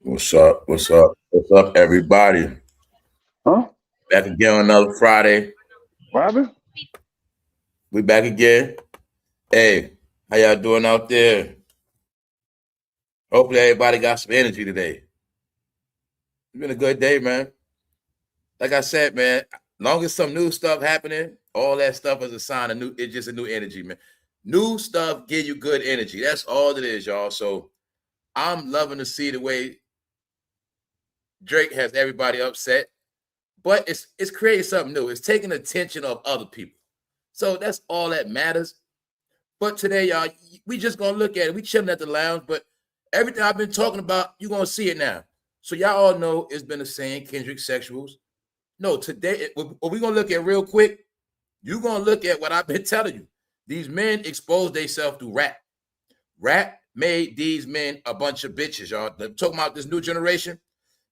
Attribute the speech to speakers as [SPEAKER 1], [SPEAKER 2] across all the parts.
[SPEAKER 1] What's up? What's up? What's up, everybody?
[SPEAKER 2] Huh?
[SPEAKER 1] Back again on another Friday.
[SPEAKER 2] Robin?
[SPEAKER 1] We back again. Hey, how y'all doing out there? Hopefully everybody got some energy today. It's been a good day, man. Like I said, man, long as some new stuff happening, all that stuff is a sign of new, it's just a new energy, man. New stuff give you good energy. That's all it is, y'all. So I'm loving to see the way Drake has everybody upset, but it's creating something new. It's taking attention of other people. So that's all that matters. But today, y'all, we just gonna look at it. We chilling at the lounge, but everything I've been talking about, you're gonna see it now. So y'all all know it's been a saying, Kendrick sexuals. No, today, what we're gonna look at real quick, you're gonna look at what I've been telling you. These men exposed themselves through rap. Rap made these men a bunch of bitches, y'all. They're talking about this new generation,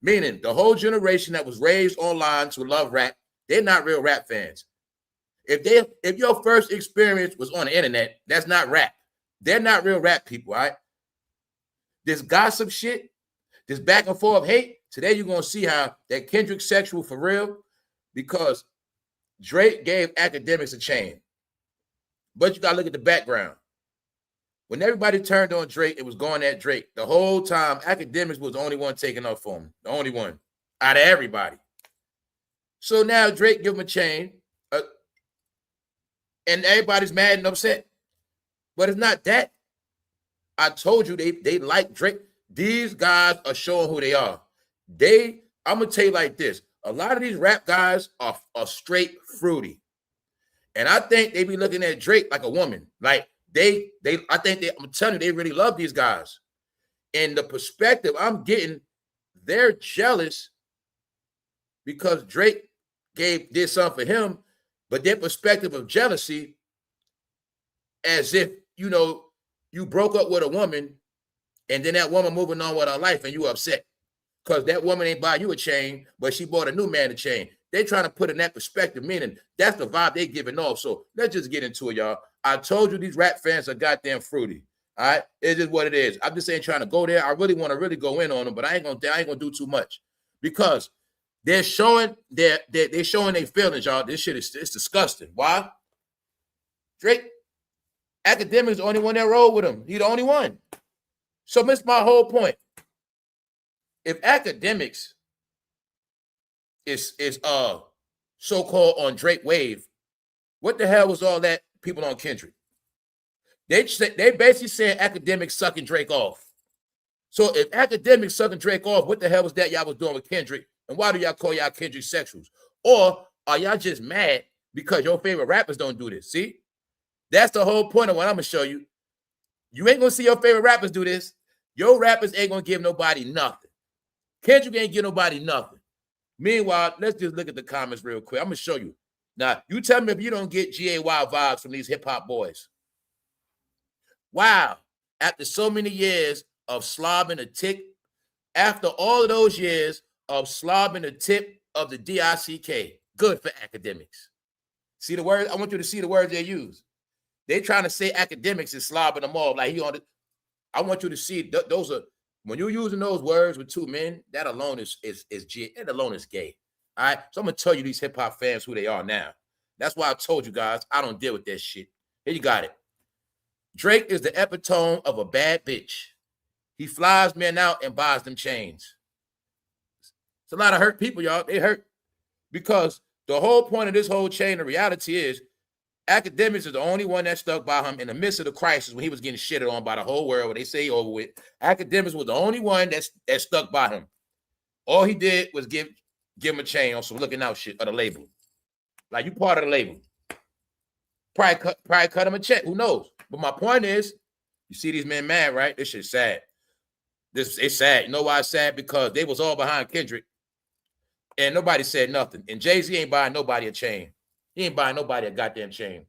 [SPEAKER 1] meaning the whole generation that was raised online to love rap, they're not real rap fans. If your first experience was on the internet, that's not rap. They're not real rap people, all right? This gossip shit, this back and forth hate, today you're going to see how that Kendrick sexual for real, because Drake gave Akademiks a chain. But you got to look at the background. When everybody turned on Drake, it was going at Drake. The whole time, Akademiks was the only one taking up for him. The only one out of everybody. So now Drake give him a chain. And everybody's mad and upset. But it's not that. I told you they like Drake. These guys are showing who they are. I'm going to tell you like this. A lot of these rap guys are straight fruity. And I think they be looking at Drake like a woman. Like I'm telling you, they really love these guys. And the perspective I'm getting, they're jealous because Drake did something for him. But their perspective of jealousy, as if, you broke up with a woman and then that woman moving on with her life and you upset because that woman ain't buy you a chain, but she bought a new man a chain. They're trying to put in that perspective, meaning that's the vibe they're giving off. So let's just get into it, y'all. I told you these rap fans are goddamn fruity. All right? It's just what it is. I'm just ain't trying to go there. I really want to really go in on them, but I ain't gonna do too much because they're showing they're showing their feelings, y'all. This shit is disgusting. Why? Drake, Akademiks the only one that rolled with him. He the only one. So that's my whole point. If Akademiks is so-called on Drake wave, what the hell was all that people on Kendrick? They basically saying Akademiks sucking Drake off. So if Akademiks sucking Drake off, what the hell was that y'all was doing with Kendrick? And why do y'all call y'all Kendrick sexuals? Or are y'all just mad because your favorite rappers don't do this? See? That's the whole point of what I'm going to show you. You ain't going to see your favorite rappers do this. Your rappers ain't going to give nobody nothing. Kendrick ain't give nobody nothing. Meanwhile, let's just look at the comments real quick. I'm going to show you. Now, you tell me if you don't get GAY vibes from these hip-hop boys. Wow. After so many years of slobbing a tick, after all of those years of slobbing the tip of the DICK, good for Akademiks. See the words? I want you to see the words they use. They trying to say Akademiks is slobbing them off. Like I want you to see those are, when you're using those words with two men, that alone is gay. All right. So I'm gonna tell you these hip-hop fans who they are now. That's why I told you guys I don't deal with that shit. Here you got it. Drake is the epitome of a bad bitch. He flies men out and buys them chains. It's a lot of hurt people, y'all. They hurt because the whole point of this whole chain of reality is Akademiks is the only one that stuck by him in the midst of the crisis when he was getting shitted on by the whole world. When they say over with, Akademiks was the only one that stuck by him. All he did was give him a chain on some looking out shit of the label. Like, you part of the label. Probably cut him a check. Who knows? But my point is, you see these men mad, right? This shit's sad. It's sad. You know why it's sad? Because they was all behind Kendrick. And nobody said nothing. And Jay-Z ain't buying nobody a chain. He ain't buying nobody a goddamn chain.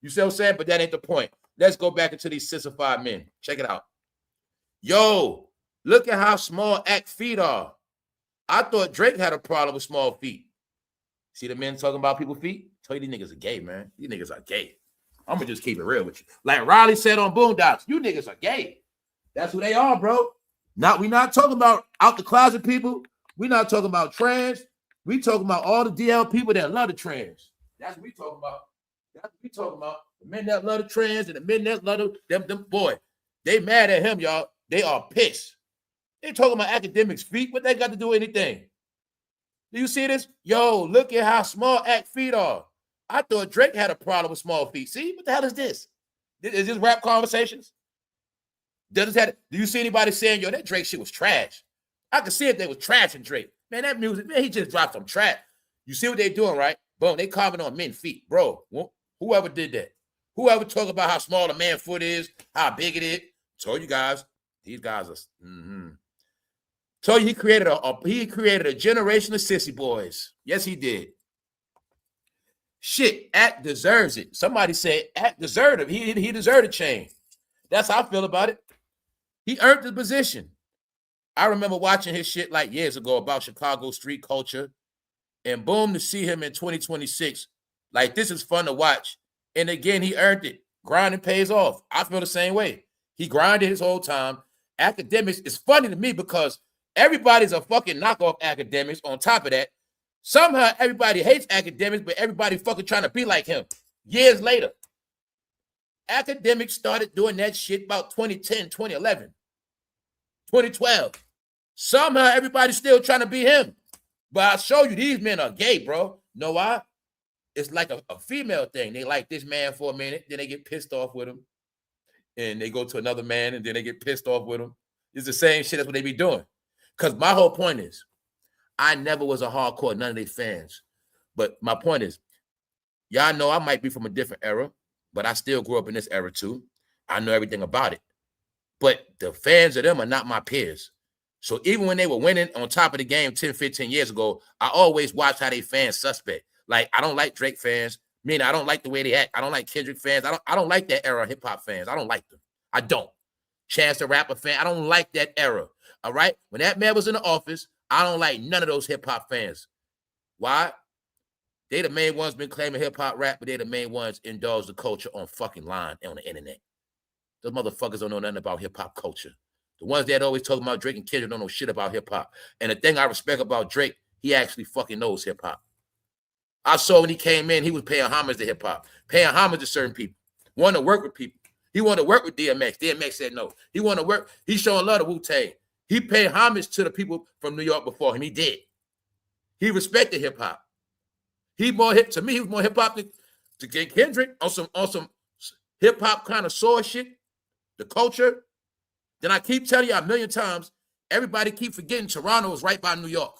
[SPEAKER 1] You see what I'm saying? But that ain't the point. Let's go back into these sissified men. Check it out. Yo, look at how small Act feet are. I thought Drake had a problem with small feet. See the men talking about people's feet? Tell you these niggas are gay, man. These niggas are gay. I'm going to just keep it real with you. Like Riley said on Boondocks, you niggas are gay. That's who they are, bro. We not talking about out the closet people. We not talking about trans. We talking about all the DL people that love the trans. That's what we talking about. That's what we talking about. The men that love the trans and the men that love them boy. They mad at him, y'all. They are pissed. They talking about academics' feet. What they got to do with anything? Do you see this? Yo, look at how small Act feet are. I thought Drake had a problem with small feet. See, what the hell is this? Is this rap conversations? Do you see anybody saying, yo, that Drake shit was trash? I could see if they was trash and Drake. Man, that music, man, he just dropped some trash. You see what they doing, right? Boom, they comment on men's feet. Bro, whoever did that, whoever talk about how small a man's foot is, how big it is, told you guys, these guys are, Told you he created a generation of sissy boys. Yes, he did. Shit, Act deserves it. Somebody said Act deserved it. He deserved a change. That's how I feel about it. He earned the position. I remember watching his shit like years ago about Chicago street culture. And boom, to see him in 2026. Like, this is fun to watch. And again, he earned it. Grinding pays off. I feel the same way. He grinded his whole time. Academics is funny to me because everybody's a fucking knockoff academics. On top of that, somehow everybody hates academics, but everybody fucking trying to be like him. Years later, academics started doing that shit about 2010, 2011, 2012. Somehow everybody's still trying to be him. But I show you, these men are gay, bro. Know why? It's like a female thing. They like this man for a minute, then they get pissed off with him. And they go to another man, and then they get pissed off with him. It's the same shit. That's what they be doing. Because my whole point is, I never was a hardcore, none of their fans. But my point is, y'all know I might be from a different era, but I still grew up in this era too. I know everything about it. But the fans of them are not my peers. So even when they were winning on top of the game 10, 15 years ago, I always watched how they fans suspect. Like, I don't like Drake fans. I don't like the way they act. I don't like Kendrick fans. I don't like that era of hip-hop fans. I don't like them. I don't. Chance the Rapper fan, I don't like that era. All right? When that man was in the office, I don't like none of those hip-hop fans. Why? They the main ones been claiming hip-hop rap, but they the main ones indulge the culture on fucking line on the internet. Those motherfuckers don't know nothing about hip-hop culture. The ones that always talking about Drake and Kendrick don't know shit about hip-hop. And the thing I respect about Drake, he actually fucking knows hip-hop. I saw when he came in, he was paying homage to hip-hop, paying homage to certain people, wanting to work with people. He wanted to work with DMX. DMX said no. He wanted to work. He's showing love to Wu-Tang. He paid homage to the people from New York before him. He did. He respected hip-hop. He was more hip-hop to get Kendrick on some hip-hop kind of soul shit, the culture. Then I keep telling you a million times, everybody keep forgetting Toronto is right by New York.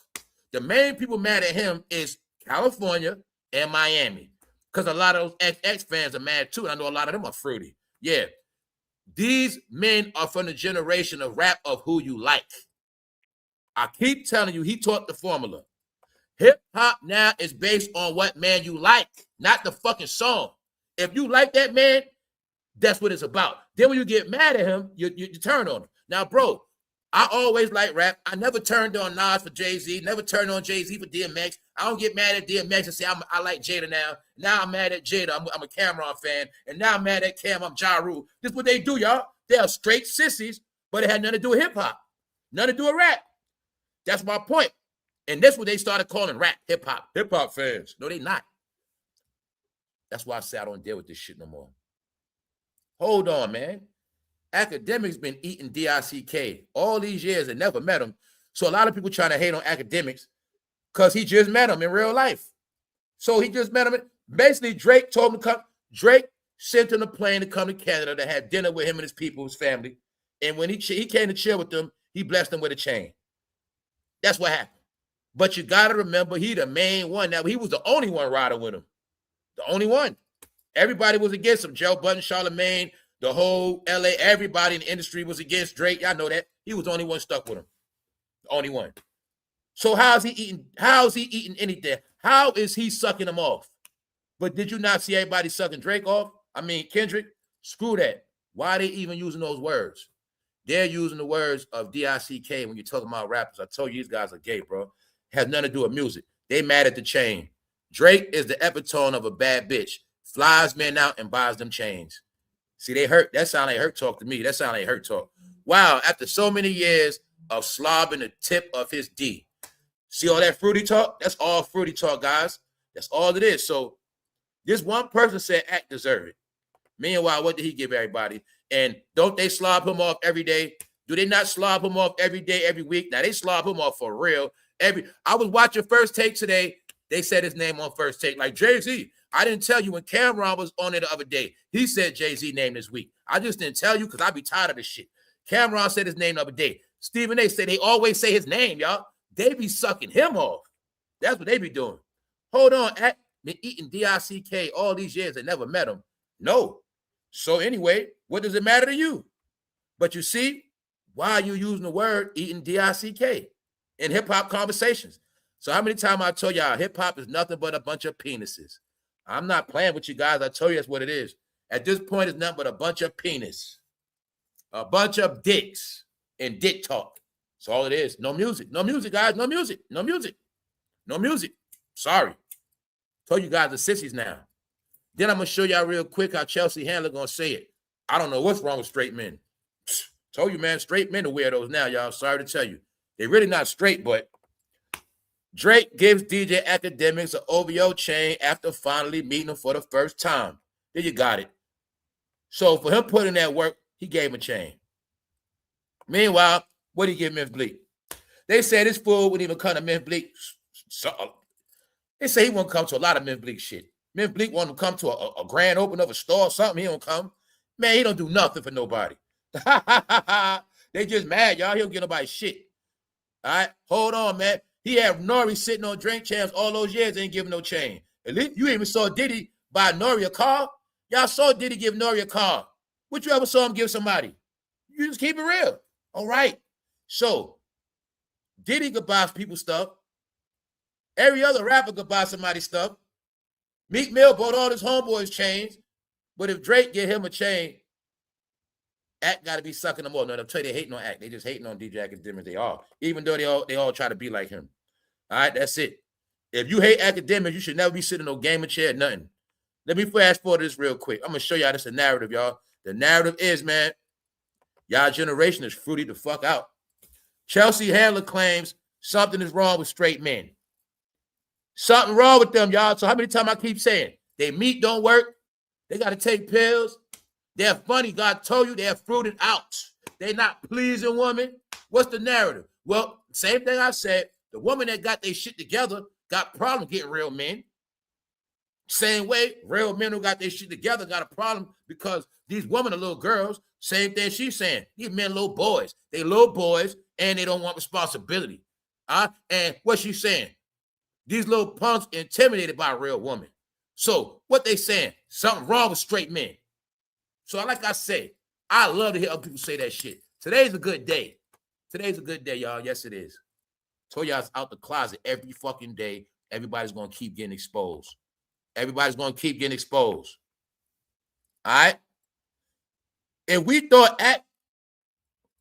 [SPEAKER 1] The main people mad at him is California and Miami, because a lot of those XX fans are mad too, and I know a lot of them are fruity. Yeah, these men are from the generation of rap of who you like. I keep telling you, he taught the formula. Hip-hop now is based on what man you like, not the fucking song. If you like that man, that's what it's about. Then when you get mad at him, you turn on him. Now, bro, I always like rap. I never turned on Nas for Jay-Z, never turned on Jay-Z for DMX. I don't get mad at DMX and say I like Jada now. Now I'm mad at Jada. I'm a Camron fan. And now I'm mad at Cam. I'm Ja Rule. This is what they do, y'all. They are straight sissies, but it had nothing to do with hip-hop. Nothing to do with rap. That's my point. And that's what they started calling rap, hip-hop. Hip-hop fans. No, they not. That's why I say I don't deal with this shit no more. Hold on, man. Academics been eating DICK all these years and never met him. So a lot of people trying to hate on academics because he just met him in real life. So he just met him. Basically, Drake told him to come. Drake sent him a plane to come to Canada to have dinner with him and his people, his family. And when he came to chill with them, he blessed them with a chain. That's what happened. But you got to remember, he the main one. Now, he was the only one riding with him. The only one. Everybody was against him. Joebudden, Charlamagne, the whole LA, everybody in the industry was against Drake. Y'all know that. He was the only one stuck with him. The only one. So how's he eating? How's he eating anything? How is he sucking them off? But did you not see everybody sucking Drake off? I mean, Kendrick, screw that. Why are they even using those words? They're using the words of DICK when you're talking about rappers. I told you these guys are gay, bro. Has nothing to do with music. They mad at the chain. Drake is the epitome of a bad bitch. Flies men out and buys them chains. See, they hurt. That sound like hurt talk to me. That sound like hurt talk. Wow, after so many years of slobbing the tip of his D. See all that fruity talk? That's all fruity talk, guys. That's all it is. So this one person said Act deserve it. Meanwhile, what did he give everybody? And don't they slob him off every day? Do they not slob him off every day, every week? Now they slob him off for real. I was watching First Take today. They said his name on First Take, like Jay-Z. I didn't tell you when Camron was on it the other day. He said Jay-Z name this week. I just didn't tell you because I be tired of this shit. Camron said his name the other day. Stephen A. said they always say his name, y'all. They be sucking him off. That's what they be doing. Hold on, been eating DICK all these years and never met him. No. So anyway, what does it matter to you? But you see, why are you using the word eating DICK in hip-hop conversations? So how many times I told y'all hip-hop is nothing but a bunch of penises? I'm not playing with you guys. I told you that's what it is. At this point, it's nothing but a bunch of penis. A bunch of dicks and dick talk. That's all it is. No music. No music, guys. No music. No music. No music. Sorry. Told you guys the sissies now. Then I'm going to show y'all real quick how Chelsea Handler going to say it. I don't know what's wrong with straight men. Told you, man, straight men are weirdos now, y'all. Sorry to tell you. They're really not straight, but Drake gives DJ AKADEMIKS an OVO chain after finally meeting him for the first time. There you got it. So for him putting that work, he gave him a chain. Meanwhile, what did he give Memphis Bleek? They said this fool wouldn't even come to Memphis Bleek. They say he won't come to a lot of Memphis Bleek shit. Memphis Bleek want to come to a grand open of a store or something. He don't come. Man, he don't do nothing for nobody. They just mad, y'all. He don't get nobody shit. All right? Hold on, man. He had Nori sitting on drink champs all those years, ain't giving no chain. At least you even saw Diddy buy Nori a car. Y'all saw Diddy give Nori a car. What you ever saw him give somebody? You just keep it real. All right. So Diddy could buy people stuff. Every other rapper could buy somebody stuff. Meekmill bought all his homeboys chains. But if Drake get him a chain, Act got to be sucking them all. No, they'll tell you they hating on Act. They just hating on DJ AKADEMIKS. They are. Even though they all try to be like him. All right, that's it. If you hate AKADEMIKS, you should never be sitting in no gaming chair, nothing. Let me fast forward this real quick. I'm going to show y'all this a narrative, y'all. The narrative is, man, y'all generation is fruity the fuck out. Chelsea Handler claims something is wrong with straight men. Something wrong with them, y'all. So how many times I keep saying, they meat don't work. They got to take pills. They're funny. God told you they're fruited out. They're not pleasing women. What's the narrative? Well, same thing I said. The woman that got their shit together got problems getting real men. Same way, real men who got their shit together got a problem because these women are little girls. Same thing she's saying. These men are little boys. They little boys and they don't want responsibility. And what she's saying, these little punks intimidated by a real woman. So what they saying? Something wrong with straight men. So like I say, I love to hear other people say that shit. Today's a good day. Today's a good day, y'all. Yes, it is. Told y'all it's out the closet every fucking day. Everybody's going to keep getting exposed. Everybody's going to keep getting exposed. All right? If we thought Act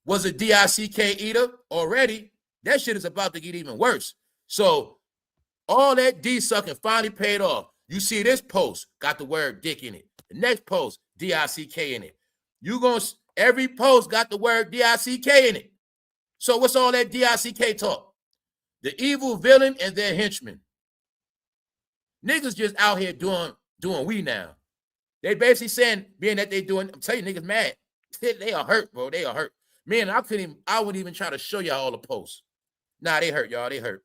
[SPEAKER 1] was a DICK eater already, that shit is about to get even worse. So all that D sucking finally paid off. You see this post, got the word dick in it. The next post, DICK in it. Every post got the word DICK in it. So what's all that DICK talk? The evil villain and their henchmen. Niggas just out here doing we now. They basically saying, being that they doing, I'm telling you, niggas mad. They are hurt, bro. They are hurt. Man, I wouldn't even try to show y'all all the posts. Nah, they hurt, y'all. They hurt.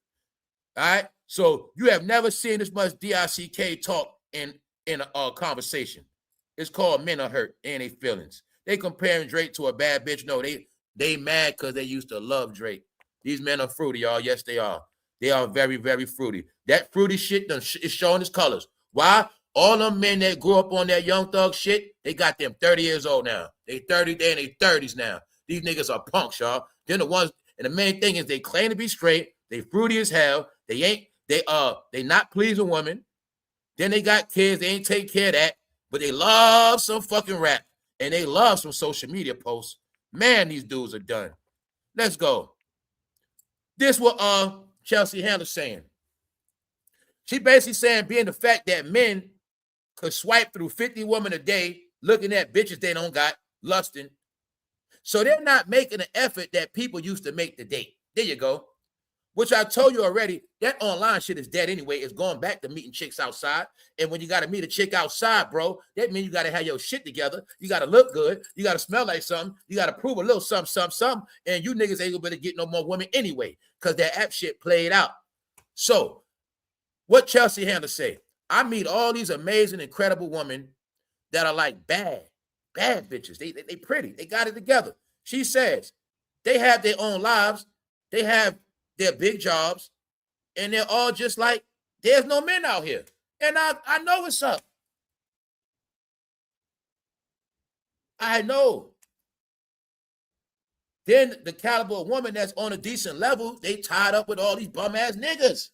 [SPEAKER 1] All right? So you have never seen this much DICK talk in a conversation. It's called men are hurt and they feelings. They comparing Drake to a bad bitch. No, they mad because they used to love Drake. These men are fruity, y'all. Yes, they are. They are very, very fruity. That fruity shit is showing its colors. Why? All them men that grew up on that Young Thug shit, they got them 30 years old now. They 30, they in their 30s now. These niggas are punks, y'all. They're the ones, and the main thing is they claim to be straight. They fruity as hell. They not pleasing women. Then they got kids. They ain't take care of that. But they love some fucking rap. And they love some social media posts. Man, these dudes are done. Let's go. This what Chelsea Handler saying. She basically saying being the fact that men could swipe through 50 women a day looking at bitches they don't got, lusting. So they're not making the effort that people used to make to date. There you go. Which I told you already, that online shit is dead anyway. It's going back to meeting chicks outside. And when you got to meet a chick outside, bro, that means you got to have your shit together. You got to look good. You got to smell like something. You got to prove a little something. And you niggas ain't gonna get no more women anyway because that app shit played out. So what Chelsea Handler say? I meet all these amazing, incredible women that are like bad bitches. They pretty. They got it together. She says they have their own lives. They have their big jobs, and they're all just like, there's no men out here. And I know what's up. I know. Then the caliber of woman that's on a decent level, they tied up with all these bum-ass niggas.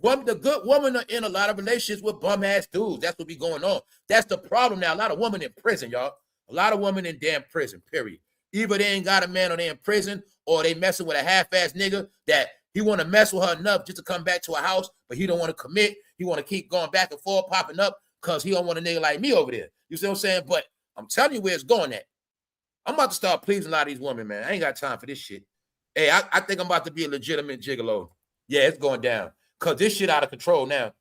[SPEAKER 1] The good women are in a lot of relationships with bum-ass dudes. That's what be going on. That's the problem now. A lot of women in prison, y'all. A lot of women in damn prison, period. Either they ain't got a man or they in prison, or they messing with a half-ass nigga that he want to mess with her enough just to come back to a house, but he don't want to commit. He want to keep going back and forth, popping up, because he don't want a nigga like me over there. You see what I'm saying? But I'm telling you where it's going at. I'm about to start pleasing a lot of these women, man. I ain't got time for this shit. Hey, I think I'm about to be a legitimate gigolo. Yeah, it's going down. Because this shit out of control now.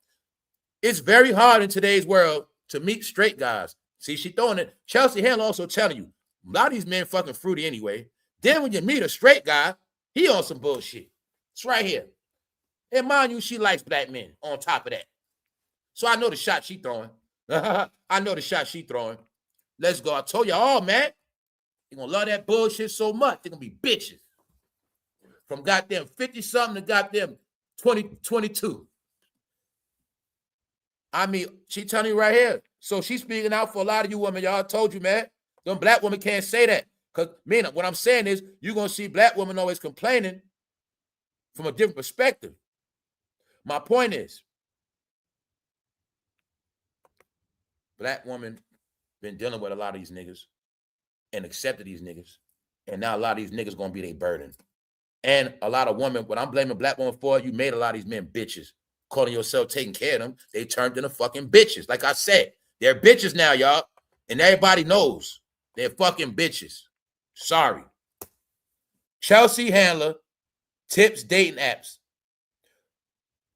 [SPEAKER 1] It's very hard in today's world to meet straight guys. See, she throwing it. Chelsea Handler also telling you, a lot of these men fucking fruity anyway. Then when you meet a straight guy, he on some bullshit. It's right here. And mind you, she likes black men on top of that. So I know the shot she throwing. I know the shot she throwing. Let's go. I told y'all, man. You're going to love that bullshit so much. They're going to be bitches. From goddamn 50-something to goddamn 22. I mean, she telling you right here. So she's speaking out for a lot of you women. Y'all told you, man. Them black women can't say that. Because, man, what I'm saying is you're going to see black women always complaining from a different perspective. My point is, black women been dealing with a lot of these niggas and accepted these niggas. And now a lot of these niggas going to be their burden. And a lot of women, what I'm blaming black women for, you made a lot of these men bitches. Calling yourself taking care of them, they turned into fucking bitches. Like I said, they're bitches now, y'all. And everybody knows they're fucking bitches. Sorry. Chelsea Handler tips dating apps.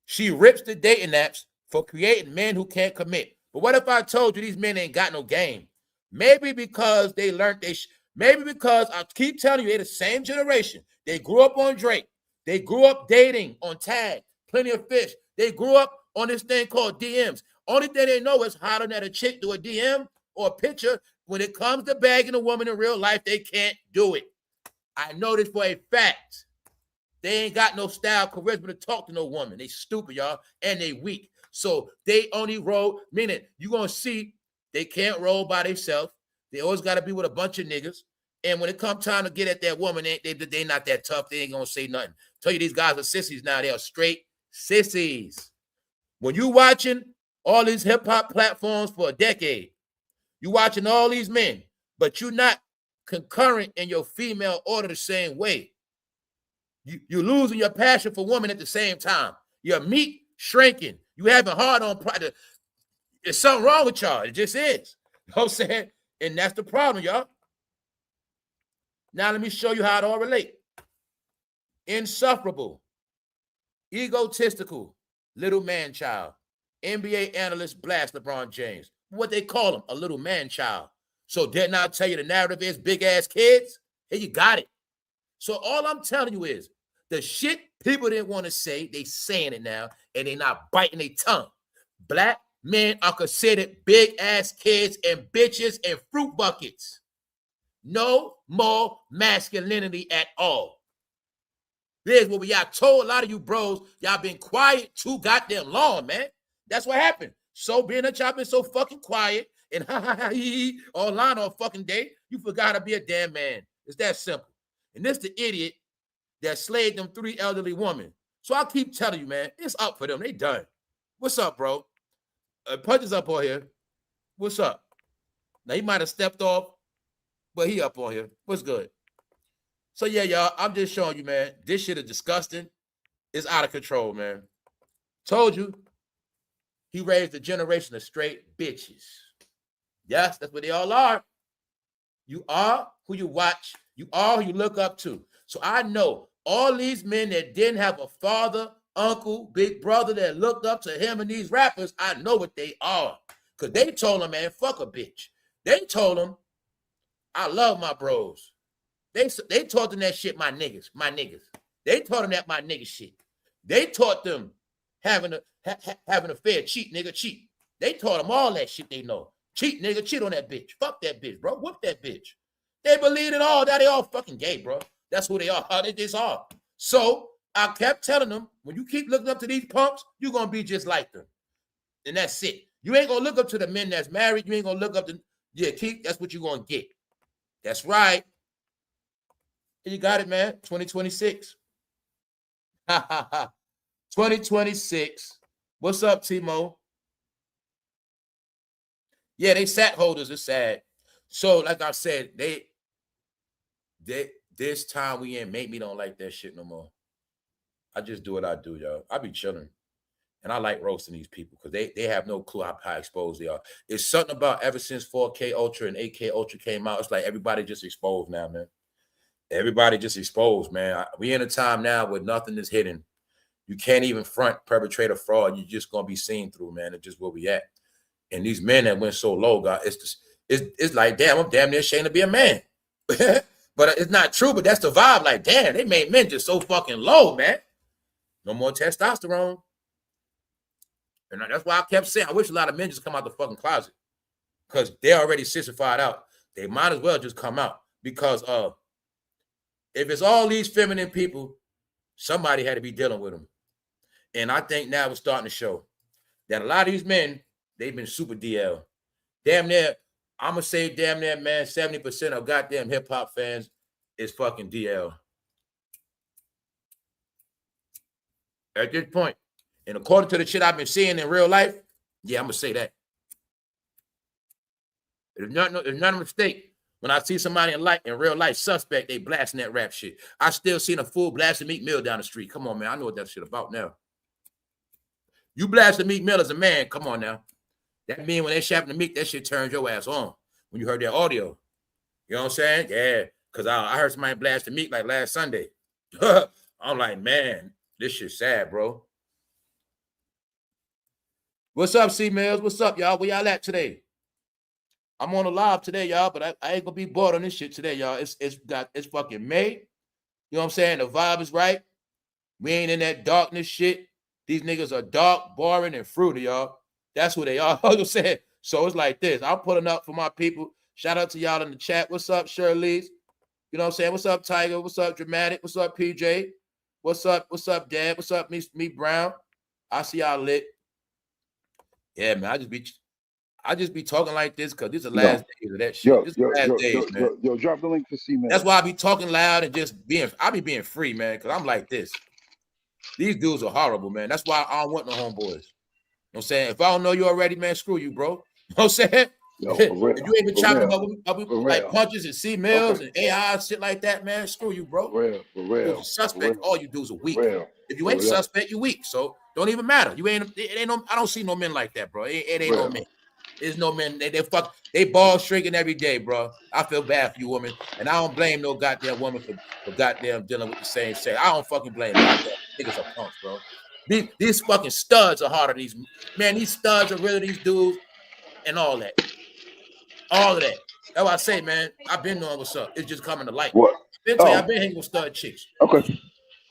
[SPEAKER 1] She rips the dating apps for creating men who can't commit. But what if I told you these men ain't got no game? Maybe because they learned maybe because I keep telling you they're the same generation. They grew up on Drake. They grew up dating on Tag, Plenty of Fish. They grew up on this thing called DMs. Only thing they know is how to let a chick do a DM or a picture. When it comes to bagging a woman in real life, they can't do it. I know this for a fact. They ain't got no style, charisma to talk to no woman. They stupid, y'all, and they weak. So they only roll, meaning you're going to see they can't roll by themselves. They always got to be with a bunch of niggas. And when it comes time to get at that woman, they not that tough. They ain't going to say nothing. Tell you these guys are sissies now. They are straight sissies. When you watching all these hip-hop platforms for a decade, you watching all these men, but you're not concurrent in your female order the same way. You're losing your passion for women at the same time. Your meat shrinking. You having hard on product. There's something wrong with y'all. It just is. You know what I'm saying? And that's the problem, y'all. Now let me show you how it all relate. Insufferable, egotistical, little man-child. NBA analyst blast LeBron James. What they call him, a little man-child. So didn't I tell you the narrative is big-ass kids? Hey, you got it. So all I'm telling you is the shit people didn't want to say, they saying it now, and they not biting their tongue. Black men are considered big-ass kids and bitches and fruit buckets. No more masculinity at all. Here's what y'all told a lot of you bros, y'all been quiet too goddamn long, man. That's what happened. So being that y'all been so fucking quiet and online all fucking day, you forgot to be a damn man. It's that simple. And this the idiot that slayed them 3 elderly women. So I keep telling you, man, it's up for them. They done. What's up, bro? Punch is up on here. What's up? Now, he might have stepped off, but he up on here. What's good? So, yeah, y'all, I'm just showing you, man, this shit is disgusting. It's out of control, man. Told you, he raised a generation of straight bitches. Yes, that's what they all are. You are who you watch, You are who you look up to. So I know all these men that didn't have a father, uncle, big brother that looked up to him and these rappers, I know what they are. Because they told him, man, fuck a bitch. They told him, I love my bros. They taught them that shit, my niggas. They taught them that my nigga shit. They taught them having a fair, cheat, nigga, cheat. They taught them all that shit they know. Cheat, nigga, cheat on that bitch. Fuck that bitch, bro. Whoop that bitch. They believe it all. That they all fucking gay, bro. That's who they are. They just are. So I kept telling them, when you keep looking up to these punks, you're going to be just like them. And that's it. You ain't going to look up to the men that's married. You ain't going to look up to, yeah, keep, that's what you're going to get. That's right. You got it, man. 2026. 2026. What's up, Timo? Yeah, they sat holders. It's sad. So, like I said, they this time we ain't make me don't like that shit no more. I just do what I do, y'all. I be chilling. And I like roasting these people because they have no clue how exposed they are. It's something about ever since 4K Ultra and 8K Ultra came out, it's like everybody just exposed now, man. Everybody just exposed, man. We in a time now where nothing is hidden. You can't even front, perpetrate a fraud. You're just gonna be seen through, man. It's just where we at. And these men that went so low, God, it's like, damn, I'm damn near ashamed to be a man. But it's not true, but that's the vibe. Like, damn, they made men just so fucking low, man. No more testosterone. And that's why I kept saying, I wish a lot of men just come out the fucking closet. Because they're already sissified out. They might as well just come out. Because if it's all these feminine people, somebody had to be dealing with them. And I think now it's starting to show that a lot of these men, they've been super DL. Damn near, I'm going to say damn near, man, 70% of goddamn hip-hop fans is fucking DL. At this point. And according to the shit I've been seeing in real life, yeah, I'm going to say that. It's not a mistake. When I see somebody in real life suspect, they blasting that rap shit. I still seen a fool blasting Meekmill down the street. Come on, man. I know what that shit about now. You blasting Meekmill as a man. Come on now. That mean when they shapping the Meek, that shit turns your ass on. When you heard that audio. You know what I'm saying? Yeah. Because I heard somebody blast the Meek like last Sunday. I'm like, man, this shit's sad, bro. What's up, C-Mills? What's up, y'all? Where y'all at today? I'm on a live today, y'all, but I ain't gonna be bored on this shit today, y'all. It's fucking May. You know what I'm saying? The vibe is right. We ain't in that darkness shit. These niggas are dark, boring, and fruity, y'all. That's who they are. You know what I'm saying? So it's like this. I'm pulling up for my people. Shout out to y'all in the chat. What's up, Shirley's? You know what I'm saying? What's up, Tiger? What's up, Dramatic? What's up, PJ? What's up, Dad? What's up, me Brown? I see y'all lit. Yeah, man. I just be talking like this because this is the last days of that shit. This is the last days, man.
[SPEAKER 2] Yo, drop the link for C-Man.
[SPEAKER 1] That's why I be talking loud and just I be being free, man, because I'm like this. These dudes are horrible, man. That's why I don't want no homeboys. You know what I'm saying? If I don't know you already, man, screw you, bro. You know what I'm saying? Yo, if you ain't been chopping up like punches and C-Mills and AI shit like that, man, screw you, bro.
[SPEAKER 2] For real.
[SPEAKER 1] Suspect, all you dudes are weak. If you ain't suspect, you weak. So don't even matter. It ain't no, I don't see no men like that, bro. It ain't no men. There's no men. They ball shrinking every day, bro. I feel bad for you, woman. And I don't blame no goddamn woman for goddamn dealing with the same shit. I don't fucking blame them. Niggas are punks, bro. These fucking studs are harder than these. Man, these studs are rid of these dudes and all that. All of that. That's what I say, man. I've been knowing what's up. It's just coming to light.
[SPEAKER 2] What?
[SPEAKER 1] I've been hanging with stud chicks.
[SPEAKER 2] Okay.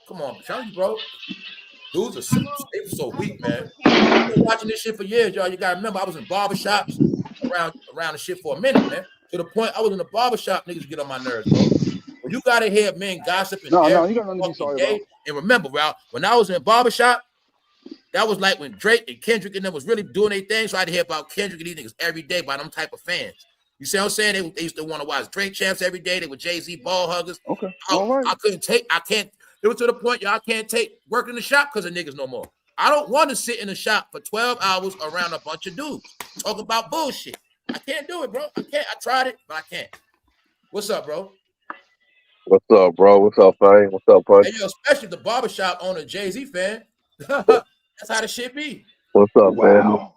[SPEAKER 1] Come on, I'm telling you, bro. Dudes are so weak, man. I've been watching this shit for years, y'all. You gotta remember, I was in barbershops around the shit for a minute, man. To the point I was in the barbershop, niggas get on my nerves, bro. When you gotta hear men gossiping,
[SPEAKER 2] you got nothing to be sorry about.
[SPEAKER 1] And remember, Ralph, when I was in barbershop, that was like when Drake and Kendrick and them was really doing their thing. So I had to hear about Kendrick and these niggas every day by them type of fans. You see what I'm saying? They used to want to watch Drake champs every day. They were Jay-Z ball huggers.
[SPEAKER 2] Okay.
[SPEAKER 1] I can't. It was to the point, y'all can't take work in the shop because of niggas no more. I don't want to sit in the shop for 12 hours around a bunch of dudes talking about bullshit. I can't do it, bro. I can't. I tried it, but I can't. What's up, bro?
[SPEAKER 3] What's up, bro? What's up, Fang? What's up, Punch?
[SPEAKER 1] Hey, yo, especially the barbershop owner, Jay-Z fan. That's how the shit be.
[SPEAKER 3] What's up, man?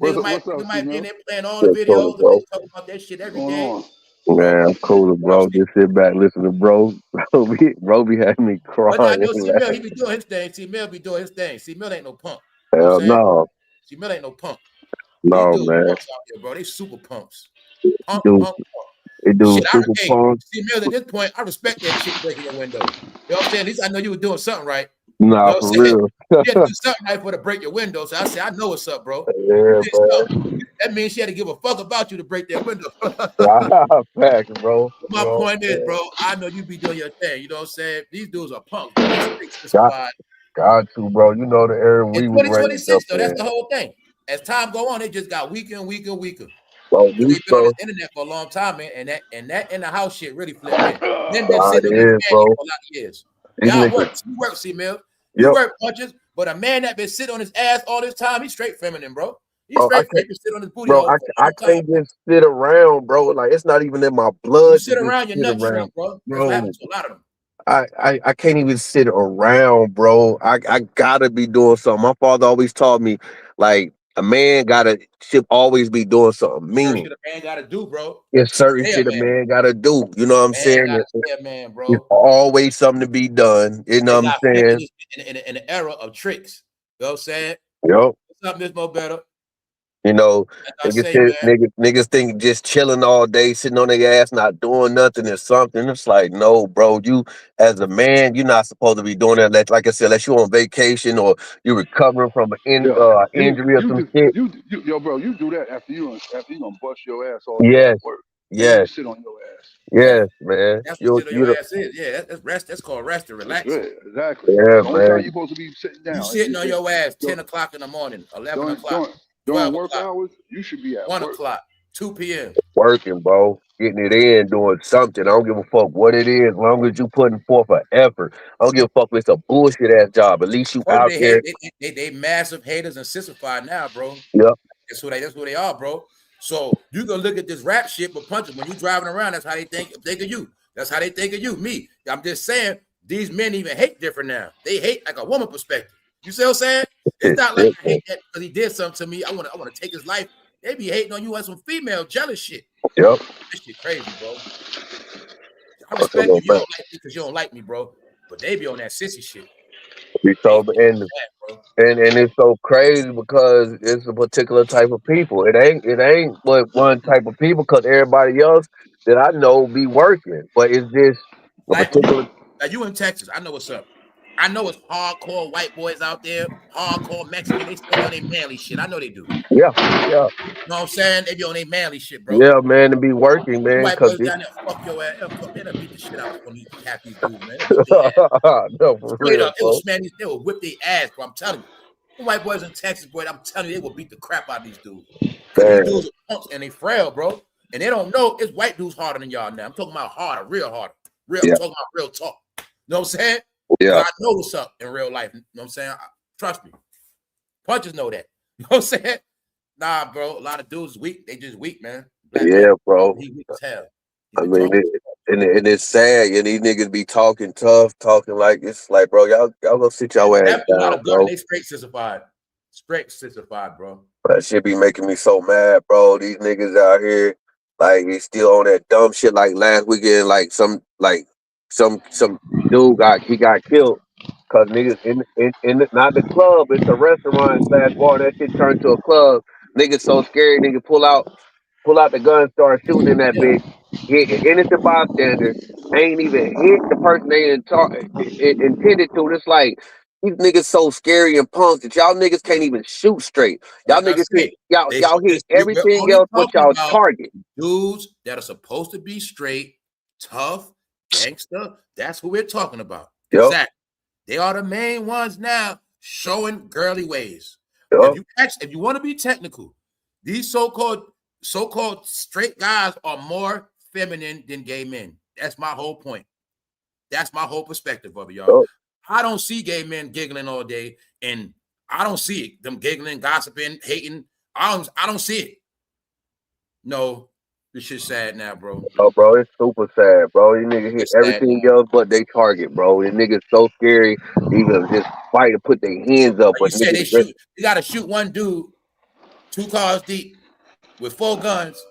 [SPEAKER 1] Niggas might be in there playing all the videos and they talking about that shit every day.
[SPEAKER 3] Man, I'm cool, bro. Just sit back, listen to bro. Bro be having me
[SPEAKER 1] But I
[SPEAKER 3] crying.
[SPEAKER 1] know C Mill, he be doing his thing. C Mill be doing his thing. C Mill ain't no punk. You know what
[SPEAKER 3] Hell
[SPEAKER 1] I'm saying?
[SPEAKER 3] no,
[SPEAKER 1] C Mill ain't no punk. These
[SPEAKER 3] no,
[SPEAKER 1] dudes
[SPEAKER 3] man.
[SPEAKER 1] punks out here, bro. They super punks. Punk,
[SPEAKER 3] Do
[SPEAKER 1] punk, punk.
[SPEAKER 3] it do
[SPEAKER 1] Shit,
[SPEAKER 3] super
[SPEAKER 1] hey,
[SPEAKER 3] punk?
[SPEAKER 1] C Mill at this point, I respect that chick breaking your window. You know what I'm saying? At least I know you were doing something right. You
[SPEAKER 3] Nah,
[SPEAKER 1] know what
[SPEAKER 3] for
[SPEAKER 1] I'm saying?
[SPEAKER 3] real.
[SPEAKER 1] She had to do something right for to break your window. So I said, I know what's up, bro. You
[SPEAKER 3] Yeah,
[SPEAKER 1] did
[SPEAKER 3] man.
[SPEAKER 1] something. That means she had to give a fuck about you to break that window.
[SPEAKER 3] Facts, bro. You
[SPEAKER 1] My
[SPEAKER 3] know
[SPEAKER 1] point
[SPEAKER 3] what
[SPEAKER 1] is,
[SPEAKER 3] I'm
[SPEAKER 1] bro, I know you be doing your thing. You know what I'm saying? These dudes are punks, bro. They straight
[SPEAKER 3] saying?
[SPEAKER 1] specified.
[SPEAKER 3] Got to, bro. You know the era
[SPEAKER 1] In
[SPEAKER 3] we was raised up
[SPEAKER 1] 2026, though, that's
[SPEAKER 3] in.
[SPEAKER 1] the whole thing. As time go on, they just got weaker and weaker and weaker.
[SPEAKER 3] Bro,
[SPEAKER 1] Because
[SPEAKER 3] these
[SPEAKER 1] they've been on
[SPEAKER 3] bro.
[SPEAKER 1] this internet for a long time, man, and that in the house shit really flipped men. Men been
[SPEAKER 3] God
[SPEAKER 1] sitting on this
[SPEAKER 3] is,
[SPEAKER 1] man
[SPEAKER 3] bro.
[SPEAKER 1] for a lot of years.
[SPEAKER 3] These
[SPEAKER 1] Y'all
[SPEAKER 3] niggas.
[SPEAKER 1] work. You work, C-Mill. You
[SPEAKER 3] Yep.
[SPEAKER 1] work punches, but a man that been sitting on his ass all this time, he's straight feminine, bro. He's
[SPEAKER 3] Bro,
[SPEAKER 1] straight feminine. He sit on his booty
[SPEAKER 3] bro,
[SPEAKER 1] hole for a
[SPEAKER 3] I
[SPEAKER 1] long time,
[SPEAKER 3] can't
[SPEAKER 1] bro.
[SPEAKER 3] just sit around, bro. Like it's not even in my
[SPEAKER 1] You
[SPEAKER 3] blood to
[SPEAKER 1] sit
[SPEAKER 3] just
[SPEAKER 1] around, your
[SPEAKER 3] sit
[SPEAKER 1] nuts
[SPEAKER 3] around,
[SPEAKER 1] shrink, bro. That's what
[SPEAKER 3] bro.
[SPEAKER 1] happened to a lot of them.
[SPEAKER 3] I can't even sit around, bro. I gotta be doing something. My father always taught me, like a man should always be doing something
[SPEAKER 1] Certain
[SPEAKER 3] meaning.
[SPEAKER 1] shit a man gotta do, bro,
[SPEAKER 3] There's
[SPEAKER 1] to
[SPEAKER 3] certain
[SPEAKER 1] stay a
[SPEAKER 3] shit a
[SPEAKER 1] man.
[SPEAKER 3] man gotta do. You know what I'm
[SPEAKER 1] Man
[SPEAKER 3] saying?
[SPEAKER 1] gotta stay a man,
[SPEAKER 3] It's
[SPEAKER 1] bro.
[SPEAKER 3] always something to be done. You know
[SPEAKER 1] They
[SPEAKER 3] what I'm
[SPEAKER 1] got flipped
[SPEAKER 3] saying?
[SPEAKER 1] in the era of tricks. You know what I'm saying?
[SPEAKER 3] Yep.
[SPEAKER 1] Something that's more better.
[SPEAKER 3] You know,
[SPEAKER 1] Like I say, man.
[SPEAKER 3] niggas think just chilling all day, sitting on their ass, not doing nothing is something. It's like, no, bro, you as a man, you're not supposed to be doing that. Like I said, unless you're on vacation or you're recovering from an
[SPEAKER 2] Yo,
[SPEAKER 3] injury or some shit.
[SPEAKER 2] yo, bro, you do that after you gonna bust your ass all day
[SPEAKER 3] Yes,
[SPEAKER 2] at work. Then you
[SPEAKER 3] yes,
[SPEAKER 2] sit on your ass.
[SPEAKER 3] yes, man.
[SPEAKER 1] That's what
[SPEAKER 3] You
[SPEAKER 1] sit on
[SPEAKER 3] you
[SPEAKER 1] your
[SPEAKER 3] the
[SPEAKER 1] ass is. Yeah, that's rest. That's called rest and
[SPEAKER 2] That's
[SPEAKER 1] relaxing.
[SPEAKER 2] good, exactly.
[SPEAKER 3] yeah,
[SPEAKER 2] The only time
[SPEAKER 3] man.
[SPEAKER 2] you're supposed to be sitting
[SPEAKER 1] You
[SPEAKER 2] down
[SPEAKER 1] sitting on your ass
[SPEAKER 2] during
[SPEAKER 1] 10 o'clock in the morning, 11
[SPEAKER 2] during
[SPEAKER 1] o'clock,
[SPEAKER 2] during,
[SPEAKER 1] 12
[SPEAKER 2] during work
[SPEAKER 1] o'clock,
[SPEAKER 2] hours. You should be at
[SPEAKER 1] 1
[SPEAKER 2] work.
[SPEAKER 1] o'clock, 2 p.m.
[SPEAKER 3] Working, bro. Getting it in, doing something. I don't give a fuck what it is, as long as you putting forth an effort. I don't give a fuck if it's a bullshit ass job. At least you
[SPEAKER 1] Told you
[SPEAKER 3] out
[SPEAKER 1] they
[SPEAKER 3] there.
[SPEAKER 1] hate they massive haters and sissified now, bro.
[SPEAKER 3] Yep.
[SPEAKER 1] That's who they are, bro. So you gonna look at this rap shit, but punch it. When you driving around, that's how they think of you. That's how they think of you. Me. I'm just saying, these men even hate different now. They hate like a woman perspective. You see what I'm saying? It's not like I hate that because he did something to me. I wanna take his life. They be hating on you on some female jealous shit.
[SPEAKER 3] Yep.
[SPEAKER 1] This shit crazy, bro. I
[SPEAKER 3] That's a
[SPEAKER 1] respect
[SPEAKER 3] little
[SPEAKER 1] you. You
[SPEAKER 3] bit.
[SPEAKER 1] don't like me because you don't like me, bro. But they be on that sissy shit.
[SPEAKER 3] We
[SPEAKER 1] They
[SPEAKER 3] told
[SPEAKER 1] be
[SPEAKER 3] and
[SPEAKER 1] that, bro.
[SPEAKER 3] and it's so crazy because it's a particular type of people. It ain't but one type of people because everybody else that I know be working, but it's just a
[SPEAKER 1] Like when
[SPEAKER 3] particular.
[SPEAKER 1] you in Texas, I know what's up. I know it's hardcore white boys out there, hardcore Mexican. They be on their manly shit. I know they do.
[SPEAKER 3] Yeah, yeah,
[SPEAKER 1] You know what I'm saying? They be on their manly shit, bro.
[SPEAKER 3] yeah, man, to be working,
[SPEAKER 1] The
[SPEAKER 3] man,
[SPEAKER 1] white
[SPEAKER 3] because
[SPEAKER 1] boys
[SPEAKER 3] it.
[SPEAKER 1] down there, fuck your ass. They'll beat the shit out on these half these dudes, man. They'll beat their ass.
[SPEAKER 3] No, for
[SPEAKER 1] Straight
[SPEAKER 3] real,
[SPEAKER 1] up,
[SPEAKER 3] bro.
[SPEAKER 1] they will whip their ass, bro. I'm telling you. The white boys in Texas, boy, I'm telling you, they will beat the crap out of these dudes. Because these
[SPEAKER 3] Man,
[SPEAKER 1] dudes are punks and they frail, bro. And they don't know it's white dudes harder than y'all now. I'm talking about harder, real harder. I'm
[SPEAKER 3] yeah,
[SPEAKER 1] talking about real talk. You know what I'm saying?
[SPEAKER 3] yeah,
[SPEAKER 1] Because I know what's up in real life. You know what I'm saying? Trust me. Punches know that. You know what I'm saying? Nah, bro. A lot of dudes weak. They just weak, man. Black man,
[SPEAKER 3] yeah, bro.
[SPEAKER 1] he weak as hell. He
[SPEAKER 3] I
[SPEAKER 1] be
[SPEAKER 3] mean,
[SPEAKER 1] talking.
[SPEAKER 3] and it's sad. And these niggas be talking tough, talking like it's like, bro, y'all go sit
[SPEAKER 1] And
[SPEAKER 3] your ass
[SPEAKER 1] definitely a lot
[SPEAKER 3] down,
[SPEAKER 1] of gun.
[SPEAKER 3] bro.
[SPEAKER 1] They straight sissified. Straight sissified, bro.
[SPEAKER 3] That shit be making me so mad, bro. These niggas out here, like, they still on that dumb shit. Like last weekend, some dude got killed because niggas not the club, it's a restaurant slash bar. That shit turned to a club. Niggas so scary, nigga pull out the gun, start shooting in that
[SPEAKER 1] Yeah.
[SPEAKER 3] bitch. Hit an innocent bystander. Ain't even hit the person intended to. It's like these niggas so scary and punks that y'all niggas can't even shoot straight. Y'all
[SPEAKER 1] Like I
[SPEAKER 3] niggas hit
[SPEAKER 1] say,
[SPEAKER 3] y'all hit
[SPEAKER 1] we're
[SPEAKER 3] everything
[SPEAKER 1] only
[SPEAKER 3] else but
[SPEAKER 1] talking
[SPEAKER 3] y'all
[SPEAKER 1] about
[SPEAKER 3] target.
[SPEAKER 1] dudes that are supposed to be straight, tough, gangster. That's who we're talking about.
[SPEAKER 3] Yep,
[SPEAKER 1] Exactly. They are the main ones now showing girly ways.
[SPEAKER 3] yep,
[SPEAKER 1] If you want to be technical, these so-called straight guys are more feminine than gay men. That's my whole point. That's my whole perspective of it, y'all.
[SPEAKER 3] yep.
[SPEAKER 1] I don't see gay men giggling all day, and I don't see it. Them giggling, gossiping, hating. I don't see it. No, this shit's sad now, bro.
[SPEAKER 3] Oh, bro, it's super sad, bro. These niggas hit
[SPEAKER 1] It's sad
[SPEAKER 3] everything
[SPEAKER 1] now.
[SPEAKER 3] else but they target, bro. These niggas so scary, to even just fight and put their hands up,
[SPEAKER 1] Like you
[SPEAKER 3] but
[SPEAKER 1] said,
[SPEAKER 3] niggas.
[SPEAKER 1] they got to shoot one dude 2 cars deep with 4 guns.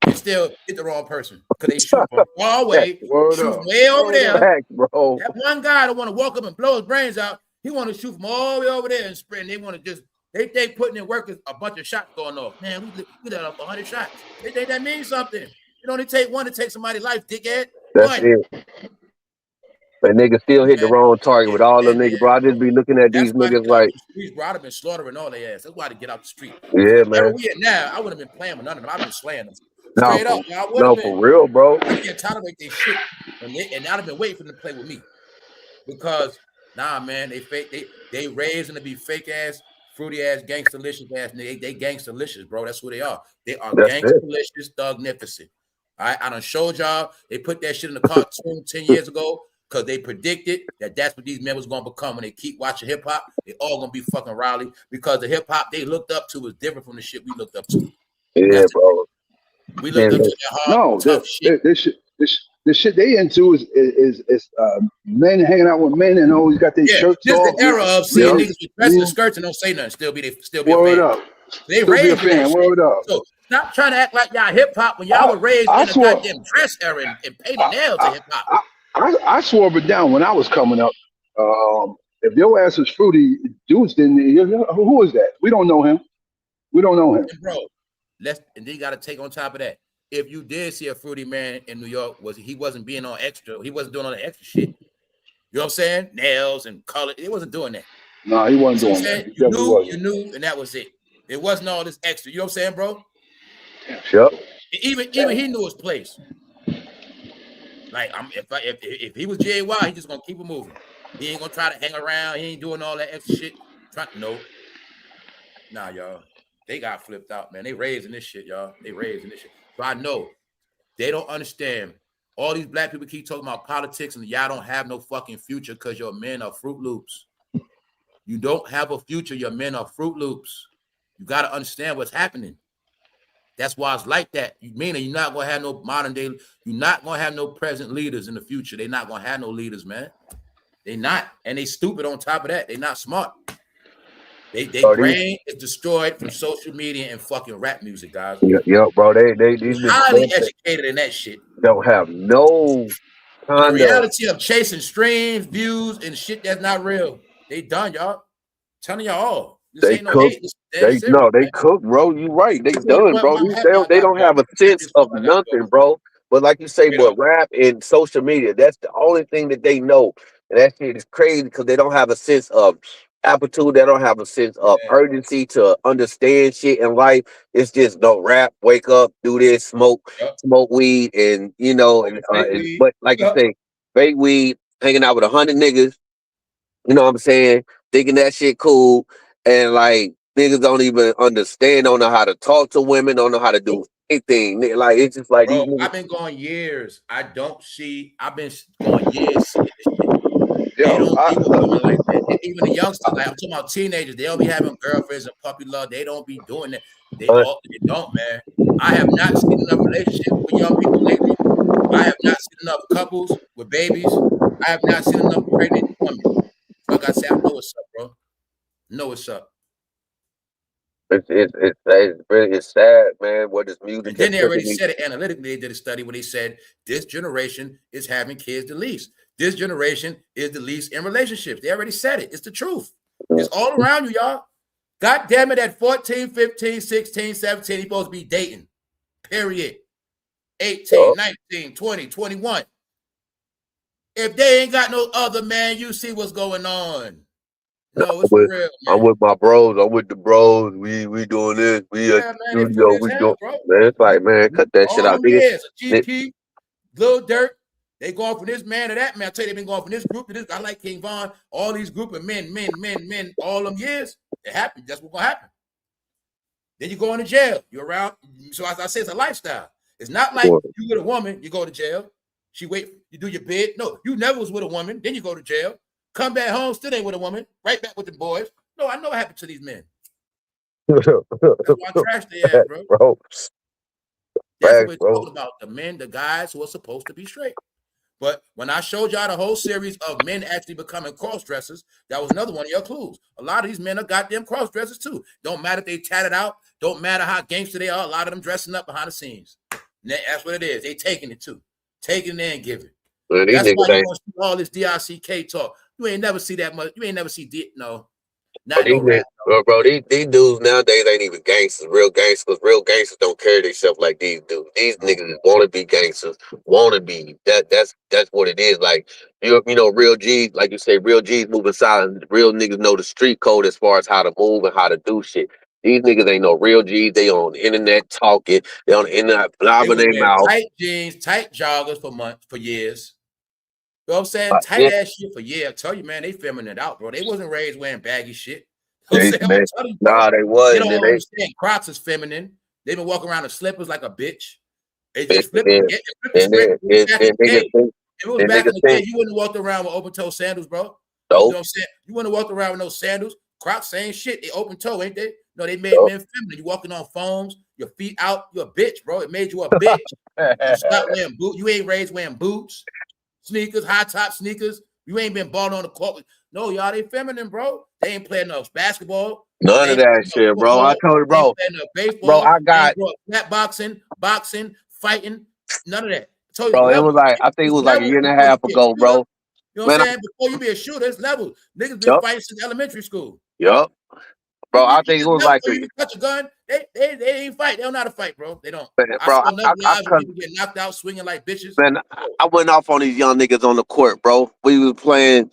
[SPEAKER 1] and still hit the wrong person because they shoot from far away, shoot way over there.
[SPEAKER 3] Facts, bro.
[SPEAKER 1] That one guy that want to walk up and blow his brains out, he want to shoot from all the way over there and sprint. They want to just they putting in work a bunch of shots going off. Man, we let off 100 shots. They think that means something. It only take one to take somebody's life, dickhead.
[SPEAKER 3] That's it. But niggas still hit the wrong target with all them niggas, bro. I just be looking at these niggas like,
[SPEAKER 1] streets, bro. I'd have been slaughtering all their ass. That's why to get out the street.
[SPEAKER 3] yeah, man.
[SPEAKER 1] We at now, I would have been playing with none of them. I've been slaying them.
[SPEAKER 3] Straight up. No, for real, bro.
[SPEAKER 1] I can't tolerate their shit. And I'd have been waiting for them to play with me. Because, nah, man, they raising to be fake ass, fruity ass, gangster-licious ass. They gangster-licious, bro. That's who they are. They are gangster-licious, thugnificent. All right, I done showed y'all. They put that shit in the cartoon 10 years ago because they predicted that that's what these men was going to become when they keep watching hip-hop. They all going to be fucking rowdy because the hip-hop they looked up to was different from the shit we looked up to.
[SPEAKER 3] Yeah, bro.
[SPEAKER 1] We looked up to that hard, tough shit.
[SPEAKER 2] This shit they into is men hanging out with men and always got their shirts
[SPEAKER 1] off.
[SPEAKER 2] This
[SPEAKER 1] the era of seeing niggas with dressing skirts and don't say nothing. Still be
[SPEAKER 2] word
[SPEAKER 1] a fan.
[SPEAKER 2] Up.
[SPEAKER 1] They
[SPEAKER 2] still
[SPEAKER 1] raised
[SPEAKER 2] be a fan. Word up.
[SPEAKER 1] So stop trying to act like y'all hip hop when y'all were raised in the goddamn dress era and painted nails to hip hop.
[SPEAKER 2] I swore it down when I was coming up. If your ass was fruity, dudes didn't. Who is that? We don't know him. We don't know him,
[SPEAKER 1] bro. And then you got to take on top of that. If you did see a fruity man in New York, he wasn't being on extra. He wasn't doing all the extra shit. You know what I'm saying? Nails and color. He wasn't doing that.
[SPEAKER 2] No, he wasn't doing that.
[SPEAKER 1] You knew, and that was it. It wasn't all this extra. You know what I'm saying, bro?
[SPEAKER 3] Yep.
[SPEAKER 1] Even he knew his place. Like if he was JY, he just gonna keep it moving. He ain't gonna try to hang around. He ain't doing all that extra shit. Nah, y'all. They got flipped out, man. They raising this shit, y'all. They raising this shit. So I know they don't understand. All these black people keep talking about politics and y'all don't have no fucking future because your men are Fruit Loops. You don't have a future. Your men are Fruit Loops. You got to understand what's happening. That's why it's like that. Meaning you're not going to have no modern day, you're not going to have no present leaders in the future. They're not going to have no leaders, man. They not. And they stupid on top of that. They not smart. They brain is destroyed from social media and fucking rap music, guys.
[SPEAKER 3] Yeah, bro. They
[SPEAKER 1] highly educated in that shit.
[SPEAKER 3] Don't have no
[SPEAKER 1] kind the reality of chasing streams, views, and shit that's not real. They done, y'all. I'm telling y'all all. This ain't
[SPEAKER 3] cook. They cook, bro. You right. They done, bro. They don't have a sense of nothing, bro. But like you say, but rap and social media, that's the only thing that they know. And that shit is crazy because they don't have a sense of aptitude. They don't have a sense of urgency to understand shit in life. It's just no rap, wake up, do this, smoke weed, and you know, but like you say, fake weed, hanging out with 100 niggas. You know what I'm saying? Thinking that shit cool, and like niggas don't even understand, don't know how to talk to women, don't know how to do anything. Like it's just like,
[SPEAKER 1] bro, I've been going years. I've been going years seeing this shit. They don't be with women like that. Even the youngsters, like I'm talking about teenagers, they'll be having girlfriends and puppy love. They don't be doing that. They don't, man. I have not seen enough relationships with young people lately. I have not seen enough couples with babies. I have not seen enough pregnant women. Like I said, I know what's up, bro. Know what's up.
[SPEAKER 3] It's sad, man. What is music?
[SPEAKER 1] And then they already said it analytically. They did a study where they said this generation is having kids the least. This generation is the least in relationships. They already said it. It's the truth. It's all around you, y'all. God damn it, at 14, 15, 16, 17, you're supposed to be dating. Period. 18, 19, 20, 21. If they ain't got no other, man, you see what's going on. No, it's real, man.
[SPEAKER 3] I'm with my bros. I'm with the bros. We doing this. We at studio. We doing, man. It's like, man, cut that shit out.
[SPEAKER 1] Years, a GP, Lil Durk, they going from this man to that man. I tell you, they've been going from this group to this. I like King Von. All these group of men, all them years. It happened. That's what's gonna happen. Then you go into jail. You're around. So as I say, it's a lifestyle. It's not like you with a woman, you go to jail. She wait, you do your bid. No, you never was with a woman. Then you go to jail. Come back home, still ain't with a woman. Right back with the boys. No, I know what happened to these men. That's why I trash their ass, bro. That's what we're talking about. The men, the guys who are supposed to be straight. But when I showed y'all the whole series of men actually becoming cross-dressers, that was another one of your clues. A lot of these men are goddamn cross-dressers too. Don't matter if they tatted out. Don't matter how gangster they are. A lot of them dressing up behind the scenes. That's what it is. They taking it too. Taking it and giving.
[SPEAKER 3] Man,
[SPEAKER 1] That's why you want to see all this DRCK talk. You ain't never see that much. You ain't never see not no rap.
[SPEAKER 3] Bro, these dudes nowadays ain't even gangsters, real gangsters. Real gangsters don't carry themselves like these dudes. These niggas want to be gangsters, want to be. That's what it is. Like you know, real G's, like you say, real G's moving silent. Real niggas know the street code as far as how to move and how to do shit. These niggas ain't no real G's. They on the internet talking. They on the internet blabbing their mouth.
[SPEAKER 1] Tight jeans, tight joggers for years. You know what I'm saying? Tight ass shit for years. I tell you, man, they feminine out, bro. They wasn't raised wearing baggy shit. You know what I'm saying?
[SPEAKER 3] Nah, they wasn't.
[SPEAKER 1] They don't understand. Crocs is feminine. They been walking around in slippers like a bitch. They just flipping. If it was back in the day, you wouldn't have walked around with open toe sandals, bro.
[SPEAKER 3] No.
[SPEAKER 1] You know what I'm saying? You wouldn't have walked around with no sandals. Crocs, same shit. They open toe, ain't they? No, they made men feminine. You walking on foams, your feet out, you're a bitch, bro. It made you a bitch. You stop wearing boots. You ain't raised wearing boots, sneakers, high top sneakers. You ain't been balling on the court. No, y'all, they feminine, bro. They ain't playing no basketball.
[SPEAKER 3] None of that shit, bro. I told you, bro.
[SPEAKER 1] No baseball.
[SPEAKER 3] Bro, I got
[SPEAKER 1] flat boxing, fighting. None of that. I told you,
[SPEAKER 3] bro, it was like I think it was like a year and a half ago, bro.
[SPEAKER 1] You know what I'm saying? Before you be a shooter, it's level. Niggas been fighting since elementary school.
[SPEAKER 3] Yup. Bro, I think it was like
[SPEAKER 1] you touch a gun. They ain't fight. They don't know how to fight, bro. They don't.
[SPEAKER 3] Man, bro,
[SPEAKER 1] I people get knocked out swinging like bitches.
[SPEAKER 3] Man, I went off on these young niggas on the court, bro. We was playing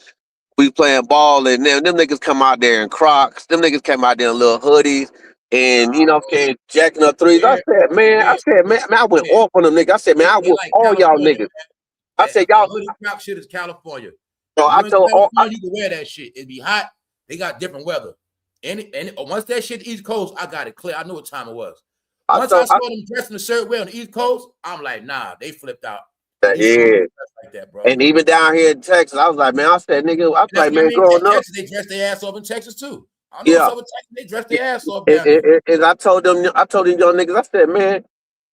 [SPEAKER 3] ball, and them niggas come out there in Crocs. Them niggas came out there in little hoodies, and you know, jacking up threes. I said, man, I went off on them niggas. I said, man, I whoop all y'all niggas. I said, y'all.
[SPEAKER 1] Hoodie Croc shit is California.
[SPEAKER 3] Bro, I told
[SPEAKER 1] you can wear that shit. It be hot. They got different weather. And once that shit East Coast, I got it clear. I knew what time it was. Once I saw them dressing the shirt wear on the East Coast, I'm like, nah, they flipped out.
[SPEAKER 3] Yeah.
[SPEAKER 1] Like that, bro.
[SPEAKER 3] And even down here in Texas, I was like, man, I said, nigga, I was like, man, growing up.
[SPEAKER 1] They dress their ass off in Texas too. I know some Texas, they dress their ass off.
[SPEAKER 3] And I told them young niggas, I said, man,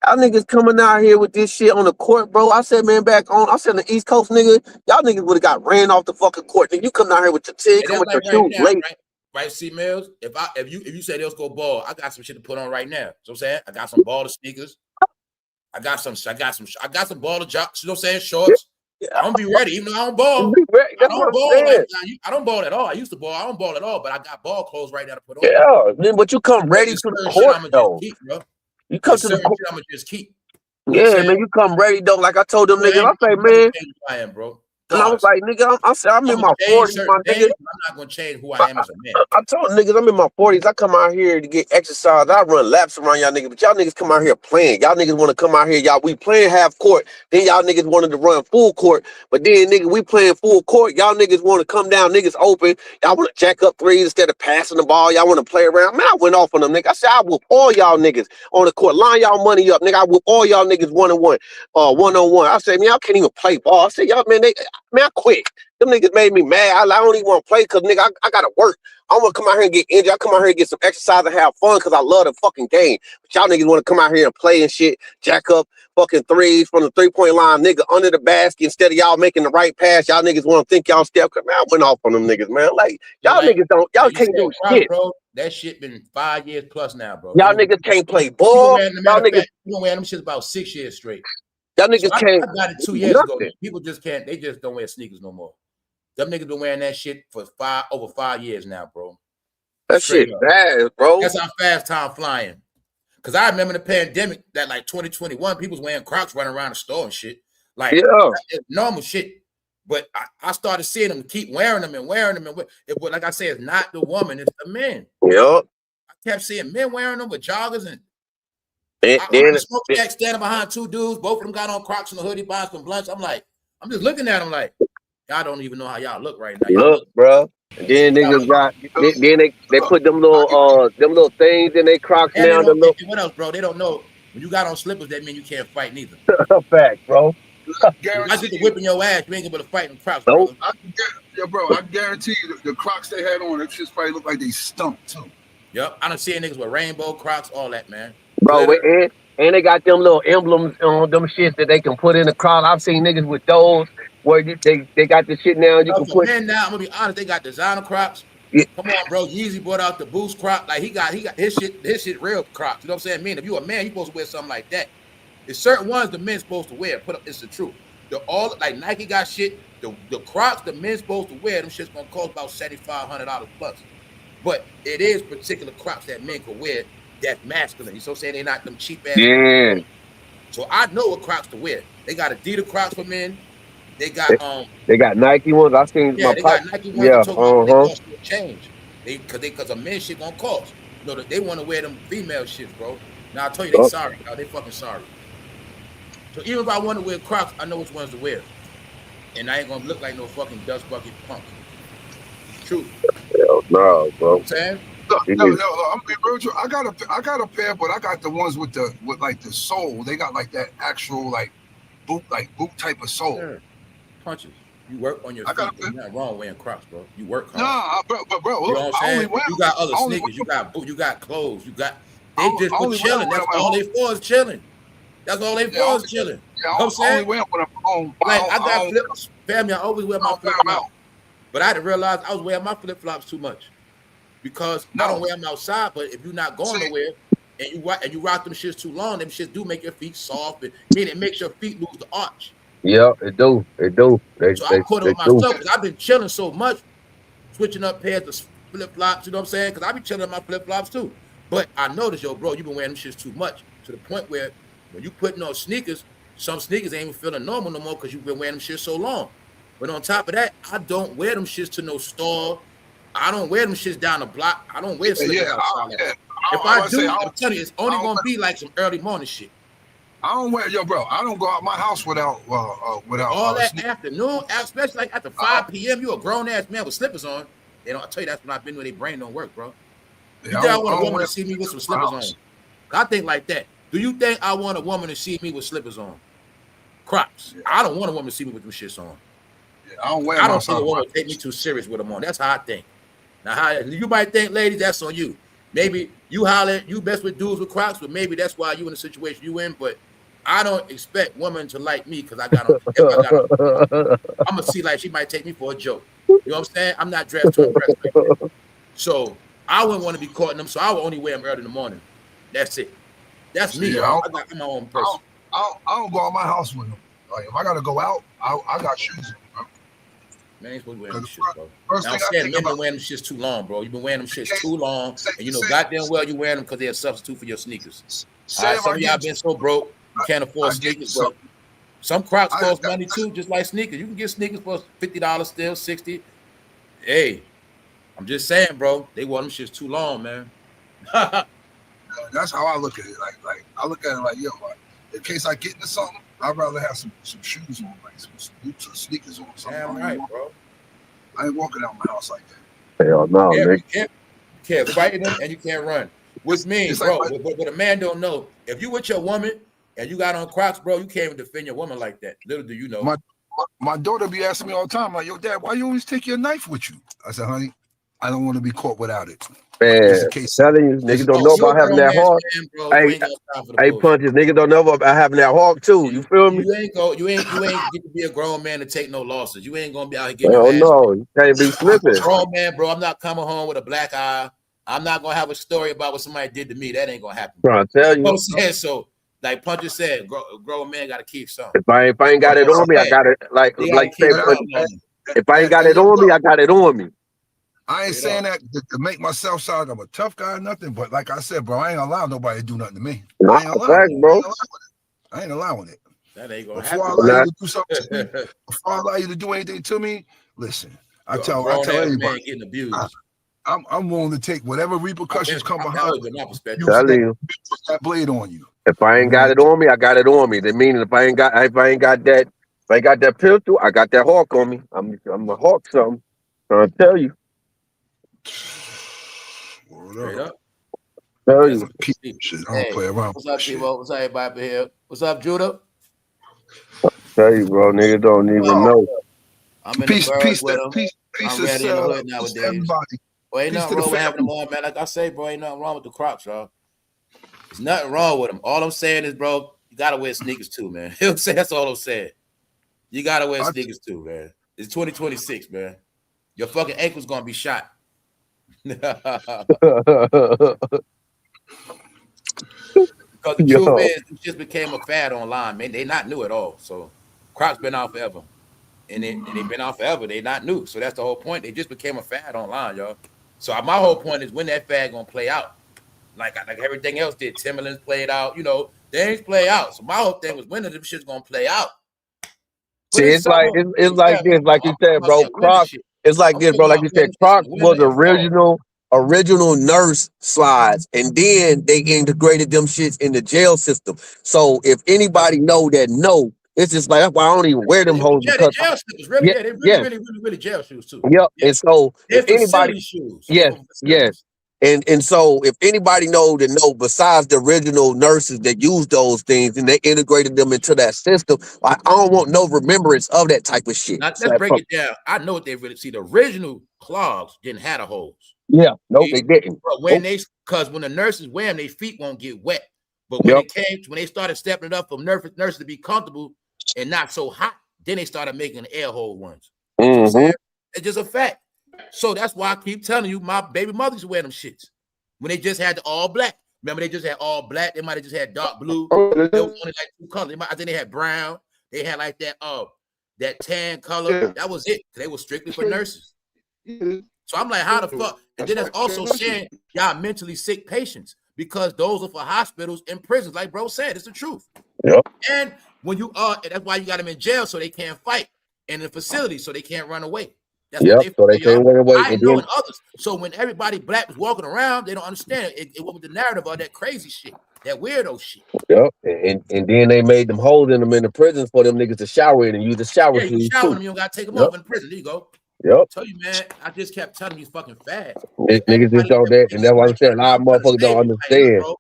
[SPEAKER 3] y'all niggas coming out here with this shit on the court, bro. I said, man, I said, the East Coast nigga, y'all niggas would have got ran off the fucking court. Nigga, you come down here with your team, come with your shoes late.
[SPEAKER 1] Right, C Mills. If you say let's go ball, I got some shit to put on right now. So I'm saying I got some baller sneakers. I got some baller jocks. You know what I'm saying? Shorts. Yeah. I'm gonna be ready, even though I don't ball. I don't ball at all. I used to ball. I don't ball at all, but I got ball clothes right now to put on.
[SPEAKER 3] Yeah, but you come ready to the court, though. You come to the court.
[SPEAKER 1] I'm gonna just keep.
[SPEAKER 3] Yeah, man, you come ready though. Like I told them niggas, I say, man.
[SPEAKER 1] I am, bro.
[SPEAKER 3] And I was like, nigga, I'm in my 40s, my nigga.
[SPEAKER 1] I'm not gonna change who I am as a man.
[SPEAKER 3] I told niggas I'm in my 40s. I come out here to get exercise. I run laps around y'all niggas, but y'all niggas come out here playing. Y'all niggas want to come out here, we playing half court. Then y'all niggas wanted to run full court. But then nigga, we playing full court. Y'all niggas want to come down, niggas open. Y'all want to jack up threes instead of passing the ball. Y'all want to play around. Man, I went off on them, nigga. I said, I whoop all y'all niggas on the court. Line y'all money up, nigga. I whoop all y'all niggas one-on-one. I said, man, y'all can't even play ball. I said, y'all, man, I quit. Them niggas made me mad. I don't even want to play because, nigga, I got to work. I want to come out here and get injured. I come out here and get some exercise and have fun because I love the fucking game. But y'all niggas want to come out here and play and shit, jack up fucking threes from the three-point line, nigga, under the basket instead of y'all making the right pass. Y'all niggas want to think y'all step. Man, I went off on them niggas, man. Like, y'all niggas y'all can't do shit.
[SPEAKER 1] Bro, that shit been 5 years plus now, bro.
[SPEAKER 3] Y'all niggas can't play ball. Y'all niggas
[SPEAKER 1] been wearing them shit about 6 years straight.
[SPEAKER 3] Y'all niggas can't.
[SPEAKER 1] I got it 2 years ago. People just can't. They just don't wear sneakers no more. Them niggas been wearing that shit for over 5 years now, bro.
[SPEAKER 3] That shit bad, bro.
[SPEAKER 1] That's how fast time flying. Cause I remember the pandemic that like 2021, people was wearing Crocs running around the store and shit. Like it's normal shit. But I started seeing them keep wearing them. But like I said, it's not the woman, it's the men.
[SPEAKER 3] Yep.
[SPEAKER 1] I kept seeing men wearing them with joggers and smoke jack standing behind two dudes. Both of them got on Crocs and a hoodie, buying some blunts. I'm just looking at them like, y'all don't even know how y'all look right now.
[SPEAKER 3] Look, bro. And then niggas they put them little things in their Crocs now.
[SPEAKER 1] What else, bro? They don't know. When you got on slippers, that mean you can't fight neither.
[SPEAKER 3] Fact, bro.
[SPEAKER 1] I get to whipping your ass. You ain't gonna be able to fight in Crocs, bro.
[SPEAKER 2] I guarantee you the Crocs they had on, it just probably look like they stunk too.
[SPEAKER 1] Yep, I done seen niggas with rainbow Crocs, all that, man.
[SPEAKER 3] Bro, and they got them little emblems on them shits that they can put in the crowd. I've seen niggas with those where they got the shit now. You can put.
[SPEAKER 1] Man, now I'm gonna be honest. They got designer Crocs.
[SPEAKER 3] Yeah.
[SPEAKER 1] Come on, bro. Yeezy brought out the Boost Croc. Like he got his shit real Crocs. You know what I'm saying? Man, if you a man, you supposed to wear something like that. It's certain ones the men's supposed to wear. It's the truth. All like Nike got shit. The Crocs the men's supposed to wear, them shit's gonna cost about $7,500 plus. But it is particular Crocs that men can wear that's masculine. You so saying they're not them cheap ass.
[SPEAKER 3] Yeah.
[SPEAKER 1] So I know what Crocs to wear. They got Adidas Crocs for men. They got
[SPEAKER 3] Nike ones. I seen
[SPEAKER 1] yeah,
[SPEAKER 3] my
[SPEAKER 1] they
[SPEAKER 3] pipe.
[SPEAKER 1] got Nike ones.
[SPEAKER 3] Yeah,
[SPEAKER 1] They cost you a change. Because a men's shit gonna cost. You know, they want to wear them female shits, bro. Now I tell you, they sorry. Now they fucking sorry. So even if I want to wear Crocs, I know which ones to wear, and I ain't gonna look like no fucking dust bucket punk. True.
[SPEAKER 3] Hell no, bro.
[SPEAKER 1] You know what I'm saying?
[SPEAKER 2] No, I'm being real with you. I got a pair, but I got the ones with like the sole. They got like that actual like boot type of sole.
[SPEAKER 1] Sure. Punches. You work on your feet. There's nothing wrong wearing Crocs, bro. You work hard.
[SPEAKER 2] Nah, bro,
[SPEAKER 1] you know what I'm saying? You got other sneakers. You got boots. You got clothes. You got. They just for chilling. That's all they for is chilling. That's all they for is chilling.
[SPEAKER 2] Yeah, you know what I'm saying? When I'm home.
[SPEAKER 1] Like I got flip family. I always wear my flip flops, but I didn't realize I was wearing my flip flops too much because I don't wear them outside. But if you're not going nowhere and you rock them shits too long, them shits do make your feet soft. And it makes your feet lose the arch.
[SPEAKER 3] Yeah, it do. So
[SPEAKER 1] I put it on myself because I've been chilling so much, switching up pairs of flip flops. You know what I'm saying? Because I be chilling on my flip flops too. But I noticed, bro, you've been wearing them shits too much to the point where when you putting on sneakers, some sneakers ain't even feeling normal no more because you've been wearing them shits so long. But on top of that, I don't wear them shits to no store. I don't wear them shits down the block. I don't wear slippers outside. If I do, I'm telling you, it's only gonna be like some early morning shit.
[SPEAKER 2] I don't wear bro. I don't go out my house without
[SPEAKER 1] all that afternoon, especially like after 5 p.m. You a grown ass man with slippers on. They don't. I tell you that's when I've been where their brain don't work, bro. You think I want a woman to see me with some slippers on? I think like that. Do you think I want a woman to see me with slippers on? Crocs. Yeah. I don't want a woman to see me with them shits on.
[SPEAKER 2] Yeah, I don't wear.
[SPEAKER 1] I don't think a woman will take me too serious with them on. That's how I think. Now, how you might think, ladies, that's on you. Maybe you holler, you best with dudes with Crocs, but maybe that's why you in the situation you in. But I don't expect women to like me because I got on. I'm gonna see like she might take me for a joke. You know what I'm saying? I'm not dressed to impress like that. So I wouldn't want to be caught in them. So I would only wear them early in the morning. That's it. That's me.
[SPEAKER 2] Yeah,
[SPEAKER 1] I got my own person.
[SPEAKER 2] I don't go out my house with them. Like if I gotta go out, I got shoes on, bro.
[SPEAKER 1] Man, ain't supposed to wear them shit, bro. Now I'm saying men been wearing them shits too long, bro. You've been wearing them shits too long, and you know goddamn well you wearing them because they're a substitute for your sneakers. Some of y'all been so broke you can't afford sneakers, but some Crocs cost money too, just like sneakers. You can get sneakers for $50 still, $60. Hey, I'm just saying, bro. They wore them shits too long, man.
[SPEAKER 2] That's how I look at it. Like I look at it like, in case I get into something, I'd rather have some shoes on, like some boots or sneakers on.
[SPEAKER 1] Damn right, bro.
[SPEAKER 2] I ain't walking out my house like that.
[SPEAKER 3] Hell no,
[SPEAKER 1] you
[SPEAKER 3] nigga.
[SPEAKER 1] can't fight them and you can't run. Which means, bro, what a man don't know, if you with your woman and you got on Crocs, bro, you can't even defend your woman like that. Little do you know.
[SPEAKER 2] My daughter be asking me all the time, like, yo, Dad, why you always take your knife with you? I said, honey, I don't want to be caught without it.
[SPEAKER 3] Man, telling you, niggas don't know about having that hawk. Hey, punches, niggas don't know about having that hawk too. You feel me?
[SPEAKER 1] You ain't get to be a grown man to take no losses. You ain't gonna be out here getting.
[SPEAKER 3] Oh no, you can't be slipping.
[SPEAKER 1] Grown man, bro. I'm not coming home with a black eye. I'm not gonna have a story about what somebody did to me. That ain't gonna happen.
[SPEAKER 3] Trying to tell you.
[SPEAKER 1] You know what I'm saying? So, like Punches said, grown man gotta keep something.
[SPEAKER 3] If I ain't got it on me, I got it. Like if I ain't got it on me, I got it on me.
[SPEAKER 2] I ain't saying that to make myself sound like I'm a tough guy or nothing, but like I said, bro, I ain't allow nobody to do nothing to me. I ain't allowing it.
[SPEAKER 1] That ain't gonna
[SPEAKER 2] happen. Before I allow you to do something to me, before I allow you to do anything to me, listen, I tell everybody,
[SPEAKER 1] getting abused.
[SPEAKER 2] I'm willing to take whatever repercussions come behind you. Put that blade on you.
[SPEAKER 3] If I ain't got it on me, I got it on me. That means if I ain't got that pistol, I got that hawk on me. I'm a hawk something. I'm trying to tell you.
[SPEAKER 1] Straight up.
[SPEAKER 2] Tell you. I don't play around.
[SPEAKER 1] What's up, T-Bo? What's up, everybody here? What's up, Judah?
[SPEAKER 3] Tell you, bro, niggas don't even know.
[SPEAKER 1] I'm in the birds with them. I'm ready in the hood nowadays. Well, ain't nothing wrong with having them on, man. Like I say, bro, ain't nothing wrong with the Crocs, y'all. There's nothing wrong with them. All I'm saying is, bro, you gotta wear sneakers too, man. You know what I'm saying? That's all I'm saying. You gotta wear sneakers too, man. It's 2026, man. Your fucking ankle's gonna be shot. Because the truth
[SPEAKER 3] Yo,
[SPEAKER 1] is, it just became a fad online, man. They not new at all. So Crocs been out forever. And they've been out forever. They not new. So that's the whole point. They just became a fad online, y'all. So my whole point is when that fad gonna play out. Like everything else did. Timberlands played out, things play out. So my whole thing was when are them shit's gonna play out? But
[SPEAKER 3] see,
[SPEAKER 1] it's
[SPEAKER 3] it's like
[SPEAKER 1] summer.
[SPEAKER 3] it's like
[SPEAKER 1] Yeah,
[SPEAKER 3] this, like
[SPEAKER 1] I'm
[SPEAKER 3] you
[SPEAKER 1] talking
[SPEAKER 3] said,
[SPEAKER 1] about
[SPEAKER 3] bro.
[SPEAKER 1] that winter
[SPEAKER 3] Crocs.
[SPEAKER 1] shit.
[SPEAKER 3] It's like
[SPEAKER 1] I'm
[SPEAKER 3] this, bro.
[SPEAKER 1] talking
[SPEAKER 3] Like
[SPEAKER 1] about
[SPEAKER 3] you
[SPEAKER 1] when
[SPEAKER 3] said,
[SPEAKER 1] it's in
[SPEAKER 3] Crocs
[SPEAKER 1] the
[SPEAKER 3] was
[SPEAKER 1] winter and fall.
[SPEAKER 3] original nurse slides, and then they integrated them shits in the jail system. So if anybody know, it's just like that's why I don't even wear them hoes
[SPEAKER 1] Yeah, they
[SPEAKER 3] because
[SPEAKER 1] jail slippers. Really,
[SPEAKER 3] yeah,
[SPEAKER 1] yeah, they really,
[SPEAKER 3] yes,
[SPEAKER 1] really, really, really jail shoes too.
[SPEAKER 3] yep.
[SPEAKER 1] Yeah,
[SPEAKER 3] And so if
[SPEAKER 1] they're
[SPEAKER 3] anybody,
[SPEAKER 1] facility shoes
[SPEAKER 3] yes,
[SPEAKER 1] for
[SPEAKER 3] yes.
[SPEAKER 1] facilities.
[SPEAKER 3] And so if anybody know, besides the original nurses that used those things and they integrated them into that system, I don't want no remembrance of that type of shit.
[SPEAKER 1] Now
[SPEAKER 3] So
[SPEAKER 1] let's break it down. I know what they really see. The original clogs didn't have the holes.
[SPEAKER 3] yeah, no,
[SPEAKER 1] See?
[SPEAKER 3] they didn't.
[SPEAKER 1] But
[SPEAKER 3] Nope.
[SPEAKER 1] because when the nurses wear them, their feet won't get wet. But when
[SPEAKER 3] Yep.
[SPEAKER 1] when they started stepping it up for nurses to be comfortable and not so hot, then they started making the air hole ones. You know what I'm saying? It's just a fact. So that's why I keep telling you, my baby mother used to wear them shits when they just had the all black. Remember, they just had all black. They might have just had dark blue. There was only like two colors. I think they had brown. They had like that tan color.
[SPEAKER 2] Yeah.
[SPEAKER 1] That was it. They were strictly for nurses.
[SPEAKER 2] Yeah.
[SPEAKER 1] So I'm like, how the fuck? And then it's also saying y'all mentally sick patients because those are for hospitals and prisons. Like bro said, it's the truth.
[SPEAKER 3] Yep.
[SPEAKER 1] And when you are, that's why you got them in jail so they can't fight, and in facilities so they can't run away. That's what
[SPEAKER 3] Yep.
[SPEAKER 1] they
[SPEAKER 3] So they
[SPEAKER 1] for, y'all.
[SPEAKER 3] can't run away.
[SPEAKER 1] I
[SPEAKER 3] And
[SPEAKER 1] know
[SPEAKER 3] then
[SPEAKER 1] in others. So when everybody black was walking around, they don't understand it. It went with the narrative of that crazy shit, that weirdo shit.
[SPEAKER 3] yep. And then they made them holes in them in the prisons for them niggas to shower in and use the shower
[SPEAKER 1] Yeah, you can
[SPEAKER 3] shoes
[SPEAKER 1] shower
[SPEAKER 3] too.
[SPEAKER 1] them, you don't gotta take them
[SPEAKER 3] Yep.
[SPEAKER 1] off in prison. There you go.
[SPEAKER 3] Yep.
[SPEAKER 1] Tell you, man, I just kept telling these fucking fads. And
[SPEAKER 3] Niggas just
[SPEAKER 1] everybody,
[SPEAKER 3] don't that, and that's why I'm saying a lot of
[SPEAKER 1] I'm trying to
[SPEAKER 3] motherfuckers
[SPEAKER 1] save
[SPEAKER 3] don't
[SPEAKER 1] you. Like, look,
[SPEAKER 3] understand.
[SPEAKER 1] bro,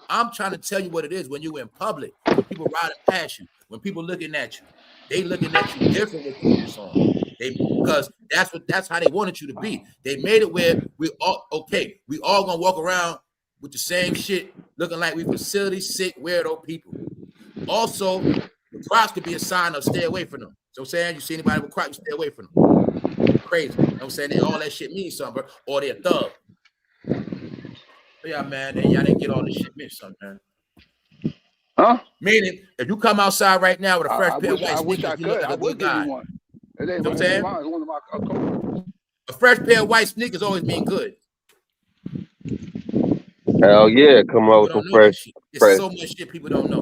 [SPEAKER 1] I'm trying to tell you what it is when you're in public, when people riding past you, when people looking at you, they looking at you different with clothes on. Because that's how they wanted you to be. They made it where we all gonna walk around with the same shit, looking like we facility sick, weirdo people. Also, the Crocs could be a sign of stay away from them. So saying you see anybody with Crocs, you stay away from them. Crazy. You know what I'm saying? All that shit means something, bro. Or they're a thug. But yeah, man, y'all didn't get all this shit mixed up, man.
[SPEAKER 2] Huh?
[SPEAKER 1] Meaning, if you come outside right now with a fresh
[SPEAKER 2] I
[SPEAKER 1] pair of white
[SPEAKER 2] wish
[SPEAKER 1] sneakers,
[SPEAKER 2] I
[SPEAKER 1] you look
[SPEAKER 2] could.
[SPEAKER 1] like
[SPEAKER 2] I
[SPEAKER 1] a
[SPEAKER 2] would
[SPEAKER 1] good
[SPEAKER 2] give you
[SPEAKER 1] guy.
[SPEAKER 2] one. It ain't
[SPEAKER 1] You know what I'm
[SPEAKER 2] one
[SPEAKER 1] saying?
[SPEAKER 2] mine. It's one of my
[SPEAKER 1] A fresh pair of white sneakers always mean good.
[SPEAKER 3] Hell yeah, come on
[SPEAKER 1] People
[SPEAKER 3] with some
[SPEAKER 1] don't know that shit. There's
[SPEAKER 3] fresh,
[SPEAKER 1] so much shit people don't know.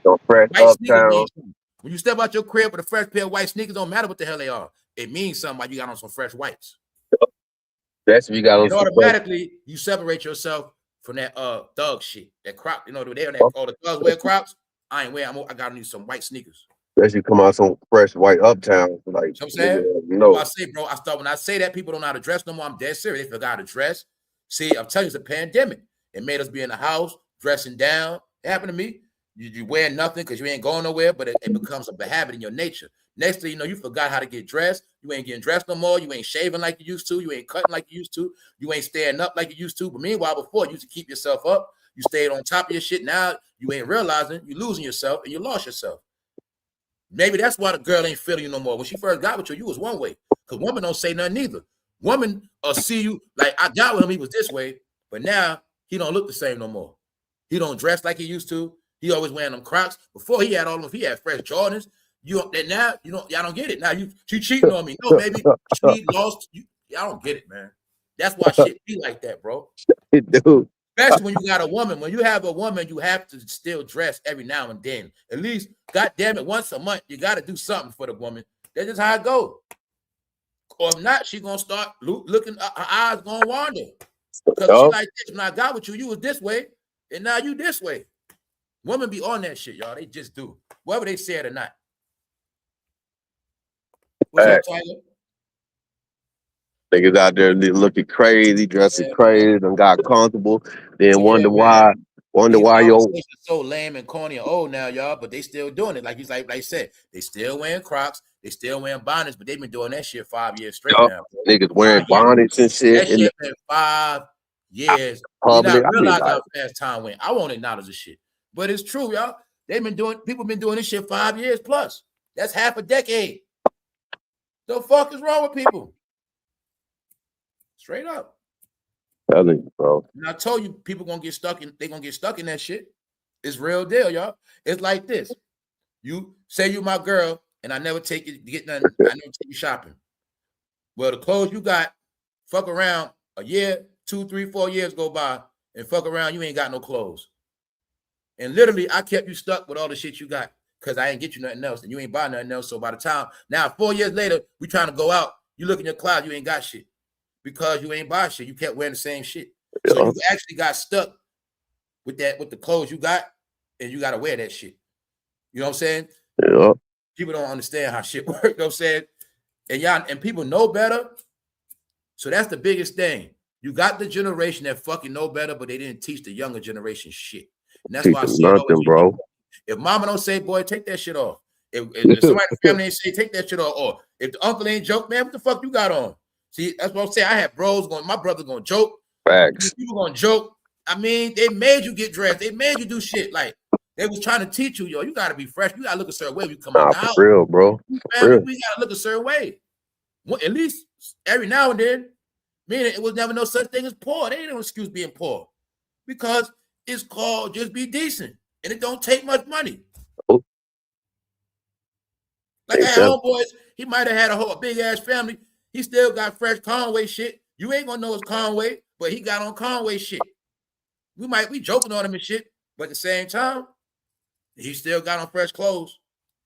[SPEAKER 3] some fresh
[SPEAKER 1] White sneakers
[SPEAKER 3] uptown.
[SPEAKER 1] mean something. When you step out your crib with a fresh pair of white sneakers, don't matter what the hell they are. It means something like you got on some fresh whites.
[SPEAKER 3] That's if you got on
[SPEAKER 1] And
[SPEAKER 3] some fresh.
[SPEAKER 1] automatically you separate yourself from that thug shit. That crop, they on that all the thugs wear crops. I ain't wearing. I gotta need some white sneakers.
[SPEAKER 3] That's you come out some fresh white uptown. Like,
[SPEAKER 1] You know what I'm saying?
[SPEAKER 3] you
[SPEAKER 1] That's
[SPEAKER 3] know.
[SPEAKER 1] why I say, bro, when I say that people don't know how to dress no more, I'm dead serious. They forgot how to dress. See, I'm telling you, it's a pandemic. It made us be in the house, dressing down. It happened to me. You wear nothing because you ain't going nowhere, but it becomes a habit in your nature. Next thing you know, you forgot how to get dressed. You ain't getting dressed no more. You ain't shaving like you used to. You ain't cutting like you used to. You ain't staying up like you used to. But meanwhile, before, you used to keep yourself up. You stayed on top of your shit. Now you ain't realizing you're losing yourself and you lost yourself. Maybe that's why the girl ain't feeling you no more. When she first got with you was one way. Because women don't say nothing either. Women see you like I got with him, he was this way, but now he don't look the same no more. He don't dress like he used to. He always wearing them Crocs. Before he had all of them, he had fresh Jordans. Y'all don't get it. Now she cheating on me. No, maybe she lost. Y'all don't get it, man. That's why shit be like that, bro.
[SPEAKER 3] Dude.
[SPEAKER 1] Especially when you got a woman. When you have a woman, you have to still dress every now and then. At least, goddamn it, once a month, you got to do something for the woman. That's just how it goes. Or if not, she gonna start looking. Her eyes gonna wander because she like this. When I got with you, you was this way, and now you this way. Women be on that shit, y'all. They just do, whether they say it or not. What's up, Tyler?
[SPEAKER 3] Niggas out there looking crazy, dressing crazy, and got comfortable. Then wonder
[SPEAKER 1] man.
[SPEAKER 3] why
[SPEAKER 1] These
[SPEAKER 3] yo.
[SPEAKER 1] conversations so lame and corny and old now, y'all, but they still doing it. Like I said, they still wearing Crocs, they still wearing bonnets, but they've been doing that shit 5 years straight now.
[SPEAKER 3] Niggas wearing bonnets and shit.
[SPEAKER 1] That shit been 5 years. We not realizing how fast time went. I won't acknowledge this shit, but it's true, y'all. People been doing this shit 5 years plus. That's half a decade. The fuck is wrong with people? Straight up.
[SPEAKER 3] Telling you, bro.
[SPEAKER 1] And I told you, people gonna get stuck in. They gonna get stuck in that shit. It's real deal, y'all. It's like this. You say you my girl, and I never take you to get nothing. I never take you shopping. Well, the clothes you got, fuck around a year, 2, 3, 4 years go by, and fuck around, you ain't got no clothes. And literally, I kept you stuck with all the shit you got because I ain't get you nothing else, and you ain't buy nothing else. So by the time, now 4 years later, we trying to go out, you look in your closet, you ain't got shit because you ain't buy shit. You kept wearing the same shit. So you actually got stuck with the clothes you got, and you got to wear that shit. You know what I'm saying?
[SPEAKER 3] Yeah.
[SPEAKER 1] People don't understand how shit works. You know what I'm saying? And people know better. So that's the biggest thing. You got the generation that fucking know better, but they didn't teach the younger generation shit. And that's why I say
[SPEAKER 3] nothing, bro.
[SPEAKER 1] If mama don't say, boy, take that shit off. If somebody in the family ain't say, take that shit off. Or if the uncle ain't joke, man, what the fuck you got on? See, that's what I'm saying. I had bros going, my brother gonna joke.
[SPEAKER 3] Facts.
[SPEAKER 1] People gonna joke. I mean, they made you get dressed. They made you do shit. Like, they was trying to teach you, yo, you gotta be fresh. You gotta look a certain way when you come out the house.
[SPEAKER 3] For real, bro.
[SPEAKER 1] Family, we gotta look a certain way. Well, at least every now and then. Meaning it was never no such thing as poor. They ain't no excuse being poor. Because it's called just be decent. And it don't take much money.
[SPEAKER 3] Oh.
[SPEAKER 1] Like I had homeboys, he might have had a big ass family. He still got fresh Conway shit. You ain't gonna know it's Conway, but he got on Conway shit. We joking on him and shit, but at the same time, he still got on fresh clothes.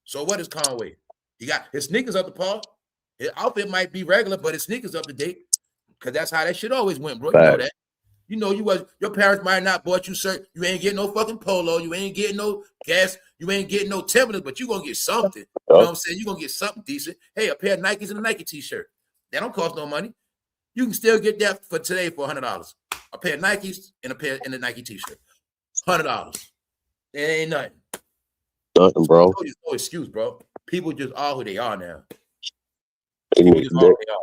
[SPEAKER 1] So what is Conway? He got his sneakers up to par. His outfit might be regular, but his sneakers up to date. Because that's how that shit always went, bro. You know that. You know your parents might not bought you shirt. You ain't getting no fucking polo. You ain't getting no gas. You ain't getting no Timberlands, but you gonna get something. You know what I'm saying? You gonna get something decent. Hey, a pair of Nikes and a Nike t-shirt. That don't cost no money. You can still get that for today for $100. A pair of Nikes and a Nike t-shirt. $100. It ain't nothing.
[SPEAKER 3] Nothing, bro.
[SPEAKER 1] There's no excuse, bro. People just are who they are now.
[SPEAKER 3] People just are who they are.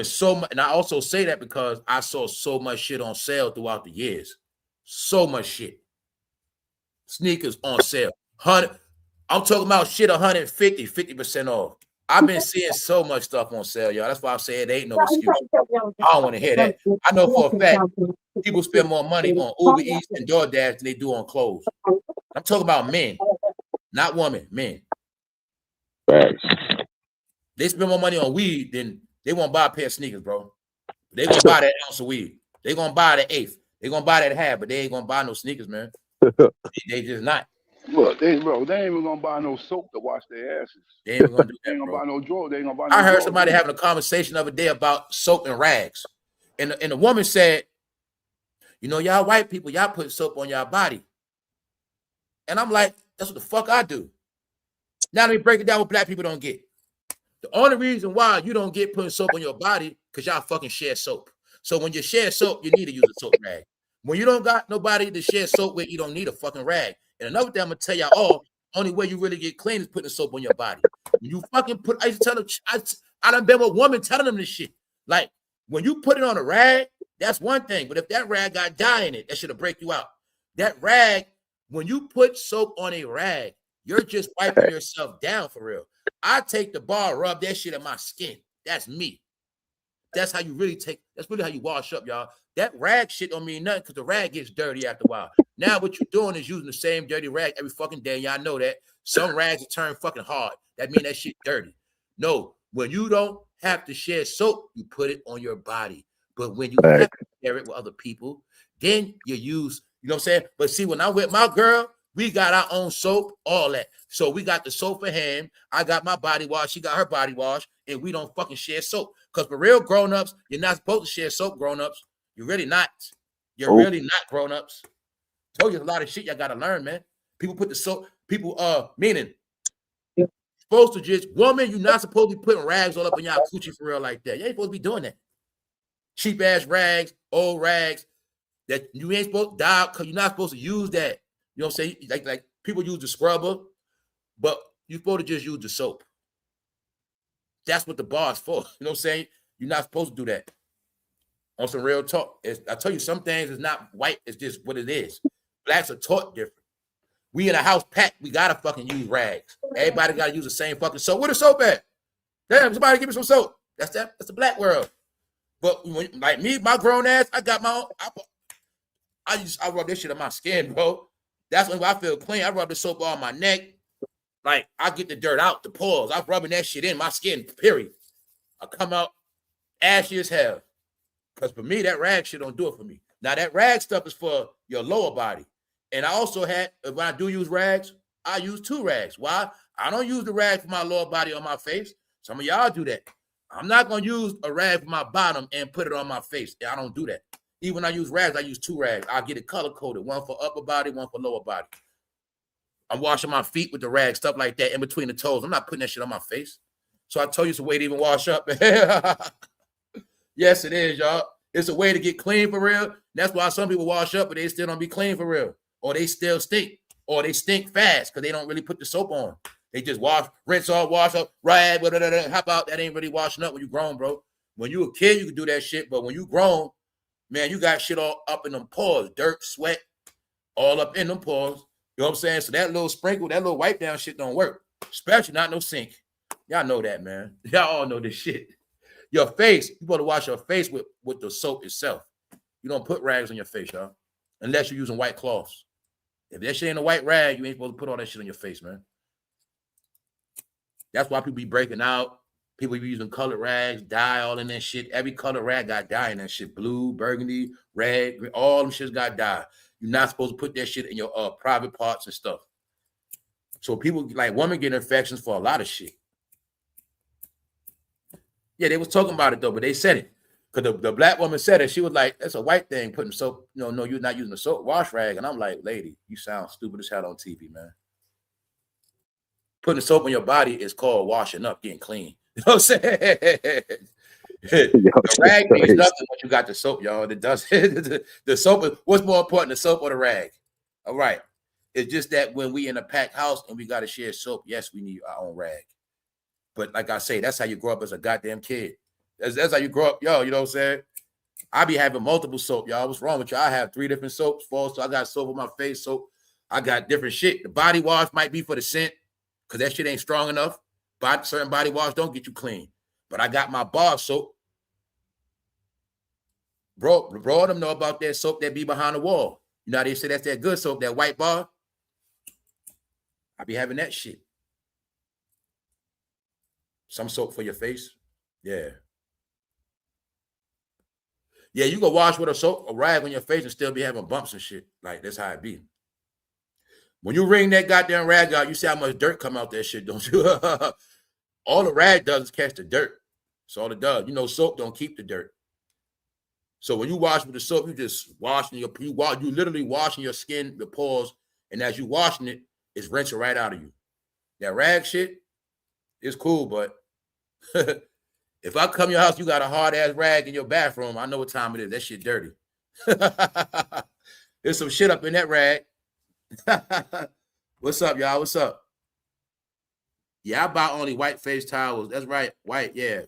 [SPEAKER 1] So much, and I also say that because I saw so much shit on sale throughout the years. So much shit. Sneakers on sale. I'm talking about shit 150, 50% off. I've been seeing so much stuff on sale, y'all. That's why I'm saying there ain't no excuse. I don't want to hear that. I know for a fact people spend more money on Uber Eats and DoorDash than they do on clothes. I'm talking about men, not women, men.
[SPEAKER 3] Thanks.
[SPEAKER 1] They spend more money on weed than they won't buy a pair of sneakers, bro. They gonna buy that ounce of weed. They gonna buy the eighth. They gonna buy that half, but they ain't gonna buy no sneakers, man. They just not.
[SPEAKER 2] Look, they ain't even gonna buy no soap to wash their asses.
[SPEAKER 1] They ain't even gonna do that.
[SPEAKER 2] They ain't gonna
[SPEAKER 1] bro.
[SPEAKER 2] buy no drawer. They ain't gonna buy no
[SPEAKER 1] I heard
[SPEAKER 2] drawer.
[SPEAKER 1] somebody having a conversation the other day about soap and rags, and the woman said, "You know, y'all white people, y'all put soap on y'all body," and I'm like, "That's what the fuck I do." Now let me break it down what black people don't get. The only reason why you don't get putting soap on your body because y'all fucking share soap. So when you share soap, you need to use a soap rag. When you don't got nobody to share soap with, you don't need a fucking rag. And another thing I'm gonna tell y'all all, only way you really get clean is putting soap on your body. When you fucking put, I used to tell them, I done been with women telling them this shit. Like when you put it on a rag, that's one thing. But if that rag got dye in it, that should have break you out. That rag, when you put soap on a rag, you're just wiping yourself down for real. I take the bar, rub that shit in my skin. That's me. That's how you really that's really how you wash up, y'all. That rag shit don't mean nothing because the rag gets dirty after a while. Now what you're doing is using the same dirty rag every fucking day. Y'all know that. Some rags will turn fucking hard. That means that shit dirty. No, when you don't have to share soap, you put it on your body. But when you have to share it with other people, then you use, you know what I'm saying? But see, when I'm with my girl, we got our own soap, all that. So we got the soap for him. I got my body wash. She got her body wash. And we don't fucking share soap. Because for real grown-ups, you're not supposed to share soap, grown-ups. You're really not. You're really not grown-ups. Told you a lot of shit y'all got to learn, man. People put the soap, meaning, supposed to just, woman, you're not supposed to be putting rags all up in y'all coochie for real like that. You ain't supposed to be doing that. Cheap-ass rags, old rags, that you ain't supposed to die because you're not supposed to use that. You know what I'm saying? Like people use the scrubber, but you're supposed to just use the soap. That's what the bar is for. You know what I'm saying? You're not supposed to do that. On some real talk. I tell you, some things is not white. It's just what it is. Blacks are taught different. We in a house packed. We got to fucking use rags. Everybody got to use the same fucking soap. Where the soap at? Damn, somebody give me some soap. That's the black world. But like me, my grown ass, I got my own. I rub this shit on my skin, bro. That's when I feel clean. I rub the soap on my neck. Like, I get the dirt out, the pores. I'm rubbing that shit in my skin, period. I come out ashy as hell. Because for me, that rag shit don't do it for me. Now, that rag stuff is for your lower body. And I also had, when I do use rags, I use 2 rags. Why? I don't use the rag for my lower body on my face. Some of y'all do that. I'm not going to use a rag for my bottom and put it on my face. I don't do that. Even when I use rags, I use 2 rags. I get it color-coded, one for upper body, one for lower body. I'm washing my feet with the rag, stuff like that, in between the toes. I'm not putting that shit on my face. So I told you it's a way to even wash up. Yes, it is, y'all. It's a way to get clean for real. That's why some people wash up, but they still don't be clean for real. Or they still stink. Or they stink fast because they don't really put the soap on. They just wash, rinse off, wash up, rag, blah, blah, blah, blah. How about that ain't really washing up when you grown, bro? When you a kid, you can do that shit. But when you grown, man, you got shit all up in them pores. Dirt, sweat, all up in them pores. You know what I'm saying? So that little sprinkle, that little wipe down shit don't work. Especially not no sink. Y'all know that, man. Y'all all know this shit. Your face, you got to wash your face with the soap itself. You don't put rags on your face, y'all. Unless you're using white cloths. If that shit ain't a white rag, you ain't supposed to put all that shit on your face, man. That's why people be breaking out. People be using colored rags, dye all in that shit. Every colored rag got dye in that shit. Blue, burgundy, red, green, all them shits got dye. You're not supposed to put that shit in your private parts and stuff. So people, like women get infections for a lot of shit. Yeah, they was talking about it though, but they said it. Because the black woman said it. She was like, that's a white thing, putting soap. No, you're not using a soap wash rag. And I'm like, lady, you sound stupid as hell on TV, man. Putting soap on your body is called washing up, getting clean. You know what I'm saying? The rag means nothing when you got the soap, y'all. It does. The soap, what's more important, the soap or the rag? All right. It's just that when we in a packed house and we got to share soap, yes, we need our own rag. But like I say, that's how you grow up as a goddamn kid. That's how you grow up, yo. You know what I'm saying? I be having multiple soap, y'all. What's wrong with you? I have 3 different soaps. So I got soap on my face, soap. I got different shit. The body wash might be for the scent because that shit ain't strong enough. But certain body wash don't get you clean. But I got my bar soap. Bro, them know about that soap that be behind the wall. You know how they say that's that good soap, that white bar? I be having that shit. Some soap for your face. Yeah. Yeah, you can wash with a rag on your face and still be having bumps and shit. Like, that's how it be. When you wring that goddamn rag out, you see how much dirt come out that shit, don't you? All the rag does is catch the dirt. That's all it does. You know, soap don't keep the dirt. So when you wash with the soap, you just washing you literally washing your skin, the pores, and as you washing it, it's rinsing right out of you. That rag shit is cool, but if I come to your house, you got a hard ass rag in your bathroom, I know what time it is. That shit dirty. There's some shit up in that rag. What's up, y'all? What's up? Yeah, I buy only white face towels. That's right. White, yeah.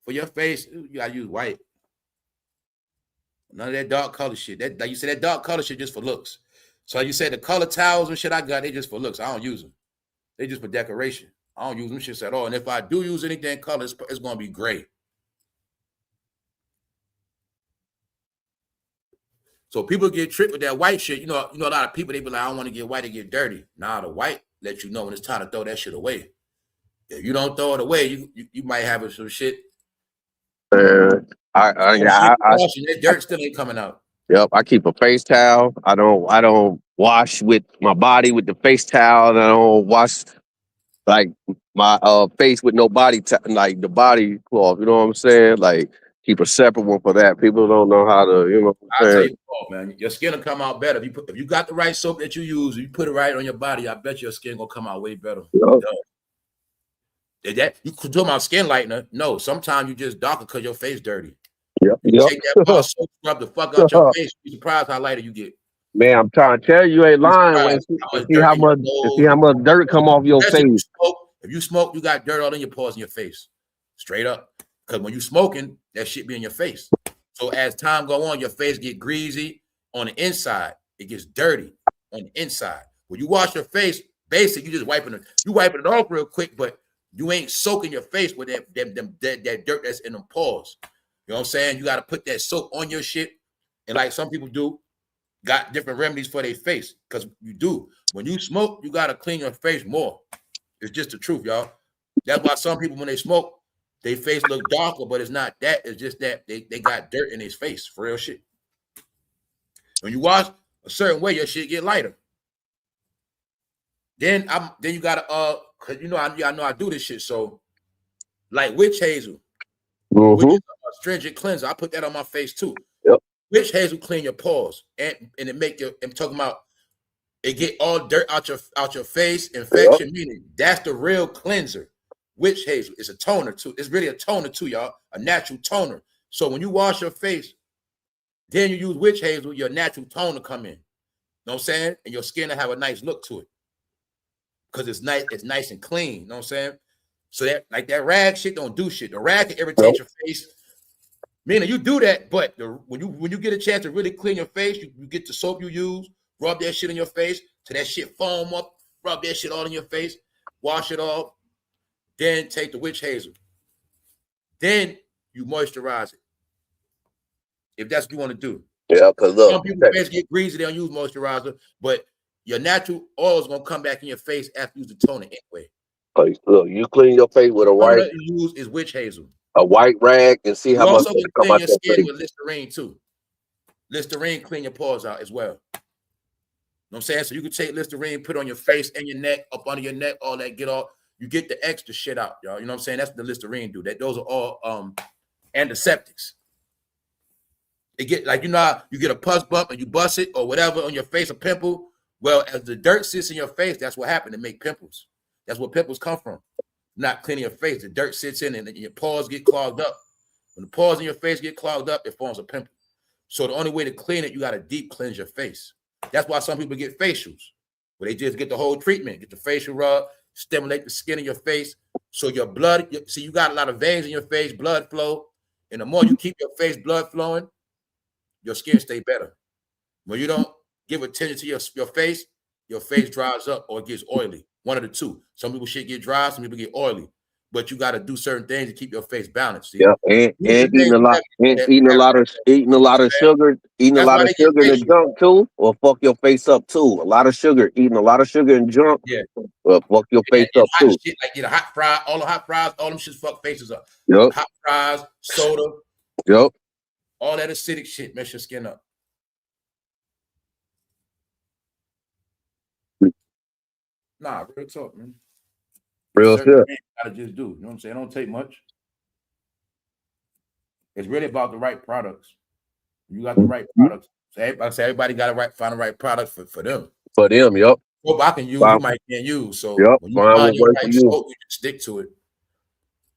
[SPEAKER 1] For your face, you gotta use white. None of that dark color shit. That, like you said, that dark color shit just for looks. So you said the color towels and shit I got, they just for looks. I don't use them. They just for decoration. I don't use them shits at all. And if I do use anything color, it's gonna be gray. So people get tricked with that white shit. You know, a lot of people, they be like, I don't want to get white to get dirty. Nah, the white lets you know when it's time to throw that shit away. If you don't throw it away, you might have some shit.
[SPEAKER 3] That
[SPEAKER 1] Dirt still ain't coming out.
[SPEAKER 3] Yep, I keep a face towel. I don't wash with my body with the face towel, and I don't wash like my face with no body like the body cloth. You know what I'm saying? Like keep a separate one for that. People don't know how to, you know.
[SPEAKER 1] I'll tell you what, man, your skin will come out better if you got the right soap that you use. If you put it right on your body, I bet your skin gonna come out way better.
[SPEAKER 3] Yep.
[SPEAKER 1] That you could do my skin lightener. No, sometimes you just darker because your face dirty.
[SPEAKER 3] Yep.
[SPEAKER 1] You take that bar soap, rub the fuck out your face. Be surprised how lighter you get.
[SPEAKER 3] Man, I'm trying to tell you, ain't lying. When see how much dirt come off your face.
[SPEAKER 1] If you smoke, you got dirt all in your pores and your face. Straight up. Because when you smoking, that shit be in your face. So as time go on, your face get greasy on the inside. It gets dirty on the inside. When you wash your face, basically you just wiping it off real quick, but you ain't soaking your face with that dirt that's in them pores. You know what I'm saying? You got to put that soap on your shit. And like some people do, got different remedies for their face. Because you do. When you smoke, you gotta clean your face more. It's just the truth, y'all. That's why some people, when they smoke, their face look darker, but it's not that. It's just that they got dirt in his face, for real shit. When you wash a certain way, your shit get lighter. Then you gotta cause you know I know I do this shit. So like witch hazel, which is a stringent cleanser. I put that on my face too.
[SPEAKER 3] Yep.
[SPEAKER 1] Witch hazel clean your pores and it make your. I'm talking about it get all dirt out your face, infection. Yep. Meaning that's the real cleanser. Witch hazel is a toner too. It's really a toner too, y'all. A natural toner. So when you wash your face, then you use witch hazel, your natural toner come in. You know what I'm saying? And your skin will have a nice look to it. Because it's nice and clean. You know what I'm saying? So that like that rag shit don't do shit. The rag can irritate your face. Meaning you do that, but when you get a chance to really clean your face, you get the soap you use, rub that shit in your face till that shit foam up, rub that shit all in your face, wash it off, then take the witch hazel. Then you moisturize it. If that's what you want to do.
[SPEAKER 3] Yeah, because look,
[SPEAKER 1] some people's face get greasy, they don't use moisturizer, but your natural oil is gonna come back in your face after you use the toner anyway.
[SPEAKER 3] Look, you clean your face with a white.
[SPEAKER 1] That you use is witch hazel.
[SPEAKER 3] A white rag and see how much.
[SPEAKER 1] Also, can clean your skin with Listerine too. Listerine clean your pores out as well. You know what I'm saying? So you can take Listerine, put on your face and your neck, up under your neck, all that. Get all you get the extra shit out, y'all. You know what I'm saying? That's what the Listerine do. Those are all antiseptics. It get like you get a pus bump and you bust it or whatever on your face, a pimple. Well, as the dirt sits in your face, that's what happened to make pimples. That's where pimples come from. Not cleaning your face. The dirt sits in and your pores get clogged up. When the pores in your face get clogged up, it forms a pimple. So the only way to clean it, you got to deep cleanse your face. That's why some people get facials, where they just get the whole treatment, get the facial rub, stimulate the skin in your face. So your blood, you got a lot of veins in your face, blood flow. And the more you keep your face blood flowing, your skin stay better. When you don't give attention to your face dries up or it gets oily. One of the two. Some people shit get dry, some people get oily. But you got to do certain things to keep your face balanced. See?
[SPEAKER 3] Yeah, and eating a lot of sugar, in the junk too, or fuck your face up too. A lot of sugar, eating a lot of sugar and junk, fuck your face up too.
[SPEAKER 1] Shit, like get a hot fry, all the hot fries, all them shits fuck faces up.
[SPEAKER 3] Yep.
[SPEAKER 1] Hot fries, soda.
[SPEAKER 3] Yep.
[SPEAKER 1] All that acidic shit mess your skin up. Nah, real talk, man.
[SPEAKER 3] Real shit.
[SPEAKER 1] Gotta just do. You know what I'm saying? It don't take much. It's really about the right products. You got the right products. So everybody got to find the right product for them.
[SPEAKER 3] For them, yep.
[SPEAKER 1] Soap I can use, you might can't use. So when you
[SPEAKER 3] find
[SPEAKER 1] your right soap, you just stick to it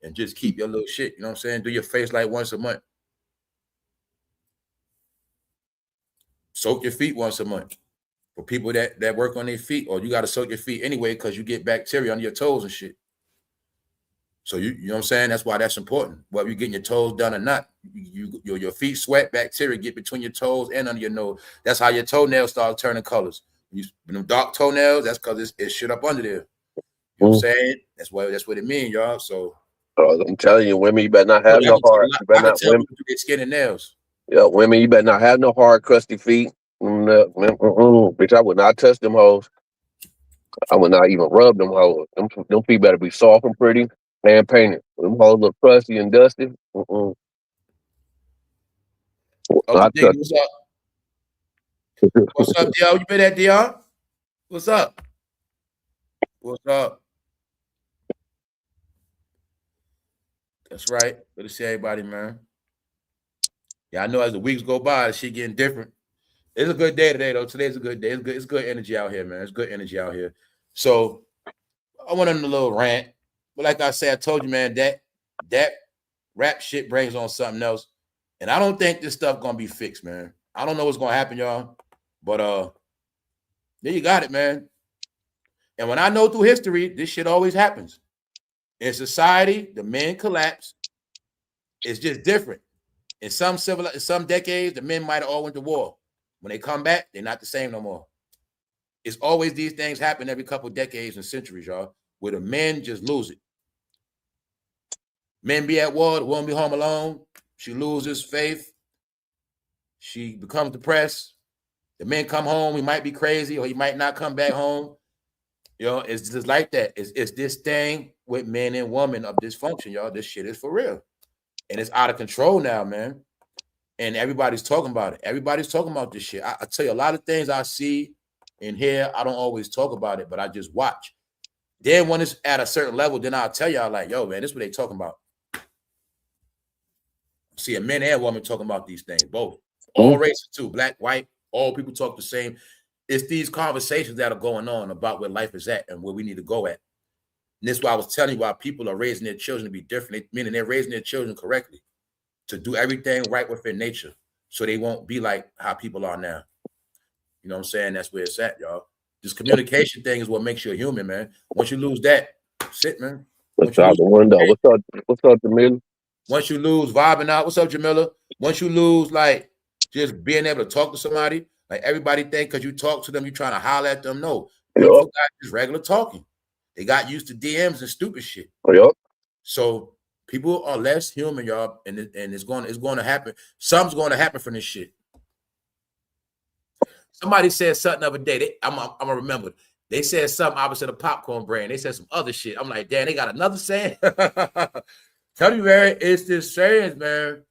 [SPEAKER 1] and just keep your little shit. You know what I'm saying? Do your face like once a month. Soak your feet once a month. For people that work on their feet, or you got to soak your feet anyway because you get bacteria on your toes and shit. So you know what I'm saying? That's why that's important. Whether you're getting your toes done or not, your feet sweat, bacteria get between your toes and under your nose. That's how your toenails start turning colors. When them dark toenails, that's because it's shit up under there. You know what I'm saying? That's what it means, y'all. So
[SPEAKER 3] I'm telling you, women, you better not have no hard. You better not women
[SPEAKER 1] do their skin and nails.
[SPEAKER 3] Yeah, women, you better not have no hard, crusty feet. Bitch, I would not touch them hoes. I would not even rub them hoes. Them feet better be soft and pretty and painted. Them hoes look crusty and dusty.
[SPEAKER 1] What's up? What's up, Dion? You been at Dion? What's up? What's up? That's right. Good to see everybody, man. Yeah, I know as the weeks go by, the shit getting different. It's a good day today, though. Today's a good day. It's good energy out here, man. It's good energy out here. So I went on a little rant. But like I said, I told you, man, that rap shit brings on something else. And I don't think this stuff gonna be fixed, man. I don't know what's gonna happen, y'all. But there you got it, man. And when I know through history, this shit always happens. In society, the men collapse. It's just different. In some decades, the men might have all went to war. When they come back, they're not the same no more. It's always these things happen every couple of decades and centuries, y'all, where the men just lose it. Men be at war, the woman be home alone. She loses faith. She becomes depressed. The men come home, he might be crazy or he might not come back home. You know, it's just like that. It's this thing with men and women of dysfunction, y'all. This shit is for real. And it's out of control now, man. And everybody's talking about it. Everybody's talking about this shit. I tell you, a lot of things I see and hear, I don't always talk about it, but I just watch. Then when it's at a certain level, then I'll tell y'all like, yo, man, this is what they talking about. See a men and women talking about these things, both. All races too, black, white, all people talk the same. It's these conversations that are going on about where life is at and where we need to go at. And this is why I was telling you why people are raising their children to be different, meaning they're raising their children correctly, to do everything right within nature so they won't be like how people are now. You know what I'm saying? That's where it's at, y'all. This communication thing is what makes you a human, man. Once you lose that, that's it, man.
[SPEAKER 3] What's out the window? What's up, Jamila?
[SPEAKER 1] Once you lose vibing out, what's up, Jamila? Once you lose, like, just being able to talk to somebody, like everybody think because you talk to them, you're trying to holler at them. No, people got just regular talking. They got used to DMs and stupid shit. So people are less human, y'all, and it's going to happen. Something's going to happen from this shit. Somebody said something the other day. I'm gonna remember. They said something opposite of popcorn brain. They said some other shit. I'm like, damn, they got another saying. Tell you, man, it's this saying, man.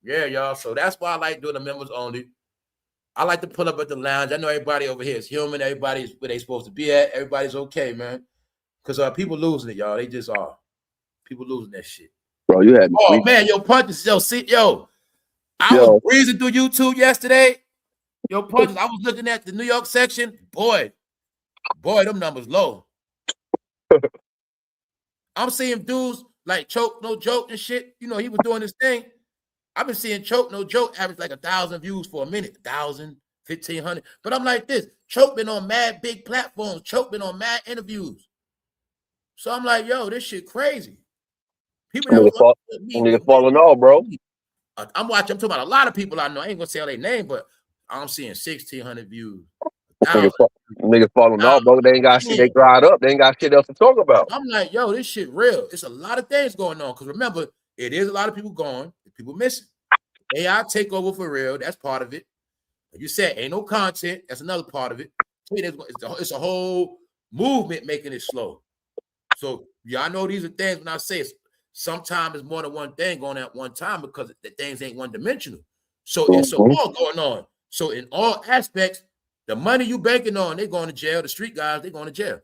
[SPEAKER 1] Yeah, y'all. So that's why I like doing the members only. I like to pull up at the lounge. I know everybody over here is human. Everybody's where they supposed to be at. Everybody's okay, man. Because people losing it, y'all. They just are. People losing that shit.
[SPEAKER 3] Bro, you had me.
[SPEAKER 1] Oh, man, yo, punches. I was breezing through YouTube yesterday. Yo, punches. I was looking at the New York section. Boy, them numbers low. I'm seeing dudes like Choke No Joke and shit. You know, he was doing this thing. I've been seeing Choke No Joke average like 1,000 views for a minute, 1,000, 1,500. But I'm like this. Choke been on mad big platforms. Choke been on mad interviews. So I'm like, yo, this shit crazy. People
[SPEAKER 3] niggas falling off, bro.
[SPEAKER 1] I'm talking about a lot of people I know. I ain't gonna say their name, but I'm seeing 1,600 views.
[SPEAKER 3] Niggas falling off, bro. They ain't got shit. They dried up. They ain't got shit else to talk about.
[SPEAKER 1] I'm like, yo, this shit real. It's a lot of things going on. Because remember, it is a lot of people gone. People missing. AI take over for real. That's part of it. Like you said, ain't no content. That's another part of it. It's a whole movement making it slow. So y'all know these are things when I say sometimes it's more than one thing going at one time because the things ain't one dimensional. So it's all going on. So in all aspects, the money you banking on, they going to jail. The street guys, they going to jail.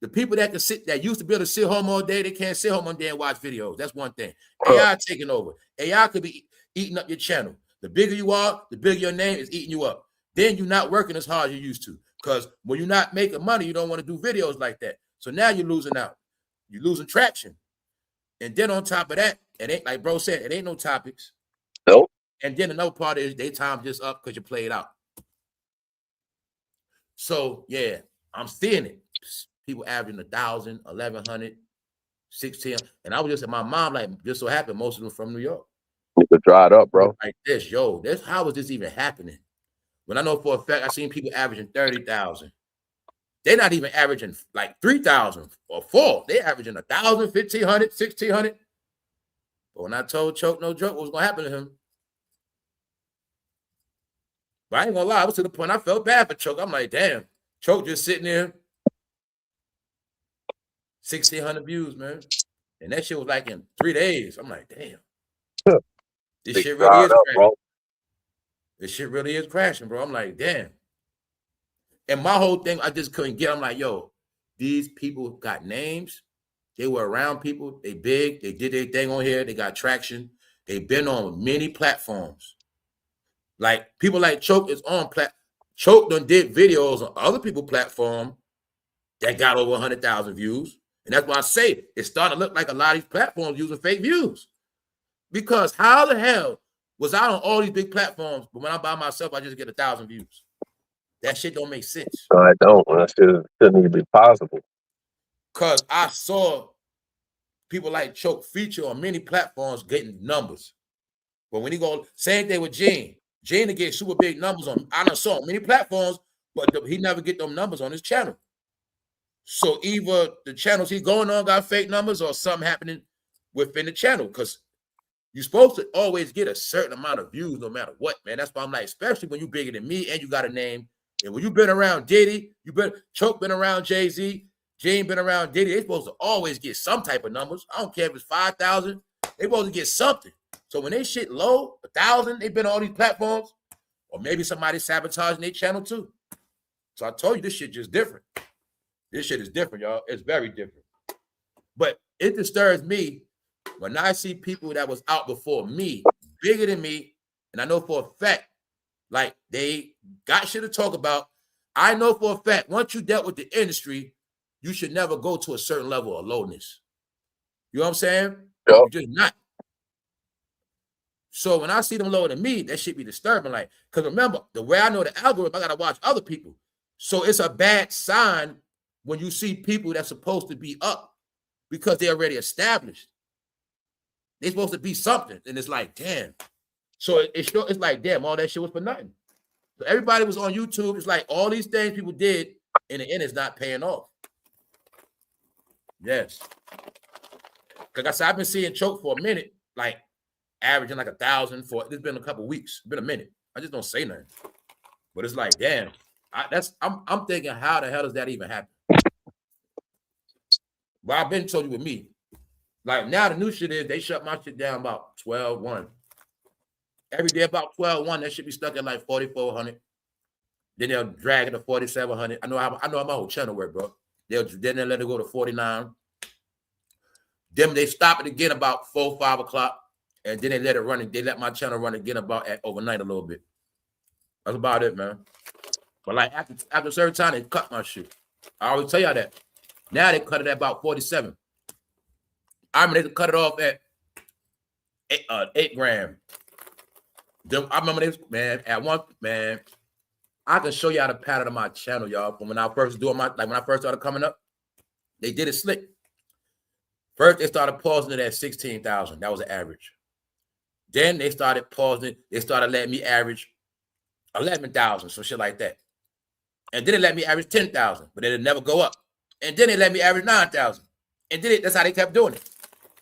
[SPEAKER 1] The people that used to be able to sit home all day, they can't sit home all day and watch videos. That's one thing. AI taking over. AI could be eating up your channel. The bigger you are, the bigger your name is eating you up. Then you're not working as hard as you used to. Because when you're not making money, you don't want to do videos like that. So now you're losing out. You're losing traction. And then on top of that, it ain't like bro said, it ain't no topics.
[SPEAKER 3] Nope.
[SPEAKER 1] And then another part is they time just up because you played out. So yeah, I'm seeing it. People averaging 1,000, 1,100, 1,600. And I was just at my mom, like, just so happened, most of them from New York.
[SPEAKER 3] Nigga dried up, bro.
[SPEAKER 1] Like this, yo, how is this even happening? When I know for a fact, I seen people averaging 30,000. They're not even averaging like 3,000 or 4. They're averaging 1,000, 1,500, 1,600. But when I told Choke No Joke what was going to happen to him, but I ain't gonna lie, I was to the point I felt bad for Choke. I'm like, damn, Choke just sitting there, 1,600 views, man. And that shit was like in 3 days. I'm like, damn. This shit really is crashing. Bro. This shit really is crashing, bro. I'm like, damn. And my whole thing, I just couldn't get. I'm like, yo, these people got names. They were around people. They big. They did their thing on here. They got traction. They've been on many platforms. Like people like Choke is on Choke done did videos on other people's platform that got over 100,000 views. And that's why I say it's starting to look like a lot of these platforms using fake views. Because how the hell was I on all these big platforms, but when I'm by myself, I just get 1,000 views? That shit don't make sense.
[SPEAKER 3] No, I don't. That shouldn't even be possible.
[SPEAKER 1] Because I saw people like Choke feature on many platforms getting numbers. But when he go, same thing with Gene. Gene to get super big numbers on, I done saw many platforms, but he never get them numbers on his channel. So either the channels he going on got fake numbers or something happening within the channel. Because You're supposed to always get a certain amount of views no matter what, man. That's why I'm like, especially when you're bigger than me and you got a name. And when you've been around Diddy, Choke been around Jay-Z, Jane been around Diddy, they supposed to always get some type of numbers. I don't care if it's 5,000. They supposed to get something. So when they shit low, 1,000, they've been on all these platforms, or maybe somebody sabotaging their channel too. So I told you this shit just different. This shit is different, y'all. It's very different. But it disturbs me when I see people that was out before me, bigger than me, and I know for a fact, like they got shit to talk about. I know for a fact, once you dealt with the industry, you should never go to a certain level of lowness. You know what I'm saying?
[SPEAKER 3] Yep.
[SPEAKER 1] You're just not. So when I see them lower than me, that shit be disturbing. Like, because remember, the way I know the algorithm, I gotta watch other people. So it's a bad sign when you see people that's supposed to be up because they're already established. They're supposed to be something, and it's like, damn. So it's like, damn, all that shit was for nothing. So everybody was on YouTube. It's like all these things people did, in the end, it's not paying off. Yes. Because I said, I've been seeing Choke for a minute, like averaging like 1,000 for, it's been a couple of weeks. It's been a minute. I just don't say nothing. But it's like, damn. I'm thinking, how the hell does that even happen? But I've been told you with me. Like now the new shit is they shut my shit down about 12-1. Every day about 12-1, that should be stuck at like 4,400. Then they'll drag it to 4,700. I know how my whole channel work, bro. Then they'll let it go to 49. Then they stop it again about 4-5 o'clock, and then they let it run. They let my channel run again about at overnight a little bit. That's about it, man. But like after a certain time, they cut my shit. I always tell y'all that. Now they cut it at about 47. I mean, they cut it off at 8 grand. Then I remember this, man, at one, man, I can show y'all the pattern of my channel, y'all. From when I first doing when I first started coming up, they did it slick. First, they started pausing it at 16,000. That was the average. Then they started pausing. They started letting me average 11,000, some shit like that. And then they let me average 10,000, but it'd never go up. And then they let me average 9,000. And then that's how they kept doing it.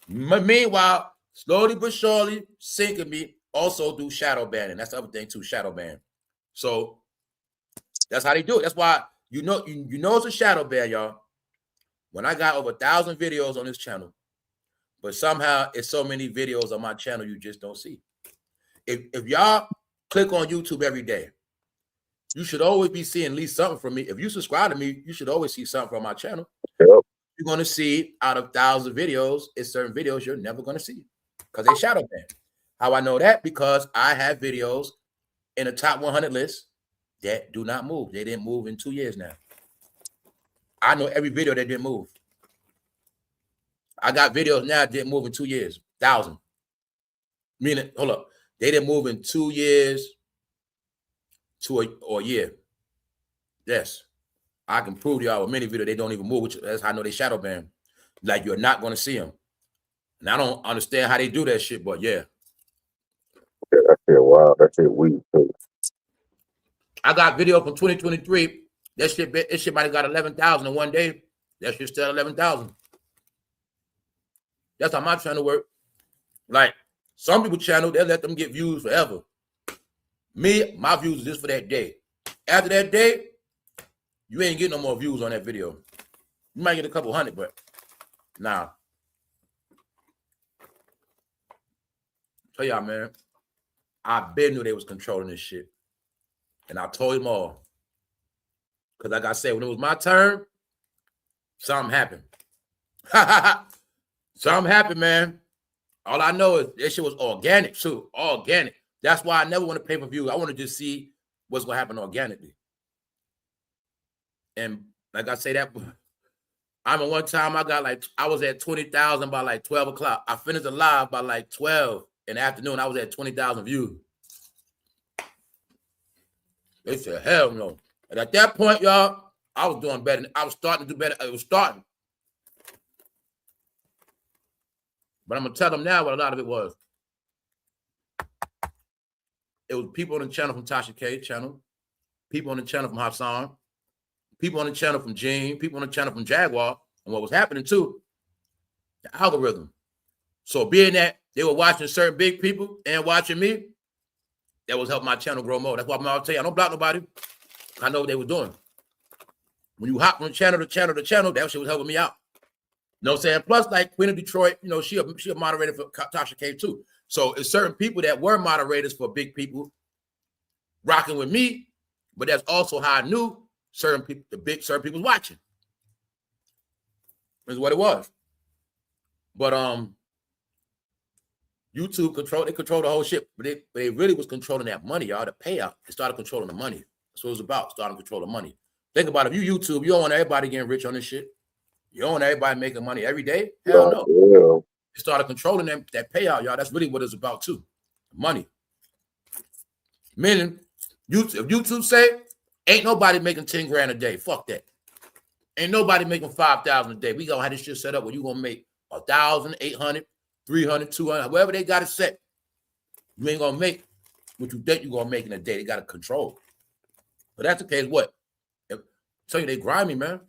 [SPEAKER 1] Meanwhile, slowly but surely, sinking me, also do shadow banning. That's the other thing too, shadow ban. So that's how they do it. That's why you know it's a shadow ban, y'all. When I got over 1,000 videos on this channel, but somehow it's so many videos on my channel you just don't see. If y'all click on YouTube every day, you should always be seeing at least something from me. If you subscribe to me, you should always see something from my channel.
[SPEAKER 3] Yep.
[SPEAKER 1] You're going to see out of 1,000 videos, it's certain videos you're never going to see because they shadow ban. How I know that? Because I have videos in the top 100 list that do not move. They didn't move in 2 years now. I know every video that didn't move. I got videos now that didn't move in 2 years. 1,000. Meaning, hold up. They didn't move in 2 years to a year. Yes. I can prove to y'all with many videos they don't even move, which that's how I know they shadow ban. Like you're not going to see them. And I don't understand how they do that shit, but yeah.
[SPEAKER 3] That shit wild. That shit weak too.
[SPEAKER 1] I got video from 2023. That shit might have got 11,000 in one day. That shit still 11,000. That's how my channel work. Like some people channel, they'll let them get views forever. Me, my views is just for that day. After that day, you ain't getting no more views on that video. You might get a couple hundred, but nah. Tell y'all, man, I been knew they was controlling this shit. And I told them all. Because like I said, when it was my turn, something happened. Something happened, man. All I know is this shit was organic, too. Organic. That's why I never want to pay-per-view. I want to just see what's going to happen organically. And like I say that, I mean, one time I was at 20,000 by like 12 o'clock. I finished the live by like 12 in the afternoon. I was at 20,000 views. They said, hell no. And at that point, y'all, I was doing better. I was starting to do better. It was starting. But I'm going to tell them now what a lot of it was. It was people on the channel from Tasha K channel, people on the channel from Hassan, people on the channel from Gene, people on the channel from Jaguar. And what was happening too, the algorithm. So being that they were watching certain big people and watching me, that was helping my channel grow more. That's why I'm tell you, I don't block nobody. I know what they were doing. When you hop from channel to channel to channel, that shit was helping me out. You know what I'm saying? Plus, like Queen of Detroit, you know, she a moderator for Tasha K too. So it's certain people that were moderators for big people rocking with me, but that's also how I knew certain people, certain people was watching. Is what it was. But YouTube they control the whole shit, but they really was controlling that money, y'all, the payout. They started controlling the money. That's what it was about, starting to control the money. Think about it. If you YouTube, you don't want everybody getting rich on this shit. You don't want everybody making money every day. Hell no.
[SPEAKER 3] Yeah.
[SPEAKER 1] They started controlling that payout, y'all. That's really what it's about too. Money. Meaning, if YouTube say, ain't nobody making 10 grand a day. Fuck that. Ain't nobody making 5,000 a day. We gonna have this shit set up where you gonna make 1,000, 800, 300, 200, whatever they got it set. You ain't gonna make what you think you're gonna make in a day. They got to control. But that's the case. What? Tell you they grind me, man.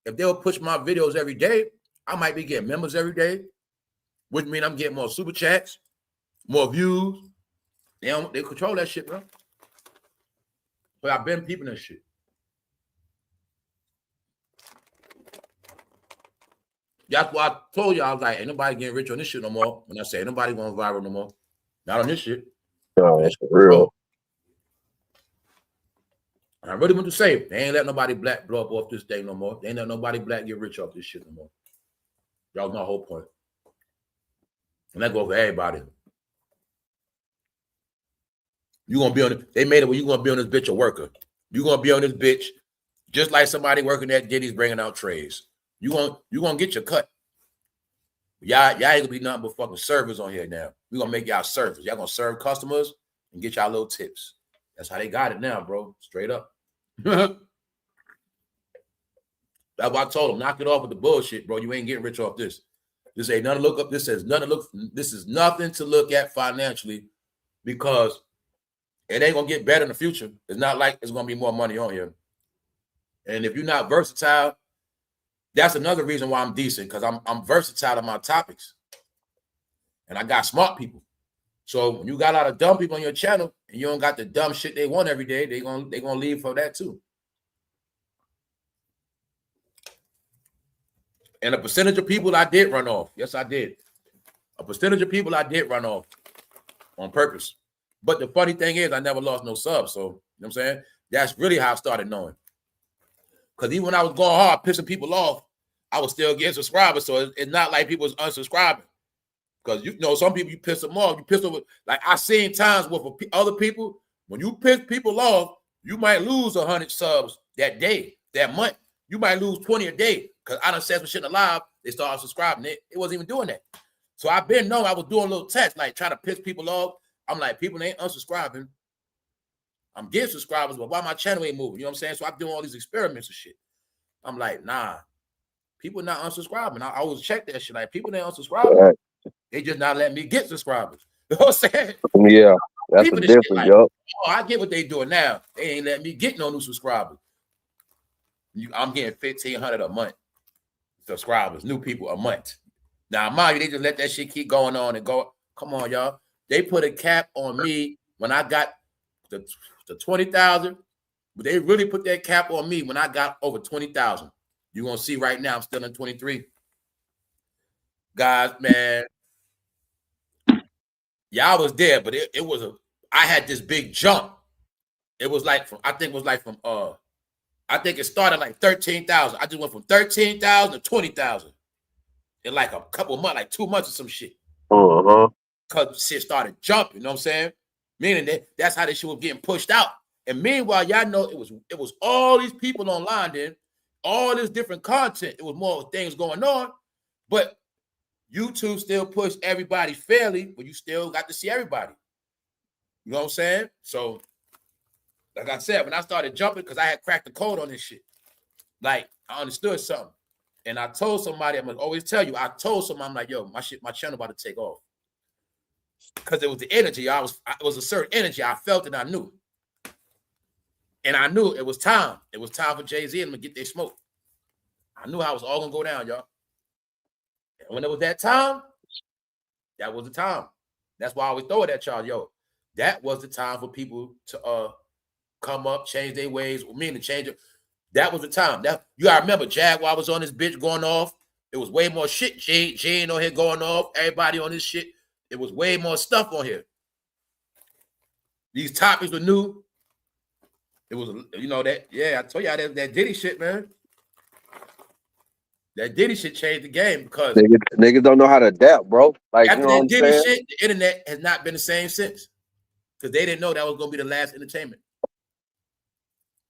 [SPEAKER 1] If they'll push my videos every day, I might be getting members every day, which means I'm getting more super chats, more views. They control that shit, bro. But I've been peeping that shit. That's why I told you, I was like, ain't nobody getting rich on this shit no more. When I say ain't nobody going viral no more. Not on this shit.
[SPEAKER 3] No, that's real.
[SPEAKER 1] And I really want to say, they ain't let nobody black blow up off this thing no more. They ain't let nobody black get rich off this shit no more. That was my whole point. And that goes for everybody. You gonna be on it. They made it where you gonna be on this bitch a worker. You gonna be on this bitch just like somebody working at Diddy's bringing out trays. You gonna get your cut. Y'all ain't gonna be nothing but fucking servers on here now. We gonna make y'all servers. Y'all gonna serve customers and get y'all little tips. That's how they got it now, bro. Straight up. That's why I told them, knock it off with the bullshit, bro. You ain't getting rich off this. This ain't nothing to look up. This is nothing to look at financially because it ain't gonna get better in the future. It's not like it's gonna be more money on here. And if you're not versatile, that's another reason why I'm decent, because I'm versatile in my topics. And I got smart people. So when you got a lot of dumb people on your channel and you don't got the dumb shit they want every day, they gonna leave for that too. And a percentage of people I did run off. Yes, I did. A percentage of people I did run off on purpose. But the funny thing is I never lost no subs. So, you know what I'm saying? That's really how I started knowing. Because even when I was going hard, pissing people off, I was still getting subscribers. So it's not like people was unsubscribing. Because, you know, some people, you piss them off. You piss them off. Like, I seen times where for other people, when you piss people off, you might lose 100 subs that day, that month. You might lose 20 a day. Because I done said some shit in the live, they started subscribing. It wasn't even doing that. So I've been knowing I was doing little tests, like trying to piss people off. I'm like, people ain't unsubscribing. I'm getting subscribers, but why my channel ain't moving? You know what I'm saying? So I'm doing all these experiments and shit. I'm like, nah, people not unsubscribing. I always check that shit. Like, people ain't unsubscribing. Right. They just not letting me get subscribers. You know what I'm saying?
[SPEAKER 3] Yeah, that's the difference,
[SPEAKER 1] like,
[SPEAKER 3] yo.
[SPEAKER 1] Oh, I get what they doing now. They ain't letting me get no new subscribers. I'm getting 1,500 a month subscribers, new people a month. Now, mind you, they just let that shit keep going on and go. Come on, y'all. They put a cap on me when I got the 20,000, but they really put that cap on me when I got over 20,000. You're going to see right now, I'm still in 23. Guys, man, y'all was there, but I had this big jump. It was like I think it started like 13,000. I just went from 13,000 to 20,000 in like a couple of months, like 2 months or some shit. Because shit started jumping, you know what I'm saying? Meaning that's how this shit was getting pushed out. And meanwhile, y'all know it was all these people online then, all this different content. It was more things going on, but YouTube still pushed everybody fairly, but you still got to see everybody. You know what I'm saying? So, like I said, when I started jumping, because I had cracked the code on this shit, like I understood something. And I told somebody, I'm gonna always tell you, I told somebody, I'm like, yo, my channel about to take off. Because it was the energy. It was a certain energy. I felt it, I knew. And I knew it was time. It was time for Jay-Z and to get their smoke. I knew how it was all gonna go down, y'all. And when it was that time, That was the time. That's why I always throw it at y'all. Yo, that was the time for people to come up, change their ways. To change it. That was the time. That you gotta remember, Jaguar was on this bitch going off. It was way more shit. Jane on here going off. Everybody on this shit. It was way more stuff on here. These topics were new. It was, that. Yeah, I told y'all that Diddy shit, man. That Diddy shit changed the game because
[SPEAKER 3] niggas don't know how to adapt, bro. Like,
[SPEAKER 1] after
[SPEAKER 3] you know
[SPEAKER 1] that
[SPEAKER 3] what I'm
[SPEAKER 1] Diddy
[SPEAKER 3] saying?
[SPEAKER 1] shit, the internet has not been the same since. Because they didn't know that was gonna be the last entertainment.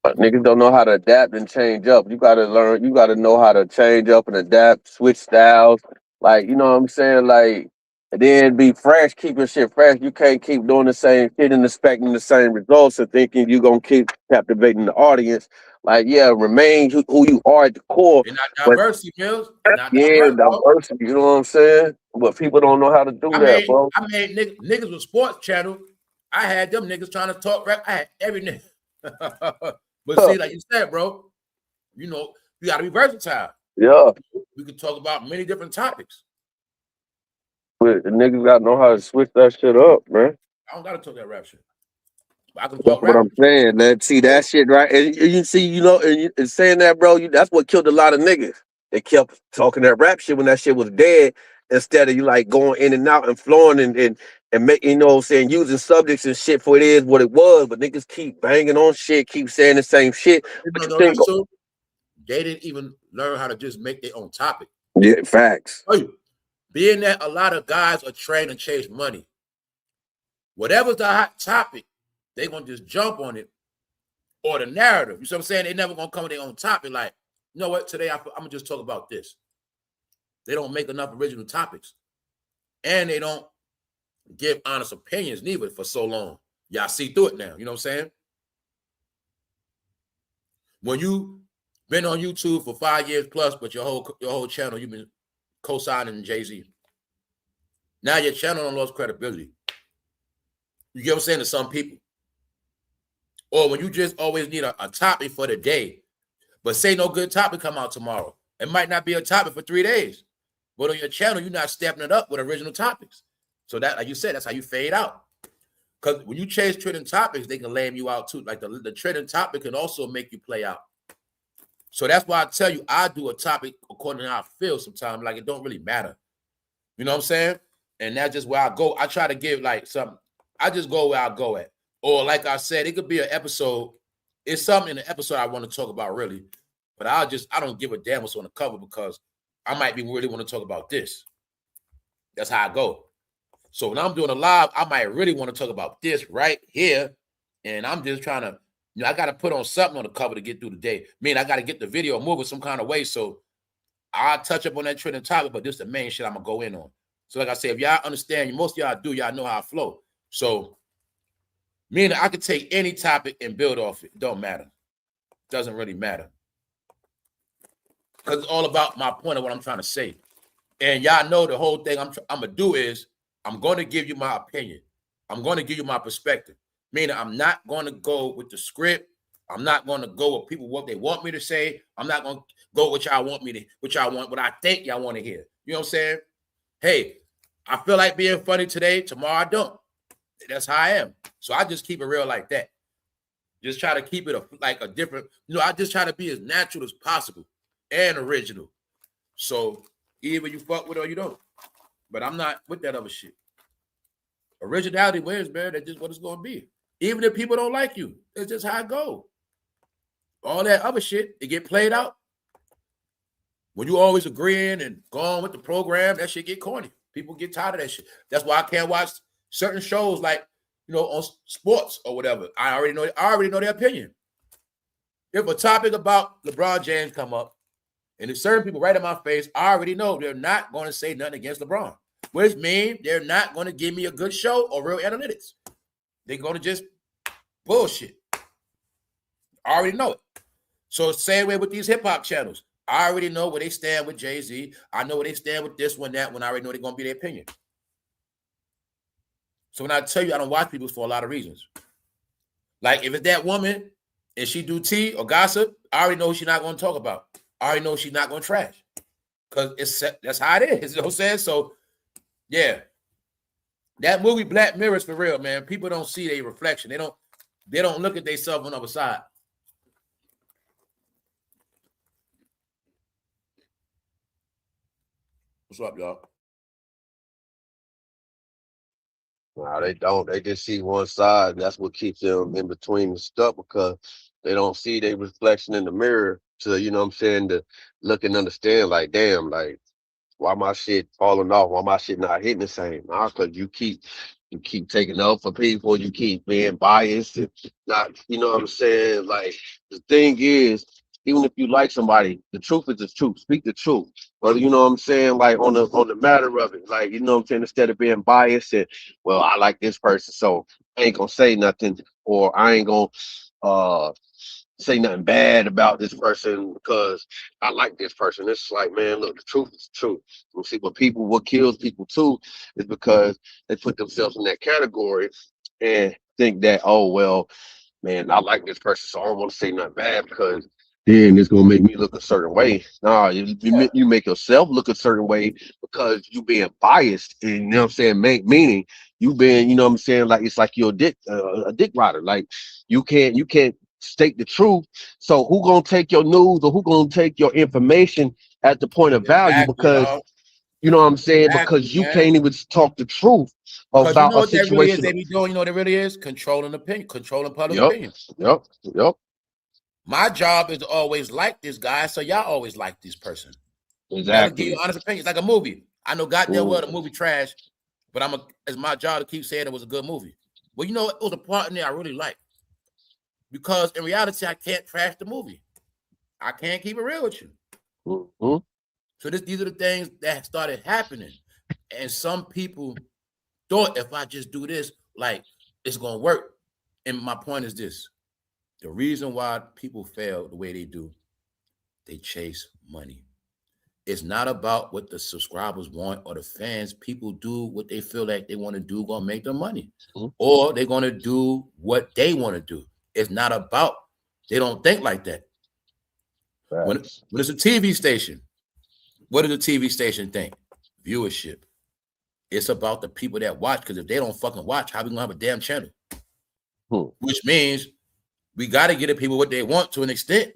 [SPEAKER 3] But niggas don't know how to adapt and change up. You gotta learn, you gotta know how to change up and adapt, switch styles. Like, you know what I'm saying? Like, and then be fresh, keeping shit fresh. You can't keep doing the same shit and expecting the same results and thinking you're gonna keep captivating the audience. Like, yeah, remain who you are at the core.
[SPEAKER 1] They're not diversity, Mills. Not
[SPEAKER 3] Yeah,
[SPEAKER 1] diverse, bro.
[SPEAKER 3] diversity, you know what I'm saying? But people don't know how to do that, bro.
[SPEAKER 1] I made niggas with sports channel. I had them niggas trying to talk rap. I had every nigga. But see, like you said, bro, you got to be versatile.
[SPEAKER 3] Yeah.
[SPEAKER 1] We can talk about many different topics.
[SPEAKER 3] But the niggas got to know how to switch that shit up, man.
[SPEAKER 1] I don't got to talk that rap shit. I can
[SPEAKER 3] That's
[SPEAKER 1] talk
[SPEAKER 3] what
[SPEAKER 1] rap.
[SPEAKER 3] I'm saying. See that shit, right? And you see, and saying that, bro, that's what killed a lot of niggas. They kept talking that rap shit when that shit was dead, instead of you like going in and out and flowing and making, saying using subjects and shit for it is what it was. But niggas keep banging on shit, keep saying the same shit. But you think
[SPEAKER 1] they didn't even learn how to just make their own topic.
[SPEAKER 3] Yeah, facts.
[SPEAKER 1] Being that a lot of guys are trained to chase money, whatever's the hot topic, they're gonna just jump on it, or the narrative. You see what I'm saying? They never gonna come with their own topic. Like, you know what? Today I'm gonna just talk about this. They don't make enough original topics, and they don't give honest opinions neither for so long. Y'all see through it now. You know what I'm saying? When you been on YouTube for 5 years plus, but your whole channel you've been co-signing Jay-Z. Now your channel done lost credibility. You get what I'm saying to some people? Or when you just always need a topic for the day, but say no good topic come out tomorrow. It might not be a topic for 3 days. But on your channel, you're not stepping it up with original topics. So that, like you said, that's how you fade out. Because when you chase trending topics, they can lame you out too. Like the trending topic can also make you play out. So that's why I tell you, I do a topic according to how I feel sometimes. Like, it don't really matter. You know what I'm saying? And that's just where I go. I try to give like something. I just go where I go at. Or like I said, it could be an episode. It's something in the episode I want to talk about really. But I don't give a damn what's on the cover because I might be really want to talk about this. That's how I go. So when I'm doing a live, I might really want to talk about this right here. And I'm just trying to, I got to put on something on the cover to get through the day. I got to get the video moving some kind of way. So I'll touch up on that trending topic, but this is the main shit I'm going to go in on. So like I said, if y'all understand, most of y'all do, y'all know how I flow. So meaning I could take any topic and build off it. Don't matter. Doesn't really matter. Because it's all about my point of what I'm trying to say. And y'all know the whole thing I'm going to do is I'm going to give you my opinion. I'm going to give you my perspective. Meaning I'm not going to go with the script. I'm not going to go with people what they want me to say. I'm not going to go with y'all want me to, what I think y'all want to hear. You know what I'm saying? Hey, I feel like being funny today. Tomorrow I don't. That's how I am. So I just keep it real like that. Just try to keep it a different, I just try to be as natural as possible and original. So either you fuck with it or you don't. But I'm not with that other shit. Originality wins, man. That's just what it's going to be. Even if people don't like you, it's just how it goes. All that other shit, it get played out. When you always agreeing and going with the program, that shit get corny. People get tired of that shit. That's why I can't watch certain shows like, on sports or whatever. I already know their opinion. If a topic about LeBron James come up, and if certain people right in my face, I already know they're not going to say nothing against LeBron. Which means they're not going to give me a good show or real analytics. They're going to just bullshit. I already know it. So same way with these hip-hop channels. I already know where they stand with Jay-Z. I know where they stand with this one, that one. I already know they're going to be their opinion. So when I tell you I don't watch people for a lot of reasons. Like if it's that woman and she do tea or gossip, I already know she's not going to talk about. I already know she's not going to trash. Because that's how it is. You know what I'm saying? So, yeah. That movie Black Mirror is for real, man. People don't see their reflection. They don't look at themselves on the other side. What's up, y'all?
[SPEAKER 3] Nah, they don't. They just see one side. And that's what keeps them in between the stuff because they don't see their reflection in the mirror to, you know what I'm saying, to look and understand, like, damn, like, why my shit falling off? Why my shit not hitting the same? Nah, because you keep taking up for people. You keep being biased and not, you know what I'm saying? Like, the thing is, even if you like somebody, the truth is the truth. Speak the truth. But you know what I'm saying? Like on the matter of it, like, you know what I'm saying? Instead of being biased and, well, I like this person, so I ain't gonna say nothing, or I ain't gonna say nothing bad about this person because I like this person. It's like, man, look, the truth is the truth. You see, what kills people too is because they put themselves in that category and think that, oh, well, man, I like this person, so I don't want to say nothing bad because then it's gonna make me look a certain way. Nah, you make yourself look a certain way because you being biased, and you know what I'm saying, meaning you being, you know what I'm saying, like it's like you're a dick rider. Like you can't state the truth. So who gonna take your news or who gonna take your information at the point of value?
[SPEAKER 1] Exactly,
[SPEAKER 3] Because
[SPEAKER 1] dog.
[SPEAKER 3] you know what I'm saying,
[SPEAKER 1] Exactly,
[SPEAKER 3] because you
[SPEAKER 1] man.
[SPEAKER 3] can't even talk the truth
[SPEAKER 1] Because you
[SPEAKER 3] about
[SPEAKER 1] know
[SPEAKER 3] a
[SPEAKER 1] what that really is
[SPEAKER 3] situation.
[SPEAKER 1] they be doing? You know what it really is? Controlling opinion, controlling public
[SPEAKER 3] Yep,
[SPEAKER 1] opinion.
[SPEAKER 3] yep.
[SPEAKER 1] My job is to always like this guy, so y'all always like this person. Never give you
[SPEAKER 3] Exactly.
[SPEAKER 1] honest opinion. It's like a movie. I know goddamn well the
[SPEAKER 3] Mm.
[SPEAKER 1] movie trash, but it's my job to keep saying it was a good movie. Well, you know, it was a part in there I really liked. Because in reality, I can't trash the movie. I can't keep it real with you.
[SPEAKER 3] Mm-hmm.
[SPEAKER 1] So these are the things that started happening. And some people thought if I just do this, like it's gonna work. And my point is this: the reason why people fail the way they do, they chase money. It's not about what the subscribers want or the fans. People do what they feel like they want to do, gonna make them money. Or they're gonna do what they want to do. It's not about, they don't think like that. When it's a TV station, what does a TV station think? Viewership. It's about the people that watch, because if they don't fucking watch, how we gonna have a damn channel? Which means we got to get the people what they want to an extent.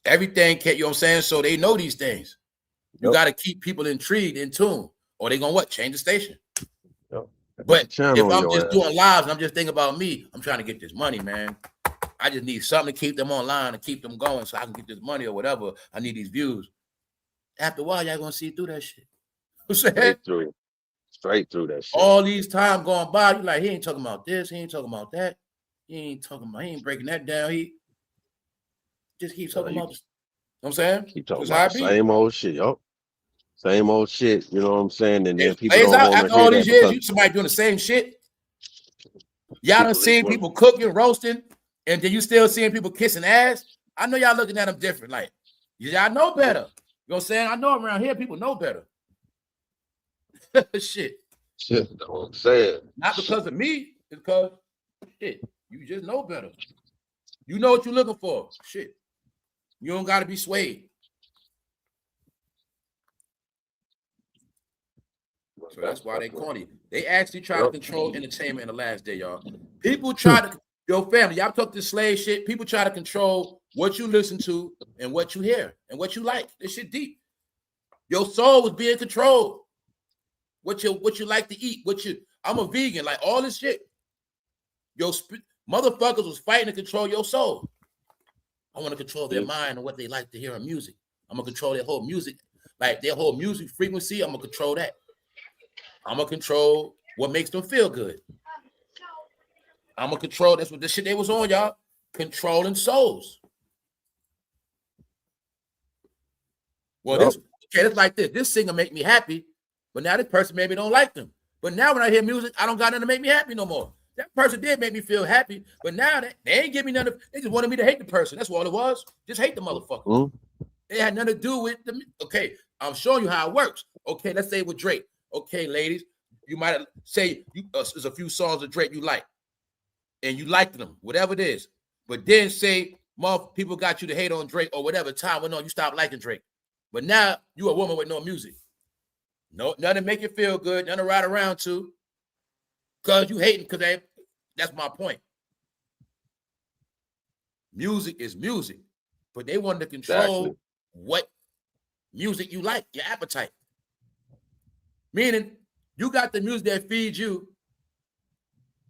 [SPEAKER 1] Everything can't, you know what I'm saying? So they know these things. You got to keep people intrigued, in tune, or they gonna what? Change the station. But if I'm just doing lives and I'm just thinking about me, I'm trying to get this money, man. I just need something to keep them online and keep them going so I can get this money or whatever. I need these views. After a while, y'all gonna see through that shit.
[SPEAKER 3] Straight through that shit.
[SPEAKER 1] All these time going by, you like, he ain't talking about this, he ain't talking about that, he ain't breaking that down. He just keeps talking about this. You know what I'm saying?
[SPEAKER 3] Keep talking about the same old shit, yo. Same old shit, you know what I'm saying? And then people
[SPEAKER 1] Plays
[SPEAKER 3] don't
[SPEAKER 1] out
[SPEAKER 3] want to
[SPEAKER 1] after
[SPEAKER 3] hear
[SPEAKER 1] all
[SPEAKER 3] that
[SPEAKER 1] these years,
[SPEAKER 3] because
[SPEAKER 1] you somebody doing the same shit. Y'all done seen people cooking, roasting, and then you still seeing people kissing ass. I know y'all looking at them different. Like, y'all know better. You know what I'm saying? I know around here people know better. Shit.
[SPEAKER 3] Shit, that's what I'm saying.
[SPEAKER 1] Not because of me, it's because shit, you just know better. You know what you're looking for. Shit. You don't gotta be swayed. So that's why they corny. They actually try to control entertainment in the last day, y'all. People try to, your family, y'all talk this slave shit. People try to control what you listen to and what you hear and what you like. This shit deep. Your soul was being controlled. What you like to eat, I'm a vegan, like all this shit. Your motherfuckers was fighting to control your soul. I want to control their mind and what they like to hear in music. I'm gonna control their whole music, like their whole music frequency. I'm gonna control that. I'm gonna control what makes them feel good. I'm gonna control. That's what this shit they was on, y'all. Controlling souls. Well, it's like this. This singer make me happy, but now this person maybe don't like them. But now when I hear music, I don't got nothing to make me happy no more. That person did make me feel happy, but now they ain't give me nothing. They just wanted me to hate the person. That's all it was. Just hate the motherfucker. It had nothing to do with the. Okay, I'm showing you how it works. Okay, let's say with Drake. Okay, ladies, you might say there's a few songs of Drake you like, and you liked them, whatever it is. But then say, people got you to hate on Drake or whatever. Time went on, you stopped liking Drake. But now you a woman with no music. No, nothing to make you feel good, nothing to ride around to. Because you hating, because that's my point. Music is music, but they want to control what music you like, your appetite. Meaning, you got the music that feeds you,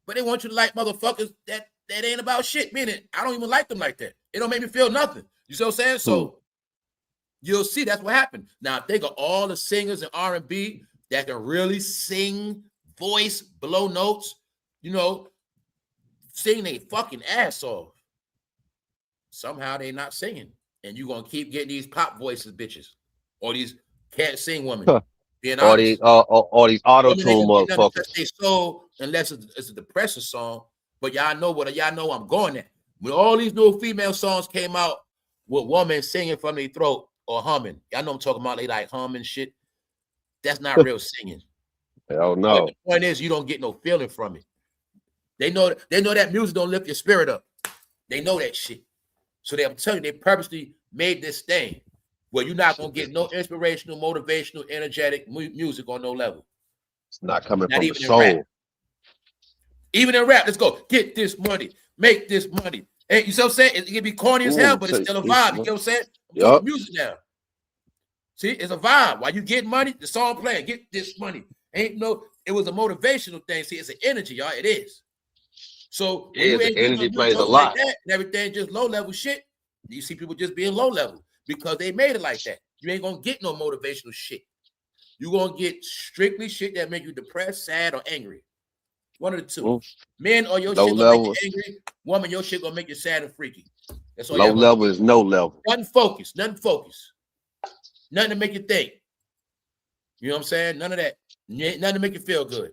[SPEAKER 1] but they want you to like motherfuckers that ain't about shit. Meaning, I don't even like them like that. It don't make me feel nothing. You see what I'm saying? So you'll see that's what happened. Now, if they got all the singers in R&B that can really sing, voice, blow notes, you know, sing their fucking ass off. Somehow they not singing. And you're going to keep getting these pop voices, bitches. Or these can't sing women. Being honest.
[SPEAKER 3] All these auto-tune motherfuckers.
[SPEAKER 1] They soul, unless it's a depressing song. But y'all know I'm going at. When all these new female songs came out with women singing from their throat or humming. Y'all know I'm talking about, they like humming shit. That's not real singing.
[SPEAKER 3] Hell no.
[SPEAKER 1] But the point is, you don't get no feeling from it. They know that music don't lift your spirit up. They know that shit. So I'm telling you, they purposely made this thing where you're not going to get no inspirational, motivational, energetic music on no level.
[SPEAKER 3] It's not coming from the soul.
[SPEAKER 1] Even in rap, let's go. Get this money. Make this money. And you see what I'm saying? It can be corny as hell, but it's still a vibe. You get what I'm saying? I'm talking music now. See, it's a vibe. While you get money, the song playing. Get this money. It was a motivational thing. See, it's an energy, y'all. It is. So when you ain't
[SPEAKER 3] energy plays a lot.
[SPEAKER 1] Like that, and everything just low level shit, you see people just being low level because they made it like that. You ain't gonna get no motivational shit. You're gonna get strictly shit that make you depressed, sad, or angry. One of the two. Men or your shit gonna make you angry. Woman, your shit gonna make you sad and freaky. That's all.
[SPEAKER 3] Low level is no level.
[SPEAKER 1] Nothing focus. Nothing to make you think. You know what I'm saying? None of that. Nothing to make you feel good.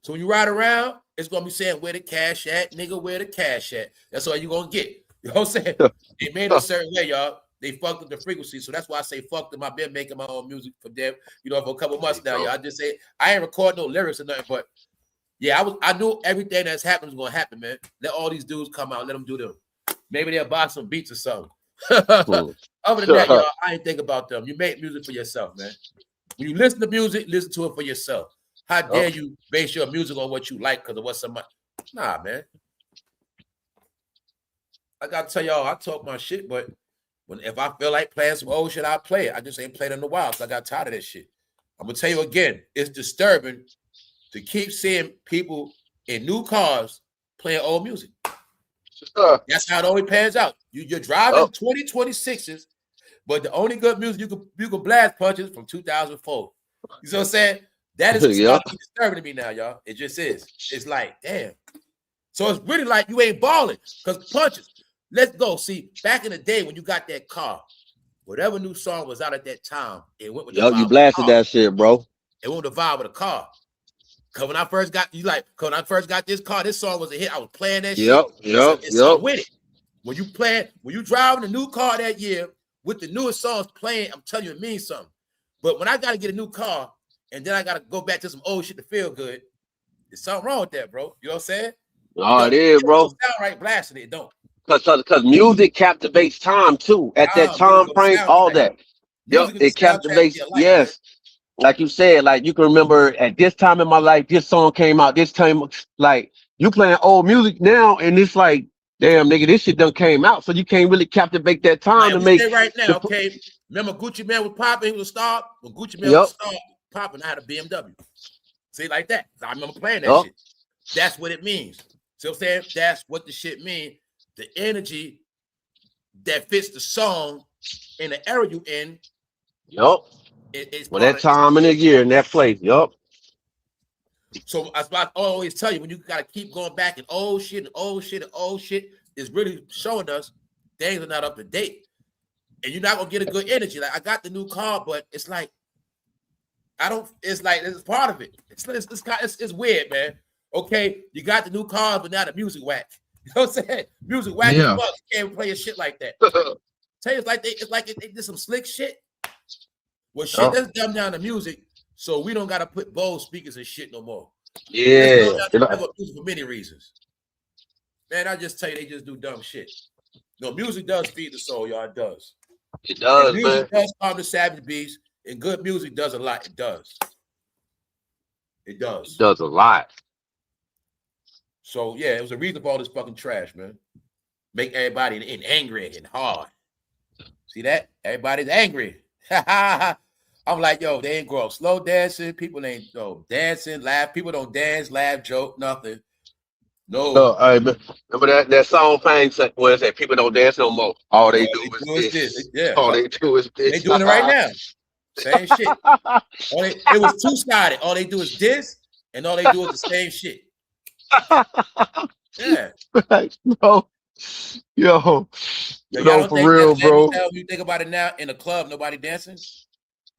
[SPEAKER 1] So when you ride around, it's going to be saying, where the cash at? Nigga, where the cash at? That's all you're going to get. You know what I'm saying? They made it a certain way, y'all. They fucked up the frequency. So that's why I say fuck them. I've been making my own music for them, for a couple months now, y'all. I just say, I ain't record no lyrics or nothing, but yeah, I knew everything that's happening was going to happen, man. Let all these dudes come out. Let them do them. Maybe they'll buy some beats or something. Other than that, y'all, I ain't think about them. You make music for yourself, man. When you listen to music, listen to it for yourself. How dare you base your music on what you like because of what somebody... Nah, man. I got to tell y'all, I talk my shit, but if I feel like playing some old shit, I'll play it. I just ain't played in a while because I got tired of that shit. I'm going to tell you again, it's disturbing to keep seeing people in new cars playing old music. That's how it always pans out. You're driving 2026s, but the only good music you can blast punches from 2004. You see what I'm saying? That is disturbing to me now, y'all. It just is. It's like, damn. So it's really like you ain't balling because punches. Let's go. See, back in the day when you got that car, whatever new song was out at that time, it went with the vibe.
[SPEAKER 3] You blasted that shit, bro.
[SPEAKER 1] It went with the vibe of the car. Cause when I first got this car, this song was a hit. I was playing that shit. Yep. With it. When you driving a new car that year with the newest songs playing, I'm telling you, it means something. But when I gotta get a new car and then I gotta go back to some old shit to feel good, there's something wrong with that, bro. You know what I'm saying?
[SPEAKER 3] Oh, it is, bro.
[SPEAKER 1] Sound right blasting it, don't.
[SPEAKER 3] Because music captivates time too. At that time frame, all that. Yep, it captivates. Yes. Like you said, like you can remember at this time in my life, this song came out. This time, like you playing old music now, and it's like, damn, nigga, this shit done came out. So you can't really captivate that time to make.
[SPEAKER 1] Right now, okay. Remember Gucci Mane was popping, he was a star. When Gucci Mane was a star, popping, I had a BMW. See, like that. I remember playing that shit. That's what it means. See what I'm saying? That's what the shit means. The energy that fits the song in the era you in.
[SPEAKER 3] Yup. Well, that time in the year in that place. Yup.
[SPEAKER 1] So I always tell you, when you gotta keep going back and old shit is really showing us things are not up to date. And you're not gonna get a good energy. Like I got the new car, but it's like it's part of it. It's weird, man. Okay, you got the new cars, but now the music whack. You know what I'm saying? Music whack as fuck. You can't play a shit like that. Tell you it's like they did some slick shit. Well, shit, let's dumb down the music so we don't gotta put Bose speakers and shit no more.
[SPEAKER 3] Yeah.
[SPEAKER 1] For many reasons. Man, I just tell you, they just do dumb shit. No, music does feed the soul, y'all. It does.
[SPEAKER 3] It does,
[SPEAKER 1] and
[SPEAKER 3] man.
[SPEAKER 1] Music does calm the savage beast, and good music does a lot. It does. It does.
[SPEAKER 3] It does a lot.
[SPEAKER 1] So yeah, it was a reason for all this fucking trash, man. Make everybody angry and hard. See that? Everybody's angry. I'm like, yo, they ain't grow up slow dancing. People ain't dancing, laugh. People don't dance, laugh, joke, nothing. No.
[SPEAKER 3] Remember that song playing where it said people don't dance no more. All they do is this.
[SPEAKER 1] Yeah.
[SPEAKER 3] All they do is this.
[SPEAKER 1] They doing it right now. Same shit. It was two-sided. All they do is this, and all they do is the same shit. Yeah.
[SPEAKER 3] Right, bro. Yo, no, for real, bro.
[SPEAKER 1] You think about it now, in a club, nobody dancing?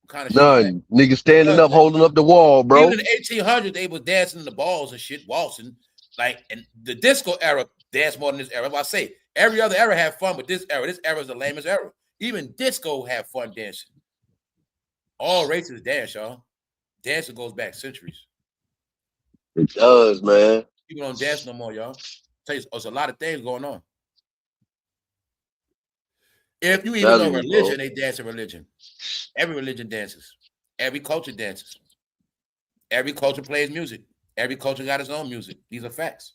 [SPEAKER 1] What kind of
[SPEAKER 3] None. Niggas standing up, holding up the wall, bro.
[SPEAKER 1] Even in the 1800s, they was dancing in the balls and shit, waltzing. Like, and the disco era danced more than this era. I say every other era had fun, but this era is the lamest era. Even disco had fun dancing. All races dance, y'all. Dancing goes back centuries.
[SPEAKER 3] It does, man.
[SPEAKER 1] People don't dance no more, y'all. Tell you, there's a lot of things going on. If you even know religion, they dance in religion. Every religion dances. Every culture dances. Every culture plays music. Every culture got its own music. These are facts.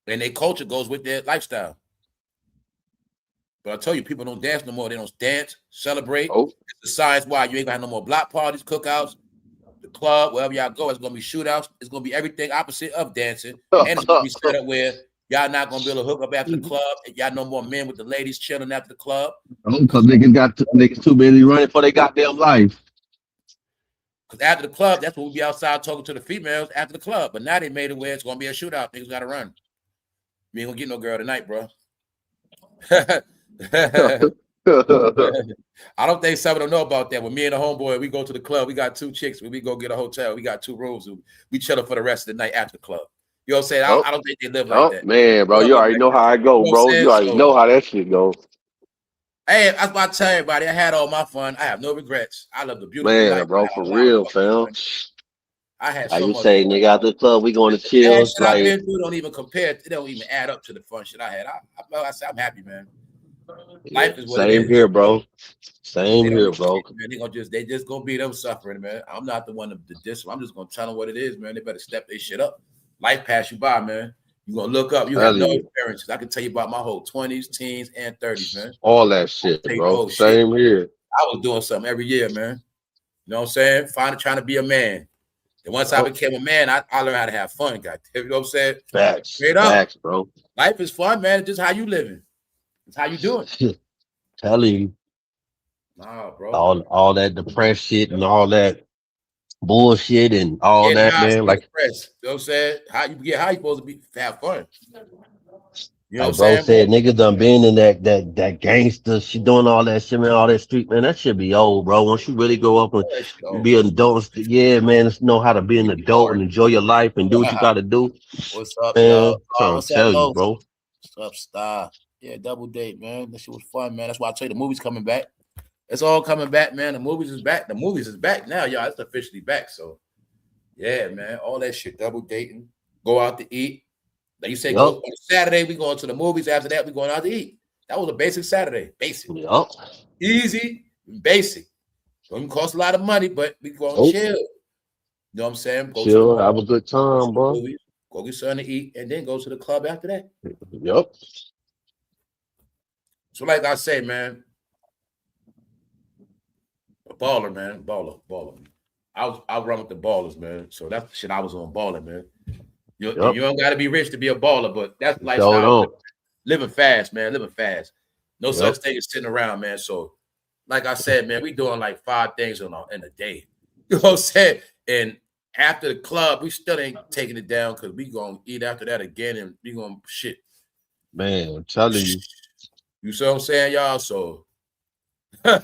[SPEAKER 1] And their culture goes with their lifestyle. But I tell you, people don't dance no more. They don't dance, celebrate.
[SPEAKER 3] Oh.
[SPEAKER 1] It's the science why you ain't gonna have no more block parties, cookouts, the club, wherever y'all go. It's gonna be shootouts. It's gonna be everything opposite of dancing. And it's gonna be set up where y'all not gonna be able to hook up after the club. And y'all no more men with the ladies chilling after the club.
[SPEAKER 3] Because niggas too busy running for their goddamn life.
[SPEAKER 1] Because after the club, that's when we'll be outside talking to the females after the club. But now they made it where it's gonna be a shootout. Niggas gotta run. We ain't gonna get no girl tonight, bro. I don't think some of them know about that. When me and the homeboy, we go to the club, we got 2 chicks. When we go get a hotel, we got 2 rooms. We chilling for the rest of the night after the club. You know what I'm saying? I don't think they live like that.
[SPEAKER 3] Man, bro, you already know how I go, bro. You already know how that shit goes.
[SPEAKER 1] Hey, that's why I tell everybody I had all my fun. I have no regrets. I love the beautiful life.
[SPEAKER 3] Bro, for real, fam.
[SPEAKER 1] I had
[SPEAKER 3] so much say, nigga, out the club, we going to chill.
[SPEAKER 1] Shit I've been through don't even compare. It don't even add up to the fun shit I had. I say I'm happy, man. Life is what it is.
[SPEAKER 3] Same here, bro. Same here, bro.
[SPEAKER 1] Man, they just gonna be them suffering, man. I'm not the one to diss them. I'm just gonna tell them what it is, man. They better step their shit up. Life pass you by, man. You gonna look up. You have no experiences. I can tell you about my whole 20s, teens, and 30s, man.
[SPEAKER 3] All that shit, bro. Same here.
[SPEAKER 1] I was doing something every year, man. You know what I'm saying? Trying to be a man. And once I became a man, I learned how to have fun, guys. You know what I'm saying?
[SPEAKER 3] Facts.
[SPEAKER 1] Straight up.
[SPEAKER 3] Facts, bro.
[SPEAKER 1] Life is fun, man. It's just how you living. It's how you doing.
[SPEAKER 3] Telling you.
[SPEAKER 1] Nah, bro.
[SPEAKER 3] All that depressed shit and all that bullshit and all that, man. Like,
[SPEAKER 1] depressed. You know what I'm saying? How you supposed to be have fun? You know
[SPEAKER 3] like bro said, niggas done been in that gangster shit, doing all that shit, man, all that street, man. That should be old, bro. Once you really grow up and be an adult, yeah, man, just know how to be an adult and enjoy your life and do what you gotta do.
[SPEAKER 1] What's up,
[SPEAKER 3] man? I'm trying to tell you, bro.
[SPEAKER 1] What's up, Star? Yeah, double date, man. That shit was fun, man. That's why I tell you the movie's coming back. It's all coming back, man. The movies is back. The movies is back now, y'all. It's officially back. So, yeah, man. All that shit, double dating, go out to eat. Like you say, go on Saturday, we going to the movies. After that, we going out to eat. That was a basic Saturday. Basic.
[SPEAKER 3] Yep.
[SPEAKER 1] Easy, basic. Don't cost a lot of money, but we going to chill. You know what I'm saying? Go
[SPEAKER 3] chill, have a good time, bro.
[SPEAKER 1] Movies, go get something to eat, and then go to the club after that.
[SPEAKER 3] Yep.
[SPEAKER 1] So like I say, man, a baller, man. Baller. I run with the ballers, man. So that's the shit I was on balling, man. You don't got to be rich to be a baller, but that's lifestyle. Living fast, man. Living fast. No such thing as sitting around, man. So, like I said, man, we doing like 5 things in a day. You know what I'm saying? And after the club, we still ain't taking it down because we gonna eat after that again, and we gonna shit.
[SPEAKER 3] Man, I'm telling you.
[SPEAKER 1] You see what I'm saying, y'all? So
[SPEAKER 3] turn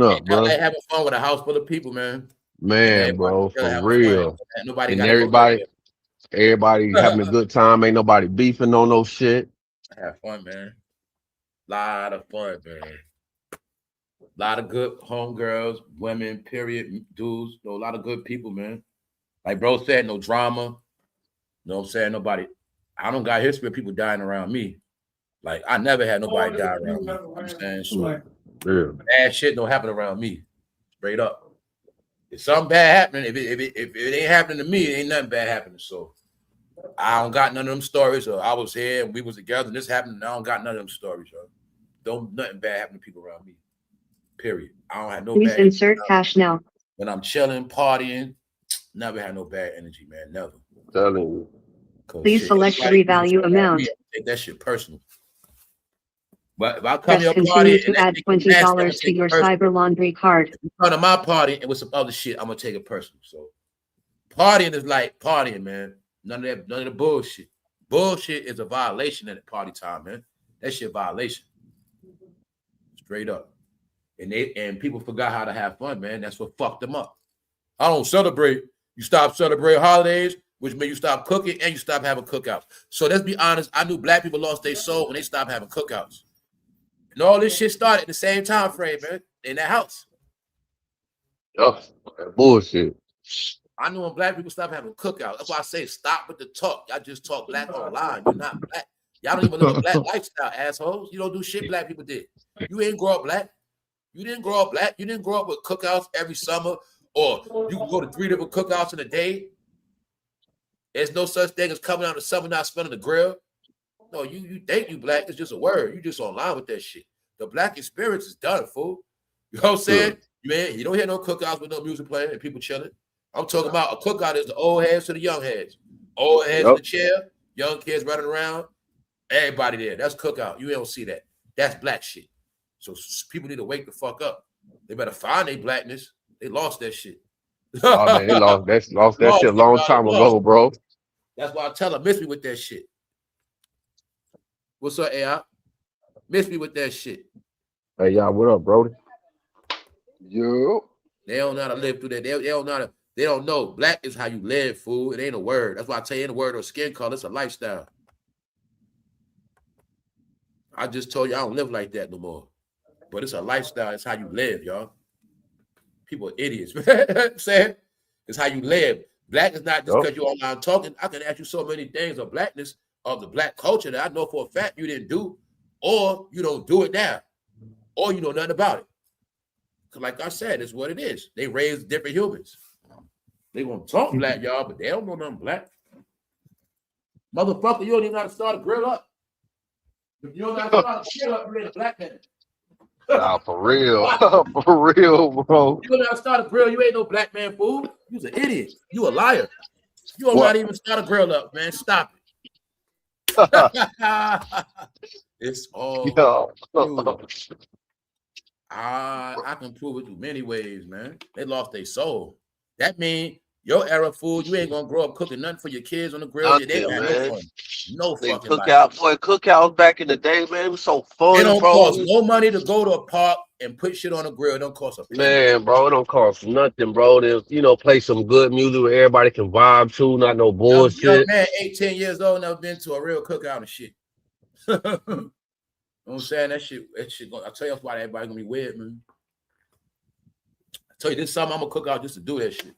[SPEAKER 3] up, bro.
[SPEAKER 1] Like having fun with a house full of people, man.
[SPEAKER 3] Man, bro, for real. And everybody having a good time. Ain't nobody beefing on no shit.
[SPEAKER 1] Have fun, man. Lot of fun, man. Lot of good homegirls, women, period, dudes. A lot of good people, man. Like bro said, no drama. You know what I'm saying? Nobody. I don't got history of people dying around me. Like I never had nobody die around me. You know what I'm saying? So bad shit don't happen around me. Straight up. If something bad happening, if it ain't happening to me, it ain't nothing bad happening. So I don't got none of them stories. Or I was here and we was together and this happened. And I don't got none of them stories, yo. Don't nothing bad happen to people around me. Period. I don't have no
[SPEAKER 4] Please
[SPEAKER 1] bad
[SPEAKER 4] insert cash now.
[SPEAKER 1] when I'm chilling, partying. Never had no bad energy, man. Never.
[SPEAKER 3] Telling you.
[SPEAKER 4] Please select the revalue amount.
[SPEAKER 1] Take that shit personal. But if I come
[SPEAKER 4] Press
[SPEAKER 1] to your
[SPEAKER 4] continue
[SPEAKER 1] party
[SPEAKER 4] to
[SPEAKER 1] and
[SPEAKER 4] add $20 to your cyber laundry card.
[SPEAKER 1] if you come to my party and with some other shit, I'm gonna take it personal. So partying is like partying, man. None of the bullshit. Bullshit is a violation at party time, man. That shit violation. Straight up. And people forgot how to have fun, man. That's what fucked them up. I don't celebrate. You stop celebrating holidays, which means you stop cooking and you stop having cookouts. So let's be honest. I knew black people lost their soul when they stopped having cookouts. And all this shit started at the same time frame, man, in that house.
[SPEAKER 3] Oh, bullshit.
[SPEAKER 1] I knew when black people stopped having cookouts. That's why I say stop with the talk. Y'all just talk black online. You're not black. Y'all don't even live a black lifestyle, assholes. You don't do shit black people did. You ain't grow up black. You didn't grow up black. You didn't grow up with cookouts every summer, or you can go to 3 different cookouts in a day. There's no such thing as coming out of summer not spinning the grill. No, you think you black. It's just a word. You just online with that shit. The black experience is done, fool. You know what I'm saying? You don't hear no cookouts with no music playing and people chilling. I'm talking about a cookout is the old heads to the young heads. Old heads in the chair, young kids running around, everybody there. That's cookout. You don't see that. That's black shit. So people need to wake the fuck up. They better find their blackness. They lost that shit.
[SPEAKER 3] Oh, man, they lost that shit a long time ago, bro.
[SPEAKER 1] That's why I tell them, miss me with that shit. What's up, AI? Miss me with that shit.
[SPEAKER 3] Hey, y'all, what up, Brody?
[SPEAKER 2] Yo.
[SPEAKER 1] They don't know how to live through that. They don't know how to, they don't know. Black is how you live, fool. It ain't a word. That's why I tell you, it ain't a word or skin color. It's a lifestyle. I just told you I don't live like that no more. But it's a lifestyle. It's how you live, y'all. People are idiots. I'm saying it's how you live. Black is not just because you're online talking. I can ask you so many things of blackness, of the black culture that I know for a fact you didn't do, or you don't do it now, or you know nothing about it. Because like I said, it's what it is. They raise different humans. They gonna talk black, y'all, but they don't know nothing black. Motherfucker, you don't even know how to start a grill up. If you don't know how to start a grill up, you ain't a black man.
[SPEAKER 3] Nah, for real. For real, bro.
[SPEAKER 1] You don't know how to start a grill, you ain't no black man, fool. You's an idiot. You a liar. You don't know how to even start a grill up, man. Stop it. It's all you. I can prove it through many ways, man. They lost their soul. That means your era, fool, you ain't gonna grow up cooking nothing for your kids on the grill.
[SPEAKER 3] Nothing,
[SPEAKER 1] they had no fun. No fucking
[SPEAKER 3] cookout, boy. Cookouts back in the day, man, it was so fun.
[SPEAKER 1] It don't
[SPEAKER 3] bro.
[SPEAKER 1] cost no money to go to a park and put shit on the grill. It don't cost a penny.
[SPEAKER 3] Man, bro, it don't cost nothing, bro. There's, play some good music where everybody can vibe to, not no bullshit.
[SPEAKER 1] Young man, 18 years old, never been to a real cookout and shit. You know what I'm saying? That shit I tell you why everybody gonna be weird, man. I tell you this summer I'm gonna cook out just to do that shit.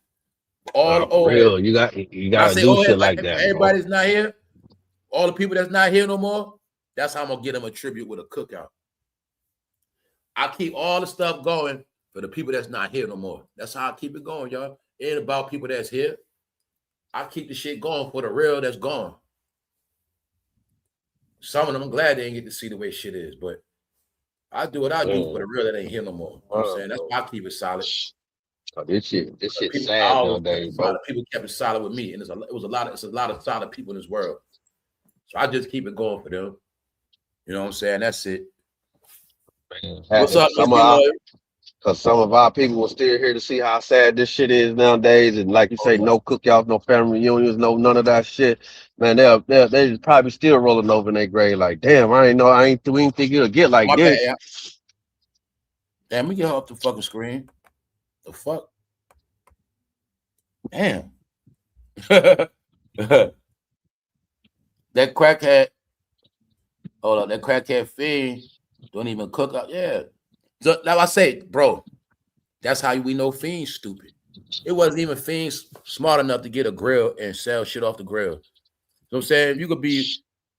[SPEAKER 1] All
[SPEAKER 3] real, you gotta do shit like that.
[SPEAKER 1] Everybody's not here. All the people that's not here no more. That's how I'm gonna get them a tribute with a cookout. I keep all the stuff going for the people that's not here no more. That's how I keep it going, y'all. It ain't about people that's here. I keep the shit going for the real that's gone. Some of them, I'm glad they didn't get to see the way shit is, but I do what I do for the real that ain't here no more. You know what I'm saying? That's why I keep it solid.
[SPEAKER 3] Oh, this shit sad nowadays, bro.
[SPEAKER 1] People kept it solid with me, and it's a lot of solid people in this world. So I just keep it going for them. You know what I'm saying? That's it.
[SPEAKER 3] Man,
[SPEAKER 1] what's up,
[SPEAKER 3] because some of our people will still here to see how sad this shit is nowadays, and like you say, no cookouts, no family reunions, no none of that shit. Man, they probably still rolling over in their grave like, damn, we ain't think it'll get like this.
[SPEAKER 1] Bad, damn, we get her off the fucking screen. The fuck? Damn. That crackhead. Hold on, that crackhead fiend don't even cook up. Yeah. So like I say, bro, that's how we know Fiend's stupid. It wasn't even Fiend smart enough to get a grill and sell shit off the grill. You know what I'm saying? You could be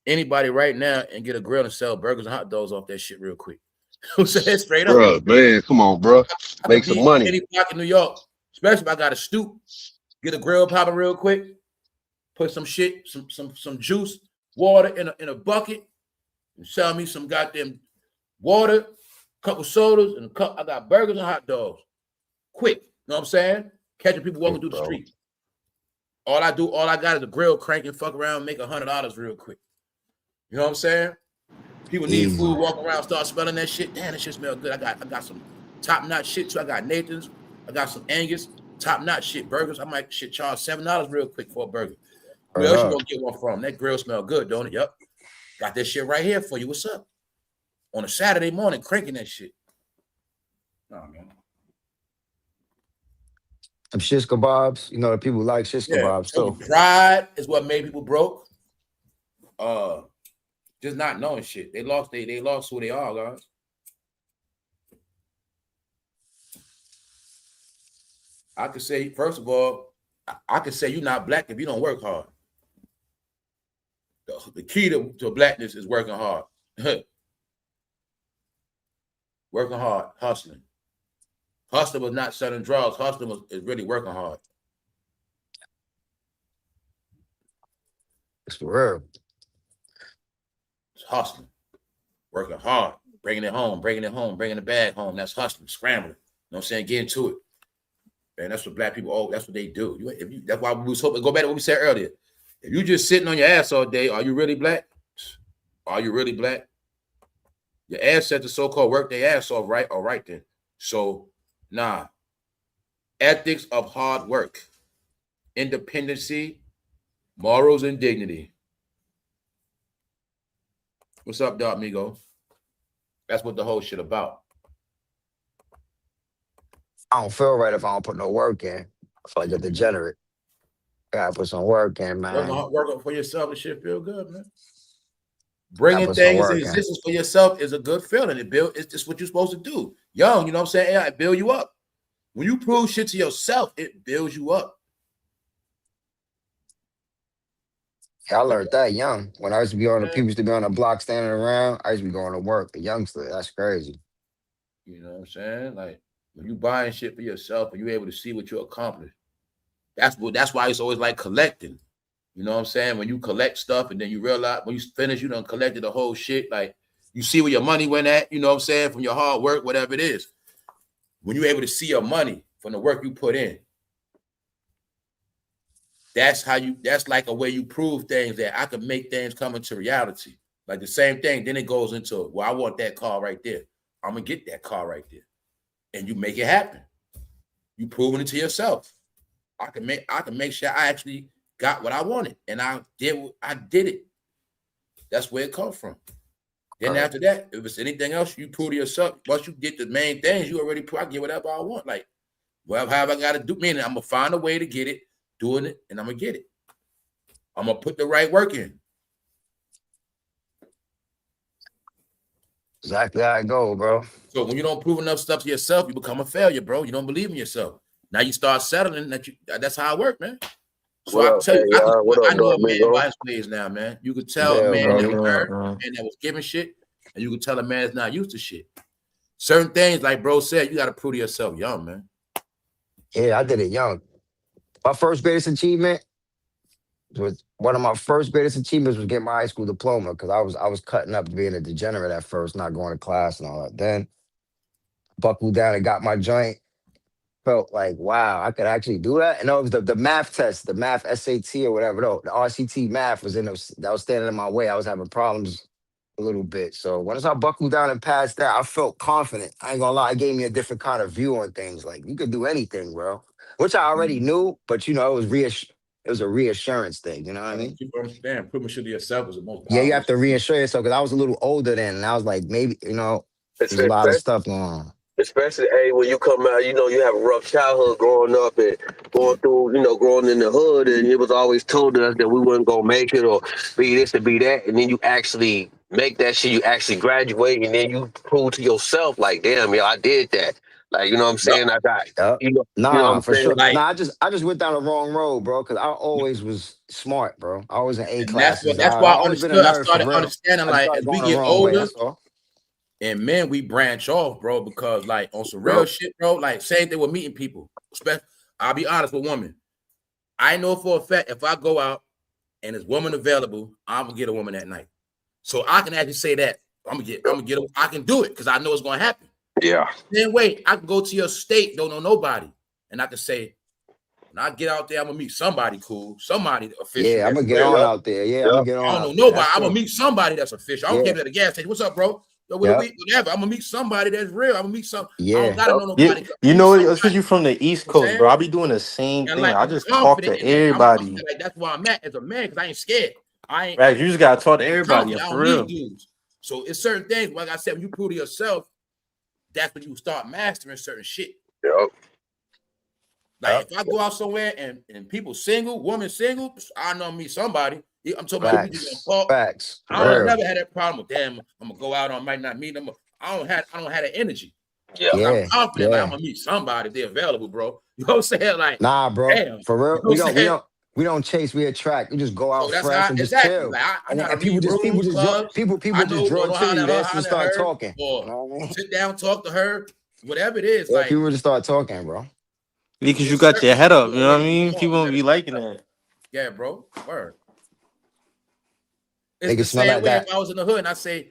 [SPEAKER 1] anybody right now and get a grill and sell burgers and hot dogs off that shit real quick. You know what I'm saying? Straight up.
[SPEAKER 3] Bro, man, come on, bro. Make some money.
[SPEAKER 1] Any block in New York, Especially if I got to stoop, get a grill popping real quick, put some shit, some juice, water in a bucket, and sell me some goddamn water, couple sodas, and I got burgers and hot dogs. Quick, you know what I'm saying? Catching people walking through the street. All I got is a grill crank and fuck around, make $100 real quick. You know what I'm saying? People need food, walk around, start smelling that shit. Damn, that shit smell good. I got some top-notch shit too. I got Nathan's, I got some Angus, top-notch shit burgers. I might charge $7 real quick for a burger. Where else you gonna get one from? That grill smell good, don't it? Yep. Got that shit right here for you. What's up? On a Saturday morning, cranking that shit. Oh, man.
[SPEAKER 5] Some shish kebabs, you know, the people like shish kebabs too.
[SPEAKER 1] Pride is what made people broke. Just not knowing shit. They lost who they are, guys. I could say, first of all, I could say you're not black if you don't work hard. The key to blackness is working hard. Working hard, hustling. Hustling was not selling drugs. Hustling is really working hard.
[SPEAKER 5] It's for real.
[SPEAKER 1] It's hustling. Working hard. Bringing it home, bringing the bag home. That's hustling, scrambling. You know what I'm saying? Getting to it. And that's what black people, that's what they do. That's why we was hoping, go back to what we said earlier. If you just sitting on your ass all day, are you really black? Are you really black? Your ancestors so-called work their ass off, right? All right then. So, nah. Ethics of hard work, independency, morals, and dignity. What's up, Dog Migo? That's what the whole shit about.
[SPEAKER 5] I don't feel right if I don't put no work in. I feel like a degenerate. I gotta put some work in, man.
[SPEAKER 1] Work for yourself and shit feel good, man. Bringing things into existence for yourself is a good feeling. It's just what you're supposed to do. Young, you know what I'm saying? Yeah, it build you up. When you prove shit to yourself, it builds you up.
[SPEAKER 5] Yeah, I learned that young. When I used to be on people used to be on the block standing around, I used to be going to work. The youngster, that's crazy.
[SPEAKER 1] You know what I'm saying? Like when you buying shit for yourself and you're able to see what you accomplished. That's why it's always like collecting. You know what I'm saying? When you collect stuff and then you realize when you finish, you done collected the whole shit. Like you see where your money went at, you know what I'm saying? From your hard work, whatever it is. When you're able to see your money from the work you put in. That's like a way you prove things that I can make things come into reality. Like the same thing. Then it goes into, well, I want that car right there. I'm going to get that car right there. And you make it happen. You proving it to yourself. I can make sure I actually got what I wanted. And I did it. That's where it comes from. Then after that, if it's anything else, you prove to yourself. Once you get the main things, you already prove I get whatever I want. Like, well, however I got to do, meaning I'm going to find a way to get it, doing it, and I'm going to get it. I'm going to put the right work in.
[SPEAKER 5] Exactly how I go, bro.
[SPEAKER 1] So when you don't prove enough stuff to yourself, you become a failure, bro. You don't believe in yourself. Now you start settling that's how it works, man. So I tell you, I know a man by his ways now, man. You could tell a man that was giving shit, and you could tell a man is not used to shit. Certain things, like bro said, you got to prove to yourself young, man.
[SPEAKER 5] Yeah, I did it young. My first greatest achievement was getting my high school diploma because I was cutting up to being a degenerate at first, not going to class and all that. Then buckled down and got my joint. Felt like, wow, I could actually do that. And it was the math test, the math SAT or whatever. No, the RCT math that was standing in my way. I was having problems a little bit. So once I buckled down and passed that, I felt confident. I ain't gonna lie, it gave me a different kind of view on things. Like you could do anything, bro. Which I already knew, but you know, it was a reassurance thing. You know what I mean?
[SPEAKER 1] You understand? Proving shit to yourself is the most powerful.
[SPEAKER 5] Yeah, you have to reassure yourself because I was a little older then, and I was like, maybe there's a lot of stuff going on.
[SPEAKER 3] Especially, when you come out, you have a rough childhood growing up and going through, growing in the hood, and it was always told us that we wasn't going to make it or be this or be that, and then you actually make that shit, you actually graduate, and then you prove to yourself, like, damn, I did that. Like, you know what I'm saying? I got,
[SPEAKER 5] Nah, for sure.
[SPEAKER 1] Like,
[SPEAKER 5] I just went down the wrong road, bro, because I always was smart, bro. I was in A class.
[SPEAKER 1] That's why I started understanding, like, as we get older, and man, we branch off, bro, because like on some real shit, bro, like same thing with meeting people. I'll be honest with women. I know for a fact if I go out and there's woman available, I'm gonna get a woman that night. So I can actually say that I'm gonna get I can do it because I know it's gonna happen.
[SPEAKER 2] Yeah.
[SPEAKER 1] Then wait, I can go to your state, don't know nobody, and I can say, when I get out there, I'm gonna meet somebody cool, somebody official.
[SPEAKER 5] Yeah, I'm gonna get on out there. Yeah, I'm gonna get on.
[SPEAKER 1] I don't know nobody. I'm gonna meet somebody that's official. I don't care if at the gas station. What's up, bro? Yo, whatever. I'm gonna meet somebody that's real. I'm gonna meet some. I don't gotta know nobody.
[SPEAKER 6] You know what? It's because you're from the East Coast, bro. I be doing the same thing.
[SPEAKER 1] Like,
[SPEAKER 6] I just talk to everybody.
[SPEAKER 1] Like that's where I'm at as a man because I ain't scared.
[SPEAKER 6] Right, you just gotta talk to everybody.
[SPEAKER 1] I
[SPEAKER 6] For
[SPEAKER 1] don't
[SPEAKER 6] real.
[SPEAKER 1] need dudes. So it's certain things. Like I said, when you prove to yourself, that's when you start mastering certain shit.
[SPEAKER 2] Yep.
[SPEAKER 1] Like if I go out somewhere and people single, woman single, I know me somebody. I'm talking about
[SPEAKER 5] Facts.
[SPEAKER 1] I never had that problem with them. I'm gonna go out on might not meet them. I don't have that energy.
[SPEAKER 5] Yeah.
[SPEAKER 1] I'm confident like, I'm gonna meet somebody if they're available, bro. You know what I'm saying? Like,
[SPEAKER 5] nah, bro.
[SPEAKER 1] Damn.
[SPEAKER 5] For real,
[SPEAKER 1] You know
[SPEAKER 5] we don't chase, we attract. We just go out
[SPEAKER 1] that's
[SPEAKER 5] fresh and just chill.
[SPEAKER 1] Like,
[SPEAKER 5] and people just draw to you. They just start talking.
[SPEAKER 1] Or
[SPEAKER 5] you know what I mean?
[SPEAKER 1] sit down, talk to her, whatever it is.
[SPEAKER 5] Yeah,
[SPEAKER 1] like
[SPEAKER 5] people just start talking, bro.
[SPEAKER 6] Because you got your head up, you know what I mean? People won't be liking that.
[SPEAKER 1] Yeah, bro. Word.
[SPEAKER 5] They
[SPEAKER 1] It's the
[SPEAKER 5] can smell
[SPEAKER 1] same
[SPEAKER 5] like
[SPEAKER 1] way
[SPEAKER 5] that.
[SPEAKER 1] if I was in the hood and I say,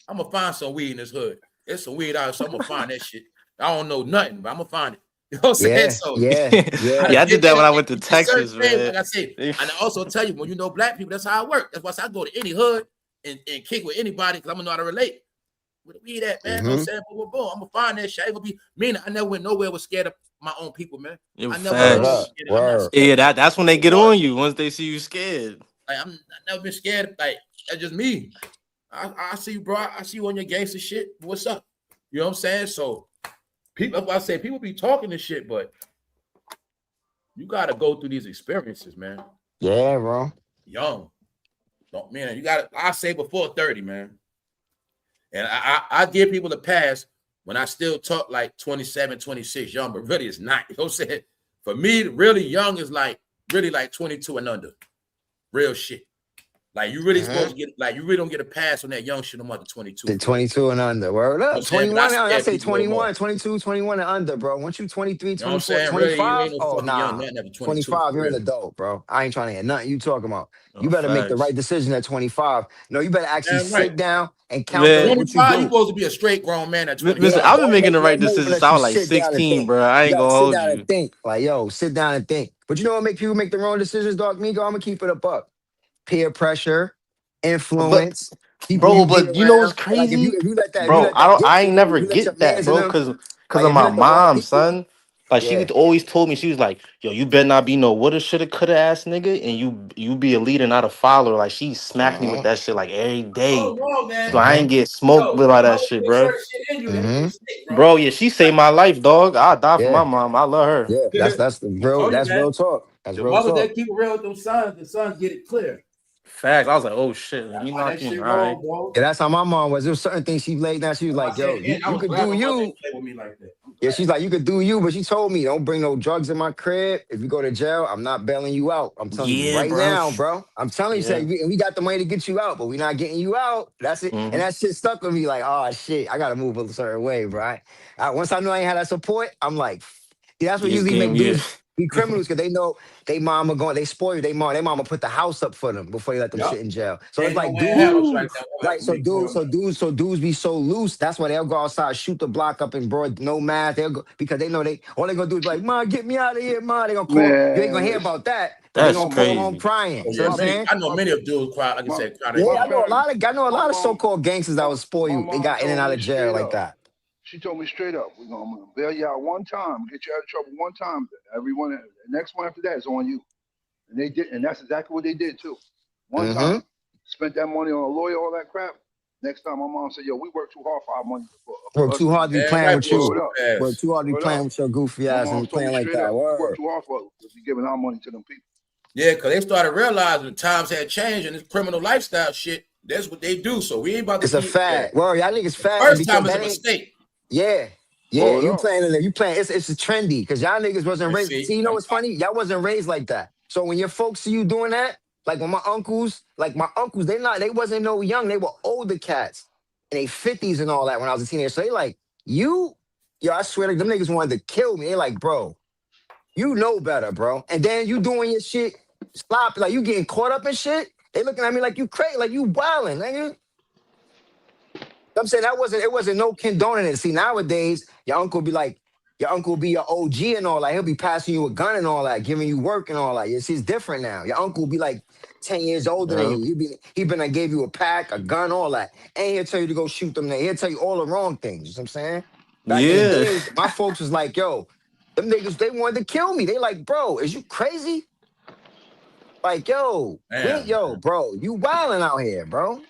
[SPEAKER 1] I'm gonna find some weed in this hood. There's some weed out, so I'm gonna find that shit. I don't know nothing, but I'm gonna find it. You know what I'm saying? So
[SPEAKER 6] Yeah, I did that when I went to Texas, man.
[SPEAKER 1] Like I say, and I also tell you, when you know black people, that's how it works. That's why I go to any hood and kick with anybody because I'm gonna know how to relate. Where the weed at, man? You know what I'm saying? Boom, boom, boom. I'm gonna find that shit. I ain't gonna be mean. I never went nowhere was scared of my own people, man. I never
[SPEAKER 6] that's when they get on you once they see you scared.
[SPEAKER 1] Like I never been scared. Like that's just me. I see you, bro. I see you on your gangster shit. What's up? You know what I'm saying? So people, that's why I say people be talking this shit, but you gotta go through these experiences, man.
[SPEAKER 5] Yeah, bro.
[SPEAKER 1] Young. Don't man, you gotta I say before 30, man. And I give people a pass when I still talk like 27, 26 young, but really it's not. You know what I'm saying? For me, really young is like really like 22 and under. Real shit. Like you really supposed to get like you really don't get a pass on that young shit no more than 22.
[SPEAKER 5] The 22 and under. Word up.
[SPEAKER 1] You know
[SPEAKER 5] 21. I say
[SPEAKER 1] people
[SPEAKER 5] 21, 22, 21 and under, bro. Once you 23, 24,
[SPEAKER 1] you know
[SPEAKER 5] 25.
[SPEAKER 1] really,
[SPEAKER 5] Oh, nah. 25, you're an adult, bro. I ain't trying to hear nothing you talking about. You better make the right decision at 25. No, you better actually sit down and count what you do.
[SPEAKER 1] You're supposed to be a straight grown man at 25.
[SPEAKER 6] Listen, I've been making the right decision since I was like 16, bro. I ain't gonna hold you.
[SPEAKER 5] Sit down and think. Like, yo, sit down and think. But you know what make people make the wrong decisions, dog? Migo, I'm gonna keep it a buck. Peer pressure, influence.
[SPEAKER 6] Bro, but you know what's crazy?
[SPEAKER 5] Like if you let that,
[SPEAKER 6] bro, I ain't never get that, bro, because of my mom, son. Like she always told me, she was like, yo, you better not be no woulda, shoulda, coulda ass nigga, and you be a leader, not a follower. Like she smacked me with that shit like every day. So I ain't get smoked with all that shit, bro. Bro, yeah, she saved my life, dog. I'll die for my mom. I love her.
[SPEAKER 5] Yeah, that's the real. That's real talk. That's real talk.
[SPEAKER 1] They keep it real with them sons. The sons get it clear.
[SPEAKER 6] Facts. I was like, oh shit, you not in, all right.
[SPEAKER 5] Yeah, that's how my mom was. There was certain things she laid down. She was like, yo, you could do you. Yeah, she's like, you could do you, but she told me, don't bring no drugs in my crib. If you go to jail, I'm not bailing you out. I'm telling you right now, bro. I'm telling you, say we got the money to get you out, but we're not getting you out. That's it. And that shit stuck with me like, oh shit, I gotta move a certain way, bro. Once I knew I ain't had that support, I'm like, that's what usually make dudes be criminals, because they know they mama going, they spoil you. They mama put the house up for them before they let them sit in jail. So it's like, dudes be so loose. That's why they'll go outside, shoot the block up in broad, no mask. They'll go because they know all they gonna do is like, Ma, get me out of here, Ma. They gonna call. You ain't gonna hear about that. They gonna call home crying. You know what I'm saying?
[SPEAKER 1] I know many of dudes cry, like I said, crying.
[SPEAKER 5] Yeah, I know a lot of so-called gangsters that was spoiled. They got in and out of jail like that.
[SPEAKER 2] She told me straight up, we're gonna bail you out one time, get you out of trouble one time. Everyone, the next one after that is on you. And they did, and that's exactly what they did too. One time, spent that money on a lawyer, all that crap. Next time, my mom said, "Yo, we worked too hard for our money.
[SPEAKER 5] Work too hard to be playing with you. Work too hard to be playing with your goofy ass and playing like that.
[SPEAKER 2] Work too hard for us to be giving our money to them people."
[SPEAKER 1] Yeah, because they started realizing the times had changed and this criminal lifestyle shit. That's what they do. So we ain't about to.
[SPEAKER 5] It's a fact. Well, y'all niggas fat.
[SPEAKER 1] First time is a mistake.
[SPEAKER 5] Yeah. You playing in there. You playing. It's trendy because y'all niggas wasn't raised. See, you know what's funny? Y'all wasn't raised like that. So when your folks see you doing that, like when my uncles, they wasn't no young. They were older cats in their 50s and all that when I was a teenager. So they like, yo, I swear to them niggas wanted to kill me. They like, bro, You know better, bro. And then you doing your shit sloppy, like you getting caught up in shit. They looking at me like you crazy, like you wilding, nigga. I'm saying it wasn't no condoning it. See, nowadays, your uncle be your OG and all that. He'll be passing you a gun and all that, giving you work and all that. You see, it's different now. Your uncle be like 10 years older than
[SPEAKER 6] Yep.
[SPEAKER 5] you. He been gave you a pack, a gun, all that. And he'll tell you to go shoot them there. He'll tell you all the wrong things. You know what I'm saying? Back in the
[SPEAKER 6] Yeah.
[SPEAKER 5] day, my folks was like, yo, them niggas, they wanted to kill me. They like, bro, is you crazy? Like, yo, bro, you wilding out here, bro.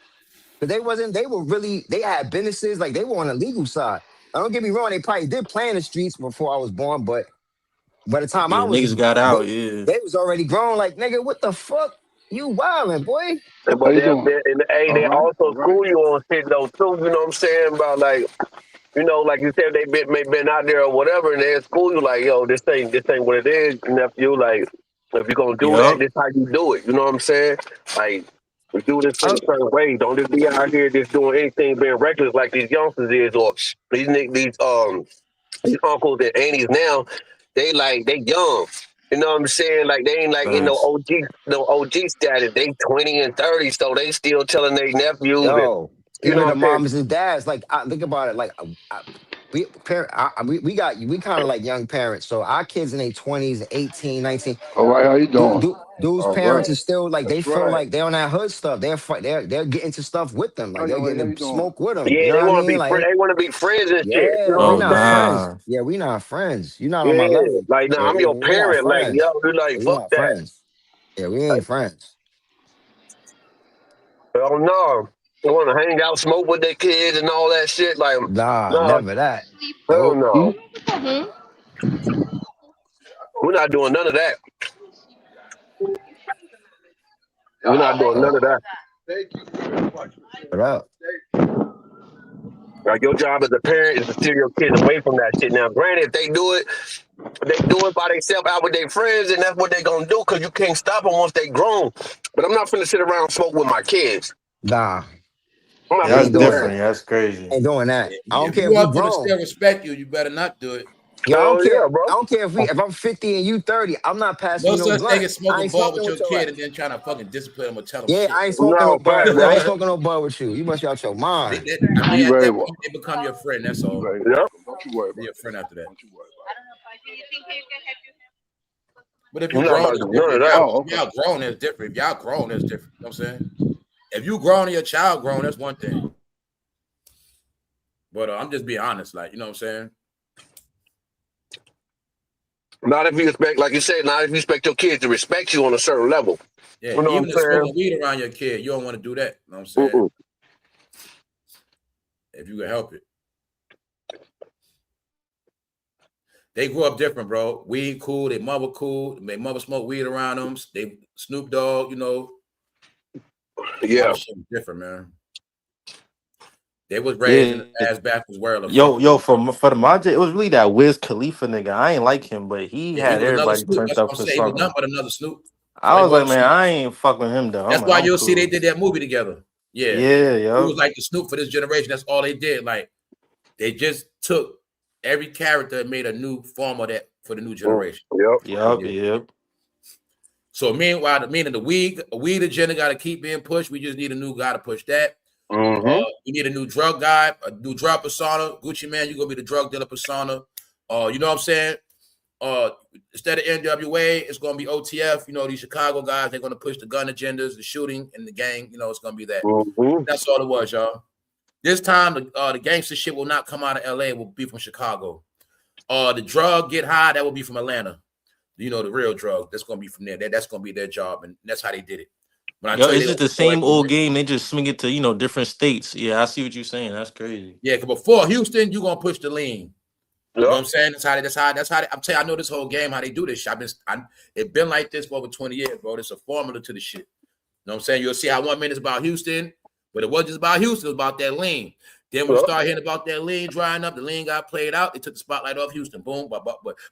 [SPEAKER 5] But they had businesses, like they were on the legal side. Now, don't get me wrong, they probably did play in the streets before I was born, but by the time I
[SPEAKER 6] Yeah,
[SPEAKER 5] was,
[SPEAKER 6] niggas got out, yeah.
[SPEAKER 5] they was already grown. Like, nigga, what the fuck? You wildin', boy.
[SPEAKER 2] How
[SPEAKER 3] But
[SPEAKER 2] you doing?
[SPEAKER 3] they
[SPEAKER 2] All right.
[SPEAKER 3] also school you on shit though too. You know what I'm saying? About like, you know, like you said, they been out there or whatever, and they at school you like, yo, this ain't what it is. And if you like, if you gonna do that,
[SPEAKER 6] Yup.
[SPEAKER 3] this how you do it. You know what I'm saying? Like, we do this in a certain way. Don't just be out here just doing anything, being reckless like these youngsters is, or these uncles and aunties now. They young. You know what I'm saying? Like they ain't like
[SPEAKER 6] Facts.
[SPEAKER 3] OG status. They 20 and 30, so they still telling their nephews and
[SPEAKER 5] Yo,
[SPEAKER 3] you know
[SPEAKER 5] even
[SPEAKER 3] what
[SPEAKER 5] the
[SPEAKER 3] I'm saying?
[SPEAKER 5] moms and dads, like, think about it. Like, we kind of like young parents. So our kids in their 20s, 18, 19.
[SPEAKER 2] All right, how you doing?
[SPEAKER 5] Those
[SPEAKER 2] All
[SPEAKER 5] parents
[SPEAKER 2] right.
[SPEAKER 5] are still like they
[SPEAKER 2] That's
[SPEAKER 5] feel
[SPEAKER 2] right.
[SPEAKER 5] like they're on that hood stuff. They're getting to stuff with them.
[SPEAKER 2] I
[SPEAKER 5] Like they're
[SPEAKER 2] know it. How
[SPEAKER 5] getting
[SPEAKER 2] you
[SPEAKER 5] to
[SPEAKER 2] doing?
[SPEAKER 5] smoke with them. You
[SPEAKER 3] Yeah,
[SPEAKER 5] know
[SPEAKER 3] they
[SPEAKER 5] what I
[SPEAKER 3] want to
[SPEAKER 5] mean?
[SPEAKER 3] be
[SPEAKER 5] Like,
[SPEAKER 3] they want to be friends and shit. You
[SPEAKER 5] yeah,
[SPEAKER 3] know
[SPEAKER 5] we
[SPEAKER 6] Oh,
[SPEAKER 3] what I'm
[SPEAKER 5] not
[SPEAKER 3] saying?
[SPEAKER 5] friends.
[SPEAKER 6] nah.
[SPEAKER 5] Yeah, we not friends. You're not on my
[SPEAKER 3] Yeah,
[SPEAKER 5] level.
[SPEAKER 3] like nah,
[SPEAKER 5] Yeah,
[SPEAKER 3] I'm your
[SPEAKER 5] we not
[SPEAKER 3] parent. Like yo,
[SPEAKER 5] friends.
[SPEAKER 3] you like
[SPEAKER 5] Yeah, we
[SPEAKER 3] fuck
[SPEAKER 5] not
[SPEAKER 3] that.
[SPEAKER 5] friends. Yeah, we ain't
[SPEAKER 3] Like,
[SPEAKER 5] friends.
[SPEAKER 3] hell no. They want to hang out, smoke with their kids and all that shit. Like
[SPEAKER 5] Nah,
[SPEAKER 3] no,
[SPEAKER 5] never that.
[SPEAKER 3] hell
[SPEAKER 5] Nope.
[SPEAKER 3] no. We're not doing none of that. We're not doing none of that.
[SPEAKER 2] Thank you very much.
[SPEAKER 5] What up?
[SPEAKER 3] Like your job as a parent is to steer your kids away from that shit. Now, granted, if they do it by themselves out with their friends, and that's what they gonna do because you can't stop them once they grown. But I'm not finna sit around and smoke with my kids.
[SPEAKER 5] Nah,
[SPEAKER 3] I'm not
[SPEAKER 5] we
[SPEAKER 6] That's
[SPEAKER 3] finna
[SPEAKER 5] ain't
[SPEAKER 3] do
[SPEAKER 5] doing
[SPEAKER 3] that.
[SPEAKER 5] that.
[SPEAKER 6] different. That's crazy.
[SPEAKER 5] Ain't doing that. I don't
[SPEAKER 1] If
[SPEAKER 5] care
[SPEAKER 1] you
[SPEAKER 5] if we
[SPEAKER 1] want them to
[SPEAKER 5] grown.
[SPEAKER 1] still respect you, you better not do it.
[SPEAKER 5] Yo, I don't
[SPEAKER 3] Hell
[SPEAKER 5] care.
[SPEAKER 3] yeah, bro.
[SPEAKER 5] I don't care if I'm 50 and you 30. I'm not passing
[SPEAKER 1] No
[SPEAKER 5] you no
[SPEAKER 1] such thing
[SPEAKER 5] blunt.
[SPEAKER 1] as
[SPEAKER 5] I
[SPEAKER 1] smoking
[SPEAKER 5] ain't
[SPEAKER 1] ball
[SPEAKER 5] smoking
[SPEAKER 1] with
[SPEAKER 5] with
[SPEAKER 1] your
[SPEAKER 5] your
[SPEAKER 1] kid
[SPEAKER 5] ass.
[SPEAKER 1] and then trying to fucking discipline them or tell them
[SPEAKER 5] Yeah,
[SPEAKER 1] shit.
[SPEAKER 5] I ain't smoking no
[SPEAKER 3] No,
[SPEAKER 5] bud.
[SPEAKER 3] fact,
[SPEAKER 5] I ain't
[SPEAKER 3] bro.
[SPEAKER 5] smoking no bud with you. You must be out your mind.
[SPEAKER 1] I mean,
[SPEAKER 2] You
[SPEAKER 1] at
[SPEAKER 2] very
[SPEAKER 1] that
[SPEAKER 2] well.
[SPEAKER 1] point, they become your friend. That's
[SPEAKER 2] You
[SPEAKER 1] all.
[SPEAKER 2] very
[SPEAKER 3] Yep.
[SPEAKER 2] welcome. Don't you worry
[SPEAKER 1] They're
[SPEAKER 2] about
[SPEAKER 1] your
[SPEAKER 2] it.
[SPEAKER 1] friend after that.
[SPEAKER 2] Don't you worry about
[SPEAKER 1] But if you
[SPEAKER 3] We're not
[SPEAKER 1] grown,
[SPEAKER 3] about to
[SPEAKER 1] it's
[SPEAKER 3] do none of
[SPEAKER 1] different.
[SPEAKER 3] that.
[SPEAKER 2] it. Oh,
[SPEAKER 1] If
[SPEAKER 2] okay.
[SPEAKER 1] y'all grown, it's different. If y'all grown, it's different. You know what I'm saying? If you grown and your child grown, that's one thing. But I'm just being honest, like, you know what I'm saying?
[SPEAKER 3] Not if you expect, like you said, not if you expect your kids to respect you on a certain level.
[SPEAKER 1] Yeah,
[SPEAKER 3] You know what
[SPEAKER 1] even
[SPEAKER 3] I'm
[SPEAKER 1] if
[SPEAKER 3] saying?
[SPEAKER 1] smoking weed around your kid, you don't want to do that. You know what I'm saying?
[SPEAKER 3] Mm-mm.
[SPEAKER 1] If you can help it. They grew up different, bro. Weed cool, their mother cool. Their mother smoke weed around them. They Snoopdogg, you know. All
[SPEAKER 3] Yeah.
[SPEAKER 1] the shit was different, man. They was raised in
[SPEAKER 6] Yeah.
[SPEAKER 1] the ass backwards world of
[SPEAKER 6] Yo,
[SPEAKER 1] fucking.
[SPEAKER 6] yo, for the Majid, it was really that Wiz Khalifa nigga. I ain't like him, but he
[SPEAKER 1] Yeah, he
[SPEAKER 6] had
[SPEAKER 1] was another
[SPEAKER 6] everybody
[SPEAKER 1] Snoop.
[SPEAKER 6] turned
[SPEAKER 1] That's what
[SPEAKER 6] up
[SPEAKER 1] I'm
[SPEAKER 6] for
[SPEAKER 1] saying. He was nothing
[SPEAKER 6] something.
[SPEAKER 1] but another Snoop. So
[SPEAKER 6] I
[SPEAKER 1] they
[SPEAKER 6] was like,
[SPEAKER 1] wasn't
[SPEAKER 6] man,
[SPEAKER 1] Snoop.
[SPEAKER 6] I ain't fuck with him though.
[SPEAKER 1] That's
[SPEAKER 6] I'm
[SPEAKER 1] why
[SPEAKER 6] like, I'm
[SPEAKER 1] you'll see they
[SPEAKER 6] cool.
[SPEAKER 1] did that movie together. Yeah.
[SPEAKER 6] Yeah,
[SPEAKER 1] He was
[SPEAKER 6] yo.
[SPEAKER 1] like the Snoop for this generation. That's all they did. Like, they just took every character and made a new form of that for the new generation.
[SPEAKER 3] Yep.
[SPEAKER 6] Yup, yep.
[SPEAKER 1] So meanwhile, the weed agenda got to keep being pushed. We just need a new guy to push that.
[SPEAKER 3] Mm-hmm.
[SPEAKER 1] We need a new drug guy, a new drug persona. Gucci Man, you're gonna be the drug dealer persona. You know what I'm saying? Instead of NWA, it's gonna be OTF. You know, these Chicago guys, they're gonna push the gun agendas, the shooting, and the gang. You know, it's gonna be that.
[SPEAKER 3] Mm-hmm.
[SPEAKER 1] That's all it was, y'all. This time, the gangster shit will not come out of LA. It will be from Chicago. The drug get high, that will be from Atlanta. You know, the real drug. That's gonna be from there. That's gonna be their job, and that's how they did it. When I
[SPEAKER 6] Yo,
[SPEAKER 1] tell you
[SPEAKER 6] it's
[SPEAKER 1] they
[SPEAKER 6] just
[SPEAKER 1] gonna
[SPEAKER 6] the
[SPEAKER 1] go
[SPEAKER 6] same
[SPEAKER 1] everywhere.
[SPEAKER 6] old game. They just swing it to, different states. Yeah, I see what you're saying. That's crazy.
[SPEAKER 1] Yeah, because before Houston, you're gonna push the lean. You know what I'm
[SPEAKER 3] Yep.
[SPEAKER 1] saying? I'm telling you, I know this whole game, how they do this shit. It's been like this for over 20 years, bro. It's a formula to the shit. You know what I'm saying? You'll see how 1 minute's about Houston, but it wasn't just about Houston, it was about that lean. Then when you
[SPEAKER 3] Yep.
[SPEAKER 1] start hearing about that lean drying up, the lean got played out, they took the spotlight off Houston. Boom. But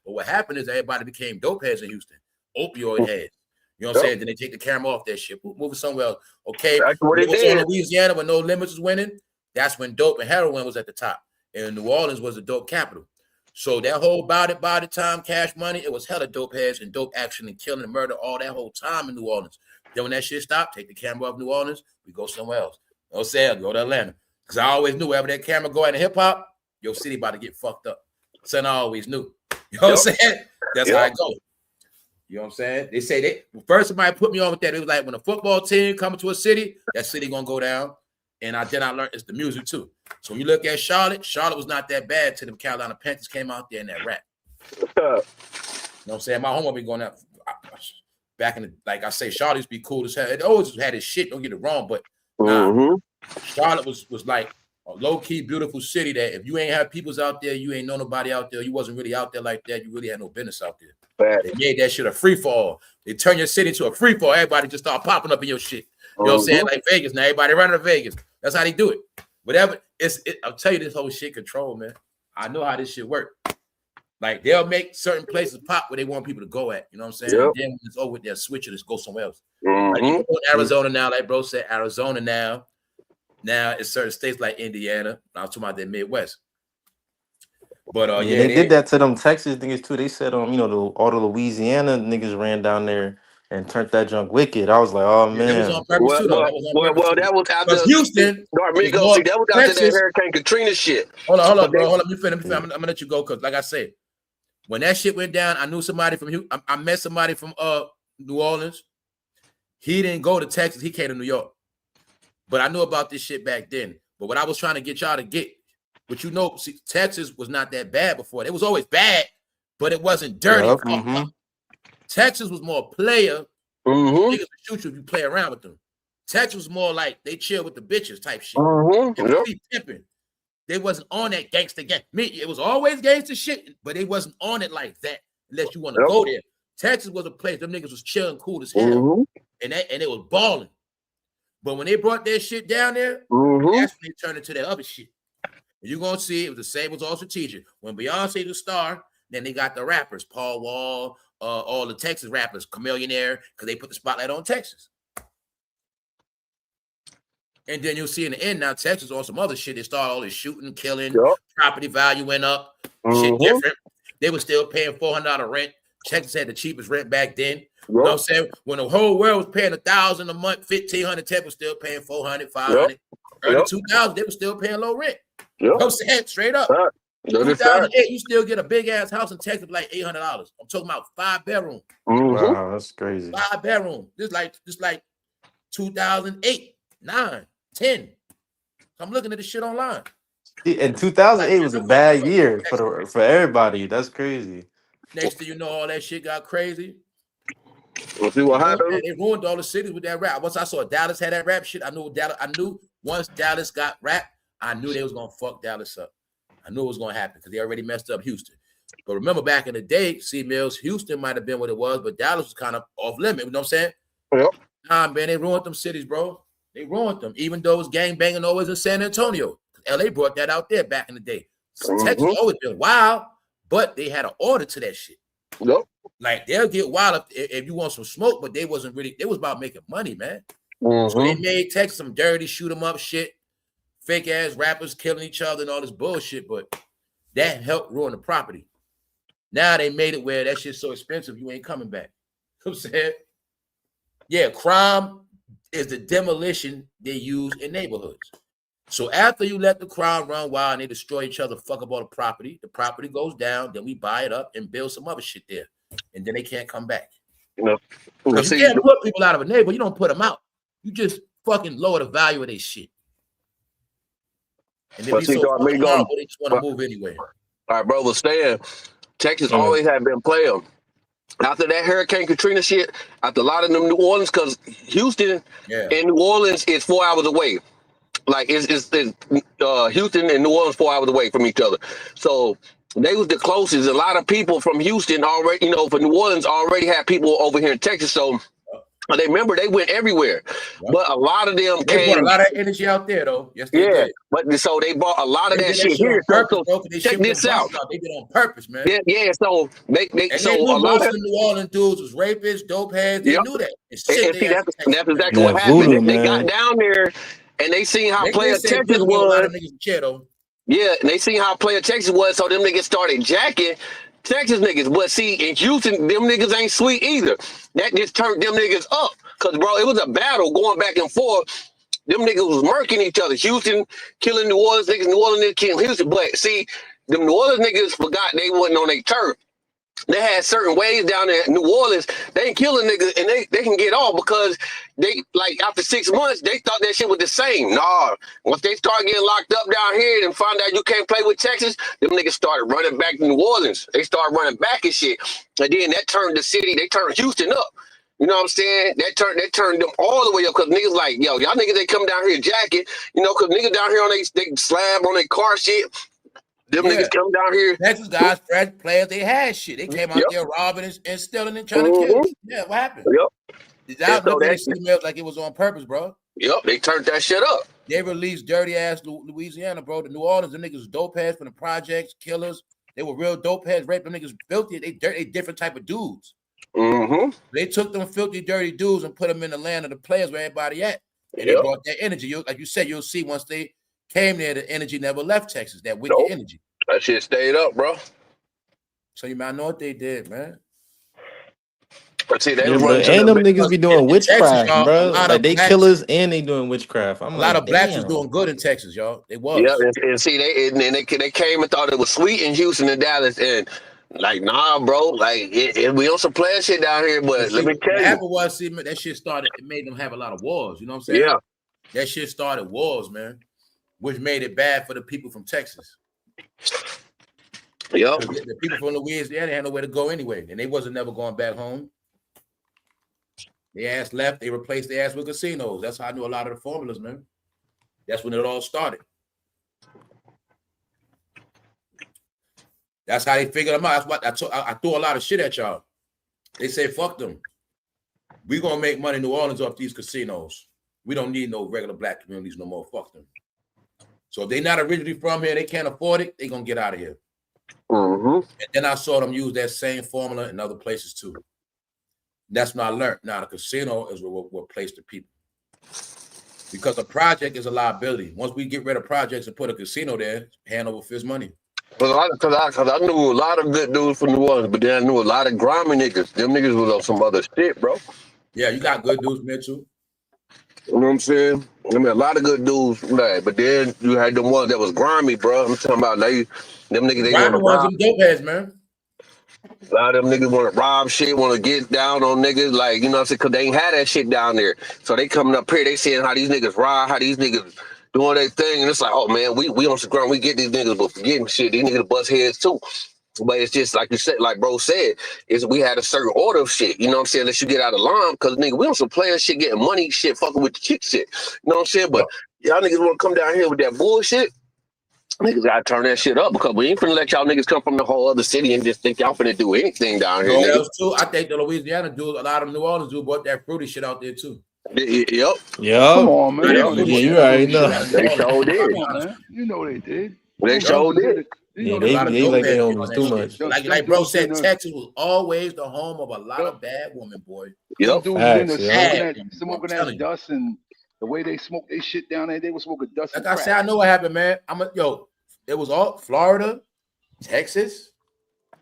[SPEAKER 1] what happened is everybody became dope heads in Houston, opioid heads. You know what I'm
[SPEAKER 3] Yep.
[SPEAKER 1] saying? Then they take the camera off that shit, moving somewhere else. Okay.
[SPEAKER 3] That's what
[SPEAKER 1] When
[SPEAKER 3] it
[SPEAKER 1] it was on
[SPEAKER 3] did.
[SPEAKER 1] Louisiana when No Limits was winning, that's when dope and heroin was at the top. And New Orleans was the dope capital. So that whole about it time, Cash Money, it was hella dope heads and dope action and killing and murder all that whole time in New Orleans. Then when that shit stopped, take the camera off New Orleans, we go somewhere else. No sale, go to Atlanta. Because I always knew wherever that camera go in hip hop, your city about to get fucked up. Son, I always knew. You know what I'm saying? That's how I go. You know what I'm saying? They say first somebody put me on with that. It was like when a football team coming to a city, that city gonna go down. And then I learned it's the music too. So when you look at Charlotte was not that bad till the Carolina Panthers came out there in that rap. You know what I'm saying? My homework been going out back in the, like I say, Charlotte used to be cool as hell. It always had its shit, don't get it wrong, but Charlotte was like a low-key beautiful city that if you ain't have peoples out there, you ain't know nobody out there, you wasn't really out there like that, you really had no business out there. They made that shit a free-fall. They turn your city to a free-fall. Everybody just start popping up in your shit. You know what I'm saying? Like Vegas. Now everybody running to Vegas. That's how they do it. Whatever. I'll tell you this whole shit control, man. I know how this shit work. Like they'll make certain places pop where they want people to go at. You know what I'm saying? Yep. Then when it's over, they'll switch it. Just go somewhere else. Like you go to Arizona now, like bro said, Arizona now. Now it's certain states like Indiana. I'm talking about the Midwest. But
[SPEAKER 6] they did that to them Texas niggas too. They said all the Louisiana niggas ran down there and turned that junk wicked. I was like, oh man.
[SPEAKER 3] That was on purpose too, though. That was after
[SPEAKER 1] Houston.
[SPEAKER 3] That was after that Hurricane Katrina shit.
[SPEAKER 1] Hold on, bro. Hold on. Let me finish. I'm gonna let you go because, like I said, when that shit went down, I knew somebody from Houston. I met somebody from New Orleans. He didn't go to Texas. He came to New York. But I knew about this shit back then. But what I was trying to get y'all to get, but you know, see, Texas was not that bad before. It was always bad, but it wasn't dirty. Yep, Texas was more player. Niggas would shoot you if you play around with them. Texas was more like they chill with the bitches type shit. Pimping. They wasn't on that gangster gang. It was always gangster shit, but they wasn't on it like that unless you want to go there. Texas was a place them niggas was chilling cool as hell, and it was balling. But when they brought that shit down there, that's when they turned into that other shit. You're gonna see it was the same. It was all strategic. When Beyonce the star, then they got the rappers, Paul Wall, all the Texas rappers, Chameleonaire, because they put the spotlight on Texas. And then you'll see in the end now, Texas on some other shit. They started all this shooting, killing, property value went up, shit different. They were still paying $400 rent. Texas had the cheapest rent back then. You know what I'm saying? When the whole world was paying $1,000 a month, $1,500, Texas was still paying $400, $500. Early 2000s, they were still paying low rent. You know what I'm saying? Straight up. 2008, you still get a big ass house in Texas for like $800. I'm talking about 5 bedroom.
[SPEAKER 6] Wow, that's crazy.
[SPEAKER 1] 5 bedroom. Just like 2008, 9, 10. I'm looking at this shit online.
[SPEAKER 6] And 2008 was a bad year for everybody. That's crazy.
[SPEAKER 1] Next thing you know, all that shit got crazy.
[SPEAKER 3] We'll see what happened.
[SPEAKER 1] They ruined all the cities with that rap. Once I saw Dallas had that rap shit, I knew once Dallas got rap, I knew they was gonna fuck Dallas up. I knew it was gonna happen because they already messed up Houston. But remember back in the day, C-Mills, Houston might have been what it was, but Dallas was kind of off limit. You know what I'm saying?
[SPEAKER 3] Yep.
[SPEAKER 1] Nah, man, they ruined them cities, bro. They ruined them. Even though it was gang banging always in San Antonio. LA brought that out there back in the day. Texas always been wild, but they had an order to that shit.
[SPEAKER 3] Yep.
[SPEAKER 1] Like they'll get wild if you want some smoke, but they was about making money, man. So they made Texas some dirty, shoot 'em up shit, fake ass rappers killing each other and all this bullshit, but that helped ruin the property. Now they made it where that shit's so expensive, you ain't coming back. You know what I'm saying? Yeah, crime is the demolition they use in neighborhoods. So after you let the crowd run wild and they destroy each other, fuck up all the property goes down, then we buy it up and build some other shit there. And then they can't come back. You can't put people out of a neighborhood. You don't put them out. You just fucking lower the value of their shit. And then they just want to move anyway.
[SPEAKER 3] All right, brother, Stan. Texas always have been playing. After that Hurricane Katrina shit, after a lot of them New Orleans, because Houston and New Orleans is 4 hours away. Like it's Houston and New Orleans 4 hours away from each other. So they was the closest. A lot of people from Houston already, for New Orleans already had people over here in Texas. So they remember they went everywhere. But a lot of them
[SPEAKER 1] brought a lot of energy out there though. Yes, they did.
[SPEAKER 3] But so they bought a lot of that shit here. So check this out.
[SPEAKER 1] They did it on purpose, man.
[SPEAKER 3] Yeah. So they
[SPEAKER 1] knew a lot of New Orleans dudes was rapists, dope heads. They knew that.
[SPEAKER 3] And see, that's exactly what happened. They got down there. And they seen how player Texas was. Yeah, and they seen how player Texas was, so them niggas started jacking Texas niggas. But see, in Houston, them niggas ain't sweet either. That just turned them niggas up. Cause bro, it was a battle going back and forth. Them niggas was murking each other. Houston killing New Orleans niggas, New Orleans niggas killing Houston. But see, them New Orleans niggas forgot they wasn't on their turf. They had certain ways down there in New Orleans. They ain't killing niggas and they can get off because they, like, after 6 months, they thought that shit was the same. Nah, once they start getting locked up down here and find out you can't play with Texas, them niggas started running back to New Orleans. They started running back and shit. And then that turned the city, they turned Houston up. You know what I'm saying? That turned them all the way up because niggas like, yo, y'all niggas, they come down here jacking, you know, because niggas down here on they slab on their car shit. Them niggas come down here.
[SPEAKER 1] Texas guys, fresh players, they had shit. They came out there robbing and stealing and trying to kill. Yeah, what happened? Y'all look at the emails like it was on purpose, bro.
[SPEAKER 3] They turned that shit up.
[SPEAKER 1] They released dirty ass Louisiana, bro. The New Orleans, them niggas dope ass from the projects, killers. They were real dope ass, rape them niggas filthy. They different type of dudes. They took them filthy, dirty dudes and put them in the land of the players where everybody at. And they brought that energy. Like you said, you'll see once they came there, the energy never left Texas. That wicked energy.
[SPEAKER 3] That shit stayed up, bro.
[SPEAKER 1] So you might know what they did, man.
[SPEAKER 3] But see,
[SPEAKER 6] and them niggas be doing witchcraft, Texas, bro. Like they killers and they doing witchcraft. I'm
[SPEAKER 1] a lot of blacks was doing good in Texas, y'all. They was.
[SPEAKER 3] Yeah, and see, they came and thought it was sweet in Houston and Dallas, and like, nah, bro, like we on some player shit down here. But let me tell you,
[SPEAKER 1] was, see, that shit started. It made them have a lot of wars. You know what I'm saying?
[SPEAKER 3] Yeah,
[SPEAKER 1] that shit started wars, man, which made it bad for the people from Texas.
[SPEAKER 3] Yep.
[SPEAKER 1] The people from Louisiana had nowhere to go anyway, and they wasn't never going back home. They ass left. They replaced their ass with casinos. That's how I knew a lot of the formulas, man. That's when it all started. That's how they figured them out. That's what I threw a lot of shit at y'all. They say, fuck them. We gonna make money in New Orleans off these casinos. We don't need no regular black communities no more. Fuck them. So if they not originally from here, they can't afford it, they gonna get out of here. And then I saw them use that same formula in other places too. That's when I learned. Now the casino is what place the people. Because a project is a liability. Once we get rid of projects and put a casino there, hand over fist money.
[SPEAKER 3] Because I knew a lot of good dudes from New Orleans, but then I knew a lot of grimy niggas. Them niggas was on some other shit, bro.
[SPEAKER 1] Yeah, you got good dudes there too.
[SPEAKER 3] You know what I'm saying? I mean, a lot of good dudes, like, but then you had them ones that was grimy, bro. I'm talking about them niggas. They want to rob.
[SPEAKER 1] Them dope heads, man.
[SPEAKER 3] A lot of them niggas want to rob shit, want to get down on niggas, like, you know what I'm saying? Because they ain't had that shit down there. So they coming up here, they seeing how these niggas rob, how these niggas doing their thing, and it's like, oh man, we on the ground, we get these niggas, but forgetting shit, these niggas bust heads too. But it's just like you said, like bro said, is we had a certain order of shit. You know what I'm saying? Unless you get out of line, because nigga, we on some player shit, getting money, shit, fucking with the chick shit. You know what I'm saying? But y'all niggas want to come down here with that bullshit. Niggas gotta turn that shit up because we ain't finna let y'all niggas come from the whole other city and just think y'all finna do anything down here.
[SPEAKER 1] No, too. I think the Louisiana dude, a lot of New Orleans dude bought that fruity shit out there too.
[SPEAKER 3] Yep.
[SPEAKER 2] Come on, man.
[SPEAKER 6] Yeah, you already know.
[SPEAKER 3] They sure did.
[SPEAKER 2] You know they did.
[SPEAKER 3] They sure did.
[SPEAKER 6] Yeah, they like they own too much.
[SPEAKER 1] Like bro said, Texas was always the home of a lot of bad women, boy.
[SPEAKER 3] Yep.
[SPEAKER 2] Smoking that dust and the way they smoke their shit down there, they were smoking dust.
[SPEAKER 1] Like I said, I know what happened, man. It was all Florida, Texas,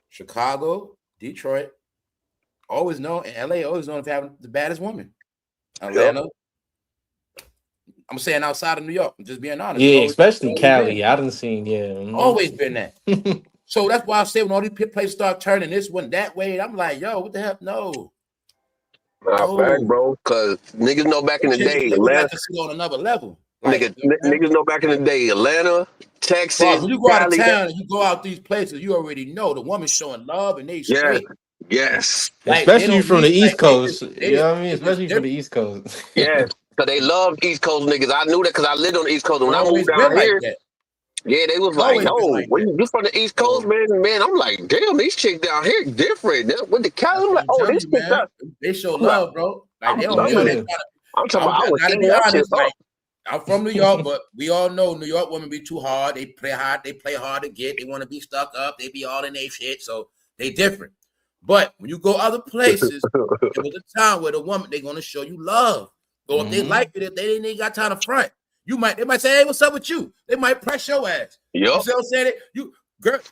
[SPEAKER 1] Chicago, Detroit. Always known, and LA always known for having the baddest woman. Atlanta. I'm saying outside of New York. I'm just being honest.
[SPEAKER 6] Yeah, especially Cali. I done seen,
[SPEAKER 1] always been that. So that's why I say when all these places start turning this one that way, I'm like, yo, what the hell? No.
[SPEAKER 3] Back, bro, because niggas know back in the day, Atlanta
[SPEAKER 1] on another level.
[SPEAKER 3] Niggas know back in the day, Atlanta, Texas.
[SPEAKER 1] Bro, when you go out of town and you go out these places, you already know the woman's showing love and they straight.
[SPEAKER 3] Yes.
[SPEAKER 1] Like,
[SPEAKER 6] especially from the East Coast. You know what I mean? Especially from the East Coast.
[SPEAKER 3] Yes. Because they love East Coast niggas. I knew that because I lived on the East Coast. When I moved down here, yeah, they was like, yo, when you from the East Coast, man, I'm like, damn, these chicks down here different. With the Cali, I'm like, oh, this shit,
[SPEAKER 1] they show love, bro. Like, they don't know.
[SPEAKER 3] I'm talking about, I was saying that shit up.
[SPEAKER 1] I'm from New York, but we all know New York women be too hard. They play hard to get. They want to be stuck up. They be all in their shit, so they different. But when you go other places, there was a time where the woman, they're going to show you love. So if they like it, if they ain't got time to front. they might say, hey, what's up with you? They might press your ass.
[SPEAKER 3] Yep.
[SPEAKER 1] You see what I'm saying?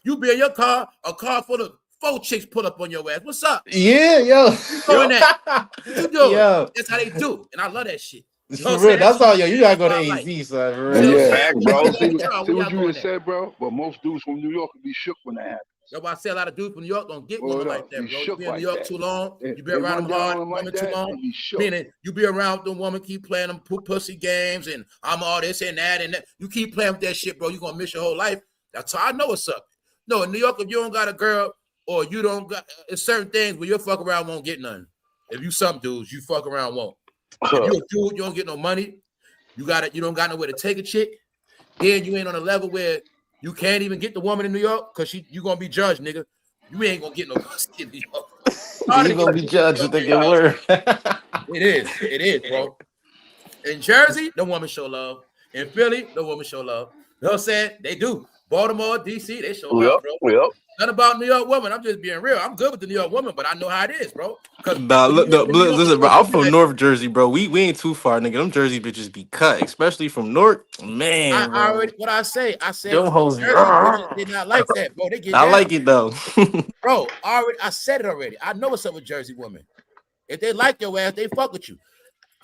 [SPEAKER 1] You be in your car, a car full of 4 chicks pull up on your ass. What's up?
[SPEAKER 6] Yeah, yo.
[SPEAKER 1] You doing that? You doing?
[SPEAKER 6] Yo.
[SPEAKER 1] That's how they do. And I love that shit. You
[SPEAKER 6] For real, that's all, yo. You gotta go to AZ, son. For
[SPEAKER 2] But
[SPEAKER 6] real.
[SPEAKER 2] yeah,
[SPEAKER 3] Fact, bro.
[SPEAKER 2] see what you just said, bro. But most dudes from New York would be shook when that happens.
[SPEAKER 1] That's why I say a lot of dudes from New York don't get women like that, bro. You be in New York too long, you be around them hard women too long. Meaning you be around them woman, keep playing them pussy games and I'm all this and that and that. You keep playing with that shit, bro. You're gonna miss your whole life. That's how I know what's up. No, in New York, if you don't got a girl or you don't got certain things where you fuck around won't get none. If you some dudes, you fuck around won't. If you a dude, you don't get no money. You don't got nowhere to take a chick. Then you ain't on a level where you can't even get the woman in New York because you gonna be judged, nigga. You ain't gonna get no pussy in New York.
[SPEAKER 6] You gonna be judged with the word.
[SPEAKER 1] It is, bro. In Jersey, the woman show love. In Philly, the woman show love. You know what I'm saying? They do. Baltimore, DC, they show love, bro.
[SPEAKER 3] Yep.
[SPEAKER 1] Nothing about New York woman. I'm just being real. I'm good with the New York woman, but I know how it is, bro.
[SPEAKER 6] Nah, look, listen, bro. I'm from North Jersey, bro. We ain't too far, nigga. Them Jersey bitches be cut, especially from North. Man,
[SPEAKER 1] I already I said
[SPEAKER 6] them hoes,
[SPEAKER 1] Jersey bitches did not like that, bro. They get
[SPEAKER 6] I
[SPEAKER 1] down.
[SPEAKER 6] like it though.
[SPEAKER 1] Bro, I said it already. I know what's up with Jersey women. If they like your ass, they fuck with you.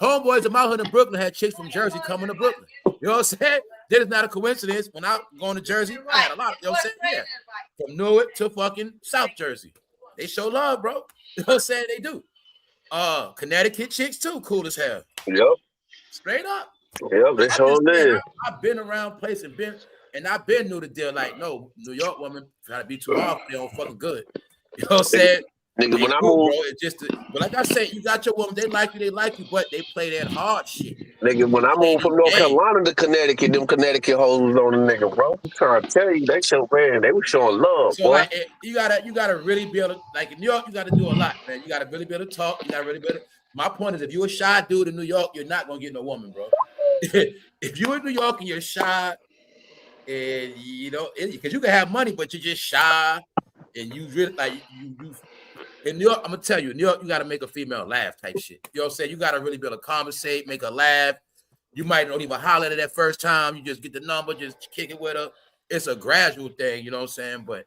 [SPEAKER 1] Homeboys in my hood in Brooklyn had chicks from Jersey coming to Brooklyn. You know what I'm saying? That is not a coincidence. When I going to Jersey, I had a lot. You know what I'm saying? Yeah. From Newark to fucking South Jersey. They show love, bro. You know what I'm saying? They do. Connecticut chicks too, cool as hell.
[SPEAKER 3] Yep.
[SPEAKER 1] Straight up.
[SPEAKER 3] Yep, they sure did.
[SPEAKER 1] I've been around places and I've been new to deal. Like, no, New York women try to be too hard. They don't fucking good. You know what I'm saying?
[SPEAKER 3] Nigga, when I
[SPEAKER 1] cool,
[SPEAKER 3] move,
[SPEAKER 1] bro. It's just, but like I said, you got your woman. They like you, but they play that hard shit.
[SPEAKER 3] nigga, when I moved from North Carolina to Connecticut, them Connecticut hoes was on the nigga, bro. I'm trying to tell you, they were showing love,
[SPEAKER 1] So
[SPEAKER 3] boy.
[SPEAKER 1] like, you gotta really be able to, like in New York, you gotta do a lot, man. You gotta really be able to talk. You gotta really be able to, my point is, if you're a shy dude in New York, you're not gonna get no woman, bro. If you're in New York and you're shy, and you know, because you can have money, but you're just shy, and you really like you. In New York, I'm gonna tell you, in New York, you gotta make a female laugh type shit. You know what I'm saying? You gotta really be able to conversate, make her laugh. You might not even holler at her that first time. You just get the number, just kick it with her. It's a gradual thing, you know what I'm saying? But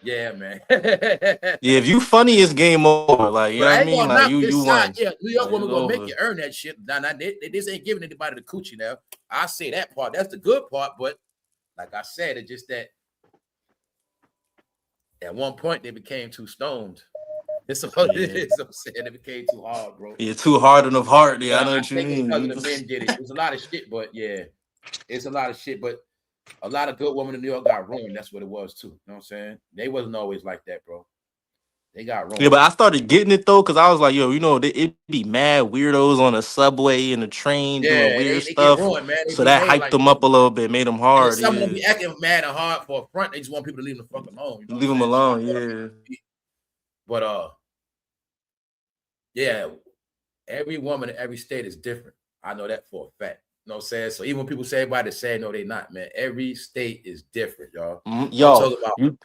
[SPEAKER 1] yeah, man.
[SPEAKER 6] Yeah, if you funny, it's game over. Like, you know what I mean? Like you won.
[SPEAKER 1] Yeah, New York women gonna
[SPEAKER 6] over.
[SPEAKER 1] make you earn that shit. Now, they just ain't giving anybody the coochie now. I say that part. That's the good part, but like I said, it's just that at one point they became too stoned. It's I'm saying it became too hard, bro.
[SPEAKER 6] Yeah, too hard enough heart. Yeah, I know what you mean.
[SPEAKER 1] Because of the men did it. It was a lot of shit, but yeah, it's a lot of shit. But a lot of good women in New York got ruined. That's what it was too. You know what I'm saying? They wasn't always like that, bro. They got ruined.
[SPEAKER 6] Yeah, but I started getting it though, because I was like, yo, you know, it be mad weirdos on the subway and the train doing weird stuff. Ruined, man. So that hyped them up a little bit, made them hard.
[SPEAKER 1] Some of them be acting mad and hard for a front. They just want people to leave them the fuck alone. You know
[SPEAKER 6] leave them alone, yeah.
[SPEAKER 1] But yeah, every woman in every state is different. I know that for a fact. You know what I'm saying? So even when people say everybody say no, they not, man. Every state is different, y'all.
[SPEAKER 6] Yo,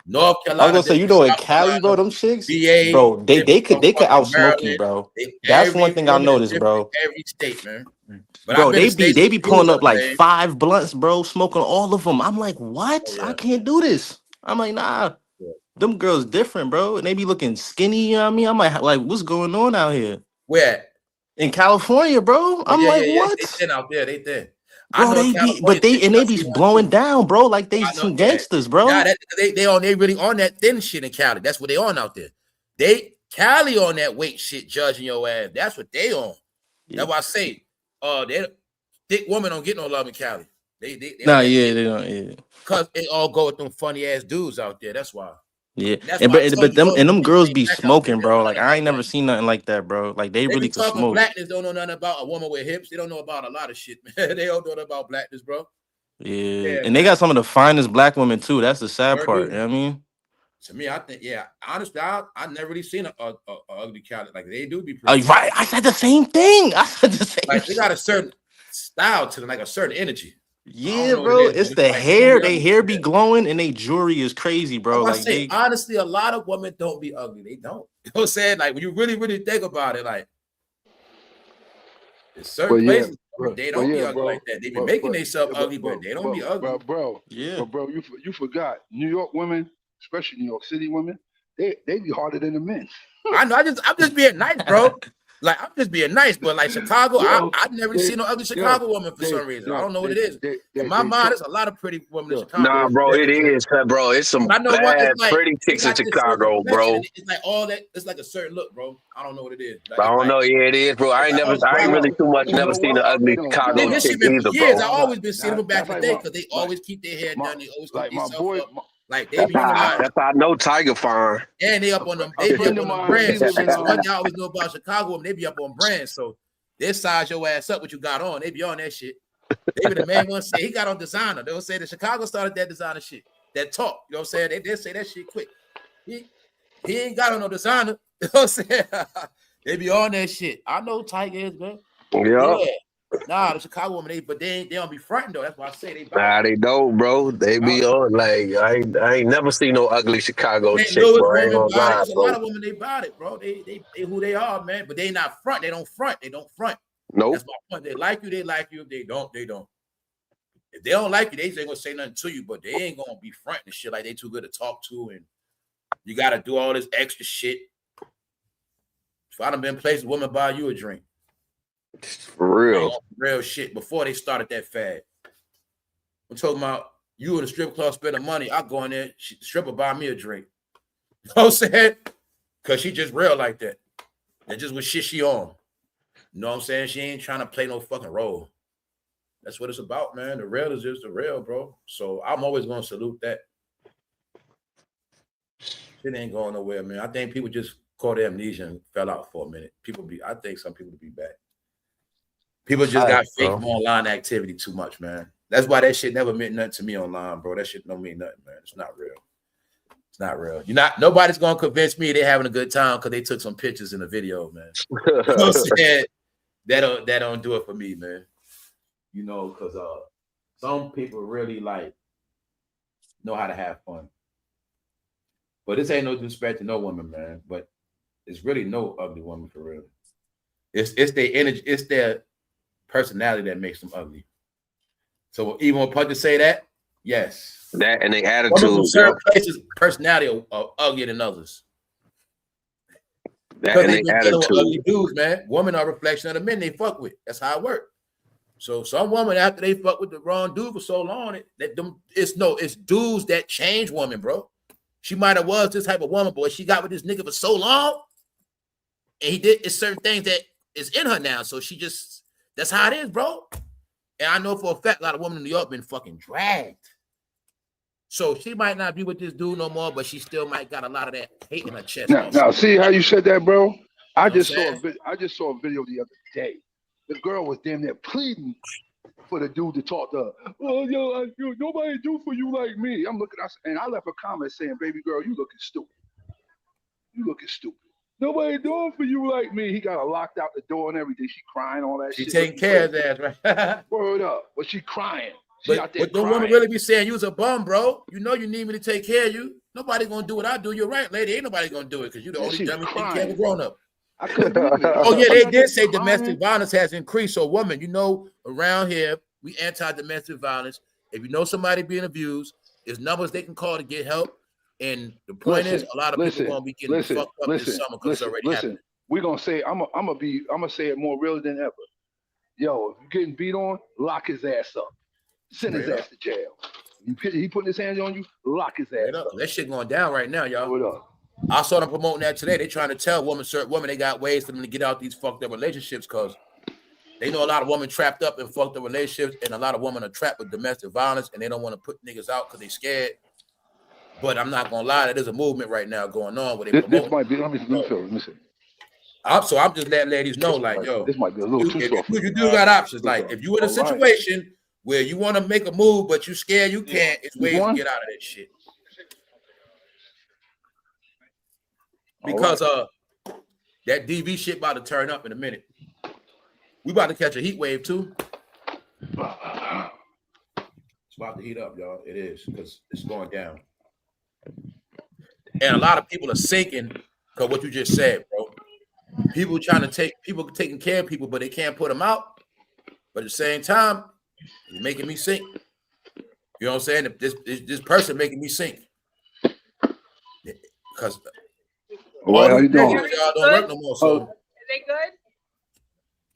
[SPEAKER 1] North Carolina.
[SPEAKER 6] I was gonna say, you know, in Cali, bro, them chicks,
[SPEAKER 1] VA,
[SPEAKER 6] bro, they could outsmoke you, bro. That's one thing I noticed, bro.
[SPEAKER 1] Every state, man. But
[SPEAKER 6] bro, they be pulling up like 5 blunts, bro, smoking all of them. I'm like, what? Oh, yeah. I can't do this. I'm like, nah. Yeah. Them girls different, bro. And they be looking skinny, you know what I mean? I'm like, what's going on out here?
[SPEAKER 1] Where?
[SPEAKER 6] In California, bro. I'm like, what?
[SPEAKER 1] They thin out there, they thin.
[SPEAKER 6] Bro, they be blowing down, bro. Like they some gangsters, bro.
[SPEAKER 1] Yeah, they really on that thin shit in Cali. That's what they on out there. Cali on that weight shit, judging your ass. That's what they on. Yeah. That's why I say, they thick women don't get no love in Cali. They don't. Yeah. Cause it all go with them funny ass dudes out there. That's why.
[SPEAKER 6] Yeah, but them girls be smoking, bro. Like I ain't never seen nothing like that, bro. Like they really could smoke.
[SPEAKER 1] Blackness don't know nothing about a woman with hips. They don't know about a lot of shit, man. They don't know about blackness, bro.
[SPEAKER 6] Yeah, and they got some of the finest black women too. That's the sad part. You know what I mean?
[SPEAKER 1] To me, I think, honestly, I never really seen a ugly Cali. Like they do be pretty.
[SPEAKER 6] Right, I said the same thing.
[SPEAKER 1] Like they got a certain style to them, like a certain energy.
[SPEAKER 6] Yeah, bro, it's the hair. Their hair be glowing, and their jewelry is crazy, bro.
[SPEAKER 1] Like honestly, a lot of women don't be ugly. They don't. You know what I'm saying? Like when you really, really think about it, like there's certain places. They don't be ugly like that. They be making themselves ugly, but they don't be ugly.
[SPEAKER 2] Bro, you forgot. New York women, especially New York City women, they be harder than the men.
[SPEAKER 1] I know. I'm just being nice, bro. Like, I'm just being nice, but like Chicago, I've never seen no ugly Chicago woman for some reason. I don't know what it is. In my mind, there's a lot of pretty women in Chicago.
[SPEAKER 3] Nah, bro, it is, bro. It's some bad, pretty chicks in Chicago, bro.
[SPEAKER 1] It's like all that. It's like a certain look, bro. I don't know what it is. Like,
[SPEAKER 3] I don't know. Yeah, it is, bro. I ain't really too much. Never seen an ugly Chicago chick either, bro.
[SPEAKER 1] I've always been seeing them back in the day because they always keep their hair done. They always keep themselves up. Like, they be
[SPEAKER 3] that's how I know Tiger fine.
[SPEAKER 1] And they up on them. They be up on them brands. One thing I always know about Chicago women, they be up on brands. So they size your ass up what you got on. They be on that shit. They be the main one say he got on designer. They'll say that Chicago started that designer shit. That talk. You know what I'm saying? They say that shit quick. He ain't got on no designer. You know what I'm saying? They be on that shit. I know Tiger is, man.
[SPEAKER 3] Yeah.
[SPEAKER 1] Nah, the Chicago women, they don't be fronting though. That's why I say they.
[SPEAKER 3] Nah, they don't, bro. They be on like I ain't never seen no ugly Chicago chick, bro.
[SPEAKER 1] There's a lot of women they bought it, bro. They who they are, man. But they not front. They don't front. They don't front.
[SPEAKER 3] Nope.
[SPEAKER 1] That's my point. They like you. They like you. If they don't, they don't. If they don't like you, they ain't gonna say nothing to you. But they ain't gonna be fronting and shit like they too good to talk to, and you gotta do all this extra shit. If I done been places, women buy you a drink.
[SPEAKER 3] For
[SPEAKER 1] real shit. Before they started that fad, I'm talking about you in the strip club spending money. I go in there, the stripper buy me a drink. You know what I'm saying? Because she just real like that. That's just what shit she on. You know what I'm saying? She ain't trying to play no fucking role. That's what it's about, man. The real is just the real, bro. So I'm always gonna salute that. It ain't going nowhere, man. I think people just caught amnesia and fell out for a minute. I think some people be back. People just got fake online activity too much, man. That's why that shit never meant nothing to me online, bro. That shit don't mean nothing, man. It's not real. It's not real. Nobody's gonna convince me they're having a good time because they took some pictures in the video, man. You know what I'm saying? That don't do it for me, man. You know, because some people really like know how to have fun. But this ain't no disrespect to no woman, man. But it's really no ugly woman for real. It's their energy, it's their personality that makes them ugly. So even when Puncher say that, yes.
[SPEAKER 3] That and the attitude.
[SPEAKER 1] Certain places, personality are uglier than others.
[SPEAKER 3] That and the attitude.
[SPEAKER 1] Ugly dudes, man. Women are a reflection of the men they fuck with. That's how it works. So some women, after they fuck with the wrong dude for so long, it's dudes that change women, bro. She might have was this type of woman, boy. She got with this nigga for so long, and he did certain things that is in her now. So that's how it is, bro. And I know for a fact a lot of women in New York been fucking dragged. So she might not be with this dude no more, but she still might got a lot of that hate in her chest.
[SPEAKER 2] Now see how you said that, bro? I just saw a video the other day. The girl was damn near pleading for the dude to talk to her. Oh, yo, nobody do for you like me. I'm looking, and I left a comment saying, "Baby girl, you looking stupid. You looking stupid. Nobody doing for you like me." He got her locked out the door and everything. She crying, all that shit.
[SPEAKER 1] She taking care of that, right?
[SPEAKER 2] Word up. But she crying.
[SPEAKER 1] But the woman really be saying you was a bum, bro. You know you need me to take care of you. Nobody's gonna do what I do. You're right, lady. Ain't nobody gonna do it because you're the only dummy taking care of a grown up.
[SPEAKER 2] I couldn't believe it.
[SPEAKER 1] Oh yeah, they did say domestic violence has increased. So woman, you know, around here we anti-domestic violence. If you know somebody being abused, there's numbers they can call to get help. And the point is, a lot of people gonna be getting fucked up this summer because it's already happening.
[SPEAKER 2] We're gonna say I'm gonna say it more real than ever. Yo, if you're getting beat on, lock his ass up. Send his ass to jail. He putting his hands on you, lock his ass up.
[SPEAKER 1] That shit going down right now, y'all.
[SPEAKER 2] What up?
[SPEAKER 1] I saw them promoting that today. They trying to tell certain women they got ways for them to get out these fucked up relationships because they know a lot of women trapped up in fucked up relationships and a lot of women are trapped with domestic violence and they don't want to put niggas out because they scared. But I'm not gonna lie, there's a movement right now going on where they
[SPEAKER 2] this might be. Let me see.
[SPEAKER 1] So I'm just letting ladies know, like, yo,
[SPEAKER 2] this might be a little too soft.
[SPEAKER 1] You do got options. Like, if you in a situation where you want to make a move but you scared you can't, it's ways to get out of that shit. Because that DV shit about to turn up in a minute. We about to catch a heat wave too. It's about to heat up, y'all. It is because it's going down. And a lot of people are sinking because what you just said, bro. People taking care of people, but they can't put them out. But at the same time, you're making me sink. You know what I'm saying? If this person making me sink. Because all these niggas, y'all don't work no more. So
[SPEAKER 7] Are they good?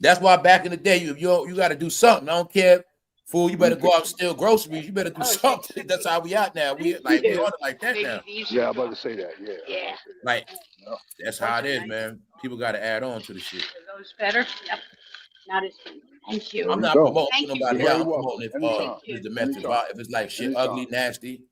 [SPEAKER 1] that's why back in the day, you got to do something. I don't care, fool. You better go out and steal groceries. You better do something. That's how we out now. We on it like that now.
[SPEAKER 2] Yeah, I'm about to say that. Yeah.
[SPEAKER 1] Like that's how it is, man. People got to add on to the shit.
[SPEAKER 7] Are those better? Yep. Not as good. Thank you.
[SPEAKER 1] I'm not promoting
[SPEAKER 7] Thank
[SPEAKER 1] nobody
[SPEAKER 7] you.
[SPEAKER 1] out. I'm promoting if domestic violence. If it's like shit ugly, nasty,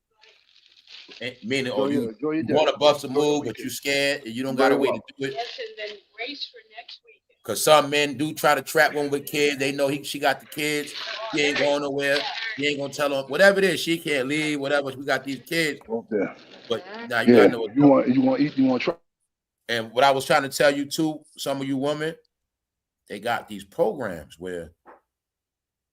[SPEAKER 1] meaning you want to bust a move, but you scared and you don't got a way to do it.
[SPEAKER 7] Yes, and then race for next week.
[SPEAKER 1] Because some men do try to trap one with kids. They know she got the kids. He ain't going nowhere. He ain't gonna tell them whatever it is. She can't leave. Whatever. We got these kids. But now you gotta know.
[SPEAKER 2] You want to eat. You want to try.
[SPEAKER 1] And what I was trying to tell you too, some of you women, they got these programs where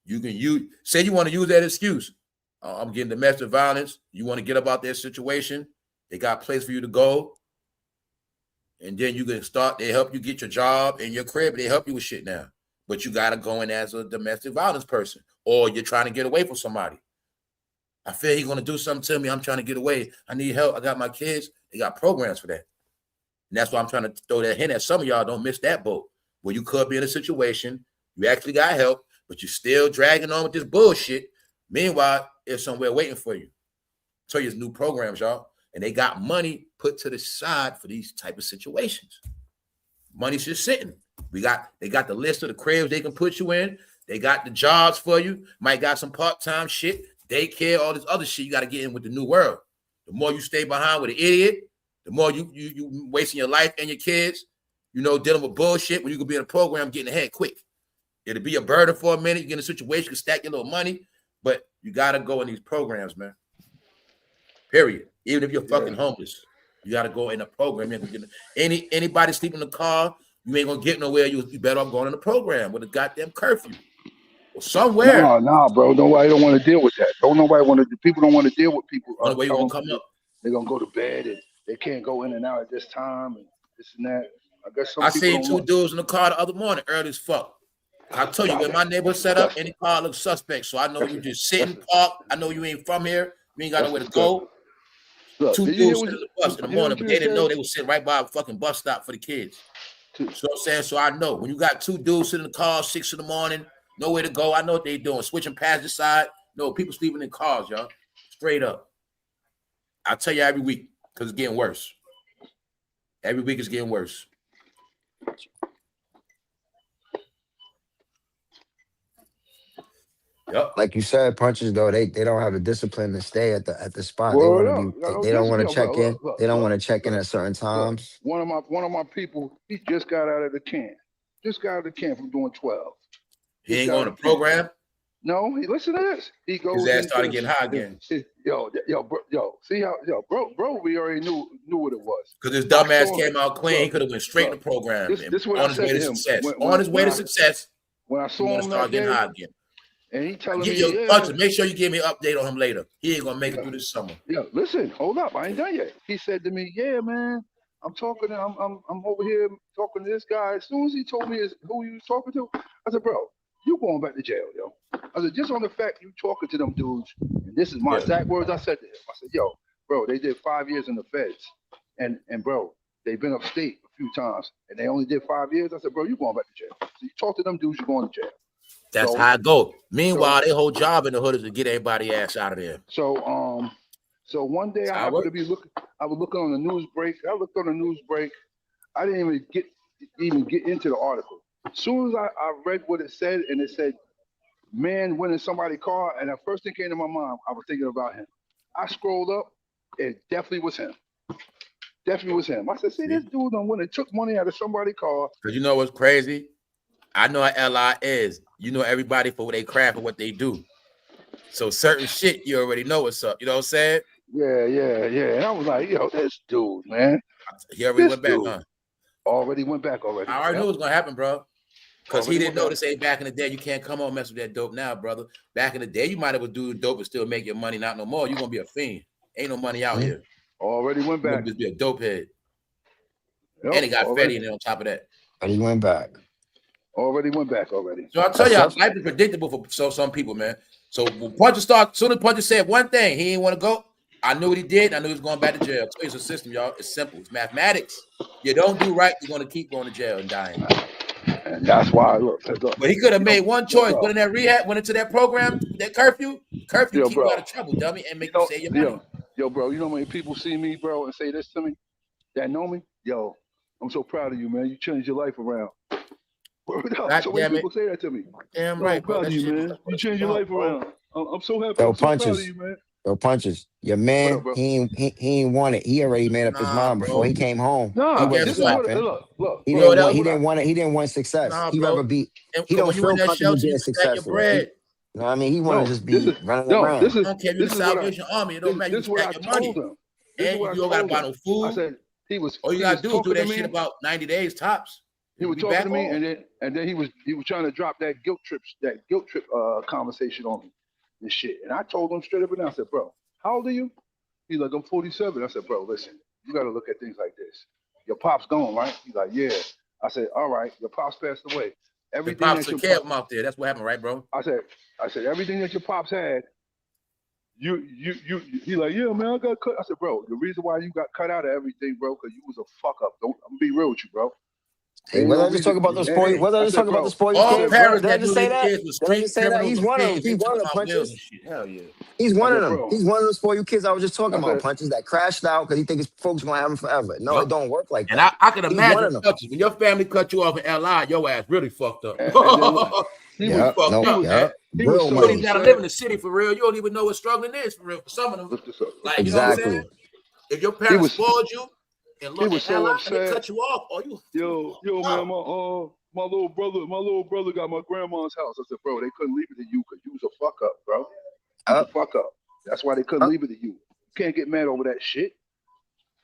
[SPEAKER 1] you can say you want to use that excuse. I'm getting domestic violence. You want to get about their situation. They got a place for you to go. And then you can start, they help you get your job and your crib. They help you with shit now. But you got to go in as a domestic violence person, or you're trying to get away from somebody. I feel he's going to do something to me. I'm trying to get away. I need help. I got my kids. They got programs for that. And that's why I'm trying to throw that hint at some of y'all. Don't miss that boat where you could be in a situation. You actually got help, but you're still dragging on with this bullshit. Meanwhile, there's somewhere waiting for you. Tell you it's new programs, y'all. And they got money put to the side for these type of situations. Money's just sitting. They got the list of the cribs they can put you in. They got the jobs for you. Might got some part-time shit, daycare, all this other shit you got to get in with the new world. The more you stay behind with an idiot, the more you wasting your life and your kids, dealing with bullshit when you could be in a program getting ahead quick. It'll be a burden for a minute. You get in a situation, you can stack your little money, but you got to go in these programs, man. Period. Even if you're fucking homeless, you got to go in a program. Anybody sleep in the car, you ain't going to get nowhere. You better off going in a program with a goddamn curfew or somewhere.
[SPEAKER 2] No, bro. Nobody don't want to deal with that. People don't want to deal with people.
[SPEAKER 1] Way you going to come up?
[SPEAKER 2] They're going to go to bed and they can't go in and out at this time and this and that. I guess
[SPEAKER 1] I seen two dudes in the car the other morning, early as fuck. I tell you, when my neighborhood set up, any car looks suspect. So I know you just sitting park. I know you ain't from here. You ain't got nowhere to go.
[SPEAKER 2] Look,
[SPEAKER 1] two dudes sitting in the bus in the morning, but they didn't know they were sitting right by a fucking bus stop for the kids. So I'm saying, so I know when you got two dudes sitting in the car 6 in the morning, nowhere to go. I know what they doing, switching passenger side. No, people sleeping in cars, y'all. Straight up. I tell you every week because it's getting worse. Every week it's getting worse. Yep.
[SPEAKER 5] Like you said, punches though, they don't have a discipline to stay at the spot. They don't want to check in. They don't want to check in at certain times.
[SPEAKER 2] One of my people, he just got out of the camp. Just got out of the camp from doing 12.
[SPEAKER 1] He ain't going to program?
[SPEAKER 2] No, listen to this. He goes.
[SPEAKER 1] His ass started getting high again.
[SPEAKER 2] Yo, see how bro, we already knew what it was.
[SPEAKER 1] Because his dumb ass came out clean. He could have went straight to the program.
[SPEAKER 2] This what
[SPEAKER 1] on his way to success. On his way to success.
[SPEAKER 2] When I saw him
[SPEAKER 1] start getting high again.
[SPEAKER 2] And he telling me,
[SPEAKER 1] make sure you give me an update on him later. He ain't gonna make it through this summer.
[SPEAKER 2] Yeah, listen, hold up, I ain't done yet. He said to me, "Yeah, man, I'm over here talking to this guy." As soon as he told me who he was talking to, I said, "Bro, you going back to jail, yo." I said, just on the fact you talking to them dudes, and this is my exact words I said to him. I said, "Yo, bro, they did 5 years in the feds, and bro, they've been upstate a few times, and they only did 5 years." I said, "Bro, you going back to jail." So you talk to them dudes, you going to jail.
[SPEAKER 1] That's how I go. Meanwhile, their whole job in the hood is to get everybody ass out of there.
[SPEAKER 2] So one day I happened to be looking. I was looking on the news break. I looked on the news break. I didn't even get into the article. As soon as I read what it said, and it said, "Man went in somebody's car," and the first thing came to my mind, I was thinking about him. I scrolled up. It definitely was him. Definitely was him. I said, "See, this dude done went and took money out of somebody's car."
[SPEAKER 1] Because you know what's crazy? I know what LI is. You know everybody for what they craft and what they do. So certain shit, you already know what's up. You know what I'm saying?
[SPEAKER 2] Yeah. And I was like, yo, this dude, man.
[SPEAKER 1] He already went back, huh?
[SPEAKER 2] Already went back already.
[SPEAKER 1] I already knew it was going to happen, bro. Because he didn't know this ain't back in the day. You can't come on mess with that dope now, brother. Back in the day, you might have do dope and still make your money. Not no more. You're going to be a fiend. Ain't no money out here.
[SPEAKER 2] Already went back.
[SPEAKER 1] Just be a dope head. Yep, and he got Fetty in there on top of that.
[SPEAKER 5] And he went back.
[SPEAKER 2] Already went back already.
[SPEAKER 1] So I'll tell y'all, life is predictable for some people, man. So when Puncher started, soon as Puncher said one thing, he didn't want to go. I knew what he did. I knew he was going back to jail. So it's a system, y'all. It's simple. It's mathematics. You don't do right, you're going to keep going to jail and dying.
[SPEAKER 2] And that's why, look.
[SPEAKER 1] But he could have made one choice. Went in that rehab, went into that program, that curfew. Curfew keep you out of trouble, dummy, and make you save your money.
[SPEAKER 2] Yo, bro, you know how many people see me, bro, and say this to me that know me? Yo, I'm so proud of you, man. You changed your life around. So many people say that to me.
[SPEAKER 1] Damn right,
[SPEAKER 2] I'm proud of you, man. You changed your life around. I'm so happy.
[SPEAKER 5] Yo,
[SPEAKER 2] I'm so proud of you, man.
[SPEAKER 5] Yo, Punches. Your man, he ain't want it. He already made up his mind before he came home.
[SPEAKER 2] Nah,
[SPEAKER 5] he wasn't stopping.
[SPEAKER 2] Look.
[SPEAKER 5] He didn't want it. He didn't want success. He rather be. He don't feel comfortable being successful. You know what I mean? He want to just be running around.
[SPEAKER 1] I don't care if you're the Salvation Army. It don't matter. You stack your money. And you don't got to buy no food.
[SPEAKER 2] I said all
[SPEAKER 1] you got to do is do that shit about 90 days tops.
[SPEAKER 2] He was talking to me, and then he was trying to drop that guilt trip conversation on me and shit. And I told him straight up and down, I said, bro, how old are you? He's like, I'm 47. I said, bro, listen, you got to look at things like this. Your pop's gone, right? He's like, yeah. I said, all right, your pop's passed away. Everything
[SPEAKER 1] your pops took care of him out there. That's what happened, right, bro?
[SPEAKER 2] I said, everything that your pops had, he like, yeah, man, I got cut. I said, bro, the reason why you got cut out of everything, bro, because you was a fuck up. I'm gonna be real with you, bro.
[SPEAKER 5] Hey, whether I just talk about the sport,
[SPEAKER 1] all parents that just say
[SPEAKER 5] that, he's one of them. He's one of the Punches.
[SPEAKER 1] Hell yeah.
[SPEAKER 5] He's one of them. He's one of those spoiled kids I was just talking about, Punches, that crashed out because he thinks his folks gonna have him forever. No, it don't work like that.
[SPEAKER 1] And I can imagine when your family cut you off in LI, your ass really fucked up. He was fucked up. He was gotta live in the city for real. You don't even know what struggling is for real. For some of them, like, you know what I'm saying? If your parents spoiled you and look at LI and they cut you off,
[SPEAKER 2] yo, man, my little brother got my grandma's house. I said, bro, they couldn't leave it to you because you was a fuck up, bro. You was a fuck up. That's why they couldn't leave it to you. You can't get mad over that shit.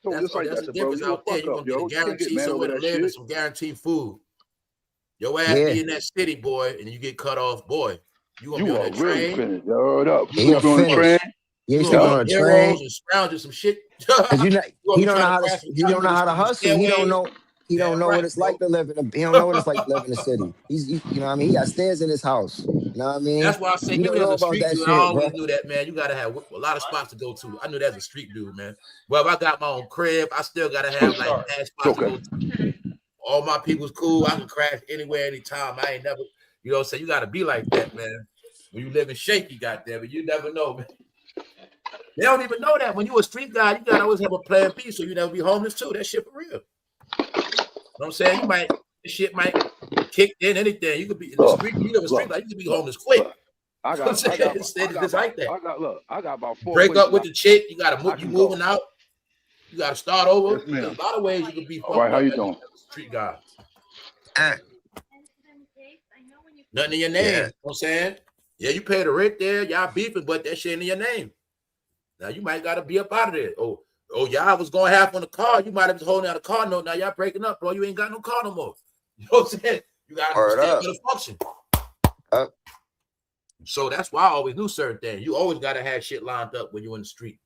[SPEAKER 2] So
[SPEAKER 1] that's the difference out there. You're gonna get a guaranteed somewhere to live and some guaranteed food. Your ass be in that city, boy, and you get cut off, boy. You gonna be on that train.
[SPEAKER 2] You on the train?
[SPEAKER 5] Yeah, you on a train
[SPEAKER 1] and scrounging some shit.
[SPEAKER 5] He don't know how to hustle. He don't know what it's like to live in he don't know what it's like to live in the city. You know what I mean? He got stairs in his house. You know what I mean?
[SPEAKER 1] That's why I say you know about that shit. I always knew that, man. You gotta have a lot of spots to go to. I knew that's a street dude, man. Well, if I got my own crib, I still gotta have like bad spots to go to. All my people's cool. I can crash anywhere, anytime. I ain't never, you know what I'm saying? You gotta be like that, man. When you live in shaky, goddamn it, you never know, man. They don't even know that. When you a street guy, you gotta always have a plan B, so you never be homeless too. That shit for real. You know what I'm saying? This shit might kick in anything. You could be in the street, you live in the street, like you could be homeless quick. I got
[SPEAKER 2] about 4
[SPEAKER 1] break up with the chick, you gotta move, you moving out, you gotta start over. Yes, there's a lot of ways you could be
[SPEAKER 2] all right, how you doing?
[SPEAKER 1] Street guy. Nothing in your name. You know what I'm saying? Yeah, you pay the rent there, y'all beefing, but that shit in your name. Now you might gotta be up out of there. Oh, y'all was going half on the car. You might have been holding out a car note. Now y'all breaking up, bro. You ain't got no car no more. You know what I'm saying? You gotta stand for the function. So that's why I always knew certain things. You always gotta have shit lined up when you're in the street.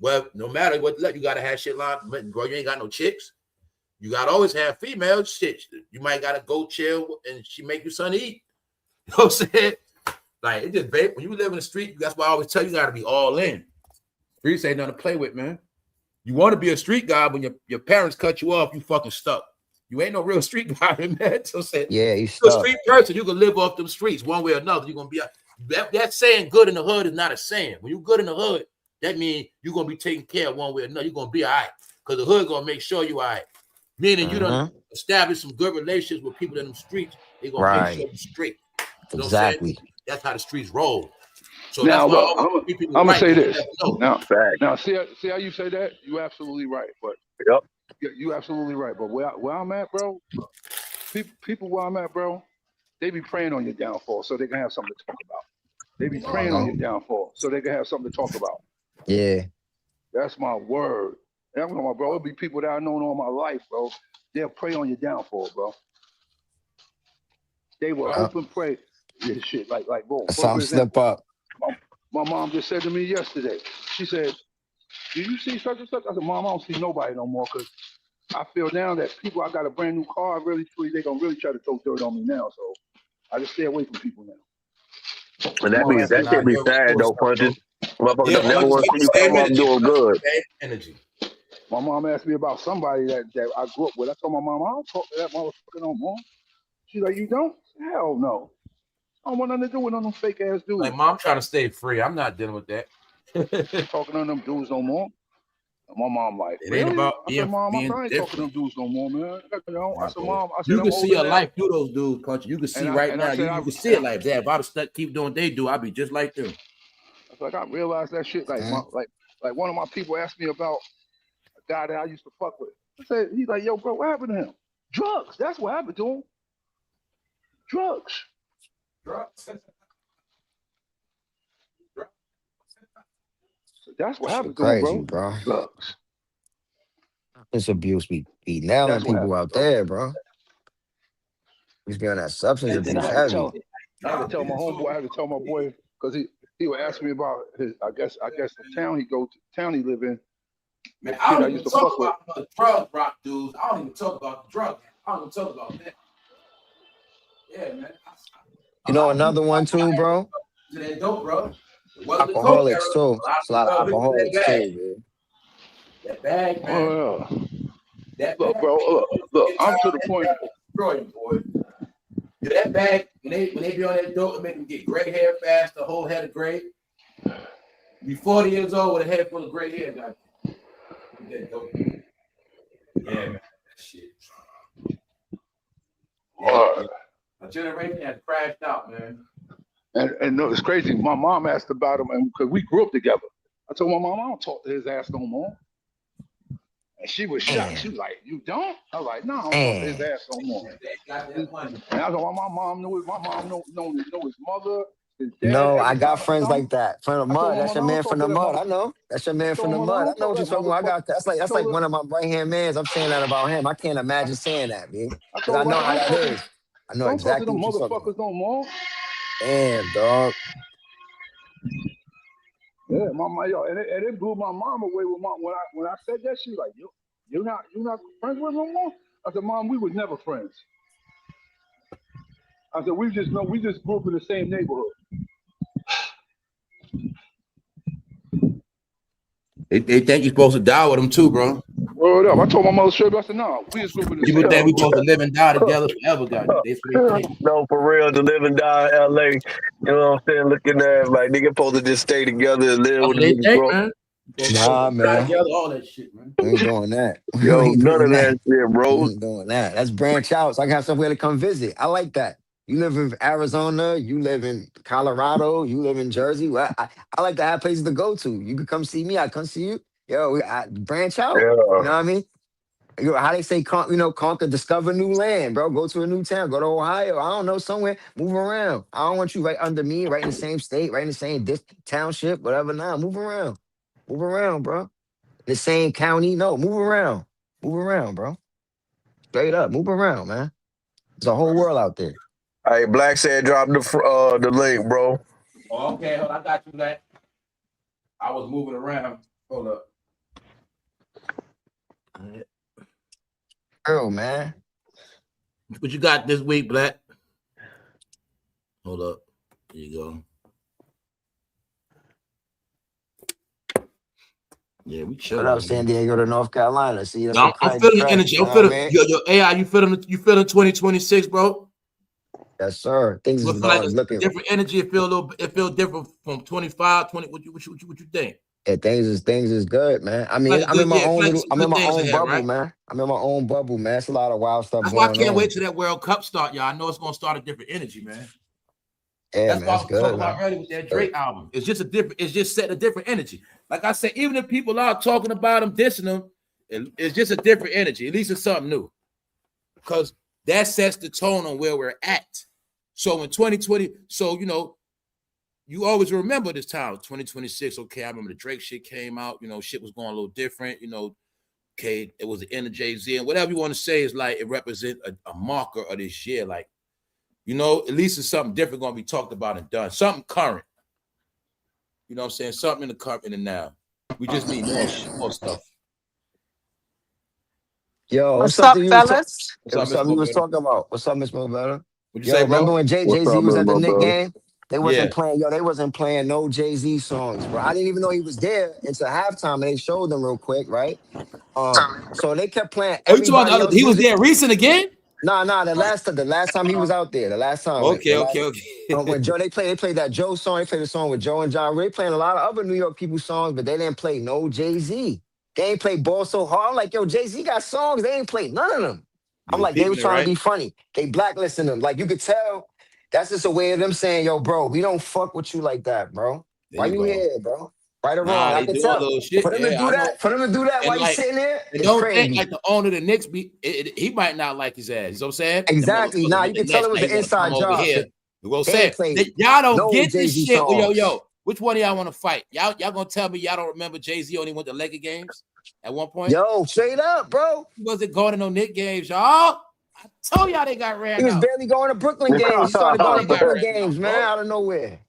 [SPEAKER 1] Well, no matter what, you gotta have shit lined up. Bro, you ain't got no chicks. You gotta always have female shit. You might gotta go chill and she make you something to eat. You know what I'm saying? Like, it just when you live in the street, that's why I always tell you gotta be all in. Streets ain't nothing to play with, man. You want to be a street guy when your parents cut you off, you fucking stuck. You ain't no real street guy, man. So say,
[SPEAKER 5] yeah, you
[SPEAKER 1] a street person, you can live off them streets one way or another. You're gonna be that saying good in the hood is not a saying. When you're good in the hood, that means you're gonna be taken care of one way or another. You're gonna be all right. Because the hood gonna make sure you all right. Meaning you done establish some good relations with people in them streets, they're gonna make sure you're straight. You know
[SPEAKER 5] exactly.
[SPEAKER 1] That's how the streets roll. So
[SPEAKER 2] now look, I'm gonna say this. Now, see how you say that? You absolutely right. But you absolutely right. But where I'm at, bro, people where I'm at, bro, they be praying on your downfall so they can have something to talk about. They be praying on your downfall so they can have something to talk about.
[SPEAKER 5] Yeah,
[SPEAKER 2] that's my word. And I'm talking about, bro. It'll be people that I've known all my life, bro. They'll pray on your downfall, bro. They will hope and pray. Yeah, shit, like, bro.
[SPEAKER 5] Some slip up.
[SPEAKER 2] My mom just said to me yesterday, she said, "Do you see such and such?" I said, "Mom, I don't see nobody no more because I feel now that people, I got a brand new car, they gonna really try to throw dirt on me now. So I just stay away from people now.
[SPEAKER 3] And
[SPEAKER 2] My mom asked me
[SPEAKER 3] that should
[SPEAKER 2] about,
[SPEAKER 3] be sad though, punches. Motherfuckers
[SPEAKER 1] Yeah,
[SPEAKER 3] don't never want to see you
[SPEAKER 1] same
[SPEAKER 3] come off
[SPEAKER 1] energy.
[SPEAKER 3] doing good.
[SPEAKER 1] Same energy.
[SPEAKER 2] my mom asked me about somebody that I grew up with. I told my mom, I don't talk to that motherfucker no more. She's like, you don't? Hell no. I don't want nothing to do with none of them fake ass dudes.
[SPEAKER 1] Like, mom, trying to stay free. I'm not dealing with that.
[SPEAKER 2] Talking to them dudes no more. And my mom like,
[SPEAKER 1] it
[SPEAKER 2] really?
[SPEAKER 1] ain't about
[SPEAKER 2] I said, Mom, I ain't
[SPEAKER 1] different.
[SPEAKER 2] talking to them dudes no more, man. I said, Mom, I said,
[SPEAKER 1] you can see your
[SPEAKER 2] now.
[SPEAKER 1] life through those dudes, Punch. You can see right now. You can see it like that. If I'd have keep doing what they do, I'd be just like them.
[SPEAKER 2] It's like I realized that shit. Like, like one of my people asked me about a guy that I used to fuck with. I said, he's like, yo, bro, what happened to him? Drugs. That's what happened to him. Drugs. That's what happened to him, bro. Drugs.
[SPEAKER 5] This abuse be nailing people out there, bro. He's be on that substance abuse heavy.
[SPEAKER 2] I had to tell my homeboy. I had to tell my boy because he would ask me about his. I guess the town he live in.
[SPEAKER 1] Man, I don't even talk about the drug rock dudes. I don't even talk about the drugs. I don't even talk about that. Yeah, man.
[SPEAKER 5] You know another one too, bro?
[SPEAKER 1] That dope, bro.
[SPEAKER 5] Alcoholics too. It's a lot of alcoholics too, man.
[SPEAKER 1] That bag, man.
[SPEAKER 2] Look, bro. Look. I'm to the point.
[SPEAKER 1] Destroy you, boy. Yeah, that bag, when they be on that dope, it make them get gray hair fast, the whole head of gray. Be 40 years old with a head full of gray hair, guys. That dope. Yeah, man. That shit. Yeah. A generation has crashed out, man.
[SPEAKER 2] And no, it's crazy. My mom asked about him, and because we grew up together. I told my mom, I don't talk to his ass no more. And she was shocked. She was like, you don't? I was like, no, I don't talk to his ass no more. And I told my mom knew his mother, his dad.
[SPEAKER 5] No, I got friends like that. From the mud. That's your man from the mud. I know. That's your man from the mud. I know what you're talking about. That's like one of my right hand mans. I'm saying that about him. I can't imagine saying that, man. Because I know how that is. I know exactly what you're talking about.
[SPEAKER 2] No more.
[SPEAKER 5] Damn, dog.
[SPEAKER 2] Yeah, mama, yo, and it blew my mom away with when I said that. She was like, you're not friends with him no more. I said, Mom, we was never friends. I said, we just grew up in the same neighborhood.
[SPEAKER 1] They think you're supposed to die with them too, bro.
[SPEAKER 2] Word up. I told my mother straight up, I said, no, we just grew up in the same
[SPEAKER 1] neighborhood. People think we supposed to live and die together forever, guys.
[SPEAKER 3] No, for real, to live and die in LA. You know what I'm saying? Looking at like nigga supposed to just stay together and live with the niggas, bro.
[SPEAKER 1] Man.
[SPEAKER 5] Nah, man.
[SPEAKER 1] Together, all that shit, man.
[SPEAKER 5] We ain't doing that.
[SPEAKER 3] Yo, none of that shit, bro.
[SPEAKER 5] We ain't doing that. Let's branch out so I can have somewhere to come visit. I like that. You live in Arizona, you live in Colorado, you live in Jersey. Well, I like to have places to go to. You can come see me, I come see you. Yo, branch out.
[SPEAKER 3] Yeah.
[SPEAKER 5] You know what I mean? How they say, conquer, discover new land, bro. Go to a new town. Go to Ohio. I don't know, somewhere. Move around. I don't want you right under me, right in the same state, right in the same township, whatever. Nah, move around. Move around, bro. The same county. No, move around. Move around, bro. Straight up. Move around, man. There's a whole world out there.
[SPEAKER 3] Hey, Black said drop the link, bro.
[SPEAKER 1] Oh, okay, hold on, I got you, Black. I was moving around. Hold up.
[SPEAKER 5] Girl, man.
[SPEAKER 1] What you got this week, Black? Hold up. There you go. Yeah, we chill.
[SPEAKER 5] What up, San Diego to North Carolina? See, that's
[SPEAKER 1] I'm feeling the energy. I'm feeling your AI. You feeling 2026, bro?
[SPEAKER 5] Yes, sir. Things is
[SPEAKER 1] like
[SPEAKER 5] looking
[SPEAKER 1] different energy. It feel different from 25, 20. What you think?
[SPEAKER 5] Yeah, things is good, man. I mean, I'm in my own bubble,
[SPEAKER 1] right?
[SPEAKER 5] man. I'm in my own bubble, man. It's a lot of wild stuff
[SPEAKER 1] That's
[SPEAKER 5] going on.
[SPEAKER 1] That's why I can't wait till that World Cup start, y'all. I know it's gonna start a different energy, man.
[SPEAKER 5] Yeah,
[SPEAKER 1] that's
[SPEAKER 5] man,
[SPEAKER 1] what I was talking about earlier with that Drake album. It's just setting a different energy. Like I said, even if people are talking about them, dissing them, it's just a different energy. At least it's something new. Because that sets the tone on where we're at. So in 2020, you always remember this time, 2026. Okay, I remember the Drake shit came out. Shit was going a little different. Okay, it was the end of jayz, and whatever you want to say is like it represents a marker of this year. Like, at least it's something different going to be talked about and done. Something current. You know what I'm saying? Something in the current and the now. We just need more stuff.
[SPEAKER 5] Yo,
[SPEAKER 6] What's
[SPEAKER 5] what's
[SPEAKER 6] up,
[SPEAKER 5] something you was talking?
[SPEAKER 6] fellas?
[SPEAKER 1] What's up,
[SPEAKER 5] What's
[SPEAKER 1] Miss
[SPEAKER 5] something you was
[SPEAKER 1] Mobetter?
[SPEAKER 5] talking about? What's up, Miss Mobetta?
[SPEAKER 1] What'd you
[SPEAKER 5] Yo,
[SPEAKER 1] say,
[SPEAKER 5] remember
[SPEAKER 1] bro?
[SPEAKER 5] when
[SPEAKER 3] What's
[SPEAKER 5] Jay-Z
[SPEAKER 3] up,
[SPEAKER 5] was
[SPEAKER 3] man,
[SPEAKER 5] at the
[SPEAKER 3] my
[SPEAKER 5] Knick
[SPEAKER 3] brother?
[SPEAKER 5] game? They wasn't
[SPEAKER 1] Yeah.
[SPEAKER 5] playing, yo, they wasn't playing no Jay-Z songs, bro. I didn't even know he was there until halftime, and they showed them real quick, right? So they kept playing
[SPEAKER 1] Oh, you talking about the
[SPEAKER 5] everybody
[SPEAKER 1] other?
[SPEAKER 5] else
[SPEAKER 1] He was
[SPEAKER 5] music.
[SPEAKER 1] there recent again?
[SPEAKER 5] Nah, the last time he was out there, the last time,
[SPEAKER 1] Okay.
[SPEAKER 5] when Joe, they played that Joe song, they played a song with Joe and John. They playing a lot of other New York people songs, but they didn't play no Jay-Z. They ain't play Ball So Hard. I'm like, yo, Jay-Z got songs. They ain't played none of them.
[SPEAKER 1] You
[SPEAKER 5] I'm
[SPEAKER 1] was
[SPEAKER 5] like, they was
[SPEAKER 1] peeping it,
[SPEAKER 5] trying to
[SPEAKER 1] right?
[SPEAKER 5] be funny. They blacklisting them. Like, you could tell that's just a way of them saying, yo, bro, we don't fuck with you like that, bro.
[SPEAKER 1] There
[SPEAKER 5] Why
[SPEAKER 1] you
[SPEAKER 5] you
[SPEAKER 1] go.
[SPEAKER 5] here, bro? Right or wrong,
[SPEAKER 1] Nah,
[SPEAKER 5] I
[SPEAKER 1] they
[SPEAKER 5] could
[SPEAKER 1] doing
[SPEAKER 5] tell.
[SPEAKER 1] little shit.
[SPEAKER 5] For them to
[SPEAKER 1] Yeah,
[SPEAKER 5] do
[SPEAKER 1] I know.
[SPEAKER 5] that
[SPEAKER 1] And
[SPEAKER 5] while you
[SPEAKER 1] like,
[SPEAKER 5] sitting there,
[SPEAKER 1] and
[SPEAKER 5] it's
[SPEAKER 1] don't think
[SPEAKER 5] crazy.
[SPEAKER 1] like the owner of the Knicks he might not like his ass. You know what I'm saying? Them
[SPEAKER 5] Exactly.
[SPEAKER 1] motherfuckers
[SPEAKER 5] Nah,
[SPEAKER 1] with
[SPEAKER 5] you
[SPEAKER 1] the
[SPEAKER 5] could tell
[SPEAKER 1] Nets,
[SPEAKER 5] it was
[SPEAKER 1] now
[SPEAKER 5] an
[SPEAKER 1] you want to come
[SPEAKER 5] inside
[SPEAKER 1] over
[SPEAKER 5] job.
[SPEAKER 1] here. You know what I'm
[SPEAKER 5] They ain't
[SPEAKER 1] saying?
[SPEAKER 5] played
[SPEAKER 1] Y'all don't
[SPEAKER 5] no
[SPEAKER 1] get this
[SPEAKER 5] Jay-Z
[SPEAKER 1] shit.
[SPEAKER 5] songs.
[SPEAKER 1] Yo. Which one of y'all want to fight? Y'all gonna tell me y'all don't remember Jay-Z only went to Laker games at one point?
[SPEAKER 5] Yo, straight up, bro.
[SPEAKER 1] He wasn't going to no Knicks games, y'all. I told y'all they got
[SPEAKER 5] He
[SPEAKER 1] ran
[SPEAKER 5] was
[SPEAKER 1] out.
[SPEAKER 5] barely going to Brooklyn
[SPEAKER 1] I
[SPEAKER 5] games.
[SPEAKER 1] told
[SPEAKER 5] He started
[SPEAKER 1] y'all
[SPEAKER 5] going
[SPEAKER 1] they
[SPEAKER 5] to
[SPEAKER 1] got
[SPEAKER 5] Brooklyn
[SPEAKER 1] ran out,
[SPEAKER 5] games, man,
[SPEAKER 1] bro.
[SPEAKER 5] out of nowhere.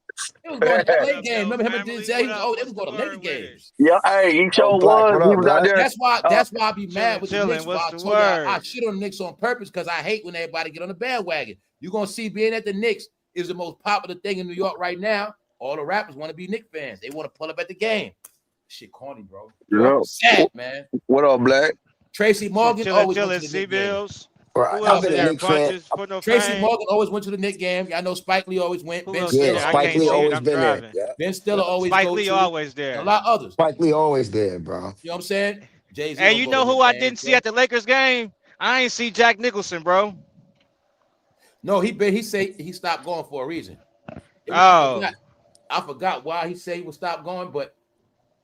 [SPEAKER 1] He was going to
[SPEAKER 8] What
[SPEAKER 1] LA
[SPEAKER 8] up,
[SPEAKER 1] games.
[SPEAKER 8] though,
[SPEAKER 1] Remember him and
[SPEAKER 8] family?
[SPEAKER 1] Denzel?
[SPEAKER 8] What
[SPEAKER 1] They
[SPEAKER 8] up?
[SPEAKER 1] was
[SPEAKER 8] What's the
[SPEAKER 1] going to Laker
[SPEAKER 8] word with it?
[SPEAKER 1] games.
[SPEAKER 3] Yeah, hey, he
[SPEAKER 5] Oh,
[SPEAKER 3] sure
[SPEAKER 5] Black,
[SPEAKER 3] was.
[SPEAKER 5] what
[SPEAKER 3] He
[SPEAKER 5] up,
[SPEAKER 3] was out
[SPEAKER 5] Black?
[SPEAKER 3] there.
[SPEAKER 1] That's why I be mad with the
[SPEAKER 8] Chilling.
[SPEAKER 1] Knicks. But
[SPEAKER 8] What's
[SPEAKER 1] I
[SPEAKER 8] the
[SPEAKER 1] told y'all I
[SPEAKER 8] word?
[SPEAKER 1] shit on the Knicks on purpose because I hate when everybody get on the bandwagon. You're gonna see being at the Knicks is the most popular thing in New York right now. All the rappers want to be Knicks fans. They want to pull up at the game. Shit corny, bro.
[SPEAKER 3] Yeah.
[SPEAKER 1] Sad, man.
[SPEAKER 3] What up, Black?
[SPEAKER 1] Tracy
[SPEAKER 8] Shit,
[SPEAKER 1] Morgan always went
[SPEAKER 8] chilling.
[SPEAKER 1] to the Knicks game.
[SPEAKER 8] C-Bills.
[SPEAKER 5] Right.
[SPEAKER 8] Who
[SPEAKER 5] I've
[SPEAKER 8] else
[SPEAKER 5] been
[SPEAKER 8] in
[SPEAKER 5] a
[SPEAKER 8] there?
[SPEAKER 5] Knicks fan.
[SPEAKER 8] Bunches for no
[SPEAKER 1] Tracy
[SPEAKER 8] fame.
[SPEAKER 1] Morgan always went to the Knicks game. I know Spike Lee always went.
[SPEAKER 8] Who
[SPEAKER 1] Ben
[SPEAKER 8] else in
[SPEAKER 5] Yeah,
[SPEAKER 1] Stiller
[SPEAKER 8] there? I
[SPEAKER 5] Spike
[SPEAKER 1] always
[SPEAKER 8] can't
[SPEAKER 5] Lee
[SPEAKER 8] see
[SPEAKER 1] go.
[SPEAKER 8] it.
[SPEAKER 5] always
[SPEAKER 8] I'm
[SPEAKER 5] been there.
[SPEAKER 8] driving.
[SPEAKER 5] Yeah.
[SPEAKER 1] Ben Stiller always
[SPEAKER 8] Spike
[SPEAKER 1] go
[SPEAKER 8] Lee
[SPEAKER 1] to.
[SPEAKER 8] always
[SPEAKER 1] And a
[SPEAKER 8] there.
[SPEAKER 1] lot of others.
[SPEAKER 5] Spike Lee always there, bro.
[SPEAKER 1] You know what I'm saying? Jay-Z
[SPEAKER 8] Hey,
[SPEAKER 1] don't
[SPEAKER 8] you
[SPEAKER 1] go to
[SPEAKER 8] know who
[SPEAKER 1] Knicks
[SPEAKER 8] I
[SPEAKER 1] games,
[SPEAKER 8] didn't see
[SPEAKER 1] bro.
[SPEAKER 8] at the Lakers game? I ain't see Jack Nicholson, bro.
[SPEAKER 1] No, he said he stopped going for a reason.
[SPEAKER 8] Oh.
[SPEAKER 1] I forgot why he said he would stop going, but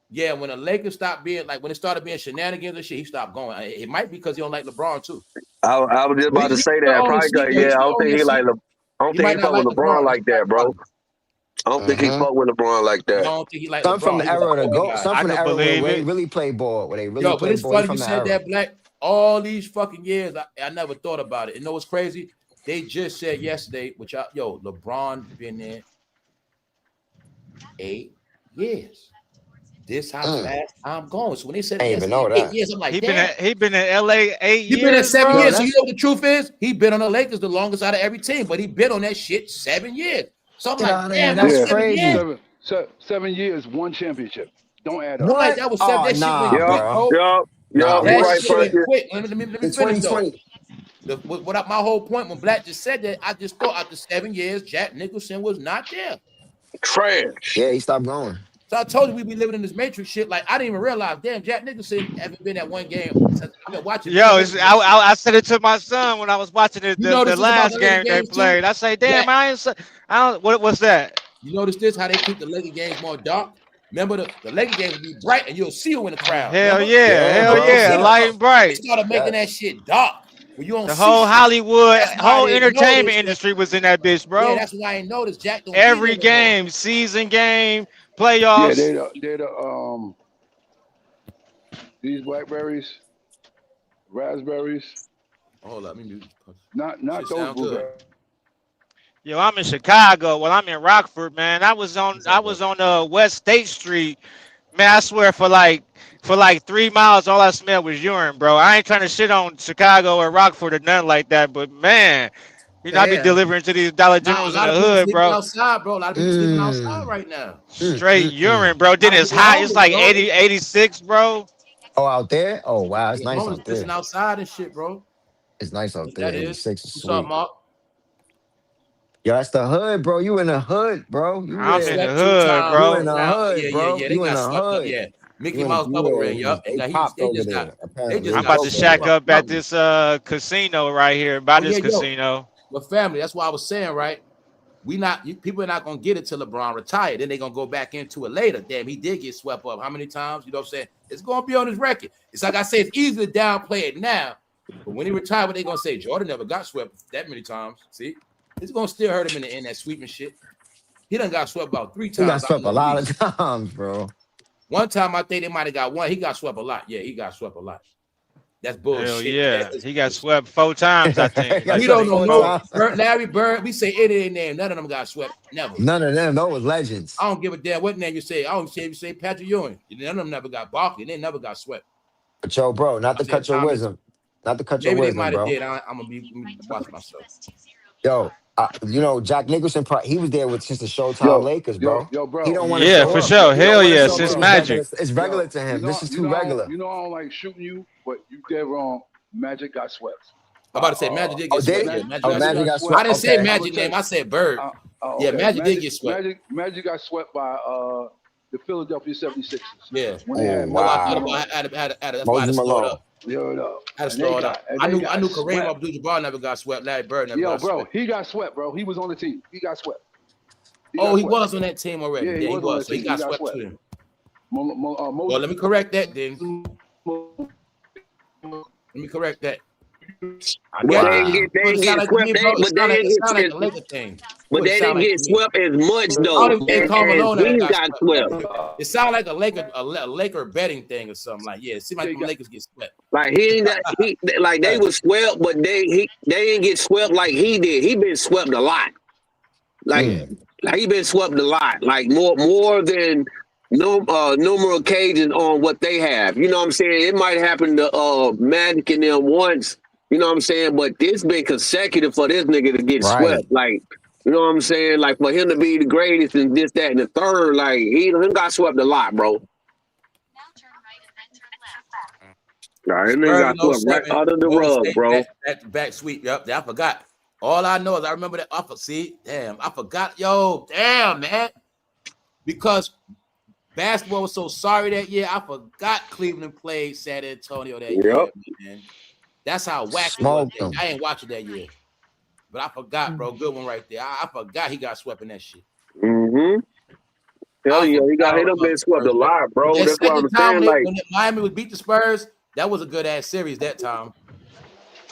[SPEAKER 1] yeah, when the Lakers stopped being like when it started being shenanigans and shit, he stopped going. It might be because he don't like LeBron too.
[SPEAKER 3] I was just about to
[SPEAKER 1] He
[SPEAKER 3] say
[SPEAKER 1] still
[SPEAKER 3] that.
[SPEAKER 1] own the
[SPEAKER 3] Probably,
[SPEAKER 1] seat though. He
[SPEAKER 3] yeah. I
[SPEAKER 1] still
[SPEAKER 3] don't
[SPEAKER 1] own
[SPEAKER 3] think
[SPEAKER 1] that
[SPEAKER 3] he like.
[SPEAKER 1] seat.
[SPEAKER 3] I don't
[SPEAKER 1] He
[SPEAKER 3] think
[SPEAKER 1] might
[SPEAKER 3] he
[SPEAKER 1] not
[SPEAKER 3] fuck with
[SPEAKER 1] like
[SPEAKER 3] LeBron
[SPEAKER 1] LeBron. That's
[SPEAKER 3] like that, bro.
[SPEAKER 1] probably.
[SPEAKER 3] I don't think he fuck with LeBron like
[SPEAKER 1] I
[SPEAKER 3] that.
[SPEAKER 1] don't think he like
[SPEAKER 5] Some from
[SPEAKER 1] LeBron.
[SPEAKER 5] the
[SPEAKER 1] He was
[SPEAKER 5] era of
[SPEAKER 1] like
[SPEAKER 5] the
[SPEAKER 1] other
[SPEAKER 5] GOAT.
[SPEAKER 1] guys.
[SPEAKER 5] Some
[SPEAKER 8] I
[SPEAKER 5] from the
[SPEAKER 8] could
[SPEAKER 5] era where
[SPEAKER 8] believe
[SPEAKER 5] they
[SPEAKER 8] it.
[SPEAKER 5] really play ball, where they really
[SPEAKER 1] Yo, but
[SPEAKER 5] play
[SPEAKER 1] it's
[SPEAKER 5] ball. He
[SPEAKER 1] funny you
[SPEAKER 5] from the
[SPEAKER 1] said
[SPEAKER 5] era.
[SPEAKER 1] that, Black. All these fucking years, I never thought about it. And know what's crazy? They just said yesterday, which LeBron been there 8 years. This how fast I'm going. So when they said
[SPEAKER 5] I
[SPEAKER 1] it
[SPEAKER 5] ain't even
[SPEAKER 1] yesterday,
[SPEAKER 5] know
[SPEAKER 1] 8
[SPEAKER 5] that.
[SPEAKER 1] years, I'm like,
[SPEAKER 8] He been
[SPEAKER 1] damn.
[SPEAKER 8] he been in LA 8
[SPEAKER 1] He been at
[SPEAKER 8] years,
[SPEAKER 1] 7
[SPEAKER 5] Yo,
[SPEAKER 8] bro.
[SPEAKER 1] years. So you
[SPEAKER 5] that's
[SPEAKER 1] know what the truth is? He been on the Lakers the longest out of every team, but he been on that shit 7 years. So I'm
[SPEAKER 5] get
[SPEAKER 1] like,
[SPEAKER 5] out of there.
[SPEAKER 1] damn, that was
[SPEAKER 5] That's
[SPEAKER 3] Yeah.
[SPEAKER 1] 7 years.
[SPEAKER 5] crazy.
[SPEAKER 2] 7 years, one championship. Don't add up.
[SPEAKER 1] I'm like,
[SPEAKER 5] What?
[SPEAKER 1] that was seven.
[SPEAKER 5] Oh
[SPEAKER 1] That shit went
[SPEAKER 5] nah,
[SPEAKER 3] Yup.
[SPEAKER 1] quick,
[SPEAKER 5] bro.
[SPEAKER 1] bro.
[SPEAKER 5] Nah,
[SPEAKER 3] You
[SPEAKER 1] That
[SPEAKER 5] what?
[SPEAKER 3] right,
[SPEAKER 1] shit went
[SPEAKER 3] Perkins.
[SPEAKER 1] quick. Let me
[SPEAKER 5] In
[SPEAKER 1] finish though.
[SPEAKER 5] 2020.
[SPEAKER 1] My whole point when Black just said that, I just thought after 7 years, Jack Nicholson was not there.
[SPEAKER 3] Trash.
[SPEAKER 5] Yeah, he stopped going.
[SPEAKER 1] So I told you we be living in this matrix shit. Like I didn't even realize, damn, Jack Nicholson haven't been at one game. I've been watching three
[SPEAKER 8] Yo,
[SPEAKER 1] Lakers.
[SPEAKER 8] I said it to my son when I was watching
[SPEAKER 1] You
[SPEAKER 8] the
[SPEAKER 1] notice this about the
[SPEAKER 8] last
[SPEAKER 1] Laker
[SPEAKER 8] game they
[SPEAKER 1] games too?
[SPEAKER 8] played. I say, damn,
[SPEAKER 1] Black.
[SPEAKER 8] I don't. What's that?
[SPEAKER 1] You notice this how they keep the Laker games more dark. Remember the Laker games will be bright and you'll see you in the crowd.
[SPEAKER 8] Hell
[SPEAKER 1] Remember?
[SPEAKER 8] yeah,
[SPEAKER 5] Yeah,
[SPEAKER 1] You
[SPEAKER 8] hell
[SPEAKER 1] don't
[SPEAKER 5] bro.
[SPEAKER 8] yeah,
[SPEAKER 1] see
[SPEAKER 5] Yeah.
[SPEAKER 1] that
[SPEAKER 8] light
[SPEAKER 1] no.
[SPEAKER 8] and
[SPEAKER 1] They
[SPEAKER 8] bright.
[SPEAKER 1] started making that
[SPEAKER 5] Yes.
[SPEAKER 1] shit dark where you don't
[SPEAKER 8] The
[SPEAKER 1] see
[SPEAKER 8] whole
[SPEAKER 1] shit.
[SPEAKER 8] Hollywood,
[SPEAKER 1] That's why I
[SPEAKER 8] whole
[SPEAKER 1] didn't
[SPEAKER 8] entertainment
[SPEAKER 1] notice that.
[SPEAKER 8] industry was in that bitch,
[SPEAKER 1] Yeah,
[SPEAKER 8] bro.
[SPEAKER 1] that's why I ain't noticed Jack don't be there
[SPEAKER 8] Every
[SPEAKER 1] no more.
[SPEAKER 8] game, season game,
[SPEAKER 2] Yeah,
[SPEAKER 8] playoffs.
[SPEAKER 2] they these blackberries, raspberries,
[SPEAKER 1] Hold up, let me mute.
[SPEAKER 2] not
[SPEAKER 1] Shit
[SPEAKER 2] those
[SPEAKER 1] sound good.
[SPEAKER 2] blueberries.
[SPEAKER 8] Yo, I'm in Chicago. Well, I'm in Rockford, man. I was
[SPEAKER 1] What's up, bro?
[SPEAKER 8] on West State Street. Man, I swear for like 3 miles, all I smelled was urine, bro. I ain't trying to shit on Chicago or Rockford or nothing like that, but man, I be
[SPEAKER 1] Damn.
[SPEAKER 8] delivering to these Dollar
[SPEAKER 1] Nah, a
[SPEAKER 8] Generals in
[SPEAKER 1] lot
[SPEAKER 8] the
[SPEAKER 1] of people
[SPEAKER 8] hood,
[SPEAKER 1] sleeping
[SPEAKER 8] bro.
[SPEAKER 1] outside, bro. A lot of people sleeping outside right now.
[SPEAKER 8] Straight urine, bro.
[SPEAKER 1] A
[SPEAKER 8] Then
[SPEAKER 1] lot of
[SPEAKER 8] it's
[SPEAKER 1] people are
[SPEAKER 8] hot. It's
[SPEAKER 1] homeless,
[SPEAKER 8] like
[SPEAKER 1] bro.
[SPEAKER 8] 80, 86, bro.
[SPEAKER 5] Oh, out there? Oh wow, it's
[SPEAKER 1] Yeah,
[SPEAKER 5] nice
[SPEAKER 1] homeless
[SPEAKER 5] out
[SPEAKER 1] pissing
[SPEAKER 5] there.
[SPEAKER 1] outside and shit, bro.
[SPEAKER 5] It's nice out
[SPEAKER 1] What
[SPEAKER 5] there.
[SPEAKER 1] that is.
[SPEAKER 5] 86 is
[SPEAKER 1] What's up,
[SPEAKER 5] sweet.
[SPEAKER 1] Mark?
[SPEAKER 5] Yo, that's the hood, bro. You in the hood, bro. You
[SPEAKER 1] I
[SPEAKER 8] I'm in
[SPEAKER 5] where?
[SPEAKER 8] the
[SPEAKER 1] swept two
[SPEAKER 8] hood,
[SPEAKER 1] times
[SPEAKER 5] You in
[SPEAKER 8] bro.
[SPEAKER 5] the
[SPEAKER 1] around.
[SPEAKER 5] hood, bro.
[SPEAKER 1] Yeah. They
[SPEAKER 5] You in
[SPEAKER 1] got
[SPEAKER 5] the
[SPEAKER 1] swept up.
[SPEAKER 5] hood.
[SPEAKER 1] Yeah. Mickey
[SPEAKER 5] You in
[SPEAKER 1] Mouse
[SPEAKER 5] you
[SPEAKER 1] bubble
[SPEAKER 5] where
[SPEAKER 1] ring. Yup.
[SPEAKER 5] they popped
[SPEAKER 1] They
[SPEAKER 5] over
[SPEAKER 1] just got
[SPEAKER 5] there. Apparently,
[SPEAKER 8] I'm
[SPEAKER 5] they
[SPEAKER 8] about
[SPEAKER 1] swept
[SPEAKER 8] to
[SPEAKER 5] broke
[SPEAKER 1] the
[SPEAKER 5] over
[SPEAKER 1] fuck
[SPEAKER 8] shack
[SPEAKER 5] there.
[SPEAKER 1] up.
[SPEAKER 8] up at
[SPEAKER 1] Something.
[SPEAKER 8] this casino right here, by
[SPEAKER 1] Oh
[SPEAKER 8] this
[SPEAKER 1] yeah, yo.
[SPEAKER 8] casino.
[SPEAKER 1] But family, that's why I was saying, right? People are not gonna get it till LeBron retired. Then they're gonna go back into it later. Damn, he did get swept up. How many times? You know what I'm saying? It's gonna be on his record. It's like I say, it's easy to downplay it now. But when he retired, what they gonna say? Jordan never got swept that many times. See, it's gonna still hurt him in the end, that sweeping shit. He done got swept about 3
[SPEAKER 5] He got
[SPEAKER 1] times. I
[SPEAKER 5] swept
[SPEAKER 1] know
[SPEAKER 5] a
[SPEAKER 1] at
[SPEAKER 5] lot of
[SPEAKER 1] least.
[SPEAKER 5] times, bro.
[SPEAKER 1] One time I think they might have got one. He got swept a lot. Yeah, he got swept a lot. That's
[SPEAKER 8] Hell
[SPEAKER 1] bullshit.
[SPEAKER 8] yeah. He got swept 4 times, I think.
[SPEAKER 5] He got
[SPEAKER 8] Like
[SPEAKER 1] We
[SPEAKER 8] I
[SPEAKER 5] swept
[SPEAKER 1] don't
[SPEAKER 8] think
[SPEAKER 1] know
[SPEAKER 5] 4
[SPEAKER 8] 4.
[SPEAKER 1] no
[SPEAKER 5] times.
[SPEAKER 1] Larry Bird. We say any name. None of them got swept. Never.
[SPEAKER 5] None of them. Those was legends.
[SPEAKER 1] I don't give a damn what name you say. I don't say if you say Patrick Ewing. None of them never got Barkley. They never got swept.
[SPEAKER 5] But yo, bro, not to
[SPEAKER 1] I said
[SPEAKER 5] cut your
[SPEAKER 1] Thomas.
[SPEAKER 5] wisdom. Not to cut your
[SPEAKER 1] Maybe they
[SPEAKER 5] wisdom,
[SPEAKER 1] might have
[SPEAKER 5] bro.
[SPEAKER 1] did. I'm gonna be watch myself.
[SPEAKER 5] Yo, you know, Jack Nicholson, he was there since the Showtime Lakers, bro. He
[SPEAKER 2] bro.
[SPEAKER 5] don't want to
[SPEAKER 8] Yeah,
[SPEAKER 5] show
[SPEAKER 8] for
[SPEAKER 5] up.
[SPEAKER 8] sure.
[SPEAKER 5] He don't
[SPEAKER 8] Hell
[SPEAKER 5] want to
[SPEAKER 8] yeah,
[SPEAKER 5] show up
[SPEAKER 8] it's
[SPEAKER 5] because
[SPEAKER 8] magic.
[SPEAKER 5] it's regular to him. This is too regular.
[SPEAKER 2] You know, I don't like shooting you, but you dead wrong. Magic got swept.
[SPEAKER 1] I'm about to say Magic did get swept. Yeah,
[SPEAKER 5] Magic got swept.
[SPEAKER 1] I didn't say Magic name. I said Bird. Yeah, Magic did get swept.
[SPEAKER 2] Magic got swept by the Philadelphia 76ers.
[SPEAKER 1] Yeah.
[SPEAKER 2] When they had
[SPEAKER 5] wow.
[SPEAKER 1] That's why I had to slow it up. I had to slow it up. I knew Kareem Abdul-Jabbar never got swept. Larry Bird never got swept.
[SPEAKER 2] He got swept, bro. He was on the team. He got swept.
[SPEAKER 1] He was on that team already. Yeah, he was. So he got swept too. Well, let me correct that then. Let me correct that.
[SPEAKER 3] But they didn't get swept as much though. He got swept.
[SPEAKER 1] It sounded like a Laker betting thing or something. Like, yeah, it seemed like the Lakers get swept.
[SPEAKER 3] Like they was swept, but they didn't get swept like he did. He been swept a lot. Like he been swept a lot. Like more than numerous occasions on what they have. You know what I'm saying? It might happen to Magic and them once. You know what I'm saying? But this been consecutive for this nigga to get swept. Like, you know what I'm saying? Like, for him to be the greatest and this, that, and the third, like, he got swept a lot, bro. Nah, him nigga got swept right under the rug, bro.
[SPEAKER 1] That back sweep, yep. I forgot. All I know is I remember that. I forgot. Yo, damn, man. Because basketball was so sorry that year, I forgot Cleveland played San Antonio that year, man. That's how whack it was. I ain't watching that year. But I forgot, bro. Good one right there. I forgot he got swept in that shit.
[SPEAKER 3] Mm-hmm. Hell yeah, he been swept a lot, bro. That's what I'm saying. Like,
[SPEAKER 1] when Miami would beat the Spurs, that was a good ass series that time.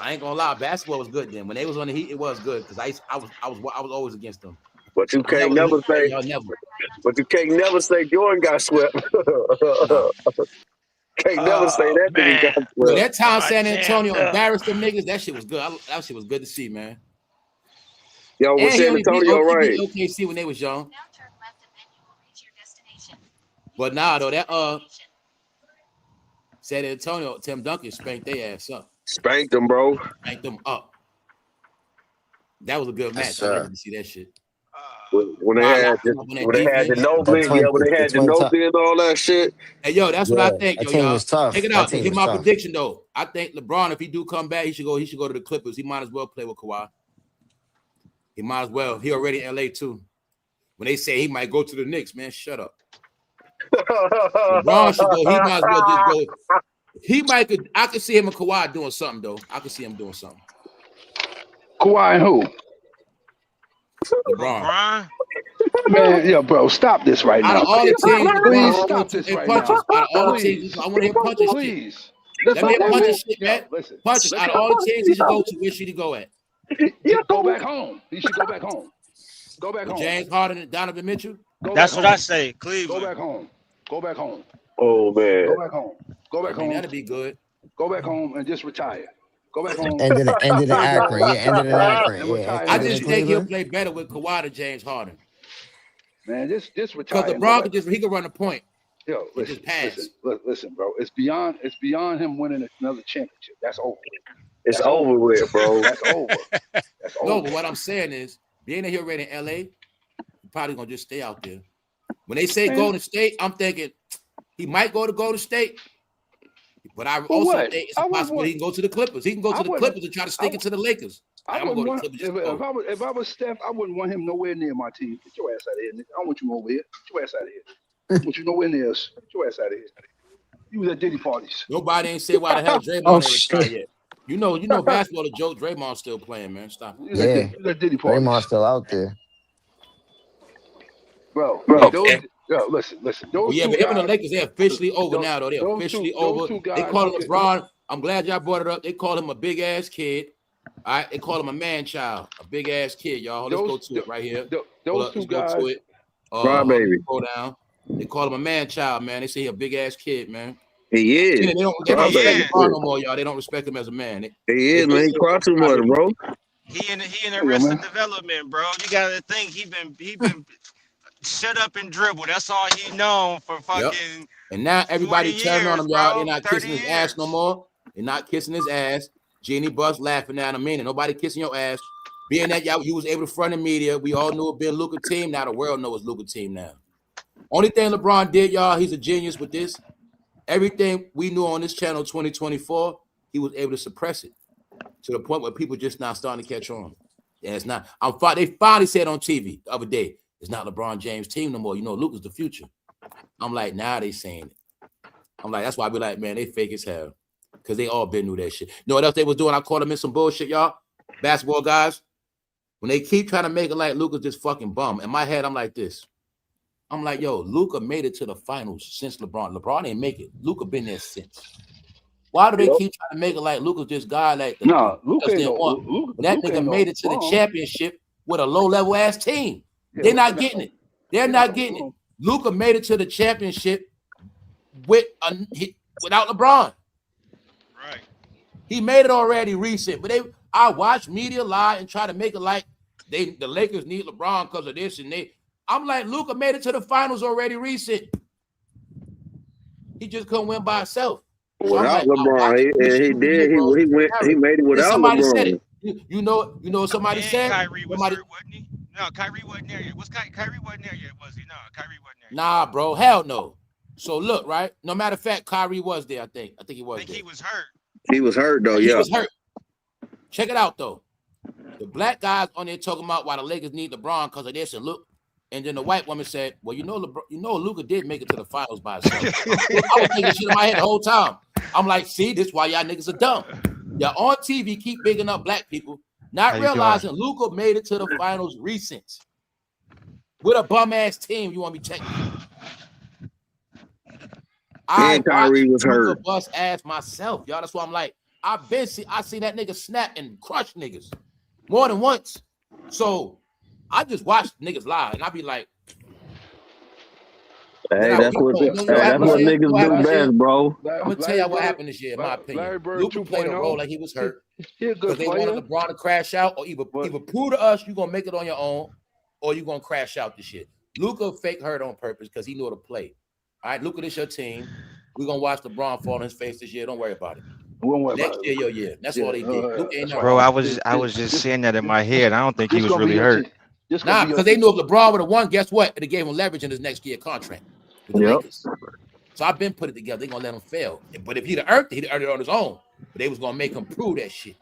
[SPEAKER 1] I ain't gonna lie, basketball was good then. When they was on the Heat, it was good because I was always against them.
[SPEAKER 3] But you can't never say. But you can't never say Jordan got swept. Can't never say that nigga got swept.
[SPEAKER 1] Well, that time San Antonio embarrassed them niggas. That shit was good. That shit was good to see, man.
[SPEAKER 3] Yo, was San Antonio right?
[SPEAKER 1] OKC when they was young. But now though, that San Antonio, Tim Duncan spanked their ass up.
[SPEAKER 3] Spanked them, bro.
[SPEAKER 1] Spanked them up. That was a good match. I like to see that shit.
[SPEAKER 3] When they had the Ginobili and all that shit.
[SPEAKER 1] Hey, yo, that's what I think.
[SPEAKER 5] That team was tough.
[SPEAKER 1] Check it out. Here's my prediction, though. I think LeBron, if he do come back, he should go to the Clippers. He might as well play with Kawhi. He might as well. He already in LA too. When they say he might go to the Knicks, man, shut up. LeBron should go. He might as well just go. He might could. I could see him and Kawhi doing something though. I could see him doing something.
[SPEAKER 2] Kawhi and who?
[SPEAKER 1] LeBron.
[SPEAKER 2] Man, yeah, bro, stop this right now.
[SPEAKER 1] Out of all the teams,
[SPEAKER 2] please stop this right now.
[SPEAKER 1] Out of all the teams, I want to hear punches.
[SPEAKER 2] Please.
[SPEAKER 1] Let me hear punches shit, man. Punches. Out of all the teams he should go to, where should he go at?
[SPEAKER 2] Go back home. He should go back home. Go back home.
[SPEAKER 1] James Harden and Donovan Mitchell.
[SPEAKER 8] That's what I say. Cleveland.
[SPEAKER 2] Go back home. Go back home.
[SPEAKER 3] Oh man.
[SPEAKER 2] Go back home. Go back home.
[SPEAKER 1] That'd be good.
[SPEAKER 2] Go back home and just retire. Go back home.
[SPEAKER 5] Ended in Akron. Yeah, ended in Akron. Yeah.
[SPEAKER 1] I just think he'll play better with Kawhi than James Harden.
[SPEAKER 2] Man, just retire.
[SPEAKER 1] Because LeBron he could run the point.
[SPEAKER 2] Yo, listen, bro. It's beyond him winning another championship. That's over.
[SPEAKER 3] It's over with, bro.
[SPEAKER 2] That's over. That's over.
[SPEAKER 1] No, but what I'm saying is, being that he already in LA, he's probably gonna just stay out there. When they say Golden State, I'm thinking he might go to Golden State. But I also think it's a possibility he can go to the Clippers. He can go to the Clippers and try to stick it to the Lakers.
[SPEAKER 2] If I was Steph, I wouldn't want him nowhere near my team. Get your ass out of here, nigga. I don't want you over here. Get your ass out of here. I don't want you nowhere near us. Get your ass out of here. You was at Diddy parties.
[SPEAKER 1] Nobody ain't say why the hell Draymond ain't retired yet. You know basketball, the joke, Draymond's still playing, man. Stop it.
[SPEAKER 5] Yeah, Draymond's still out there.
[SPEAKER 2] Bro, listen. Those
[SPEAKER 1] but him and the Lakers, they're officially over now, though. They're officially over. They call him LeBron. I'm glad y'all brought it up. They call him a big ass kid. All right, they call him a man child, a big ass kid, y'all. Let's go to it right here.
[SPEAKER 2] Those two guys.
[SPEAKER 1] Go to it.
[SPEAKER 3] Baby.
[SPEAKER 1] Go down. They call him a man child, man. They say he a big ass kid, man.
[SPEAKER 3] He is.
[SPEAKER 1] They don't respect LeBron no more, y'all. They don't respect him as a man.
[SPEAKER 3] He is, man. He cry too much, bro.
[SPEAKER 8] He in Arrested Development, bro. You gotta think he been shut up and dribble. That's all he known for fucking.
[SPEAKER 1] Yep. And now everybody turning on him, y'all. They're not kissing his ass no more. They're not kissing his ass. Jeannie Buss laughing at him, and nobody kissing your ass. Being that y'all, you was able to front the media, we all knew it been Luka team. Now the world knows it's Luka team now. Only thing LeBron did, y'all, he's a genius with this. Everything we knew on this channel 2024, he was able to suppress it to the point where people just now starting to catch on. Yeah, it's not. They finally said on TV the other day, it's not LeBron James' team no more. You know, Luka's the future. I'm like, now they saying it. I'm like, that's why I be like, man, they fake as hell. Because they all been knew that shit. You know what else they was doing? I called them in some bullshit, y'all. Basketball guys. When they keep trying to make it like Luka's this fucking bum. In my head, I'm like this. I'm like, yo, Luka made it to the finals since LeBron. LeBron ain't make it. Luka been there since. Why do they keep trying to make it like Luka's this guy? Like,
[SPEAKER 2] Luka ain't
[SPEAKER 1] that nigga made it to the championship with a low-level ass team. They're not getting it. They're not getting it. Luka made it to the championship without LeBron.
[SPEAKER 8] Right.
[SPEAKER 1] He made it already recent, but I watch media lie and try to make it like the Lakers need LeBron because of this and they. I'm like, Luka made it to the finals already recent. He just couldn't win by himself. So
[SPEAKER 3] Without
[SPEAKER 1] like,
[SPEAKER 3] LeBron, he did. He made it without
[SPEAKER 1] somebody
[SPEAKER 3] LeBron.
[SPEAKER 1] Said it. You know somebody said.
[SPEAKER 8] Kyrie was hurt, wasn't he? No, Kyrie wasn't there yet. Kyrie wasn't there yet, was he? No, Kyrie wasn't there yet.
[SPEAKER 1] Nah, bro, hell no. So look, right? No matter of fact, Kyrie was there. I think he was.
[SPEAKER 8] He was hurt.
[SPEAKER 3] He was hurt though.
[SPEAKER 1] He
[SPEAKER 3] Yeah,
[SPEAKER 1] was hurt. Check it out though. The black guys on there talking about why the Lakers need LeBron because of this and look. And then the white woman said, "Well, Luka did make it to the finals by himself." I was thinking shit in my head the whole time. I'm like, see, this is why y'all niggas are dumb. Y'all on TV keep bigging up black people, not realizing Luka made it to the finals recent with a bum ass team. You want me checking? I
[SPEAKER 3] Kyrie was hurt.
[SPEAKER 1] Bust ass myself, y'all. That's why I'm like, I seen that nigga snap and crush niggas more than once. So I just watch niggas lie, and I be like,
[SPEAKER 3] hey, that's what niggas do best, bro.
[SPEAKER 1] I'm gonna tell you what happened this year, in my opinion. Luka played a role like he was hurt because they wanted LeBron to crash out, or either prove to us you're gonna make it on your own, or you're gonna crash out this shit. Luka fake hurt on purpose because he knew how to play. All right, Luka, this your team. We're gonna watch LeBron fall in his face this year. Don't worry about it. Next year, your year. That's all they did.
[SPEAKER 8] Bro, I was just saying that in my head. I don't think he was really hurt.
[SPEAKER 1] Nah, because they knew if LeBron would have won, guess what? It gave him leverage in his next year contract with the Lakers. So I've been put it together. They're gonna let him fail. But if he'd have earned it on his own. But they was gonna make him prove that shit.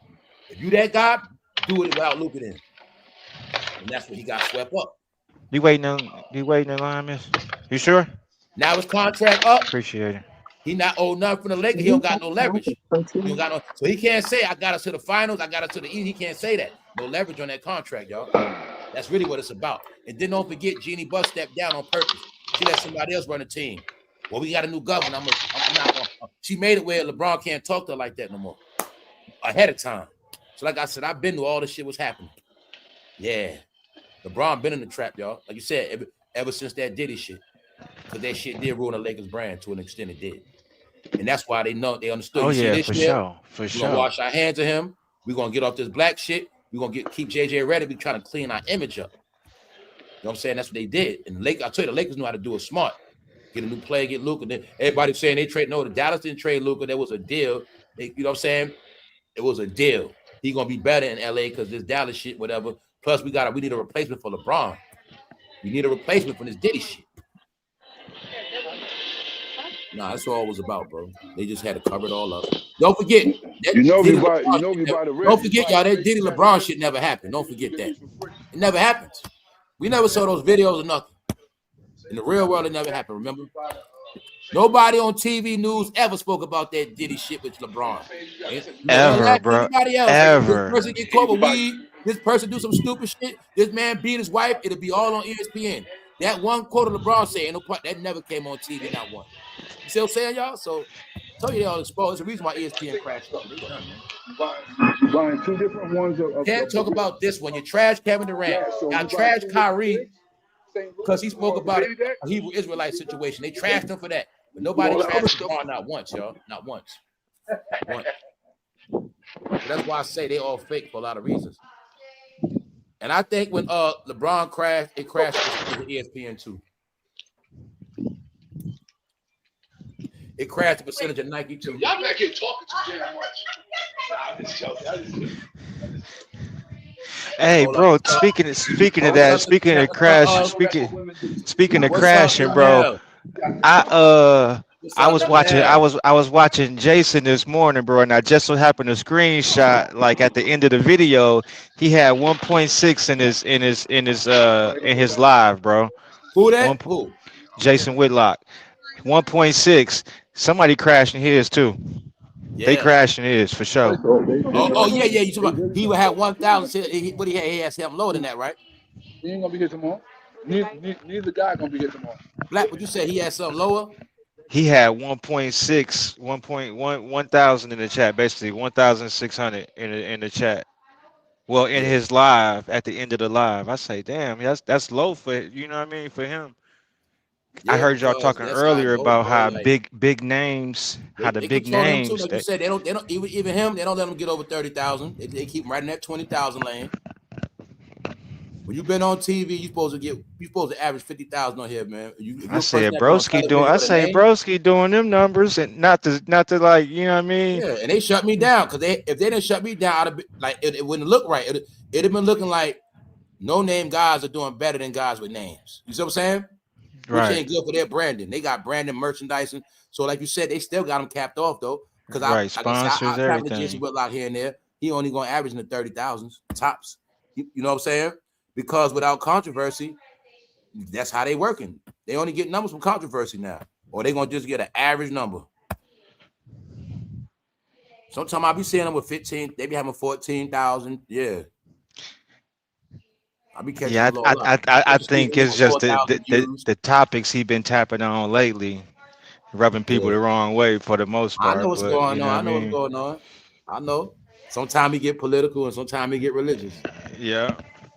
[SPEAKER 1] If you that guy, do it without Luka in. And that's what he got swept up.
[SPEAKER 8] You waiting in line, miss? You sure?
[SPEAKER 1] Now his contract up.
[SPEAKER 8] Appreciate it.
[SPEAKER 1] He not old enough from the Lakers. He don't got no leverage. So he can't say I got us to the finals. I got us to the East. He can't say that. No leverage on that contract, y'all. That's really what it's about. And then don't forget, Jeannie Buss stepped down on purpose. She let somebody else run the team. Well, we got a new governor. I'm not gonna. She made it where LeBron can't talk to her like that no more. Ahead of time. So like I said, I've been to all this shit was happening. Yeah. LeBron been in the trap, y'all. Like you said, ever since that Diddy shit. Because that shit did ruin the Lakers brand to an extent it did. And that's why they understood.
[SPEAKER 8] Oh, yeah,
[SPEAKER 1] for
[SPEAKER 8] sure.
[SPEAKER 1] We're gonna wash our hands of him. We're gonna get off this black shit. We're gonna keep JJ ready. We're trying to clean our image up. You know what I'm saying? That's what they did. And I tell you, the Lakers knew how to do it smart. Get a new player, get Luka. Then everybody's saying they trade. No, the Dallas didn't trade Luka. There was a deal. You know what I'm saying? It was a deal. He's gonna be better in LA because this Dallas shit, whatever. Plus, we need a replacement for LeBron. We need a replacement for this Diddy shit. Nah, that's all it was about, bro. They just had to cover it all up. Don't forget. Don't forget, y'all, that Diddy LeBron shit never happened. Don't forget that. It never happens. We never saw those videos or nothing. In the real world, it never happened, remember? Nobody on TV news ever spoke about that Diddy shit with LeBron.
[SPEAKER 8] Ever, bro. Ever.
[SPEAKER 1] This person get caught with weed. This person do some stupid shit. This man beat his wife. It'll be all on ESPN. That one quote of LeBron saying, that never came on TV, not one. You see what I'm saying, y'all? So, I told you they all exposed. It's the reason why ESPN crashed up.
[SPEAKER 2] Buying two different ones
[SPEAKER 1] can't talk about this one. You trash Kevin Durant. Y'all trash Kyrie because he spoke about a Hebrew Israelite situation. They trashed him for that. But nobody trashed LeBron not once, y'all. Not once. So that's why I say they all fake for a lot of reasons. And I think when LeBron crashed, it crashed with ESPN too. It crashed the percentage of Nike too.
[SPEAKER 2] Y'all back here talking too damn much. Nah, I'm just joking.
[SPEAKER 8] Hey, bro. Speaking of that, speaking of crashing, bro. I was watching Jason this morning, bro, and I just so happened to screenshot like at the end of the video, he had 1.6 in his live, bro.
[SPEAKER 1] Who that? Who?
[SPEAKER 8] Jason Whitlock. 1.6. Somebody crashing his too.
[SPEAKER 1] Yeah.
[SPEAKER 8] They crashing his for sure.
[SPEAKER 1] Oh yeah. You talking about he would have 1,000. What he had something lower than that, right?
[SPEAKER 2] He ain't gonna be here tomorrow. Neither guy gonna be here tomorrow.
[SPEAKER 1] Black, what you said? He had something lower.
[SPEAKER 8] He had 1.6, 1,000 in the chat, basically 1,600 in the chat. Well, in his live at the end of the live, I say, damn, that's low for you know what I mean for him.
[SPEAKER 1] Yeah,
[SPEAKER 8] I heard y'all talking earlier about how
[SPEAKER 1] like,
[SPEAKER 8] big names, how the
[SPEAKER 1] they
[SPEAKER 8] big
[SPEAKER 1] control him
[SPEAKER 8] names.
[SPEAKER 1] too, like you said, they don't even him. They don't let him get over 30,000. They keep him right in that 20,000 lane. When you've been on TV, you supposed to average 50,000 on here, man.
[SPEAKER 8] I say Broski doing them numbers, and not to like, you know what I mean?
[SPEAKER 1] Yeah, and they shut me down because if they didn't shut me down, I'd have been, like it wouldn't look right. It'd have been looking like no name guys are doing better than guys with names. You see what I'm saying?
[SPEAKER 8] Right.
[SPEAKER 1] Which ain't good for their branding. They got branding, merchandising. So like you said, they still got them capped off though. Because
[SPEAKER 8] sponsors, everything.
[SPEAKER 1] Jason Whitlock here and there. He only gonna average in the 30,000s tops. You know what I'm saying? Because without controversy, that's how they working. They only get numbers from controversy now, or they gonna just get an average number. Sometimes I be seeing them with 15. They be having 14,000. Yeah. I be catching.
[SPEAKER 8] Yeah, I think it's just the topics he been tapping on lately, rubbing people the wrong way for the most part.
[SPEAKER 1] I know what's going on. I know what's going on. I know. Sometimes he get political and sometimes he get religious.
[SPEAKER 8] Yeah.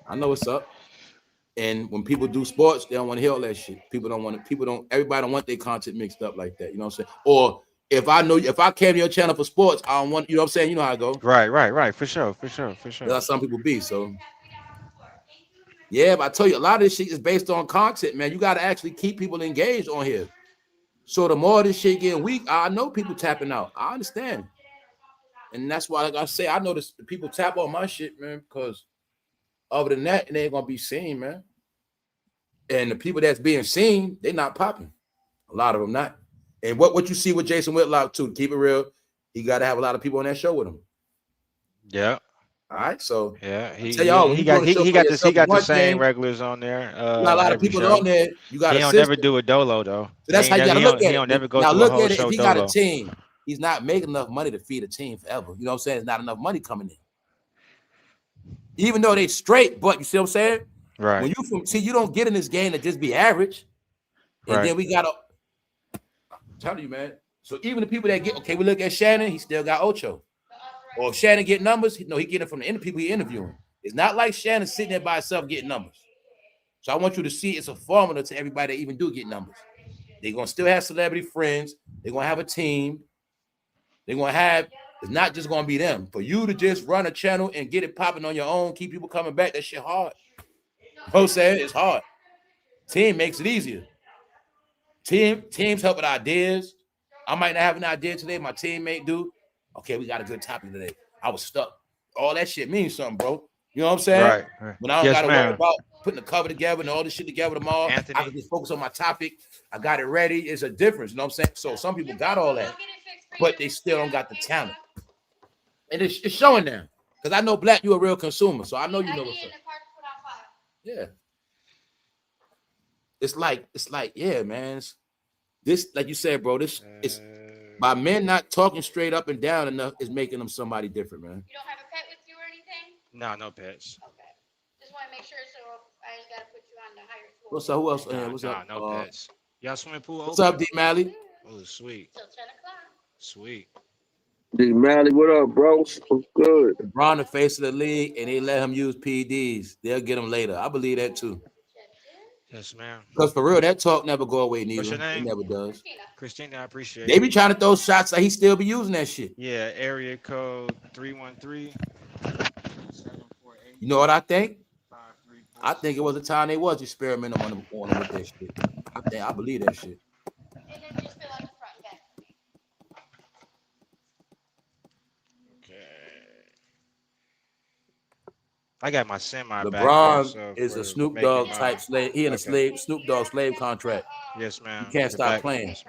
[SPEAKER 1] I know what's up. And when people do sports, they don't want to hear all that shit. Everybody don't want their content mixed up like that. You know what I'm saying? Or if I came to your channel for sports, I don't want, you know what I'm saying? You know how I go.
[SPEAKER 8] Right. For sure.
[SPEAKER 1] That's how some people be. So yeah, but I tell you, a lot of this shit is based on content, man. You got to actually keep people engaged on here. So the more this shit getting weak, I know people tapping out. I understand. And that's why, like I say, I notice people tap on my shit, man, because other than that, it ain't gonna be seen, man. And the people that's being seen, they not popping. A lot of them not. And what you see with Jason Whitlock too, keep it real, he got to have a lot of people on that show with him.
[SPEAKER 8] Yeah.
[SPEAKER 1] All right, so
[SPEAKER 8] yeah, he got the same regulars on there.
[SPEAKER 1] A lot of people on there. You got.
[SPEAKER 8] He don't never do a dolo though.
[SPEAKER 1] So that's how you gotta look at it.
[SPEAKER 8] He don't never go
[SPEAKER 1] now
[SPEAKER 8] to
[SPEAKER 1] look
[SPEAKER 8] a whole
[SPEAKER 1] at it.
[SPEAKER 8] show
[SPEAKER 1] If he
[SPEAKER 8] dolo.
[SPEAKER 1] got a team, he's not making enough money to feed a team forever. You know what I'm saying? There's not enough money coming in. Even though they straight, but you see what I'm saying?
[SPEAKER 8] Right.
[SPEAKER 1] When you don't get in this game to just be average, and then we gotta. I'm telling you, man. So even the people that we look at Shannon, he still got Ocho. Or if Shannon get numbers, he get it from the people he interviewing. It's not like Shannon sitting there by himself getting numbers. So I want you to see it's a formula to everybody that even do get numbers. They're gonna still have celebrity friends. They're gonna have a team. They're gonna have. It's not just gonna be them. For you to just run a channel and get it popping on your own, keep people coming back. That shit hard. Ho said it's hard. Team makes it easier. Teams help with ideas. I might not have an idea today. My teammate do. Okay, we got a good topic today. I was stuck. All that shit means something, bro. You know what I'm saying?
[SPEAKER 8] Right.
[SPEAKER 1] When I don't gotta worry about putting the cover together and all this shit together tomorrow, I can just focus on my topic. I got it ready. It's a difference. You know what I'm saying? So some people got all that, but they still don't got the talent. And it's showing now. Because I know, Black, you a real consumer. So I know you know what's up. Yeah. It's like, yeah, man. This, like you said, bro, this is by men not talking straight up and down enough is making them somebody different, man.
[SPEAKER 7] You don't have a pet with you or anything?
[SPEAKER 8] No pets.
[SPEAKER 7] Okay. Just want to make sure, so I just got to put you on the higher floor.
[SPEAKER 1] What's up? Who else? What's up?
[SPEAKER 8] No pets. Y'all swimming pool open?
[SPEAKER 1] What's up, D. Mally?
[SPEAKER 8] Oh, sweet.
[SPEAKER 7] Till 10 o'clock.
[SPEAKER 8] Sweet.
[SPEAKER 3] D. Mally, what up, bro? What's good?
[SPEAKER 1] LeBron, the face of the league, and they let him use PDs. They'll get him later. I believe that too.
[SPEAKER 8] Yes, ma'am.
[SPEAKER 1] Because for real, that talk never go away, neither.
[SPEAKER 8] What's your name?
[SPEAKER 1] It never does.
[SPEAKER 8] Christina, I appreciate it.
[SPEAKER 1] They be trying to throw shots like he still be using that shit.
[SPEAKER 8] Yeah, area code 313.
[SPEAKER 1] You know what I think? I think it was a time they was experimenting on them with that shit. I believe that shit.
[SPEAKER 7] And then just fill out the front deck.
[SPEAKER 8] I got my semi back there,
[SPEAKER 1] LeBron
[SPEAKER 8] so
[SPEAKER 1] is
[SPEAKER 8] for
[SPEAKER 1] a
[SPEAKER 8] the
[SPEAKER 1] Snoop
[SPEAKER 8] making
[SPEAKER 1] Dogg
[SPEAKER 8] money.
[SPEAKER 1] type slave. He in a
[SPEAKER 8] Okay.
[SPEAKER 1] Snoop Dogg slave contract.
[SPEAKER 8] Yes,
[SPEAKER 1] You
[SPEAKER 8] ma'am.
[SPEAKER 1] can't
[SPEAKER 8] The
[SPEAKER 1] stop
[SPEAKER 8] back.
[SPEAKER 1] playing.
[SPEAKER 8] Yes,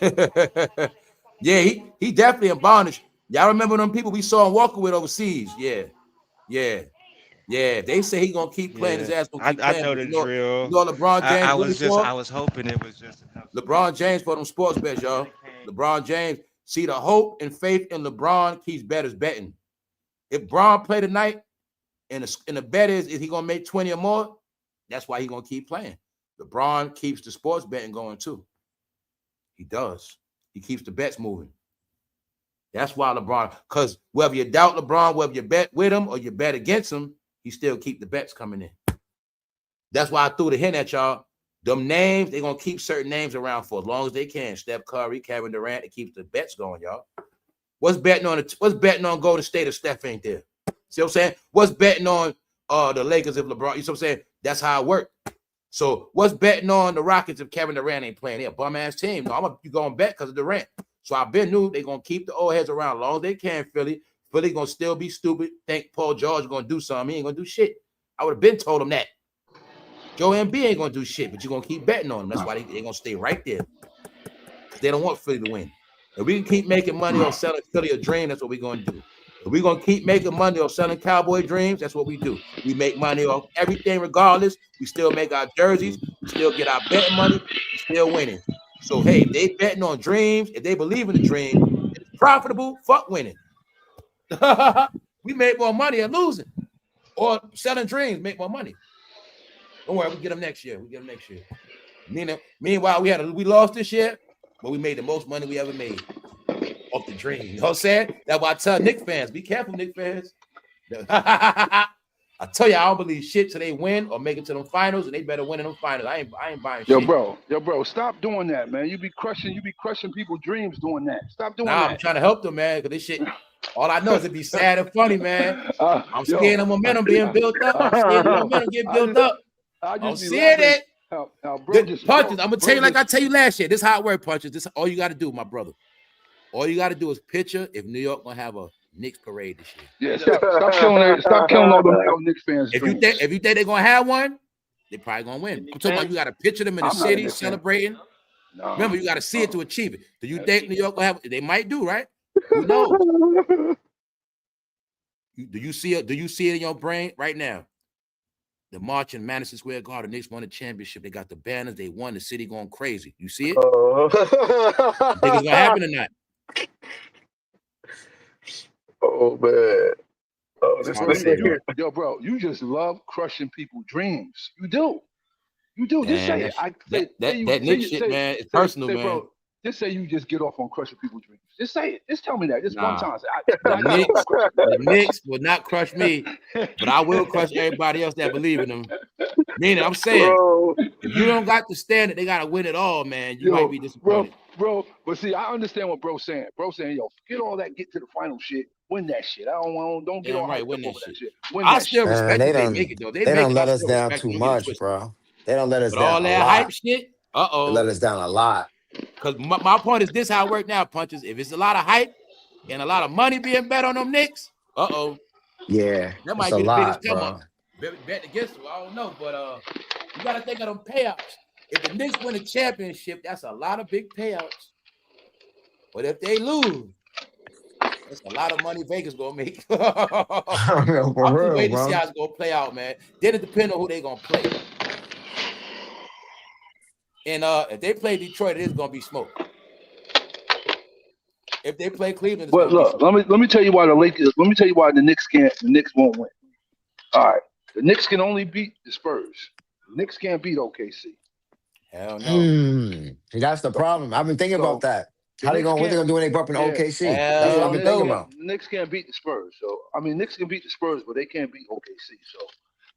[SPEAKER 8] ma'am.
[SPEAKER 1] Yeah, he definitely in bondage. Y'all remember them people we saw him walking with overseas? Yeah. They say he gonna keep playing. His
[SPEAKER 8] Yeah,
[SPEAKER 1] ass gonna keep
[SPEAKER 8] I
[SPEAKER 1] playing.
[SPEAKER 8] know
[SPEAKER 1] But
[SPEAKER 8] the
[SPEAKER 1] you
[SPEAKER 8] drill.
[SPEAKER 1] know what LeBron James
[SPEAKER 8] I
[SPEAKER 1] really
[SPEAKER 8] was just
[SPEAKER 1] for?
[SPEAKER 8] I was hoping it was just enough.
[SPEAKER 1] LeBron James for them sports bets, y'all. LeBron James. See, the hope and faith in LeBron keeps bettors betting. If Bron play tonight and the bet is he gonna make 20 or more, that's why he gonna keep playing. LeBron keeps the sports betting going too. He does. He keeps the bets moving. That's why LeBron, because whether you doubt LeBron, whether you bet with him or you bet against him, he still keep the bets coming in. That's why I threw the hint at y'all. Them names, they're going to keep certain names around for as long as they can. Steph Curry, Kevin Durant, it keeps the bets going, y'all. What's betting on Golden State if Steph ain't there? See what I'm saying? What's betting on the Lakers if LeBron, you see what I'm saying? That's how it works. So what's betting on the Rockets if Kevin Durant ain't playing? They're a bum-ass team. No, you going to bet because of Durant. So I've been knew they're going to keep the old heads around as long as they can, Philly. Philly going to still be stupid. Think Paul George is going to do something. He ain't going to do shit. I would have been told him that. Joe Embiid ain't going to do shit, but you're going to keep betting on him. That's why they're going to stay right there. Because they don't want Philly to win. If we can keep making money on selling Philly a dream, that's what we're going to do. If we're going to keep making money on selling Cowboy dreams, that's what we do. We make money off everything regardless. We still make our jerseys. We still get our betting money. We still winning. So, hey, if they betting on dreams, if they believe in the dream, it's profitable, fuck winning. We make more money than losing. Or selling dreams, make more money. Don't worry, we get them next year. Meanwhile, we lost this year, but we made the most money we ever made off the dream. You know what I'm saying? That's why I tell Knicks fans, be careful, Knicks fans. I tell you, I don't believe shit till they win or make it to them finals, and they better win in them finals. I ain't buying shit.
[SPEAKER 2] Yo, bro, stop doing that, man. You be crushing people's dreams doing that. Stop doing that.
[SPEAKER 1] I'm trying to help them, man, because this shit, all I know is it be sad and funny, man. I'm scared of momentum being built up. I'm scared of momentum getting built up. I'm seeing it. Punches, I'm gonna tell you like I tell you last year. This is how it works, Punches. This is all you got to do, my brother. All you got to do is picture if New York gonna have a Knicks parade this year.
[SPEAKER 2] Yeah, stop killing all them Knicks fans.
[SPEAKER 1] If you think they're gonna have one, they probably gonna win. I'm talking about you got to picture them in the city celebrating. No. Remember, you got to see it to achieve it. Do you think New York gonna have? They might do, right? Who knows? Do you see it? Do you see it in your brain right now? The march in Madison Square Garden, the Knicks won the championship. They got the banners. They won. The city going crazy. You see it? You think it's gonna happen or not?
[SPEAKER 3] Oh man. Oh,
[SPEAKER 2] yo, bro, you just love crushing people's dreams. You do. Just say it.
[SPEAKER 1] That Knicks shit, man, it's personal, man. Bro,
[SPEAKER 2] just say you just get off on crushing people's dreams. Just say it. Just tell me that. Just one time.
[SPEAKER 1] The Knicks will not crush me, but I will crush everybody else that believe in them. Meaning, I'm saying, if you don't got the standard, they got to win it all, man. You might be disappointed.
[SPEAKER 2] Bro, but see, I understand what bro's saying. Bro's saying, yo, forget all that, get to the final shit, win that shit. I don't get all right, win that shit.
[SPEAKER 1] I still respect that they make it, though.
[SPEAKER 5] They don't let us down too much, bro. They don't let us down
[SPEAKER 1] all that hype shit,
[SPEAKER 5] They let us down a lot.
[SPEAKER 1] Because my point is this how it works now, Punches. If it's a lot of hype and a lot of money being bet on them Knicks,
[SPEAKER 5] yeah,
[SPEAKER 1] that might be the biggest come up. Bet against them, I don't know, but you got to think of them payouts. If the Knicks win a championship, that's a lot of big payouts. But if they lose, that's a lot of money Vegas gonna make. I'm waiting to see how it's gonna play out, man. Then it depends on who they gonna play. And if they play Detroit, it is gonna be smoke. If they play Cleveland,
[SPEAKER 2] but look, let me tell you why the Lakers. Let me tell you why the Knicks won't win. All right, the Knicks can only beat the Spurs. The Knicks can't beat OKC.
[SPEAKER 1] Hell no.
[SPEAKER 5] That's the problem. I've been thinking about that. What they gonna do when they bump in OKC? That's what I've been thinking about.
[SPEAKER 2] The Knicks can't beat the Spurs. So I mean, Knicks can beat the Spurs, but they can't beat OKC. So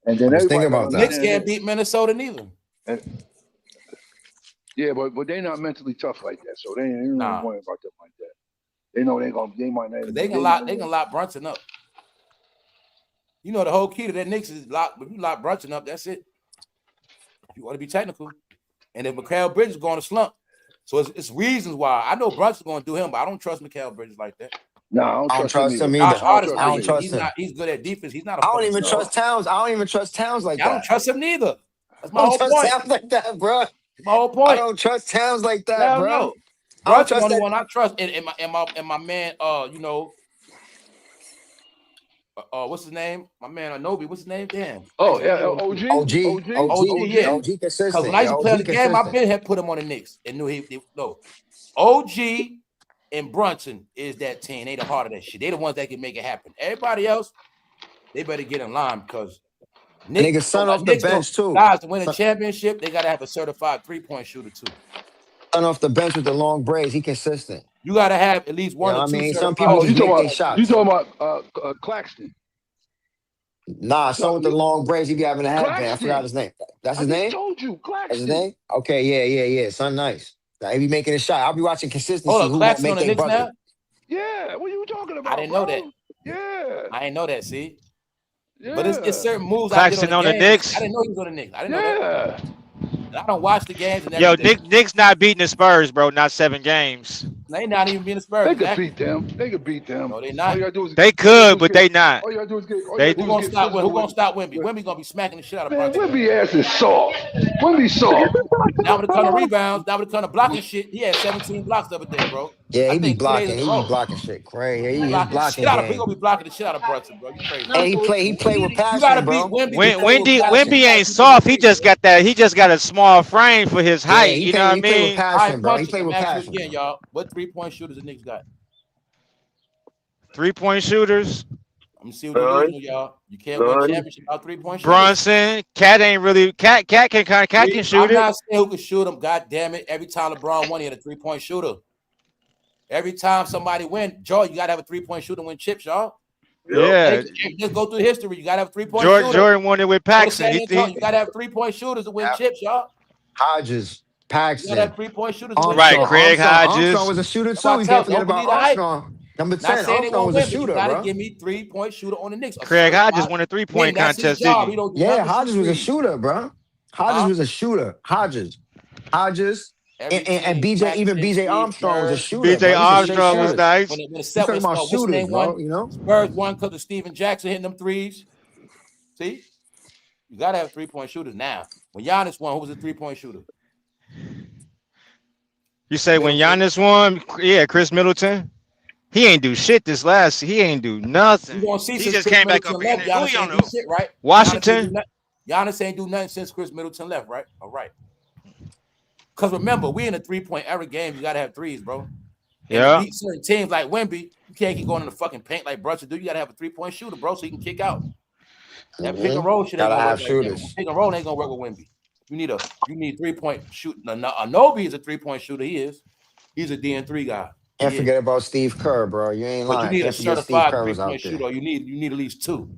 [SPEAKER 2] and then
[SPEAKER 5] thinking about that.
[SPEAKER 1] Knicks can't beat Minnesota neither.
[SPEAKER 2] Yeah, but they're not mentally tough like that. So they ain't worrying about them like that. They know they might not.
[SPEAKER 1] They can lock Brunson up. You know the whole key to that Knicks is lock. If you lock Brunson up, that's it. You want to be technical. And if Mikal Bridges going to slump, so it's reasons why. I know Brunson's going to do him, but I don't trust Mikal Bridges like that.
[SPEAKER 2] No, I don't trust him
[SPEAKER 5] either.
[SPEAKER 1] Josh Hart is
[SPEAKER 5] I don't
[SPEAKER 1] crazy.
[SPEAKER 5] trust
[SPEAKER 1] He's
[SPEAKER 5] him.
[SPEAKER 1] not. He's good at defense. He's not a
[SPEAKER 5] I don't
[SPEAKER 1] fucking
[SPEAKER 5] even
[SPEAKER 1] star.
[SPEAKER 5] trust Towns. I don't even trust Towns like
[SPEAKER 1] I
[SPEAKER 5] that.
[SPEAKER 1] don't trust him neither. That's my
[SPEAKER 5] I
[SPEAKER 1] whole
[SPEAKER 5] don't trust
[SPEAKER 1] point.
[SPEAKER 5] Towns like that, bro.
[SPEAKER 1] My whole point.
[SPEAKER 5] I don't trust Towns like that,
[SPEAKER 1] Hell
[SPEAKER 5] bro.
[SPEAKER 1] no.
[SPEAKER 5] I don't
[SPEAKER 1] Brunson's the
[SPEAKER 5] trust
[SPEAKER 1] only
[SPEAKER 5] that.
[SPEAKER 1] one I trust. And my man, you know, what's his name? My man Anobi. What's his name? Damn.
[SPEAKER 2] Oh yeah, OG.
[SPEAKER 1] Yeah.
[SPEAKER 5] OG consistent.
[SPEAKER 1] Because when I used to play on the game, I been had put him on the Knicks and knew he no. OG and Brunson is that team. They the heart of that shit. They the ones that can make it happen. Everybody else, they better get in line because
[SPEAKER 5] niggas son off the bench too.
[SPEAKER 1] Guys, to win a championship, they gotta have a certified 3-point shooter too.
[SPEAKER 5] Son off the bench with the long braids, he consistent.
[SPEAKER 1] You gotta have at least one
[SPEAKER 5] or
[SPEAKER 1] two.
[SPEAKER 5] I mean, some people just make their shots.
[SPEAKER 2] You talking about Claxton?
[SPEAKER 5] Nah, son with the long braids, he be having a headband. I forgot his name. That's his name?
[SPEAKER 2] I told you, Claxton.
[SPEAKER 5] That's his name? Okay, yeah. Son nice. He be making a shot. I'll be watching consistency.
[SPEAKER 1] Hold on,
[SPEAKER 5] who
[SPEAKER 1] Claxton
[SPEAKER 5] make
[SPEAKER 1] on the
[SPEAKER 5] their
[SPEAKER 1] Knicks
[SPEAKER 5] bucket.
[SPEAKER 1] now?
[SPEAKER 2] Yeah, what are you talking about?
[SPEAKER 1] I didn't know that.
[SPEAKER 2] Yeah.
[SPEAKER 1] I didn't know that, see?
[SPEAKER 2] Yeah.
[SPEAKER 1] But it's certain moves
[SPEAKER 8] Claxton
[SPEAKER 1] I did
[SPEAKER 8] on the Knicks.
[SPEAKER 1] I didn't know he was on the Knicks. I didn't know that. And I don't watch the games and
[SPEAKER 8] Yo,
[SPEAKER 1] everything.
[SPEAKER 8] Knicks not beating the Spurs, bro. Not 7 games.
[SPEAKER 1] They not even being the Spurs.
[SPEAKER 2] They could beat them.
[SPEAKER 1] No, they not.
[SPEAKER 8] They could, but they not.
[SPEAKER 2] All you gotta do is get.
[SPEAKER 1] Who gonna stop Wemby? Wemby gonna be smacking the shit out of Brunson.
[SPEAKER 2] Wemby ass is soft. Wemby soft.
[SPEAKER 1] Now with a ton of rebounds, now with a ton of blocking shit, he had 17 blocks the other day, bro.
[SPEAKER 5] Yeah, he be blocking. He be blocking shit crazy. He blocking game.
[SPEAKER 1] He gonna be blocking the shit out of Brunson, bro. You crazy?
[SPEAKER 5] And he play with passion,
[SPEAKER 1] you gotta
[SPEAKER 5] bro.
[SPEAKER 1] beat Wemby.
[SPEAKER 8] Wemby ain't soft. He just got a small frame for his height. You know what I mean?
[SPEAKER 5] He play with passion, bro. He
[SPEAKER 1] play
[SPEAKER 5] with passion.
[SPEAKER 1] Again, y'all. What 3-point shooters the Knicks got?
[SPEAKER 8] 3-point shooters.
[SPEAKER 1] Let me see what you're doing, y'all. You can't win a championship without 3-point shooters.
[SPEAKER 8] Brunson, Cat ain't really. Cat can shoot
[SPEAKER 1] I'm
[SPEAKER 8] it.
[SPEAKER 1] not saying who can shoot him. God damn it! Every time LeBron won, he had a 3-point shooter. Every time somebody win, Joe, you gotta have a 3-point shooter to win chips, y'all.
[SPEAKER 8] Yeah.
[SPEAKER 1] Just go through history. You gotta have a 3-point shooter.
[SPEAKER 8] Jordan won it with Paxson.
[SPEAKER 1] You gotta have 3-point shooters to win chips, y'all.
[SPEAKER 5] Hodges, Paxson.
[SPEAKER 1] You gotta have 3-point shooters.
[SPEAKER 8] Right, Craig Hodges.
[SPEAKER 5] Armstrong was a shooter too. We can't forget about Armstrong. Number 10, Armstrong was a shooter,
[SPEAKER 1] You gotta
[SPEAKER 5] bro.
[SPEAKER 1] give me 3-point shooter on the Knicks.
[SPEAKER 8] Craig Hodges won a 3-point contest, didn't he?
[SPEAKER 5] Yeah, Hodges was a shooter, bro. Hodges was a shooter. Hodges. And BJ, even BJ Armstrong was a shooter.
[SPEAKER 8] BJ Armstrong was nice.
[SPEAKER 1] When the set was
[SPEAKER 5] about shooters, bro, you know?
[SPEAKER 1] Spurs won because of Steven Jackson hitting them threes. See? You gotta have 3-point shooters now. When Giannis won, who was a 3-point shooter?
[SPEAKER 8] You say when Giannis won, yeah, Chris Middleton. He ain't do shit he ain't do nothing.
[SPEAKER 1] You gonna see
[SPEAKER 8] he
[SPEAKER 1] since
[SPEAKER 8] just
[SPEAKER 1] Chris
[SPEAKER 8] came back
[SPEAKER 1] Middleton
[SPEAKER 8] up
[SPEAKER 1] left,
[SPEAKER 8] in
[SPEAKER 1] Giannis ain't do shit, right?
[SPEAKER 8] Washington.
[SPEAKER 1] Giannis ain't do nothing since Chris Middleton left, right? All right. Because remember, we in a 3-point era game. You gotta have threes, bro.
[SPEAKER 8] Yeah.
[SPEAKER 1] To beat certain teams like Wemby, you can't keep going in the fucking paint like Brunson do. You gotta have a 3-point shooter, bro, so you can kick out. That pick and roll shit ain't gonna work.
[SPEAKER 5] Shooters.
[SPEAKER 1] Pick and roll ain't gonna work with Wemby. You need 3-point shooting. Anobi is a 3-point shooter. He's a DN3 guy.
[SPEAKER 5] Can't forget about Steve Kerr, bro. You ain't lying.
[SPEAKER 1] But you need a certified 3-point shooter. Or you need at least 2.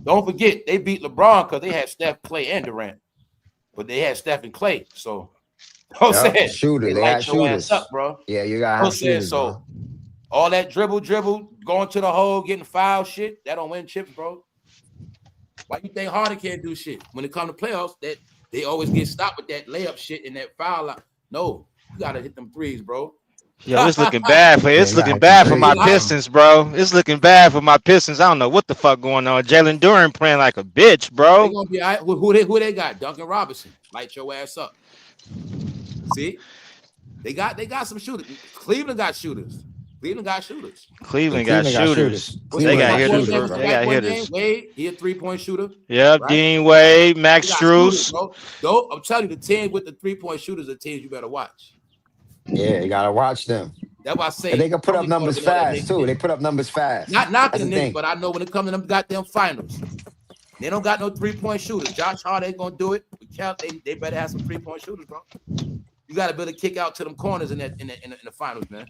[SPEAKER 1] Don't forget they beat LeBron because they had Steph, Clay, and Durant. But they had Steph and Clay, so
[SPEAKER 5] shooters. They had shooters,
[SPEAKER 1] up, bro.
[SPEAKER 5] Yeah, you gotta have shooters.
[SPEAKER 1] So all that dribble, going to the hole, getting foul shit, that don't win chips, bro. Why you think Harden can't do shit when it comes to playoffs? That they always get stopped with that layup shit and that foul line. No, you gotta hit them threes, bro.
[SPEAKER 8] Yo, it's looking bad for my Pistons, bro. It's looking bad for my Pistons. I don't know what the fuck going on. Jalen Duren playing like a bitch, bro.
[SPEAKER 1] They gonna be all right. Who they got? Duncan Robinson. Light your ass up. See? They got some shooters. Cleveland got shooters.
[SPEAKER 8] Cleveland got shooters.
[SPEAKER 5] They got
[SPEAKER 8] hitters. They got hitters.
[SPEAKER 1] Wade, he a 3-point shooter.
[SPEAKER 8] Yep, right? Dean Wade, Max Strus.
[SPEAKER 1] I'm telling you, the team with the 3-point shooters are teams you better watch.
[SPEAKER 5] Yeah, you gotta watch them.
[SPEAKER 1] That's why I say
[SPEAKER 5] and they can put up numbers fast too. They put up numbers fast.
[SPEAKER 1] Not knocking the Knicks, but I know when it comes to them goddamn finals, they don't got no 3-point shooters. Josh Hart ain't gonna do it. They better have some 3-point shooters, bro. You gotta be able to kick out to them corners in the finals, man.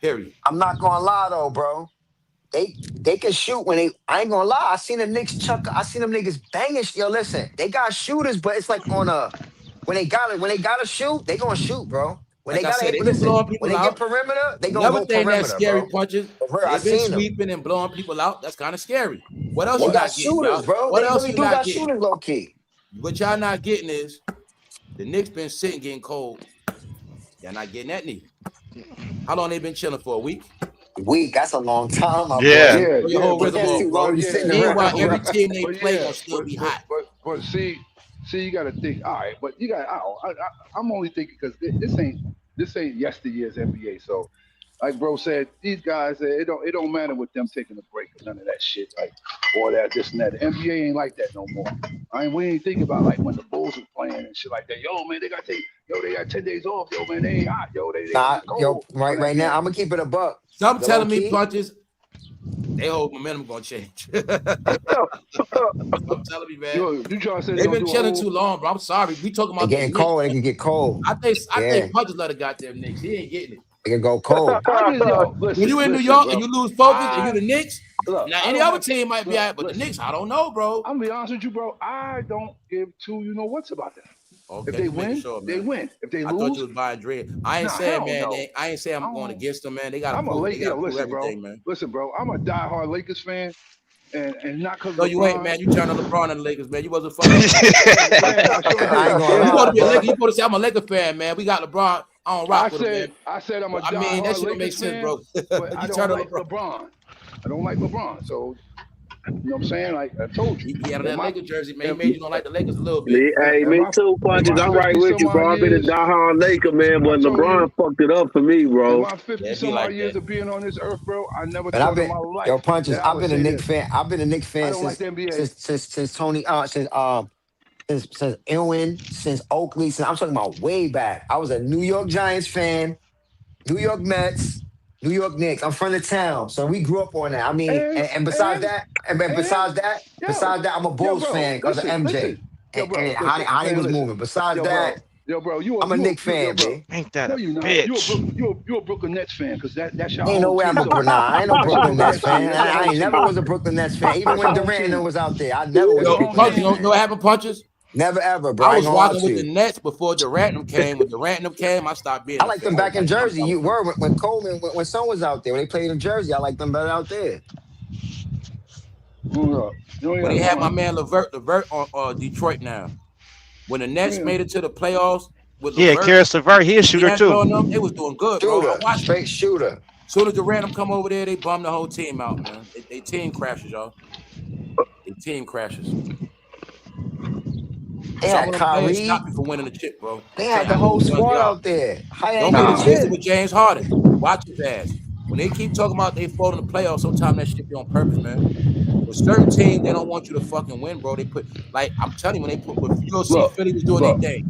[SPEAKER 1] Period.
[SPEAKER 5] I'm not gonna lie though, bro. They can shoot when they. I ain't gonna lie. I seen them niggas banging. Yo, listen, they got shooters, but it's like on a when they gotta shoot, they gonna shoot, bro. When
[SPEAKER 1] like
[SPEAKER 5] they gotta when they get perimeter, they gonna go perimeter.
[SPEAKER 1] That scary
[SPEAKER 5] bro.
[SPEAKER 1] punches.
[SPEAKER 5] They've
[SPEAKER 1] been sweeping and blowing people out. That's kind of scary. What else you
[SPEAKER 5] got
[SPEAKER 1] got
[SPEAKER 5] shooters,
[SPEAKER 1] getting,
[SPEAKER 5] bro?
[SPEAKER 1] What
[SPEAKER 5] they
[SPEAKER 1] else
[SPEAKER 5] really
[SPEAKER 1] you
[SPEAKER 5] do
[SPEAKER 1] not
[SPEAKER 5] got
[SPEAKER 1] getting?
[SPEAKER 5] shooters low key.
[SPEAKER 1] What y'all not getting is the Knicks been sitting getting cold. Y'all not getting that neither. How long they been chilling for? A week?
[SPEAKER 5] Week, that's a long time, my
[SPEAKER 8] Yeah.
[SPEAKER 5] boy.
[SPEAKER 2] Yeah,
[SPEAKER 1] Throw your
[SPEAKER 2] yeah,
[SPEAKER 1] whole
[SPEAKER 2] but
[SPEAKER 1] rhythm
[SPEAKER 5] That's
[SPEAKER 1] off,
[SPEAKER 5] too
[SPEAKER 1] bro.
[SPEAKER 5] long. You
[SPEAKER 2] yeah,
[SPEAKER 5] sitting
[SPEAKER 1] Meanwhile,
[SPEAKER 5] around,
[SPEAKER 1] every
[SPEAKER 5] bro.
[SPEAKER 1] team they play
[SPEAKER 2] yeah,
[SPEAKER 1] gonna still be hot.
[SPEAKER 2] but see, you got to think. All right, but you got. I'm only thinking because this ain't yesteryear's NBA. So, like bro said, these guys, it don't matter with them taking a break or none of that shit, like all that, this and that. The NBA ain't like that no more. We ain't thinking about like when the Bulls was playing and shit like that. Yo, man, they got 10 days off. Yo, man, they ain't hot. Yo, they
[SPEAKER 5] Nah,
[SPEAKER 2] it's
[SPEAKER 5] yo,
[SPEAKER 2] cold.
[SPEAKER 5] right now, I'm gonna keep it a buck.
[SPEAKER 1] Some
[SPEAKER 5] The low
[SPEAKER 1] telling me
[SPEAKER 5] key,
[SPEAKER 1] punches, they whole momentum gonna change. Some telling me, man.
[SPEAKER 2] You trying to say they
[SPEAKER 1] They've
[SPEAKER 2] gonna
[SPEAKER 1] been
[SPEAKER 2] do a
[SPEAKER 1] chilling
[SPEAKER 2] whole?
[SPEAKER 1] too long, bro. I'm sorry. We talking
[SPEAKER 5] it
[SPEAKER 1] about the
[SPEAKER 5] getting
[SPEAKER 1] Knicks.
[SPEAKER 5] cold. It
[SPEAKER 1] Man.
[SPEAKER 5] can get cold.
[SPEAKER 1] I
[SPEAKER 5] Yeah,
[SPEAKER 1] think punches let the goddamn Knicks. He ain't getting it.
[SPEAKER 5] it can go cold.
[SPEAKER 2] I just
[SPEAKER 1] When you in New
[SPEAKER 2] listen,
[SPEAKER 1] York and
[SPEAKER 2] bro.
[SPEAKER 1] you lose focus and you the Knicks,
[SPEAKER 2] Look,
[SPEAKER 1] now
[SPEAKER 2] I
[SPEAKER 1] any
[SPEAKER 2] don't
[SPEAKER 1] other
[SPEAKER 2] have
[SPEAKER 1] team might be
[SPEAKER 2] look,
[SPEAKER 1] out, but the
[SPEAKER 2] listen.
[SPEAKER 1] Knicks, I don't know, bro.
[SPEAKER 2] I'm gonna be honest with you, bro. I don't give two what's about them. If
[SPEAKER 1] Okay,
[SPEAKER 2] they
[SPEAKER 1] just making
[SPEAKER 2] win,
[SPEAKER 1] sure,
[SPEAKER 2] they
[SPEAKER 1] man.
[SPEAKER 2] win. If they
[SPEAKER 1] I thought you
[SPEAKER 2] lose,
[SPEAKER 1] was buying dread. I ain't
[SPEAKER 2] nah,
[SPEAKER 1] saying,
[SPEAKER 2] hell
[SPEAKER 1] man.
[SPEAKER 2] no.
[SPEAKER 1] I ain't saying
[SPEAKER 2] I
[SPEAKER 1] I'm going
[SPEAKER 2] don't,
[SPEAKER 1] against them, man. They gotta
[SPEAKER 2] I'm a
[SPEAKER 1] prove. They
[SPEAKER 2] Lake.
[SPEAKER 1] gotta
[SPEAKER 2] Yo,
[SPEAKER 1] prove
[SPEAKER 2] listen, bro.
[SPEAKER 1] everything, man.
[SPEAKER 2] Listen, bro. I'm a diehard Lakers fan, and not because
[SPEAKER 1] No, you ain't,
[SPEAKER 2] LeBron.
[SPEAKER 1] man. You turned on LeBron and the Lakers, man. You wasn't fucking.
[SPEAKER 2] I sure
[SPEAKER 5] I ain't
[SPEAKER 2] did.
[SPEAKER 5] gonna
[SPEAKER 1] You
[SPEAKER 5] lie,
[SPEAKER 1] supposed to be a Laker.
[SPEAKER 5] bro.
[SPEAKER 1] You supposed to say I'm a Laker fan, man. We got LeBron. I don't rock with him, man.
[SPEAKER 2] I said I'm a
[SPEAKER 1] But, I mean, that
[SPEAKER 2] diehard
[SPEAKER 1] shit don't make
[SPEAKER 2] Lakers
[SPEAKER 1] sense,
[SPEAKER 2] fan,
[SPEAKER 1] bro.
[SPEAKER 2] but I
[SPEAKER 1] You
[SPEAKER 2] don't
[SPEAKER 1] turned on
[SPEAKER 2] like
[SPEAKER 1] LeBron.
[SPEAKER 2] LeBron. I don't like LeBron. So you know what I'm saying? Like I told you,
[SPEAKER 1] He had on
[SPEAKER 2] in
[SPEAKER 1] that
[SPEAKER 2] my
[SPEAKER 1] Lakers jersey, man. He
[SPEAKER 2] in,
[SPEAKER 1] made you don't like the Lakers a little bit.
[SPEAKER 3] Hey,
[SPEAKER 2] in
[SPEAKER 3] me
[SPEAKER 2] my
[SPEAKER 3] too,
[SPEAKER 2] in
[SPEAKER 3] punches.
[SPEAKER 2] my
[SPEAKER 3] I'm right
[SPEAKER 2] 50
[SPEAKER 3] with
[SPEAKER 2] some
[SPEAKER 3] you,
[SPEAKER 2] odd
[SPEAKER 3] bro. I've been a
[SPEAKER 2] years,
[SPEAKER 3] diehard Laker, man,
[SPEAKER 2] I
[SPEAKER 3] but
[SPEAKER 2] told
[SPEAKER 3] LeBron
[SPEAKER 2] you.
[SPEAKER 3] fucked it up for me,
[SPEAKER 2] In
[SPEAKER 3] bro.
[SPEAKER 2] my
[SPEAKER 1] Yeah,
[SPEAKER 2] 50
[SPEAKER 1] it be
[SPEAKER 2] some odd
[SPEAKER 1] like
[SPEAKER 2] years
[SPEAKER 1] that.
[SPEAKER 2] of being on this earth, bro, I never
[SPEAKER 5] But I've
[SPEAKER 2] thought in
[SPEAKER 5] been
[SPEAKER 2] my
[SPEAKER 5] yo
[SPEAKER 2] life
[SPEAKER 5] punches.
[SPEAKER 2] that I
[SPEAKER 5] I've
[SPEAKER 2] would
[SPEAKER 5] been a
[SPEAKER 2] say
[SPEAKER 5] Knicks
[SPEAKER 2] this.
[SPEAKER 5] fan. I've been a Knicks
[SPEAKER 2] I
[SPEAKER 5] fan
[SPEAKER 2] don't like the NBA.
[SPEAKER 5] since Tony since Irwin, since Oakley. Since I'm talking about way back. I was a New York Giants fan, New York Mets, New York Knicks. I'm from the town, so we grew up on that. I mean, and besides
[SPEAKER 2] And
[SPEAKER 5] that, besides that, I'm a
[SPEAKER 2] yo,
[SPEAKER 5] Bulls
[SPEAKER 2] bro,
[SPEAKER 5] fan because of MJ
[SPEAKER 2] yo, bro,
[SPEAKER 5] and
[SPEAKER 2] listen,
[SPEAKER 5] how they
[SPEAKER 2] man,
[SPEAKER 5] was
[SPEAKER 2] listen,
[SPEAKER 5] moving. Besides
[SPEAKER 2] yo,
[SPEAKER 5] that,
[SPEAKER 2] bro, yo, bro,
[SPEAKER 5] I'm a Knicks
[SPEAKER 2] yo,
[SPEAKER 5] fan,
[SPEAKER 2] bro.
[SPEAKER 5] B.
[SPEAKER 8] Ain't that
[SPEAKER 2] No,
[SPEAKER 8] a
[SPEAKER 2] you not.
[SPEAKER 8] bitch?
[SPEAKER 2] You a Brooklyn Nets fan because that's your
[SPEAKER 5] Ain't no
[SPEAKER 2] home
[SPEAKER 5] way
[SPEAKER 2] team. So
[SPEAKER 5] I ain't no
[SPEAKER 2] that's your
[SPEAKER 5] Brooklyn
[SPEAKER 2] Brooklyn
[SPEAKER 5] Nets
[SPEAKER 2] Nets team.
[SPEAKER 5] fan.
[SPEAKER 2] That's your
[SPEAKER 5] I
[SPEAKER 2] home
[SPEAKER 5] ain't never
[SPEAKER 2] team.
[SPEAKER 5] was a Brooklyn Nets fan. Even
[SPEAKER 2] That's your
[SPEAKER 5] when
[SPEAKER 2] home
[SPEAKER 5] Durant and them
[SPEAKER 2] team.
[SPEAKER 5] was out there, I never was
[SPEAKER 2] That's
[SPEAKER 5] a
[SPEAKER 2] your
[SPEAKER 1] Yo,
[SPEAKER 2] home
[SPEAKER 5] Brooklyn
[SPEAKER 1] punches,
[SPEAKER 5] Nets
[SPEAKER 1] you
[SPEAKER 2] team.
[SPEAKER 1] know what
[SPEAKER 5] fan.
[SPEAKER 1] happened, punches?
[SPEAKER 5] Never ever, bro.
[SPEAKER 1] I
[SPEAKER 5] I ain't
[SPEAKER 1] was
[SPEAKER 5] gonna lie
[SPEAKER 1] rocking
[SPEAKER 5] to
[SPEAKER 1] with the
[SPEAKER 5] you.
[SPEAKER 1] Nets before Durant came. When Durant came, I stopped being
[SPEAKER 5] I
[SPEAKER 1] a
[SPEAKER 5] like
[SPEAKER 1] fan.
[SPEAKER 5] them
[SPEAKER 1] I was
[SPEAKER 5] back in
[SPEAKER 1] like, I'm
[SPEAKER 5] Jersey.
[SPEAKER 1] done
[SPEAKER 5] You
[SPEAKER 1] with them.
[SPEAKER 5] were when Coleman, when Son was out there, when they played in Jersey, I like them better out there.
[SPEAKER 2] Hold up. You don't
[SPEAKER 1] But they
[SPEAKER 2] have
[SPEAKER 1] had my
[SPEAKER 2] fun.
[SPEAKER 1] man Levert on Detroit now. When the Nets
[SPEAKER 2] Yeah.
[SPEAKER 1] made it to the playoffs with
[SPEAKER 8] Yeah,
[SPEAKER 1] Levert,
[SPEAKER 8] Karis LeVert, he a shooter
[SPEAKER 1] D'Angelo and
[SPEAKER 8] too.
[SPEAKER 1] them, they was doing good, bro. I
[SPEAKER 5] Shooter,
[SPEAKER 1] watched them.
[SPEAKER 5] straight shooter.
[SPEAKER 1] Soon as Durant come over there, they bummed the whole team out, man. They team crashes, y'all. They team crashes.
[SPEAKER 5] They
[SPEAKER 1] Some
[SPEAKER 5] had
[SPEAKER 1] of them players stop
[SPEAKER 5] Kyrie.
[SPEAKER 1] you from winning the chip, bro.
[SPEAKER 5] They
[SPEAKER 1] I'm telling
[SPEAKER 5] had
[SPEAKER 1] you
[SPEAKER 5] the
[SPEAKER 1] how
[SPEAKER 5] whole
[SPEAKER 1] good they
[SPEAKER 5] squad
[SPEAKER 1] are.
[SPEAKER 5] out there. How they ain't
[SPEAKER 1] Don't
[SPEAKER 5] get
[SPEAKER 1] get
[SPEAKER 5] a
[SPEAKER 1] it twisted
[SPEAKER 5] chip?
[SPEAKER 1] with James Harden. Watch his ass. When they keep talking about they fall in the playoffs, sometimes that shit be on purpose, man. With certain teams, they don't want you to fucking win, bro. They put like I'm telling you, when they put with UFC,
[SPEAKER 2] Look,
[SPEAKER 1] Philly was doing their
[SPEAKER 2] look.
[SPEAKER 1] thing.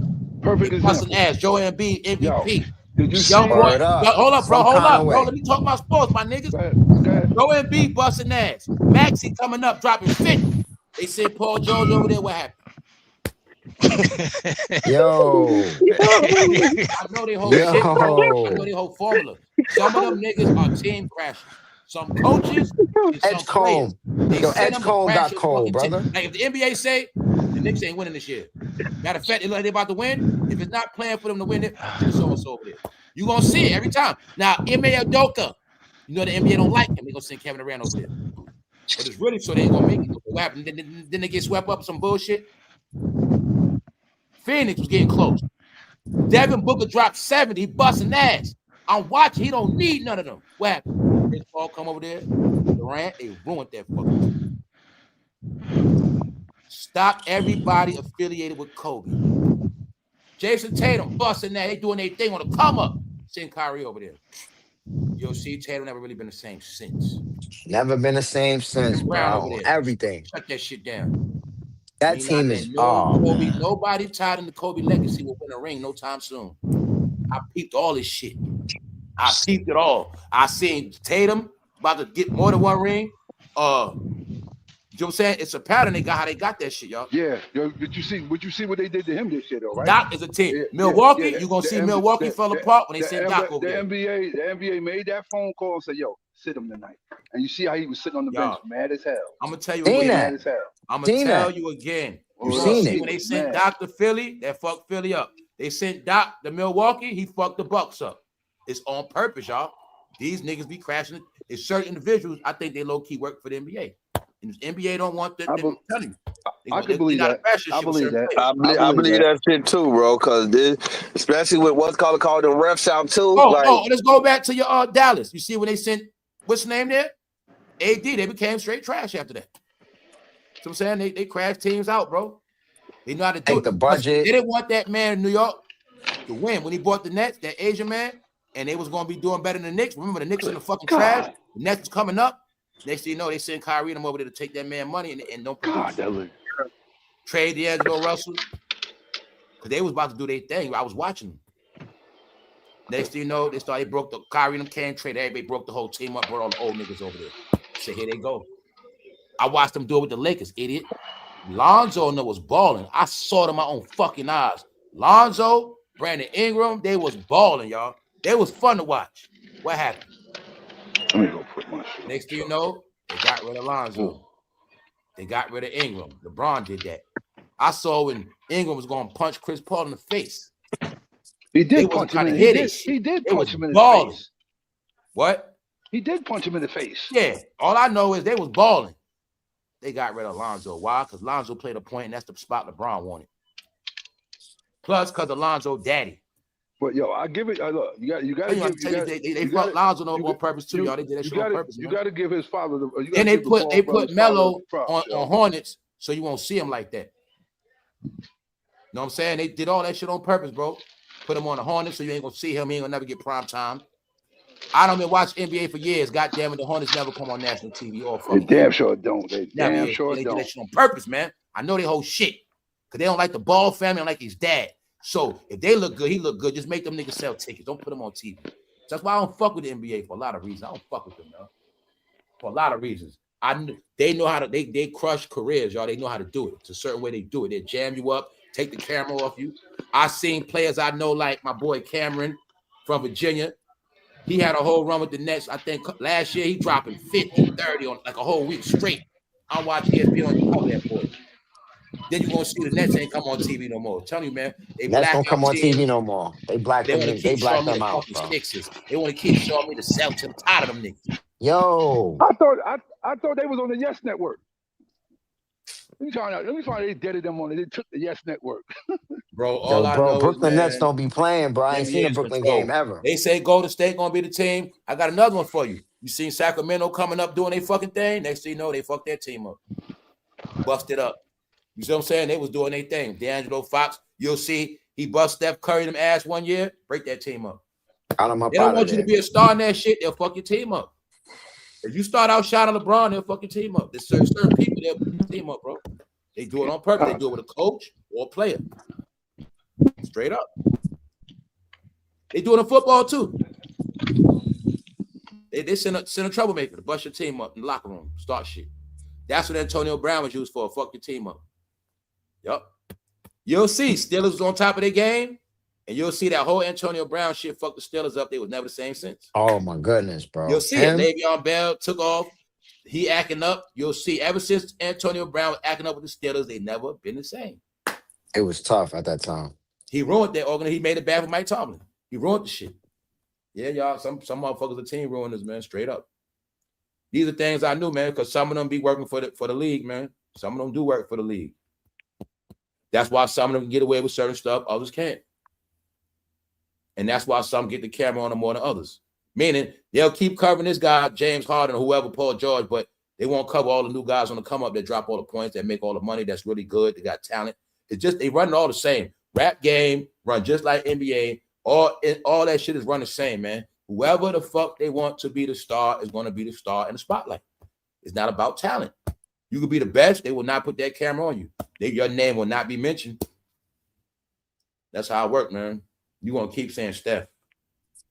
[SPEAKER 1] They
[SPEAKER 2] Perfect
[SPEAKER 1] busting
[SPEAKER 2] example.
[SPEAKER 1] ass. Joe Embiid,
[SPEAKER 2] Yo,
[SPEAKER 1] MVP.
[SPEAKER 2] did you
[SPEAKER 1] Young
[SPEAKER 2] see?
[SPEAKER 1] boy,
[SPEAKER 5] Word up.
[SPEAKER 1] hold up, bro.
[SPEAKER 5] Some
[SPEAKER 1] Hold
[SPEAKER 5] kind of
[SPEAKER 1] up, bro.
[SPEAKER 5] way.
[SPEAKER 1] Let me talk about sports, my niggas.
[SPEAKER 2] Go ahead. Go ahead.
[SPEAKER 1] Joe Embiid busting ass. Maxie coming up, dropping 50. They said Paul George over there. What happened?
[SPEAKER 5] Yo.
[SPEAKER 1] I know they whole shit, bro. I know
[SPEAKER 5] Yo.
[SPEAKER 1] they whole formula. Some of them niggas are team crashers. Some coaches and some players.
[SPEAKER 5] Edgecombe.
[SPEAKER 1] They
[SPEAKER 5] Yo,
[SPEAKER 1] send them to
[SPEAKER 5] Edgecombe
[SPEAKER 1] crash
[SPEAKER 5] got
[SPEAKER 1] your
[SPEAKER 5] cold,
[SPEAKER 1] fucking team.
[SPEAKER 5] brother.
[SPEAKER 1] Like if the NBA say the Knicks ain't winning this year. Matter of fact, they look like they about to win. If it's not playing for them to win it, send so and so over there. You gonna see it every time. Now, Ime Udoka, you know the NBA don't like him. They gonna send Kevin Durant over there. But it's really so they ain't gonna make it. What happened? Then they get swept up with some bullshit. Phoenix was getting close. Devin Booker dropped 70. He busting ass. I'm watching. He don't need none of them. What happened? Chris Paul come over there. Durant, they ruined that fucking team. Stop everybody affiliated with Kobe. Jason Tatum busting that. They doing their thing on the come up. Send Kyrie over there. You'll see Tatum never really been the same since.
[SPEAKER 5] Never been the same since, bro.
[SPEAKER 1] Brown over
[SPEAKER 5] On
[SPEAKER 1] there.
[SPEAKER 5] everything.
[SPEAKER 1] Shut that shit down.
[SPEAKER 5] That
[SPEAKER 1] Me not
[SPEAKER 5] team is
[SPEAKER 1] letting no Kobe,
[SPEAKER 5] man.
[SPEAKER 1] nobody tied in the Kobe legacy will win a ring no time soon. I peeped all this shit. I peeped it all. I seen Tatum about to get more than one ring. You know what I'm saying? It's a pattern. They got how they got that shit, y'all.
[SPEAKER 2] Yeah, yo, did you see what they did to him this year though, right?
[SPEAKER 1] Doc is a team.
[SPEAKER 2] Yeah,
[SPEAKER 1] Milwaukee,
[SPEAKER 2] yeah.
[SPEAKER 1] you're gonna see Milwaukee fell apart when they sent Doc over there.
[SPEAKER 2] The NBA made that phone call and said, "Yo, sit him tonight." And you see how he was sitting on the bench, mad as hell.
[SPEAKER 1] I'm gonna tell you
[SPEAKER 5] Seen
[SPEAKER 1] again.
[SPEAKER 5] that.
[SPEAKER 2] Mad as hell.
[SPEAKER 1] I'm gonna tell you again.
[SPEAKER 5] You
[SPEAKER 1] You're gonna
[SPEAKER 5] seen
[SPEAKER 1] see
[SPEAKER 5] it.
[SPEAKER 1] when they sent Doc to Philly, that fucked Philly up. They sent Doc to Milwaukee, he fucked the Bucks up. It's on purpose, y'all. These niggas be crashing it. It's certain individuals, I think they low-key work for the NBA. And if the NBA don't want that, I'm telling you.
[SPEAKER 2] I can believe that. I believe that.
[SPEAKER 3] I believe that shit too, bro. Cause this, especially with what's called the refs out too.
[SPEAKER 1] Oh, let's go back to your Dallas. You see when they sent what's the name there? AD, they became straight trash after that. So I'm saying they crashed teams out, bro. They know how to do it.
[SPEAKER 5] The budget.
[SPEAKER 1] They didn't want that man in New York to win when he bought the Nets, that Asian man, and they was going to be doing better than the Knicks. Remember, the Knicks in the fucking trash. The Nets was coming up. Next thing you know, they send Kyrie and them over there to take that man money and don't produce. Trade D'Angelo Russell because they was about to do their thing. I was watching them. Next thing you know, they broke the Kyrie and them can't trade. Everybody broke the whole team up, brought all the old niggas over there. Say, here they go. I watched them do it with the Lakers, idiot. Lonzo was balling. I saw them with my own fucking eyes. Lonzo, Brandon Ingram, they was balling, y'all. They was fun to watch. What happened?
[SPEAKER 2] Let me go put my shit.
[SPEAKER 1] Next thing you know, they got rid of Lonzo. They got rid of Ingram. LeBron did that. I saw when Ingram was going to punch Chris Paul in the face.
[SPEAKER 2] He did punch him in the face. He did punch him in the face.
[SPEAKER 1] What?
[SPEAKER 2] He did punch him in the face.
[SPEAKER 1] Yeah. All I know is they was balling. They got rid of Lonzo. Why? Because Lonzo played a point, and that's the spot LeBron wanted. Plus, because of Lonzo daddy.
[SPEAKER 2] But yo, I give it. Look, you got to give.
[SPEAKER 1] They front Lonzo on purpose too, y'all. They did that shit on purpose.
[SPEAKER 2] You got to give his father.
[SPEAKER 1] And they put Melo on Hornets, so you won't see him like that. You know what I'm saying? They did all that shit on purpose, bro. Put him on the Hornets, so you ain't gonna see him. He ain't gonna never get prime time. I don't been watching NBA for years. God damn it, the Hornets never come on national TV. Or
[SPEAKER 2] they damn sure don't. They damn sure
[SPEAKER 1] don't. They
[SPEAKER 2] do
[SPEAKER 1] that shit on purpose, man. I know they whole shit because they don't like the Ball family and like his dad. So if they look good, he look good. Just make them niggas sell tickets. Don't put them on TV. That's why I don't fuck with the NBA for a lot of reasons. I don't fuck with them, man. For a lot of reasons. They know how to they crush careers, y'all. They know how to do it. It's a certain way they do it. They jam you up, take the camera off you. I seen players I know like my boy Camron from Virginia. He had a whole run with the Nets. I think last year he dropping 50, 30 on like a whole week straight. I'm watching ESPN on that boy. Then you're gonna see the Nets ain't come on TV no more. I'm telling you, man, they
[SPEAKER 5] Nets don't come on
[SPEAKER 1] teams.
[SPEAKER 5] TV no more. They black them. They black them out, bro.
[SPEAKER 1] They want to keep showing me the Celtics. I'm tired of them niggas.
[SPEAKER 5] Yo,
[SPEAKER 2] I thought they was on the Yes Network. Let me find out they deaded them on it. They took the Yes Network.
[SPEAKER 1] Bro, I know
[SPEAKER 5] Brooklyn
[SPEAKER 1] is,
[SPEAKER 5] Nets don't be playing, bro. I ain't seen a Brooklyn game ever.
[SPEAKER 1] They say Golden State gonna be the team. I got another one for you. You seen Sacramento coming up doing their fucking thing? Next thing you know, they fucked their team up. Busted up. You see what I'm saying? They was doing their thing. D'Angelo Fox, you'll see he bust Steph Curry them ass one year, break that team up. They don't want you to be a star in that shit, they'll fuck your team up. If you start out shouting LeBron, they'll fuck your team up. There's certain people they'll fuck your team up, bro. They do it on purpose. They do it with a coach or a player. Straight up. They do it in football too. They send a troublemaker to bust your team up in the locker room, start shit. That's what Antonio Brown was used for. Fuck your team up. Yup. You'll see Steelers was on top of their game, and you'll see that whole Antonio Brown shit fucked the Steelers up. They was never the same since.
[SPEAKER 5] Oh my goodness, bro.
[SPEAKER 1] You'll see it. Le'Veon Bell took off. He acting up. You'll see ever since Antonio Brown was acting up with the Steelers, they never been the same.
[SPEAKER 5] It was tough at that time.
[SPEAKER 1] He ruined that organization. He made it bad for Mike Tomlin. He ruined the shit. Yeah, y'all. Some motherfuckers, the team ruiners, man. Straight up. These are things I knew, man, because some of them be working for the league, man. Some of them do work for the league. That's why some of them can get away with certain stuff, others can't. And that's why some get the camera on them more than others. Meaning they'll keep covering this guy, James Harden, or whoever, Paul George, but they won't cover all the new guys on the come up that drop all the points, that make all the money, that's really good, they got talent. It's just they run all the same. Rap game run just like NBA. All that shit is run the same, man. Whoever the fuck they want to be the star is going to be the star in the spotlight. It's not about talent. You could be the best. They will not put that camera on you. Your name will not be mentioned. That's how it works, man. You're going to keep saying Steph.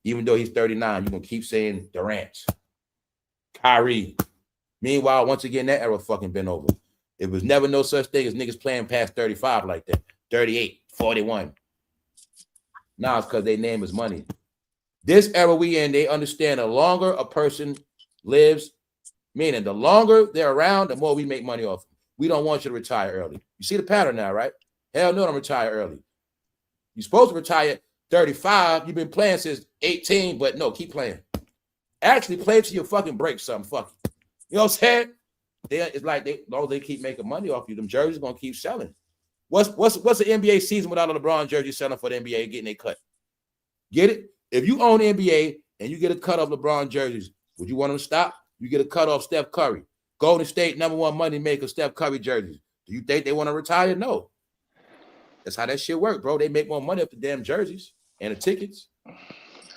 [SPEAKER 1] Even though he's 39, you're going to keep saying Durant, Kyrie. Meanwhile, once again, that era fucking been over. It was never no such thing as niggas playing past 35 like that. 38, 41. Now it's because their name is money. This era we in, they understand the longer a person lives, meaning the longer they're around, the more we make money off them. We don't want you to retire early. You see the pattern now, right? Hell no, don't retire early. You're supposed to retire 35. You've been playing since 18, but no, keep playing. Actually, play till you fucking break something. Fuck it. You know what I'm saying? It's like they keep making money off you. Them jerseys gonna keep selling. What's the NBA season without a LeBron jersey selling for the NBA getting a cut? Get it? If you own the NBA and you get a cut of LeBron jerseys, Would you want them to stop? You get a cut off Steph Curry. Golden State #1 money maker, Steph Curry jerseys. Do you think they want to retire? No. That's how that shit work, bro. They make more money off the damn jerseys and the tickets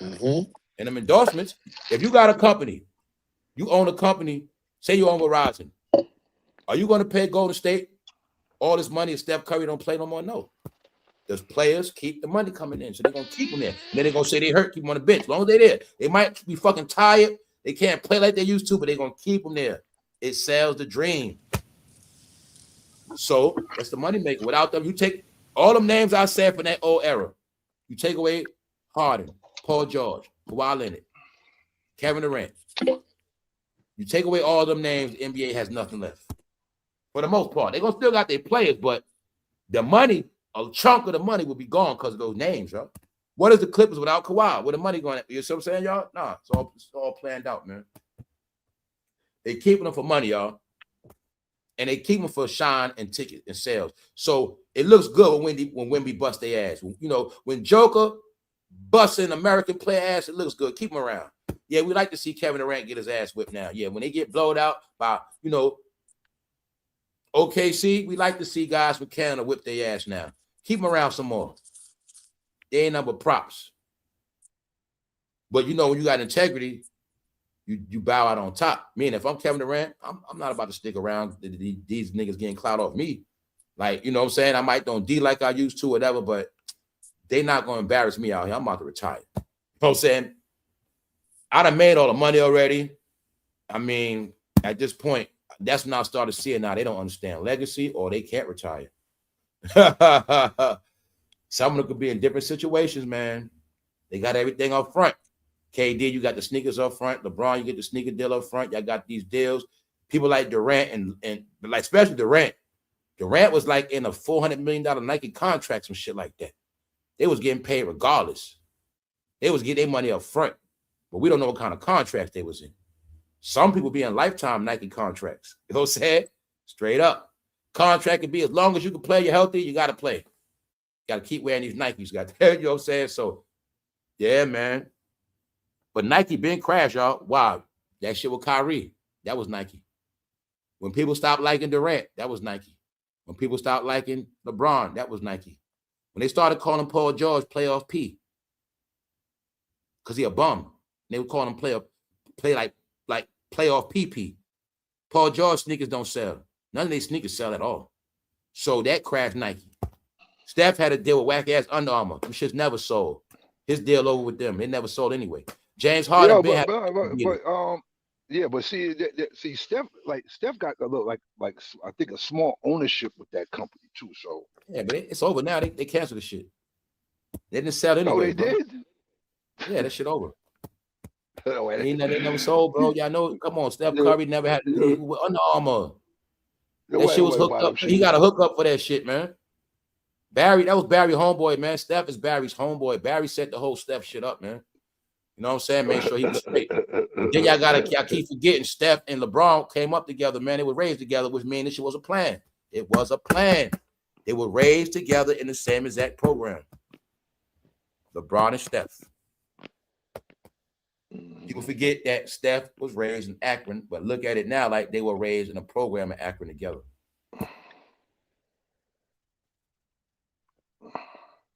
[SPEAKER 1] and them endorsements. If you got a company, you own a company, say you own Verizon, are you going to pay Golden State all this money if Steph Curry don't play no more? No. Those players keep the money coming in, so they're going to keep them there. And then they're going to say they hurt, keep them on the bench. As long as they're there. They might be fucking tired. They can't play like they used to, but they're going to keep them there. It sells the dream. So that's the money maker. Without them, you take all them names I said from that old era. You take away Harden, Paul George, Kawhi Leonard, Kevin Durant. You take away all them names, the NBA has nothing left. For the most part. They're going to still got their players, but the money, a chunk of the money will be gone because of those names, y'all. What is the Clippers without Kawhi? Where the money going? You see what I'm saying, y'all? Nah, it's all planned out, man. They keeping them for money, y'all. And they keep them for shine and ticket and sales. So it looks good when Wemby bust their ass. You know, when Joker busts an American player ass, it looks good. Keep them around. Yeah, we like to see Kevin Durant get his ass whipped now. Yeah, when they get blowed out by, you know, OKC, we like to see guys from Canada whip their ass now. Keep them around some more. They ain't number props. But you know, when you got integrity, you bow out on top. Meaning, if I'm Kevin Durant, I'm not about to stick around these niggas getting clout off me. Like, you know what I'm saying? I might don't D like I used to, whatever, but they not going to embarrass me out here. I'm about to retire. You know what I'm saying? I done made all the money already. I mean, at this point, that's when I started seeing now they don't understand legacy or they can't retire. Some of them could be in different situations, man. They got everything up front. KD, you got the sneakers up front. LeBron, you get the sneaker deal up front. Y'all got these deals. People like Durant and like especially Durant. Durant was like in a $400 million Nike contract, some shit like that. They was getting paid regardless. They was getting their money up front, but we don't know what kind of contracts they was in. Some people be in lifetime Nike contracts. You know what I'm saying? Straight up. Contract could be as long as you can play, you're healthy, you got to play. You got to keep wearing these Nikes. You know what I'm saying? So, yeah, man. But Nike been crashed, y'all. Wow. That shit with Kyrie, that was Nike. When people stopped liking Durant, that was Nike. When people stopped liking LeBron, that was Nike. When they started calling Paul George playoff P, because he a bum. They would call him play like playoff PP. Paul George sneakers don't sell. None of these sneakers sell at all. So that crashed Nike. Steph had to deal with whack-ass Under Armour. Them shits never sold. His deal over with them. They never sold anyway. James Harden
[SPEAKER 2] but see, Steph got a little like I think a small ownership with that company too. So
[SPEAKER 1] yeah, but it's over now. They canceled the shit. They didn't sell it anyway.
[SPEAKER 2] Oh, they did?
[SPEAKER 1] Yeah, that shit over. They never sold, bro. Y'all know. Come on, Steph Curry never had to do with Under Armour. That shit was hooked up. He got a hookup for that shit, man. Barry, that was Barry homeboy, man. Steph is Barry's homeboy. Barry set the whole Steph shit up, man. You know what I'm saying? Make sure he was straight. Then y'all keep forgetting Steph and LeBron came up together, man. They were raised together, which means this shit was a plan. It was a plan. They were raised together in the same exact program. LeBron and Steph. People forget that Steph was raised in Akron, but look at it now like they were raised in a program in Akron together.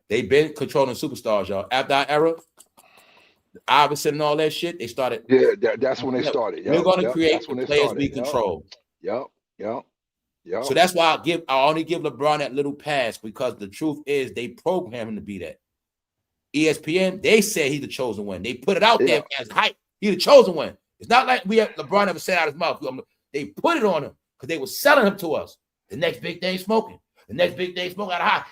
[SPEAKER 1] They've been controlling superstars, y'all. After our era, Iverson and all that shit, they started.
[SPEAKER 2] Yeah, that's when they started.
[SPEAKER 1] We're going to create the players we control.
[SPEAKER 2] Yep.
[SPEAKER 1] So that's why I only give LeBron that little pass, because the truth is they program him to be that. ESPN, they said he's the chosen one. They put it out there as hype. He's the chosen one. It's not like LeBron ever said out his mouth. They put it on him because they were selling him to us. The next big thing smoking. The next big thing smoking out of high.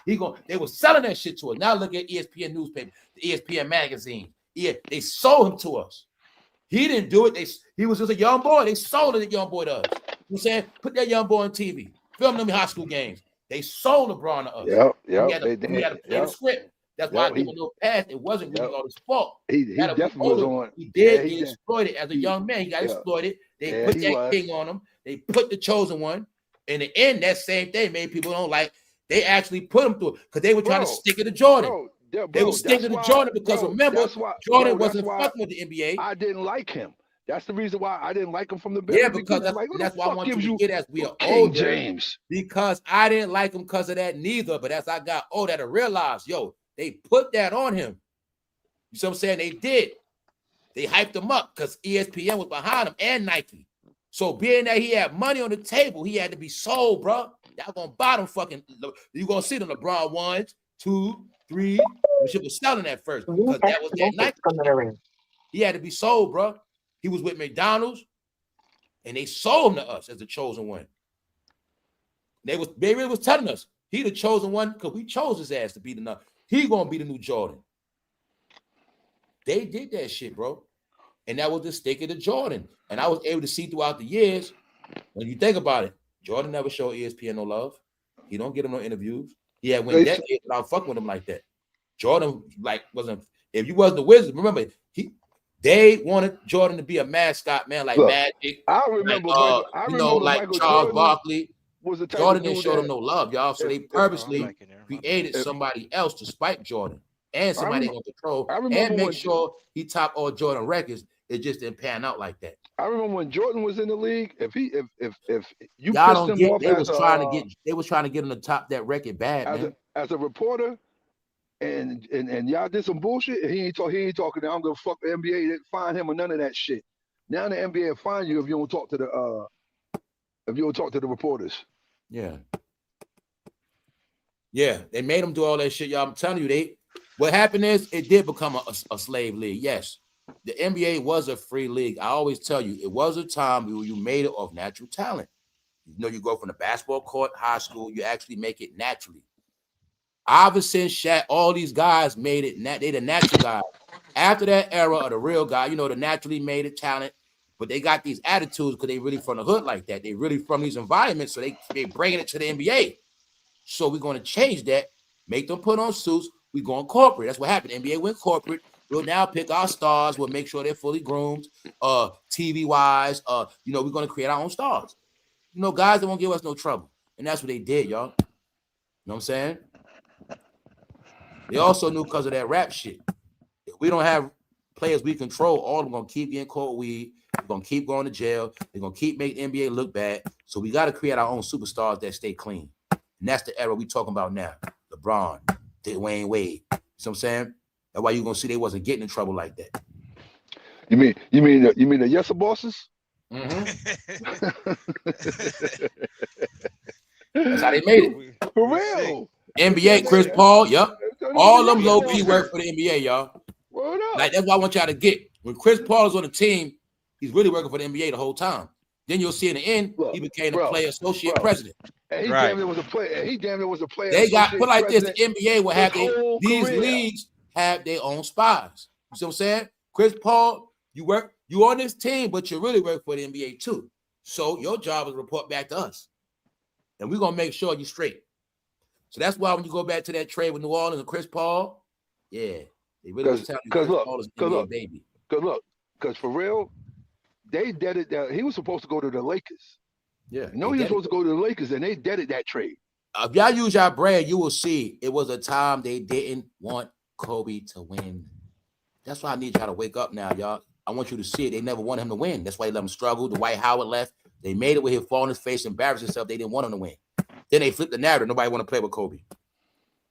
[SPEAKER 1] They were selling that shit to us. Now look at ESPN newspaper, the ESPN magazine. Yeah, they sold him to us. He didn't do it. He was just a young boy. They sold it. The young boy to us. You know what I'm saying? Put that young boy on TV. Film them in high school games. They sold LeBron to us. We had to play the script. That's why I give a little pass. It wasn't really all his fault.
[SPEAKER 2] He definitely was on.
[SPEAKER 1] He did get exploited as a young man. He got exploited. They put that king on him. They put the chosen one. In the end, that same thing made people don't like. They actually put him through it because they were trying to stick it to Jordan. They were sticking to Jordan because remember, Jordan wasn't fucking with the NBA.
[SPEAKER 2] I didn't like him. That's the reason why I didn't like him from the very
[SPEAKER 1] Yeah, because
[SPEAKER 2] beginning.
[SPEAKER 1] that's why I want you to get as we are
[SPEAKER 2] King
[SPEAKER 1] older.
[SPEAKER 2] James.
[SPEAKER 1] Because I didn't like him because of that neither. But as I got older, I realized, yo, they put that on him. You see what I'm saying? They did. They hyped him up because ESPN was behind him and Nike. So being that he had money on the table, he had to be sold, bro. Y'all gonna buy them fucking. You gonna see the LeBron 1, 2, 3. We should be selling that first because that was that Nike. He had to be sold, bro. He was with McDonald's, and they sold him to us as the chosen one. They really was telling us he the chosen one because we chose his ass to be the. He gonna be the new Jordan. They did that shit, bro. And that was the stick of the Jordan. And I was able to see throughout the years, when you think about it, Jordan never showed ESPN no love. He don't get him no interviews. He had went decades without fucking with him like that. Jordan, like, wasn't, if you wasn't the Wizard, remember, they wanted Jordan to be a mascot, man, like Magic.
[SPEAKER 2] I remember,
[SPEAKER 1] like,
[SPEAKER 2] Michael
[SPEAKER 1] Charles
[SPEAKER 2] Jordan
[SPEAKER 1] Barkley.
[SPEAKER 2] was the type
[SPEAKER 1] Jordan
[SPEAKER 2] of
[SPEAKER 1] didn't
[SPEAKER 2] dude
[SPEAKER 1] show
[SPEAKER 2] that,
[SPEAKER 1] them no love, y'all. So they purposely created somebody else to spite Jordan. And somebody gonna control and make sure he top all Jordan records. It just didn't pan out like that.
[SPEAKER 2] I remember when Jordan was in the league. If you
[SPEAKER 1] y'all
[SPEAKER 2] pissed him off,
[SPEAKER 1] they was trying to get him to top that record bad, man.
[SPEAKER 2] As a reporter, and y'all did some bullshit. And he ain't talking. I'm gonna fuck the NBA. They didn't find him or none of that shit. Now the NBA will find you if you don't talk to the reporters.
[SPEAKER 1] Yeah, they made him do all that shit, y'all. I'm telling you, what happened is it did become a slave league. Yes, the NBA was a free league. I always tell you, it was a time where you made it off natural talent. You know, you go from the basketball court, high school, you actually make it naturally. Iverson, Shaq, all these guys made it. They the natural guys. After that era of the real guy, you know, the naturally made it talent, but they got these attitudes because they really from the hood like that. They really from these environments, so they bringing it to the NBA. So we're going to change that, make them put on suits. We going corporate. That's what happened. NBA went corporate. We'll now pick our stars. We'll make sure they're fully groomed, TV wise. You know, we're going to create our own stars. You know, guys that won't give us no trouble, and that's what they did, y'all. You know what I'm saying? They also knew because of that rap shit. If we don't have players we control, all of them gonna keep getting caught weed. We're gonna keep going to jail. They're gonna keep making the NBA look bad. So we got to create our own superstars that stay clean. And that's the era we talking about now. LeBron, Dwayne Wade. You know what I'm saying? That's why you're gonna see they wasn't getting in trouble like that.
[SPEAKER 2] You mean the yes bosses?
[SPEAKER 1] Mm-hmm. That's how they made it.
[SPEAKER 2] For real.
[SPEAKER 1] NBA, Chris Paul, yep. All them low-key work for the NBA, y'all. Like, that's what I want y'all to get. When Chris Paul is on the team, he's really working for the NBA the whole time. Then you'll see in the end, he became the player associate president.
[SPEAKER 2] And he damn near was a player. He damn near was a player.
[SPEAKER 1] They got put like this. The NBA will have these leagues have their own spies. You see what I'm saying? Chris Paul, you on this team, but you really work for the NBA too. So your job is to report back to us. And we're gonna make sure you're straight. So that's why when you go back to that trade with New Orleans and Chris Paul, they really was telling you Chris Paul is the NBA baby.
[SPEAKER 2] Because for real, they did it. He was supposed to go to the Lakers.
[SPEAKER 1] Yeah,
[SPEAKER 2] he was supposed to go to the Lakers, and they did it that trade.
[SPEAKER 1] If y'all use y'all brand, you will see it was a time they didn't want Kobe to win. That's why I need y'all to wake up now, y'all. I want you to see it. They never wanted him to win. That's why they let him struggle. Dwight Howard left. They made it with him fall on his face, embarrass himself. They didn't want him to win. Then they flipped the narrative. Nobody want to play with Kobe.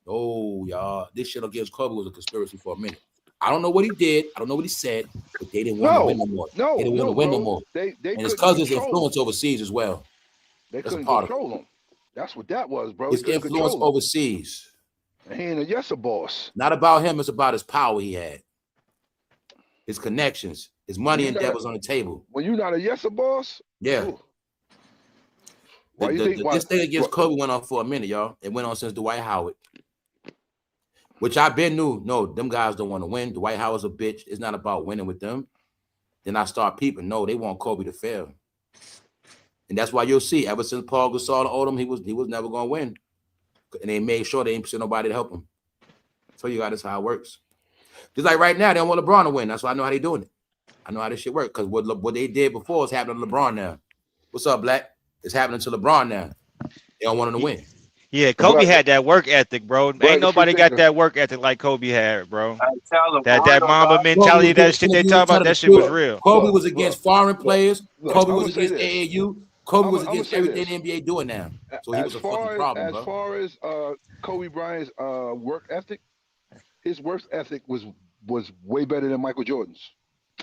[SPEAKER 1] Oh, y'all. This shit against Kobe was a conspiracy for a minute. I don't know what he did. I don't know what he said, but they didn't want to win no more. They didn't want to win no more. And it's because his influence overseas as well.
[SPEAKER 2] They couldn't control him. That's what that was, bro.
[SPEAKER 1] His influence overseas.
[SPEAKER 2] And he ain't a yes boss.
[SPEAKER 1] Not about him. It's about his power he had. His connections. His money endeavors on the table.
[SPEAKER 2] When you're not a yes boss?
[SPEAKER 1] Yeah. This thing against Kobe went on for a minute, y'all. It went on since Dwight Howard. Which I been knew. No, them guys don't want to win. Dwight Howard's a bitch. It's not about winning with them. Then I start peeping. No, they want Kobe to fail. And that's why you'll see, ever since Paul Gasol owed him, he was never going to win. And they made sure they ain't send nobody to help him. So you got this how it works. Just like right now, they don't want LeBron to win. That's why I know how they doing it. I know how this shit works. Because what they did before is happening to LeBron now. What's up, Black? It's happening to LeBron now. They don't want him to win.
[SPEAKER 8] Yeah, Kobe had that work ethic, bro. Ain't nobody got that work ethic like Kobe had, bro.
[SPEAKER 3] I tell them for
[SPEAKER 8] That
[SPEAKER 3] real,
[SPEAKER 8] Mamba
[SPEAKER 3] dog.
[SPEAKER 1] Kobe was
[SPEAKER 8] mentality,
[SPEAKER 1] doing
[SPEAKER 8] that shit they
[SPEAKER 1] interviews
[SPEAKER 8] talk about,
[SPEAKER 1] telling the
[SPEAKER 8] that shit was
[SPEAKER 1] truth.
[SPEAKER 8] real.
[SPEAKER 1] Kobe was against foreign players. Kobe
[SPEAKER 2] I'm
[SPEAKER 1] was
[SPEAKER 2] gonna say
[SPEAKER 1] against
[SPEAKER 2] this.
[SPEAKER 1] AAU. Kobe was
[SPEAKER 2] I'm gonna
[SPEAKER 1] against
[SPEAKER 2] say
[SPEAKER 1] everything
[SPEAKER 2] this.
[SPEAKER 1] the NBA doing now. So he was a fucking problem, bro.
[SPEAKER 2] Far as Kobe Bryant's work ethic, his work ethic was way better than Michael Jordan's.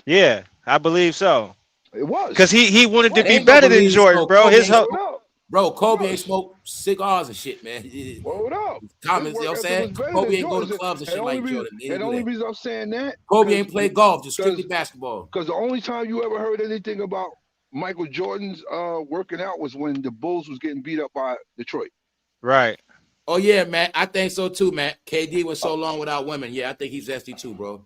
[SPEAKER 8] Yeah, I believe so.
[SPEAKER 2] It was.
[SPEAKER 8] Cause he wanted to
[SPEAKER 1] It
[SPEAKER 8] be
[SPEAKER 1] ain't no
[SPEAKER 8] better than
[SPEAKER 1] believe
[SPEAKER 8] Jordan,
[SPEAKER 1] so.
[SPEAKER 8] bro.
[SPEAKER 1] Kobe
[SPEAKER 8] His
[SPEAKER 1] ain't
[SPEAKER 8] whole,
[SPEAKER 1] smoke, bro. Kobe ain't smoke cigars and shit, man.
[SPEAKER 2] Hold up.
[SPEAKER 1] Comments,
[SPEAKER 2] His
[SPEAKER 1] you know
[SPEAKER 2] work
[SPEAKER 1] what I'm
[SPEAKER 2] ethic was
[SPEAKER 1] saying?
[SPEAKER 2] better
[SPEAKER 1] Kobe
[SPEAKER 2] than
[SPEAKER 1] ain't go to
[SPEAKER 2] Jordan's.
[SPEAKER 1] clubs and shit like Jordan. They
[SPEAKER 2] And
[SPEAKER 1] didn't
[SPEAKER 2] the
[SPEAKER 1] do
[SPEAKER 2] only
[SPEAKER 1] that.
[SPEAKER 2] reason I'm saying that,
[SPEAKER 1] Kobe ain't played golf, just strictly basketball.
[SPEAKER 2] Because the only time you ever heard anything about Michael Jordan's working out was when the Bulls was getting beat up by Detroit.
[SPEAKER 8] Right.
[SPEAKER 1] Oh yeah, man. I think so too, man. KD went so long without women. Yeah, I think he's zesty too, bro.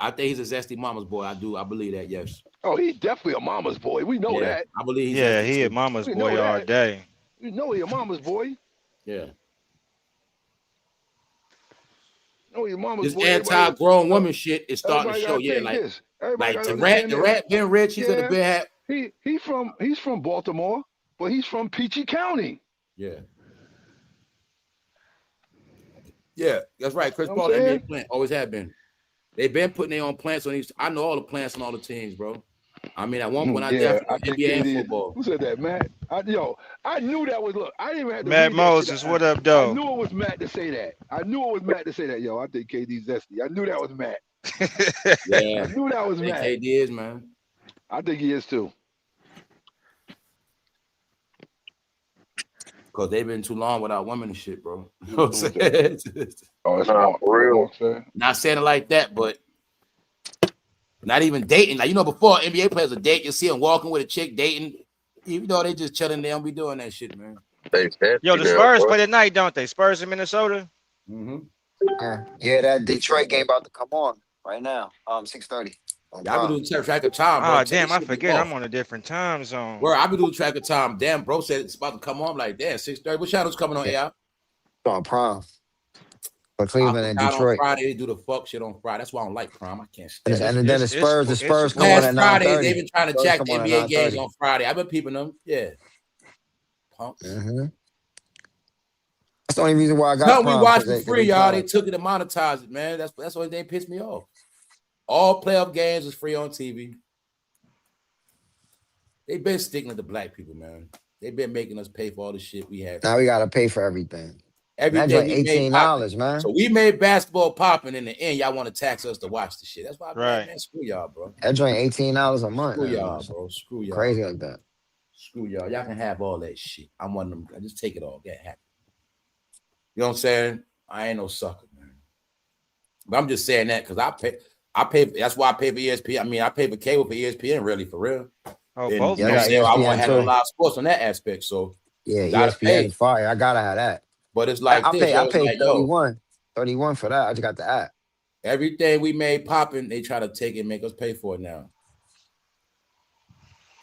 [SPEAKER 1] I think he's a zesty mama's boy. I believe that, yes.
[SPEAKER 2] Oh, he's definitely a mama's boy. We know that.
[SPEAKER 1] I believe he's
[SPEAKER 8] Yeah,
[SPEAKER 1] zesty
[SPEAKER 8] he a
[SPEAKER 1] too.
[SPEAKER 8] mama's
[SPEAKER 2] We know
[SPEAKER 8] boy all
[SPEAKER 2] that.
[SPEAKER 8] day.
[SPEAKER 2] We know he a mama's boy.
[SPEAKER 1] Yeah.
[SPEAKER 2] No, your mama's
[SPEAKER 1] This
[SPEAKER 2] boy.
[SPEAKER 1] anti-grown woman shit is starting to show. Yeah,
[SPEAKER 2] like this. Everybody
[SPEAKER 1] like
[SPEAKER 2] gotta
[SPEAKER 1] the rat
[SPEAKER 2] understand
[SPEAKER 1] been rich. He could have been had.
[SPEAKER 2] He's from Baltimore, but he's from Peachy County.
[SPEAKER 1] Yeah. Yeah, that's right. Chris Paul, NBA plant, always have been. They've been putting their own plants on these. I know all the plants on all the teams, bro. I mean, at one point, I definitely NBA and football.
[SPEAKER 2] Who said that, Matt? I knew that was. Look, I didn't even have to
[SPEAKER 8] Matt
[SPEAKER 2] read
[SPEAKER 8] Moses,
[SPEAKER 2] that shit.
[SPEAKER 8] what up, though?
[SPEAKER 2] I knew it was Matt to say that. Yo, I think KD's zesty. I knew that was Matt.
[SPEAKER 1] Yeah,
[SPEAKER 2] I knew that was Matt.
[SPEAKER 1] KD is, man.
[SPEAKER 2] I think he is too.
[SPEAKER 1] Because they've been too long without women and shit, bro. You know what I'm saying?
[SPEAKER 2] Oh, that's not for real.
[SPEAKER 1] Not saying it like that, but not even dating. Like, before NBA players would date, you see them walking with a chick dating. Even though they just chilling, they don't be doing that shit, man.
[SPEAKER 8] Yo, the Spurs play tonight, don't they? Spurs in Minnesota?
[SPEAKER 5] Mm-hmm. Yeah, that Detroit game about to come on right now. 6:30.
[SPEAKER 1] Y'all be doing track of time, bro.
[SPEAKER 8] Oh, damn, I forget. I'm on a different time zone.
[SPEAKER 1] Bro, I be doing track of time. Damn, bro said it's about to come on. Like, damn, 6:30. What channel's coming on, y'all?
[SPEAKER 5] On Prime. For Cleveland and Detroit.
[SPEAKER 1] On Friday, they do the fuck shit on Friday. That's why I don't like Prime. I can't stand
[SPEAKER 5] it. And then the Spurs come on at 9:30.
[SPEAKER 1] Fridays, they've been trying to jack the NBA games on Friday. I've been peeping them. Yeah. Punks.
[SPEAKER 5] Mm-hmm. That's the only reason why I got
[SPEAKER 1] Prime. We watch for free, y'all. They took it to monetize it, man. That's the only thing that pissed me off. All playoff games is free on TV. They've been sticking to the black people, man. They've been making us pay for all the shit we have.
[SPEAKER 5] Now we gotta pay for everything.
[SPEAKER 1] Everything
[SPEAKER 5] like $18, man.
[SPEAKER 1] So we made basketball popping. In the end, y'all want to tax us to watch the shit. That's why, man, screw y'all, bro.
[SPEAKER 5] That joint $18 a month.
[SPEAKER 1] Screw y'all, bro. Screw y'all.
[SPEAKER 5] Crazy like that.
[SPEAKER 1] Screw y'all. Y'all can have all that shit. I'm one of them. I just take it all. Get happy. You know what I'm saying? I ain't no sucker, man. But I'm just saying that because I pay. That's why I pay for ESPN. I mean, I pay for cable for ESPN, really, for real.
[SPEAKER 8] Oh,
[SPEAKER 1] and,
[SPEAKER 8] both.
[SPEAKER 1] You know what I'm saying? I want to have a lot of sports on that aspect. So
[SPEAKER 5] yeah, ESPN fire. I gotta have that.
[SPEAKER 1] But it's like
[SPEAKER 5] I
[SPEAKER 1] this.
[SPEAKER 5] I paid 31 for that. I just got the app.
[SPEAKER 1] Everything we made popping, they try to take it and make us pay for it now.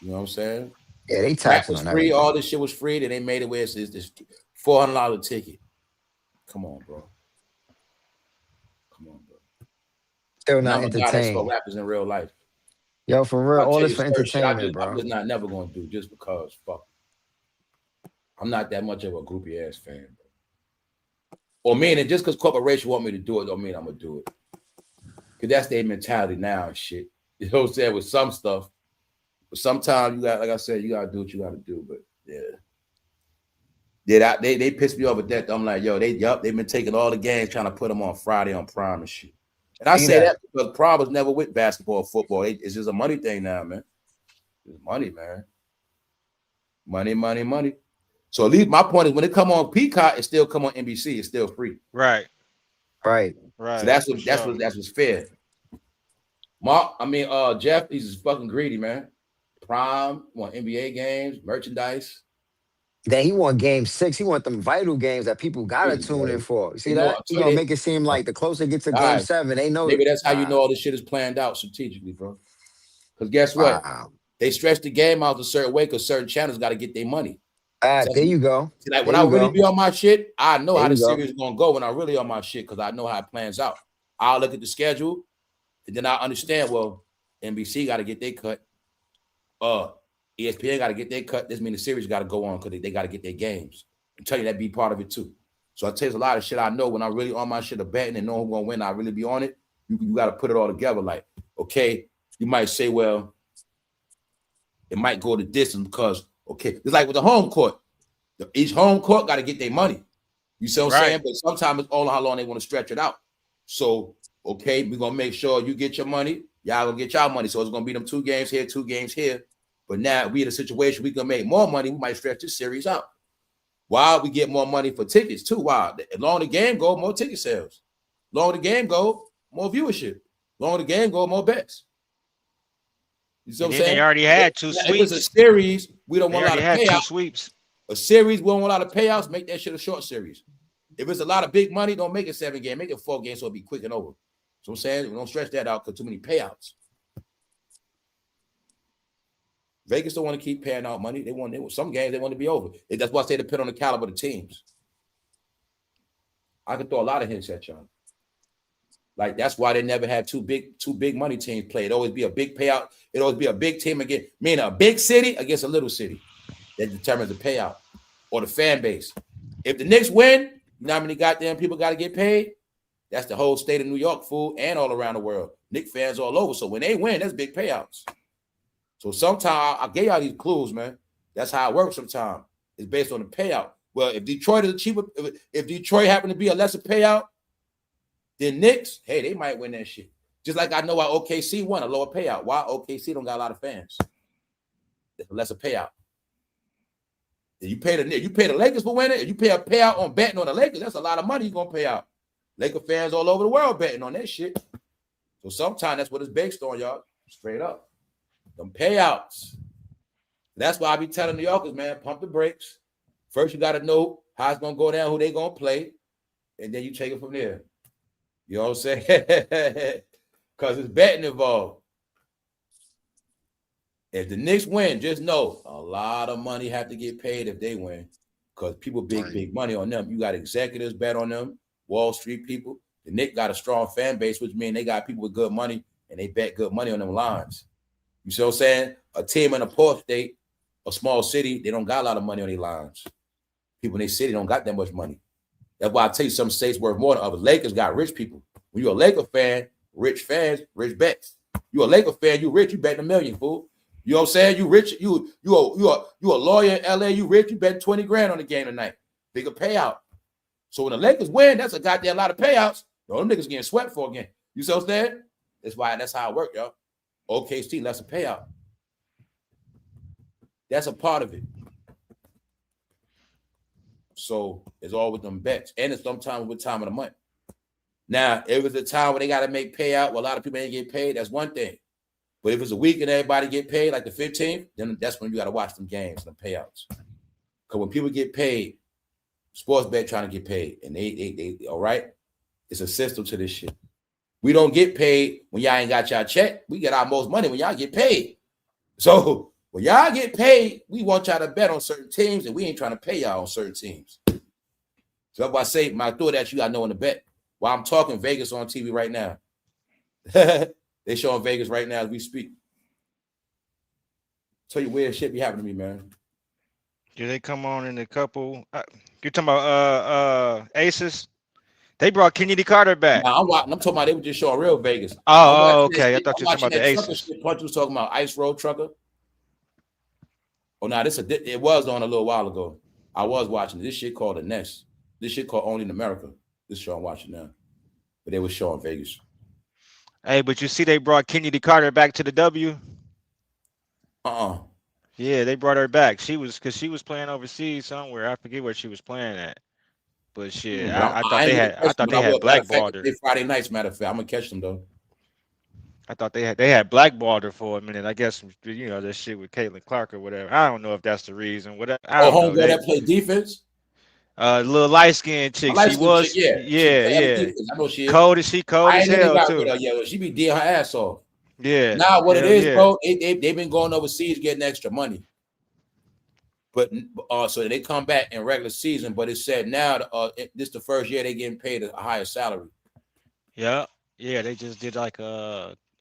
[SPEAKER 1] You know what I'm saying?
[SPEAKER 5] Yeah, they tax
[SPEAKER 1] was
[SPEAKER 5] on
[SPEAKER 1] free.
[SPEAKER 5] Everything.
[SPEAKER 1] All this shit was free. Then they made it where it's this $400 ticket. Come on, bro. Come on, bro.
[SPEAKER 5] Still not entertained.
[SPEAKER 1] Rappers in real life.
[SPEAKER 5] Yo, for real, all this for entertainment, bro.
[SPEAKER 1] I'm just not never gonna do just because. Fuck. I'm not that much of a groupie ass fan, bro. Or meaning just because corporation want me to do it, don't mean I'm gonna do it. Cause that's their mentality now and shit. You know what I'm saying? With some stuff. But sometimes you got, like I said, you gotta do what you gotta do. But yeah. They pissed me off at that. I'm like, yo, they've been taking all the games trying to put them on Friday on Prime and shit. And I say that because Prime was never with basketball or football. It's just a money thing now, man. It's money, man. Money, money, money. So at least my point is when it come on Peacock, it still come on NBC. It's still free.
[SPEAKER 8] Right.
[SPEAKER 1] So that's what's fair. Jeff, he's just fucking greedy, man. Prime, want NBA games, merchandise.
[SPEAKER 5] Then he want game 6. He want them vital games that people gotta tune in for. You see that? He's gonna make it seem like the closer it gets to game 7, they know.
[SPEAKER 1] Maybe that's how you know all this shit is planned out strategically, bro. Because guess what? They stretch the game out a certain way because certain channels got to get their money.
[SPEAKER 5] There you go.
[SPEAKER 1] See, like when I really be on my shit, I know how the series is gonna go when I really on my shit because I know how it plans out. I'll look at the schedule, and then I understand. Well, NBC got to get their cut. ESPN got to get their cut. This means the series got to go on because they got to get their games. I'm telling you that be part of it too. So I tell you a lot of shit I know when I'm really on my shit of betting and know who's gonna win. I really be on it. You got to put it all together. Like, okay, you might say, well, it might go the distance because, okay, it's like with the home court. Each home court got to get their money. You see what I'm saying? But sometimes it's all how long they want to stretch it out. So, okay, we're going to make sure you get your money. Y'all going to get y'all money. So it's going to be them 2 games here, 2 games here. But now we in a situation we can make more money. We might stretch this series out. While we get more money for tickets too. Wow. The longer the game go, more ticket sales. Longer the game go, more viewership. Longer the game go, more bets. You see what I'm saying?
[SPEAKER 8] They already had 2 sweeps.
[SPEAKER 1] If it's a series, we don't want a lot of payouts.
[SPEAKER 8] 2 sweeps.
[SPEAKER 1] A series, we don't want a lot of payouts. Make that shit a short series. If it's a lot of big money, don't make it 7 games. Make it 4 games so it'll be quick and over. So I'm saying we don't stretch that out because too many payouts. Vegas don't want to keep paying out money. They want some games they want to be over. That's why I say it depends on the caliber of the teams. I can throw a lot of hints at y'all. Like that's why they never have two big money teams play. It always be a big payout. It always be a big team against, meaning a big city against a little city. That determines the payout or the fan base. If the Knicks win, you know how many goddamn people got to get paid? That's the whole state of New York, fool, and all around the world. Knicks fans all over. So when they win, that's big payouts. So sometimes I gave y'all these clues, man. That's how it works sometimes. It's based on the payout. Well, if Detroit is a cheaper, if Detroit happen to be a lesser payout than Knicks, hey, they might win that shit. Just like I know why OKC won a lower payout. Why OKC don't got a lot of fans? It's a lesser payout. If you pay the Lakers for winning. If you pay a payout on betting on the Lakers, that's a lot of money you're gonna pay out. Laker fans all over the world betting on that shit. So sometimes that's what it's based on, y'all. Straight up. Them payouts. That's why I be telling New Yorkers, man, pump the brakes. First, you got to know how it's going to go down, who they going to play, and then you take it from there. You know what I'm saying? Because it's betting involved. If the Knicks win, just know a lot of money have to get paid if they win because people big money on them. You got executives bet on them, Wall Street people. The Knicks got a strong fan base, which means they got people with good money, and they bet good money on them lines. You see what I'm saying? A team in a poor state, a small city, they don't got a lot of money on their lines. People in their city don't got that much money. That's why I tell you some states worth more than others. Lakers got rich people. When you're a Laker fan, rich fans, rich bets. You a Laker fan, you rich, you bet $1 million, fool. You know what I'm saying? You rich, you a lawyer in LA, you rich, you bet 20 grand on the game tonight. Bigger payout. So when the Lakers win, that's a goddamn lot of payouts. Them niggas getting swept for again. You see what I'm saying? That's how it works, y'all. OKC, that's a payout. That's a part of it. So it's all with them bets. And it's sometimes with time of the month. Now, if it's a time where they got to make payout, where a lot of people ain't get paid, that's one thing. But if it's a week and everybody get paid, like the 15th, then that's when you got to watch them games, them payouts. Because when people get paid, sports bet trying to get paid. And they all right? It's a system to this shit. We don't get paid when y'all ain't got y'all check. We get our most money when y'all get paid. So when y'all get paid, we want y'all to bet on certain teams, and we ain't trying to pay y'all on certain teams. So that's why I say, my thought that you got knowing to bet. While I'm talking Vegas on TV right now. They showing Vegas right now as we speak. Tell you weird shit be happening to me, man.
[SPEAKER 8] Do they come on in a couple? You're talking about Aces? They brought Kennedy Carter back.
[SPEAKER 1] Now, I'm talking about they were just showing real Vegas.
[SPEAKER 8] Oh, okay. I thought you were talking about the Aces.
[SPEAKER 1] Punch was talking about Ice Road Trucker. Oh, no, it was on a little while ago. I was watching this shit called The Nest. This shit called Only in America. This show I'm watching now. But they were showing Vegas.
[SPEAKER 8] Hey, but you see they brought Kennedy Carter back to the W? Yeah, they brought her back. Because she was playing overseas somewhere. I forget where she was playing at. But shit, I thought they had blackballed her.
[SPEAKER 1] Friday nights, matter of fact. I'm gonna catch them though.
[SPEAKER 8] I thought they had blackballed her for a minute. I guess that shit with Caitlin Clark or whatever. I don't know if that's the reason. Whatever.
[SPEAKER 1] Homegirl that played defense.
[SPEAKER 8] Little light skinned chick. She was. Yeah.
[SPEAKER 1] I know she is.
[SPEAKER 8] Cold as hell too.
[SPEAKER 1] Yeah, she be dealing her ass off.
[SPEAKER 8] Yeah.
[SPEAKER 1] Now what it is, bro? They've been going overseas getting extra money. But so they come back in regular season, but it said now this the first year they getting paid a higher salary.
[SPEAKER 8] Yeah, they just did like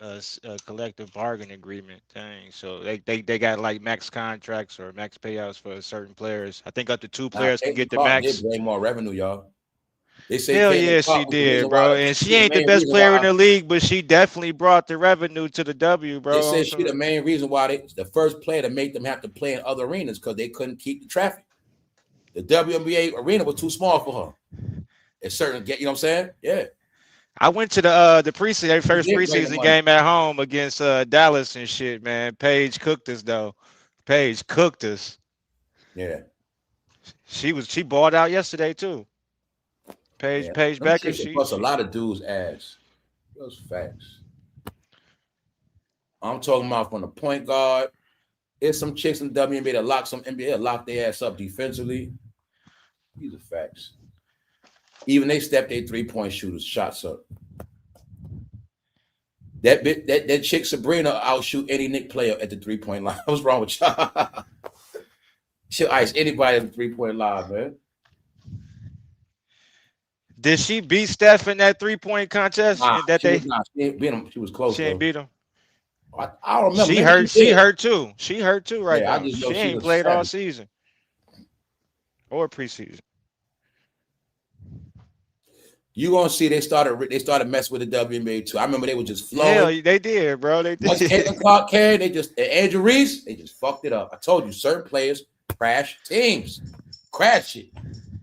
[SPEAKER 8] a collective bargain agreement thing. So they got like max contracts or max payouts for certain players. I think up to 2
[SPEAKER 1] Nah,
[SPEAKER 8] players can
[SPEAKER 1] Caitlin
[SPEAKER 8] get the
[SPEAKER 1] Clark did
[SPEAKER 8] max.
[SPEAKER 1] bring more revenue, y'all. They say
[SPEAKER 8] Hell
[SPEAKER 1] Caitlin
[SPEAKER 8] yeah, she
[SPEAKER 1] Clark was the
[SPEAKER 8] did,
[SPEAKER 1] reason why
[SPEAKER 8] bro. And she
[SPEAKER 1] she the
[SPEAKER 8] ain't the
[SPEAKER 1] main
[SPEAKER 8] best
[SPEAKER 1] reason
[SPEAKER 8] player in
[SPEAKER 1] why
[SPEAKER 8] the league, but she definitely brought the revenue to the W,
[SPEAKER 1] they
[SPEAKER 8] bro.
[SPEAKER 1] said she the main reason why they the first player to make them have to play in other arenas because they couldn't keep the traffic. The WNBA arena was too small for her. It's certain, you know what I'm saying? Yeah.
[SPEAKER 8] I went to the preseason,
[SPEAKER 1] She
[SPEAKER 8] first
[SPEAKER 1] did bring the
[SPEAKER 8] preseason
[SPEAKER 1] money.
[SPEAKER 8] game at home against Dallas and shit, man. Paige cooked us though. Paige cooked us.
[SPEAKER 1] Yeah.
[SPEAKER 8] She balled out yesterday too.
[SPEAKER 1] Yeah.
[SPEAKER 8] Paige
[SPEAKER 1] Them
[SPEAKER 8] Becker.
[SPEAKER 1] chicks that bust a lot of dudes' ass. Those facts. I'm talking about from the point guard. There's some chicks in the WNBA that lock some NBA, lock their ass up defensively. These are facts. Even they step their 3-point shooters, shots up. That chick Sabrina outshoot any Knick player at the 3-point line. What's wrong with y'all? She'll ice anybody at the 3-point line, man.
[SPEAKER 8] Did she beat Steph in that 3-point contest?
[SPEAKER 1] Nah,
[SPEAKER 8] That
[SPEAKER 1] she
[SPEAKER 8] they
[SPEAKER 1] was not. She ain't beat him. She was close
[SPEAKER 8] she ain't
[SPEAKER 1] though.
[SPEAKER 8] beat him.
[SPEAKER 1] I don't remember.
[SPEAKER 8] She
[SPEAKER 1] Maybe
[SPEAKER 8] hurt.
[SPEAKER 1] she
[SPEAKER 8] She
[SPEAKER 1] did.
[SPEAKER 8] hurt too. She hurt too right
[SPEAKER 1] Yeah, I
[SPEAKER 8] now.
[SPEAKER 1] just know
[SPEAKER 8] She
[SPEAKER 1] she
[SPEAKER 8] ain't
[SPEAKER 1] was
[SPEAKER 8] played all
[SPEAKER 1] savage.
[SPEAKER 8] season or preseason.
[SPEAKER 1] You gonna see they started messing with the WNBA too. I remember they were just flowing.
[SPEAKER 8] Hell, they did, bro. They
[SPEAKER 1] Once
[SPEAKER 8] did.
[SPEAKER 1] Caitlin Clark came, they just Andrew Reese, they just fucked it up. I told you, certain players crash teams, crash it.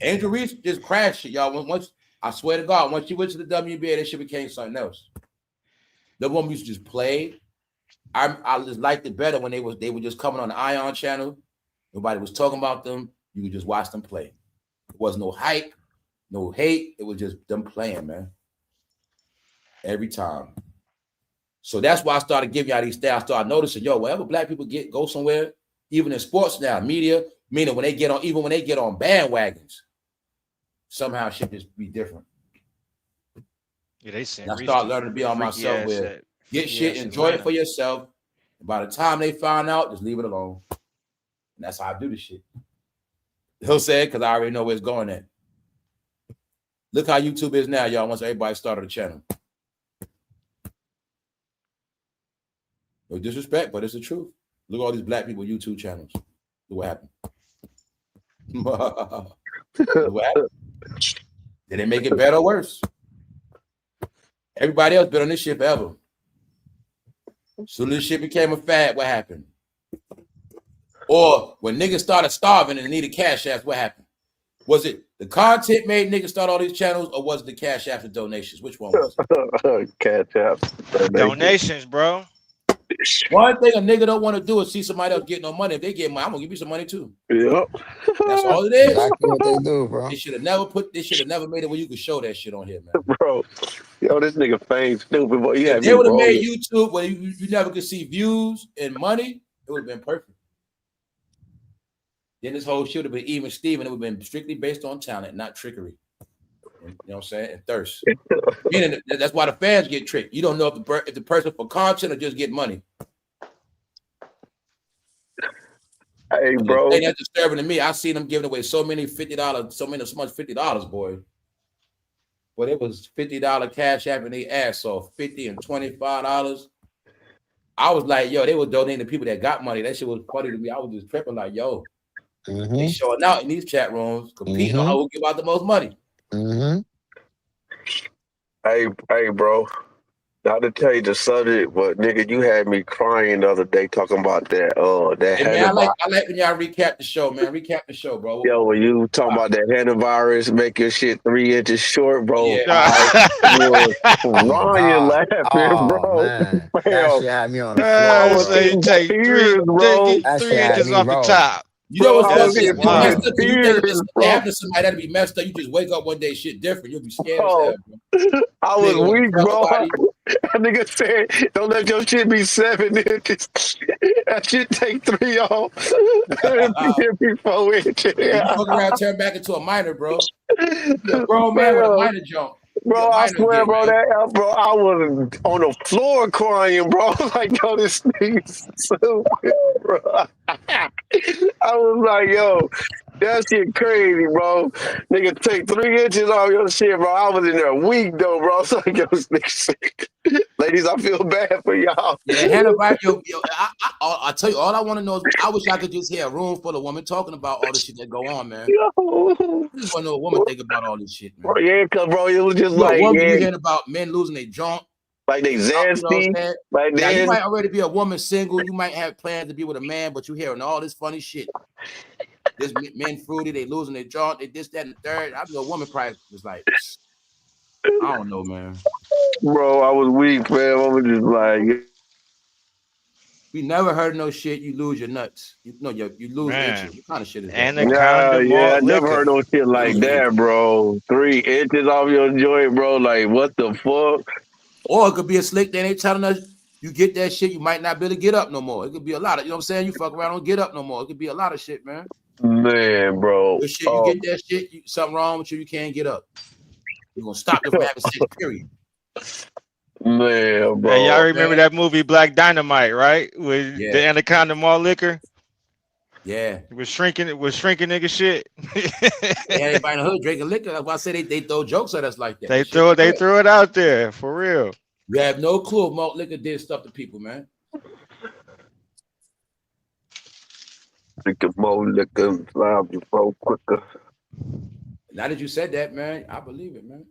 [SPEAKER 1] Andrew Reese just crashed it, y'all. Once I swear to God, once you went to the WNBA, that shit became something else. The woman used to just play. I just liked it better when they were just coming on the Ion channel. Nobody was talking about them. You could just watch them play. There was no hype, no hate. It was just them playing, man. Every time. So that's why I started giving y'all these stats. I started noticing, wherever black people go somewhere, even in sports now, media, meaning when they get on bandwagons, somehow shit just be different.
[SPEAKER 8] Yeah, they sent.
[SPEAKER 1] And I started learning to be on myself where get shit, enjoy it for yourself. And by the time they find out, just leave it alone. And that's how I do this shit. He'll say it because I already know where it's going at. Look how YouTube is now, y'all, once everybody started a channel. No disrespect, but it's the truth. Look at all these black people YouTube channels. Look what happened. Look what happened. Did it make it better or worse? Everybody else been on this shit forever. Soon as this shit became a fad, what happened? Or when niggas started starving and needed cash apps, what happened? Was it the content made niggas start all these channels, or was it the cash apps and donations? Which one was
[SPEAKER 3] it? Cash apps.
[SPEAKER 8] Donations, bro.
[SPEAKER 1] One thing a nigga don't want to do is see somebody else get no money. If they get money, I'm gonna give you some money too.
[SPEAKER 3] Yep.
[SPEAKER 1] That's all it is.
[SPEAKER 5] Exactly what they do, bro.
[SPEAKER 1] They should have never made it where you could show that shit on here, man.
[SPEAKER 3] Bro, this nigga fame stupid, boy.
[SPEAKER 1] If they would have made YouTube where you never could see views and money, it would have been perfect. Then this whole shit would have been even Steven. It would have been strictly based on talent, not trickery. You know what I'm saying? And thirst. Meaning that's why the fans get tricked. You don't know if the person for content or just get money.
[SPEAKER 3] Hey, bro.
[SPEAKER 1] They that's disturbing to me. I seen them giving away so many $50, so much $50, boy. But it was $50 cash app and they ass off $50 and $25. I was like, they were donating to people that got money. That shit was funny to me. I was just tripping like, they showing out in these chat rooms, competing on who give out the most money.
[SPEAKER 3] Hey, bro. Not to tell you the subject, but nigga, you had me crying the other day talking about that.
[SPEAKER 1] Hey, man, I like when y'all recap the show, man. Recap the show, bro.
[SPEAKER 3] Yo, when you talking about that hantavirus, make your shit 3 inches short, bro.
[SPEAKER 1] Yeah.
[SPEAKER 3] I was crying laughing, bro.
[SPEAKER 5] Man. That shit had me on the floor.
[SPEAKER 3] I was
[SPEAKER 8] So you take
[SPEAKER 3] tears, bro.
[SPEAKER 8] three inches off the top.
[SPEAKER 1] You know what's
[SPEAKER 3] I was
[SPEAKER 1] messed
[SPEAKER 3] in
[SPEAKER 1] up? You think
[SPEAKER 3] tears,
[SPEAKER 1] it's happened to somebody that'd be messed up. You just wake up one day, shit different. You'll be scared as hell, bro.
[SPEAKER 3] I was weak, bro. That nigga said, don't let your shit be 7 inches. That shit take 3 off. It be 4 inches.
[SPEAKER 1] You fuck around, turn back into a minor, bro. You're a grown man with a minor jump.
[SPEAKER 3] Bro, I swear, bro, I was on the floor crying, bro. Like, this nigga's stupid, bro. I was like, that shit crazy, bro. Nigga, take 3 inches off your shit, bro. I was in there weak, though, bro. I was like, this nigga sick. Let ladies. I feel bad for y'all.
[SPEAKER 1] Yeah, Hannah, I tell you, all I want to know is I wish I could just hear a room full of women talking about all this shit that go on, man.
[SPEAKER 3] Yo.
[SPEAKER 1] I just want to know what women think about all this shit, man.
[SPEAKER 3] Bro, yeah, cause bro, it was just like,
[SPEAKER 1] woman,
[SPEAKER 3] yeah,
[SPEAKER 1] you hearing about men losing their joint,
[SPEAKER 3] like they
[SPEAKER 1] you know what I'm
[SPEAKER 3] zesty.
[SPEAKER 1] saying?
[SPEAKER 3] Like
[SPEAKER 1] Now, you
[SPEAKER 3] then,
[SPEAKER 1] might already be a woman single. You might have plans to be with a man, but you hearing all this funny shit. This men fruity, they losing their joint, they this, that, and the third. I know a woman probably was like, I don't know, man.
[SPEAKER 3] bro, I was weak, man. I was just like,
[SPEAKER 1] We never heard no shit. You lose your nuts. You lose
[SPEAKER 8] Man.
[SPEAKER 1] inches. What kind of shit is that?
[SPEAKER 8] Anaconda
[SPEAKER 3] yeah, I
[SPEAKER 8] malt
[SPEAKER 3] never
[SPEAKER 8] liquor.
[SPEAKER 3] heard no shit like that, bro. 3 inches off your joint, bro. Like, what the fuck?
[SPEAKER 1] Or it could be a slick thing. They telling us you get that shit, you might not be able to get up no more. It could be a lot of, you know what I'm saying? You fuck around, don't get up no more. It could be a lot of shit, man.
[SPEAKER 3] Man, bro.
[SPEAKER 1] Your shit, you get that shit, something wrong with you, you can't get up. You're gonna stop you from having sex, period.
[SPEAKER 3] Man, bro.
[SPEAKER 8] Hey, y'all remember that movie Black Dynamite, right? With the Anaconda malt liquor?
[SPEAKER 1] Yeah.
[SPEAKER 8] It was shrinking nigga shit.
[SPEAKER 1] Everybody in the hood drinking liquor. That's why I say they throw jokes at us like that.
[SPEAKER 8] They throw it out there for real.
[SPEAKER 1] You have no clue if malt liquor did stuff to people, man.
[SPEAKER 3] Drinking more liquor, fly before quicker.
[SPEAKER 1] Now that you said that, man, I believe it, man.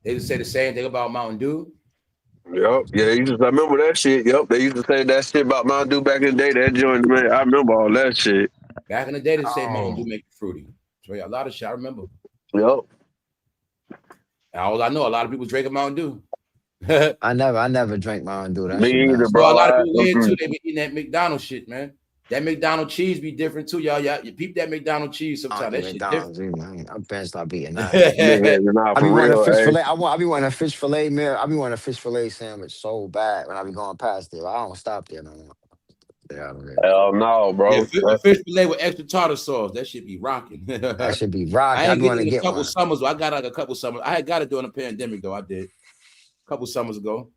[SPEAKER 1] They just say the same thing about Mountain Dew.
[SPEAKER 3] Yep. Yeah, I remember that shit. Yep. They used to say that shit about Mountain Dew back in the day. That joint, man. I remember all that shit.
[SPEAKER 1] Back in the day, they say Mountain Dew make you fruity. So yeah, a lot of shit I remember.
[SPEAKER 3] Yep.
[SPEAKER 1] All I know, a lot of people drinking Mountain Dew.
[SPEAKER 5] I never drank Mountain Dew. That
[SPEAKER 3] Me
[SPEAKER 5] shit
[SPEAKER 3] either,
[SPEAKER 5] nasty.
[SPEAKER 3] bro.
[SPEAKER 1] A lot of people in too. They be eating that McDonald's shit, man. That McDonald's cheese be different too, y'all. You peep that McDonald's cheese sometimes. That shit different.
[SPEAKER 5] I'm been stop eating that.
[SPEAKER 3] Nah,
[SPEAKER 5] I be
[SPEAKER 3] for
[SPEAKER 5] wanting a
[SPEAKER 3] real,
[SPEAKER 5] fish
[SPEAKER 3] hey.
[SPEAKER 5] fillet. I be wanting a fish fillet meal. I be wanting a fish fillet sandwich so bad when I be going past there. I don't stop there no more.
[SPEAKER 3] Hell no, bro.
[SPEAKER 1] Yeah, fish fillet with extra tartar sauce. That should be rocking.
[SPEAKER 5] That should be rocking.
[SPEAKER 1] I ain't getting
[SPEAKER 5] get
[SPEAKER 1] a couple
[SPEAKER 5] one.
[SPEAKER 1] summers. I got like a couple summers. I had got it during the pandemic though. I did a couple summers ago.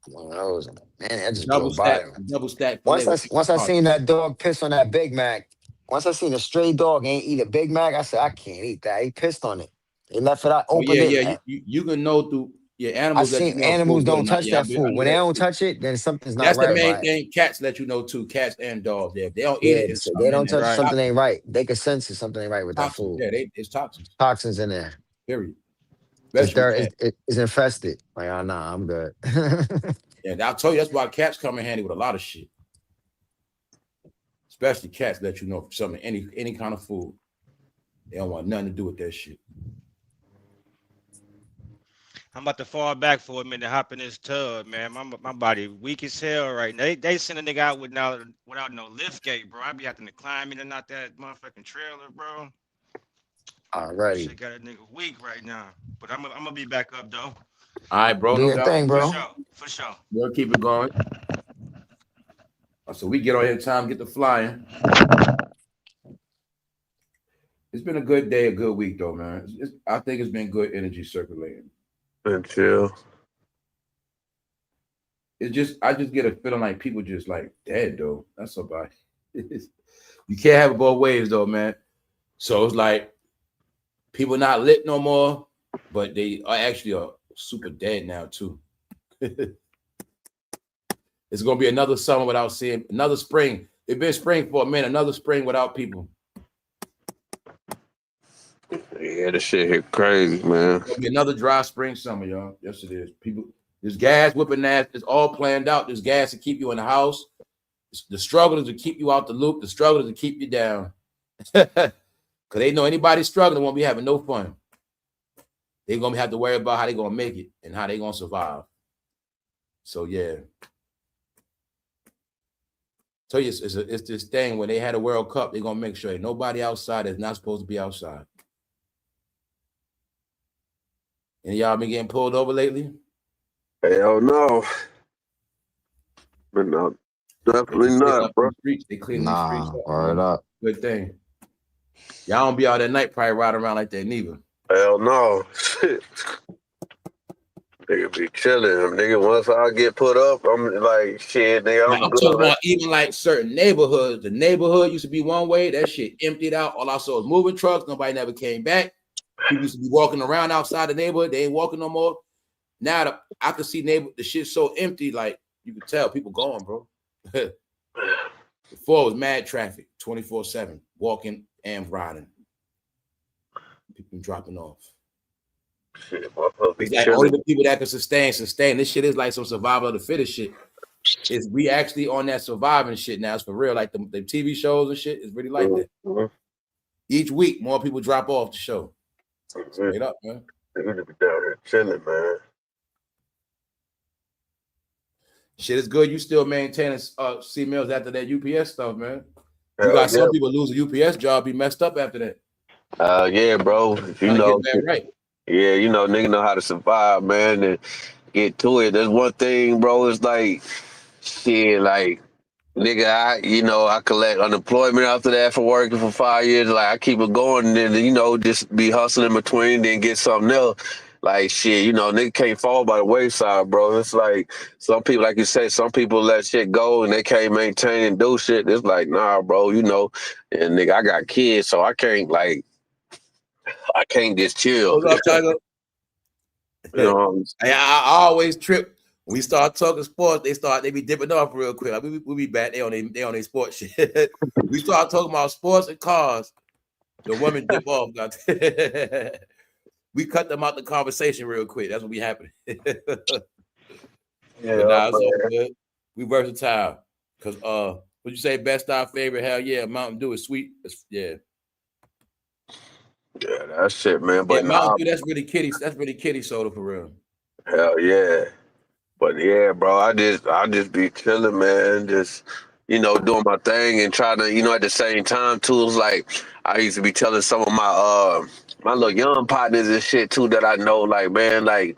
[SPEAKER 5] One of those, man. I just
[SPEAKER 1] Double
[SPEAKER 5] blow by.
[SPEAKER 1] stack.
[SPEAKER 5] Once I seen that dog piss on that Big Mac. Once I seen a stray dog ain't eat a Big Mac, I said I can't eat that. He pissed on it. They left it out, opened it.
[SPEAKER 1] Yeah. You can know through your
[SPEAKER 5] I
[SPEAKER 1] animals that you
[SPEAKER 5] seen
[SPEAKER 1] know
[SPEAKER 5] animals
[SPEAKER 1] food good or
[SPEAKER 5] don't
[SPEAKER 1] not.
[SPEAKER 5] touch
[SPEAKER 1] Yeah,
[SPEAKER 5] that food. When they don't touch it, then something's not
[SPEAKER 1] That's
[SPEAKER 5] right.
[SPEAKER 1] the main
[SPEAKER 5] Right?
[SPEAKER 1] thing. Cats let you know too. Cats and dogs. Yeah, if they don't eat it.
[SPEAKER 5] So they don't touch
[SPEAKER 1] right.
[SPEAKER 5] something ain't right. They can sense it. Something ain't right with that food.
[SPEAKER 1] Yeah, it's toxins.
[SPEAKER 5] Toxins in there.
[SPEAKER 1] Period.
[SPEAKER 5] It's dirt. It's infested. Like, oh, nah, I'm good.
[SPEAKER 1] Yeah, I'll tell you, that's why cats come in handy with a lot of shit. Especially cats let you know something, any kind of food. They don't want nothing to do with that shit.
[SPEAKER 8] I'm about to fall back for a minute, hop in this tub, man. My body weak as hell right now. They send a nigga out without no lift gate, bro. I be having to climb in and out that motherfucking trailer, bro.
[SPEAKER 5] Alrighty.
[SPEAKER 8] Shit got a nigga weak right now. But I'm gonna be back up though.
[SPEAKER 1] All right, bro.
[SPEAKER 5] Do your thing, bro.
[SPEAKER 8] For sure.
[SPEAKER 1] We'll keep it going. So we get on here in time, get the flying. It's been a good day, a good week, though, man. I think it's been good energy circulating.
[SPEAKER 3] Been chill.
[SPEAKER 1] I just get a feeling like people just like dead, though. That's about it. You can't have it both ways, though, man. So it's like people not lit no more, but they are actually super dead now, too. It's gonna be another summer without seeing another spring. It's been spring for a minute, another spring without people.
[SPEAKER 3] Yeah, this shit here crazy, man.
[SPEAKER 1] It's gonna be another dry spring summer, y'all. Yes, it is. People, there's gas whipping ass. It's all planned out. There's gas to keep you in the house. The struggle is to keep you out the loop. The struggle is to keep you down. Because they know anybody struggling won't be having no fun. They're gonna have to worry about how they're gonna make it and how they're gonna survive. So yeah. So it's this thing when they had a World Cup, they're gonna make sure ain't nobody outside that's not supposed to be outside. And y'all been getting pulled over lately?
[SPEAKER 3] Hell no. But no, definitely not, bro.
[SPEAKER 1] They clean the streets up.
[SPEAKER 5] Word up.
[SPEAKER 1] Good thing. Y'all don't be out at night probably riding around like that neither.
[SPEAKER 3] Hell no. Shit. Nigga be chilling. Nigga, once I get put up, I'm like, shit, nigga, I'm good.
[SPEAKER 1] Talking about even like certain neighborhoods. The neighborhood used to be one way. That shit emptied out. All I saw was moving trucks. Nobody never came back. People used to be walking around outside the neighborhood. They ain't walking no more. Now I can see the shit so empty, like you can tell people going, bro. Before it was mad traffic, 24/7, walking and riding. People dropping off.
[SPEAKER 3] Shit,
[SPEAKER 1] it's like only the people that can sustain. This shit is like some survival of the fittest shit. We actually on that surviving shit now. It's for real. Like the TV shows and shit is really like that. Each week, more people drop off the show. Straight up, man.
[SPEAKER 3] They're gonna be down here chilling, man.
[SPEAKER 1] Shit is good. You still maintaining C-mills after that UPS stuff, man. You got some people lose a UPS job, be messed up after that.
[SPEAKER 3] Yeah, bro. You know,
[SPEAKER 1] right.
[SPEAKER 3] Yeah, you know, nigga know how to survive, man, and get to it. There's one thing, bro. It's like, shit, like, nigga, I collect unemployment after that for working for 5 years. Like, I keep it going, and then, just be hustling in between, then get something else. Like, shit, nigga can't fall by the wayside, bro. It's like, some people, like you say, some people let shit go and they can't maintain and do shit. It's like, nah, bro, and nigga, I got kids, so I can't just chill.
[SPEAKER 1] What's up, Tiger? I always trip. When we start talking sports, they be dipping off real quick. Like, we be back. They on their sports shit. We start talking about sports and cars. The women dip off. We cut them out the conversation real quick. That's what be happening. It's all good. We versatile. Cause would you say best our favorite? Hell yeah, Mountain Dew is sweet. Yeah,
[SPEAKER 3] that's it, man. But
[SPEAKER 1] Mountain Dew, that's really kitty soda for real.
[SPEAKER 3] Hell yeah. But yeah, bro, I just be chilling, man. Just, doing my thing and trying to, at the same time too. It's like I used to be telling some of my little young partners and shit too that I know, like, man, like,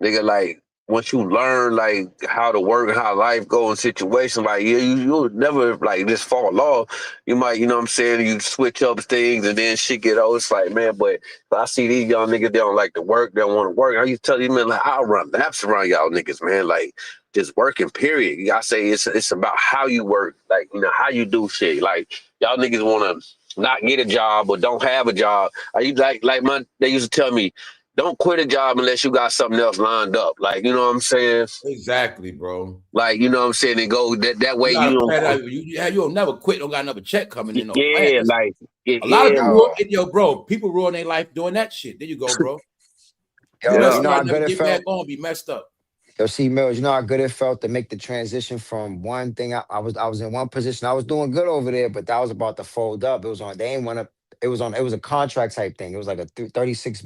[SPEAKER 3] nigga, like, once you learn like how to work and how life go in situations, like you'll never like just fall off. You might, you know what I'm saying, you switch up things and then shit get old. It's like, man, but I see these young niggas, they don't like to work, they don't want to work. I used to tell these men, like, I'll run laps around y'all niggas, man. Like, just working, period. I say it's about how you work, like, how you do shit. Like, y'all niggas want to not get a job or don't have a job. They used to tell me, don't quit a job unless you got something else lined up. Like, you know what I'm saying?
[SPEAKER 1] Exactly, bro.
[SPEAKER 3] Like, you know what I'm saying? And go that way you don't.
[SPEAKER 1] You'll never quit. Don't got another check coming in.
[SPEAKER 3] Yeah, like
[SPEAKER 1] a lot of people, bro. People ruin their life doing that shit. There you go, bro.
[SPEAKER 5] You know how good it felt.
[SPEAKER 1] Back on, be messed up.
[SPEAKER 5] Yo, C-mills, you know how good it felt to make the transition from one thing. I was in one position. I was doing good over there, but that was about to fold up. It was a contract type thing. It was like a 36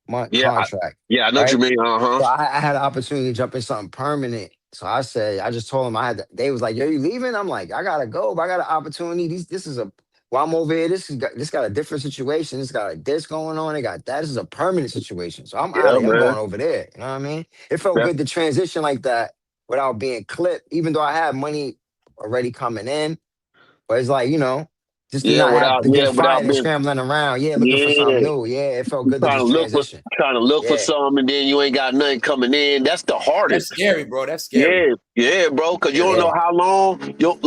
[SPEAKER 5] month contract.
[SPEAKER 3] I know what you mean.
[SPEAKER 5] So I had an opportunity to jump in something permanent. So I just told them they was like, yo, you leaving? I'm like, I gotta go, but I got an opportunity. While I'm over here, this got a different situation. This got like this going on. They got that. This is a permanent situation. So I'm out of here. I'm going over there. You know what I mean? It felt good to transition like that without being clipped, even though I had money already coming in. But it's like, just to not have to get fired and scrambling around. Yeah, looking for something new. Yeah, it felt good to just transition.
[SPEAKER 3] Trying to look for something and then you ain't got nothing coming in. That's the hardest.
[SPEAKER 1] That's scary, bro. That's scary.
[SPEAKER 3] Yeah, bro. Because you don't know how long you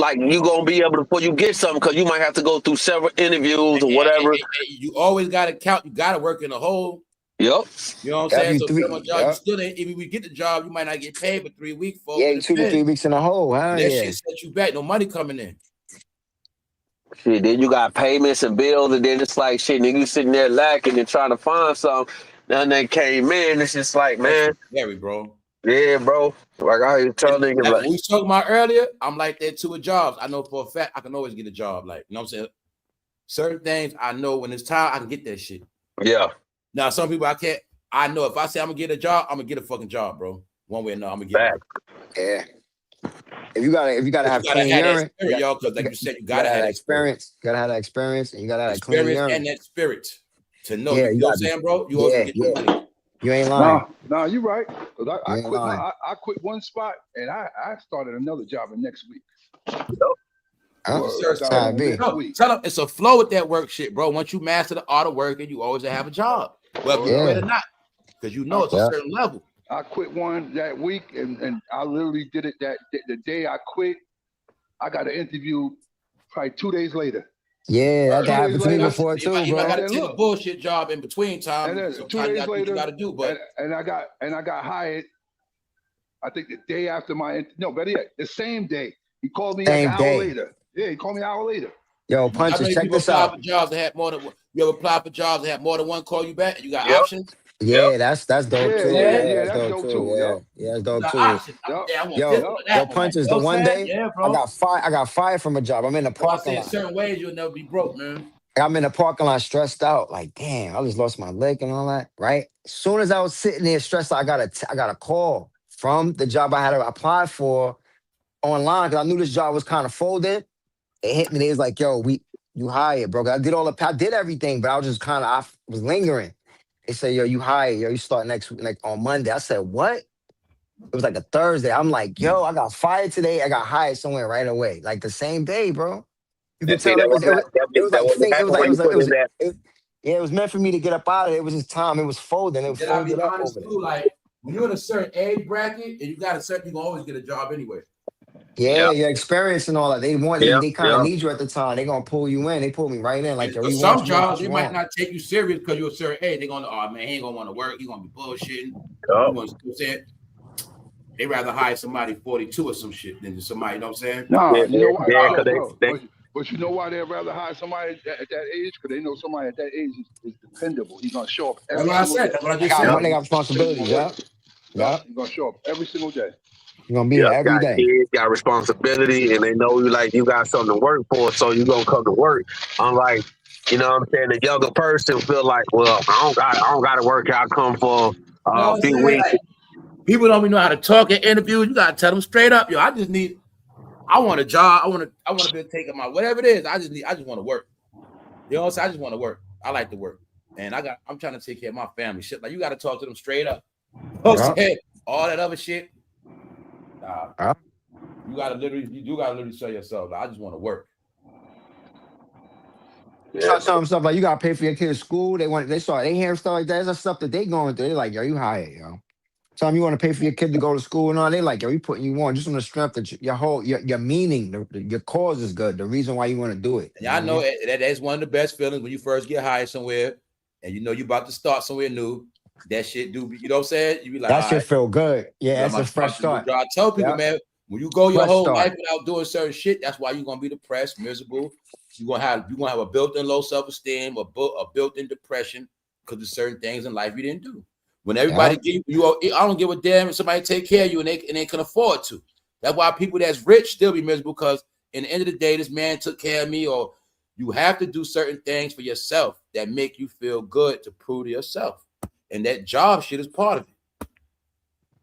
[SPEAKER 3] gonna be able to before you get something. Because you might have to go through several interviews or whatever.
[SPEAKER 1] You always got to count. You got to work in the hole.
[SPEAKER 3] Yep.
[SPEAKER 1] You know what I'm saying? You still ain't, if we get the job, you might not get paid for 3 weeks. 4
[SPEAKER 5] weeks. 2 to 3 weeks in a hole.
[SPEAKER 1] That shit set you back. No money coming in.
[SPEAKER 3] Shit, then you got payments and bills, and then it's like, shit, nigga, you sitting there lacking and trying to find something. Then they came in, it's just like, man.
[SPEAKER 1] Scary, bro.
[SPEAKER 3] Yeah, bro. Like I was telling niggas, like,
[SPEAKER 1] we was talking about earlier, I'm like that too with jobs. I know for a fact I can always get a job. Like, you know what I'm saying? Certain things I know when it's time, I can get that shit.
[SPEAKER 3] Yeah.
[SPEAKER 1] Now, some people I can't. I know if I say I'm gonna get a job, I'm gonna get a fucking job, bro. One way or another, I'm gonna get it.
[SPEAKER 5] Yeah. If you gotta have clean urine,
[SPEAKER 1] y'all, because like you said, you gotta have
[SPEAKER 5] experience. Gotta have that experience, and you gotta have that clean urine
[SPEAKER 1] and that spirit to know. You know what I'm saying, bro? You always get your money.
[SPEAKER 5] You ain't lying.
[SPEAKER 2] No, you're right. Because I quit one spot and I started another job the next week.
[SPEAKER 1] Tell them it's a flow with that work shit, bro. Once you master the art of working, you always have a job, whether you quit or not, because you know it's a certain level.
[SPEAKER 2] I quit one that week, and I literally did it the day I quit. I got an interview probably 2 days later.
[SPEAKER 5] Yeah, that
[SPEAKER 2] 2 days
[SPEAKER 5] happened to me
[SPEAKER 2] later,
[SPEAKER 5] before
[SPEAKER 1] You might,
[SPEAKER 5] too,
[SPEAKER 1] you might
[SPEAKER 5] bro.
[SPEAKER 1] gotta
[SPEAKER 2] and then
[SPEAKER 1] take a
[SPEAKER 2] look,
[SPEAKER 1] bullshit job in between
[SPEAKER 2] and
[SPEAKER 1] time.
[SPEAKER 2] then 2
[SPEAKER 1] Sometimes you
[SPEAKER 2] days
[SPEAKER 1] gotta do what you
[SPEAKER 2] later,
[SPEAKER 1] gotta do, but
[SPEAKER 2] and I got hired. I think the day after no, better yet, the same day. He called me like an
[SPEAKER 5] Same
[SPEAKER 2] hour
[SPEAKER 5] day.
[SPEAKER 2] later. Yeah, he called me an hour later.
[SPEAKER 5] Yo,
[SPEAKER 1] how
[SPEAKER 5] punches,
[SPEAKER 1] many
[SPEAKER 5] check
[SPEAKER 1] people
[SPEAKER 5] this
[SPEAKER 1] apply
[SPEAKER 5] out.
[SPEAKER 1] for jobs that had more than one? You ever apply for jobs that had more than one call you back and you got
[SPEAKER 3] Yep.
[SPEAKER 1] options?
[SPEAKER 3] Yep.
[SPEAKER 5] Yeah, that's dope
[SPEAKER 2] Yeah,
[SPEAKER 5] too.
[SPEAKER 2] yeah,
[SPEAKER 1] Yeah.
[SPEAKER 5] Yeah,
[SPEAKER 2] yeah.
[SPEAKER 5] that's
[SPEAKER 2] That's
[SPEAKER 5] dope
[SPEAKER 2] dope
[SPEAKER 5] too.
[SPEAKER 2] too.
[SPEAKER 5] Yeah,
[SPEAKER 2] Yep,
[SPEAKER 5] yeah, that's
[SPEAKER 1] You
[SPEAKER 5] dope
[SPEAKER 1] got
[SPEAKER 5] too.
[SPEAKER 1] options.
[SPEAKER 2] yep,
[SPEAKER 1] Yeah, I want this
[SPEAKER 5] Yo,
[SPEAKER 1] one
[SPEAKER 2] yep.
[SPEAKER 1] or
[SPEAKER 5] yo,
[SPEAKER 1] that one. Like, you
[SPEAKER 5] punches.
[SPEAKER 1] know
[SPEAKER 5] The
[SPEAKER 1] what I'm
[SPEAKER 5] one
[SPEAKER 1] saying?
[SPEAKER 5] day
[SPEAKER 1] Yeah,
[SPEAKER 5] I
[SPEAKER 1] bro.
[SPEAKER 5] got fired. I got fired from a job. I'm in the
[SPEAKER 1] That's why I
[SPEAKER 5] parking
[SPEAKER 1] say in
[SPEAKER 5] lot.
[SPEAKER 1] certain ways you'll never be broke, man.
[SPEAKER 5] I'm in the parking lot, stressed out. Like, damn, I just lost my leg and all that. Right. As soon as I was sitting there stressed out, I got a call from the job I had to apply for online because I knew this job was kind of folded. It hit me. They was like, "Yo, you hired, bro." I did everything, but I was just I was lingering. They said, "Yo, you hired. Yo, you start next week, like on Monday." I said, "What?" It was like a Thursday. I'm like, "Yo, I got fired today. I got hired somewhere right away, like the same day, bro." You could
[SPEAKER 3] See,
[SPEAKER 5] tell
[SPEAKER 3] that what
[SPEAKER 5] it was
[SPEAKER 3] that
[SPEAKER 5] like
[SPEAKER 3] what
[SPEAKER 5] fate. It was
[SPEAKER 3] happened
[SPEAKER 5] like
[SPEAKER 3] when you put in that.
[SPEAKER 5] yeah, it was meant for me to get up out of it. It was just time. It was folding. It was
[SPEAKER 1] Did I be
[SPEAKER 5] folded up
[SPEAKER 1] honest
[SPEAKER 5] over there.
[SPEAKER 1] too? Like when you're in a certain age bracket and you got a certain, you can always get a job anyway.
[SPEAKER 5] Yeah,
[SPEAKER 3] Yeah.
[SPEAKER 5] your experience and all that.
[SPEAKER 3] Yeah.
[SPEAKER 5] They kind of
[SPEAKER 3] Yeah.
[SPEAKER 5] need you at the time. They gonna pull you in. They pulled me right in. Like,
[SPEAKER 1] And
[SPEAKER 5] yo,
[SPEAKER 1] for
[SPEAKER 5] we want
[SPEAKER 1] some
[SPEAKER 5] you. We gonna
[SPEAKER 1] jobs,
[SPEAKER 5] put
[SPEAKER 1] they
[SPEAKER 5] you
[SPEAKER 1] might
[SPEAKER 5] on.
[SPEAKER 1] not take you serious because you're a certain age. They're gonna, oh man, he ain't gonna want to work. He gonna be bullshitting.
[SPEAKER 3] Yep.
[SPEAKER 1] You want to say they rather hire somebody 42 or some shit than somebody. You know what I'm saying?
[SPEAKER 2] Nah,
[SPEAKER 3] Yeah.
[SPEAKER 2] you know why?
[SPEAKER 3] Yeah.
[SPEAKER 2] Yo,
[SPEAKER 3] Because they
[SPEAKER 2] but you know why they'd rather hire somebody at that age? Because they know somebody at that age is dependable. He's gonna show up
[SPEAKER 1] That's
[SPEAKER 2] every
[SPEAKER 1] what I
[SPEAKER 2] single
[SPEAKER 1] said.
[SPEAKER 2] day.
[SPEAKER 1] That's what I
[SPEAKER 5] They
[SPEAKER 1] just
[SPEAKER 5] got
[SPEAKER 1] said.
[SPEAKER 5] money,
[SPEAKER 3] Yep.
[SPEAKER 5] got
[SPEAKER 2] He's
[SPEAKER 5] responsibilities.
[SPEAKER 2] gonna work.
[SPEAKER 5] Yeah, yeah.
[SPEAKER 2] He's gonna show up every single day.
[SPEAKER 5] You're gonna be here
[SPEAKER 3] Yep.
[SPEAKER 5] every
[SPEAKER 3] Got
[SPEAKER 5] day.
[SPEAKER 3] kids, got responsibility, and they know you like you got something to work for, so you gonna come to work. Unlike, you know what I'm saying, the younger person feel like, well, I don't got to work. I'll come for
[SPEAKER 1] You know
[SPEAKER 3] a
[SPEAKER 1] what I'm
[SPEAKER 3] few
[SPEAKER 1] saying?
[SPEAKER 3] weeks.
[SPEAKER 1] Like people don't even know how to talk in interviews. You gotta tell them straight up, yo. I want a job. I want to be able to take my whatever it is. I just want to work. You know what I'm saying? I just want to work. I like to work. And I'm trying to take care of my family. Shit. Like you gotta talk to them straight up. You know what I'm saying? All that other shit. You do gotta literally say yourself, like, I just want to work.
[SPEAKER 5] You start telling them stuff like you gotta pay for your kids' school. They hear stuff like that. That's stuff that they going through. They're like, yo, you hired, yo. Tell them you want to pay for your kid to go to school and all. They like, yo, we putting you on just on the strength that your meaning, your cause is good. The reason why you want to do it.
[SPEAKER 1] And I know that's one of the best feelings when you first get hired somewhere and you know you about to start somewhere new. That shit you know what I'm saying? You be like,
[SPEAKER 5] that shit feel good. Yeah, that's a fresh start.
[SPEAKER 1] I tell people, man, when you go your
[SPEAKER 5] Fresh
[SPEAKER 1] whole
[SPEAKER 5] start.
[SPEAKER 1] life without doing certain shit, that's why you're gonna be depressed, miserable. You're gonna have a built-in low self-esteem, a built-in depression because of certain things in life you didn't do. When everybody give you, I don't give a damn if somebody take care of you and they can afford to. That's why people that's rich still be miserable because in the end of the day, this man took care of me. Or you have to do certain things for yourself that make you feel good to prove to yourself, and that job shit is part of it.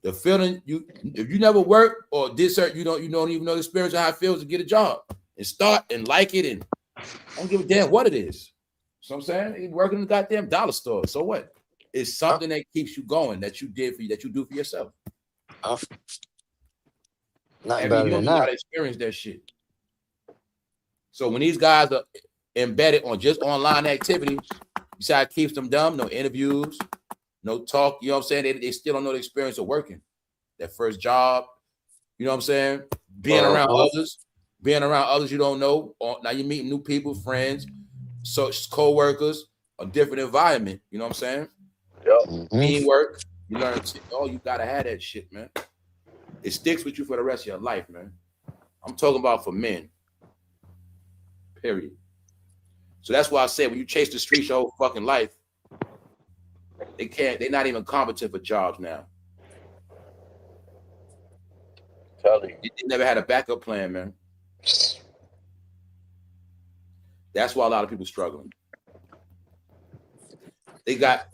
[SPEAKER 1] The feeling if you never work or did certain, you don't even know the experience of how it feels to get a job and start and like it and I don't give a damn what it is. So I'm saying you working in the goddamn dollar store. So what? It's something that keeps you going that you do for yourself.
[SPEAKER 5] Nothing better than that.
[SPEAKER 1] Experience that shit. So when these guys are embedded on just online activity, you see how it keeps them dumb? No interviews, no talk. You know what I'm saying? They still don't know the experience of working. That first job, you know what I'm saying? Being around others you don't know. Now you're meeting new people, friends, so co-workers, a different environment. You know what I'm saying?
[SPEAKER 3] Yep.
[SPEAKER 1] Teamwork. You learn. You gotta have that shit, man. It sticks with you for the rest of your life, man. I'm talking about for men. Period. So that's why I say when you chase the streets your whole fucking life, they're not even competent for jobs now. They never had a backup plan, man. That's why a lot of people struggling. Like I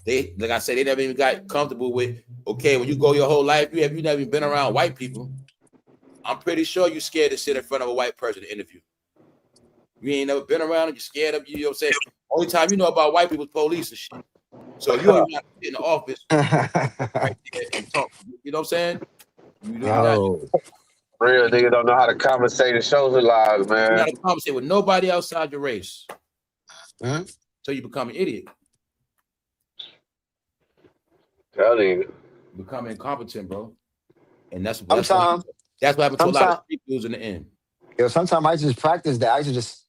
[SPEAKER 1] said, they never even got comfortable with, okay, when you go your whole life, you never even been around white people. I'm pretty sure you're scared to sit in front of a white person to interview. You ain't never been around and you're scared of you know what I'm saying? Only time you know about white people is police and shit. So you don't even have to sit in the office right there and talk. You know what I'm saying?
[SPEAKER 3] Real nigga don't know how to conversate and socialize, man.
[SPEAKER 1] You gotta conversate with nobody outside your race. So you become an idiot.
[SPEAKER 3] Tell you.
[SPEAKER 1] Become incompetent, bro. And that's what happened to a lot of street dudes in the end.
[SPEAKER 5] Yo, sometimes I just practice that. I should just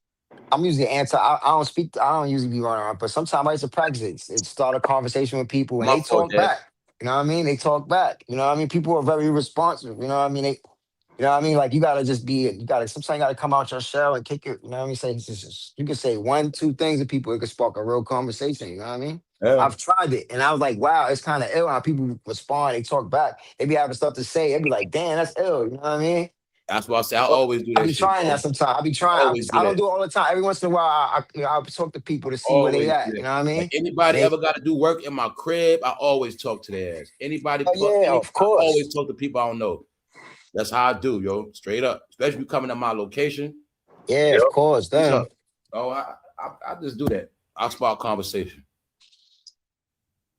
[SPEAKER 5] I'm usually I don't usually be running around, but sometimes I used to practice it. It start a conversation with people and
[SPEAKER 1] My
[SPEAKER 5] they
[SPEAKER 1] fault,
[SPEAKER 5] talk
[SPEAKER 1] Dad.
[SPEAKER 5] back. You know what I mean? They talk back. You know what I mean? People are very responsive. You know what I mean? You know what I mean? Like sometimes you gotta come out your shell and kick it. You know what I mean? You can say 1, 2 things to people. It could spark a real conversation. You know what I mean?
[SPEAKER 1] Yeah.
[SPEAKER 5] I've tried it and I was like, wow, it's kind of ill how people respond. They talk back. They be having stuff to say. They be like, damn, that's ill. You know what I mean?
[SPEAKER 1] That's why I say I
[SPEAKER 5] But
[SPEAKER 1] always do
[SPEAKER 5] I
[SPEAKER 1] that
[SPEAKER 5] be
[SPEAKER 1] shit,
[SPEAKER 5] trying
[SPEAKER 1] bro.
[SPEAKER 5] that sometimes. I be trying.
[SPEAKER 1] Always do
[SPEAKER 5] I don't
[SPEAKER 1] that.
[SPEAKER 5] do it all the time. Every once in a while, I talk to people to see where they
[SPEAKER 1] Always
[SPEAKER 5] at.
[SPEAKER 1] do
[SPEAKER 5] You
[SPEAKER 1] that.
[SPEAKER 5] know what I
[SPEAKER 1] Like
[SPEAKER 5] mean? And
[SPEAKER 1] anybody
[SPEAKER 5] they,
[SPEAKER 1] ever got to do work in my crib, I always talk to their ass. Anybody
[SPEAKER 5] oh yeah, of
[SPEAKER 1] I always
[SPEAKER 5] course.
[SPEAKER 1] talk to people I don't know. That's how I do, yo. Straight up. Especially if you coming to my location.
[SPEAKER 5] Yeah, of course.
[SPEAKER 1] What's
[SPEAKER 5] Then
[SPEAKER 1] up? Oh, I just do that. I spark conversation.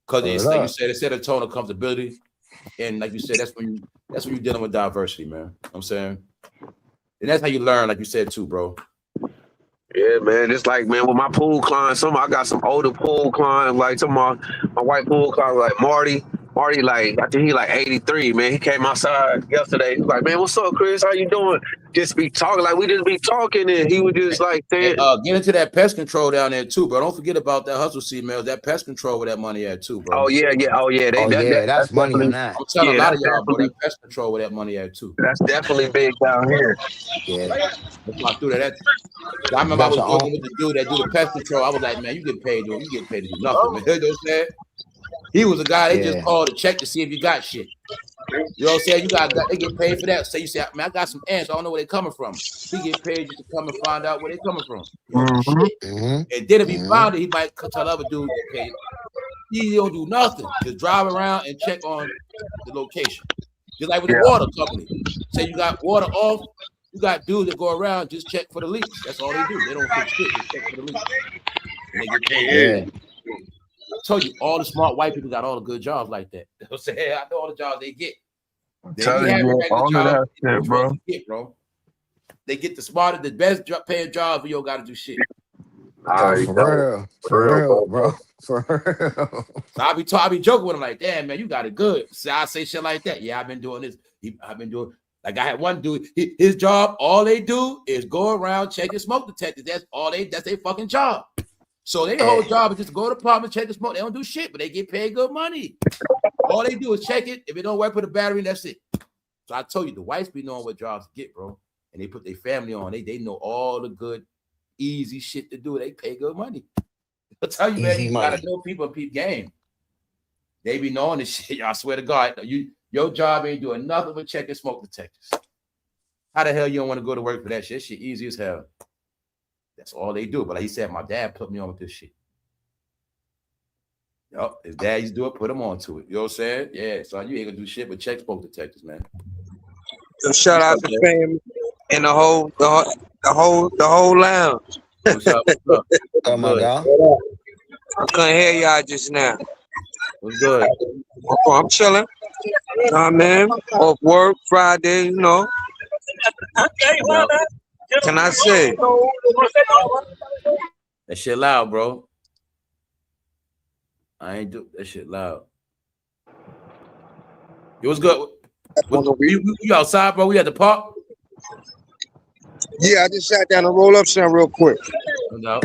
[SPEAKER 1] Because it's like you said, it set a tone of comfortability. And like you said, that's when you're dealing with diversity, man. You know what I'm saying? And that's how you learn, like you said too, bro.
[SPEAKER 3] Yeah, man. It's like, man, with my pool clients, I got some older pool clients, like some of my white pool clients, like Marty, like, I think he like 83, man. He came outside yesterday. He was like, man, what's up, Chris? How you doing? Just be talking, like we just be talking, and he was just like saying,
[SPEAKER 1] Get into that pest control down there too, bro. Don't forget about that hustle seed mail. That pest control where that money at too, bro.
[SPEAKER 3] oh yeah.
[SPEAKER 5] that's
[SPEAKER 3] That's
[SPEAKER 5] money on
[SPEAKER 3] definitely,
[SPEAKER 5] that.
[SPEAKER 1] I'm telling a lot of
[SPEAKER 3] that's
[SPEAKER 1] y'all, bro,
[SPEAKER 3] definitely,
[SPEAKER 1] that pest control where that money at too.
[SPEAKER 3] that's definitely big down here.
[SPEAKER 5] Yeah,
[SPEAKER 1] That's why I threw that at you. I
[SPEAKER 5] you
[SPEAKER 1] remember I
[SPEAKER 5] got
[SPEAKER 1] was
[SPEAKER 5] your own.
[SPEAKER 1] joking with the dude that do the pest control. I was like, man, you get paid to do nothing, man. You know what I'm saying? He was a guy they just
[SPEAKER 5] Yeah,
[SPEAKER 1] called to check to see if you got shit. You know what I'm saying? They get paid for that. So you say, man, I got some ants. I don't know where they coming from. He get paid just to come and find out where they coming from. You don't do shit. And then if he found it, he might tell other dude, okay, he don't do nothing. Just drive around and check on the location. Just like with the water company. Say you got water off, you got dudes that go around just check for the leaks. That's all they do. They don't fix shit. They check for the leaks. And they get paid.
[SPEAKER 5] yeah.
[SPEAKER 1] I told you, all the smart white people got all the good jobs like that. You know what I'm saying? I know all the jobs they get. They be having regular jobs. Get, bro. They get the smartest, the best paying jobs, but you don't got to do shit.
[SPEAKER 5] Yo, for real, bro. For real.
[SPEAKER 1] So I be joking with him like, damn, man, you got it good. So I say shit like that. Yeah, I've been doing this. I've been doing, like I had one dude, his job, all they do is go around checking smoke detectors. That's their fucking job. So their whole job is just to go to the apartment, check the smoke. They don't do shit, but they get paid good money. All they do is check it. If it don't work, put a battery, and that's it. So I told you, the whites be knowing what jobs to get, bro. And they put their family on. They know all the good, easy shit to do. They pay good money. I tell you, man, you gotta know people and peep game. They be knowing this shit. I swear to God, your job ain't doing nothing but checking smoke detectors. How the hell you don't want to go to work for that shit? Shit easy as hell. That's all they do. But like he said, my dad put me on with this shit. Yo, his dad used to do it, put him on to it. You know what I'm saying? Yeah, so you ain't gonna do shit but check smoke detectors, man.
[SPEAKER 9] So shout out to fam and the whole lounge.
[SPEAKER 1] What's up? What's up?
[SPEAKER 5] Oh my God.
[SPEAKER 9] I couldn't hear y'all just now.
[SPEAKER 1] What's good?
[SPEAKER 9] I'm chilling. Man, off work Friday, you know. Can I say?
[SPEAKER 1] That shit loud, bro. I ain't do that shit loud. It was good. You outside, bro? We at the park?
[SPEAKER 9] Yeah, I just sat down and roll up something real quick.
[SPEAKER 1] No.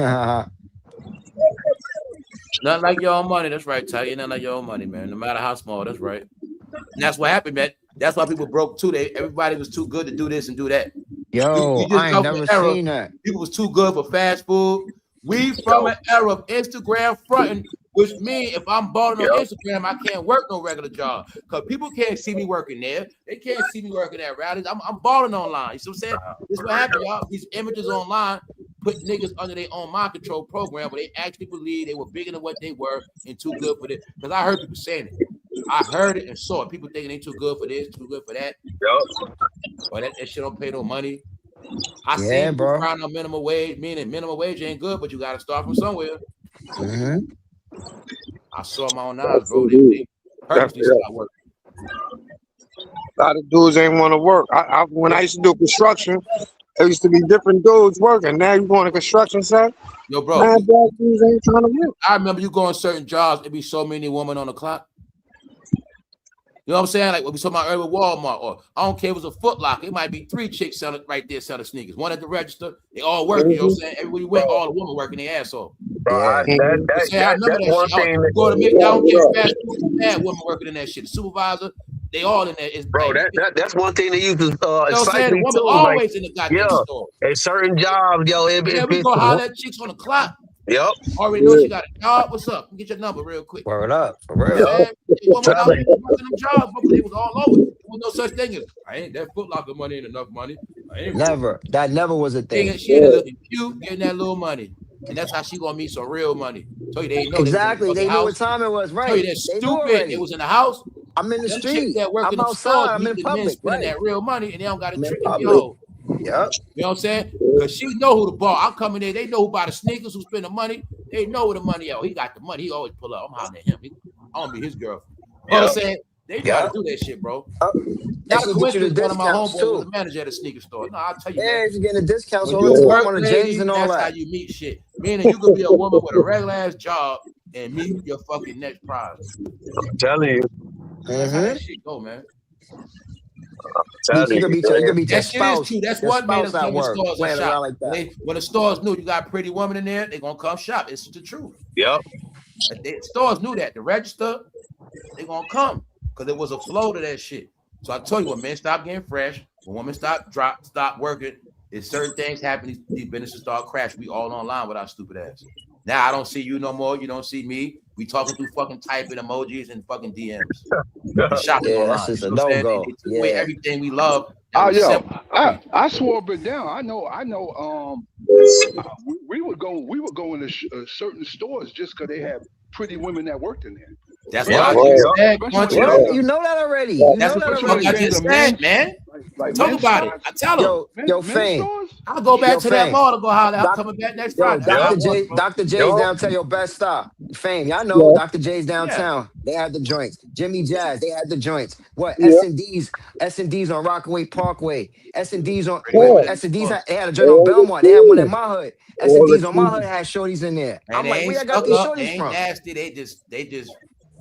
[SPEAKER 1] Nothing like your own money. That's right, Ty. Nothing like your own money, man. No matter how small, that's right. And that's what happened, man. That's why people broke too. Everybody was too good to do this and do that.
[SPEAKER 5] Yo, I ain't never seen that.
[SPEAKER 1] People was too good for fast food. We from an era of Instagram fronting, which means if I'm balling on Instagram, I can't work no regular job because people can't see me working there. They can't see me working at rallies. I'm balling online. You see what I'm saying? This is what happened, y'all. These images online put niggas under their own mind control program where they actually believe they were bigger than what they were and too good for this. Because I heard people saying it. I heard it and saw it. People thinking they too good for this, too good for that. But that shit don't pay no money. I see people crying on minimum wage, meaning minimum wage ain't good, but you got to start from somewhere. I saw my own eyes, bro. They purposely start working.
[SPEAKER 9] A lot of dudes ain't want to work. When I used to do construction, there used to be different dudes working. Now you going to construction site?
[SPEAKER 1] Yo, bro.
[SPEAKER 9] Man, black dudes ain't trying to work.
[SPEAKER 1] I remember you going certain jobs, it'd be so many women on the clock. You know what I'm saying? Like what we talking about earlier with Walmart, or I don't care if it was a Foot Locker. It might be 3 chicks selling right there selling sneakers. One at the register. They all working. You know what I'm saying? Everybody went, all the women working their ass off.
[SPEAKER 3] Bro,
[SPEAKER 5] Yeah.
[SPEAKER 1] I remember
[SPEAKER 3] that's
[SPEAKER 1] that
[SPEAKER 3] one
[SPEAKER 1] shit.
[SPEAKER 3] thing.
[SPEAKER 1] Go to I don't care fast food, bad women working in that shit. The supervisor, they all in there. It's
[SPEAKER 3] Bro, that's one thing that used to
[SPEAKER 1] you know what I'm
[SPEAKER 3] excite
[SPEAKER 1] saying? The
[SPEAKER 3] me
[SPEAKER 1] woman
[SPEAKER 3] too. Like,
[SPEAKER 1] always in the goddamn store.
[SPEAKER 3] at certain jobs, yo,
[SPEAKER 1] Yeah, we go holler at chicks on the clock.
[SPEAKER 3] Yep.
[SPEAKER 1] Already know she got a job. What's up? Get your number real quick.
[SPEAKER 5] Word up, for
[SPEAKER 1] You
[SPEAKER 5] real.
[SPEAKER 1] know what I'm saying? Women out there working them jobs, but they was all over. There was no such thing as I ain't that Foot Locker money ain't enough money.
[SPEAKER 5] Never. That never was a thing.
[SPEAKER 1] She ain't looking cute, getting that little money. And that's how she gonna meet some real money. Tell you they ain't know
[SPEAKER 5] Exactly. They knew
[SPEAKER 1] house.
[SPEAKER 5] what time it was, right?
[SPEAKER 1] Tell you that stupid. It was in the house.
[SPEAKER 5] I'm in the
[SPEAKER 1] Them
[SPEAKER 5] street.
[SPEAKER 1] chicks that work
[SPEAKER 5] I'm
[SPEAKER 1] in the
[SPEAKER 5] outside.
[SPEAKER 1] stores
[SPEAKER 5] I'm in
[SPEAKER 1] meet the men
[SPEAKER 5] public,
[SPEAKER 1] spending
[SPEAKER 5] right?
[SPEAKER 1] that real money, and they don't got to
[SPEAKER 5] I'm in
[SPEAKER 1] trick
[SPEAKER 5] public.
[SPEAKER 1] yo.
[SPEAKER 5] Yep.
[SPEAKER 1] You know what I'm saying? Because she know who the ball. I come in there, they know who buy the sneakers, who spend the money. They know where the money at. He got the money. He always pull up. I'm hollering at him. I want to be his girlfriend. You know what I'm saying? They know how to do that shit, bro. Not a coincidence. One of my homeboys was the manager at a sneaker store. No, I'll tell you, man.
[SPEAKER 5] You're getting discounts
[SPEAKER 1] when
[SPEAKER 5] all the
[SPEAKER 1] you
[SPEAKER 5] time
[SPEAKER 1] work,
[SPEAKER 5] on the
[SPEAKER 1] lady,
[SPEAKER 5] jayz and all
[SPEAKER 1] that's
[SPEAKER 5] that.
[SPEAKER 1] how you meet shit. Meaning you could be a woman with a regular ass job and meet your fucking next prize.
[SPEAKER 3] I'm telling you.
[SPEAKER 1] That's how that shit go, man.
[SPEAKER 5] You could be your spouse.
[SPEAKER 1] Is true. That's
[SPEAKER 5] your
[SPEAKER 1] what made us
[SPEAKER 5] spouse at
[SPEAKER 1] come to
[SPEAKER 5] work,
[SPEAKER 1] stores and
[SPEAKER 5] playing
[SPEAKER 1] shop.
[SPEAKER 5] around like that.
[SPEAKER 1] When the stores knew you got pretty woman in there, they gonna come shop. It's the truth.
[SPEAKER 3] Yep.
[SPEAKER 1] Stores knew that. The register, they gonna come because there was a flow to that shit. So I told you, when men stop getting fresh, when women stop working, if certain things happen, these businesses start crashing. We all online with our stupid ass. Now I don't see you no more. You don't see me. We talking through fucking typing emojis and fucking DMs. Shopping online.
[SPEAKER 5] That's just a
[SPEAKER 1] no-go.
[SPEAKER 5] They
[SPEAKER 1] took away everything we love.
[SPEAKER 2] I swore up and down. I know. We would go into certain stores just because they have pretty women that worked in there.
[SPEAKER 1] That's what I just said.
[SPEAKER 5] You know that already.
[SPEAKER 1] That's what I just said, man. Talk about it. I tell them.
[SPEAKER 5] Yo, Fame.
[SPEAKER 1] I'll go back to that mall to go holler. I'm coming back next Friday.
[SPEAKER 5] Dr. J's downtown. Yo, best stop. Fame. Y'all know Dr. J's downtown. They had the joints. Jimmy Jazz. They had the joints. What? S&D's on Rockaway Parkway. S&D's on S&D's. They had a joint on Belmont. They had one in my hood. S&D's on my hood had shorties in there. I'm like, where I got these shorties from?
[SPEAKER 1] Nasty. They just.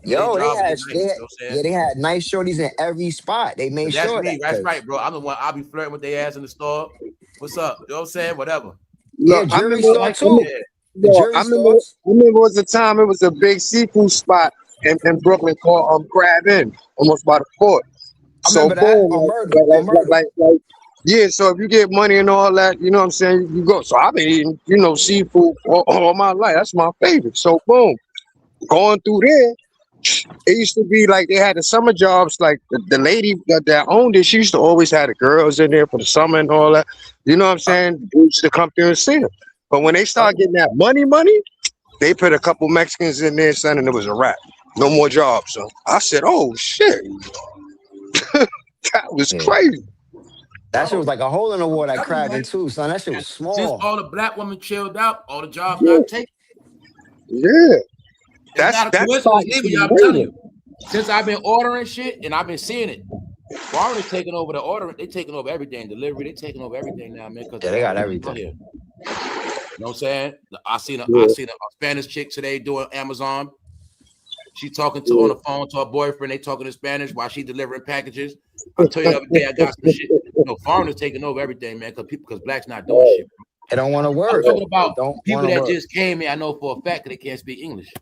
[SPEAKER 5] Yo, they had nice shorties in every spot. They made sure
[SPEAKER 1] me. That's right, bro. I'm the one. I'll be flirting with their ass in the store. What's up? You know what I'm saying? Whatever.
[SPEAKER 5] Yeah, jewelry store too.
[SPEAKER 9] I remember it was a time. It was a big seafood spot in Brooklyn called Crab Inn, almost by the port.
[SPEAKER 5] I remember that.
[SPEAKER 9] Yeah, so if you get money and all that, you know what I'm saying, you go. So I've been eating, seafood all my life. That's my favorite. So boom, going through there. It used to be like they had the summer jobs, like the lady that owned it, she used to always have the girls in there for the summer and all that. You know what I'm saying? We used to come through and see them. But when they start getting that money, they put a couple Mexicans in there, son, and it was a wrap. No more jobs. So I said, oh, shit. That was crazy.
[SPEAKER 5] That shit was like a hole in the wall that crabbed in too, son. That shit was small.
[SPEAKER 1] Since all the black women chilled out, all the jobs got taken.
[SPEAKER 9] Yeah.
[SPEAKER 1] I'm telling you. Since I've been ordering shit and I've been seeing it, foreigners taking over the order. They taking over everything. Delivery. They taking over everything now, man.
[SPEAKER 5] Yeah, they got everything.
[SPEAKER 1] Here. You know what I'm saying? I seen a Spanish chick today doing Amazon. She talking on the phone to her boyfriend. They talking in Spanish while she delivering packages. I tell you the other day, I got some shit. Foreigners taking over everything, man. Because blacks not doing shit. Bro.
[SPEAKER 5] They don't want to work.
[SPEAKER 1] I'm talking about people that just came in. I know for a fact that they can't speak English.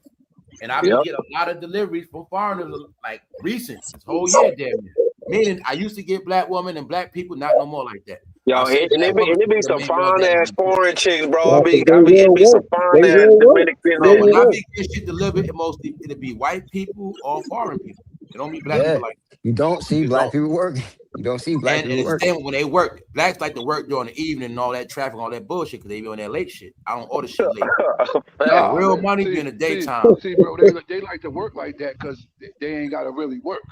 [SPEAKER 1] And I've been getting a lot of deliveries from foreigners like recent, this whole year, damn near. Meaning I used to get black women and black people, not no more like that.
[SPEAKER 3] Yo, and it be some fine ass foreign chicks, bro. It be some fine ass Dominican.
[SPEAKER 1] When I be getting shit delivered, it'll be white people or foreign people. It don't be black people like that.
[SPEAKER 5] You don't see black people working. You don't see black people working.
[SPEAKER 1] When they work, blacks like to work during the evening and all that traffic, all that bullshit, because they be on that late shit. I don't order shit late. Real money be in the daytime.
[SPEAKER 2] See, bro, they like to work like that because they ain't got to really work.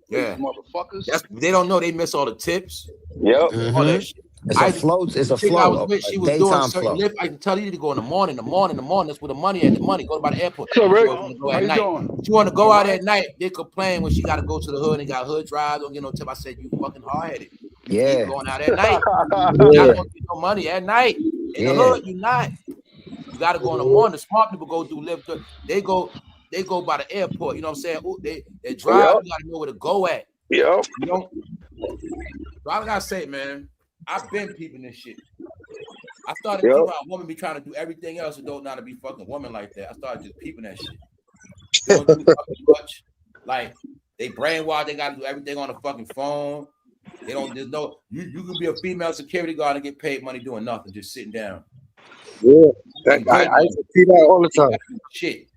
[SPEAKER 1] Yeah,
[SPEAKER 2] motherfuckers.
[SPEAKER 1] They don't know they miss all the tips.
[SPEAKER 3] Yep.
[SPEAKER 1] All that shit.
[SPEAKER 5] It's a flow.
[SPEAKER 1] I was with, she was doing a certain lift. I can tell you to go in the morning. That's where the money at. The money go by the airport.
[SPEAKER 2] So, Rick,
[SPEAKER 1] go at night. She want to go out at night. They complain when she got to go to the hood and got hood drives. Don't get no tip. I said, you fucking hard headed.
[SPEAKER 5] Yeah.
[SPEAKER 1] You going out at night. You not gonna get no money at night. In the hood, you not. You got to go in the morning. The smart people go do lift. They go. they go by the airport. You know what I'm saying? Ooh, they drive. You gotta know where to go at.
[SPEAKER 9] Yep.
[SPEAKER 1] You know. So I gotta say, man, I've been peeping this shit. I started peeping how a woman be trying to do everything else and don't know how to be fucking woman like that. I started just peeping that shit. They don't do fucking much. Like they brainwashed. They gotta do everything on the fucking phone. They don't. There's no. You can be a female security guard and get paid money doing nothing, just sitting down.
[SPEAKER 9] Yeah, I see that all the time.
[SPEAKER 1] Shit.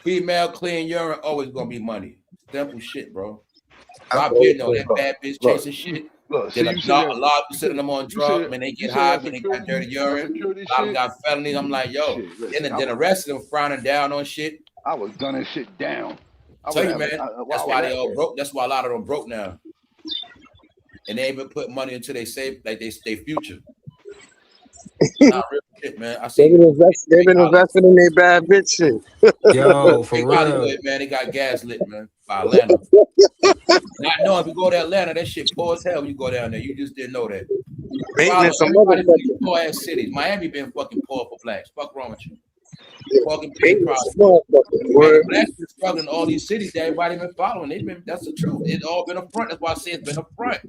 [SPEAKER 1] Female clean urine always gonna be money. Simple shit, bro. So I've been on that bad bitch chasing shit.
[SPEAKER 2] Look,
[SPEAKER 1] Then a lot of people sitting them on drugs, man. They get high when they got dirty urine. A lot of them got felonies. I'm like, yo. Then the rest of them frowning down on shit.
[SPEAKER 2] I was gunning shit down.
[SPEAKER 1] I tell you, man. That's why they all broke. That's why a lot of them broke now. And they even put money into they save, like they stay future. Not real shit, man. I see.
[SPEAKER 9] They've been investing in their bad bitch shit.
[SPEAKER 5] Yo, for real,
[SPEAKER 1] man. They got gas lit, man. By Atlanta. Not knowing if you go to Atlanta, that shit poor as hell when you go down there. You just didn't know that. Poor ass cities. Miami been fucking poor for blacks. Fuck wrong with you. Fucking pay problems. Blacks been struggling in all these cities that everybody been following. They've been. That's the truth. It's all been up front. That's why I say it's been up front.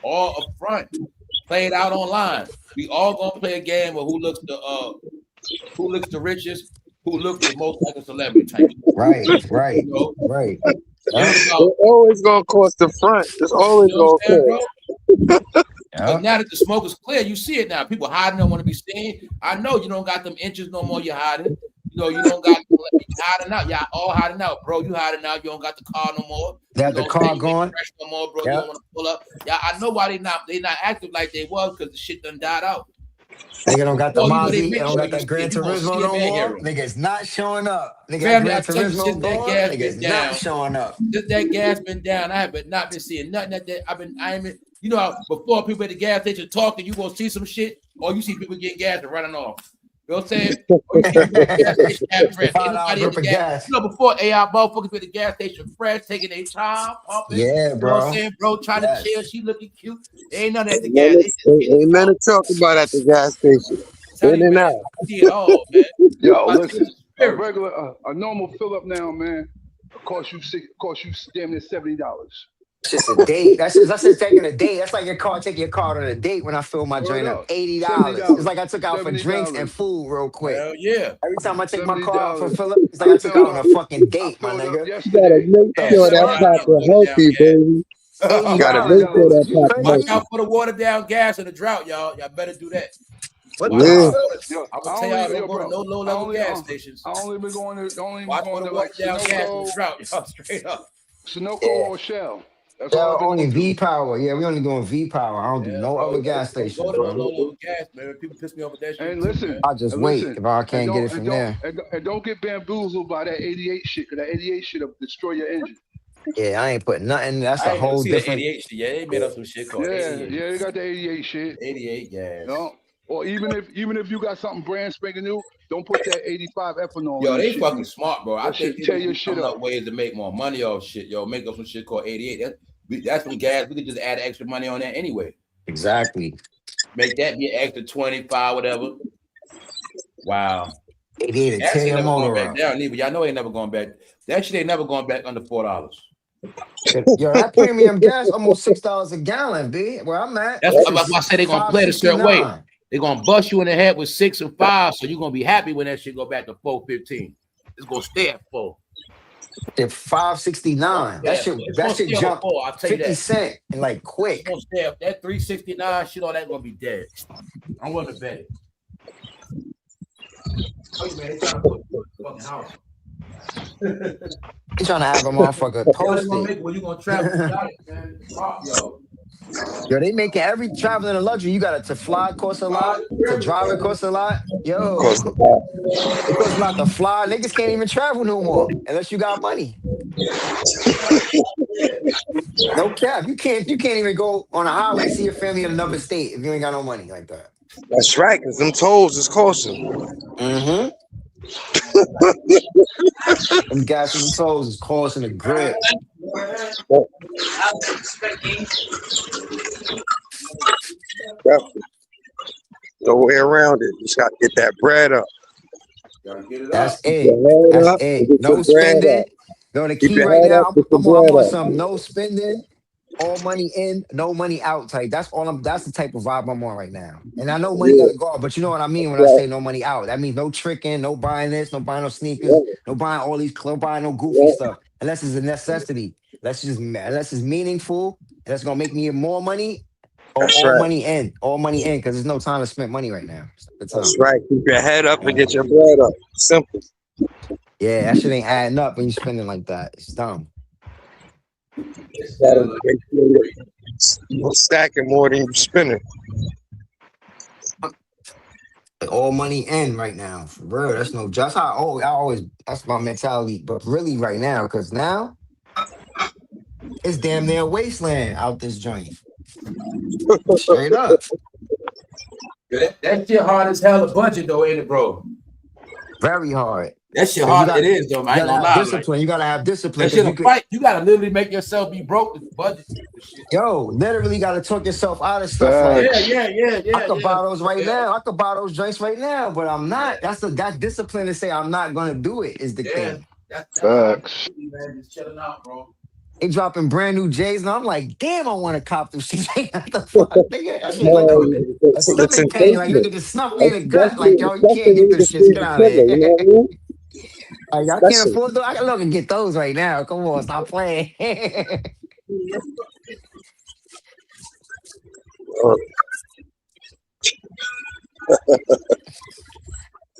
[SPEAKER 1] All up front. Play it out online. We all gonna play a game of who looks the richest, who looks the most like a celebrity type.
[SPEAKER 5] Right.
[SPEAKER 1] You know?
[SPEAKER 9] Right. It's always gonna cost the front. It's always gonna cost.
[SPEAKER 1] But now that the smoke is clear, you see it now. People hiding, don't want to be seen. I know you don't got them inches no more. You're hiding. You know, you don't got hiding out. Y'all all hiding out, bro. You hiding out. You don't got the car no more.
[SPEAKER 5] That the car gone
[SPEAKER 1] no more, bro. You don't want to pull up. Yeah, I know why they not active like they was because the shit done died out.
[SPEAKER 5] Nigga don't got the Mozzie, they don't got that Gran Turismo no more. Nigga's not showing up. Nigga, Gran Turismo gone. Nigga's not showing up.
[SPEAKER 1] Just that gas been down. I have not been seeing nothing that I ain't been. You know how before people at the gas station talking, you gonna see some shit, or you see people getting gas and running off. You know what I'm saying? You know, before AI motherfuckers at the gas station fresh, taking their time, pumping.
[SPEAKER 5] Yeah, bro.
[SPEAKER 1] You know what I'm saying, bro? Trying to chill. She looking cute. Ain't nothing at the gas
[SPEAKER 9] station. Ain't nothing to talk about at the gas station. In and out.
[SPEAKER 1] See it all, man.
[SPEAKER 2] Yo, listen. A normal fill up now, man. Cost you damn near $70.
[SPEAKER 5] It's just a date. That's just taking a date. That's like taking your car on a date when I fill my joint up. $80. It's like I took out for drinks and food real quick.
[SPEAKER 1] Hell yeah.
[SPEAKER 5] Every time I take my car out for fill up, it's like I took out on a fucking date, my nigga.
[SPEAKER 9] You gotta make sure that pop's healthy, baby. You gotta make sure that pop's
[SPEAKER 1] Watch out for the water down gas in the drought, y'all. Y'all better do that.
[SPEAKER 2] I'm
[SPEAKER 1] gonna tell y'all, don't go to no low level gas stations.
[SPEAKER 2] I only been going to
[SPEAKER 1] watch for the water down gas in the drought, y'all. Straight up.
[SPEAKER 2] Sunoco or Shell.
[SPEAKER 5] That's only V power. Yeah, we only doing V power. I don't do no other gas station.
[SPEAKER 1] Go to low level gas, man. People piss me off with that shit.
[SPEAKER 2] And listen,
[SPEAKER 5] I'll just wait if I can't get it from there.
[SPEAKER 2] And don't get bamboozled by that 88 shit, because that 88 shit will destroy your engine.
[SPEAKER 5] Yeah, I ain't putting nothing. That's a whole different.
[SPEAKER 1] 88 shit. Yeah, they made up some shit called 88.
[SPEAKER 2] Yeah, they got the 88 shit.
[SPEAKER 1] 88 gas.
[SPEAKER 2] You know? Or even if you got something brand spanking new, don't put that 85 ethanol.
[SPEAKER 1] Yo, they fucking smart, bro. I think
[SPEAKER 2] tear your shit up.
[SPEAKER 1] Ways to make more money off shit. Yo, make up some shit called 88. That's some gas. We could just add extra money on that anyway.
[SPEAKER 5] Exactly.
[SPEAKER 1] Make that be an extra 25, whatever. Wow.
[SPEAKER 5] 88
[SPEAKER 1] that shit never
[SPEAKER 5] going
[SPEAKER 1] back down. Y'all know ain't never going back. That shit ain't never going back under $4.
[SPEAKER 5] Yo, that premium gas almost $6 a gallon, B. Where I'm at.
[SPEAKER 1] That's why I say they're gonna play it a certain way. They're gonna bust you in the head with 6 and 5, so you're gonna be happy when that shit go back to 4.15. It's gonna stay at 4.
[SPEAKER 5] At $5.69. That shit jumped 50 cents and like quick.
[SPEAKER 1] It's gonna stay up. That $3.69 shit, all that gonna be dead. I'm willing to bet it. Oh, man, they trying to put the fucking house.
[SPEAKER 5] He's trying to have a motherfucker posted.
[SPEAKER 1] Well, you gonna travel without it, man.
[SPEAKER 5] Yo, they making every traveling a luxury. You got to fly costs a lot, to drive it costs a lot. Yo, it costs a lot to fly. Niggas can't even travel no more unless you got money. No cap. You can't even go on a highway see your family in another state if you ain't got no money like that.
[SPEAKER 9] That's right, because them tolls is costing.
[SPEAKER 5] Mm-hmm. Them gas and tolls is costing a grip.
[SPEAKER 9] No way around it. Just got to get that bread up.
[SPEAKER 1] Gotta get it
[SPEAKER 5] That's
[SPEAKER 1] up.
[SPEAKER 9] Keep your
[SPEAKER 5] it.
[SPEAKER 9] head
[SPEAKER 5] That's
[SPEAKER 9] up and
[SPEAKER 5] it.
[SPEAKER 9] get your
[SPEAKER 5] No
[SPEAKER 9] bread
[SPEAKER 5] spending.
[SPEAKER 9] up.
[SPEAKER 5] Yo, the
[SPEAKER 9] Keep
[SPEAKER 5] key
[SPEAKER 9] your
[SPEAKER 5] right
[SPEAKER 9] head up,
[SPEAKER 5] now,
[SPEAKER 9] get your
[SPEAKER 5] I'm
[SPEAKER 9] bread
[SPEAKER 5] on
[SPEAKER 9] up.
[SPEAKER 5] some no spending, all money in, no money out type. That's the type of vibe I'm on right now. And I know money
[SPEAKER 9] Yeah,
[SPEAKER 5] gotta go out, but you know what I mean when I
[SPEAKER 9] right,
[SPEAKER 5] say no money out. That means no tricking, no buying this, no buying no sneakers,
[SPEAKER 9] right,
[SPEAKER 5] no buying all these no buying no goofy
[SPEAKER 9] right.
[SPEAKER 5] stuff. Unless it's a necessity. Unless it's meaningful, and that's gonna make me more money. Or
[SPEAKER 9] That's right.
[SPEAKER 5] all money in, because there's no time to spend money right now. It's not the
[SPEAKER 9] That's
[SPEAKER 5] time.
[SPEAKER 9] right. Keep your head up and get your bread up. Simple.
[SPEAKER 5] Yeah, that shit ain't adding up when you spending like that. It's dumb.
[SPEAKER 9] Gotta make sure that you're stacking more than you spending.
[SPEAKER 5] All money in right now. For real. That's no just how I always that's my mentality. But really right now, because now it's damn near wasteland out this joint. Straight up.
[SPEAKER 1] That shit hard as hell a budget though, ain't it, bro?
[SPEAKER 5] Very hard.
[SPEAKER 1] That shit
[SPEAKER 5] Because
[SPEAKER 1] hard. It is though, man. I
[SPEAKER 5] you
[SPEAKER 1] ain't
[SPEAKER 5] gotta
[SPEAKER 1] gonna
[SPEAKER 5] have
[SPEAKER 1] lie. Like
[SPEAKER 5] discipline. You gotta have discipline
[SPEAKER 1] that
[SPEAKER 5] because
[SPEAKER 1] shit
[SPEAKER 5] you
[SPEAKER 1] a
[SPEAKER 5] could
[SPEAKER 1] fight. You gotta literally make yourself be broke to budget the shit.
[SPEAKER 5] literally gotta talk yourself out of stuff like
[SPEAKER 1] Yeah,
[SPEAKER 2] Facts.
[SPEAKER 1] yeah, yeah,
[SPEAKER 5] I
[SPEAKER 1] yeah,
[SPEAKER 5] could
[SPEAKER 1] yeah.
[SPEAKER 5] buy those right
[SPEAKER 1] Yeah,
[SPEAKER 5] now. I could buy those drinks right now, but I'm not. That discipline to say I'm not gonna do it is the
[SPEAKER 1] yeah.
[SPEAKER 5] thing.
[SPEAKER 1] That's how I'm
[SPEAKER 2] Facts.
[SPEAKER 1] really, man. Just chilling out, bro.
[SPEAKER 5] They dropping brand new jayz, and I'm like, damn, I want to cop them shit. What the fuck, nigga? That shit like
[SPEAKER 9] No,
[SPEAKER 5] a
[SPEAKER 9] the
[SPEAKER 5] stomach pain. Like,
[SPEAKER 9] temptation.
[SPEAKER 5] nigga just snuff me in the gut. Like, yo, you
[SPEAKER 9] Especially
[SPEAKER 5] can't get
[SPEAKER 9] when you
[SPEAKER 5] this
[SPEAKER 9] can
[SPEAKER 5] shit.
[SPEAKER 9] pull
[SPEAKER 5] Get
[SPEAKER 9] the
[SPEAKER 5] out of
[SPEAKER 9] trigger, you
[SPEAKER 5] here.
[SPEAKER 9] know what I mean?
[SPEAKER 5] Like, I can't
[SPEAKER 9] Especially.
[SPEAKER 5] afford those. I can look and get those right now. Come on, stop playing.
[SPEAKER 9] Uh,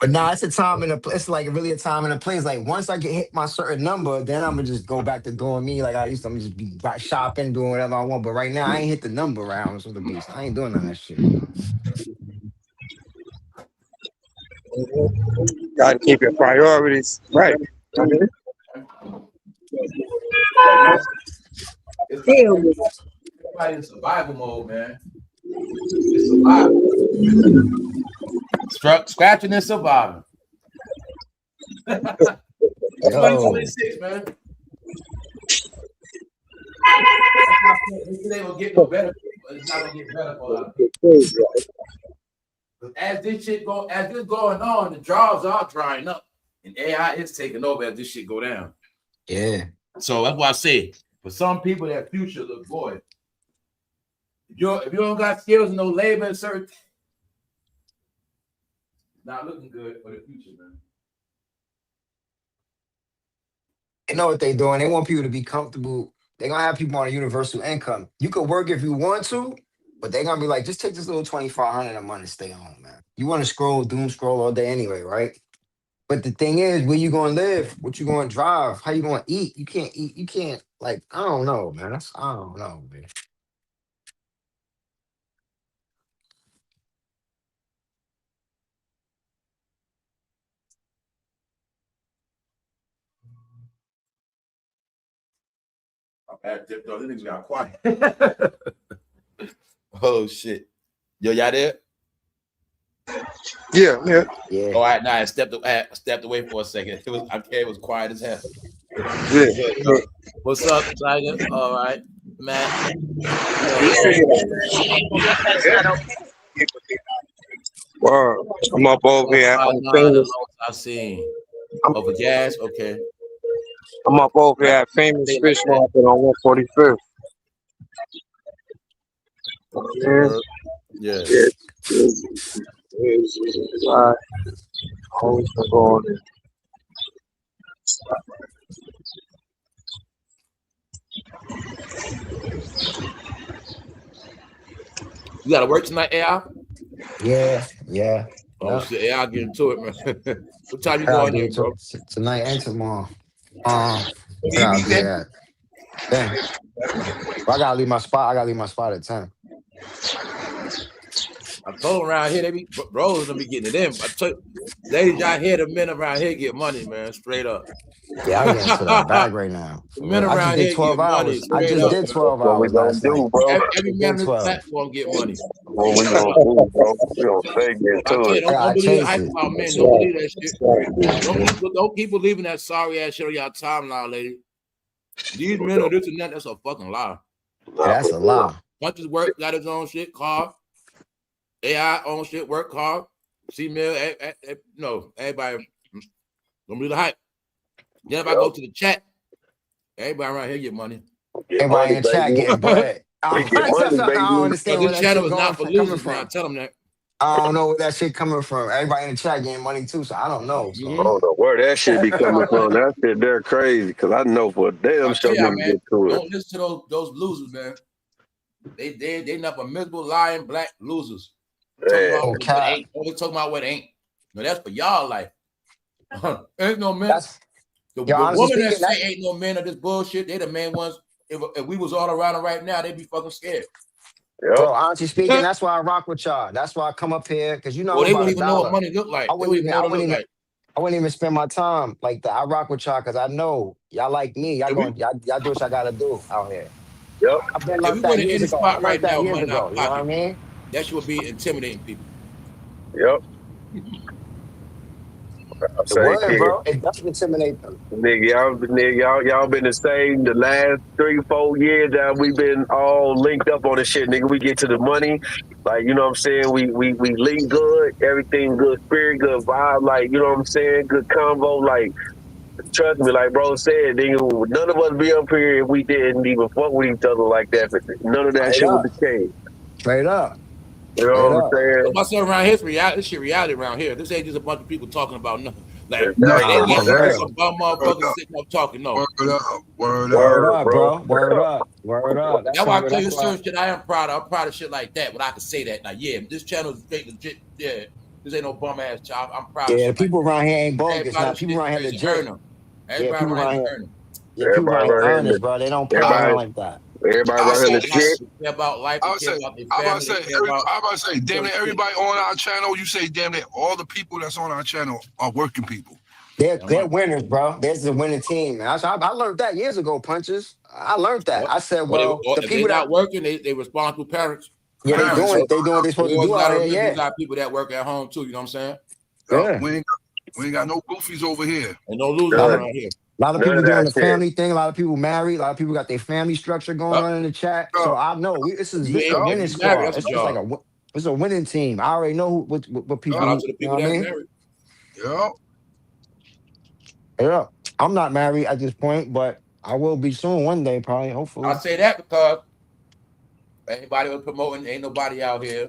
[SPEAKER 5] But nah, it's a time and a place. It's like really a time and a place. Like once I get hit my certain number, then I'm gonna just go back to doing me like I used to. I'm just be shopping, doing whatever I want. But right now, I ain't hit the number rounds with the beast. I ain't doing none of that shit.
[SPEAKER 9] Gotta keep your priorities right. I mean,
[SPEAKER 1] It's like everybody in survival mode, man. It's survival. Scratching and surviving. It's
[SPEAKER 5] Yo,
[SPEAKER 1] 2026, man. It ain't gonna get no better, but it's not gonna get better for a lot of people. As this going on, the jobs are drying up, and AI is taking over as this shit go down.
[SPEAKER 5] yeah.
[SPEAKER 1] So that's why I say, for some people, that future look void. If you don't got skills and no labor and certain, not looking good for the future, man.
[SPEAKER 5] They know what they doing. They want people to be comfortable. They're gonna have people on a universal income. You could work if you want to, but they're gonna be like, just take this little 2,500 a month and stay home, man. You want to doom scroll all day anyway, right? But the thing is, where you gonna live? What you gonna drive? How you gonna eat? You can't eat. You can't like. I don't know, man. I don't know, man.
[SPEAKER 1] Those niggas got quiet. Oh shit. Yo, y'all there?
[SPEAKER 9] yeah, yeah.
[SPEAKER 5] Yeah.
[SPEAKER 1] All right, now I stepped away for a second. It was quiet as hell.
[SPEAKER 9] Yeah.
[SPEAKER 1] What's up, Tiger? All right, Matt.
[SPEAKER 9] Wow. I'm up over here. I'm famous.
[SPEAKER 1] I seen. Oh, for jazz? Okay.
[SPEAKER 9] I'm up over here at Famous Fish Market on 145th.
[SPEAKER 1] Yeah.
[SPEAKER 9] Alright. Always been going in.
[SPEAKER 1] You gotta work tonight, AI?
[SPEAKER 5] Yeah.
[SPEAKER 1] Oh
[SPEAKER 5] Yep.
[SPEAKER 1] shit, AI get into it, man. What time you
[SPEAKER 5] I'll
[SPEAKER 1] going
[SPEAKER 5] do
[SPEAKER 1] there,
[SPEAKER 5] it
[SPEAKER 1] bro?
[SPEAKER 5] tonight and tomorrow. I gotta be here at 10. Well, I gotta leave my spot. At 10.
[SPEAKER 1] I told around here, they be bros gonna be getting it in. I tell you, ladies out here, the men around here get money, man, straight up.
[SPEAKER 5] Yeah, I get into that bag right now.
[SPEAKER 1] The
[SPEAKER 5] For
[SPEAKER 1] men
[SPEAKER 5] real. I just
[SPEAKER 1] around
[SPEAKER 5] did
[SPEAKER 1] here
[SPEAKER 5] 12
[SPEAKER 1] get money
[SPEAKER 5] hours. I
[SPEAKER 1] straight
[SPEAKER 5] just
[SPEAKER 1] up.
[SPEAKER 5] did 12
[SPEAKER 3] What we
[SPEAKER 5] hours
[SPEAKER 3] gonna
[SPEAKER 5] last night.
[SPEAKER 3] do, bro?
[SPEAKER 1] Every
[SPEAKER 5] Just
[SPEAKER 1] man
[SPEAKER 5] did
[SPEAKER 1] on this
[SPEAKER 5] 12.
[SPEAKER 1] platform get money.
[SPEAKER 3] What we gonna do, bro? We gonna stay get
[SPEAKER 1] I
[SPEAKER 3] to
[SPEAKER 1] can't
[SPEAKER 3] it.
[SPEAKER 5] I
[SPEAKER 1] don't
[SPEAKER 5] gotta
[SPEAKER 1] believe the
[SPEAKER 5] chase
[SPEAKER 1] hype
[SPEAKER 5] it.
[SPEAKER 1] about men.
[SPEAKER 9] That's
[SPEAKER 1] Don't
[SPEAKER 9] right.
[SPEAKER 1] believe that shit.
[SPEAKER 9] That's right.
[SPEAKER 1] Don't keep believing that sorry ass shit on y'all timeline, lady. These men are this and that. That's a fucking lie.
[SPEAKER 5] Yeah,
[SPEAKER 3] Nah,
[SPEAKER 5] that's
[SPEAKER 3] for
[SPEAKER 5] a
[SPEAKER 3] sure.
[SPEAKER 5] lie.
[SPEAKER 1] Punches work, got his own shit, car. AI own shit, work hard. Female, no, everybody Don't believe the hype. Then if I go to the chat, everybody around here get money.
[SPEAKER 5] Everybody
[SPEAKER 3] money,
[SPEAKER 5] in the chat
[SPEAKER 3] baby.
[SPEAKER 5] getting bread.
[SPEAKER 3] They get money,
[SPEAKER 5] I
[SPEAKER 3] baby.
[SPEAKER 5] don't understand where
[SPEAKER 1] This
[SPEAKER 5] that
[SPEAKER 1] channel
[SPEAKER 5] shit
[SPEAKER 1] is not for
[SPEAKER 5] coming
[SPEAKER 1] losers, man.
[SPEAKER 5] from.
[SPEAKER 1] Tell them that.
[SPEAKER 5] I don't know where that shit coming from. Everybody in the chat getting money too, so I don't know. So.
[SPEAKER 3] I don't know where that shit be coming from. That shit, they're crazy. Because I know for a damn
[SPEAKER 1] I
[SPEAKER 3] sure
[SPEAKER 1] tell y'all,
[SPEAKER 3] niggas
[SPEAKER 1] man,
[SPEAKER 3] get to it.
[SPEAKER 1] don't listen to those losers, man. They nothing but miserable, lying, black losers. Talking about what ain't. Always talking about what ain't. No, that's for y'all life. Ain't no men. The woman that say ain't no men of this bullshit, they the main ones. If we was all around them right now, they'd be fucking scared.
[SPEAKER 3] Yep.
[SPEAKER 5] Bro, honestly speaking, that's why I rock with y'all. That's why I come up here, because you know
[SPEAKER 1] Well,
[SPEAKER 5] I'm
[SPEAKER 1] they
[SPEAKER 5] about
[SPEAKER 1] wouldn't even know
[SPEAKER 5] $1.
[SPEAKER 1] what money look like.
[SPEAKER 5] I wouldn't even spend my time like that. I rock with y'all because I know y'all like me. Y'all do what y'all gotta do out here.
[SPEAKER 3] Yep.
[SPEAKER 5] I've been
[SPEAKER 1] If
[SPEAKER 5] learned
[SPEAKER 1] we
[SPEAKER 5] that
[SPEAKER 1] went in
[SPEAKER 5] years
[SPEAKER 1] any
[SPEAKER 5] ago. I
[SPEAKER 1] spot
[SPEAKER 5] learned
[SPEAKER 1] right
[SPEAKER 5] that
[SPEAKER 1] now,
[SPEAKER 5] years
[SPEAKER 1] money in our
[SPEAKER 5] ago. You know what I
[SPEAKER 1] pocket,
[SPEAKER 5] mean?
[SPEAKER 1] that should be intimidating people.
[SPEAKER 3] Yep.
[SPEAKER 5] The word, bro. It doesn't intimidate them.
[SPEAKER 3] Nigga, y'all been the same the last 3-4 years that we've been all linked up on this shit, nigga. We get to the money, like, you know what I'm saying? We link good, everything good, spirit, good vibe, like, you know what I'm saying? Good convo, like, trust me, like bro said, nigga, none of us be up here if we didn't even fuck with each other like that. None of that shit was the case.
[SPEAKER 5] Straight up.
[SPEAKER 3] You know what I'm saying?
[SPEAKER 1] So myself around here, this shit reality around here. This ain't just a bunch of people talking about nothing. Like,
[SPEAKER 3] Exactly.
[SPEAKER 1] it ain't just some bum motherfuckers sitting up talking. No.
[SPEAKER 2] Word
[SPEAKER 5] up, bro. Word up.
[SPEAKER 1] That's why I tell you certain shit I am proud of. I'm proud of shit like that, but I can say that now. Yeah, this channel is straight legit. Yeah, this ain't no bum ass job. I'm proud of shit.
[SPEAKER 5] The people around here ain't bogus.
[SPEAKER 1] Everybody
[SPEAKER 5] Now people around here legit.
[SPEAKER 1] Everybody around here earn them.
[SPEAKER 5] Yeah, people around here earnest, bro. They don't play around like that.
[SPEAKER 3] Everybody around here legit.
[SPEAKER 1] They care about life. They care about their family.
[SPEAKER 2] I'm about to say, damn it, everybody on our channel, you say, damn it, all the people that's on our channel are working people.
[SPEAKER 5] They're winners, bro. There's a winning team, man. I learned that years ago, Punches. I learned that. I said, well,
[SPEAKER 1] the people that working, they responsible parents.
[SPEAKER 5] Yeah, they doing what they're supposed to do out here. Yeah,
[SPEAKER 1] we got people that work at home too. You know what I'm saying?
[SPEAKER 2] Yeah. We ain't got no goofies over here.
[SPEAKER 1] And no losers around here.
[SPEAKER 5] A lot of people doing the family thing. A lot of people married. A lot of people got their family structure going on in the chat. So I know this is a winning squad. It's a winning team. I already know what people.
[SPEAKER 1] Shout out to the people that married.
[SPEAKER 5] Yeah. I'm not married at this point, but I will be soon one day, probably, hopefully.
[SPEAKER 1] I say that because anybody was promoting, ain't nobody out here.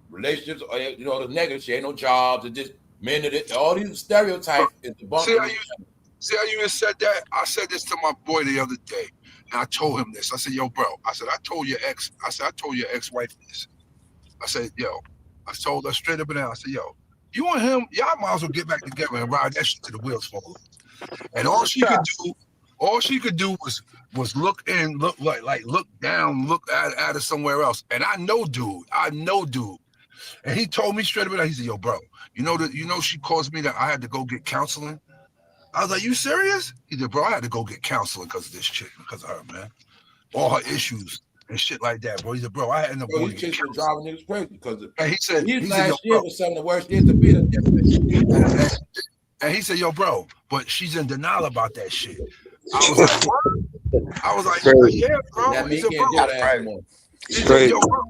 [SPEAKER 1] Relationships, you know, the negative shit, ain't no jobs, it's just men that all these stereotypes is the bump.
[SPEAKER 2] See how you just said that? I said this to my boy the other day, and I told him this. I said, yo, bro, I told your ex-wife this. I said, yo, I told her straight up and down. I said, yo, you and him, y'all might as well get back together and ride that shit to the wheels fall off. And all she could do was look down, look at us somewhere else. And I know dude. And he told me straight up and down, he said, yo, bro, you know she caused me that I had to go get counseling. I was like, you serious? He said, bro, I had to go get counseling because of this shit, because of her, man. All her issues and shit like that, bro. He said, bro, I had to go get counseling.
[SPEAKER 1] Driving niggas crazy because
[SPEAKER 2] he said,
[SPEAKER 1] last year was some of the worst years to be in.
[SPEAKER 2] And he said, yo, bro, but she's in denial about that shit. I was like, what? I was like, yeah, bro. He said, bro. He said, yo, bro.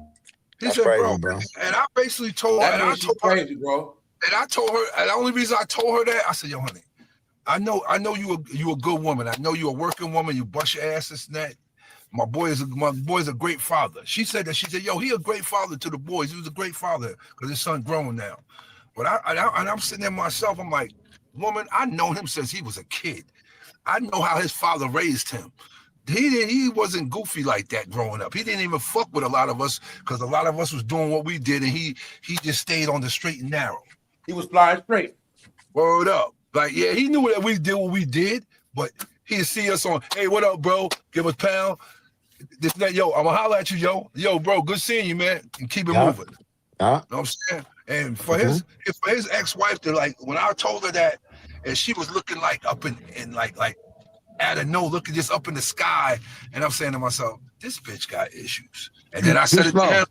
[SPEAKER 2] He said, bro. And I basically told her, and I told her, crazy, bro. And I told her, and the only reason I told her that, I said, yo, honey, I know you a good woman. I know you a working woman. You bust your ass this and that. My boy is a great father. She said, yo, he a great father to the boys. He was a great father because his son grown now. But I'm sitting there myself. I'm like, woman, I know him since he was a kid. I know how his father raised him. He wasn't goofy like that growing up. He didn't even fuck with a lot of us because a lot of us was doing what we did, and he just stayed on the straight and narrow.
[SPEAKER 1] He was flying straight.
[SPEAKER 2] Word up. Like, yeah, he knew that we did what we did, but he'd see us on, hey, what up, bro? Give us pound. This and that, yo, I'm gonna holler at you, yo. Yo, bro, good seeing you, man. And keep it moving. You know what I'm saying? And for his ex-wife to, like, when I told her that, and she was looking like up in like out of no, looking just up in the sky, and I'm saying to myself, this bitch got issues. And then I said it to him.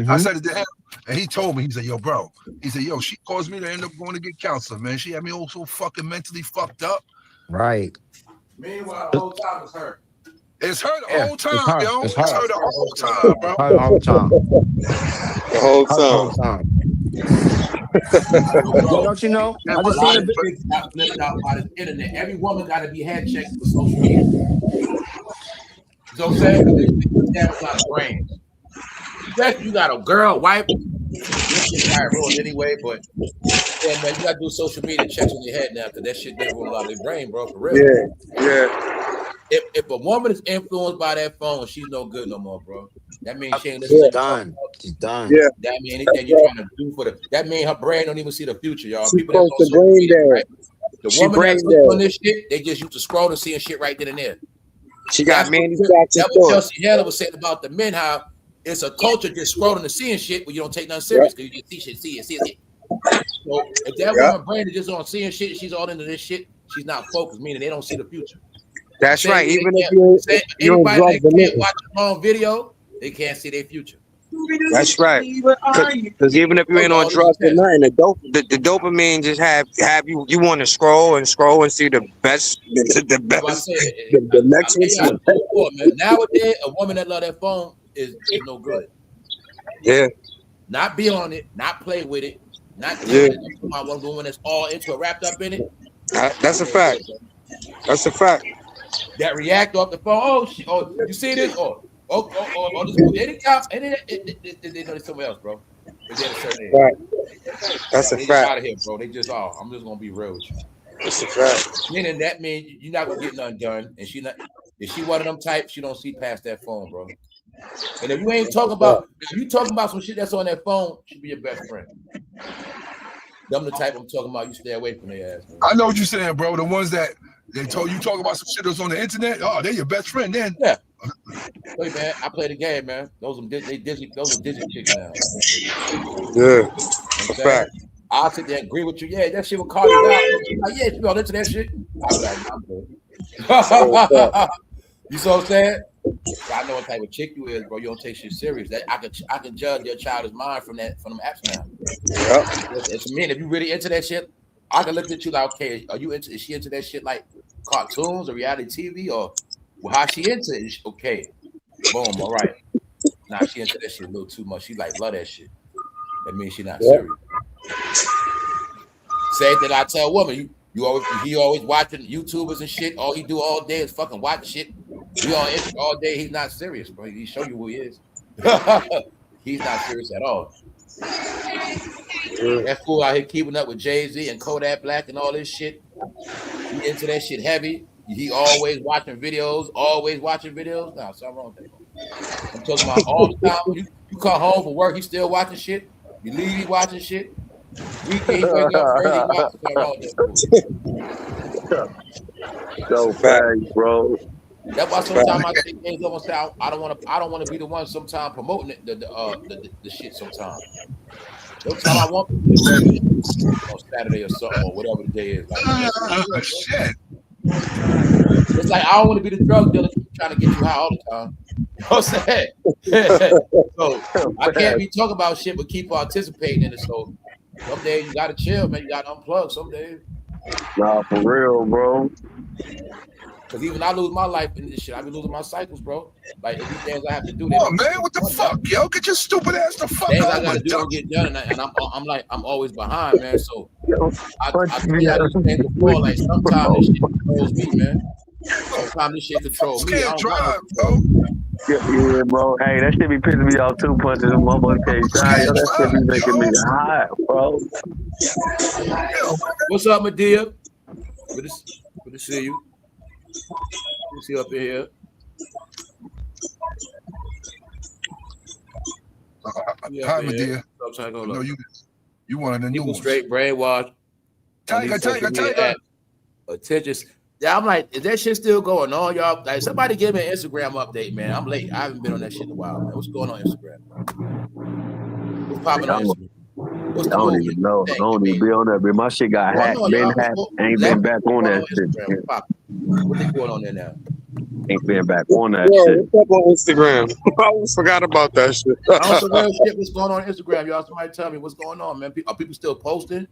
[SPEAKER 2] I said it to him, and he told me, he said, yo, bro, he said, yo, she caused me to end up going to get counseling, man. She had me all so fucking mentally fucked up.
[SPEAKER 5] Right.
[SPEAKER 1] Meanwhile, the whole time it's her.
[SPEAKER 2] It's her the whole time, yo. It's her the whole time, bro.
[SPEAKER 5] The whole time.
[SPEAKER 9] The whole time.
[SPEAKER 1] Bro,
[SPEAKER 5] Don't you know?
[SPEAKER 2] Yeah,
[SPEAKER 5] I
[SPEAKER 1] a
[SPEAKER 5] just
[SPEAKER 1] lot
[SPEAKER 5] seen a
[SPEAKER 1] of
[SPEAKER 5] bit.
[SPEAKER 1] chicks got flipped out by the internet. Every woman got to be head checked for social media. You know what I'm saying? They have a lot of brains. Especially you got a girl, wife. This shit probably ruined anyway, but yeah, man, you gotta do social media checks on your head now because that shit did ruin a lot of their brain, bro, for real.
[SPEAKER 9] Yeah.
[SPEAKER 1] If a woman is influenced by that phone, she's no good no more, bro. That means she ain't
[SPEAKER 5] She's
[SPEAKER 1] listening to
[SPEAKER 5] done. She's done.
[SPEAKER 9] Yeah.
[SPEAKER 1] that means anything you're trying to do for the that means her brain don't even see the future, y'all.
[SPEAKER 9] She
[SPEAKER 1] People that's
[SPEAKER 9] close
[SPEAKER 1] on
[SPEAKER 9] to
[SPEAKER 1] social
[SPEAKER 9] brain
[SPEAKER 1] media,
[SPEAKER 9] dead.
[SPEAKER 1] right? The
[SPEAKER 9] She
[SPEAKER 1] woman that's
[SPEAKER 9] brain
[SPEAKER 1] hooked on
[SPEAKER 9] dead.
[SPEAKER 1] this shit, they just used to scroll and seeing shit right then and there.
[SPEAKER 9] She got
[SPEAKER 1] That's what
[SPEAKER 9] manufactured thought.
[SPEAKER 1] Chelsea Heller was saying about the men, how it's a culture just scrolling and seeing shit, but you don't take nothing serious because you just see shit, see it. So if that woman brain is just on seeing shit, she's all into this shit, she's not focused, meaning they don't see the future.
[SPEAKER 9] That's
[SPEAKER 1] Same
[SPEAKER 9] right.
[SPEAKER 1] way
[SPEAKER 9] Even
[SPEAKER 1] they
[SPEAKER 9] if
[SPEAKER 1] can't,
[SPEAKER 9] you're on
[SPEAKER 1] anybody
[SPEAKER 9] drugs
[SPEAKER 1] that
[SPEAKER 9] or
[SPEAKER 1] can't
[SPEAKER 9] nothing.
[SPEAKER 1] watch a long video, they can't see their future.
[SPEAKER 9] That's right. Because even if you ain't on drugs or nothing, the dopamine just have you want to scroll and see the best, the best, the next one.
[SPEAKER 1] Before, man. Nowadays, a woman that love that phone is no good.
[SPEAKER 9] Yeah.
[SPEAKER 1] Not be on it, not play with it, not deal
[SPEAKER 9] Yeah.
[SPEAKER 1] with it. I'm talking about one woman that's all into it, wrapped up in it.
[SPEAKER 9] That's a fact. That's a fact.
[SPEAKER 1] That react off the phone. Oh, you see this? This anytime, they know it's somewhere else, bro. If they're a certain age.
[SPEAKER 9] Right. That's a
[SPEAKER 1] They
[SPEAKER 9] fact.
[SPEAKER 1] out of here, bro. They just I'm just gonna be real with you.
[SPEAKER 9] That's a fact.
[SPEAKER 1] Meaning that means you're not gonna get nothing done, and if she one of them types, she don't see past that phone, bro. And if you ain't talking about, if you talking about some shit that's on that phone, she be your best friend. Them the type I'm talking about. You stay away from their ass, bro.
[SPEAKER 2] I know what you're saying, bro. The ones that they told you talk about some shit that's on the internet. Oh, they're your best friend then.
[SPEAKER 1] Yeah. Wait, man. I play the game, man. Those are Disney chicks now.
[SPEAKER 9] Yeah.
[SPEAKER 1] Fact. I'll sit there and agree with you. Yeah, that shit with Cardi wild. Like, yeah, you all into that shit. I'll be like, I'm good. You see what I'm saying? I know what type of chick you is, bro. You don't take shit serious. That I can judge your childish mind from them apps now.
[SPEAKER 9] Yeah.
[SPEAKER 1] It's men. If you really into that shit, I can look at you like, okay, is she into that shit like cartoons or reality TV or how she into it? Okay, boom, all right. Nah, she into that shit a little too much. She like love that shit. That means she not serious. Same thing I tell a woman, he always watching YouTubers and shit. All he do all day is fucking watch shit. He on Instagram all day. He's not serious, bro. He show you who he is. He's not serious at all. That fool out here keeping up with Jay-Z and Kodak Black and all this shit. He into that shit heavy. He always watching videos. Nah, something wrong with that. I'm talking about all the time. You come home from work, he still watching shit. You leave, he watching shit. Weekend, he wake up early, watching something wrong with that fool.
[SPEAKER 3] So bad, bro.
[SPEAKER 1] That's why sometimes I say things almost say I don't want to be the one sometimes promoting the shit sometimes. Sometimes I want people to ready on Saturday or something or whatever the day is. Like,
[SPEAKER 2] shit.
[SPEAKER 1] It's like I don't want to be the drug dealer trying to get you high all the time. You know what I'm saying? So I can't be talking about shit but keep participating in it. So some days you gotta chill, man. You gotta unplug some days.
[SPEAKER 3] Nah, for real, bro.
[SPEAKER 1] Cause even I lose my life in this shit. I be losing my cycles, bro. Like these things I have to do.
[SPEAKER 2] Oh man, what the fuck, yo? Get your stupid ass the fuck
[SPEAKER 1] things
[SPEAKER 2] over.
[SPEAKER 1] I gotta do don't get done, and I'm always behind, man. So I before, like sometimes this shit controls me, man. Sometimes this shit controls me. I don't drive,
[SPEAKER 3] bro. Yeah, bro. Hey, that shit be pissing me off too. Punches and motherfuckers can't drive. Yo, that shit be making me hot, bro.
[SPEAKER 1] What's up, Medea? Good to see you. Good to see you up in here.
[SPEAKER 2] Hi, Medea. No, you one of the new ones.
[SPEAKER 1] Straight brainwash.
[SPEAKER 2] Tiger.
[SPEAKER 1] Attention. Yeah, I'm like, is that shit still going on, y'all? Like, somebody give me an Instagram update, man. I'm late. I haven't been on that shit in a while, man. What's going on Instagram? What's popping on Instagram? What's the
[SPEAKER 3] I don't even know. I don't even be on that, but my shit got hacked. Been hacked. Ain't been back on that shit.
[SPEAKER 1] What's going on there now?
[SPEAKER 3] Ain't been back on that
[SPEAKER 9] shit. What's up on Instagram? I almost forgot about that shit.
[SPEAKER 1] What's going on Instagram, y'all? Somebody tell me what's going on, man. Are people still posting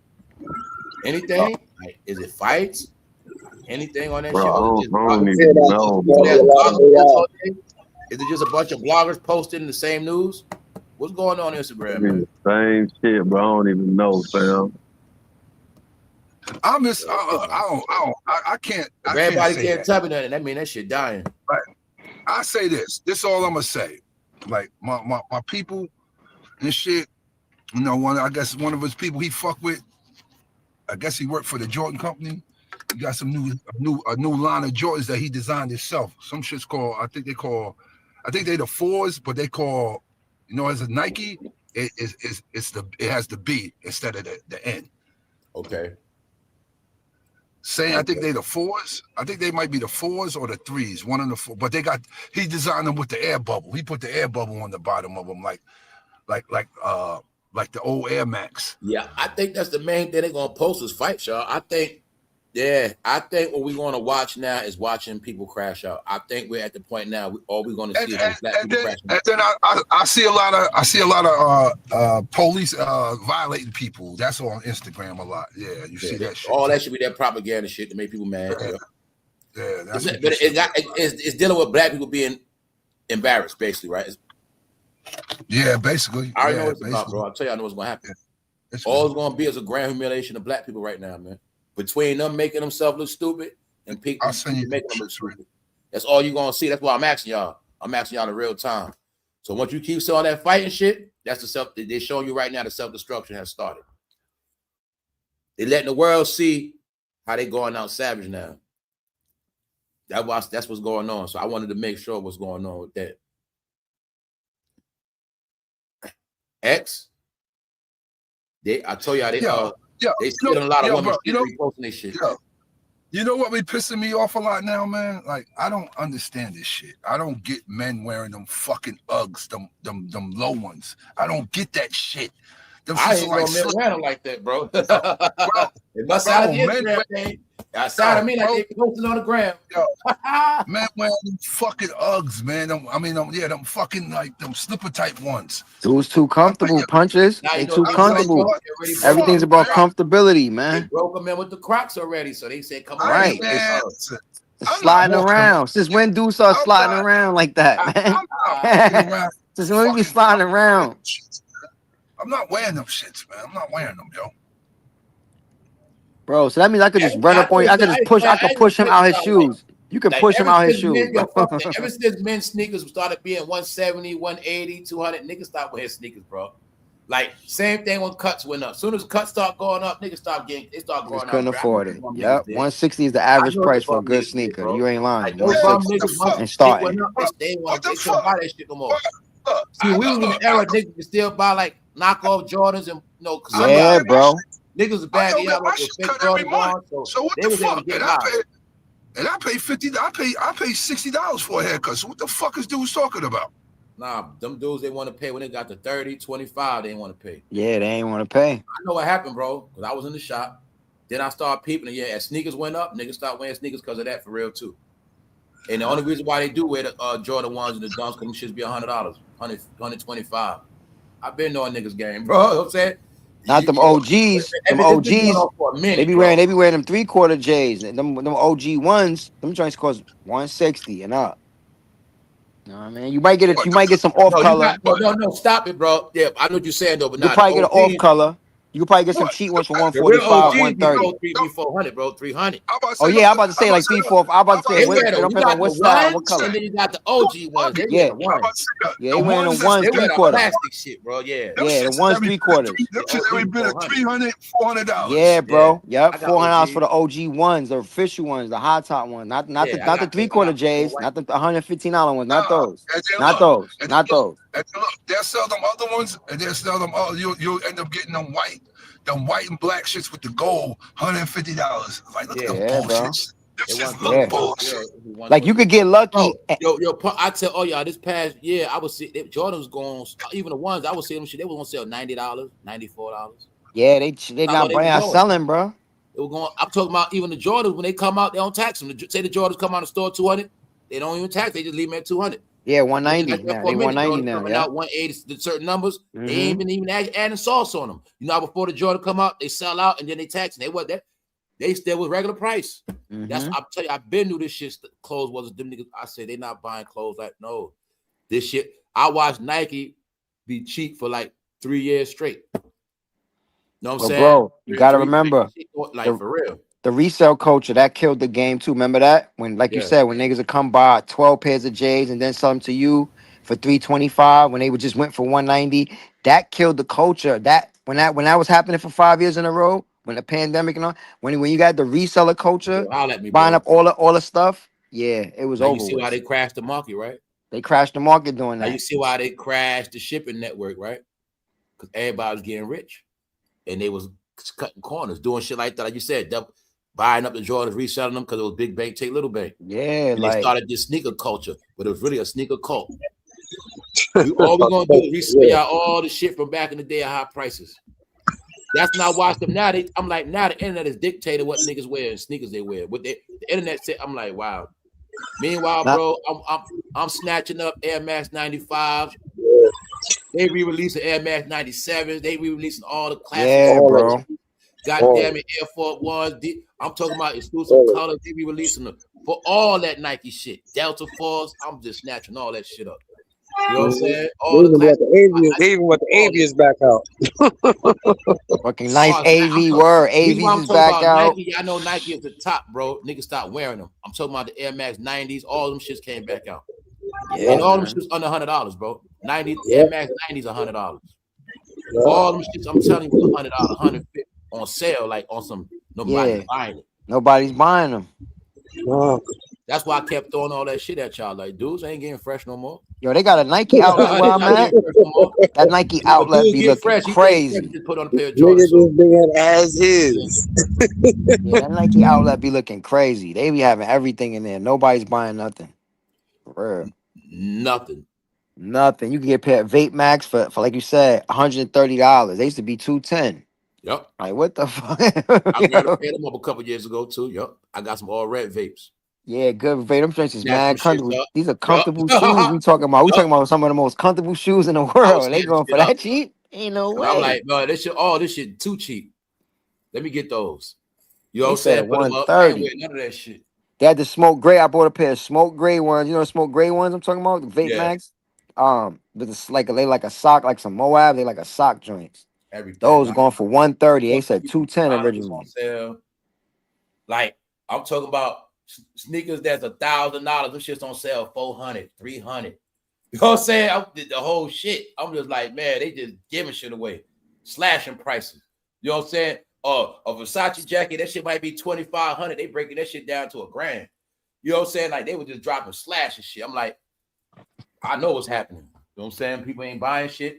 [SPEAKER 1] anything? Like, is it fights? Anything on that
[SPEAKER 3] bro,
[SPEAKER 1] shit?
[SPEAKER 3] I don't even know.
[SPEAKER 1] Is it just a bunch of bloggers posting the same news? What's going on Instagram, man?
[SPEAKER 3] Same shit, bro. I don't even know, fam.
[SPEAKER 2] I can't.
[SPEAKER 1] Everybody
[SPEAKER 2] say
[SPEAKER 1] can't
[SPEAKER 2] that.
[SPEAKER 1] tell me nothing. That mean that shit dying.
[SPEAKER 2] Right. I say this. This is all I'm gonna say. Like my people and shit. You know, I guess one of his people he fuck with. I guess he worked for the Jordan company. He got some new line of Jordans that he designed himself. Some shit's called. I think they the fours, but they call. You know, as a Nike, it has the B instead of the N.
[SPEAKER 1] Okay.
[SPEAKER 2] I think they the fours. I think they might be the fours or the threes. One of the four. But he designed them with the air bubble. He put the air bubble on the bottom of them, like the old Air Max.
[SPEAKER 1] Yeah, I think that's the main thing they're gonna post is fights, y'all. I think what we're gonna watch now is watching people crash out. I think we're at the point now. All we're gonna see is black people crashing out.
[SPEAKER 2] And then I see a lot of police violating people. That's on Instagram a lot. Yeah, you see that shit.
[SPEAKER 1] All that should be that propaganda shit to make people mad.
[SPEAKER 2] Yeah,
[SPEAKER 1] it's dealing with black people being embarrassed, basically, right?
[SPEAKER 2] Yeah, basically.
[SPEAKER 1] I already know what it's about, bro. I'll tell you, I know what's gonna happen. All it's gonna be is a grand humiliation of black people right now, man. Between them making themselves look stupid and people making them look stupid. That's all you're gonna see. That's why I'm asking y'all. I'm asking y'all in real time. So once you keep seeing all that fighting shit, that's the stuff that they're showing you right now. The self-destruction has started. They're letting the world see how they going out savage now. That's what's going on. So I wanted to make sure what's going on with that. X, I told y'all they stealing a lot of women. Posting this shit.
[SPEAKER 2] You know what be pissing me off a lot now, man? Like I don't understand this shit. I don't get men wearing them fucking Uggs, them low ones. I don't get that shit.
[SPEAKER 1] I ain't no men wearing them like that, bro. It must sound like Instagram thing. Outside of me, like they posting on the gram.
[SPEAKER 2] Man wearing them fucking Uggs, man. Them fucking like them slipper type ones.
[SPEAKER 5] Dude's too comfortable, punches. They too comfortable. Everything's about comfortability, man.
[SPEAKER 1] They broke them in with the Crocs already, so they said, "Come on,
[SPEAKER 5] right." It's sliding around. Since when dudes start sliding around like that, man? Since when we be sliding around?
[SPEAKER 2] I'm not wearing them shits, man. I'm not wearing them, yo.
[SPEAKER 5] Bro, so that means I could just run up on you. I could push him out his shoes. You can push him out his shoes.
[SPEAKER 1] Ever since men's sneakers started being 170, 180, 200, niggas stopped wearing sneakers, bro. Like, same thing when cuts went up. As soon as cuts start going up, niggas start going out.
[SPEAKER 5] Couldn't afford it. Yep, 160 is the average price for a good sneaker. You ain't lying. 160 and starting.
[SPEAKER 1] They couldn't buy that shit no more. See, we was in the era niggas could still buy like knockoff Jordans and
[SPEAKER 5] yeah, bro.
[SPEAKER 1] Niggas are bad.
[SPEAKER 2] So what the fuck? And I pay $50. I pay $60 for a haircut. So what the fuck is dudes talking about?
[SPEAKER 1] Nah, them dudes they want to pay when they got to 30, 25, they ain't want to pay.
[SPEAKER 5] Yeah, they ain't want to pay.
[SPEAKER 1] I know what happened, bro, because I was in the shop. Then I started peeping, and as sneakers went up, niggas start wearing sneakers because of that for real too. And the only reason why they do wear the Jordan 1s and the Dunks, because them shits be $100, $125. I've been knowing niggas game, bro. You know what I'm saying?
[SPEAKER 5] Not them OGs. Them OGs. They be wearing them 3/4 J's. Them OG ones. Them joints cost 160 and up. You know what I mean? You might get some off color.
[SPEAKER 1] No, stop it, bro. Yeah, I know what you're saying though, but
[SPEAKER 5] you probably get an off color. You could probably get some cheap ones for 145, 130.
[SPEAKER 1] 400, bro, 300.
[SPEAKER 5] Oh yeah, I'm about to say like 3, 4. I'm about to say what style, what color.
[SPEAKER 1] And then you got the OG ones. They
[SPEAKER 5] yeah, they wearing the ones 3/4.
[SPEAKER 1] Plastic shit, bro. Yeah,
[SPEAKER 5] the ones 3/4.
[SPEAKER 2] Every bit of $300, $400.
[SPEAKER 5] Yeah, bro. Yep, $400 for the OG ones, the official ones, the high top ones, not the 3/4 J's, not the $115 ones, not those.
[SPEAKER 2] And look, they'll sell them other ones, and they'll sell them all. You'll end up getting them white and black shits with the gold, $150. Like, look at them bullshits.
[SPEAKER 5] Like you could get lucky.
[SPEAKER 1] I tell y'all this past year, I was see Jordan was going, even the ones I was seeing them shit, they was gonna sell $90, $94.
[SPEAKER 5] Yeah, they not selling, bro.
[SPEAKER 1] They were going. I'm talking about even the Jordans when they come out, they don't tax them. Say the Jordans come out the store 200, they don't even tax. They just leave them at 200.
[SPEAKER 5] Yeah, 190 now. They 190 now.
[SPEAKER 1] Yeah, 180. Certain numbers. They ain't even adding sauce on them. You know, before the Jordan come out, they sell out and then they tax. And they what that? They still with regular price. That's I'm telling you. I've been through this shit. Clothes wasn't them niggas. I said they not buying clothes. Like no, this shit. I watched Nike be cheap for like 3 years straight. You know what I'm saying?
[SPEAKER 5] Bro, you gotta remember,
[SPEAKER 1] like for real.
[SPEAKER 5] The resale culture that killed the game too. Remember that when, like you said, when niggas would come buy 12 pairs of jayz and then sell them to you for $325 when they would just went for $190. That killed the culture. That when that was happening for 5 years in a row, when the pandemic and all, when you got the reseller culture buying up all the stuff, yeah, it was
[SPEAKER 1] now
[SPEAKER 5] over.
[SPEAKER 1] You see why they crashed the market, right?
[SPEAKER 5] They crashed the market doing that.
[SPEAKER 1] Now you see why they crashed the shipping network, right? Because everybody was getting rich, and they was cutting corners, doing shit like that. Like you said, buying up the Jordans, reselling them because it was big bank take little bank.
[SPEAKER 5] Yeah,
[SPEAKER 1] and they started this sneaker culture, but it was really a sneaker cult. All we're gonna do is resell y'all all the shit from back in the day at high prices. That's not watch them now. I'm like, now the internet is dictating what niggas wear and sneakers they wear. What the internet said, I'm like, wow. Meanwhile, bro, I'm snatching up Air Max 95s. They re-releasing Air Max 97s. They re-releasing all the classics.
[SPEAKER 5] Yeah, bro.
[SPEAKER 1] Goddamn it, Air Force Ones. I'm talking about exclusive colors. They be releasing them for all that Nike shit. Delta Force. I'm just snatching all that shit up. You know what I'm saying?
[SPEAKER 9] Even with the avians back out.
[SPEAKER 5] Fucking nice AV word. AVs is back out.
[SPEAKER 1] Nike, I know Nike is the top, bro. Niggas stop wearing them. I'm talking about the Air Max 90s. All them shits came back out. Yeah, and all them shits under $100, bro. 90 Air Max 90s $100. All them shits, I'm telling you, $100, $150 on sale, like on some nobody's buying it.
[SPEAKER 5] Nobody's buying them.
[SPEAKER 1] That's why I kept throwing all that shit at y'all. Like, dudes ain't getting fresh no more.
[SPEAKER 5] Yo, they got a Nike outlet where I'm at. That Nike outlet be looking crazy.
[SPEAKER 1] Put on a pair of Jordans.
[SPEAKER 9] As is.
[SPEAKER 5] Yeah, that Nike outlet be looking crazy. They be having everything in there. Nobody's buying nothing. For real.
[SPEAKER 1] Nothing.
[SPEAKER 5] You can get a pair of Vape Max for like you said, $130. They used to be $210.
[SPEAKER 1] Yep.
[SPEAKER 5] Like, what the fuck?
[SPEAKER 1] I got to pay them up a couple years ago too. Yep. I got some all red vapes.
[SPEAKER 5] Yeah, good vape. Them joints is mad comfortable. These are comfortable shoes we talking about. We talking about some of the most comfortable shoes in the world. They going for that cheap? Ain't no way.
[SPEAKER 1] I'm like, no, this shit too cheap. Let me get those. You know what I'm saying?
[SPEAKER 5] $130.
[SPEAKER 1] None of that shit.
[SPEAKER 5] They had the smoke gray. I bought a pair of smoke gray ones. You know the smoke gray ones I'm talking about? The Vape Max. But it's like they like a sock, like some Moab. They like a sock joints.
[SPEAKER 1] Everything.
[SPEAKER 5] Those going for $130. They said $210 originally.
[SPEAKER 1] Like I'm talking about sneakers that's $1,000. Them shit's on sale $400, $300. You know what I'm saying? The whole shit. I'm just like, man, they just giving shit away, slashing prices. You know what I'm saying? A Versace jacket, that shit might be $2,500. They breaking that shit down to $1,000. You know what I'm saying? Like they were just dropping slash and shit. I'm like, I know what's happening. You know what I'm saying? People ain't buying shit.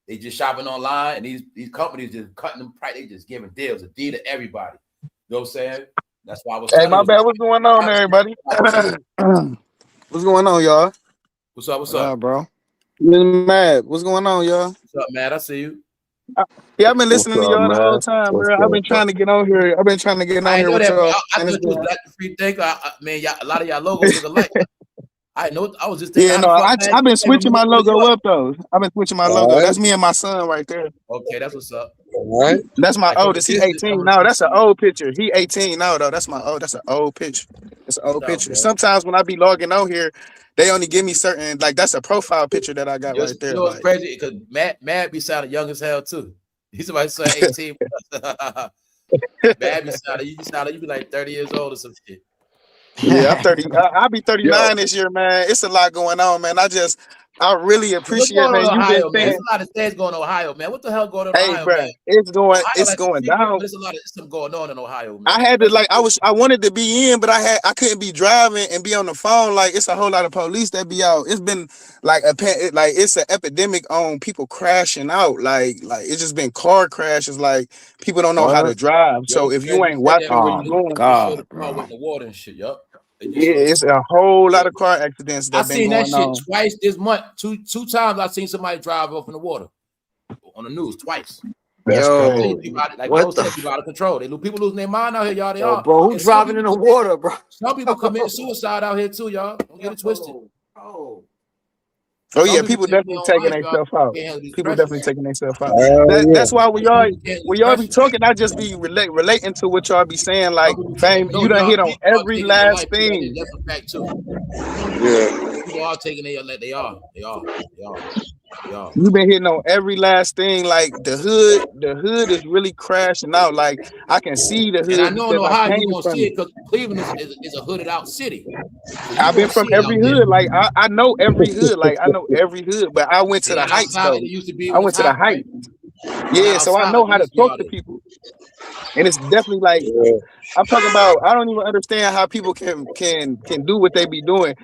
[SPEAKER 1] They just shopping online, and these companies just cutting them price. They just giving deals, a deal to everybody. You know what I'm saying? That's why I was.
[SPEAKER 10] Hey, my bad. What's going on, everybody? What's going on, y'all?
[SPEAKER 1] What's up? What's up,
[SPEAKER 5] bro?
[SPEAKER 10] Mad. What's going on, y'all?
[SPEAKER 1] What's up, Matt? I see you.
[SPEAKER 10] Yeah, I've been listening to y'all the whole time, bro. I've been trying to get on here. I've been trying to get on here with y'all.
[SPEAKER 1] I thought you was Black Free Thinker. Man, a lot of y'all logos look alike. I know. I was just thinking.
[SPEAKER 10] Yeah, no, I've been switching my logo up though. I've been switching my logo. That's me and my son right there.
[SPEAKER 1] Okay, that's what's up.
[SPEAKER 9] All right.
[SPEAKER 10] That's my oldest. He 18 now. That's an old picture. He 18 now though. That's my old. That's an old picture. It's an old picture. Sometimes when I be logging on here, they only give me certain, like that's a profile picture that I got right there.
[SPEAKER 1] You know what's crazy? Because Matt be sounding young as hell too. He's about to say 18. Matt be sounding. You be like 30 years old or some shit.
[SPEAKER 10] Yeah, I'm 30. I'll be 39 this year, man. It's a lot going on, man. I really appreciate, man.
[SPEAKER 1] Ohio, man. There's a lot of things going on in Ohio, man. What the hell going on in Ohio,
[SPEAKER 10] bro,
[SPEAKER 1] man?
[SPEAKER 10] It's going down.
[SPEAKER 1] There's a lot of stuff going on in Ohio, man.
[SPEAKER 10] I had to I wanted to be in, but I couldn't be driving and be on the phone. Like it's a whole lot of police that be out. It's been like it's an epidemic on people crashing out. Like it's just been car crashes. Like people don't know how to drive. So if you ain't watching where you going,
[SPEAKER 1] with the water and shit, yup.
[SPEAKER 10] Yeah, it's a whole lot of car accidents that been going on. I seen that
[SPEAKER 1] shit twice this month. Two times I seen somebody drive off in the water on the news twice.
[SPEAKER 10] That's crazy.
[SPEAKER 1] Like what people out of control. People losing their mind out here, y'all. They are,
[SPEAKER 5] bro. Who's driving in the water, bro?
[SPEAKER 1] Some people commit suicide out here too, y'all. Don't get it twisted.
[SPEAKER 10] Oh yeah, people definitely taking themselves out. People definitely taking themselves out. That's why when y'all be talking, I just be relating to what y'all be saying. Like, fame, you done hit on every last thing.
[SPEAKER 1] That's a fact too.
[SPEAKER 9] Yeah.
[SPEAKER 1] People are taking they are. y'all.
[SPEAKER 10] You've been hitting on every last thing. Like the hood is really crashing out. Like I can see the
[SPEAKER 1] And I
[SPEAKER 10] hood
[SPEAKER 1] know in
[SPEAKER 10] because I
[SPEAKER 1] Ohio you're
[SPEAKER 10] came
[SPEAKER 1] gonna
[SPEAKER 10] from
[SPEAKER 1] see
[SPEAKER 10] it.
[SPEAKER 1] it because Cleveland is a hooded out city. So you're
[SPEAKER 10] I've been
[SPEAKER 1] gonna
[SPEAKER 10] from
[SPEAKER 1] see it out
[SPEAKER 10] every
[SPEAKER 1] there.
[SPEAKER 10] hood. Like I know every hood. Like I know every hood. But I went to
[SPEAKER 1] They
[SPEAKER 10] the
[SPEAKER 1] not
[SPEAKER 10] heights
[SPEAKER 1] outside like
[SPEAKER 10] though.
[SPEAKER 1] they used to be
[SPEAKER 10] I
[SPEAKER 1] when it's
[SPEAKER 10] went to the
[SPEAKER 1] hot, right?
[SPEAKER 10] heights.
[SPEAKER 1] They're not
[SPEAKER 10] Yeah, so I
[SPEAKER 1] outside
[SPEAKER 10] know
[SPEAKER 1] like they
[SPEAKER 10] how to
[SPEAKER 1] used to be
[SPEAKER 10] talk
[SPEAKER 1] out
[SPEAKER 10] to
[SPEAKER 1] there.
[SPEAKER 10] people. And it's definitely like I'm talking about. I don't even understand how people can do what they be doing.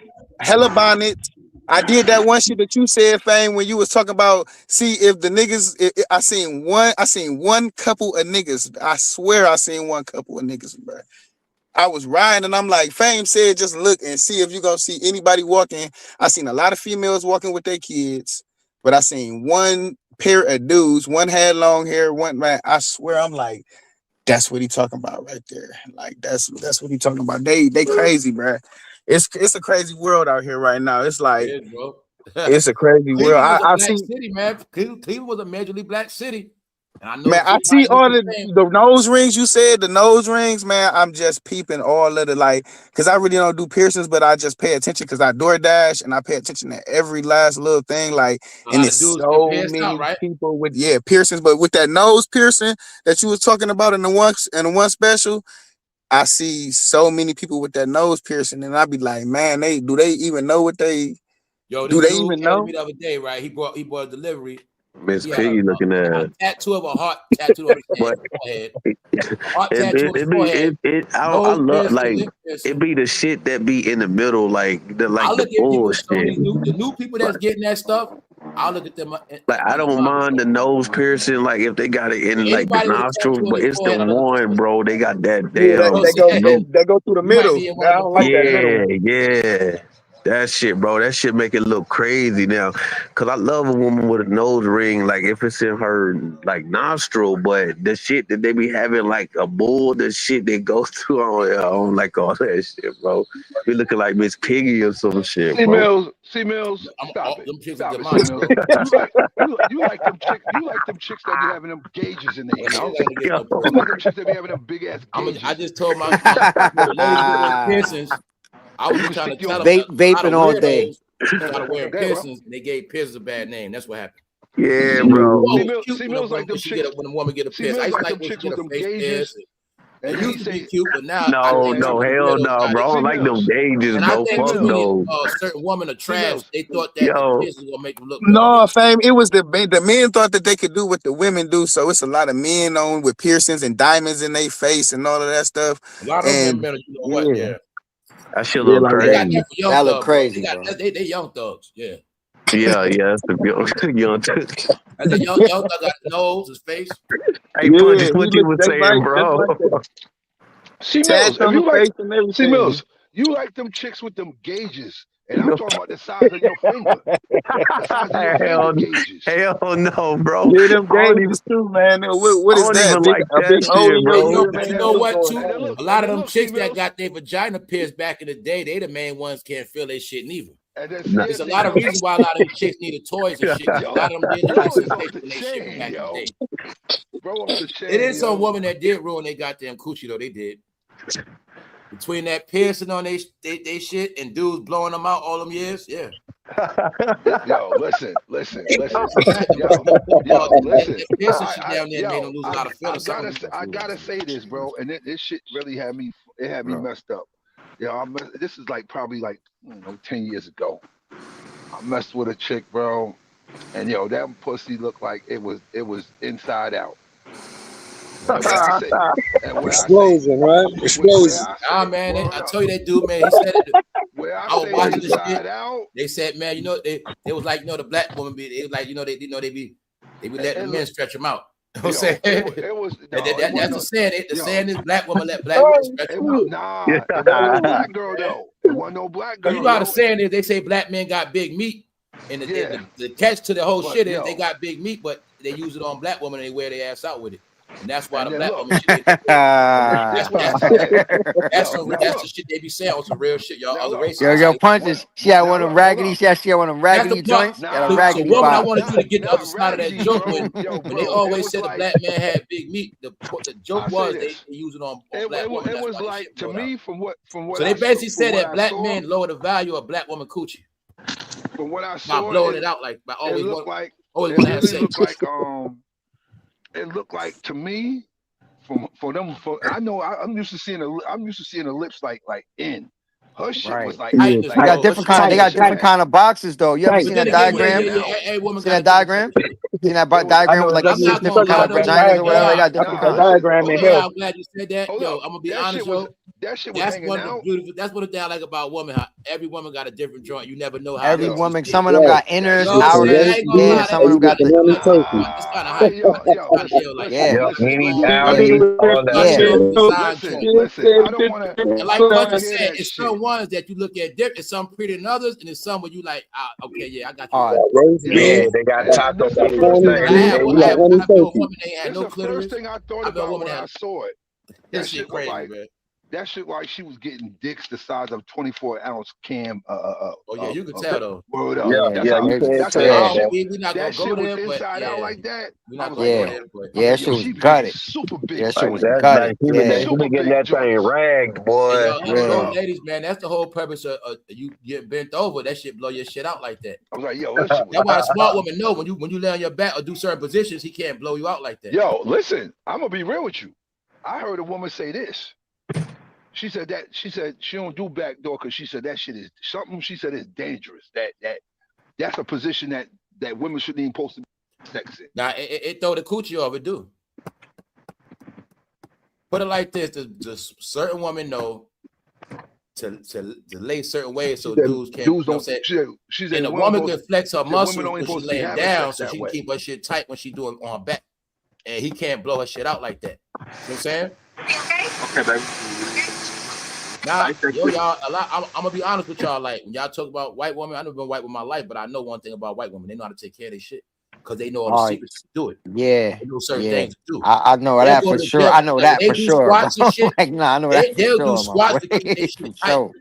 [SPEAKER 10] Hella bonnets. I did that one shit that you said, Fame, when you was talking about. See if the niggas. I seen one couple of niggas. I swear I seen one couple of niggas, bro. I was riding and I'm like, Fame said, just look and see if you gonna see anybody walking. I seen a lot of females walking with their kids, but I seen one pair of dudes. One had long hair. One man. I swear, I'm like. That's what he talking about right there. Like that's what he talking about. They crazy, bro. It's a crazy world out here right now. It's like
[SPEAKER 1] It is, bro.
[SPEAKER 10] it's a crazy world.
[SPEAKER 1] Cleveland was a
[SPEAKER 10] I
[SPEAKER 1] black
[SPEAKER 10] see,
[SPEAKER 1] city, man. Cleveland was a majorly black city. And I know
[SPEAKER 10] man. I see
[SPEAKER 1] everybody knows
[SPEAKER 10] all
[SPEAKER 1] the same.
[SPEAKER 10] the nose rings. You said the nose rings, man. I'm just peeping all of the like, cause I really don't do piercings, but I just pay attention because I DoorDash and I pay attention to every last little thing. Like,
[SPEAKER 1] A
[SPEAKER 10] and
[SPEAKER 1] lot of
[SPEAKER 10] it's
[SPEAKER 1] dudes get
[SPEAKER 10] so
[SPEAKER 1] pissed out,
[SPEAKER 10] many
[SPEAKER 1] right?
[SPEAKER 10] people with piercings, but with that nose piercing that you was talking about in the one special. I see so many people with that nose piercing, and I be like, man, do they even know what they
[SPEAKER 1] Yo,
[SPEAKER 10] do?
[SPEAKER 1] this
[SPEAKER 10] They
[SPEAKER 1] dude
[SPEAKER 10] even
[SPEAKER 1] came to
[SPEAKER 10] know?
[SPEAKER 1] me the other day, right? He brought a delivery.
[SPEAKER 3] Miss
[SPEAKER 1] He had
[SPEAKER 3] Piggy looking
[SPEAKER 1] a
[SPEAKER 3] at,
[SPEAKER 1] tattoo of a heart tattooed on his
[SPEAKER 3] but
[SPEAKER 1] forehead. A heart
[SPEAKER 3] it
[SPEAKER 1] tattoo
[SPEAKER 3] it,
[SPEAKER 1] on his
[SPEAKER 3] it be
[SPEAKER 1] forehead.
[SPEAKER 3] I
[SPEAKER 1] Nose
[SPEAKER 3] love
[SPEAKER 1] piercing,
[SPEAKER 3] like
[SPEAKER 1] lip
[SPEAKER 3] it
[SPEAKER 1] piercing.
[SPEAKER 3] be the shit that be in the middle, like
[SPEAKER 1] I look
[SPEAKER 3] the
[SPEAKER 1] at people. Some of
[SPEAKER 3] bullshit.
[SPEAKER 1] these new people that's
[SPEAKER 3] Like,
[SPEAKER 1] getting that stuff. I look at them
[SPEAKER 3] like I
[SPEAKER 1] and
[SPEAKER 3] don't
[SPEAKER 1] admire
[SPEAKER 3] mind the
[SPEAKER 1] them.
[SPEAKER 3] nose piercing, like if they got it
[SPEAKER 1] But
[SPEAKER 3] in like the
[SPEAKER 1] anybody with a
[SPEAKER 3] nostrils,
[SPEAKER 1] tattoo on
[SPEAKER 3] but
[SPEAKER 1] their
[SPEAKER 3] it's the
[SPEAKER 1] forehead, I look at them
[SPEAKER 3] one,
[SPEAKER 1] suspect.
[SPEAKER 3] bro. They got that
[SPEAKER 10] Yeah,
[SPEAKER 1] Bro,
[SPEAKER 3] damn
[SPEAKER 10] they
[SPEAKER 1] see,
[SPEAKER 10] go
[SPEAKER 1] hey,
[SPEAKER 3] loop.
[SPEAKER 10] they go through the
[SPEAKER 1] you might
[SPEAKER 10] middle.
[SPEAKER 1] be in one
[SPEAKER 10] I
[SPEAKER 1] of the
[SPEAKER 10] don't like that middle
[SPEAKER 3] Yeah,
[SPEAKER 10] one.
[SPEAKER 3] yeah. That shit, bro. That shit make it look crazy now. Cause I love a woman with a nose ring, like if it's in her like nostril, but the shit that they be having like a bull, the shit they go through on like all that shit, bro. Be looking like Miss Piggy or some shit, bro.
[SPEAKER 2] C Mills, stop it.
[SPEAKER 1] Them chicks are
[SPEAKER 2] Stop it, C
[SPEAKER 1] demonic,
[SPEAKER 2] Mills.
[SPEAKER 1] bro.
[SPEAKER 2] You like them chicks. You like them chicks that be having them gauges in their
[SPEAKER 1] Oh, they
[SPEAKER 2] mouth.
[SPEAKER 1] ain't gonna get no
[SPEAKER 2] You
[SPEAKER 1] pussy.
[SPEAKER 2] like them chicks that be having them big ass
[SPEAKER 1] I
[SPEAKER 2] gauges.
[SPEAKER 1] just told my the ladies getting their piercings. I was
[SPEAKER 2] You
[SPEAKER 1] just
[SPEAKER 2] can
[SPEAKER 1] trying to
[SPEAKER 2] stick your
[SPEAKER 1] tell them a lot
[SPEAKER 11] Vaping
[SPEAKER 1] of
[SPEAKER 11] all day.
[SPEAKER 1] weirdos started wearing
[SPEAKER 2] okay, bro.
[SPEAKER 1] piercings and they gave piercings a bad name. That's what happened.
[SPEAKER 3] Yeah,
[SPEAKER 2] C Mills,
[SPEAKER 3] bro.
[SPEAKER 1] Oh,
[SPEAKER 2] C
[SPEAKER 1] it's
[SPEAKER 2] Mills,
[SPEAKER 1] cute
[SPEAKER 2] C Mills like
[SPEAKER 1] when
[SPEAKER 2] them
[SPEAKER 1] she
[SPEAKER 2] chicks.
[SPEAKER 1] when a woman get a
[SPEAKER 2] C
[SPEAKER 1] piercing. I
[SPEAKER 2] Mills
[SPEAKER 1] used to
[SPEAKER 2] like
[SPEAKER 1] like
[SPEAKER 2] them
[SPEAKER 1] when she
[SPEAKER 2] chicks
[SPEAKER 1] get
[SPEAKER 2] with
[SPEAKER 1] a
[SPEAKER 2] them
[SPEAKER 1] face
[SPEAKER 2] gauges,
[SPEAKER 1] piercing.
[SPEAKER 2] and
[SPEAKER 1] It
[SPEAKER 2] then he
[SPEAKER 1] used to be
[SPEAKER 2] say,
[SPEAKER 1] cute, but now I
[SPEAKER 3] No,
[SPEAKER 1] think
[SPEAKER 3] no,
[SPEAKER 1] too many
[SPEAKER 3] hell
[SPEAKER 1] weirdos
[SPEAKER 3] no,
[SPEAKER 1] got it.
[SPEAKER 3] bro. I
[SPEAKER 2] C
[SPEAKER 3] don't like them
[SPEAKER 2] Mills,
[SPEAKER 3] gauges,
[SPEAKER 1] And I
[SPEAKER 3] bro.
[SPEAKER 1] think
[SPEAKER 3] Fuck
[SPEAKER 1] too
[SPEAKER 2] C
[SPEAKER 1] many
[SPEAKER 3] those.
[SPEAKER 1] certain women are
[SPEAKER 2] C
[SPEAKER 1] trash.
[SPEAKER 2] Mills.
[SPEAKER 1] They thought that the
[SPEAKER 3] Yo,
[SPEAKER 1] piercings gonna make them look better.
[SPEAKER 10] No, fame. It was the men thought that they could do what the women do. So it's a lot of men on with piercings and diamonds in their face and all of that stuff.
[SPEAKER 1] A lot of them
[SPEAKER 10] And
[SPEAKER 1] men, you know what?
[SPEAKER 10] yeah,
[SPEAKER 1] Yeah,
[SPEAKER 3] that shit
[SPEAKER 10] yeah,
[SPEAKER 3] look
[SPEAKER 10] like
[SPEAKER 1] they
[SPEAKER 10] that.
[SPEAKER 1] got that
[SPEAKER 3] crazy.
[SPEAKER 1] for young
[SPEAKER 11] That look
[SPEAKER 1] thug, bro.
[SPEAKER 11] crazy, bro.
[SPEAKER 1] They young thugs. Yeah,
[SPEAKER 3] Yeah, that's the young.
[SPEAKER 1] and the young thug got the nose, his face.
[SPEAKER 3] Hey, Punch,
[SPEAKER 10] Yeah, he
[SPEAKER 3] what you
[SPEAKER 10] looked
[SPEAKER 3] was saying,
[SPEAKER 10] just
[SPEAKER 3] bro?
[SPEAKER 10] like that.
[SPEAKER 2] C
[SPEAKER 10] Tats
[SPEAKER 2] Mills, if
[SPEAKER 10] on the
[SPEAKER 2] you like
[SPEAKER 10] face and
[SPEAKER 2] C
[SPEAKER 10] everything.
[SPEAKER 2] Mills, you like them chicks with them gauges, and I'm talking about the size of your finger, the size of your finger
[SPEAKER 3] hell,
[SPEAKER 2] gauges.
[SPEAKER 3] hell no, bro.
[SPEAKER 10] Yeah, them
[SPEAKER 3] I don't even,
[SPEAKER 10] gauges too, man. What
[SPEAKER 3] I
[SPEAKER 10] is
[SPEAKER 3] don't
[SPEAKER 10] that?
[SPEAKER 3] even like
[SPEAKER 10] A big
[SPEAKER 3] that
[SPEAKER 10] hole
[SPEAKER 3] shit,
[SPEAKER 10] in your
[SPEAKER 1] Hey,
[SPEAKER 3] bro.
[SPEAKER 10] ear,
[SPEAKER 1] but
[SPEAKER 10] man.
[SPEAKER 1] you
[SPEAKER 10] That
[SPEAKER 1] know
[SPEAKER 10] shit
[SPEAKER 1] what?
[SPEAKER 10] going
[SPEAKER 1] Too,
[SPEAKER 2] And then
[SPEAKER 10] on.
[SPEAKER 2] look,
[SPEAKER 1] a
[SPEAKER 2] and
[SPEAKER 1] lot of
[SPEAKER 2] then
[SPEAKER 1] them
[SPEAKER 2] look, C
[SPEAKER 1] chicks that
[SPEAKER 2] Mills,
[SPEAKER 1] got their vagina pierced back in the day, they the main ones can't feel their shit neither.
[SPEAKER 2] and then
[SPEAKER 3] Nah.
[SPEAKER 1] There's
[SPEAKER 2] yeah,
[SPEAKER 1] a
[SPEAKER 2] C
[SPEAKER 1] lot of
[SPEAKER 2] Mills.
[SPEAKER 1] reasons why a lot of these chicks needed toys and shit, because a
[SPEAKER 2] Yo,
[SPEAKER 1] lot of them didn't like
[SPEAKER 2] bro is off
[SPEAKER 1] sensation
[SPEAKER 2] the
[SPEAKER 1] when they shit
[SPEAKER 2] chain,
[SPEAKER 1] back in the
[SPEAKER 2] yo.
[SPEAKER 1] day.
[SPEAKER 2] Bro off the
[SPEAKER 1] It
[SPEAKER 2] chain,
[SPEAKER 1] is some
[SPEAKER 2] yo.
[SPEAKER 1] woman that did ruin their goddamn coochie though. They did. Between that piercing on they shit and dudes blowing them out all them years, yeah.
[SPEAKER 2] Yo, listen.
[SPEAKER 1] It's a fact.
[SPEAKER 2] Yo, listen.
[SPEAKER 1] That piercing shit down there made them lose a lot of
[SPEAKER 2] I
[SPEAKER 1] feelings. Some of
[SPEAKER 2] I
[SPEAKER 1] them.
[SPEAKER 2] gotta say this, bro, and this shit really had me. It had me messed up. Yeah, this is like probably like 10 years ago. I messed with a chick, bro, and yo, that pussy looked like it was inside out. And when I say,
[SPEAKER 9] Explosion, right? Explosion.
[SPEAKER 1] Nah, man, I told you that dude, man. He said it.
[SPEAKER 2] Where I
[SPEAKER 1] I was
[SPEAKER 2] say
[SPEAKER 1] watching this
[SPEAKER 2] inside
[SPEAKER 1] shit.
[SPEAKER 2] out,
[SPEAKER 1] They said, man, they was like, the black woman be, they was like, they be letting the men stretch them out. You know what I'm saying?
[SPEAKER 2] it was no,
[SPEAKER 1] That's the saying. The saying is black woman let black
[SPEAKER 9] Oh,
[SPEAKER 1] women stretch them out.
[SPEAKER 2] it wasn't no black girl though. It wasn't no black girl.
[SPEAKER 1] You know how the saying is, they say black men got big meat. And the catch to the whole shit is they got big meat, but they use it on black women and they wear their ass out with it. And that's why the black woman shit ain't that big.
[SPEAKER 2] That's what I said.
[SPEAKER 1] That's the shit they be saying on some real shit, y'all. Other races.
[SPEAKER 11] Yo, punches. She had one of them raggedy. She had one of them
[SPEAKER 1] That's the
[SPEAKER 11] raggedy
[SPEAKER 1] part.
[SPEAKER 11] joints. Got a
[SPEAKER 1] So,
[SPEAKER 11] raggedy
[SPEAKER 1] woman, I
[SPEAKER 11] vibe.
[SPEAKER 1] wanted you to get the other side of that
[SPEAKER 2] raggedy,
[SPEAKER 1] joke
[SPEAKER 2] bro.
[SPEAKER 1] when they always said the black man had big meat. The joke was they use it on black women.
[SPEAKER 2] It was like to me from what
[SPEAKER 1] so they basically said that black men lower the value of black woman coochie.
[SPEAKER 2] from what I
[SPEAKER 1] by
[SPEAKER 2] saw,
[SPEAKER 1] blowing it out like by always
[SPEAKER 2] it
[SPEAKER 1] want
[SPEAKER 2] looked
[SPEAKER 1] to
[SPEAKER 2] like
[SPEAKER 1] have sex.
[SPEAKER 2] It looked like to me I know I'm used to seeing the lips like in. Her shit was like
[SPEAKER 5] Right.
[SPEAKER 1] Tightness,
[SPEAKER 5] They got
[SPEAKER 1] bro. Her
[SPEAKER 5] different
[SPEAKER 1] shit
[SPEAKER 5] kind. They got
[SPEAKER 1] tight.
[SPEAKER 5] different kind of boxes though. You ever seen
[SPEAKER 1] But then
[SPEAKER 5] that
[SPEAKER 1] again,
[SPEAKER 5] diagram?
[SPEAKER 1] Every woman
[SPEAKER 5] Seen
[SPEAKER 1] got
[SPEAKER 5] that
[SPEAKER 1] a different
[SPEAKER 5] diagram? Seen that diagram with like
[SPEAKER 1] I'm not gonna
[SPEAKER 5] different kind
[SPEAKER 1] lie
[SPEAKER 5] of
[SPEAKER 1] though.
[SPEAKER 5] vaginas or whatever? They got
[SPEAKER 2] Nah,
[SPEAKER 5] different kinds.
[SPEAKER 1] I'm glad you said that.
[SPEAKER 2] Hold
[SPEAKER 1] Yo,
[SPEAKER 2] up.
[SPEAKER 1] I'm gonna be
[SPEAKER 2] That
[SPEAKER 1] honest,
[SPEAKER 2] shit was
[SPEAKER 1] yo. That's
[SPEAKER 2] hanging
[SPEAKER 1] one of the
[SPEAKER 2] out.
[SPEAKER 1] beautiful. That's one of the thing I like about women. How every woman got a different joint. You never know how
[SPEAKER 5] Every
[SPEAKER 1] they
[SPEAKER 5] woman,
[SPEAKER 1] see.
[SPEAKER 5] some of them got inners,
[SPEAKER 1] You know what I'm saying?
[SPEAKER 5] outers,
[SPEAKER 1] I ain't gonna
[SPEAKER 5] yeah.
[SPEAKER 1] lie.
[SPEAKER 5] Some of them got the
[SPEAKER 1] It's kind of hype. It's kind of ill like that.
[SPEAKER 5] yeah.
[SPEAKER 3] Mini
[SPEAKER 1] I
[SPEAKER 3] downy,
[SPEAKER 1] mean,
[SPEAKER 3] all that
[SPEAKER 1] nothing
[SPEAKER 5] Yeah.
[SPEAKER 1] wrong with
[SPEAKER 3] shit.
[SPEAKER 1] the design joint.
[SPEAKER 2] Listen. I don't want to.
[SPEAKER 1] And like Puncher said, it's some ones that you look at different. It's some prettier than others, and it's some where you like, okay, yeah, I got you.
[SPEAKER 3] Yeah,
[SPEAKER 5] Yeah.
[SPEAKER 3] they got
[SPEAKER 2] And
[SPEAKER 3] taco
[SPEAKER 2] this is the
[SPEAKER 3] meat
[SPEAKER 2] first thing I
[SPEAKER 3] thing.
[SPEAKER 1] I
[SPEAKER 2] thought
[SPEAKER 1] have
[SPEAKER 2] about.
[SPEAKER 1] a woman that ain't had
[SPEAKER 2] This is
[SPEAKER 1] no
[SPEAKER 2] the first
[SPEAKER 1] clitoris.
[SPEAKER 2] thing I thought
[SPEAKER 1] I met a
[SPEAKER 2] about
[SPEAKER 1] woman
[SPEAKER 2] when
[SPEAKER 1] that
[SPEAKER 2] I
[SPEAKER 1] had
[SPEAKER 2] saw it.
[SPEAKER 1] this
[SPEAKER 2] That
[SPEAKER 1] shit
[SPEAKER 2] shit was
[SPEAKER 1] crazy,
[SPEAKER 2] like
[SPEAKER 1] man.
[SPEAKER 2] that shit like she was getting dicks the size of 24-ounce can.
[SPEAKER 1] Oh yeah, you can tell though.
[SPEAKER 2] Word up.
[SPEAKER 3] Yeah,
[SPEAKER 5] Yeah.
[SPEAKER 2] That's
[SPEAKER 3] yeah,
[SPEAKER 2] how.
[SPEAKER 3] you can't
[SPEAKER 2] That's how.
[SPEAKER 3] tell,
[SPEAKER 5] Yeah.
[SPEAKER 3] bro.
[SPEAKER 1] We're not gonna
[SPEAKER 2] That
[SPEAKER 1] go
[SPEAKER 2] shit was
[SPEAKER 1] there, but
[SPEAKER 2] inside out
[SPEAKER 1] yeah,
[SPEAKER 2] like that.
[SPEAKER 1] we're
[SPEAKER 2] I
[SPEAKER 1] not
[SPEAKER 2] was
[SPEAKER 1] gonna
[SPEAKER 2] like,
[SPEAKER 1] go
[SPEAKER 5] Yeah.
[SPEAKER 2] yo,
[SPEAKER 1] there. But
[SPEAKER 5] Yeah, that shit
[SPEAKER 2] yo,
[SPEAKER 5] was
[SPEAKER 2] she be getting
[SPEAKER 5] gutted.
[SPEAKER 2] super
[SPEAKER 5] Yeah,
[SPEAKER 2] big
[SPEAKER 5] that shit
[SPEAKER 3] Like
[SPEAKER 5] was
[SPEAKER 2] joints,
[SPEAKER 3] that,
[SPEAKER 5] gutted.
[SPEAKER 3] like he been,
[SPEAKER 5] Yeah.
[SPEAKER 3] he
[SPEAKER 2] super
[SPEAKER 3] been getting
[SPEAKER 2] big
[SPEAKER 3] that thing
[SPEAKER 2] joints.
[SPEAKER 3] ragged,
[SPEAKER 1] and
[SPEAKER 3] boy.
[SPEAKER 2] Word
[SPEAKER 1] those
[SPEAKER 2] up.
[SPEAKER 1] ladies, man, that's the whole purpose of you get bent over. That shit blow your shit out like that.
[SPEAKER 2] I was like, yo, this shit was.
[SPEAKER 1] That's why a smart woman know when you lay on your back or do certain positions, he can't blow you out like that.
[SPEAKER 2] Yo, listen, I'm gonna be real with you. I heard a woman say this. She said she don't do backdoor because she said that shit is something. She said is dangerous. That's a position that women shouldn't even supposed to be sex in.
[SPEAKER 1] Now it throw the coochie off. It do. Put it like this: the certain women know to lay certain ways so dudes can't.
[SPEAKER 2] Dudes
[SPEAKER 1] You know what I'm
[SPEAKER 2] don't.
[SPEAKER 1] saying?
[SPEAKER 2] She said
[SPEAKER 1] And a
[SPEAKER 2] women
[SPEAKER 1] woman can flex her
[SPEAKER 2] women
[SPEAKER 1] muscles
[SPEAKER 2] don't
[SPEAKER 1] when
[SPEAKER 2] even
[SPEAKER 1] she
[SPEAKER 2] supposed to be
[SPEAKER 1] laying
[SPEAKER 2] having
[SPEAKER 1] down,
[SPEAKER 2] sex
[SPEAKER 1] so
[SPEAKER 2] that
[SPEAKER 1] she can
[SPEAKER 2] way.
[SPEAKER 1] keep her shit tight when she doing on her back, and he can't blow her shit out like that. You know what I'm saying?
[SPEAKER 12] Okay, baby.
[SPEAKER 1] Now, y'all, I'm gonna be honest with y'all. Like when y'all talk about white women, I've never been white with my life, but I know one thing about white women: they know how to take care of their shit because they know all the secrets to do it.
[SPEAKER 5] Yeah.
[SPEAKER 1] They know certain
[SPEAKER 5] Yeah.
[SPEAKER 1] things to do.
[SPEAKER 5] I know
[SPEAKER 1] They'll
[SPEAKER 5] that
[SPEAKER 1] go
[SPEAKER 5] for
[SPEAKER 1] to the
[SPEAKER 5] sure.
[SPEAKER 1] gym.
[SPEAKER 5] I know
[SPEAKER 1] Like,
[SPEAKER 5] that
[SPEAKER 1] when
[SPEAKER 5] for
[SPEAKER 1] they do
[SPEAKER 5] sure.
[SPEAKER 1] squats and shit.
[SPEAKER 5] Like, nah, I know that for
[SPEAKER 1] They'll do
[SPEAKER 5] sure, my
[SPEAKER 1] squats
[SPEAKER 5] boy.
[SPEAKER 1] to keep their shit tight.
[SPEAKER 5] Sure.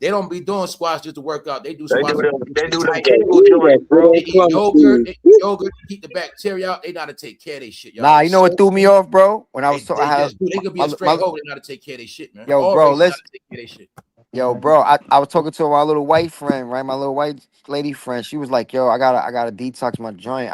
[SPEAKER 1] They don't be doing squats just to work out. They do
[SPEAKER 3] They
[SPEAKER 1] squats
[SPEAKER 3] do
[SPEAKER 1] to
[SPEAKER 3] them,
[SPEAKER 1] keep
[SPEAKER 3] they
[SPEAKER 1] their
[SPEAKER 3] do
[SPEAKER 1] shit
[SPEAKER 3] them
[SPEAKER 1] tight.
[SPEAKER 3] Kegel joints, bro.
[SPEAKER 1] They eat yogurt. They eat yogurt to keep the bacteria out. They know how to take care of their shit, y'all.
[SPEAKER 5] Nah, you know what threw me off, bro? When I was
[SPEAKER 1] They
[SPEAKER 5] I had
[SPEAKER 1] just do. They could be a straight hoe. They know how to take care of their shit, man.
[SPEAKER 5] yo,
[SPEAKER 1] All
[SPEAKER 5] bro,
[SPEAKER 1] races know how
[SPEAKER 5] listen.
[SPEAKER 1] to take care of their shit.
[SPEAKER 5] Yo, bro, I was talking to my little white friend, right? My little white lady friend. She was like, "Yo, I gotta detox my joint."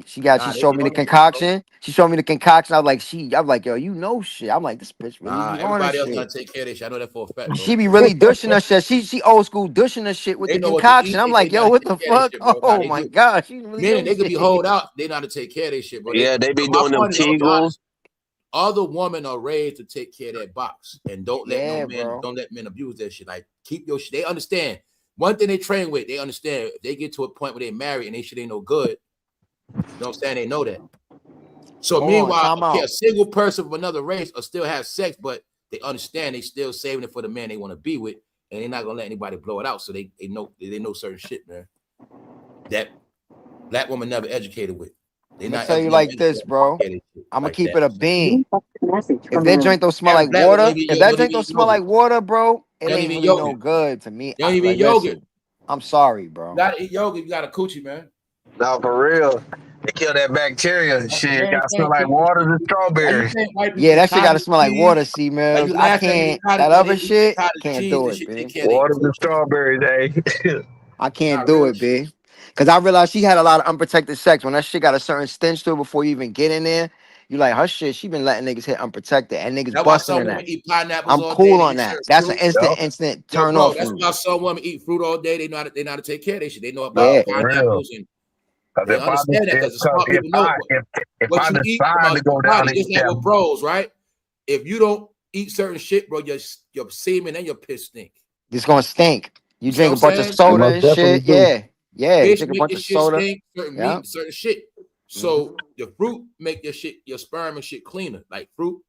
[SPEAKER 5] She
[SPEAKER 1] Nah, they
[SPEAKER 5] showed
[SPEAKER 1] be
[SPEAKER 5] me the
[SPEAKER 1] on that shit, bro.
[SPEAKER 5] concoction. She showed me the concoction. I was like, "Yo, you know shit." I'm like, "This bitch really
[SPEAKER 1] Nah,
[SPEAKER 5] be on this
[SPEAKER 1] everybody else
[SPEAKER 5] shit."
[SPEAKER 1] gotta take care of their shit. I know that for a fact,
[SPEAKER 5] She
[SPEAKER 1] bro.
[SPEAKER 5] be really dushing her shit. She old school dushing her shit with
[SPEAKER 1] They
[SPEAKER 5] the
[SPEAKER 1] know what to
[SPEAKER 5] concoction.
[SPEAKER 1] eat.
[SPEAKER 5] I'm
[SPEAKER 1] They
[SPEAKER 5] like,
[SPEAKER 1] know
[SPEAKER 5] "Yo,
[SPEAKER 1] how to
[SPEAKER 5] what
[SPEAKER 1] take
[SPEAKER 5] the
[SPEAKER 1] care of their
[SPEAKER 5] fuck?"
[SPEAKER 1] shit, bro. Nah,
[SPEAKER 5] Oh
[SPEAKER 1] they
[SPEAKER 5] my
[SPEAKER 1] do.
[SPEAKER 5] god, she really
[SPEAKER 1] Meaning
[SPEAKER 5] knows
[SPEAKER 1] they could be
[SPEAKER 5] shit.
[SPEAKER 1] holed out. They know how to take care of their shit, bro.
[SPEAKER 3] Yeah, they be
[SPEAKER 1] My
[SPEAKER 3] doing them
[SPEAKER 1] point is, I'm
[SPEAKER 3] Kegels.
[SPEAKER 1] honest. Other women are raised to take care of that box and don't let
[SPEAKER 5] Yeah,
[SPEAKER 1] no men,
[SPEAKER 5] bro.
[SPEAKER 1] don't let men abuse that shit. Like keep your shit. They understand. One thing they train with, they understand. If they get to a point where they marry and they shit ain't no good, you know what I'm saying? They know that. So
[SPEAKER 5] Hold on,
[SPEAKER 1] meanwhile,
[SPEAKER 5] time
[SPEAKER 1] okay,
[SPEAKER 5] out.
[SPEAKER 1] a single person from another race will still have sex, but they understand they still saving it for the man they want to be with, and they're not gonna let anybody blow it out. So they know certain shit, man. That black woman never educated with. They
[SPEAKER 5] I'm gonna
[SPEAKER 1] not
[SPEAKER 5] tell you
[SPEAKER 1] never
[SPEAKER 5] like this,
[SPEAKER 1] educated
[SPEAKER 5] bro.
[SPEAKER 1] with
[SPEAKER 5] I'm gonna
[SPEAKER 1] like
[SPEAKER 5] keep
[SPEAKER 1] that.
[SPEAKER 5] it a bean. If that joint don't smell
[SPEAKER 1] Every
[SPEAKER 5] like
[SPEAKER 1] black woman
[SPEAKER 5] water, if that joint don't
[SPEAKER 1] eat
[SPEAKER 5] smell
[SPEAKER 1] yogurt.
[SPEAKER 5] like water, bro,
[SPEAKER 1] They
[SPEAKER 5] it
[SPEAKER 1] don't
[SPEAKER 5] ain't
[SPEAKER 1] even
[SPEAKER 5] really no
[SPEAKER 1] yogurt.
[SPEAKER 5] good to me.
[SPEAKER 1] They don't even
[SPEAKER 5] Like,
[SPEAKER 1] yogurt.
[SPEAKER 5] listen, I'm sorry,
[SPEAKER 1] You
[SPEAKER 5] bro.
[SPEAKER 1] gotta eat yogurt. You got a coochie, man.
[SPEAKER 3] Nah, for real. They kill that bacteria and
[SPEAKER 1] That's the
[SPEAKER 3] shit.
[SPEAKER 1] main
[SPEAKER 3] Gotta smell
[SPEAKER 1] thing.
[SPEAKER 3] like
[SPEAKER 1] Keep your
[SPEAKER 3] water
[SPEAKER 1] shit.
[SPEAKER 3] and
[SPEAKER 1] Now you
[SPEAKER 3] strawberries.
[SPEAKER 1] think white people
[SPEAKER 5] Yeah,
[SPEAKER 1] get
[SPEAKER 5] that shit gotta
[SPEAKER 1] cottage
[SPEAKER 5] smell like
[SPEAKER 1] cheese?
[SPEAKER 5] water, see,
[SPEAKER 1] Like
[SPEAKER 5] Mills.
[SPEAKER 1] you
[SPEAKER 5] I
[SPEAKER 1] last time you
[SPEAKER 5] can't.
[SPEAKER 1] get cottage,
[SPEAKER 5] That
[SPEAKER 1] when they
[SPEAKER 5] other
[SPEAKER 1] eat
[SPEAKER 5] shit,
[SPEAKER 1] cottage
[SPEAKER 5] can't
[SPEAKER 1] cheese,
[SPEAKER 5] do
[SPEAKER 1] the
[SPEAKER 5] it,
[SPEAKER 1] shit take
[SPEAKER 5] B.
[SPEAKER 1] care of their
[SPEAKER 3] Water and
[SPEAKER 1] coochie.
[SPEAKER 3] strawberries, eh?
[SPEAKER 5] I can't
[SPEAKER 1] Not
[SPEAKER 5] do
[SPEAKER 1] real
[SPEAKER 5] it,
[SPEAKER 1] shit.
[SPEAKER 5] B. Cause I realized she had a lot of unprotected sex. When that shit got a certain stench to it before you even get in there, you like her shit. She been letting niggas hit unprotected and niggas
[SPEAKER 1] That's why
[SPEAKER 5] busting
[SPEAKER 1] some
[SPEAKER 5] in
[SPEAKER 1] women
[SPEAKER 5] that.
[SPEAKER 1] eat pineapples
[SPEAKER 5] I'm
[SPEAKER 1] all day.
[SPEAKER 5] cool
[SPEAKER 1] They
[SPEAKER 5] on
[SPEAKER 1] eat
[SPEAKER 5] that.
[SPEAKER 1] certain
[SPEAKER 5] That's an
[SPEAKER 1] fruit.
[SPEAKER 3] Yup.
[SPEAKER 5] instant
[SPEAKER 1] Yo,
[SPEAKER 5] turn
[SPEAKER 1] bro,
[SPEAKER 5] off for
[SPEAKER 1] that's
[SPEAKER 5] me.
[SPEAKER 1] why some women eat fruit all day. They know how to take care of their shit. They know
[SPEAKER 3] Nah,
[SPEAKER 1] about
[SPEAKER 5] Yeah,
[SPEAKER 3] for real.
[SPEAKER 1] pineapples and
[SPEAKER 3] Cause
[SPEAKER 1] they understand that because the smart people know
[SPEAKER 3] if
[SPEAKER 1] what
[SPEAKER 3] I
[SPEAKER 1] you eat from
[SPEAKER 3] decide
[SPEAKER 1] a
[SPEAKER 3] to go down
[SPEAKER 1] body.
[SPEAKER 3] and
[SPEAKER 1] Just
[SPEAKER 3] eat
[SPEAKER 1] like
[SPEAKER 3] that,
[SPEAKER 1] with bros, right? If you don't eat certain shit, bro, your semen and your piss stink.
[SPEAKER 5] it's gonna stink. You
[SPEAKER 1] You see what
[SPEAKER 5] drink
[SPEAKER 1] I'm
[SPEAKER 5] a bunch of
[SPEAKER 1] saying?
[SPEAKER 3] it
[SPEAKER 5] soda
[SPEAKER 3] most
[SPEAKER 5] and
[SPEAKER 3] definitely
[SPEAKER 5] shit.
[SPEAKER 3] do.
[SPEAKER 5] Yeah, yeah. You
[SPEAKER 1] Fish
[SPEAKER 5] drink a
[SPEAKER 1] make
[SPEAKER 5] bunch
[SPEAKER 1] your
[SPEAKER 5] of
[SPEAKER 1] shit
[SPEAKER 5] soda.
[SPEAKER 1] stink, certain
[SPEAKER 5] Yeah.
[SPEAKER 1] meat, certain shit. So your fruit make your shit, your sperm and shit cleaner. Like fruit,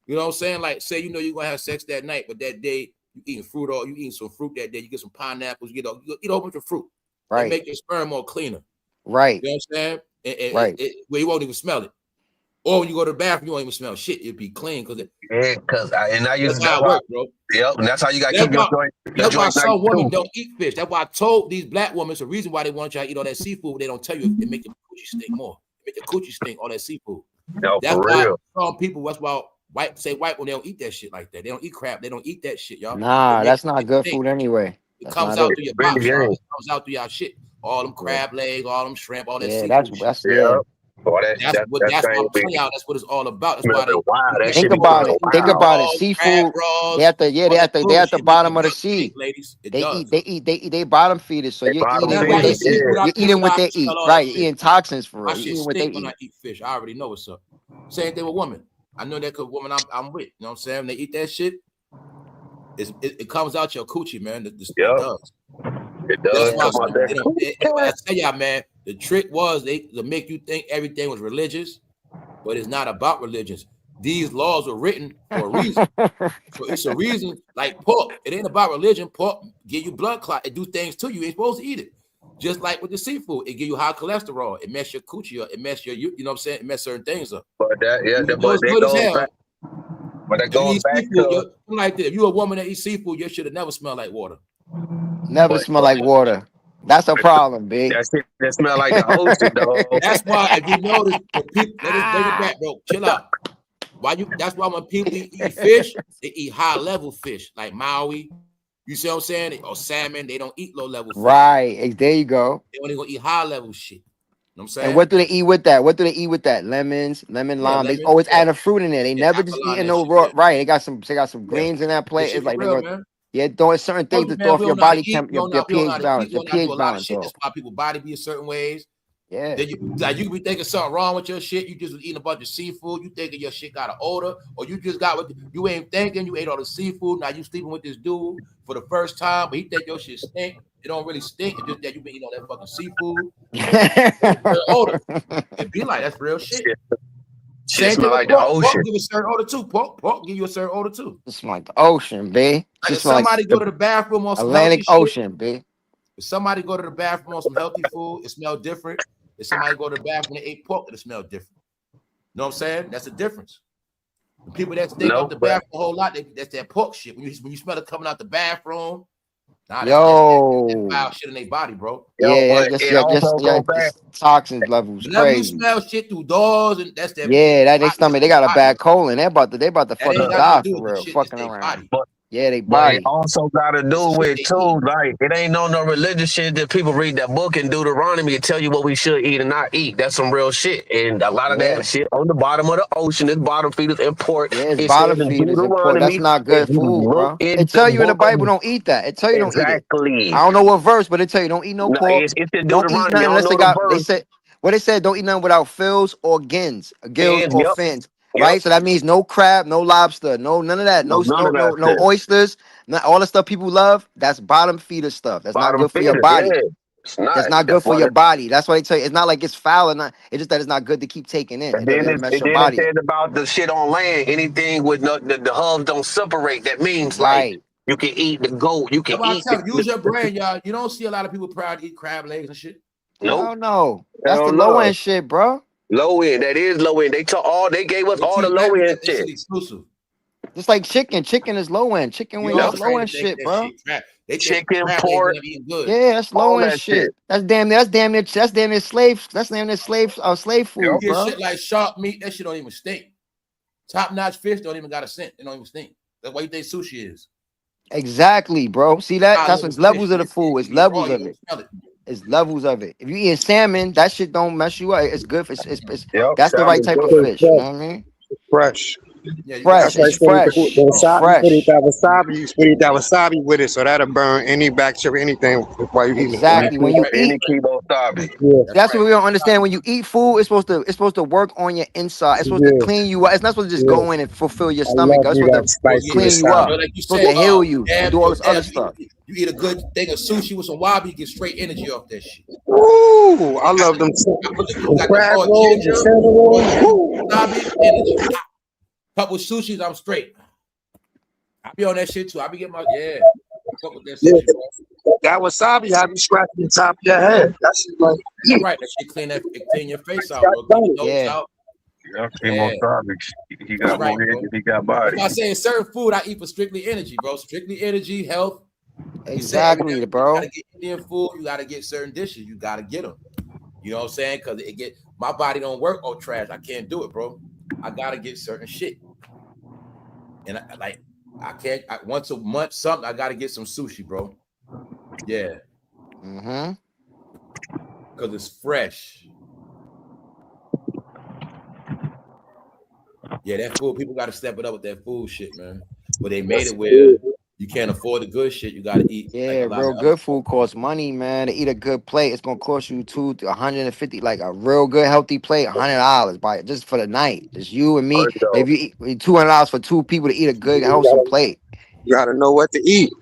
[SPEAKER 1] you know what I'm saying? Like say you're gonna have sex that night, but that day you eating fruit or you eating some fruit that day. You get some pineapples, you eat a whole bunch of fruit. It
[SPEAKER 5] Right.
[SPEAKER 1] make your sperm more cleaner.
[SPEAKER 5] Right.
[SPEAKER 1] You know what I'm saying?
[SPEAKER 5] Right.
[SPEAKER 1] Where you won't even smell it. Or when you go to the bathroom, you won't even smell shit. It'd be clean because
[SPEAKER 3] Yeah, cause
[SPEAKER 1] that's
[SPEAKER 3] that's
[SPEAKER 1] how it
[SPEAKER 3] why.
[SPEAKER 1] works, bro.
[SPEAKER 3] Yep, and that's how you gotta
[SPEAKER 1] That's
[SPEAKER 3] keep
[SPEAKER 1] why
[SPEAKER 3] your joint nice
[SPEAKER 1] some women
[SPEAKER 3] too.
[SPEAKER 1] don't eat fish. That's why I told these black women it's the reason why they want y'all to eat all that seafood. They don't tell you it make your coochie stink more. It make your coochie stink all that seafood.
[SPEAKER 3] No,
[SPEAKER 1] That's
[SPEAKER 3] for
[SPEAKER 1] why
[SPEAKER 3] real.
[SPEAKER 1] some people. That's why white when they don't eat that shit like that. They don't eat crab. They don't eat that shit, y'all. It
[SPEAKER 5] Nah,
[SPEAKER 1] makes
[SPEAKER 5] that's not
[SPEAKER 1] it
[SPEAKER 5] good
[SPEAKER 1] stink.
[SPEAKER 5] food anyway.
[SPEAKER 1] It
[SPEAKER 5] That's
[SPEAKER 1] comes
[SPEAKER 5] not
[SPEAKER 1] out
[SPEAKER 5] it.
[SPEAKER 1] through your
[SPEAKER 3] Really
[SPEAKER 1] box, y'all.
[SPEAKER 3] ain't.
[SPEAKER 1] It comes out through y'all shit. all them crab legs, all them shrimp, all that
[SPEAKER 5] Yeah,
[SPEAKER 1] seafood shit.
[SPEAKER 5] that's yeah.
[SPEAKER 3] Boy,
[SPEAKER 1] That's what I'm
[SPEAKER 3] thing
[SPEAKER 1] telling y'all. That's what it's all about. That's
[SPEAKER 3] be
[SPEAKER 1] why they
[SPEAKER 3] wild. That
[SPEAKER 5] Think
[SPEAKER 3] shit be
[SPEAKER 5] about
[SPEAKER 3] cooking
[SPEAKER 5] it. Think
[SPEAKER 3] wild.
[SPEAKER 5] about it.
[SPEAKER 1] all crab
[SPEAKER 5] Seafood.
[SPEAKER 1] raws,
[SPEAKER 5] They at the
[SPEAKER 1] all that
[SPEAKER 5] they at the
[SPEAKER 1] bullshit make
[SPEAKER 5] bottom
[SPEAKER 1] your
[SPEAKER 5] of the
[SPEAKER 1] butt
[SPEAKER 5] sea.
[SPEAKER 1] stink, ladies. It
[SPEAKER 5] They
[SPEAKER 1] does.
[SPEAKER 5] eat they bottom feeders. So
[SPEAKER 3] They
[SPEAKER 5] you're
[SPEAKER 3] bottom
[SPEAKER 5] eating
[SPEAKER 1] That's
[SPEAKER 5] what
[SPEAKER 1] why
[SPEAKER 5] they
[SPEAKER 1] that
[SPEAKER 3] feeders,
[SPEAKER 5] eat.
[SPEAKER 3] yeah.
[SPEAKER 1] seafood I
[SPEAKER 5] You're
[SPEAKER 1] eat,
[SPEAKER 5] eating what
[SPEAKER 1] I
[SPEAKER 5] they
[SPEAKER 1] smell
[SPEAKER 5] eat.
[SPEAKER 1] all that
[SPEAKER 5] Right. You're
[SPEAKER 1] shit.
[SPEAKER 5] eating toxins for
[SPEAKER 1] My
[SPEAKER 5] real. You're
[SPEAKER 1] shit
[SPEAKER 5] eating what they
[SPEAKER 1] stink when I
[SPEAKER 5] eat.
[SPEAKER 1] eat fish. I already know what's up. Same thing with women. I know that because woman I'm with. You know what I'm saying? When they eat that shit, it comes out your coochie, man. It does.
[SPEAKER 3] It does
[SPEAKER 1] That's why
[SPEAKER 3] come out that
[SPEAKER 1] I tell y'all, man, the trick was to make you think everything was religious, but it's not about religions. These laws were written for a reason. So it's a reason, like pork. It ain't about religion. Pork give you blood clot. It do things to you. You ain't supposed to eat it. Just like with the seafood, it give you high cholesterol. It mess your coochie up. It mess your, you know what I'm saying? It mess certain things up.
[SPEAKER 3] But that, yeah,
[SPEAKER 1] Even
[SPEAKER 3] that,
[SPEAKER 1] though
[SPEAKER 3] but
[SPEAKER 1] it's
[SPEAKER 3] they
[SPEAKER 1] good as
[SPEAKER 3] goes
[SPEAKER 1] hell,
[SPEAKER 3] back. But that
[SPEAKER 1] if you
[SPEAKER 3] goes
[SPEAKER 1] eat
[SPEAKER 3] back
[SPEAKER 1] seafood,
[SPEAKER 3] to.
[SPEAKER 1] you're like that. If you're a woman that eats seafood, you should have never smelled like water.
[SPEAKER 5] Never smell like water. That's a problem, B.
[SPEAKER 3] That shit that smell like the ocean, though.
[SPEAKER 1] That's why if you notice, when people, let us bring it back, bro. Chill out. That's why when people eat fish, they eat high level fish like Maui. You see what I'm saying? Or salmon. They don't eat low level fish.
[SPEAKER 5] Right. There you go.
[SPEAKER 1] They only gonna eat high level shit. You know what I'm saying?
[SPEAKER 5] And what do they eat with that? What do they eat with that? Lemon, lime. They always add a fruit in there. They never just eating no raw. Right. They got some greens in that plate. It's like they go. Yeah, throwing certain things to throw off your body temp, your pH balance, your pH balance.
[SPEAKER 1] That's why people body be a certain ways.
[SPEAKER 5] Yeah.
[SPEAKER 1] Then you be thinking something wrong with your shit. You just was eating a bunch of seafood. You thinking your shit got an odor, or you just got what you ain't thinking. You ate all the seafood. Now you sleeping with this dude for the first time, but he think your shit stink. It don't really stink. It's just that you been eating all that fucking seafood. Odor. It be like that's real shit. Same thing with pork. Pork give a certain odor too. Pork give you a certain odor too.
[SPEAKER 5] It's like the ocean, B.
[SPEAKER 1] Like if somebody go to the bathroom on some
[SPEAKER 5] Atlantic
[SPEAKER 1] healthy
[SPEAKER 5] Ocean,
[SPEAKER 1] shit,
[SPEAKER 5] B.
[SPEAKER 1] if somebody go to the bathroom on some healthy food, it smells different. If somebody go to the bathroom and ate pork, it smells different. You know what I'm saying? That's the difference. The people that stink out the bathroom a whole lot, that's that pork shit. When you smell it coming out the bathroom, that's foul shit in their body, bro.
[SPEAKER 5] Just toxins levels
[SPEAKER 1] Whenever
[SPEAKER 5] crazy.
[SPEAKER 1] you smell shit through doors, and that's that.
[SPEAKER 5] Yeah, that they stomach, they got a bad colon. They about to fucking die for real, fucking around. Yeah, they body.
[SPEAKER 3] But it also got to do with too, like it ain't no religious shit that people read that book in Deuteronomy and tell you what we should eat and not eat. That's some real shit, and a lot of that shit on the bottom of the ocean is bottom feeders import.
[SPEAKER 5] Yeah, it's bottom feeders import. That's not good food, bro. It tell you in the Bible don't eat that. It tell you don't eat it. I don't know what verse, but it tell you don't eat no pork.
[SPEAKER 3] It's in
[SPEAKER 5] Don't eat
[SPEAKER 3] Deuteronomy.
[SPEAKER 5] nothing unless they got. They said what they said. Don't eat nothing without gills or fins or fins. Right, so that means no crab, no lobster, none of that, no oysters, all the stuff people love. That's bottom feeder stuff. That's not good for your body. That's not good for your body. That's why they tell you it's not like it's foul or not. It's just that it's not good to keep taking in. It'll mess your body.
[SPEAKER 3] It said about the shit on land. Anything with the hubs don't separate. That means like you can eat the goat. You can eat.
[SPEAKER 1] Use your brain, y'all. You don't see a lot of people proud to eat crab legs and shit.
[SPEAKER 5] Nope. No. That's the low end shit, bro.
[SPEAKER 3] Low end. That is low end. They gave us all the low end shit.
[SPEAKER 1] Exclusive.
[SPEAKER 5] Just like chicken. Chicken is low end. Chicken wings is low end shit, bro.
[SPEAKER 3] Chicken, pork.
[SPEAKER 5] Yeah, that's low end shit. That's damn near slave food,
[SPEAKER 1] You
[SPEAKER 5] bro.
[SPEAKER 1] get shit like shark meat, that shit don't even stink. Top notch fish don't even got a scent. It don't even stink. That's why you think sushi is.
[SPEAKER 5] Exactly, bro. See that? That's what's levels of the food. It's levels of it. It's levels of it. If you eat salmon, that shit don't mess you up. It's good. That's the right type of fish. You know what I mean?
[SPEAKER 9] Fresh.
[SPEAKER 1] Yeah,
[SPEAKER 5] fresh. It's fresh. It's fresh.
[SPEAKER 9] You put that wasabi with it, so that'll burn any bacteria, anything while you eat it.
[SPEAKER 5] Exactly. When you eat, that's what we don't understand. When you eat food, it's supposed to work on your inside. It's supposed to clean you up. It's not supposed to just go in and fulfill your stomach. It's supposed to clean you up.
[SPEAKER 1] Like
[SPEAKER 5] It's supposed to heal you and do all this other stuff.
[SPEAKER 1] You eat a good thing of sushi with some wabi, you get straight energy off that shit.
[SPEAKER 9] Ooh, I love them too. Crab rolls,
[SPEAKER 1] wasabi, energy. Couple sushis, I'm straight. I be on that shit too. I be getting my fuck with that sushi, bro.
[SPEAKER 9] That wasabi, I be scratching the top of your head. That shit like
[SPEAKER 1] right. That shit clean your face out, bro. Out.
[SPEAKER 3] He got more head than he got body.
[SPEAKER 1] I say certain food I eat for strictly energy, bro. Strictly energy, health.
[SPEAKER 5] Exactly, bro.
[SPEAKER 1] You gotta get Indian food. You gotta get certain dishes. You gotta get them. You know what I'm saying? Because my body don't work on trash. I can't do it, bro. I gotta get certain shit. And I can't. Once a month, something. I gotta get some sushi, bro. Yeah. Because it's fresh. Yeah, that food, people got to step it up with that food shit, man. But they made it where you can't afford the good shit. You got to eat.
[SPEAKER 5] Yeah,
[SPEAKER 1] like
[SPEAKER 5] real good food costs money, man. To eat a good plate, it's gonna cost you $200 to $150. Like a real good healthy plate, $100 by just for the night. Just you and me. Maybe you eat $200 for 2 people to eat a good wholesome plate.
[SPEAKER 9] You gotta know what to eat.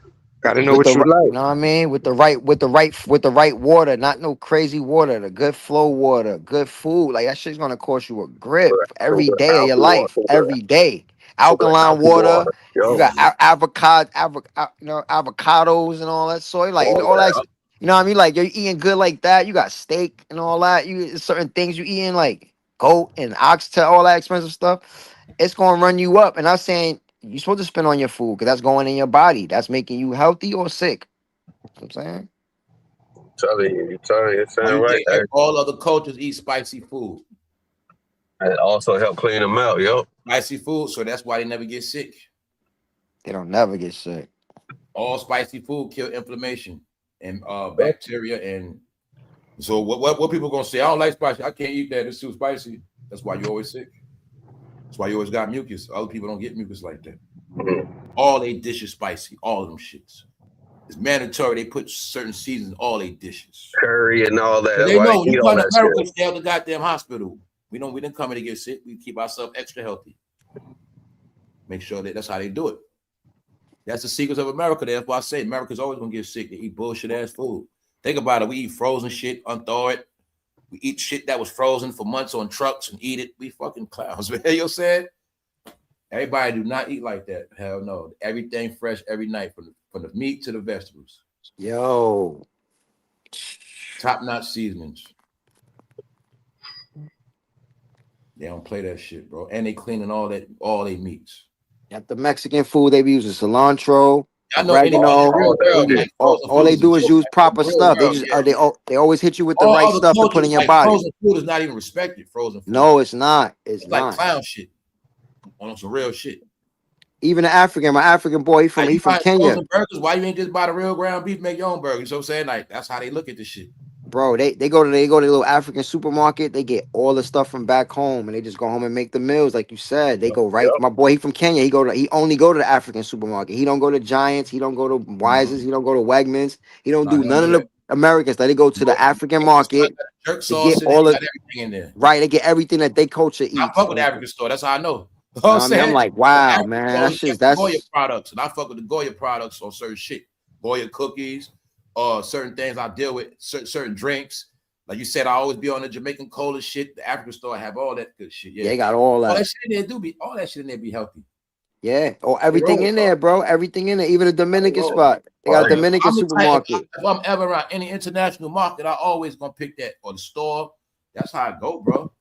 [SPEAKER 9] Gotta know
[SPEAKER 5] With
[SPEAKER 9] what
[SPEAKER 5] the,
[SPEAKER 9] you like.
[SPEAKER 5] you know what I mean? With the right water, not no crazy water, the good flow water, good food. Like that shit's gonna cost you a grip every day of your life. Every day. Alkaline water. You got avocados and all that soy. Like all that, you know what I mean? Like you're eating good like that. You got steak and all that. You certain things you eating like goat and oxtail, all that expensive stuff. It's gonna run you up. And I'm saying you're supposed to spend on your food because that's going in your body. That's making you healthy or sick. You know what I'm saying?
[SPEAKER 3] You're saying right.
[SPEAKER 1] All other cultures eat spicy food.
[SPEAKER 3] And also help clean them out, yo.
[SPEAKER 1] Spicy food, so that's why they never get sick.
[SPEAKER 5] They don't never get sick.
[SPEAKER 1] All spicy food kill inflammation and bacteria. And so what people gonna say? I don't like spicy. I can't eat that. It's too spicy. That's why you're always sick. That's why you always got mucus. Other people don't get mucus like that. All they dishes spicy. All of them shits. It's mandatory. They put certain seasons in all they dishes.
[SPEAKER 3] Curry and all that.
[SPEAKER 1] They know you come to America, stay out the goddamn hospital. We didn't come here to get sick. We keep ourselves extra healthy. Make sure that's how they do it. That's the secrets of America. That's why I say America's always gonna get sick. They eat bullshit ass food. Think about it. We eat frozen shit, unthaw it. We eat shit that was frozen for months on trucks and eat it. We fucking clowns. You know what I'm saying? Everybody do not eat like that. Hell no. Everything fresh every night from the meat to the vegetables.
[SPEAKER 5] Yo.
[SPEAKER 1] Top-notch seasonings. They don't play that shit, bro. And they cleaning all they meats.
[SPEAKER 5] Got the Mexican food, they be using cilantro,
[SPEAKER 1] oregano.
[SPEAKER 5] All they do is use proper stuff. They just they always hit you with the right stuff to put in your body.
[SPEAKER 1] Frozen food is not even respected. Frozen food.
[SPEAKER 5] No, it's not. It's not.
[SPEAKER 1] Like clown shit. On some real shit.
[SPEAKER 5] Even my African boy, he from Kenya.
[SPEAKER 1] Burgers, why you ain't just buy the real ground beef, make your own burgers? You know what I'm saying? Like that's how they look at this shit.
[SPEAKER 5] Bro, they go to the little African supermarket. They get all the stuff from back home, and they just go home and make the meals, like you said. They go right. My boy, he from Kenya. He only go to the African supermarket. He don't go to Giants. He don't go to Wises. He don't go to Wegmans. He don't do none of the Americans. Like they go to the African market.
[SPEAKER 1] Jerk sauce,
[SPEAKER 5] get all
[SPEAKER 1] everything in there.
[SPEAKER 5] Right, they get everything that they culture eats.
[SPEAKER 1] I fuck with the African store. That's how I know.
[SPEAKER 5] You know what I'm like, wow, man, that's
[SPEAKER 1] Goya products, and I fuck with the Goya products on certain shit. Goya cookies, certain things I deal with, certain drinks. Like you said, I always be on the Jamaican cola shit. The African store have all that good shit. Yeah,
[SPEAKER 5] they got all that.
[SPEAKER 1] All that shit in there all that shit in there be healthy.
[SPEAKER 5] Yeah, everything in there, bro. Everything in there, even the Dominican spot. They got a Dominican supermarket.
[SPEAKER 1] If I'm ever around any international market, I always gonna pick that or the store. That's how I go, bro.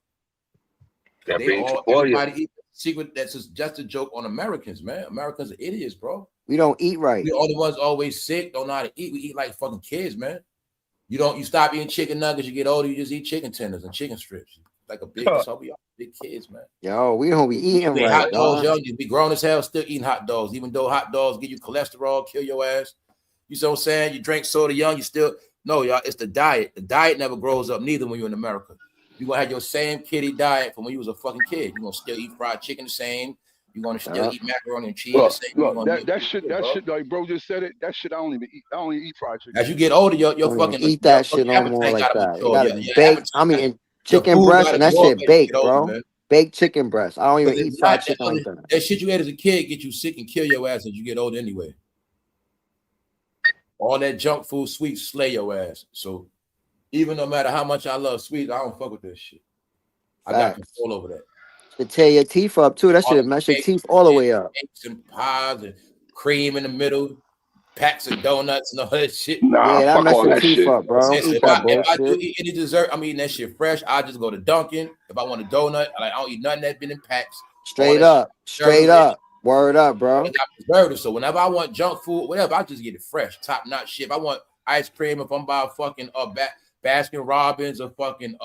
[SPEAKER 1] Everybody eat secret. That's just a joke on Americans, man. Americans are idiots, bro.
[SPEAKER 5] We don't eat right.
[SPEAKER 1] We all the ones always sick, don't know how to eat. We eat like fucking kids, man. You stop eating chicken nuggets, you get older, you just eat chicken tenders and chicken strips. Like a big, so we all big kids, man.
[SPEAKER 5] Yo, we don't be eating right.
[SPEAKER 1] Hot dogs, yo, you be grown as hell, still eating hot dogs, even though hot dogs give you cholesterol, kill your ass. You see what I'm saying? You drink soda young, you still y'all. It's the diet. The diet never grows up, neither when you're in America. You're gonna have your same kiddie diet from when you was a fucking kid. You're gonna still eat fried chicken the same. You're gonna still eat macaroni and cheese the same.
[SPEAKER 2] Look, that shit, like bro just said it. That shit I don't even eat. I only eat fried chicken.
[SPEAKER 1] As you get older, your fucking
[SPEAKER 5] eat that shit no more like that. You gotta be baked. I'm eating chicken breast and that shit baked, bro. Man. Baked chicken breast. I don't even eat fried chicken like that.
[SPEAKER 1] That shit you ate as a kid get you sick and kill your ass as you get older anyway. All that junk food, sweets slay your ass. So even no matter how much I love sweets, I don't fuck with this shit. I got control over that.
[SPEAKER 5] To tear your teeth up too. That should mess your teeth all the way up.
[SPEAKER 1] Cakes and pies and cream in the middle, packs of donuts and all that shit.
[SPEAKER 2] Nah,
[SPEAKER 5] yeah, that mess your teeth up, bro.
[SPEAKER 1] If I do eat any dessert, I'm eting that shit fresh. I just go to Dunkin'. If I want a donut, I don't eat nothing that's been in packs.
[SPEAKER 5] Straight up. Word up, bro.
[SPEAKER 1] So whenever I want junk food, whatever, I just get it fresh, top notch shit. If I want ice cream, if I'm buying fucking Baskin Robbins or fucking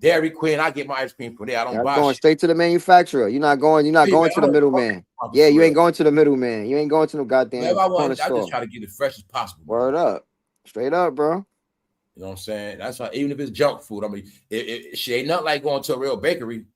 [SPEAKER 1] Dairy Queen, I get my ice cream from there. I don't buy
[SPEAKER 5] going straight to the manufacturer. You're not going to the middleman. Yeah, you ain't going to the middleman. You ain't going to no goddamn corner store.
[SPEAKER 1] I just try to get it fresh as possible.
[SPEAKER 5] Word up. Straight up, bro.
[SPEAKER 1] You know what I'm saying? That's why even if it's junk food, I mean, she ain't nothing like going to a real bakery.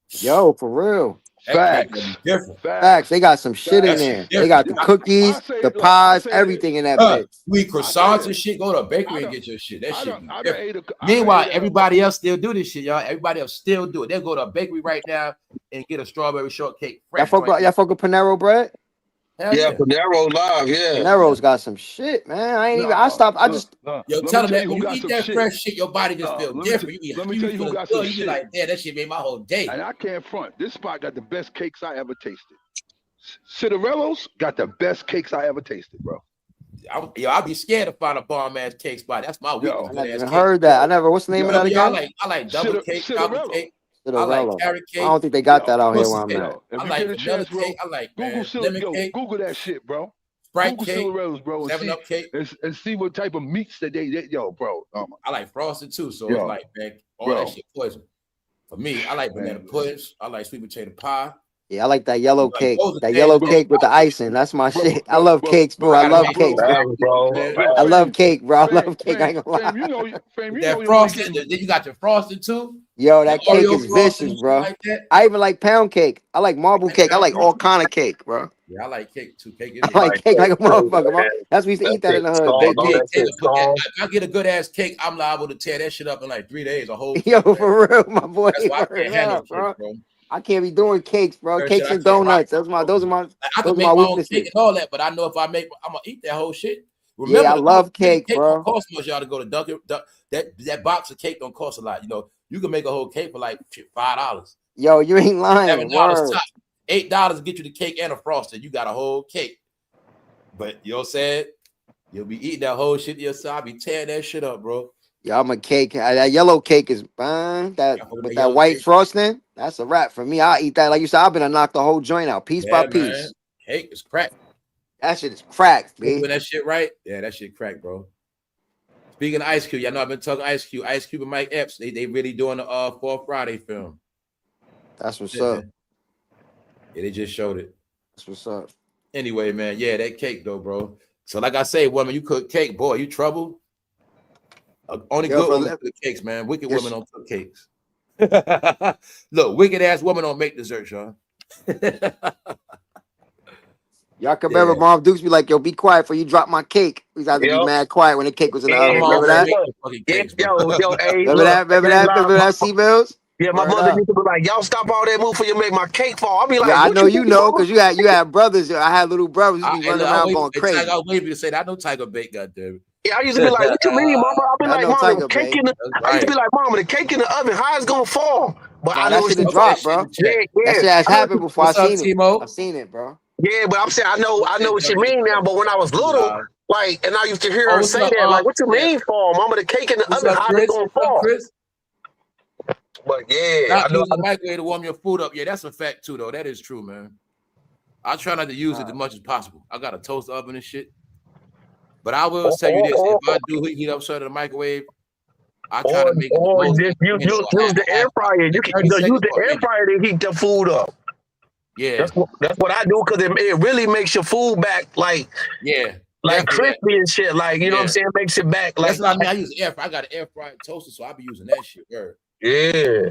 [SPEAKER 11] Yo, for real.
[SPEAKER 1] That cake gonna be different.
[SPEAKER 11] Facts. They got some shit in there. They got the cookies, the pies, everything in that bitch.
[SPEAKER 1] Sweet croissants and shit. Go to a bakery and get your shit. That shit be different. Meanwhile, everybody else still do this shit, y'all. Everybody else still do it. They'll go to a bakery right now and get a strawberry shortcake.
[SPEAKER 11] Y'all fuck with Panero bread?
[SPEAKER 9] Yeah, Panero live, yeah.
[SPEAKER 11] Panero's got some shit, man. I ain't even. I stopped. I just.
[SPEAKER 1] Yo, tell them that when you eat that fresh shit, your body just feels different. Let me tell you who got some shit. You be like, yeah, that shit made my whole day.
[SPEAKER 2] And I can't front. This spot got the best cakes I ever tasted. Citarello's got the best cakes I ever tasted, bro.
[SPEAKER 1] I'll be scared to find a bomb ass cake spot. That's my weakness.
[SPEAKER 11] I never heard that. I never. What's the name of that again?
[SPEAKER 1] I like double cake, chocolate cake. I like carrot cake.
[SPEAKER 11] I don't think they got that out here where I'm at.
[SPEAKER 1] I like vanilla cake. I like lemon cake.
[SPEAKER 2] Google that shit, bro.
[SPEAKER 1] Sprite cake,
[SPEAKER 2] bro,
[SPEAKER 1] 7-Up cake,
[SPEAKER 2] and see what type of meats that they yo, bro.
[SPEAKER 1] I like frosted too, so it's like, man, all that shit poison. For me, I like banana puddings. I like sweet potato pie.
[SPEAKER 11] Yeah, I like that yellow cake. That yellow cake with the icing. That's my shit. I love cakes, bro. I love cakes, bro. I love cake, bro. I love cake. I ain't gonna lie.
[SPEAKER 1] That frosting, then you got your frosting too.
[SPEAKER 11] Yo, that cake is vicious, bro. I even like pound cake. I like marble cake. I like all kind of cake, bro.
[SPEAKER 1] Yeah, I like cake too. Cake
[SPEAKER 11] I like cake like a motherfucker, bro. That's we used to eat that in the hood.
[SPEAKER 1] If I get a good ass cake, I'm liable to tear that shit up in like 3 days. A whole
[SPEAKER 11] yo, for real, my boy.
[SPEAKER 1] That's why I can't handle
[SPEAKER 11] bro. I can't be doing cakes, bro. Cakes and donuts. Those are my
[SPEAKER 1] I can make my own cake and all that, but I know if I'm gonna eat that whole shit.
[SPEAKER 11] Remember, yeah, I love cake, bro.
[SPEAKER 1] Don't cost much, y'all, to go to Dunkin'. That box of cake don't cost a lot. You know, you can make a whole cake for like $5.
[SPEAKER 11] Yo, you ain't lying.
[SPEAKER 1] $7 top. $8 to get you the cake and a frosting. You got a whole cake. But you know what I'm saying? You'll be eating that whole shit yourself. I'll be tearing that shit up, bro.
[SPEAKER 11] Yeah, I'm a cake. That yellow cake is fine. With that white cake frosting, that's a wrap for me. I'll eat that. Like you said, I've been to knock the whole joint out piece by piece.
[SPEAKER 1] Man. Cake is crack.
[SPEAKER 11] That shit is crack, baby.
[SPEAKER 1] Doing that shit right? Yeah, that shit crack, bro. Speaking of Ice Cube, y'all know I've been talking Ice Cube and Mike Epps. They really doing the 4th Friday film.
[SPEAKER 11] That's what's up.
[SPEAKER 1] Yeah, they just showed it.
[SPEAKER 11] That's what's up.
[SPEAKER 1] Anyway, man, yeah, that cake though, bro. So like I say, woman, you cook cake, boy, you trouble. Only good women cook cakes, man. Wicked women don't cook cakes. Look, wicked ass women don't make desserts, y'all.
[SPEAKER 11] Y'all come remember Mom Dukes be like, yo, be quiet before you drop my cake. We used to be mad quiet when the cake was in the oven. Remember that? Remember that, C-Bills?
[SPEAKER 9] Yeah, my mother used to be like, y'all stop all that move before you make my cake fall. I'll be like,
[SPEAKER 11] yeah, I know you know, because you had brothers. I had little brothers. You be running around going crazy.
[SPEAKER 1] I was waiting to say that. I know Tiger Bake, goddamn.
[SPEAKER 9] Yeah, I used to be like, what you mean, mama? I'll be like, mama, the cake in the I used to be like, mama, the cake in the oven, how it's gonna fall? But I know
[SPEAKER 11] it's dropped, bro. That shit has happened before. I seen it. I've seen it, bro.
[SPEAKER 9] Yeah, but I'm saying I know what you mean now. But when I was little, like, and I used to hear her say that, like, what you mean fall, mama? The cake in the oven, how it's gonna fall? But yeah,
[SPEAKER 1] I know the microwave to warm your food up. Yeah, that's a fact too, though. That is true, man. I try not to use it as much as possible. I got a toaster oven and shit. But I will tell you this: if I do heat up something in the microwave, I try to make it.
[SPEAKER 9] Just use the air fryer. You can use the air fryer to heat the food up.
[SPEAKER 1] Yeah,
[SPEAKER 9] that's what I do because it really makes your food back like crispy and shit. Like you know what I'm saying, makes it back like.
[SPEAKER 1] That's what I mean. I use air fryer. I got an air fryer toaster, so I be using that shit.
[SPEAKER 9] Yeah.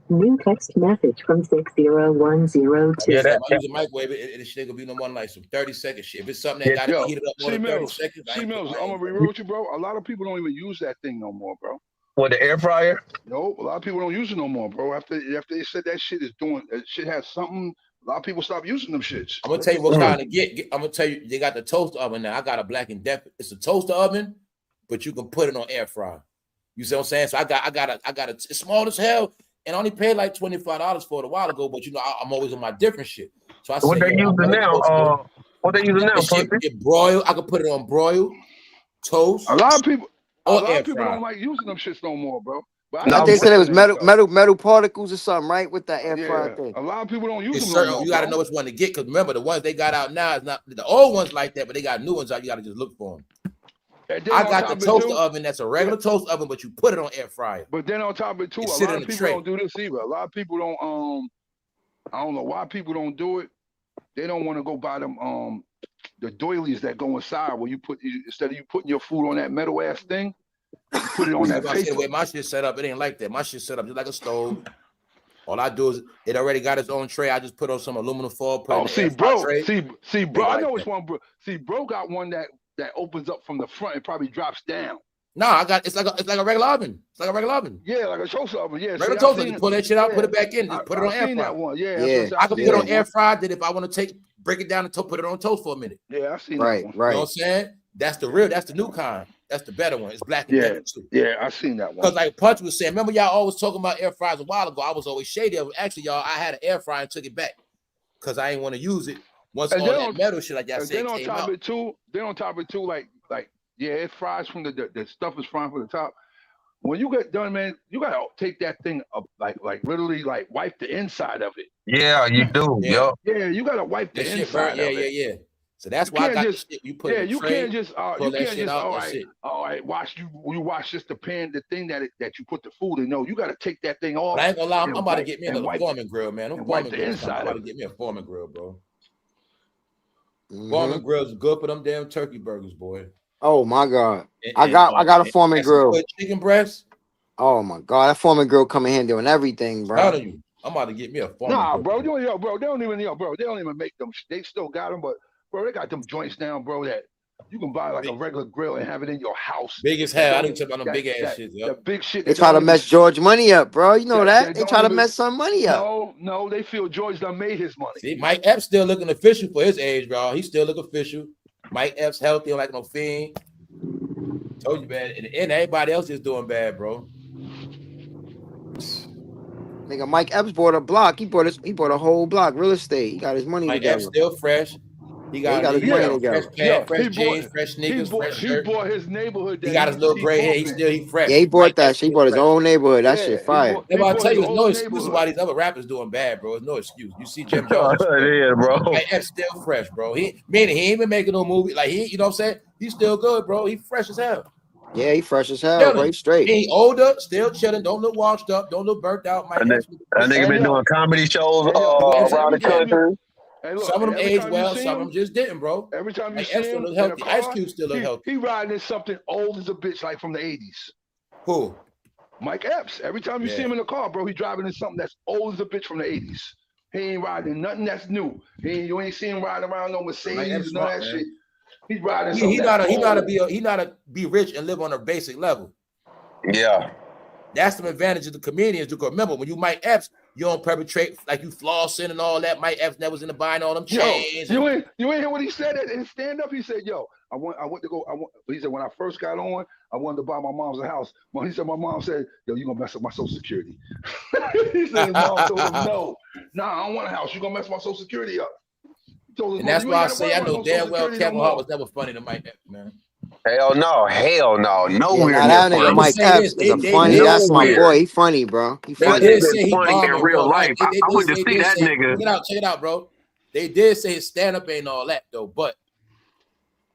[SPEAKER 12] New text message from 60102.
[SPEAKER 1] Yeah, I use a microwave. It shit gonna be no more than like some 30-second shit. If it's something that gotta be heated up more than 30 seconds,
[SPEAKER 2] I'm gonna be real with you, bro. A lot of people don't even use that thing no more, bro.
[SPEAKER 9] What, the air fryer?
[SPEAKER 2] No, a lot of people don't use it no more, bro. After they said that shit is doing, that shit has something. A lot of people stop using them shits.
[SPEAKER 1] I'm gonna tell you what kind to get. I'm gonna tell you, they got the toaster oven now. I got a Black and Decker. It's a toaster oven, but you can put it on air fryer. You see what I'm saying? So I got a it's small as hell, and I only paid like $25 for it a while ago. But you know, I'm always on my different shit. So I
[SPEAKER 9] what they using now? What they using now?
[SPEAKER 1] It broil. I can put it on broil, toast.
[SPEAKER 2] A lot of people don't like using them shits no more, bro.
[SPEAKER 11] But I think they said it was metal particles or something, right? With that air fryer thing.
[SPEAKER 2] A lot of people don't use them.
[SPEAKER 1] No more, you got to know which one to get, because remember the ones they got out now is not the old ones like that, but they got new ones out. You got to just look for them. I got the toaster oven that's a regular toaster oven, but you put it on air fryer.
[SPEAKER 2] But then on top of it too, a lot of people don't do this either. A lot of people don't. I don't know why people don't do it. They don't want to go buy them the doilies that go inside where you put instead of you putting your food on that metal ass thing. Put it on that
[SPEAKER 1] I said, the
[SPEAKER 2] paper.
[SPEAKER 1] way my shit set up, it ain't like that. My shit set up just like a stove. All I do is it already got its own tray. I just put on some aluminum foil. Put in the
[SPEAKER 2] see,
[SPEAKER 1] air fry
[SPEAKER 2] bro.
[SPEAKER 1] tray,
[SPEAKER 2] See, bro. I know
[SPEAKER 1] like
[SPEAKER 2] which one, bro. See, bro got one that opens up from the front. It probably drops down.
[SPEAKER 1] No, I got it's like a regular oven. It's like a regular oven.
[SPEAKER 2] Yeah, like a toaster oven. Yeah,
[SPEAKER 1] regular toaster. You pull that shit out, put it back in, just put it on air fry.
[SPEAKER 2] That one. Yeah,
[SPEAKER 5] yeah.
[SPEAKER 1] I can put it on air fry. Then if I want to break it down and put it on toast for a minute.
[SPEAKER 2] Yeah, I've seen
[SPEAKER 5] that one.
[SPEAKER 2] Right.
[SPEAKER 1] You know what I'm saying? That's the new kind. That's the better one. It's black and yellow too.
[SPEAKER 2] Yeah, I've seen that one.
[SPEAKER 1] Because like Punch was saying, remember y'all always talking about air fryers a while ago. I was always shady of it. Actually, y'all, I had an air fryer and took it back because I didn't want to use it once all that metal shit like y'all said came out.
[SPEAKER 2] Then on top of it too, like yeah, it fries from the stuff is frying from the top. When you get done, man, you gotta take that thing up, like literally, like wipe the inside of it.
[SPEAKER 3] Yeah, you do.
[SPEAKER 1] Yeah,
[SPEAKER 2] yeah, you gotta wipe the inside of it.
[SPEAKER 1] Yeah. So that's why I got
[SPEAKER 2] just,
[SPEAKER 1] the shit. You put it in the tray,
[SPEAKER 2] can't just all right, wash just the pan, the thing that you put the food in. No, you gotta take that thing off.
[SPEAKER 1] But I ain't gonna lie, I'm about to get me another Foreman grill, man. I'm about to get me a Foreman grill, bro. Foreman grills are good for them damn turkey burgers, boy.
[SPEAKER 11] Oh my God. I got a Foreman grill.
[SPEAKER 1] Chicken breast.
[SPEAKER 11] Oh my God, that Foreman grill come in handy on everything, bro.
[SPEAKER 1] How do you? I'm about to get me a Foreman grill.
[SPEAKER 2] Bro, they don't even make them. They still got them, but bro, they got them joints now, bro, that you can buy like a regular grill and have it in your house.
[SPEAKER 1] Big as hell. I didn't talk about them big ass shit.
[SPEAKER 2] The big shit.
[SPEAKER 11] They try to mess George money up, bro. You know that? They try to mess some money up.
[SPEAKER 2] No, they feel George done made his money.
[SPEAKER 1] See, Mike Epps still looking official for his age, bro. He still look official. Mike Epps healthy, don't like no fiend. Told you, man. And everybody else is doing bad, bro.
[SPEAKER 11] Nigga, Mike Epps bought a block. He bought a whole block, real estate. He got his money
[SPEAKER 1] Mike
[SPEAKER 11] together.
[SPEAKER 1] Epps still fresh. He got his money together. Fresh pants, fresh jeans, fresh sneakers, fresh shirt.
[SPEAKER 2] He bought his neighborhood.
[SPEAKER 1] He got his little gray hair. He fresh.
[SPEAKER 11] Yeah, he bought that shit. He bought his own neighborhood. That shit fire.
[SPEAKER 1] I'll tell you, there's no excuse why these other rappers doing bad, bro. There's no excuse. You see Jim Jones.
[SPEAKER 3] Yeah, bro.
[SPEAKER 1] Mike Epps still fresh, bro. He ain't even making no movie. Like you know what I'm saying? He's still good, bro. He fresh as hell.
[SPEAKER 11] Yeah, he fresh as hell, bro. He straight.
[SPEAKER 1] He older, still chilling. Don't look washed up. Don't look burnt out.
[SPEAKER 3] That nigga been doing comedy shows around the country.
[SPEAKER 2] Hey, look,
[SPEAKER 1] some of them aged well, some of them just didn't, bro.
[SPEAKER 2] Every time you
[SPEAKER 1] Mike
[SPEAKER 2] see
[SPEAKER 1] Epps
[SPEAKER 2] him
[SPEAKER 1] still look healthy. Ice Cube still look healthy.
[SPEAKER 2] He riding in something old as a bitch, like from the 80s.
[SPEAKER 1] Who?
[SPEAKER 2] Mike Epps. Every time you see him in the car, bro, he driving in something that's old as a bitch from the 80s. He ain't riding nothing that's new. You ain't see him riding around no Mercedes and all that shit. He's riding something.
[SPEAKER 1] He not to be rich and live on a basic level.
[SPEAKER 3] Yeah.
[SPEAKER 1] That's the advantage of the comedians. Because remember, when you Mike Epps, you don't perpetrate like you flossing and all that. Mike Epps never was in the buying all them chains.
[SPEAKER 2] You ain't hear what he said in stand up. He said, "Yo, he said when I first got on, I wanted to buy my mom's a house. Well, he said my mom said, "Yo, you gonna mess up my Social Security?" He said his mom told him, "No, I don't want a house. You gonna mess my Social Security up."
[SPEAKER 1] And that's why I say I know damn well Kevin Hart was never funny to Mike Epps, man.
[SPEAKER 3] Hell no. Nowhere.
[SPEAKER 11] Yeah, that nigga Mike Epps is a funny. That's my boy. He funny, bro. He funny.
[SPEAKER 1] They did say he
[SPEAKER 3] funny in real life. I went to see that nigga.
[SPEAKER 1] Check it out, bro. They did say his stand-up ain't all that though, but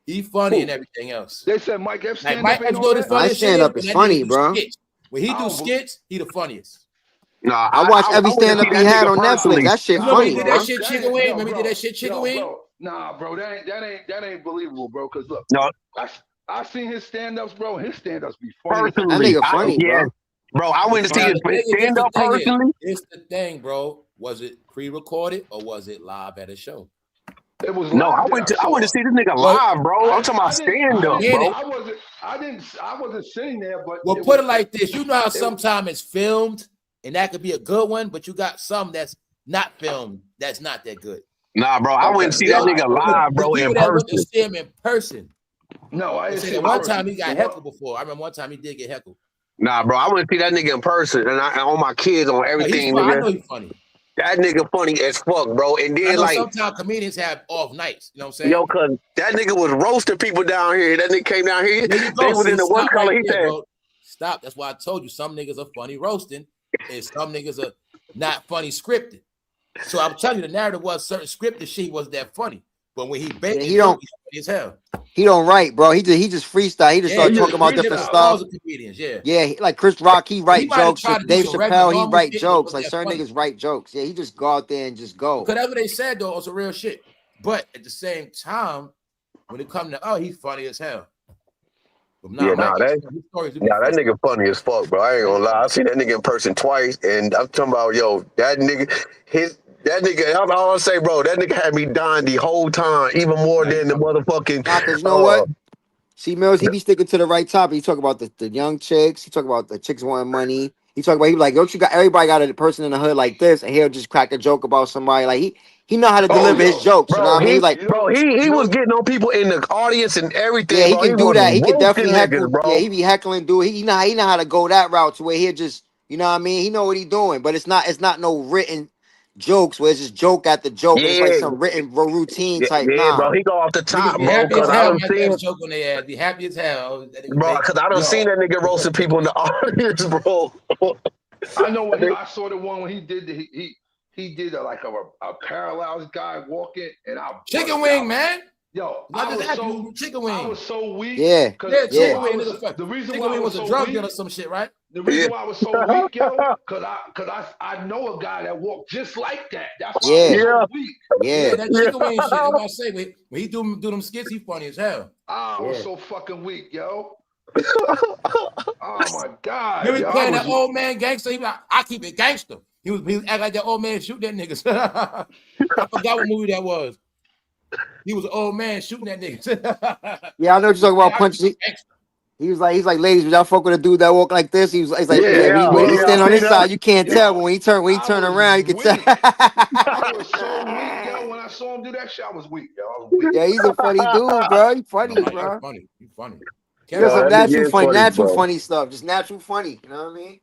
[SPEAKER 1] he funny and everything else.
[SPEAKER 2] They said Mike Epps
[SPEAKER 1] stand-up Mike Epps know this funny.
[SPEAKER 11] My stand-up is funny, bro.
[SPEAKER 1] When he do skits, he the funniest.
[SPEAKER 3] Nah,
[SPEAKER 11] I watch every stand-up he had on Netflix. That shit funny,
[SPEAKER 1] bro. That shit Chicken Wing. Remember he did that shit Chicken Wing?
[SPEAKER 2] Nah, bro, that ain't believable, bro. Cause look,
[SPEAKER 3] no,
[SPEAKER 2] I seen his stand-ups, bro. His stand-ups be funny.
[SPEAKER 11] That nigga funny,
[SPEAKER 3] bro. I went to see his stand-up personally.
[SPEAKER 1] It's the thing, bro. Was it pre-recorded or was it live at a show?
[SPEAKER 2] It was
[SPEAKER 3] no. I went to see this nigga live, bro. I'm talking about stand-up, bro.
[SPEAKER 2] I wasn't sitting there, but
[SPEAKER 1] well, put it like this. You know how sometimes it's filmed and that could be a good one, but you got some that's not filmed that's not that good.
[SPEAKER 3] Nah, bro. I went to see that nigga live, bro, in person.
[SPEAKER 1] See him in person.
[SPEAKER 2] No, I didn't see
[SPEAKER 1] one time he got heckled before. I remember one time he did get heckled.
[SPEAKER 3] Nah, bro. I went to see that nigga in person, and on my kids on everything.
[SPEAKER 1] I know he's funny.
[SPEAKER 3] That nigga funny as fuck, bro. And then like
[SPEAKER 1] sometimes comedians have off nights. You know what I'm saying?
[SPEAKER 3] Yo, cause that nigga was roasting people down here. That nigga came down here. They was in the one color. He said,
[SPEAKER 1] "Stop." That's why I told you some niggas are funny roasting, and some niggas are not funny scripted. So I'm telling you, the narrative was certain scripted shit wasn't that funny, but when he baked he's funny as hell.
[SPEAKER 11] He don't write, bro. He just freestyle. He just start talking about different stuff.
[SPEAKER 1] Yeah,
[SPEAKER 11] like Chris Rock, he write jokes. Dave Chappelle, he write jokes. Like certain niggas write jokes. Yeah, he just go out there and just go.
[SPEAKER 1] Because that's what they said though, it's a real shit. But at the same time, when it comes to he's funny as hell. Nah,
[SPEAKER 3] that nigga funny as fuck, bro. I ain't gonna lie. I seen that nigga in person twice, and I'm talking about, yo, that nigga, that's all I say, bro. That nigga had me dying the whole time, even more than the motherfucking.
[SPEAKER 11] Nah, cause you know what? See, Mills, he be sticking to the right topic. He talk about the young chicks. He talk about the chicks wanting money. He talk about, he be like, don't you got, everybody got a person in the hood like this, and he'll just crack a joke about somebody. Like he know how to deliver his jokes. You know what I mean? Like,
[SPEAKER 3] he was getting on people in the audience and everything.
[SPEAKER 11] yeah, he
[SPEAKER 3] bro.
[SPEAKER 11] can do that. He can definitely
[SPEAKER 3] niggas,
[SPEAKER 11] heckle.
[SPEAKER 3] bro.
[SPEAKER 11] Yeah, he be heckling, dude. He know how to go that route to where he'll just, you know what I mean? He know what he doing, but it's not no written jokes where it's just joke after joke and it's like some written routine type.
[SPEAKER 3] Bro. He go off the top, bro. Because I don't see him.
[SPEAKER 1] Joke on their ass. Be happy as hell,
[SPEAKER 3] bro. Because I don't seen that nigga roasting people in the audience, bro.
[SPEAKER 2] I know when I saw the one when he did he did like a paralyzed guy walking, and I
[SPEAKER 1] chicken wing, man.
[SPEAKER 2] Yo, I was so weak.
[SPEAKER 1] Yeah, chicken wing.
[SPEAKER 2] The reason
[SPEAKER 1] chicken
[SPEAKER 2] why
[SPEAKER 1] wing
[SPEAKER 2] I
[SPEAKER 1] was
[SPEAKER 2] so
[SPEAKER 1] a drug
[SPEAKER 2] weak,
[SPEAKER 1] deal or some shit, right?
[SPEAKER 2] The reason why I was so weak, yo, cause I know a guy that walked just like that. That's why I was so weak.
[SPEAKER 1] Yeah, that chicken wing shit. That's what I say. When he do them skits, he funny as hell.
[SPEAKER 2] I was so fucking weak, yo. Oh my god!
[SPEAKER 1] He was playing that old man gangster. He was like, I keep it gangster. He was acting like that old man shoot that niggas. I forgot what movie that was. He was an old man shooting that niggas.
[SPEAKER 11] Yeah, I know what you're talking about. Punches. He's like, ladies, would y'all fuck with a dude that walk like this? He's like, when he stand on his side, you can't tell. But when he turn around, you can tell.
[SPEAKER 2] I was so weak, yo. When I saw him do that shit, I was weak, yo. I was weak.
[SPEAKER 11] Yeah, he's a funny dude, bro. He's funny, bro.
[SPEAKER 1] He's funny.
[SPEAKER 11] There's some natural funny stuff. Just natural funny. You know what I mean?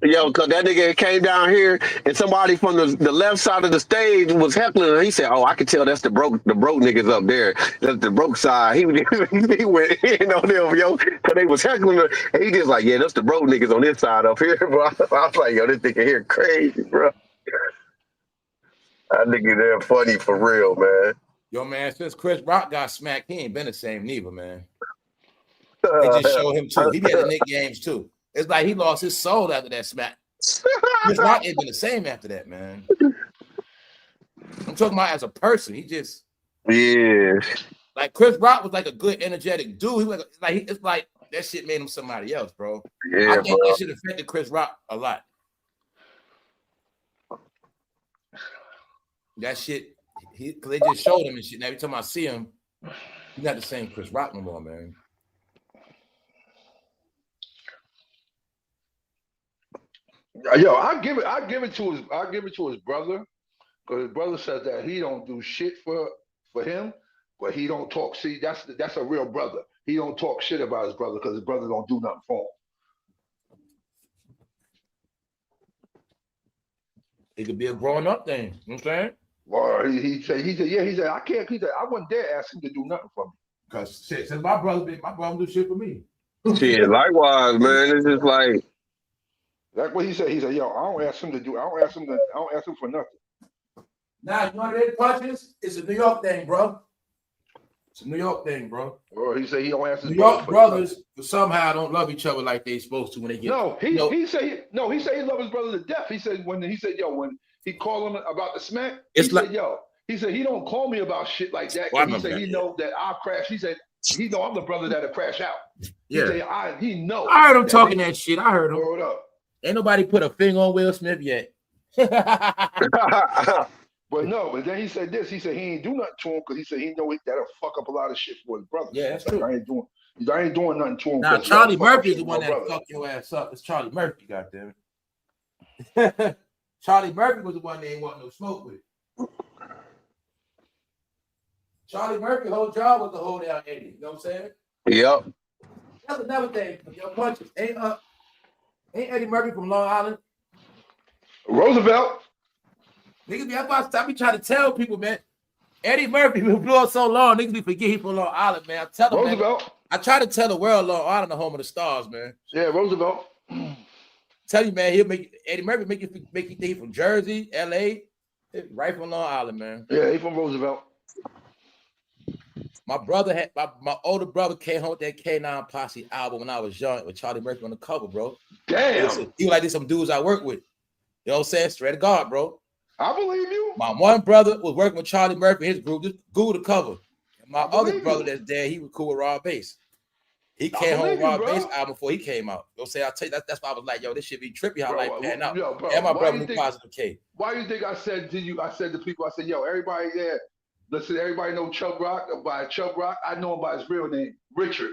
[SPEAKER 3] Yo, cause that nigga came down here and somebody from the left side of the stage was heckling him. He said, "Oh, I can tell that's the broke niggas up there. That's the broke side." He went in on them, yo, cause they was heckling him. And he just like, "Yeah, that's the broke niggas on this side up here, bro." I was like, "Yo, this nigga here crazy, bro." That nigga there funny for real, man.
[SPEAKER 1] Yo, man, since Chris Rock got smacked, he ain't been the same neither, man. They just showed him too. He had the nicknames too. It's like he lost his soul after that smack. Chris Rock ain't been the same after that, man. I'm talking about as a person. He just like Chris Rock was like a good, energetic dude. He was like it's like that shit made him somebody else, bro. I think that shit affected Chris Rock a lot. That shit, because they just showed him and shit. And every time I see him, he's not the same Chris Rock no more, man.
[SPEAKER 2] Yo, I give it to his brother, because his brother says that he don't do shit for him, but he don't talk. See, that's a real brother. He don't talk shit about his brother because his brother don't do nothing for him.
[SPEAKER 1] It could be a growing up thing. You know what I'm saying?
[SPEAKER 2] Well, he said I can't. He said I wouldn't dare ask him to do nothing for me.
[SPEAKER 1] Because shit, since my brother do shit for me.
[SPEAKER 3] Shit, likewise, man. It's just like
[SPEAKER 2] what he said. He said, "Yo, I don't ask him for nothing."
[SPEAKER 1] Nah, you know what it is, Punches? It's a New York thing, bro. It's a New York thing, bro.
[SPEAKER 2] Or he said he don't ask his
[SPEAKER 1] New York brothers somehow don't love each other like they supposed to when they get.
[SPEAKER 2] He said he loved his brother to death. He said when he called him about the smack, he said he don't call me about shit like that. He said he know that I'll crash. He said he know I'm the brother that'll crash out.
[SPEAKER 1] Yeah,
[SPEAKER 2] he know.
[SPEAKER 1] I heard him talking that shit. I heard him.
[SPEAKER 2] Hold up.
[SPEAKER 1] Ain't nobody put a finger on Will Smith yet.
[SPEAKER 2] But then he said this. He said he ain't do nothing to him because he said he know that'll fuck up a lot of shit for his brother.
[SPEAKER 1] Yeah, that's true.
[SPEAKER 2] I ain't doing nothing to him.
[SPEAKER 1] Now Charlie Murphy is the one that fucked your ass up. It's Charlie Murphy, goddamn it. Charlie Murphy was the one they ain't want no smoke with. Charlie Murphy's whole job was to hold down Eddie. You know what I'm saying?
[SPEAKER 3] Yep.
[SPEAKER 1] That's another thing. Your Punches ain't Eddie Murphy from Long Island?
[SPEAKER 2] Roosevelt.
[SPEAKER 1] Niggas I be trying to tell people, man. Eddie Murphy blew up so long, niggas be forget he from Long Island, man. I tell them,
[SPEAKER 2] Roosevelt.
[SPEAKER 1] Man, I try to tell the world Long Island the home of the stars, man.
[SPEAKER 2] Yeah, Roosevelt.
[SPEAKER 1] Tell you, man, Eddie Murphy make you think he from Jersey, LA, right from Long Island, man.
[SPEAKER 2] Yeah, he from Roosevelt.
[SPEAKER 1] My brother had my older brother came home with that K9 Posse album when I was young with Charlie Murphy on the cover, bro.
[SPEAKER 2] Damn.
[SPEAKER 1] He was like this some dudes I work with. You know what I'm saying? Straight to God, bro.
[SPEAKER 2] I believe you.
[SPEAKER 1] My one brother was working with Charlie Murphy, his group, just Google the cover. And my other brother that's there, he was cool with Raw Bass. He came home with Raw Bass album before he came out. You'll say, I'll tell you, that's why I was like, yo, this should be trippy how life pan out.
[SPEAKER 2] Yo, bro,
[SPEAKER 1] and my brother knew Positive K.
[SPEAKER 2] Why do you think I said to you, I said to people, I said, yo, everybody there, listen, everybody know Chubb Rock by Chubb Rock. I know him by his real name, Richard.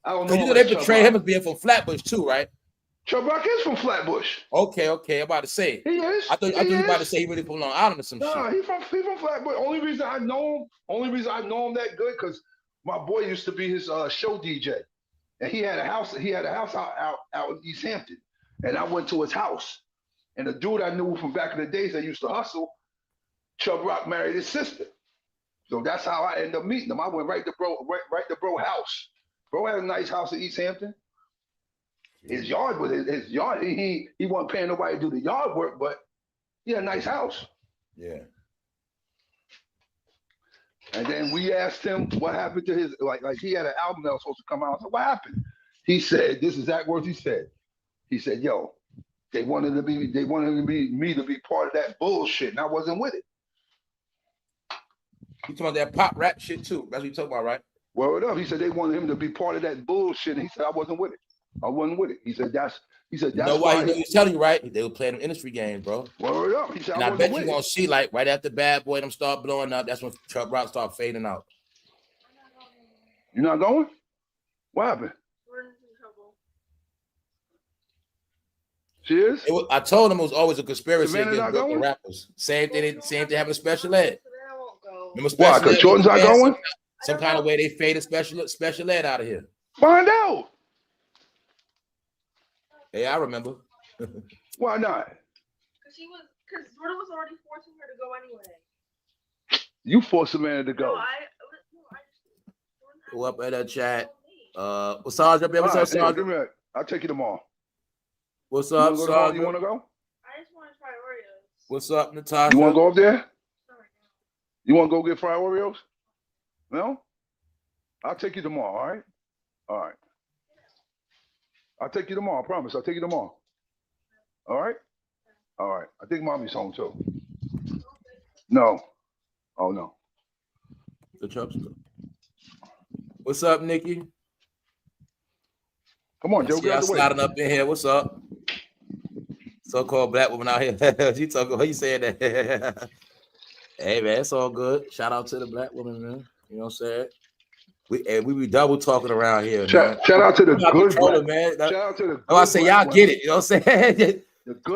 [SPEAKER 2] I don't know.
[SPEAKER 1] You know they portray him as being from Flatbush too, right?
[SPEAKER 2] Chubb Rock is from Flatbush.
[SPEAKER 1] Okay. I'm about to say.
[SPEAKER 2] He is.
[SPEAKER 1] I thought you were about to say he really from Long Island or some shit.
[SPEAKER 2] Nah, he from Flatbush. Only reason I know him that good because my boy used to be his show DJ, and he had a house. He had a house out in East Hampton, and I went to his house, and the dude I knew from back in the days that used to hustle, Chubb Rock married his sister, so that's how I ended up meeting him. I went right to bro house. Bro had a nice house in East Hampton. His yard was his yard. He wasn't paying nobody to do the yard work, but he had a nice house.
[SPEAKER 1] Yeah.
[SPEAKER 2] And then we asked him what happened to his like he had an album that was supposed to come out. I said, what happened? He said, this is exact words he said. He said, yo, they wanted me to be part of that bullshit, and I wasn't with it.
[SPEAKER 1] You talking about that pop rap shit too? That's what you talking about, right?
[SPEAKER 2] Word up. He said they wanted him to be part of that bullshit, and he said I wasn't with it. I wasn't with it. He said that's
[SPEAKER 1] you know why he's telling you, right? They were playing them industry games, bro.
[SPEAKER 2] Word up. He said,
[SPEAKER 1] and I bet you're gonna see like right after Bad Boy them start blowing up, that's when Chubb Rock start fading out.
[SPEAKER 2] You're not going? What happened?
[SPEAKER 13] We're in trouble.
[SPEAKER 2] She is?
[SPEAKER 1] I told him it was always a conspiracy
[SPEAKER 2] Savannah's
[SPEAKER 1] against
[SPEAKER 2] not going?
[SPEAKER 1] rappers. Same thing having a special ed.
[SPEAKER 13] Savannah won't go.
[SPEAKER 1] Remember
[SPEAKER 2] Why?
[SPEAKER 1] special
[SPEAKER 2] Because
[SPEAKER 1] ed?
[SPEAKER 2] Jordan's not going?
[SPEAKER 1] Some kind of way they faded special ed out of here.
[SPEAKER 2] Find out.
[SPEAKER 1] Hey, I remember.
[SPEAKER 2] Why not?
[SPEAKER 13] Because Jordan was already forcing her to go anyway.
[SPEAKER 2] You forced Savannah to go.
[SPEAKER 1] Go up in that chat. What's Sandra? What's up, Sandra?
[SPEAKER 2] I'll take you tomorrow.
[SPEAKER 1] What's up, Sandra?
[SPEAKER 2] You want to go?
[SPEAKER 13] I just want to try Oreos.
[SPEAKER 1] What's up, Natasha?
[SPEAKER 2] You want to go up there? You want to go get fried Oreos? No? I'll take you tomorrow, all right? All right. I'll take you tomorrow, I promise. I'll take you tomorrow. All right? All right. I think mommy's home too. No. Oh, no.
[SPEAKER 1] The truck's good. What's up, Nikki?
[SPEAKER 2] Come on, Joe.
[SPEAKER 1] Get out the way. Sliding up in here. What's up? So-called black woman out here. She talking. How you saying that? Hey man, it's all good. Shout out to the black woman, man. You know what I'm saying? We be double talking around here.
[SPEAKER 2] Shout out to the good black,
[SPEAKER 1] man.
[SPEAKER 2] Shout out to the good
[SPEAKER 1] I say y'all get it. You know what I'm saying?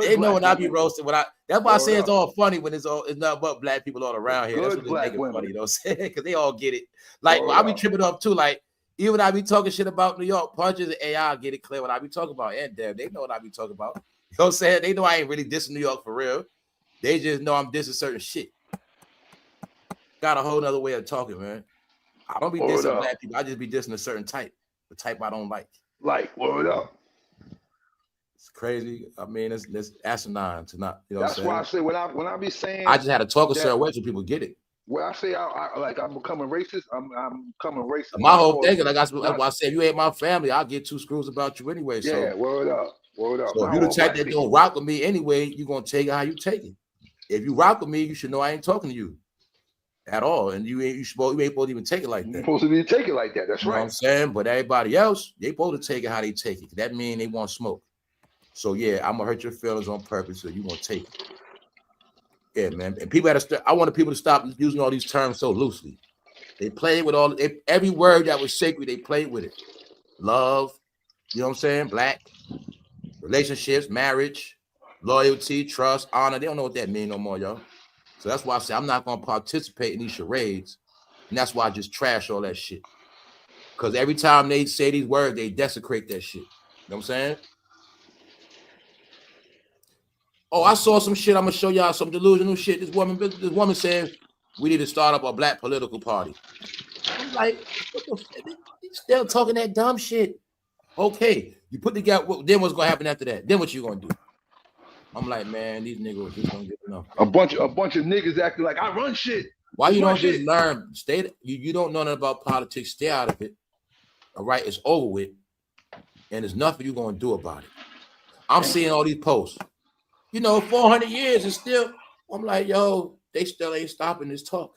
[SPEAKER 1] They know when I be roasting. That's why I say it's all funny when it's not but black people all around here. That's what they make it funny. You know what I'm saying? Because they all get it. Like I be tripping up too. Like even when I be talking shit about New York punches and AI get it clear what I be talking about. And Dev, they know what I be talking about. You know what I'm saying? They know I ain't really dissing New York for real. They just know I'm dissing certain shit. Got a whole nother way of talking, man. I don't be dissing black people. I just be dissing a certain type, the type I don't like.
[SPEAKER 2] Like, word up.
[SPEAKER 1] It's crazy. I mean, it's asinine to not. You know
[SPEAKER 2] That's
[SPEAKER 1] what I'm saying?
[SPEAKER 2] why I say when I be saying
[SPEAKER 1] I just had to talk a certain way so people get it.
[SPEAKER 2] When I say I'm becoming racist, I'm becoming racist.
[SPEAKER 1] My whole thing, like that's why I said, if you ain't my family, I'll get two screws about you anyway. So
[SPEAKER 2] yeah, word up, word up.
[SPEAKER 1] So if you the type that don't rock with me anyway, you gonna take it how you take it. If you rock with me, you should know I ain't talking to you at all, and you ain't supposed to even take it like that.
[SPEAKER 2] You're supposed to be take it like that. That's
[SPEAKER 1] you
[SPEAKER 2] right.
[SPEAKER 1] Know what I'm saying, but everybody else, they supposed to take it how they take it. That means they want smoke. So yeah, I'm gonna hurt your feelings on purpose, so you gonna take it. Yeah, man. And people I want people to stop using all these terms so loosely. They play with every word that was sacred. They played with it. Love, you know what I'm saying? Black, relationships, marriage, loyalty, trust, honor. They don't know what that means no more, y'all. So that's why I say I'm not gonna participate in these charades, and that's why I just trash all that shit. Because every time they say these words, they desecrate that shit. You know what I'm saying? Oh, I saw some shit. I'm gonna show y'all some delusional shit. This woman said we need to start up a black political party. I'm like, what the still talking that dumb shit. Okay, you put together. Then what's gonna happen after that? Then what you gonna do? I'm like, man, these niggas just don't get enough.
[SPEAKER 2] A bunch of niggas acting like I run shit.
[SPEAKER 1] Why you don't just learn? You don't know nothing about politics. Stay out of it. All right, it's over with, and there's nothing you're gonna do about it. I'm seeing all these posts. 400 years is still. I'm like, yo, they still ain't stopping this talk.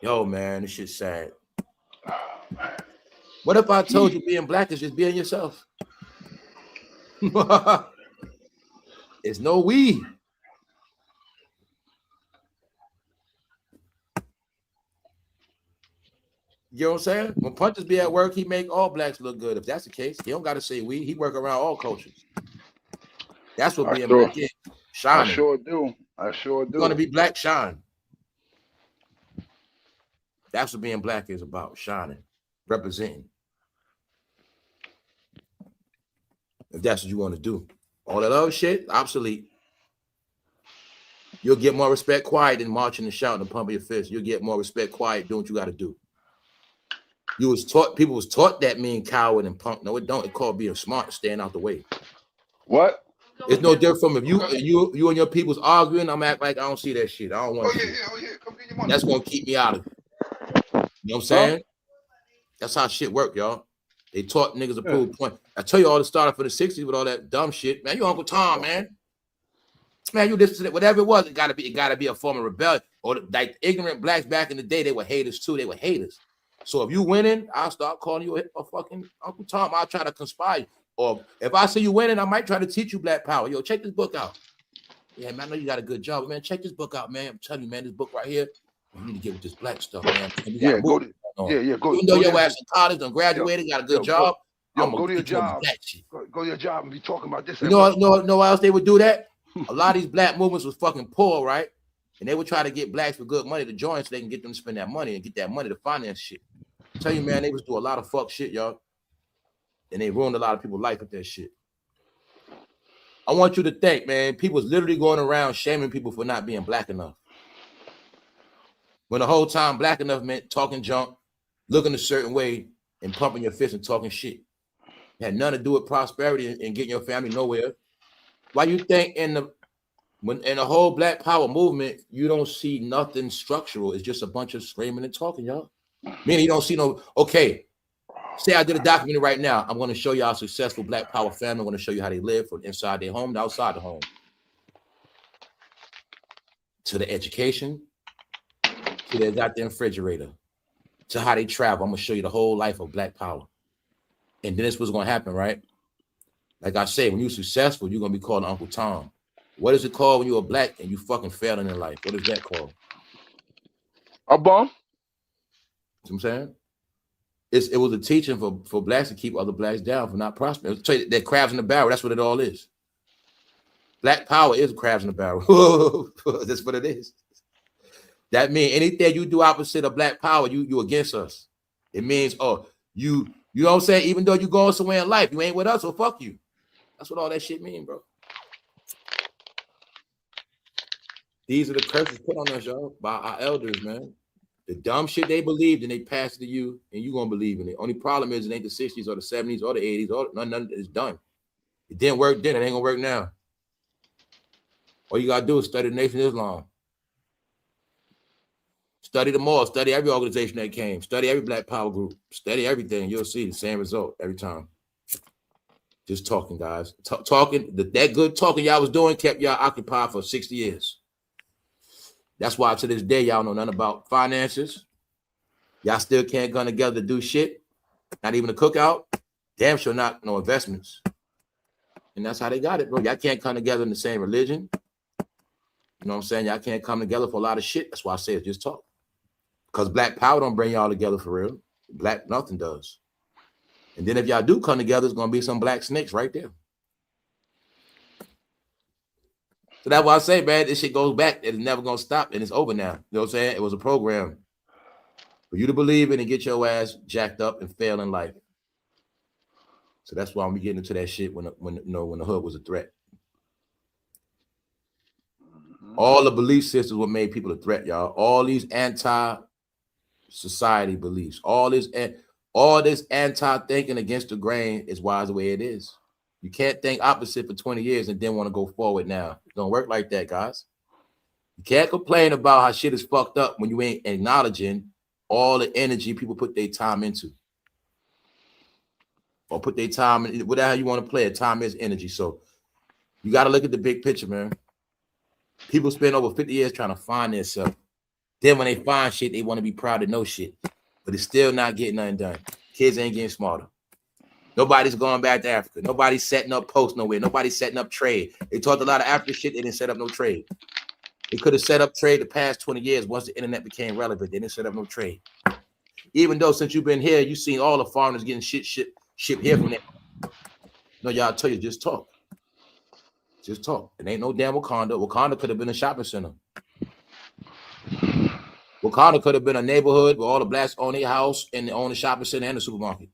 [SPEAKER 1] Yo, man, this shit's sad. What if I told you being black is just being yourself? It's no we. You know what I'm saying? When Punches be at work, he make all blacks look good. If that's the case, he don't got to say we. He work around all cultures. That's what being black is. Shining.
[SPEAKER 2] I sure do. You're
[SPEAKER 1] going to be black, shine. That's what being black is about, shining, representing. If that's what you want to do. All that other shit, obsolete. You'll get more respect quiet than marching and shouting and pumping your fist. You'll get more respect quiet doing what you got to do. You was taught, people was taught that mean coward and punk. No, it don't. It called being smart, staying out the way.
[SPEAKER 2] What?
[SPEAKER 1] It's no different from if you and your people's arguing. I'm act like I don't see that shit. I don't want to.
[SPEAKER 2] Come get your money.
[SPEAKER 1] That's gonna keep me out of it. You know what I'm saying? That's how shit work, y'all. They taught niggas to prove point. I tell you all the started for the 60s with all that dumb shit. Man, you Uncle Tom, man. Man, you this, whatever it was, it gotta be a form of rebellion. Or like ignorant blacks back in the day, they were haters too. They were haters. So if you winning, I'll start calling you a fucking Uncle Tom. I'll try to conspire you. Or if I see you winning, I might try to teach you black power. Yo, check this book out. Yeah, man, I know you got a good job, man. Check this book out, man. I'm telling you, man, this book right here, you need to get with this black stuff, man.
[SPEAKER 2] Yeah, go to, go.
[SPEAKER 1] Even though your ass in college and graduated, got a good job,
[SPEAKER 2] go to your job. Go to your job and be talking about this.
[SPEAKER 1] You know why else they would do that? A lot of these black movements was fucking poor, right? And they would try to get blacks for good money to join so they can get them to spend that money and get that money to finance shit. I tell you, man, they was do a lot of fuck shit, y'all. And they ruined a lot of people's life with that shit. I want you to think, man, people was literally going around shaming people for not being black enough. When the whole time black enough meant talking junk, looking a certain way, and pumping your fist and talking shit. It had nothing to do with prosperity and getting your family nowhere. Why you think in the whole black power movement, you don't see nothing structural? It's just a bunch of screaming and talking, y'all. Meaning you don't see no, okay, say I did a documentary right now. I'm going to show y'all a successful black power family. I'm going to show you how they live from inside their home to outside the home. To the education, to their goddamn refrigerator, to how they travel. I'm going to show you the whole life of black power. And then this was going to happen, right? Like I said, when you're successful, you're going to be called Uncle Tom. What is it called when you're black and you fucking failing in life? What is that called?
[SPEAKER 2] A bum.
[SPEAKER 1] You know what I'm saying? It was a teaching for blacks to keep other blacks down for not prospering. They're crabs in the barrel. That's what it all is. Black power is crabs in the barrel. That's what it is. That means anything you do opposite of black power, you against us. It means, you know what I'm saying? Even though you going somewhere in life, you ain't with us, so fuck you. That's what all that shit mean, bro. These are the curses put on us, y'all, by our elders, man. The dumb shit they believed and they passed it to you, and you gonna believe in it. Only problem is it ain't the 60s or the 70s or the 80s, or none is done. It didn't work then, it ain't gonna work now. All you gotta do is study the Nation of Islam. Study them all, study every organization that came, study every black power group, study everything. You'll see the same result every time. Just talking, guys. Talking, that good talking y'all was doing kept y'all occupied for 60 years. That's why to this day, y'all know nothing about finances. Y'all still can't come together to do shit. Not even a cookout. Damn sure not no investments. And that's how they got it, bro. Y'all can't come together in the same religion. You know what I'm saying? Y'all can't come together for a lot of shit. That's why I say it's just talk. Because black power don't bring y'all together for real. Black nothing does. And then if y'all do come together, it's going to be some black snakes right there. So that's why I say, man, this shit goes back. It's never going to stop, and it's over now. You know what I'm saying? It was a program for you to believe in and get your ass jacked up and fail in life. So that's why I'm getting into that shit when the hood was a threat. All the belief systems what made people a threat, y'all. All these anti-society beliefs, all this anti-thinking against the grain is why it's the way it is. You can't think opposite for 20 years and then want to go forward now. It don't work like that, guys. You can't complain about how shit is fucked up when you ain't acknowledging all the energy people put their time into. Or put their time in whatever you want to play it. Time is energy. So you got to look at the big picture, man. People spend over 50 years trying to find themselves. Then when they find shit, they want to be proud to know shit. but it's still not getting nothing done. Kids ain't getting smarter. Nobody's going back to Africa. Nobody's setting up posts nowhere. Nobody's setting up trade. They taught a lot of African shit. They didn't set up no trade. They could have set up trade the past 20 years once the internet became relevant. They didn't set up no trade. Even though since you've been here, you've seen all the foreigners getting shit here from there. No, y'all tell you, just talk. Just talk. It ain't no damn Wakanda. Wakanda could have been a shopping center. Wakanda could have been a neighborhood where all the blacks own their house and they own the shopping center and the supermarket.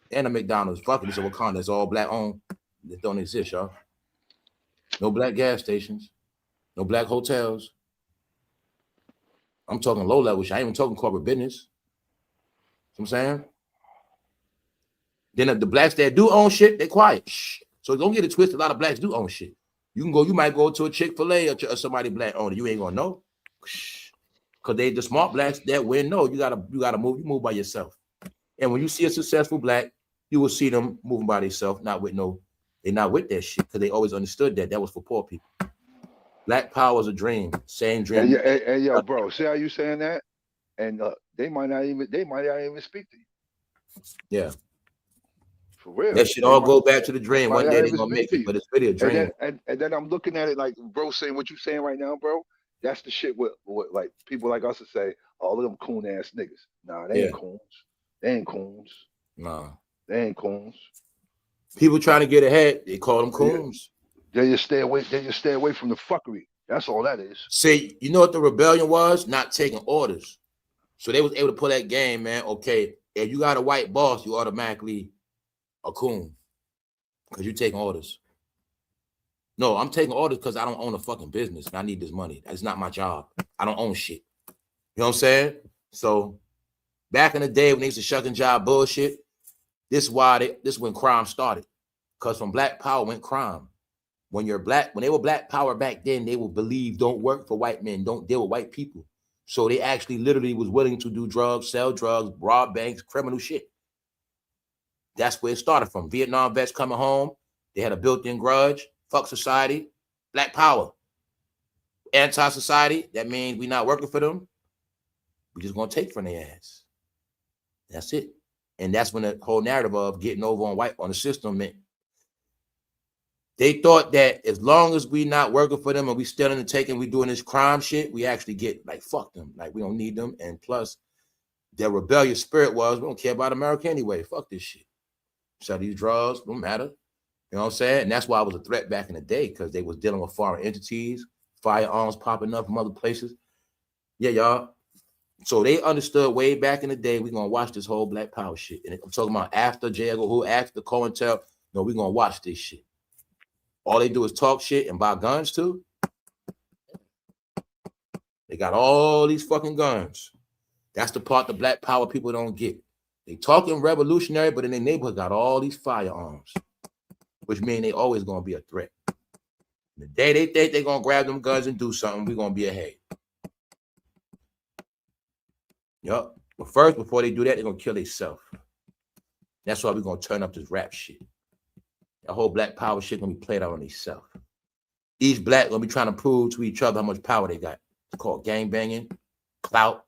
[SPEAKER 1] And a McDonald's. Fuck it, it's a Wakanda. It's all black owned. It don't exist, y'all. No black gas stations. No black hotels. I'm talking low level shit. I ain't even talking corporate business. You know what I'm saying? Then the blacks that do own shit, they quiet. Shh. So don't get it twisted. A lot of blacks do own shit. You might go to a Chick-fil-A or somebody black owner. You ain't gonna know. Because they the smart blacks that win. No, you gotta move by yourself. And when you see a successful black, you will see them moving by themselves, they're not with that shit, because they always understood that was for poor people. Black power is a dream, same dream.
[SPEAKER 2] Hey, yo, bro, see how you saying that? And they might not even speak to you.
[SPEAKER 1] Yeah.
[SPEAKER 2] For real.
[SPEAKER 1] That should all go back to the dream. One day they're gonna make it, but it's really a dream.
[SPEAKER 2] And then I'm looking at it like bro saying what you saying right now, bro. That's the shit what like people like us to say, oh, look at them coon ass niggas. Nah, they ain't coons. They ain't coons.
[SPEAKER 1] Nah.
[SPEAKER 2] They ain't coons.
[SPEAKER 1] People trying to get ahead, they call them coons.
[SPEAKER 2] They just stay away from the fuckery. That's all that is.
[SPEAKER 1] See, you know what the rebellion was? Not taking orders. So they was able to pull that game, man. Okay, if you got a white boss, you automatically a coon. Because you're taking orders. No, I'm taking orders because I don't own a fucking business and I need this money. That's not my job. I don't own shit. You know what I'm saying? So back in the day when they used to shuck and jive bullshit, this is when crime started. Because from black power went crime. When they were black power back then, they would believe don't work for white men, don't deal with white people. So they actually literally was willing to do drugs, sell drugs, rob banks, criminal shit. That's where it started from. Vietnam vets coming home, they had a built-in grudge, fuck society, black power. Anti-society, that means we not working for them. We just gonna take from their ass. That's it. And that's when the whole narrative of getting over on the system meant. They thought that as long as we not working for them and we still in the taking, we doing this crime shit, we actually get like, fuck them. Like we don't need them. And plus their rebellious spirit was, we don't care about America anyway. Fuck this shit. Sell these drugs, don't matter. You know what I'm saying? And that's why it was a threat back in the day, because they was dealing with foreign entities, firearms popping up from other places. Yeah, y'all. So they understood way back in the day, we're gonna watch this whole black power shit. And I'm talking about after Jago, who after COINTEL, no, we're gonna watch this shit. All they do is talk shit and buy guns too. They got all these fucking guns. That's the part the black power people don't get. They talking revolutionary, but in their neighborhood got all these firearms, which mean they always gonna be a threat. The day they think they're gonna grab them guns and do something, we're gonna be ahead. Yup. But first, before they do that, they're gonna kill themselves. That's why we're gonna turn up this rap shit. The whole black power shit gonna be played out on themselves. Each black gonna be trying to prove to each other how much power they got. It's called gang banging, clout.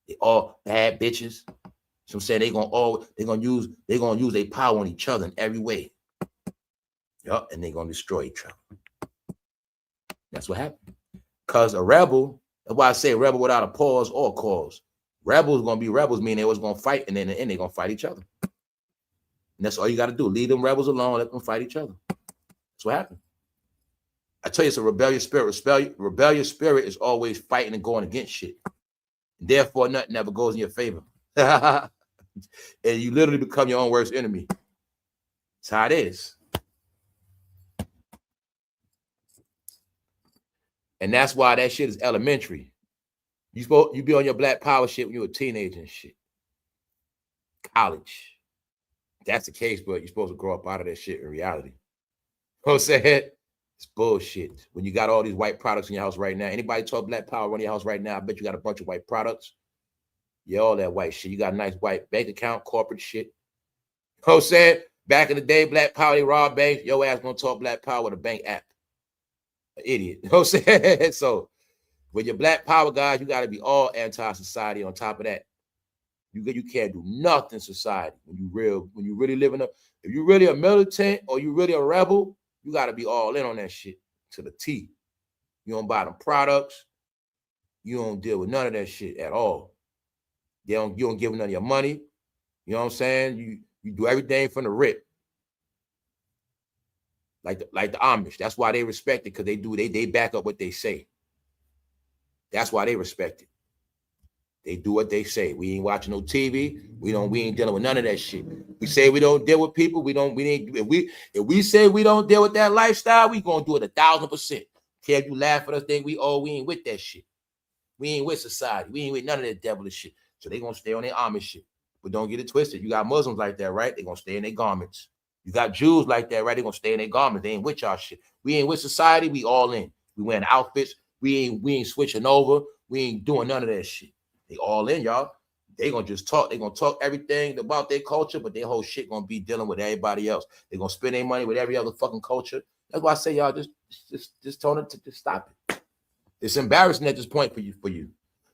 [SPEAKER 1] They all bad bitches. So I'm saying they're gonna use their power on each other in every way. Yup, and they're gonna destroy each other. That's what happened. Because a rebel, that's why I say rebel without a pause or cause. Rebels gonna be rebels, meaning they was gonna fight, and then in the end they're gonna fight each other. And that's all you gotta do. Leave them rebels alone, let them fight each other. That's what happened. I tell you, it's a rebellious spirit. Rebellious spirit is always fighting and going against shit. Therefore, nothing ever goes in your favor. And you literally become your own worst enemy. That's how it is. And that's why that shit is elementary. You be on your black power shit when you're a teenager and shit. College. That's the case, but you're supposed to grow up out of that shit in reality. You know what I'm saying? It's bullshit. When you got all these white products in your house right now, anybody talk black power in your house right now, I bet you got a bunch of white products. Yeah, all that white shit. You got a nice white bank account, corporate shit. You know what I'm saying? Back in the day, black power, they robbed banks. Your ass gonna talk black power with a bank app. An idiot. You know what I'm saying? So with your black power guys, you got to be all anti-society on top of that. You can't do nothing in society when you really living up. If you really a militant or you really a rebel, you got to be all in on that shit to the T. You don't buy them products. You don't deal with none of that shit at all. You don't give them none of your money. You know what I'm saying? You do everything from the rip. Like the Amish. That's why they respect it, because they back up what they say. That's why they respect it. They do what they say. We ain't watching no TV. We ain't dealing with none of that shit. We say we don't deal with people. If we say we don't deal with that lifestyle, we gonna do it 1,000%. Care if you laugh at us, think we ain't with that shit. We ain't with society. We ain't with none of that devilish shit. So they gonna stay on their Amish shit. But don't get it twisted. You got Muslims like that, right? They gonna stay in their garments. You got Jews like that, right? They gonna stay in their garments. They ain't with y'all shit. We ain't with society. We all in. We wearing outfits. We ain't switching over. We ain't doing none of that shit. They all in, y'all. They gonna just talk. They gonna talk everything about their culture, but their whole shit gonna be dealing with everybody else. They gonna spend their money with every other fucking culture. That's why I say, y'all, just tone it to just stop it. It's embarrassing at this point for you.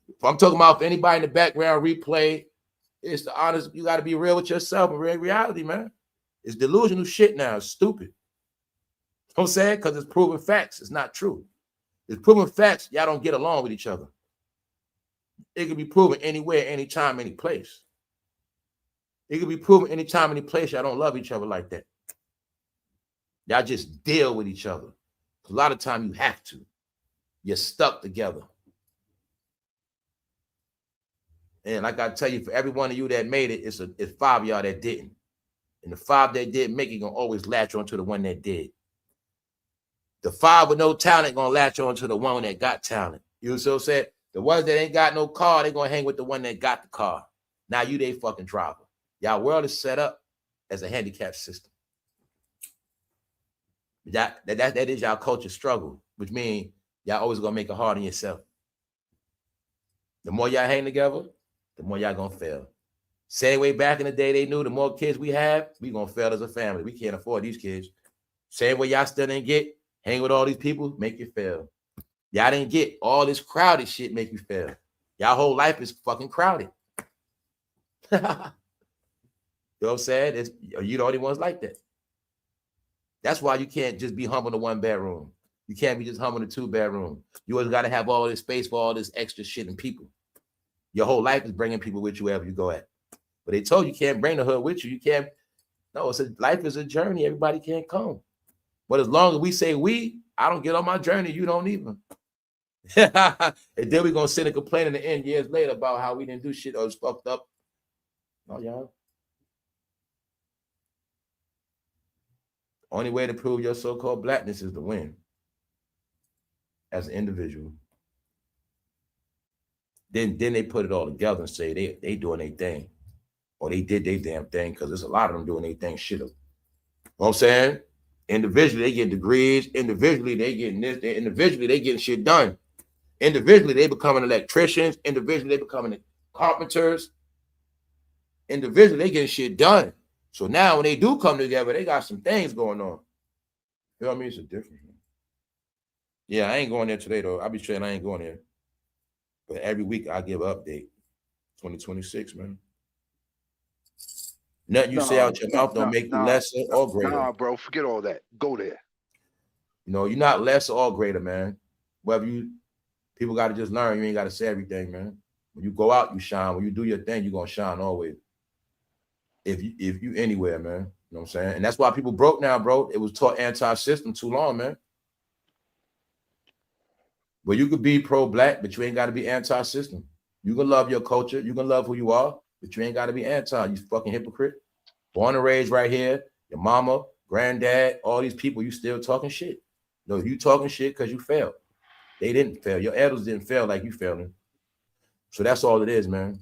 [SPEAKER 1] If I'm talking about if anybody in the background replay, it's the honest. You got to be real with yourself and real reality, man. It's delusional shit now. It's stupid. You know what I'm saying? Because it's proven facts. It's not true. It's proven facts. Y'all don't get along with each other. It can be proven anywhere, anytime, any place. It can be proven anytime, any place. Y'all don't love each other like that. Y'all just deal with each other. A lot of time you have to. You're stuck together. And like I tell you, for every one of you that made it, it's 5 of y'all that didn't. And the 5 that did make it gonna always latch on to the one that did. The 5 with no talent gonna latch on to the one that got talent. You know what I'm saying? The ones that ain't got no car, they gonna hang with the one that got the car. Now you they fucking driver. Y'all world is set up as a handicap system. That is y'all culture struggle, which means y'all always gonna make it hard on yourself. The more y'all hang together, the more y'all gonna fail. Same way back in the day, they knew the more kids we have, we gonna fail as a family. We can't afford these kids. Same way y'all still didn't get, hang with all these people, make you fail. Y'all didn't get all this crowded shit, make you fail. Y'all whole life is fucking crowded. You know what I'm saying? You the only ones like that. That's why you can't just be humble to 1 bedroom. You can't be just humble to 2 bedroom. You always got to have all this space for all this extra shit and people. Your whole life is bringing people with you wherever you go at. But they told you can't bring the hood with you. You can't. No, life is a journey. Everybody can't come. But as long as we say I don't get on my journey, you don't even. And then we're going to sit and complain in the end years later about how we didn't do shit or it's fucked up. No, y'all. Only way to prove your so-called blackness is to win as an individual. Then they put it all together and say they doing their thing. Or they did their damn thing, because there's a lot of them doing their thing shit up. You know what I'm saying? Individually, they get degrees. Individually, they getting this. Individually, they getting shit done. Individually, they becoming electricians. Individually, they becoming carpenters. Individually, they getting shit done. So now when they do come together, they got some things going on. You know what I mean? It's a difference. Yeah, I ain't going there today, though. I'll be saying I ain't going there. But every week, I give an update. 2026, man. Nothing you say out your mouth don't make you lesser or greater.
[SPEAKER 2] Nah, bro, forget all that. Go there.
[SPEAKER 1] You know, you're not lesser or greater, man. People got to just learn. You ain't got to say everything, man. When you go out, you shine. When you do your thing, you're going to shine always. If you anywhere, man. You know what I'm saying? And that's why people broke now, bro. It was taught anti-system too long, man. Well, you could be pro-black, but you ain't got to be anti-system. You can love your culture. You can love who you are, but you ain't got to be anti. You fucking hypocrite. Born and raised right here. Your mama, granddad, all these people, you still talking shit. No, you talking shit because you failed. They didn't fail. Your elders didn't fail like you failing. So that's all it is, man.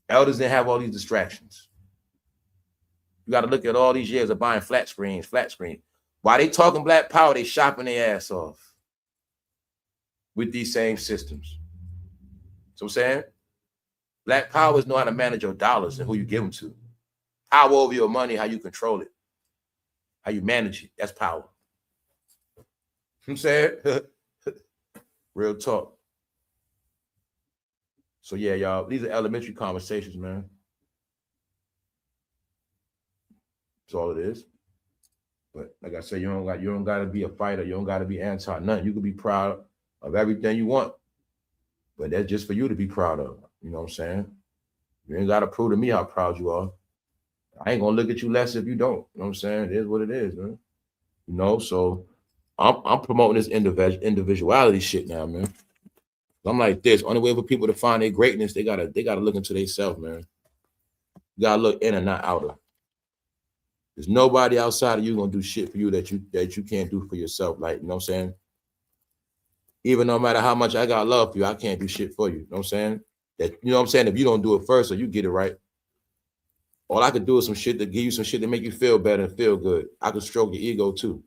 [SPEAKER 1] Elders didn't have all these distractions. You got to look at all these years of buying flat screens. While they talking black power, they shopping their ass off with these same systems. So I'm saying, black powers know how to manage your dollars and who you give them to. Power over your money, how you control it, how you manage it. That's power. I'm saying, real talk. So yeah, y'all, these are elementary conversations, man. That's all it is. But like I said, you don't gotta be a fighter. You don't gotta be anti nothing. You can be proud of everything you want. But that's just for you to be proud of. You know what I'm saying? You ain't gotta prove to me how proud you are. I ain't gonna look at you less if you don't. You know what I'm saying? It is what it is, man. You know, so I'm promoting this individuality shit now, man. I'm like this. Only way for people to find their greatness, they gotta look into themselves, man. You gotta look in and not outer. There's nobody outside of you gonna do shit for you that you can't do for yourself. Like, you know what I'm saying? Even no matter how much I got love for you, I can't do shit for you. You know what I'm saying? That, you know what I'm saying? If you don't do it first or you get it right, all I could do is some shit to give you some shit to make you feel better and feel good. I could stroke your ego too.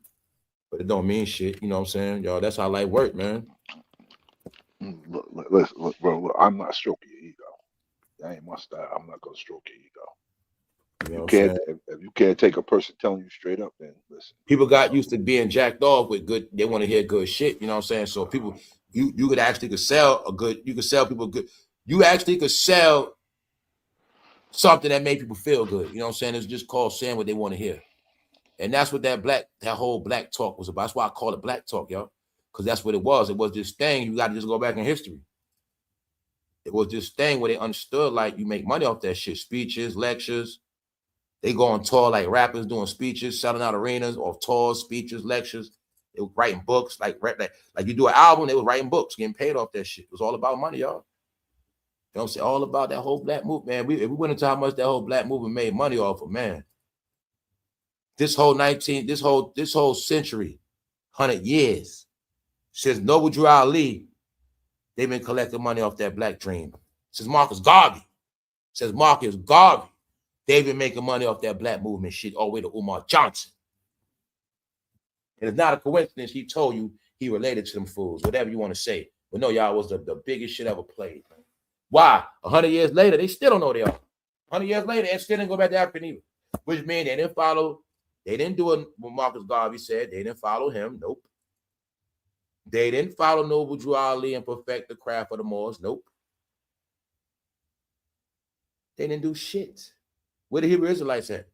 [SPEAKER 1] But it don't mean shit. You know what I'm saying? Y'all, that's how life work, man.
[SPEAKER 2] Look, bro, I'm not stroking your ego. That ain't my style. I'm not gonna stroke your ego.
[SPEAKER 1] You know
[SPEAKER 2] if you can't take a person telling you straight up, then listen.
[SPEAKER 1] People got used to being jacked off with good. They want to hear good shit. You know what I'm saying? So people, you could sell a good. You could sell people good. You actually could sell something that made people feel good. You know what I'm saying? It's just called saying what they want to hear. And that's what that whole black talk was about. That's why I call it black talk, y'all. Because that's what it was. It was this thing. You got to just go back in history. It was this thing where they understood, like, you make money off that shit. Speeches, lectures. They go on tour like rappers doing speeches, selling out arenas, or tours, speeches, lectures. They were writing books, like you do an album, they were writing books, getting paid off that shit. It was all about money, y'all. You know what I'm saying? All about that whole black movement, man. If we went into how much that whole black movement made money off of, man. This whole century, 100 years, since Noble Drew Ali, they've been collecting money off that black dream. Since Marcus Garvey, they've been making money off that black movement shit all the way to Umar Johnson. And it's not a coincidence he told you he related to them fools, whatever you want to say. But no, y'all, was the biggest shit ever played. Man. Why? 100 years later, they still don't know they are. 100 years later, and still didn't go back to African either. Which means they didn't follow, they didn't do what Marcus Garvey said. They didn't follow him. Nope. They didn't follow Noble Drew Ali and perfect the craft of the Moors. Nope. They didn't do shit. Where the Hebrew Israelites at?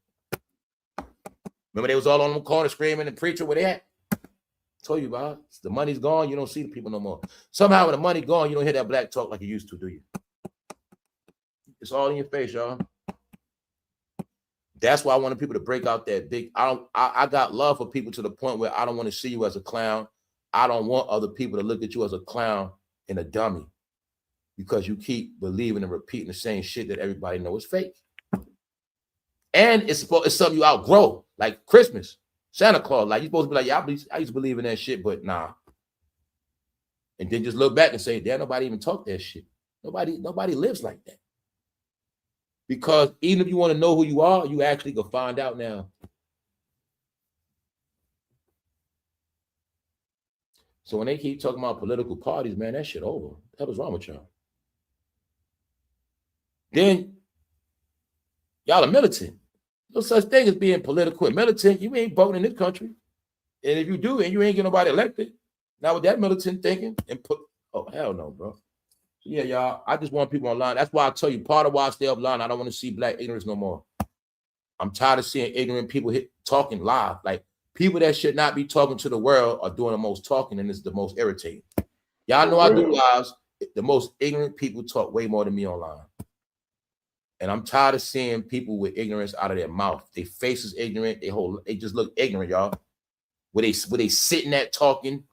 [SPEAKER 1] Remember they was all on them corners screaming and preaching where they at? I told you about it. The money's gone, you don't see the people no more. Somehow when the money gone, you don't hear that black talk like you used to, do you? It's all in your face, y'all. That's why I wanted people to break out that big. I got love for people to the point where I don't want to see you as a clown. I don't want other people to look at you as a clown and a dummy because you keep believing and repeating the same shit that everybody knows is fake. And it's something you outgrow, like Christmas, Santa Claus. Like, you're supposed to be like, yeah, I used to believe in that shit, but nah. And then just look back and say, damn, nobody even talk that shit. Nobody lives like that. Because even if you want to know who you are, you actually can find out now. So when they keep talking about political parties, man, that shit over. What was wrong with y'all? Then y'all are militant. No such thing as being political and militant. You ain't voting in this country. And if you do, and you ain't get nobody elected, now with that militant thinking, and oh, hell no, bro. So yeah, y'all, I just want people online. That's why I tell you, part of why I stay online, I don't want to see black ignorance no more. I'm tired of seeing ignorant people talking live. Like, people that should not be talking to the world are doing the most talking, and it's the most irritating. Y'all know I do lives. The most ignorant people talk way more than me online. And I'm tired of seeing people with ignorance out of their mouth. Their face is ignorant. They just look ignorant, y'all. Where they sitting at talking.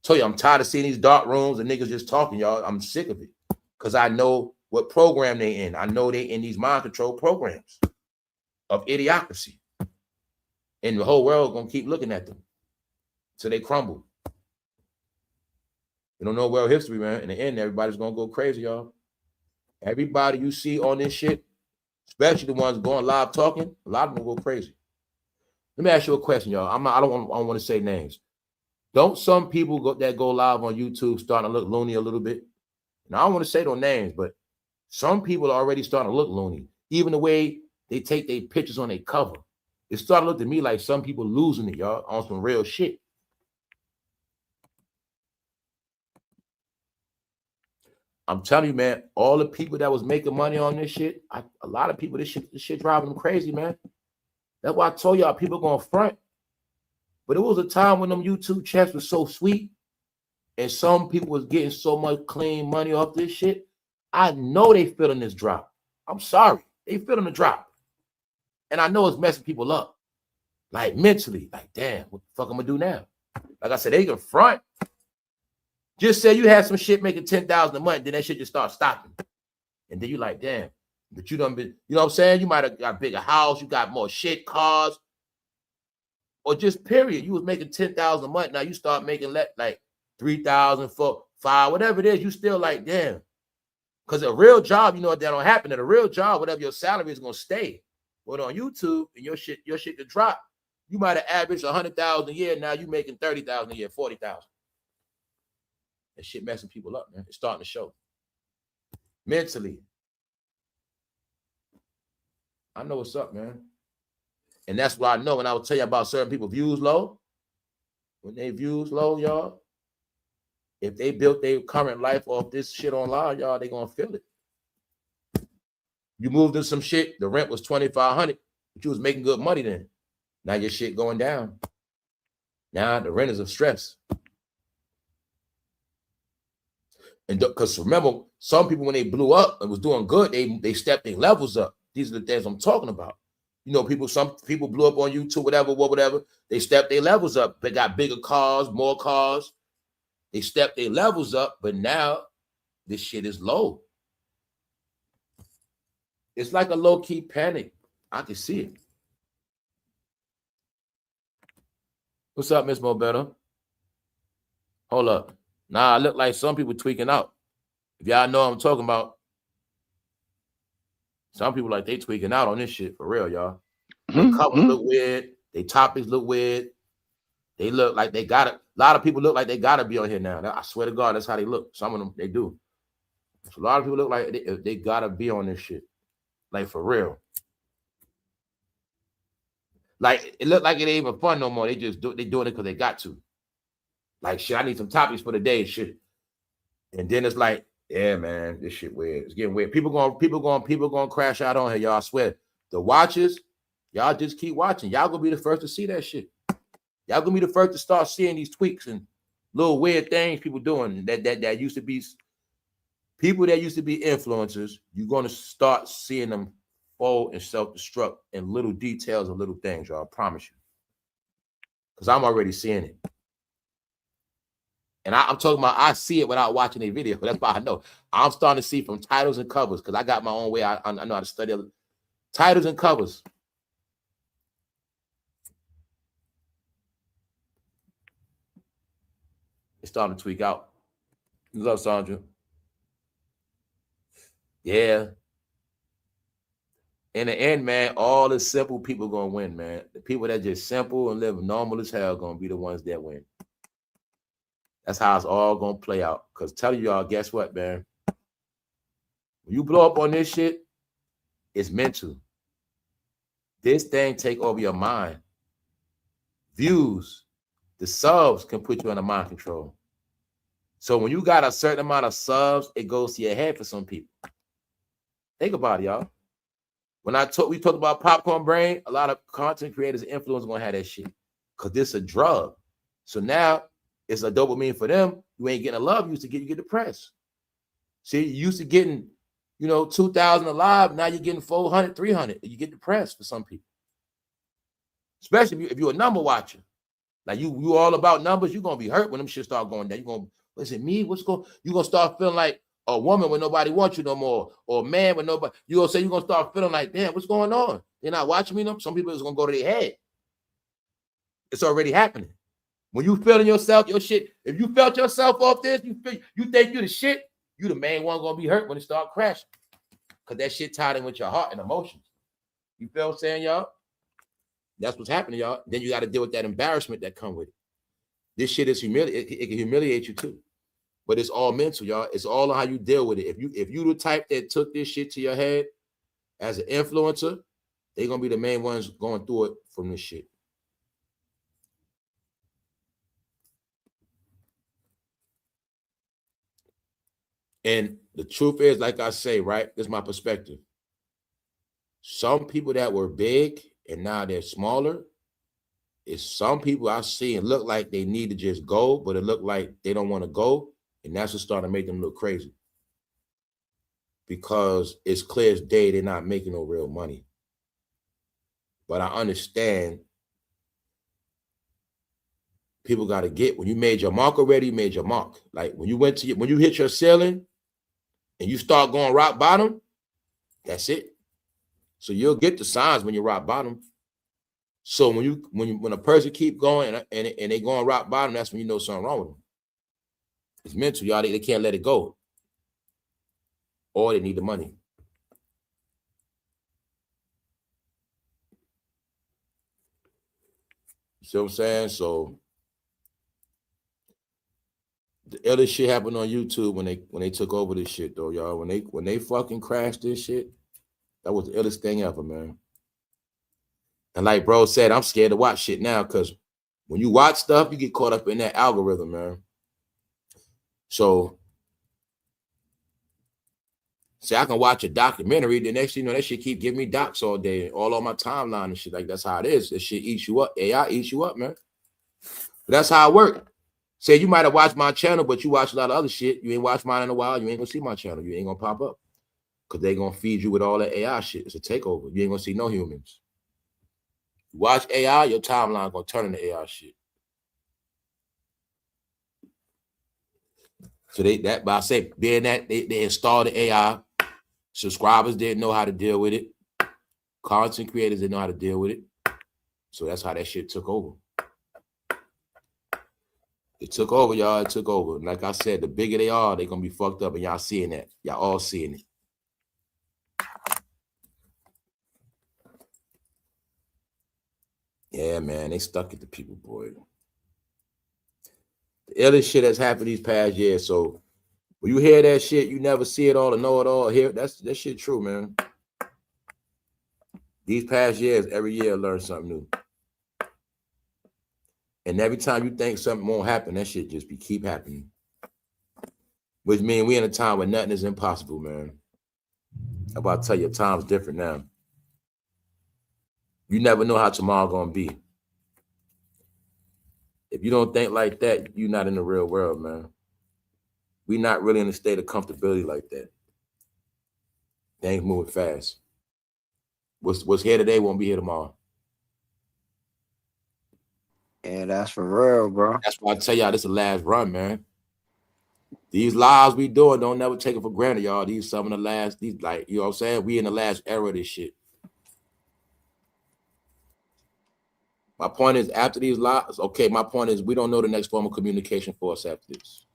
[SPEAKER 1] Tell you, I'm tired of seeing these dark rooms and niggas just talking, y'all. I'm sick of it. Because I know what program they in. I know they in these mind control programs of idiocracy. And the whole world gonna keep looking at them till they crumble. You don't know world history, man. In the end, everybody's gonna go crazy, y'all. Everybody you see on this shit, especially the ones going live talking, a lot of them will go crazy. Let me ask you a question, y'all. I don't want to say names. Don't some people that go live on YouTube starting to look loony a little bit? Now, I don't want to say no names, but some people are already starting to look loony. Even the way they take their pictures on their cover. It started to look to me like some people losing it, y'all, on some real shit. I'm telling you, man, all the people that was making money on this shit, a lot of people, this shit driving them crazy, man. That's why I told y'all people going front. But it was a time when them YouTube chats was so sweet and some people was getting so much clean money off this shit. I know they feeling this drop. I'm sorry. They feeling the drop. And I know it's messing people up. Like mentally. Like, damn, what the fuck I'm gonna do now? Like I said, they can front. Just say you had some shit making 10,000 a month, then that shit just start stopping. And then you like, damn, but you done been, you know what I'm saying? You might have got a bigger house, you got more shit, cars, or just period. You was making 10,000 a month. Now you start making like 3,000, 4, 5, whatever it is, you still like, damn. Because a real job, you know what that don't happen. At a real job, whatever your salary is gonna stay. But on YouTube and your shit to drop, you might have averaged 100,000 a year. Now you making 30,000 a year, 40,000. That shit messing people up, man. It's starting to show. Mentally. I know what's up, man. And that's what I know. When I will tell you about certain people views low, when they views low, y'all, if they built their current life off this shit online, y'all, they gonna feel it. You moved in some shit, the rent was $2,500, but you was making good money then. Now your shit going down. Now the rent is a stress. And because remember, some people when they blew up and was doing good, they stepped their levels up. These are the things I'm talking about. You know, some people blew up on YouTube, whatever. They stepped their levels up. They got bigger cars, more cars. They stepped their levels up, but now this shit is low. It's like a low-key panic. I can see it. What's up, Miss Mobetta? Hold up. Nah, I look like some people tweaking out. If y'all know what I'm talking about, some people like they tweaking out on this shit for real, y'all. They covers look weird. They topics look weird. They look like they got it. A lot of people look like they gotta be on here now. I swear to God, that's how they look. Some of them, they do. So a lot of people look like they gotta be on this shit. Like for real. Like it look like it ain't even fun no more. They doing it because they got to. Like shit, I need some topics for the day and shit. And then it's like, yeah, man, this shit weird. It's getting weird. People going crash out on here, y'all. I swear. The watchers, y'all just keep watching. Y'all gonna be the first to see that shit. Y'all gonna be the first to start seeing these tweaks and little weird things people doing that used to be people that used to be influencers. You're gonna start seeing them fall and self-destruct in little details and little things, y'all. I promise you. Because I'm already seeing it. And I'm talking about I see it without watching a video. That's why I know. I'm starting to see from titles and covers because I got my own way. I know how to study titles and covers. It's starting to tweak out. What's up, Sandra? Yeah. In the end, man, all the simple people gonna win, man. The people that just simple and live normal as hell gonna be the ones that win. That's how it's all gonna play out. Because telling y'all, guess what, man? When you blow up on this shit, it's mental. This thing take over your mind. Views, the subs can put you under mind control. So when you got a certain amount of subs, it goes to your head for some people. Think about it, y'all. When we talked about popcorn brain, a lot of content creators and influencers gonna have that shit. Because this is a drug. So now it's a dopamine for them. You ain't getting a love you get depressed. See, you used to getting, 2,000 alive. Now you're getting 400, 300. You get depressed for some people. Especially if you're a number watcher. Like you all about numbers, you're gonna be hurt when them shit start going down. You're gonna, is it me? You're gonna start feeling like a woman when nobody wants you no more, or a man when nobody, you're gonna start feeling like, damn, what's going on? They're not watching me. Some people is gonna go to their head. It's already happening. When you feeling yourself, your shit, if you felt yourself off this, you think you the shit, you the main one gonna be hurt when it start crashing. Cause that shit tied in with your heart and emotions. You feel what I'm saying, y'all? That's what's happening, y'all. Then you got to deal with that embarrassment that come with it. This shit is it can humiliate you too. But it's all mental, y'all. It's all on how you deal with it. If you the type that took this shit to your head as an influencer, they're gonna be the main ones going through it from this shit. And the truth is, like I say, right? This is my perspective. Some people that were big and now they're smaller. It's some people I see and look like they need to just go, but it look like they don't want to go. And that's what's starting to make them look crazy. Because it's clear as day they're not making no real money. But I understand people got to get, when you made your mark already, you made your mark. Like when you hit your ceiling and you start going rock bottom, that's it. So you'll get the signs when you rock bottom. So when a person keep going and they going rock bottom, that's when you know something wrong with them. It's mental, y'all. They can't let it go. Or they need the money. You see what I'm saying? So the illest shit happened on YouTube when they took over this shit, though, y'all. When they fucking crashed this shit, that was the illest thing ever, man. And like bro said, I'm scared to watch shit now because when you watch stuff, you get caught up in that algorithm, man. So, see, I can watch a documentary. The next thing you know, that shit keep giving me docs all day, all on my timeline and shit. Like, that's how it is. That shit eats you up. AI eats you up, man. But that's how it works. Say you might have watched my channel, but you watch a lot of other shit. You ain't watched mine in a while. You ain't gonna see my channel. You ain't gonna pop up. Because they gonna feed you with all that AI shit. It's a takeover. You ain't gonna see no humans. You watch AI, your timeline gonna turn into AI shit. So but I say, being that they installed the AI, subscribers didn't know how to deal with it. Content creators didn't know how to deal with it. So that's how that shit took over. It took over, y'all. It took over. And like I said, the bigger they are, they're gonna be fucked up. And y'all seeing that. Y'all all seeing it. Yeah, man, they stuck it to people, boy. The illest shit that's happened these past years. So when you hear that shit, you never see it all or know it all. Here, that shit true, man. These past years, every year I learn something new. And every time you think something won't happen, that shit just keep happening. Which means we in a time where nothing is impossible, man. I'm about to tell you, time's different now. You never know how tomorrow gonna be. If you don't think like that, you're not in the real world, man. We're not really in a state of comfortability like that. Things moving fast. What's here today won't be here tomorrow.
[SPEAKER 11] Yeah, that's for real, bro.
[SPEAKER 1] That's why I tell y'all this is the last run, man. These lives we doing, don't never take it for granted, y'all. These some of the last, like, you know what I'm saying? We in the last era of this shit. My point is, after these lives, okay, my point is we don't know the next form of communication for us after this.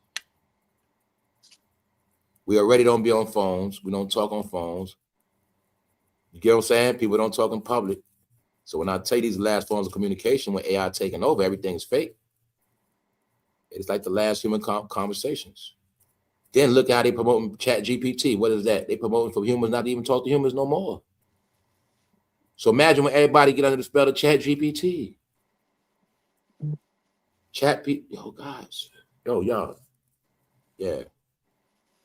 [SPEAKER 1] We already don't be on phones. We don't talk on phones. You get what I'm saying? People don't talk in public. So when I tell you these last forms of communication, when AI taking over, everything's fake. It's like the last human conversations. Then look how they promoting ChatGPT. What is that? They promoting for humans not to even talk to humans no more. So imagine when everybody get under the spell of ChatGPT. Yo, guys. Yo, y'all. Yeah.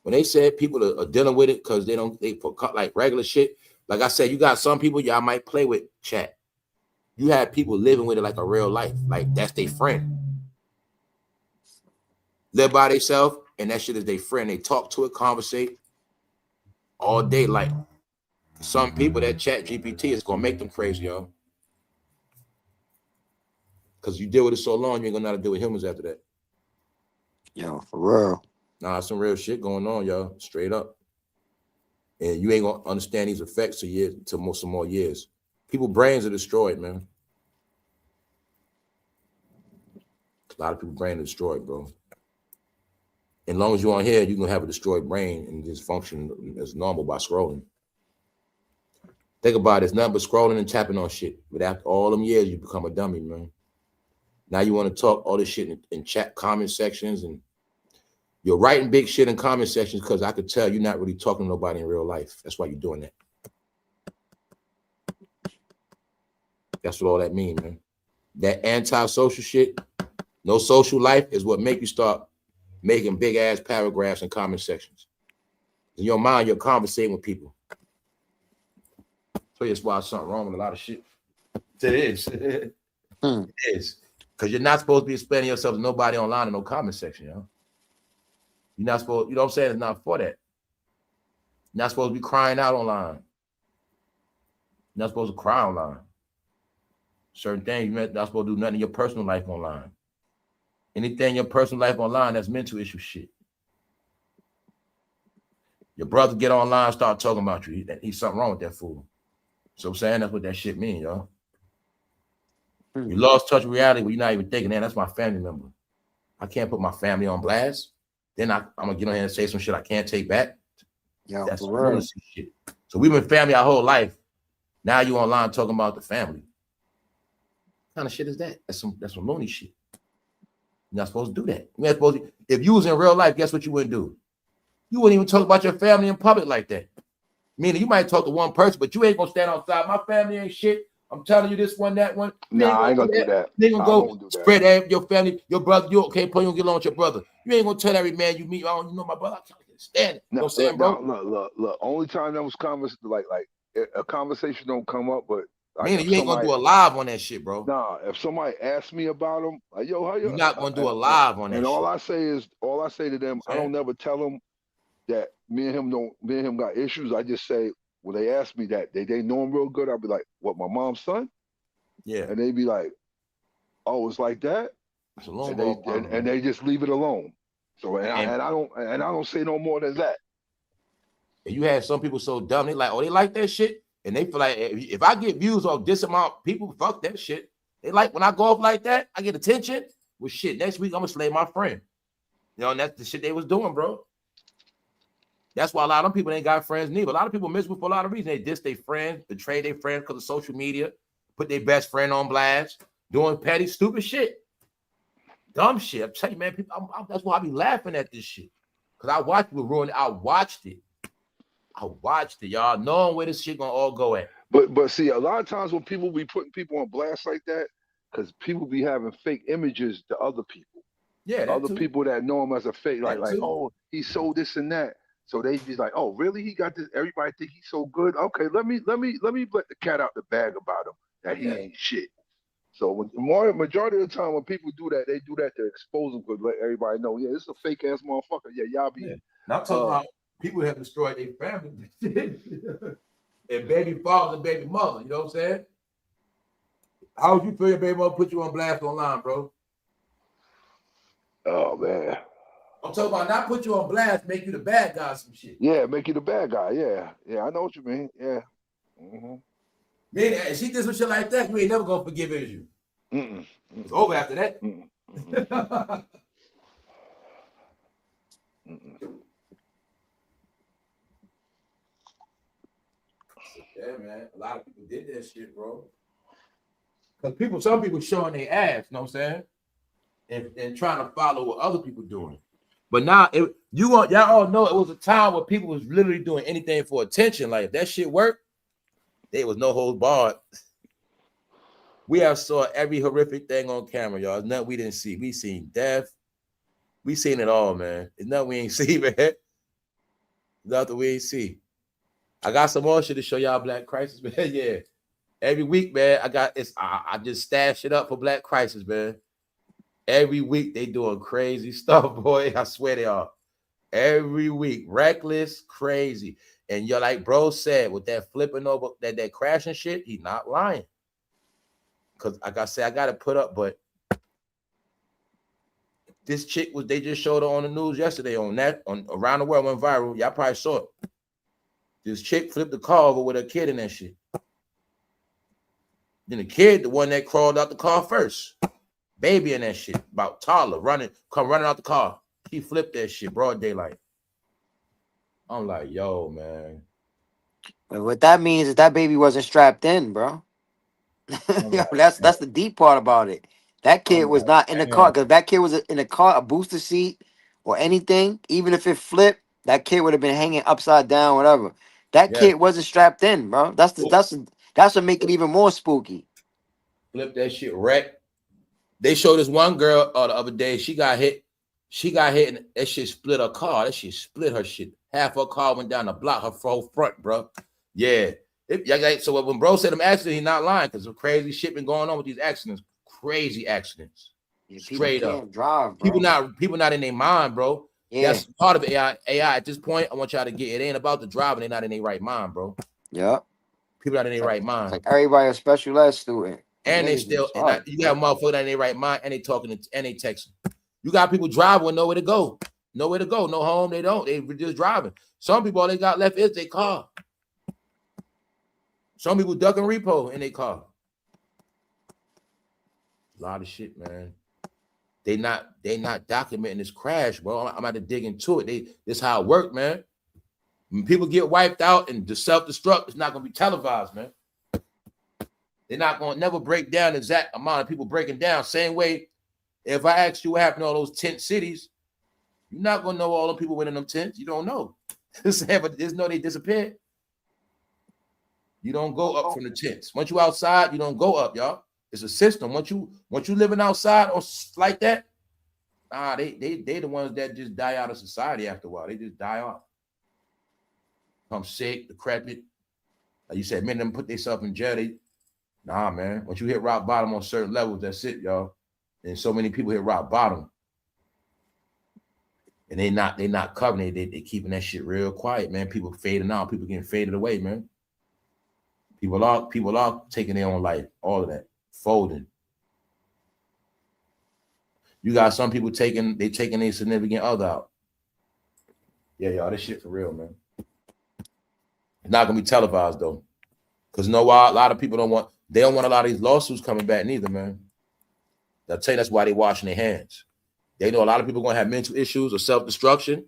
[SPEAKER 1] When they said people are dealing with it because they like regular shit. Like I said, you got some people y'all might play with chat. You have people living with it like a real life. Like that's their friend. Live by themselves, and that shit is their friend. They talk to it, conversate all day. Like some people, that ChatGPT is gonna make them crazy, y'all. Because you deal with it so long, you ain't gonna know how to deal with humans after that.
[SPEAKER 11] Yo, for real.
[SPEAKER 1] Nah, some real shit going on, y'all. Straight up. And you ain't gonna understand these effects till some more years. People's brains are destroyed, man. A lot of people's brains are destroyed, bro. As long as you're on here, you're gonna have a destroyed brain and just function as normal by scrolling. Think about it, it's nothing but scrolling and tapping on shit. But after all them years, you become a dummy, man. Now you want to talk all this shit in chat comment sections, and you're writing big shit in comment sections because I could tell you're not really talking to nobody in real life. That's why you're doing that. That's what all that means, man. That anti-social shit, no social life is what make you start making big ass paragraphs in comment sections. In your mind, you're conversating with people. So that's why something wrong with a lot of shit. It is. It is. Because you're not supposed to be explaining yourself to nobody online in no comment section, yo. You're not supposed, you know what I'm saying? It's not for that. You're not supposed to be crying out online. You're not supposed to cry online. Certain things, you're not supposed to do nothing in your personal life online. Anything in your personal life online, that's mental issue shit. Your brother get online, start talking about you. He's something wrong with that fool. So I'm saying that's what that shit mean, yo. You lost touch with reality when you're not even thinking, man, that's my family member. I can't put my family on blast. Then I'm gonna get on here and say some shit I can't take back.
[SPEAKER 11] Yo,
[SPEAKER 1] that's some shit. So we've been family our whole life. Now you online talking about the family. What kind of shit is that? That's some loony shit. You're not supposed to do that. You're not supposed to, if you was in real life, guess what you wouldn't do? You wouldn't even talk about your family in public like that. Meaning you might talk to one person, but you ain't gonna stand outside. My family ain't shit. I'm telling you this one, that one.
[SPEAKER 2] Nah, I ain't gonna do that.
[SPEAKER 1] They gonna go spread your family, your brother. You okay? Put you get along with your brother. You ain't gonna tell every man you meet. Oh, you know my brother. I can't stand it. You know what I'm saying, bro?
[SPEAKER 2] Look. Only time that was like a conversation don't come up, but like,
[SPEAKER 1] meaning you ain't gonna do a live on that shit, bro.
[SPEAKER 2] Nah, if somebody asks me about them, like, yo, how you?
[SPEAKER 1] You're not gonna do a live on that.
[SPEAKER 2] And
[SPEAKER 1] shit.
[SPEAKER 2] all I say to them, I don't never tell them that me and him got issues. I just say when they ask me that they know him real good, I'll be like, what, my mom's son?
[SPEAKER 1] Yeah.
[SPEAKER 2] And they be like, oh, it's like that.
[SPEAKER 1] It's a long
[SPEAKER 2] and they just leave it alone. So and I don't say no more than that.
[SPEAKER 1] And you had some people so dumb, they like that shit. And they feel like if I get views off this amount, people fuck that shit. They like when I go off like that, I get attention. Well, shit, next week I'm gonna slay my friend. You know, and that's the shit they was doing, bro. That's why a lot of them people ain't got friends neither. A lot of people miserable for a lot of reasons. They diss their friends, betray their friends because of social media, put their best friend on blast, doing petty, stupid shit. Dumb shit. I'm telling you, man, people, that's why I be laughing at this shit. Because I watched it ruin it. I watched it, y'all, knowing where this shit gonna all go at.
[SPEAKER 2] But see, a lot of times when people be putting people on blast like that, because people be having fake images to other people.
[SPEAKER 1] Yeah,
[SPEAKER 2] other people that know him as a fake, like, oh, he sold this and that. So they be like, oh, really? He got this. Everybody think he's so good. Okay, let me let the cat out the bag about him that he ain't shit. So when majority of the time when people do that, they do that to expose him, because let everybody know, yeah, this is a fake ass motherfucker. Yeah, y'all be.
[SPEAKER 1] Yeah. Now I'm talking about people have destroyed their family and baby fathers and baby mother. You know what I'm saying? How would you feel your baby mother put you on blast online, bro?
[SPEAKER 2] Oh man.
[SPEAKER 1] I'm talking about not put you on blast, make you the bad guy, some shit.
[SPEAKER 2] Yeah, make you the bad guy. Yeah, I know what you mean. Yeah. Mm-hmm.
[SPEAKER 1] Man, if she did some shit like that, you ain't never gonna forgive her, is you? It's over after that. Yeah, man. A lot of people did that shit, bro. Because some people showing their ass, you know what I'm saying? And trying to follow what other people doing. But now, y'all all know it was a time where people was literally doing anything for attention. Like, if that shit worked, there was no holds barred. We have saw every horrific thing on camera, y'all. It's nothing we didn't see. We seen death. We seen it all, man. It's nothing we ain't see, man. Nothing we ain't see. I got some more shit to show y'all Black Crisis, man. Yeah. Every week, man, I just stash it up for Black Crisis, man. Every week they doing crazy stuff, boy. I swear they are. Every week, reckless, crazy. And you're like bro said, with that flipping over, that crashing shit, he not lying. Because like I said, I got to put up, but this chick they just showed her on the news yesterday on around the world, went viral. Y'all probably saw it. This chick flipped the car over with her kid in that shit. Then the kid, the one that crawled out the car first. Baby in that shit, about toddler, running out the car. He flipped that shit, broad daylight. I'm like, yo, man.
[SPEAKER 11] But what that means is that baby wasn't strapped in, bro. Yo, that's the deep part about it. That kid was not in the car, because that kid was in a car, a booster seat or anything. Even if it flipped, that kid would have been hanging upside down, whatever. That kid wasn't strapped in, bro. That's what make it even more spooky.
[SPEAKER 1] Flip that shit wreck. They showed this one girl the other day. She got hit. And that shit split her car. That shit split her shit. Half her car went down the block, her whole front, bro. Yeah. So when bro said them accidents, he's not lying because some crazy shit been going on with these accidents. Crazy accidents.
[SPEAKER 11] Yeah,
[SPEAKER 1] Straight up.
[SPEAKER 11] Can't drive, bro.
[SPEAKER 1] People not in their mind, bro.
[SPEAKER 11] Yeah.
[SPEAKER 1] That's part of AI. AI at this point, I want y'all to get it ain't about the driving. They're not in their right mind, bro.
[SPEAKER 11] Yeah.
[SPEAKER 1] People not in their right mind.
[SPEAKER 11] Like everybody a special ed student.
[SPEAKER 1] And they still, you got motherfuckers not in their right mind, and they talking and they texting. You got people driving with nowhere to go. Nowhere to go. No home. They don't. They just driving. Some people, all they got left is their car. Some people ducking repo in their car. A lot of shit, man. They not documenting this crash, bro. I'm about to dig into it. This how it work, man. When people get wiped out and the self-destruct, it's not gonna be televised, man. They're not gonna never break down the exact amount of people breaking down. Same way, if I asked you what happened to all those tent cities, you're not gonna know all the people within them tents. You don't know. But there's no they disappeared. You don't go up from the tents. Once you outside, you don't go up, y'all. It's a system. Once you living outside or like that, they the ones that just die out of society after a while. They just die off. Come sick, decrepit. Like you said, many of them put themselves in jail. Nah, man. Once you hit rock bottom on certain levels, that's it, y'all. And so many people hit rock bottom. And they not covering it. They keeping that shit real quiet, man. People fading out. People getting faded away, man. People are taking their own life. All of that. Folding. You got some people taking their significant other out. Yeah, y'all, this shit for real, man. It's not gonna be televised though. Because you know why? A lot of people don't want a lot of these lawsuits coming back neither, man. I'll tell you that's why they washing their hands. They know a lot of people gonna have mental issues or self-destruction,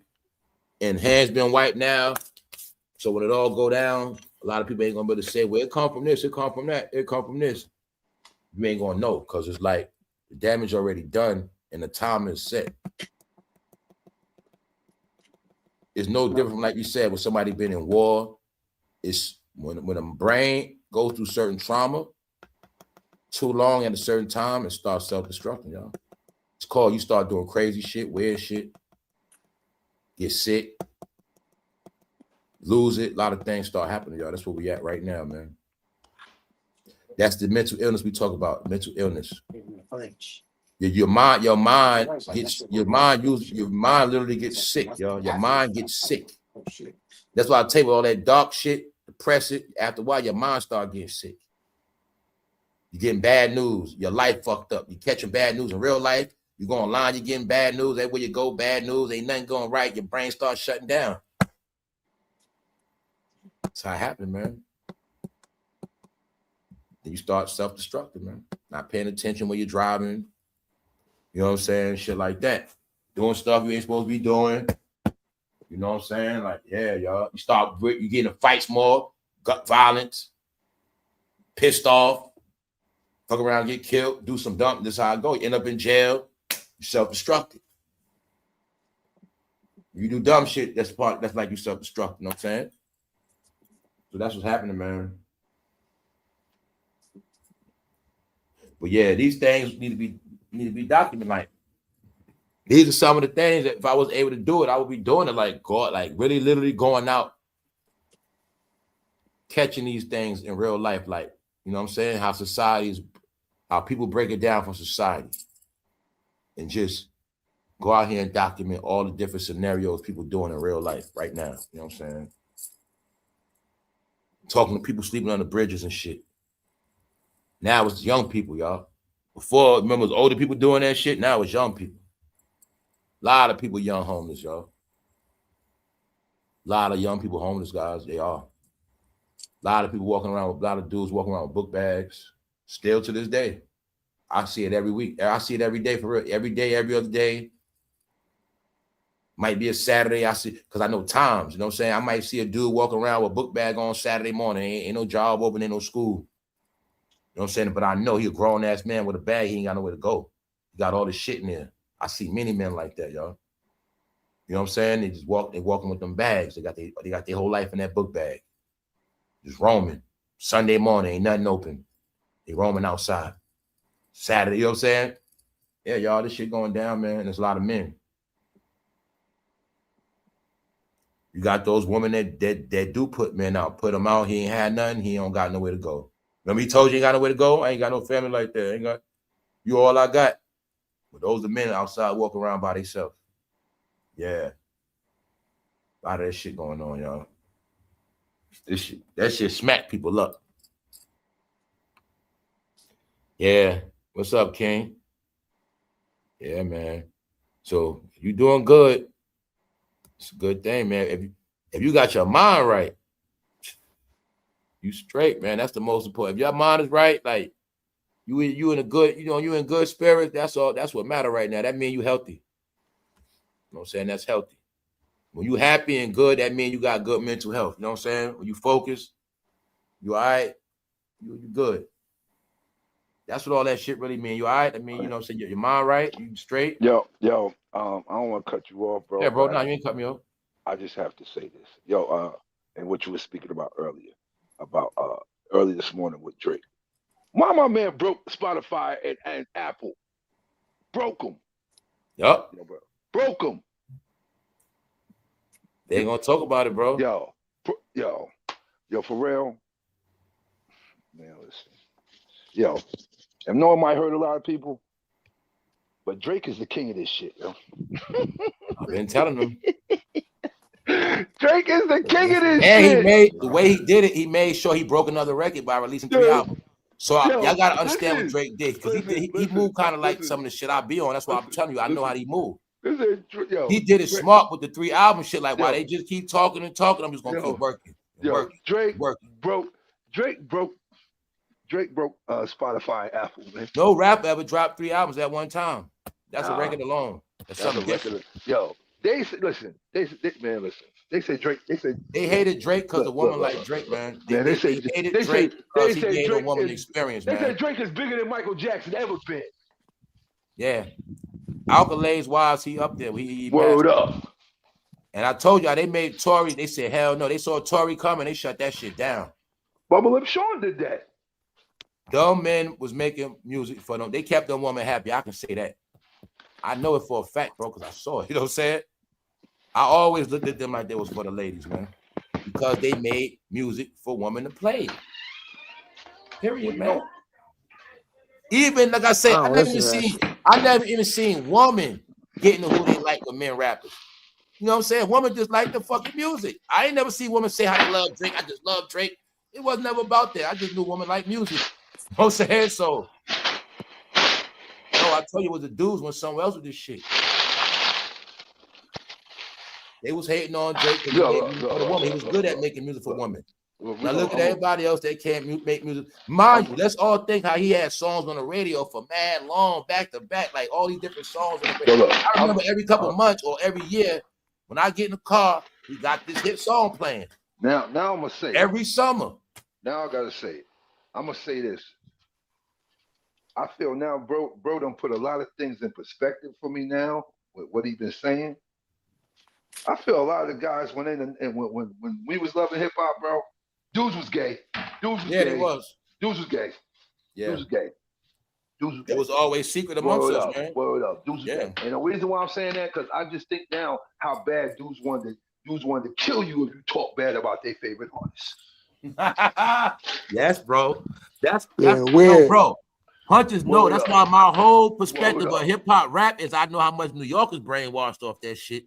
[SPEAKER 1] and hands being wiped now. So when it all go down, a lot of people ain't gonna be able to say, well, it come from this, it come from that, it come from this. You ain't gonna know because it's like the damage already done and the time is set. It's no different from, like you said, when somebody been in war. It's when a brain goes through certain trauma too long at a certain time, it starts self-destructing, y'all. It's called you start doing crazy shit, weird shit, get sick, lose it. A lot of things start happening, y'all. That's where we at right now, man. That's the mental illness we talk about. Mental illness. Your mind literally gets sick, y'all. Your mind gets sick. That's why I tell you all that dark shit, depress it. After a while, your mind start getting sick. You're getting bad news. Your life fucked up. You're catching bad news in real life. You go online, you're getting bad news. Everywhere you go, bad news. Ain't nothing going right. Your brain starts shutting down. That's how it happened, man. Then you start self-destructing, man. Not paying attention when you're driving. You know what I'm saying? Shit like that. Doing stuff you ain't supposed to be doing. You know what I'm saying? Like, yeah, y'all. You get in fights more, gut violence, pissed off, fuck around, get killed, do some dump. This is how I go. You end up in jail. You self-destructed. You do dumb shit, that's like you self-destruct. You know what I'm saying? So that's what's happening, man. But yeah, these things need to be documented. Like, these are some of the things that if I was able to do it, I would be doing it. Like, God, like really, literally going out, catching these things in real life. Like, you know what I'm saying? How people break it down from society, and just go out here and document all the different scenarios people doing in real life right now. You know what I'm saying? Talking to people sleeping on the bridges and shit. Now it's young people, y'all. Before, remember, it was older people doing that shit. Now it's young people. A lot of people young homeless, y'all. A lot of young people homeless, guys. They are. A lot of people walking around with, a lot of dudes walking around with book bags. Still to this day. I see it every week. I see it every day for real. Every day, every other day. Might be a Saturday. I see, because I know times, you know what I'm saying? I might see a dude walking around with a book bag on Saturday morning. Ain't no job open, ain't no school. You know what I'm saying? But I know he a grown-ass man with a bag. He ain't got nowhere to go. He got all this shit in there. I see many men like that, y'all. You know what I'm saying? They walking with them bags. They got their whole life in that book bag. Just roaming. Sunday morning, ain't nothing open. They roaming outside. Saturday, you know what I'm saying? Yeah, y'all, this shit going down, man. There's a lot of men. You got those women that do put men out, put them out. He ain't had nothing. He don't got nowhere to go. Remember he told you ain't got nowhere to go? I ain't got no family like that. Ain't got you all I got. But those are men outside walking around by themselves. Yeah. A lot of that shit going on, y'all. That shit smack people up. Yeah. What's up, King? Yeah, man. So you doing good. It's a good thing, man. If you got your mind right, you straight, man. That's the most important. If your mind is right, like you in a good, you in good spirits. That's all. That's what matter right now. That means you healthy. You know what I'm saying? That's healthy. When you happy and good, that means you got good mental health. You know what I'm saying? When you focus, you all right, you good. That's what all that shit really mean. You all right? I mean, you know what I'm saying? Your mind right, you straight.
[SPEAKER 2] Yo, I don't want to cut you off, bro.
[SPEAKER 1] Yeah, bro. No, you ain't cut me off.
[SPEAKER 2] I just have to say this. Yo, and what you were speaking about earlier, early this morning with Drake. Why my man broke Spotify and Apple? Broke them.
[SPEAKER 1] Yup.
[SPEAKER 2] Broke them.
[SPEAKER 1] They ain't gonna talk about it, bro.
[SPEAKER 2] Yo, for real. Man, listen. Yo, I know it might hurt a lot of people, but Drake is the king of this shit, yo.
[SPEAKER 1] I've been telling them.
[SPEAKER 2] Drake is the king of this
[SPEAKER 1] and
[SPEAKER 2] shit.
[SPEAKER 1] He made the way he did it. He made sure he broke another record by releasing 3 albums. So y'all gotta understand what Drake did, because he moved kind of like some of the shit I be on. That's why I'm telling you, I know how he moved. He did it smart with the 3 album shit. Like, why they just keep talking and talking, I'm just gonna keep working.
[SPEAKER 2] Drake broke Spotify and Apple, man.
[SPEAKER 1] No rapper ever dropped 3 albums at one time. That's a record alone. That's something different.
[SPEAKER 2] Yo, they said Drake.
[SPEAKER 1] They hated Drake because the woman like Drake, man. They hated Drake because he gave the woman experience, man.
[SPEAKER 2] They said Drake is bigger than Michael Jackson ever been.
[SPEAKER 1] Yeah. Alkalay's wise, he up there. He
[SPEAKER 2] Word up.
[SPEAKER 1] And I told y'all, they made Tory. They said, hell no. They saw Tory coming. They shut that shit down.
[SPEAKER 2] Bubba Lip Sean did that.
[SPEAKER 1] Dumb men was making music for them. They kept them women happy. I can say that. I know it for a fact, bro, because I saw it. You know what I'm saying? I always looked at them like they was for the ladies, man. Because they made music for women to play. Period, man. Even, like I said, I never even seen women getting to who they like with men rappers. You know what I'm saying? Women just like the fucking music. I ain't never seen women say how they love Drake. I just love Drake. It was never about that. I just knew women like music. You know what I'm saying? So, I tell you, it was the dudes went somewhere else with this shit. They was hating on Drake because he made music for the woman. He was good at making music for women. Now look at everybody else that can't make music. Mind you, let's all think how he had songs on the radio for mad long, back to back, like all these different songs on the radio. I remember every couple of months or every year when I get in the car, he got this hit song playing.
[SPEAKER 2] Now I'm gonna say
[SPEAKER 1] every summer.
[SPEAKER 2] Now I gotta say it. I'm gonna say this. I feel now, bro done put a lot of things in perspective for me now with what he been saying. I feel a lot of the guys when we was loving hip hop, bro, dudes was gay. Dudes was gay.
[SPEAKER 1] It was.
[SPEAKER 2] Dudes was gay.
[SPEAKER 1] Yeah.
[SPEAKER 2] Dudes was gay. Dudes was gay.
[SPEAKER 1] It was always secret amongst us, man.
[SPEAKER 2] Word up. Dudes was gay. And the reason why I'm saying that, because I just think now how bad dudes wanted to kill you if you talk bad about their favorite artists.
[SPEAKER 1] Yes, bro. That's
[SPEAKER 11] weird.
[SPEAKER 1] No, bro. Hunters know. That's why my whole perspective of hip hop rap is I know how much New Yorkers brainwashed off that shit.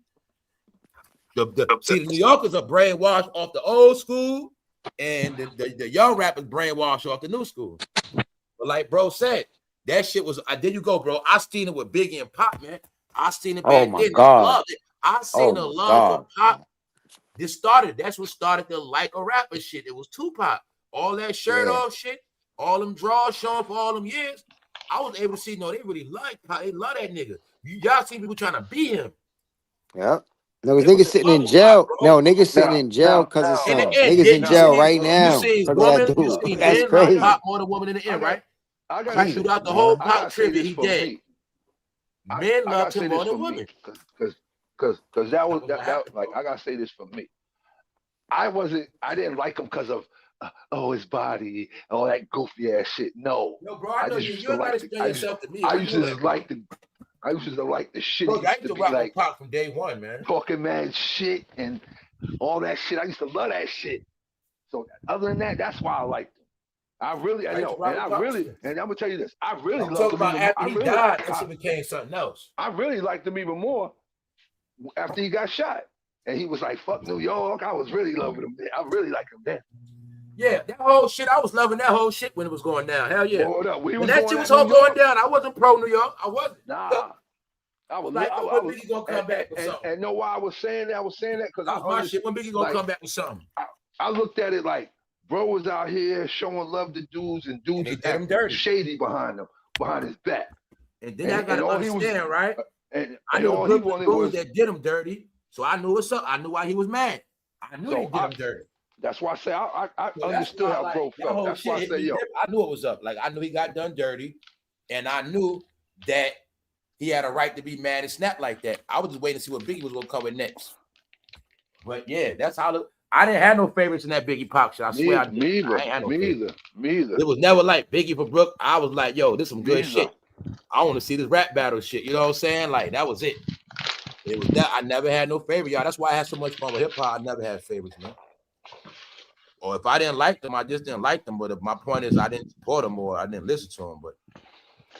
[SPEAKER 1] See, the New Yorkers are brainwashed off the old school, and the young rappers brainwashed off the new school. But like bro said, that shit was. There you go, bro. I seen it with Biggie and Pop, man. I seen it back then. I loved it. I seen the love for Pop. That's what started the like a rapper shit. It was Tupac. All that shirt off shit, all them draws showing for all them years. I was able to see, they really like Pop. They love that nigga. Y'all see people trying to beat him.
[SPEAKER 11] Yeah. No, niggas sitting in jail. No, niggas sitting in jail because of something. Niggas in jail right now.
[SPEAKER 1] You seen
[SPEAKER 11] That's
[SPEAKER 1] men
[SPEAKER 11] crazy.
[SPEAKER 1] like Pop more than woman in the end, right? I shoot out the whole Pop trivia. He dead. Men love him more than women.
[SPEAKER 2] Because that was like I gotta say this for me. I didn't like him because of his body, all that goofy ass shit. No,
[SPEAKER 1] bro, I know you're not explaining yourself to me.
[SPEAKER 2] I used to like the shit.
[SPEAKER 1] Bro, I used to rock with Pop from day one, man.
[SPEAKER 2] Talking mad shit and all that shit. I used to love that shit. So other than that, that's why I liked him. I really, I know, and and I'm gonna tell you this, I really loved him even more.
[SPEAKER 1] After he died, that shit became something else.
[SPEAKER 2] I really liked him even more after he got shot. And he was like, fuck New York. I was really loving him then. I really liked him then.
[SPEAKER 1] Yeah, that whole shit, I was loving that whole shit when it was going down. Hell yeah.
[SPEAKER 2] When
[SPEAKER 1] that shit was all going down, I wasn't pro New York. I wasn't.
[SPEAKER 2] Nah. I was
[SPEAKER 1] like, when Biggie gonna come back with something?
[SPEAKER 2] And know why I was saying that? I was saying that because
[SPEAKER 1] that was my shit. When Biggie gonna come back with something?
[SPEAKER 2] I looked at it like, bro was out here showing love to dudes, and dudes was acting dirty, shady behind him, behind his back.
[SPEAKER 1] And then I gotta understand, right? And I knew all he wanted was that did him dirty, so I knew what's up. I knew why he was mad. I knew he did him dirty.
[SPEAKER 2] That's why I say I understood how bro felt. That's why I say, yo,
[SPEAKER 1] I knew it was up. Like I knew he got done dirty, and I knew that he had a right to be mad and snap like that. I was just waiting to see what Biggie was gonna come with next. But yeah, that's how I didn't have no favorites in that Biggie Pop shit. I swear I didn't. Me either. It was never like Biggie for Brooke. I was like, yo, this some good shit. I want to see this rap battle shit. You know what I'm saying? Like that was it. It was that I never had no favorite, y'all. That's why I had so much fun with hip hop. I never had favorites, man. Or if I didn't like them, I just didn't like them. But if my point is I didn't support them or I didn't listen to them, but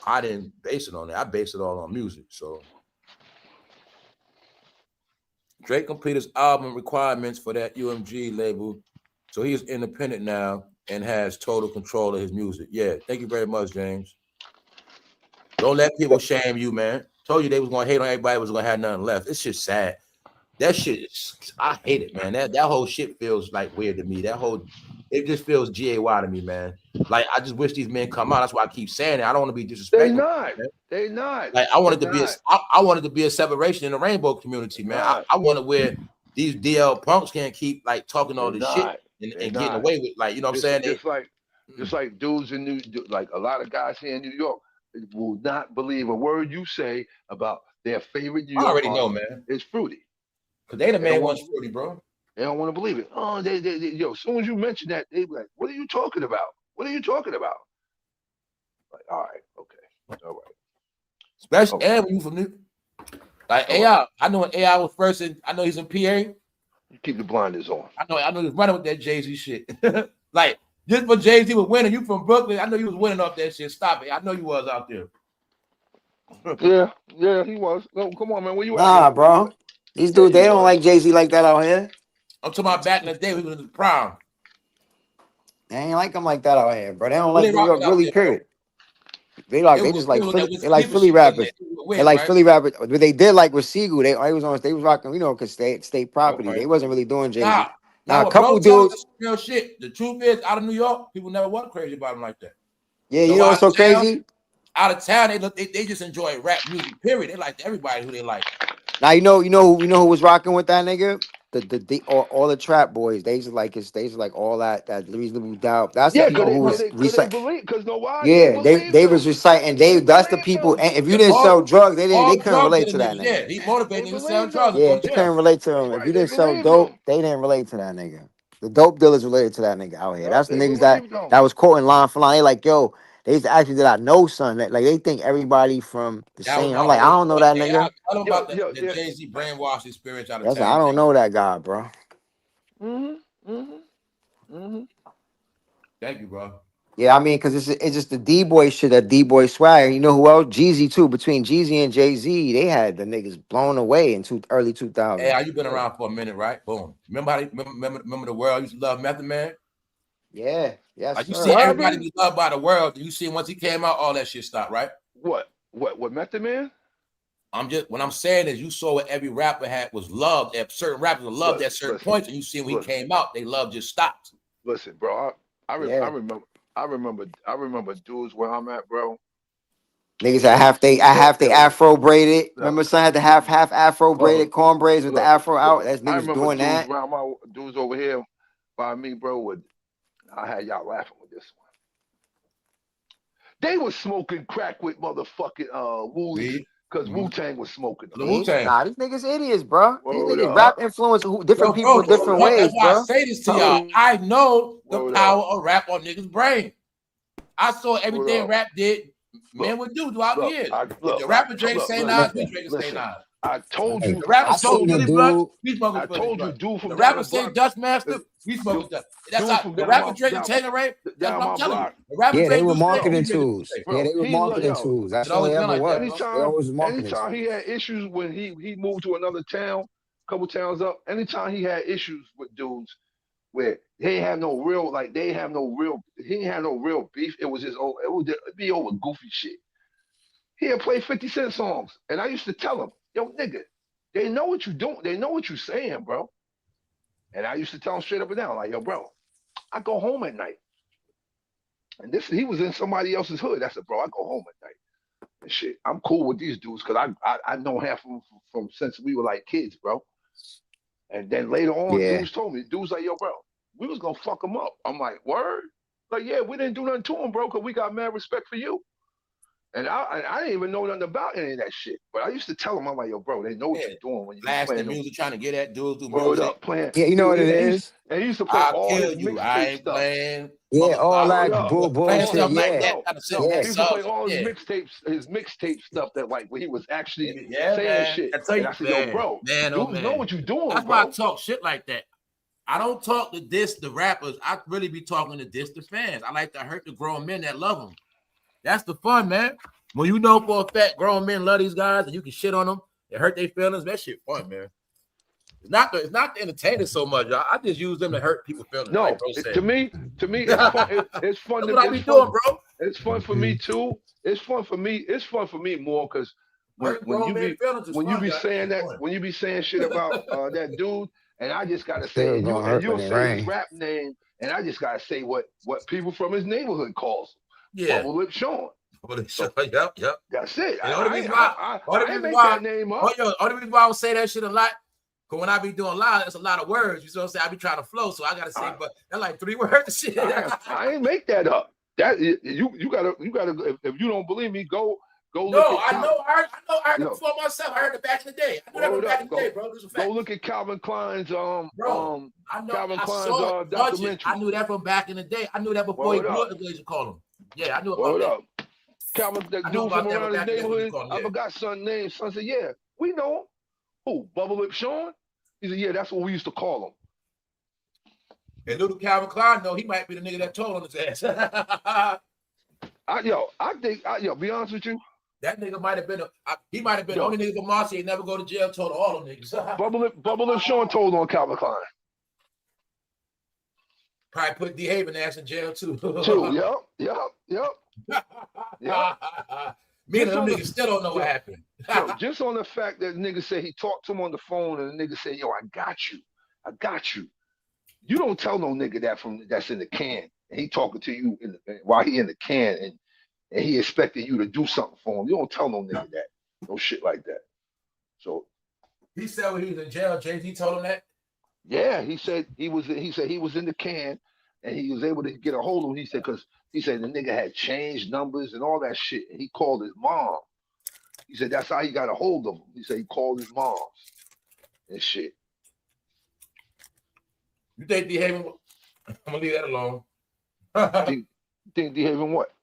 [SPEAKER 1] I didn't base it on that. I based it all on music. So Drake completed his album requirements for that UMG label. So he is independent now and has total control of his music. Yeah, thank you very much, James. Don't let people shame you, man. Told you they was gonna hate on everybody, was gonna have nothing left. It's just sad. That shit I hate it, man. That whole shit feels like weird to me. It just feels GAY to me, man. Like I just wish these men come out. That's why I keep saying it. I don't want to be disrespectful.
[SPEAKER 2] They not.
[SPEAKER 1] Like I wanted to be a separation in the rainbow community, man. I want to where these DL punks can't keep like talking all this shit and getting away with, like, you know what I'm saying?
[SPEAKER 2] Just like dudes in like a lot of guys here in New York will not believe a word you say about their favorite New York.
[SPEAKER 1] I already know, man.
[SPEAKER 2] It's Fruity.
[SPEAKER 1] Because they the main ones Fruity, bro.
[SPEAKER 2] They don't want to believe it. Oh, yo, as soon as you mention that, they be like, what are you talking about? What are you talking about? Like, all right, okay, all right.
[SPEAKER 1] Especially and when you from New, like AI. I know when AI was first in, I know he's in PA.
[SPEAKER 2] You keep the blinders on.
[SPEAKER 1] I know he's running with that Jay-Z shit. Like, just for Jay-Z was winning, you from Brooklyn, I know you was winning off that shit. Stop it. I know you was out there.
[SPEAKER 2] Yeah, he was. No, come on, man. Where you at?
[SPEAKER 11] Nah, bro. These dudes, they don't like Jay-Z like that out here.
[SPEAKER 1] I'm talking about back in the day when he was in the prime.
[SPEAKER 11] They ain't like him like that out here, bro. They don't like New York, really, period. They like Philly rappers. They like Philly rappers. What they did like with Siegel, they was rocking, you know, because state property. They wasn't really doing Jay-Z. Now a couple dudes.
[SPEAKER 1] Real shit. The truth is, out of New York, people never want crazy about him like that.
[SPEAKER 11] Yeah, you know what's so crazy?
[SPEAKER 1] Out of town, they just enjoy rap music. Period. They like everybody who they like.
[SPEAKER 11] Now you know who was rocking with that nigga? All the trap boys. They used to like all that reasonable doubt. That's the people who was reciting. They was reciting. That's the people. And if you didn't sell drugs, they couldn't relate to that nigga.
[SPEAKER 1] Yeah, he motivated to sell drugs.
[SPEAKER 11] Yeah, they couldn't relate to him. If you didn't sell dope, they didn't relate to that nigga. The dope dealers related to that nigga out here. That's the niggas that was quoting line for line. They like, yo, they used to ask me that I know son. Like they think everybody from the same. I'm like, I don't know that nigga.
[SPEAKER 1] I don't know about the Jay-Z brainwash experience out of town.
[SPEAKER 11] I don't know that guy, bro.
[SPEAKER 1] Thank you, bro.
[SPEAKER 11] Yeah, I mean, because it's just the D-boy shit, that D-boy swag. You know who else? Jeezy, too. Between Jeezy and Jay-Z, they had the niggas blown away in early 2000s.
[SPEAKER 1] Hey, you been around for a minute, right? Boom. Remember the world used to love Method Man?
[SPEAKER 11] Yeah. Yes,
[SPEAKER 1] like you see everybody be loved by the world. You see once he came out, all that shit stopped, right?
[SPEAKER 2] What Method Man?
[SPEAKER 1] What I'm saying is you saw what every rapper was loved. If certain rappers were loved at certain points, and you see when he came out, they love just stopped.
[SPEAKER 2] Listen, bro, I remember dudes where I'm at, bro.
[SPEAKER 11] Niggas that half they afro braided. Remember, son had the half afro braided corn braids with the afro out. That's niggas doing that.
[SPEAKER 2] Around my dudes over here by me, bro. I had y'all laughing with this one. They was smoking crack with motherfucking Woolies because Wu-Tang was smoking.
[SPEAKER 11] Wu-Tang. Nah, these niggas idiots, bro. These niggas rap influence different people different ways,
[SPEAKER 1] that's why I say this to y'all. I know the power of rap on niggas' brain. I saw everything rap did. Men would do throughout the years. The rapper Drake say Nas, we Drake say Nas.
[SPEAKER 2] I told you.
[SPEAKER 1] The rapper
[SPEAKER 5] I
[SPEAKER 1] smoke
[SPEAKER 5] seen a
[SPEAKER 1] Philly blunts.
[SPEAKER 5] dude.
[SPEAKER 1] We smoking
[SPEAKER 2] I
[SPEAKER 1] Philly
[SPEAKER 2] told you,
[SPEAKER 1] blunts.
[SPEAKER 2] dude from
[SPEAKER 1] The
[SPEAKER 2] down
[SPEAKER 1] rapper
[SPEAKER 2] the
[SPEAKER 1] say
[SPEAKER 2] block.
[SPEAKER 1] Dustmaster. We smoking stuff. That's
[SPEAKER 2] Dude
[SPEAKER 1] how
[SPEAKER 2] from
[SPEAKER 1] the
[SPEAKER 2] down
[SPEAKER 1] rapper
[SPEAKER 2] my
[SPEAKER 1] drinking
[SPEAKER 2] down,
[SPEAKER 1] Tangeray. That's
[SPEAKER 2] down
[SPEAKER 1] what I'm
[SPEAKER 2] my
[SPEAKER 1] telling you.
[SPEAKER 2] block.
[SPEAKER 1] The rapper
[SPEAKER 5] Yeah, they
[SPEAKER 1] drinking
[SPEAKER 5] were
[SPEAKER 1] Dustmaster.
[SPEAKER 5] marketing
[SPEAKER 1] We drinking
[SPEAKER 5] tools.
[SPEAKER 1] Tangeray.
[SPEAKER 5] Yeah,
[SPEAKER 2] Bro,
[SPEAKER 5] they were
[SPEAKER 2] he look,
[SPEAKER 5] marketing
[SPEAKER 2] yo.
[SPEAKER 5] tools. That's
[SPEAKER 1] It
[SPEAKER 5] all
[SPEAKER 1] always
[SPEAKER 5] they
[SPEAKER 1] been
[SPEAKER 5] ever
[SPEAKER 1] like that,
[SPEAKER 5] was.
[SPEAKER 1] bro.
[SPEAKER 5] They always marketing
[SPEAKER 2] Anytime he
[SPEAKER 5] tools.
[SPEAKER 2] had issues when he moved to another town, couple towns up. Anytime he had issues with dudes where they ain't have no real, like they ain't have no real, he ain't have no real beef. It was just, it would be over goofy shit. He'd play 50 Cent songs, and I used to tell him, yo, nigga, they know what you doing. They know what you saying, bro. And I used to tell him straight up and down, like, yo, bro, I go home at night. And this, he was in somebody else's hood. I said, bro, I go home at night. And shit, I'm cool with these dudes because I know half of them from since we were like kids, bro. And then later on,
[SPEAKER 5] Yeah.
[SPEAKER 2] dudes told me, dudes like, yo, bro, we was gonna fuck him up. I'm like, word? Like, yeah, we didn't do nothing to him, bro, because we got mad respect for you. And I didn't even know nothing about any of that shit. But I used to tell him, I'm like, yo, bro, they know what you're doing when you
[SPEAKER 1] Blasting
[SPEAKER 2] playing them.
[SPEAKER 1] music, trying to get at dudes through
[SPEAKER 2] Word
[SPEAKER 1] music.
[SPEAKER 2] up, playing.
[SPEAKER 5] Yeah, you know what it is?
[SPEAKER 2] And he used to play
[SPEAKER 1] I'll
[SPEAKER 2] all his
[SPEAKER 1] kill you. I
[SPEAKER 2] mixtape
[SPEAKER 1] ain't
[SPEAKER 2] stuff.
[SPEAKER 1] playing.
[SPEAKER 5] Yeah, all
[SPEAKER 2] Word
[SPEAKER 5] that
[SPEAKER 2] up.
[SPEAKER 1] Playing
[SPEAKER 5] bullshit.
[SPEAKER 1] stuff like
[SPEAKER 5] Yeah.
[SPEAKER 1] that. Trying to sing
[SPEAKER 2] He
[SPEAKER 1] that
[SPEAKER 2] used to play
[SPEAKER 1] song.
[SPEAKER 2] all
[SPEAKER 1] Yeah.
[SPEAKER 2] his mixtape stuff that like when he was actually
[SPEAKER 1] Yeah,
[SPEAKER 2] saying
[SPEAKER 1] man.
[SPEAKER 2] shit.
[SPEAKER 1] I tell
[SPEAKER 2] And
[SPEAKER 1] you,
[SPEAKER 2] I said, yo, bro,
[SPEAKER 1] man, oh
[SPEAKER 2] dudes know
[SPEAKER 1] man.
[SPEAKER 2] what you're doing,
[SPEAKER 1] That's why I
[SPEAKER 2] bro.
[SPEAKER 1] talk shit like that. I don't talk to diss the rappers. I really be talking to diss the fans. I like to hurt the grown men that love them. That's the fun, man. When you know for a fact grown men love these guys and you can shit on them and hurt their feelings, that shit fun, man. It's not the entertainers so much, y'all. I just use them to hurt people's feelings.
[SPEAKER 2] No,
[SPEAKER 1] like bro said.
[SPEAKER 2] to me, it's fun. It's fun.
[SPEAKER 1] That's what I be doing, bro.
[SPEAKER 2] It's fun for me too. It's fun for me. It's fun for me more because when you be saying that, when you be saying shit about that dude, and I just gotta say,
[SPEAKER 5] Still gonna hurt
[SPEAKER 2] you'll
[SPEAKER 5] when it
[SPEAKER 2] say his
[SPEAKER 5] rain.
[SPEAKER 2] rap name, and I just gotta say what people from his neighborhood calls him.
[SPEAKER 1] Yeah.
[SPEAKER 2] Bubble Lip Sean.
[SPEAKER 1] So, yep.
[SPEAKER 2] That's it.
[SPEAKER 1] I
[SPEAKER 2] ain't make that name up.
[SPEAKER 1] Only reason why I would say that shit a lot, because when I be doing live, it's a lot of words. You know what I'm saying? I be trying to flow, so I gotta say, but they're like 3 words. Shit.
[SPEAKER 2] I ain't make that up. That you gotta. If you don't believe me, go
[SPEAKER 1] No,
[SPEAKER 2] look at
[SPEAKER 1] I know. I heard it before myself. I heard it back in the day. I know that back in the day, bro.
[SPEAKER 2] Go look at Calvin Klein's
[SPEAKER 1] I know.
[SPEAKER 2] Calvin
[SPEAKER 1] I
[SPEAKER 2] Klein's
[SPEAKER 1] saw it,
[SPEAKER 2] documentary.
[SPEAKER 1] I knew that from back in the day. I knew that before he blew up the Glazer called him. Yeah, I knew about that.
[SPEAKER 2] Up. Calvin, that dude from around his neighborhood. I forgot son's name. Son said, "Yeah, we know him. Who? Bubble Lip Sean?" He said, "Yeah, that's what we used to call him."
[SPEAKER 1] And little Calvin Klein, though, he might be the nigga that told on his ass.
[SPEAKER 2] Be honest with you.
[SPEAKER 1] That nigga might have been he might have been the only nigga from Marcy ain't never go to jail, told all them niggas.
[SPEAKER 2] Bubble Lip Sean told on Calvin Klein.
[SPEAKER 1] Probably put D. Haven ass in jail too.
[SPEAKER 2] Yep.
[SPEAKER 1] Me and them niggas still don't know what happened.
[SPEAKER 2] Just on the fact that nigga said he talked to him on the phone and the nigga said, yo, I got you. You don't tell no nigga that's in the can and he talking to you while he in the can and he expecting you to do something for him. You don't tell no nigga that. No shit like that. So
[SPEAKER 1] he said when he was in jail, Jay-Z told him that?
[SPEAKER 2] Yeah, he said he was in the can and he was able to get a hold of him. He said the nigga had changed numbers and all that shit. And he called his mom. He said that's how he got a hold of him. He said he called his mom and shit.
[SPEAKER 1] You think D. Haven? I'm gonna leave that alone.
[SPEAKER 2] think D. Haven what?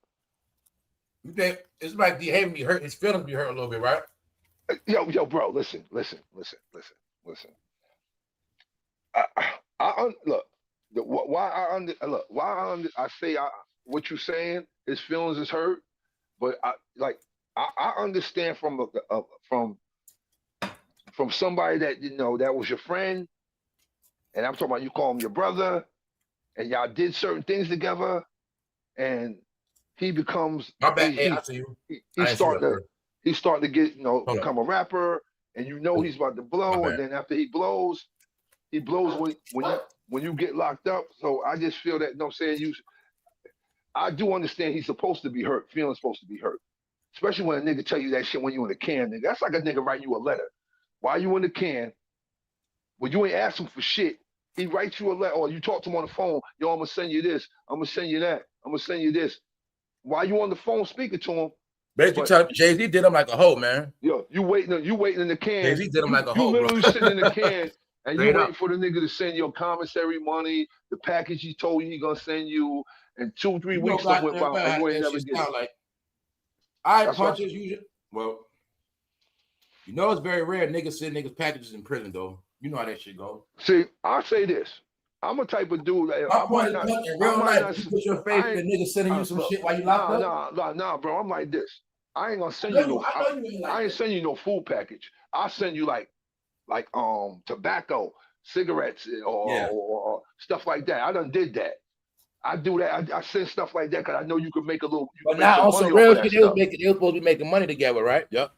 [SPEAKER 1] You think it's like D. Haven be hurt? His feelings be hurt a little bit, right?
[SPEAKER 2] Yo, bro, listen. I say what you saying. His feelings is hurt, but I understand from somebody that that was your friend, and I'm talking about you call him your brother, and y'all did certain things together, and he becomes.
[SPEAKER 1] My bad. I see you.
[SPEAKER 2] He's starting to get become a rapper, and he's about to blow, and then after he blows when you get locked up. So I just feel that I'm saying I do understand he's supposed to be hurt, feeling supposed to be hurt. Especially when a nigga tell you that shit when you in the can, nigga. That's like a nigga writing you a letter. Why you in the can? When you ain't ask him for shit, he writes you a letter, or you talk to him on the phone, yo, I'm gonna send you this, I'm gonna send you that, I'm gonna send you this. Why you on the phone speaking to him?
[SPEAKER 1] Basically, Jay-Z did him like a hoe, man.
[SPEAKER 2] Yo, you waiting in the can.
[SPEAKER 1] Jay-Z did him like a hoe,
[SPEAKER 2] You literally sitting in the can and you waiting for the nigga to send your commissary money, the package he told you he gonna send you, and 2-3 weeks went by and you ain't never get it.
[SPEAKER 1] Like, I punch as usual. Well, You know, it's very rare niggas send niggas packages in prison, though. You know how that shit go.
[SPEAKER 2] See, I'll say this. I'm a type of dude that
[SPEAKER 1] My point is, in real life, you put your faith in the nigga sending you some shit while you locked up.
[SPEAKER 2] Nah, bro. I'm like this. I ain't gonna send you no. I ain't send you no food package. I'll send you like tobacco, cigarettes, or stuff like that. I done did that. I do that. I send stuff like that because I know you can make a little.
[SPEAKER 1] But now on some real shit, they was supposed to be making money together, right? Yep.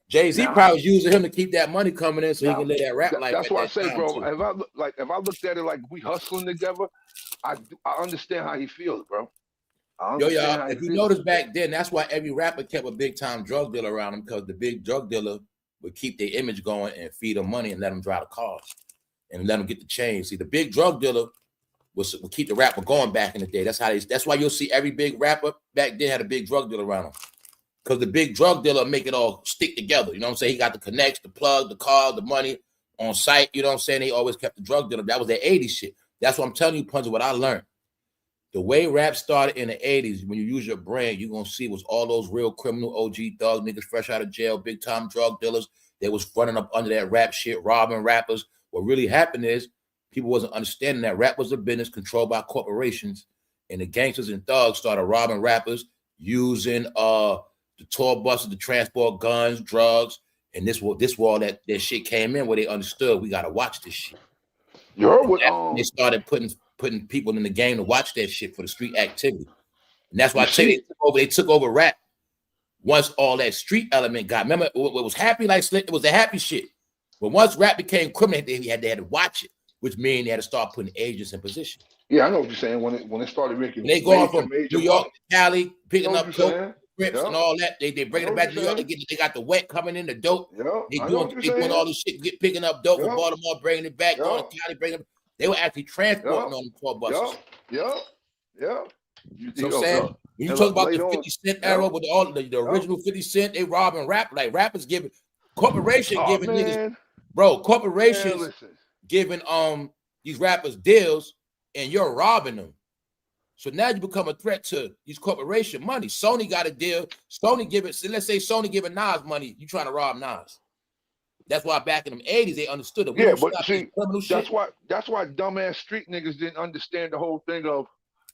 [SPEAKER 1] Jay-Z probably was using him to keep that money coming in so he can live that rap life.
[SPEAKER 2] That's why I say, bro, if I looked at it like we hustling together, I understand how he feels, bro.
[SPEAKER 1] Y'all, if you notice back then, that's why every rapper kept a big time drug dealer around him, because the big drug dealer would keep their image going and feed them money and let them drive the cars and let them get the change. See, the big drug dealer would keep the rapper going back in the day. That's why you'll see every big rapper back then had a big drug dealer around him. Because the big drug dealer make it all stick together. You know what I'm saying? He got the connects, the plug, the car, the money on site. You know what I'm saying? They always kept the drug dealer. That was their 80s shit. That's what I'm telling you, Punch, what I learned. The way rap started in the 80s, when you use your brain, you're going to see was all those real criminal OG thugs, niggas fresh out of jail, big time drug dealers. They was running up under that rap shit, robbing rappers. What really happened is people wasn't understanding that rap was a business controlled by corporations, and the gangsters and thugs started robbing rappers using the tour buses to transport guns, drugs, and this wall that shit came in where they understood we gotta watch this shit.
[SPEAKER 2] You heard what?
[SPEAKER 1] They started putting people in the game to watch that shit for the street activity, and that's why I tell you they took over rap once all that street element got. Remember, it was happy like Slick. It was the happy shit, but once rap became criminal, they had to watch it, which means they had to start putting agents in position.
[SPEAKER 2] Yeah, I know what you're saying. When it started making,
[SPEAKER 1] they going from New York to Cali, picking up coke, grips and all that. They bring it back to New York. They got the wet coming in, the dope. They doing all this shit, picking up dope from Baltimore, bringing it back, going to Cali, bringing it. They were actually transporting on the tour buses.
[SPEAKER 2] Yeah.
[SPEAKER 1] So I'm saying, when you talk about the 50 Cent era with all the original 50 Cent, they robbing rap, like rappers giving, corporations giving niggas, bro, corporations giving these rappers deals, and you're robbing them. So now you become a threat to these corporation money. Sony got a deal. Sony giving, let's say Sony giving Nas money. You trying to rob Nas. That's why back in the 80s they understood it.
[SPEAKER 2] Yeah, but see, that's why dumbass street niggas didn't understand the whole thing of,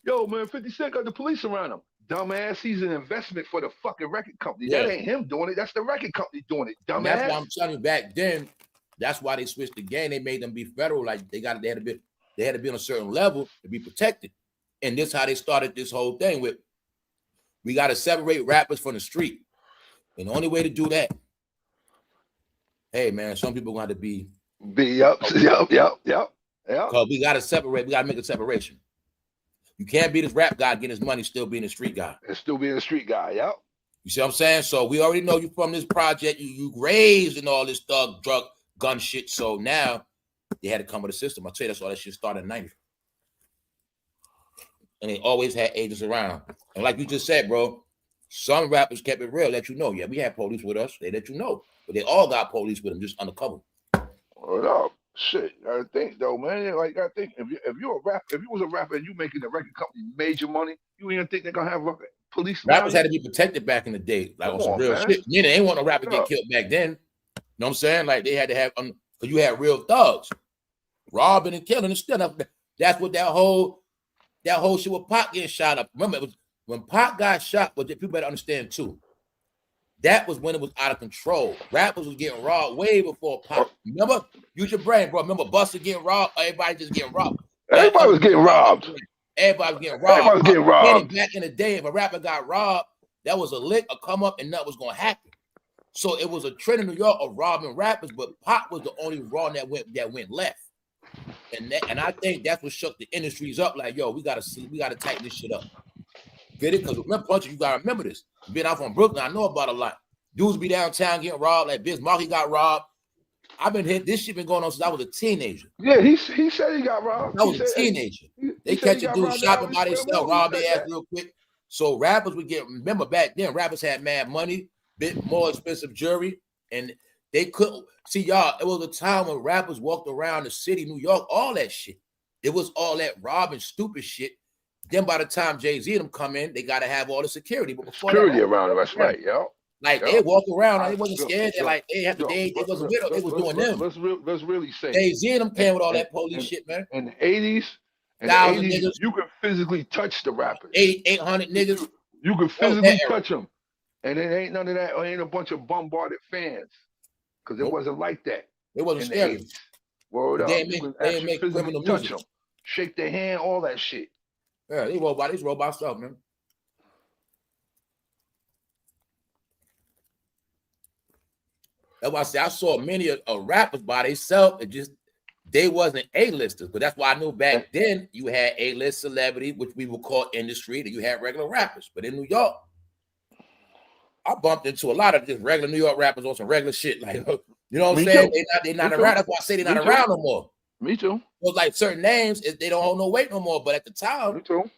[SPEAKER 2] yo, man, 50 Cent got the police around him. Dumbass, he's an investment for the fucking record company. Yeah. That ain't him doing it. That's the record company doing it. Dumbass. And that's why I'm telling you, back then, that's why they switched the game. They made them be federal. Like they had to be on a certain level to be protected. And this is how they started this whole thing with, we got to separate rappers from the street. And the only way to do that, hey man, some people going to be yep.
[SPEAKER 1] Because we got to separate. We got to make a separation. You can't be this rap guy getting his money, still being a street guy.
[SPEAKER 2] And still being a street guy, yep.
[SPEAKER 1] You see what I'm saying? So we already know you from this project. You raised in all this thug, drug, gun shit. So now they had to come with a system. I'll tell you, that's all that shit started in the 90s. And they always had agents around. And like you just said, bro, some rappers kept it real, let you know. Yeah, we had police with us. They let you know. But they all got police with them, just undercover.
[SPEAKER 2] Hold up. Shit. I think though, man. Like I think if you was a rapper and you making the record company major money, you ain't think they're gonna have police.
[SPEAKER 1] Rappers had to be protected back in the day, like on some real shit. They ain't want no rapper get killed back then. You know what I'm saying? Like they had to have because you had real thugs robbing and killing and stuff. That's what that whole shit with Pac getting shot up. Remember, it was when Pac got shot, but people better understand too. That was when it was out of control. Rappers was getting robbed way before Pac. Remember? Use your brain, bro. Remember Buster getting robbed? Everybody just getting robbed.
[SPEAKER 2] Everybody was getting robbed.
[SPEAKER 1] Everybody was getting robbed.
[SPEAKER 2] Everybody was getting robbed.
[SPEAKER 1] Back in the day, if a rapper got robbed, that was a lick, a come up, and nothing was going to happen. So it was a trend in New York of robbing rappers, but Pac was the only raw that went left. And I think that's what shook the industries up. Like, yo, we gotta tighten this shit up. Get it? Because remember, Puncher, you gotta remember this. Being out from Brooklyn, I know about a lot. Dudes be downtown getting robbed. Like Biz Markie got robbed. I've been hit. This shit been going on since I was a teenager.
[SPEAKER 2] Yeah, he said he got robbed.
[SPEAKER 1] I was a teenager. They catch a dude shopping by themselves, rob their ass real quick. So rappers would get. Remember back then, rappers had mad money, bit more expensive jewelry, and they couldn't see y'all. It was a time when rappers walked around the city, New York, all that shit. It was all that robbing, stupid shit. Then by the time Jay-Z and them come in, they got to have all the security. But before
[SPEAKER 2] security around them, that's right, yo.
[SPEAKER 1] Like they walk around,
[SPEAKER 2] I,
[SPEAKER 1] they wasn't
[SPEAKER 2] yo,
[SPEAKER 1] scared. They
[SPEAKER 2] yo,
[SPEAKER 1] like they have to,
[SPEAKER 2] yo,
[SPEAKER 1] they
[SPEAKER 2] but
[SPEAKER 1] wasn't with them. They was doing them.
[SPEAKER 2] let's really say
[SPEAKER 1] Jay-Z and them came with all
[SPEAKER 2] in,
[SPEAKER 1] that police shit, man.
[SPEAKER 2] in the 80s,
[SPEAKER 1] 1,000 niggas,
[SPEAKER 2] you could physically touch the rappers.
[SPEAKER 1] 800 niggas.
[SPEAKER 2] You could
[SPEAKER 1] That was
[SPEAKER 2] physically
[SPEAKER 1] that era.
[SPEAKER 2] touch them, and it ain't none of that. It ain't a bunch of bombarded fans, because it wasn't like that.
[SPEAKER 1] It wasn't
[SPEAKER 2] in
[SPEAKER 1] scary.
[SPEAKER 2] the 80s. Word up. You could actually physically touch them, shake their hand, all that shit.
[SPEAKER 1] Yeah, these robot stuff, man. That's why I say I saw many of rappers by themselves. It just they wasn't A-listers, but that's why I knew back then you had A-list celebrity, which we would call industry, that you had regular rappers. But in New York, I bumped into a lot of just regular New York rappers on some regular shit. Like, you know what I'm saying? They're not around. That's why I say they're not around no more.
[SPEAKER 2] Me too.
[SPEAKER 1] So like certain names, they don't hold no weight no more. But at the time,
[SPEAKER 2] me too.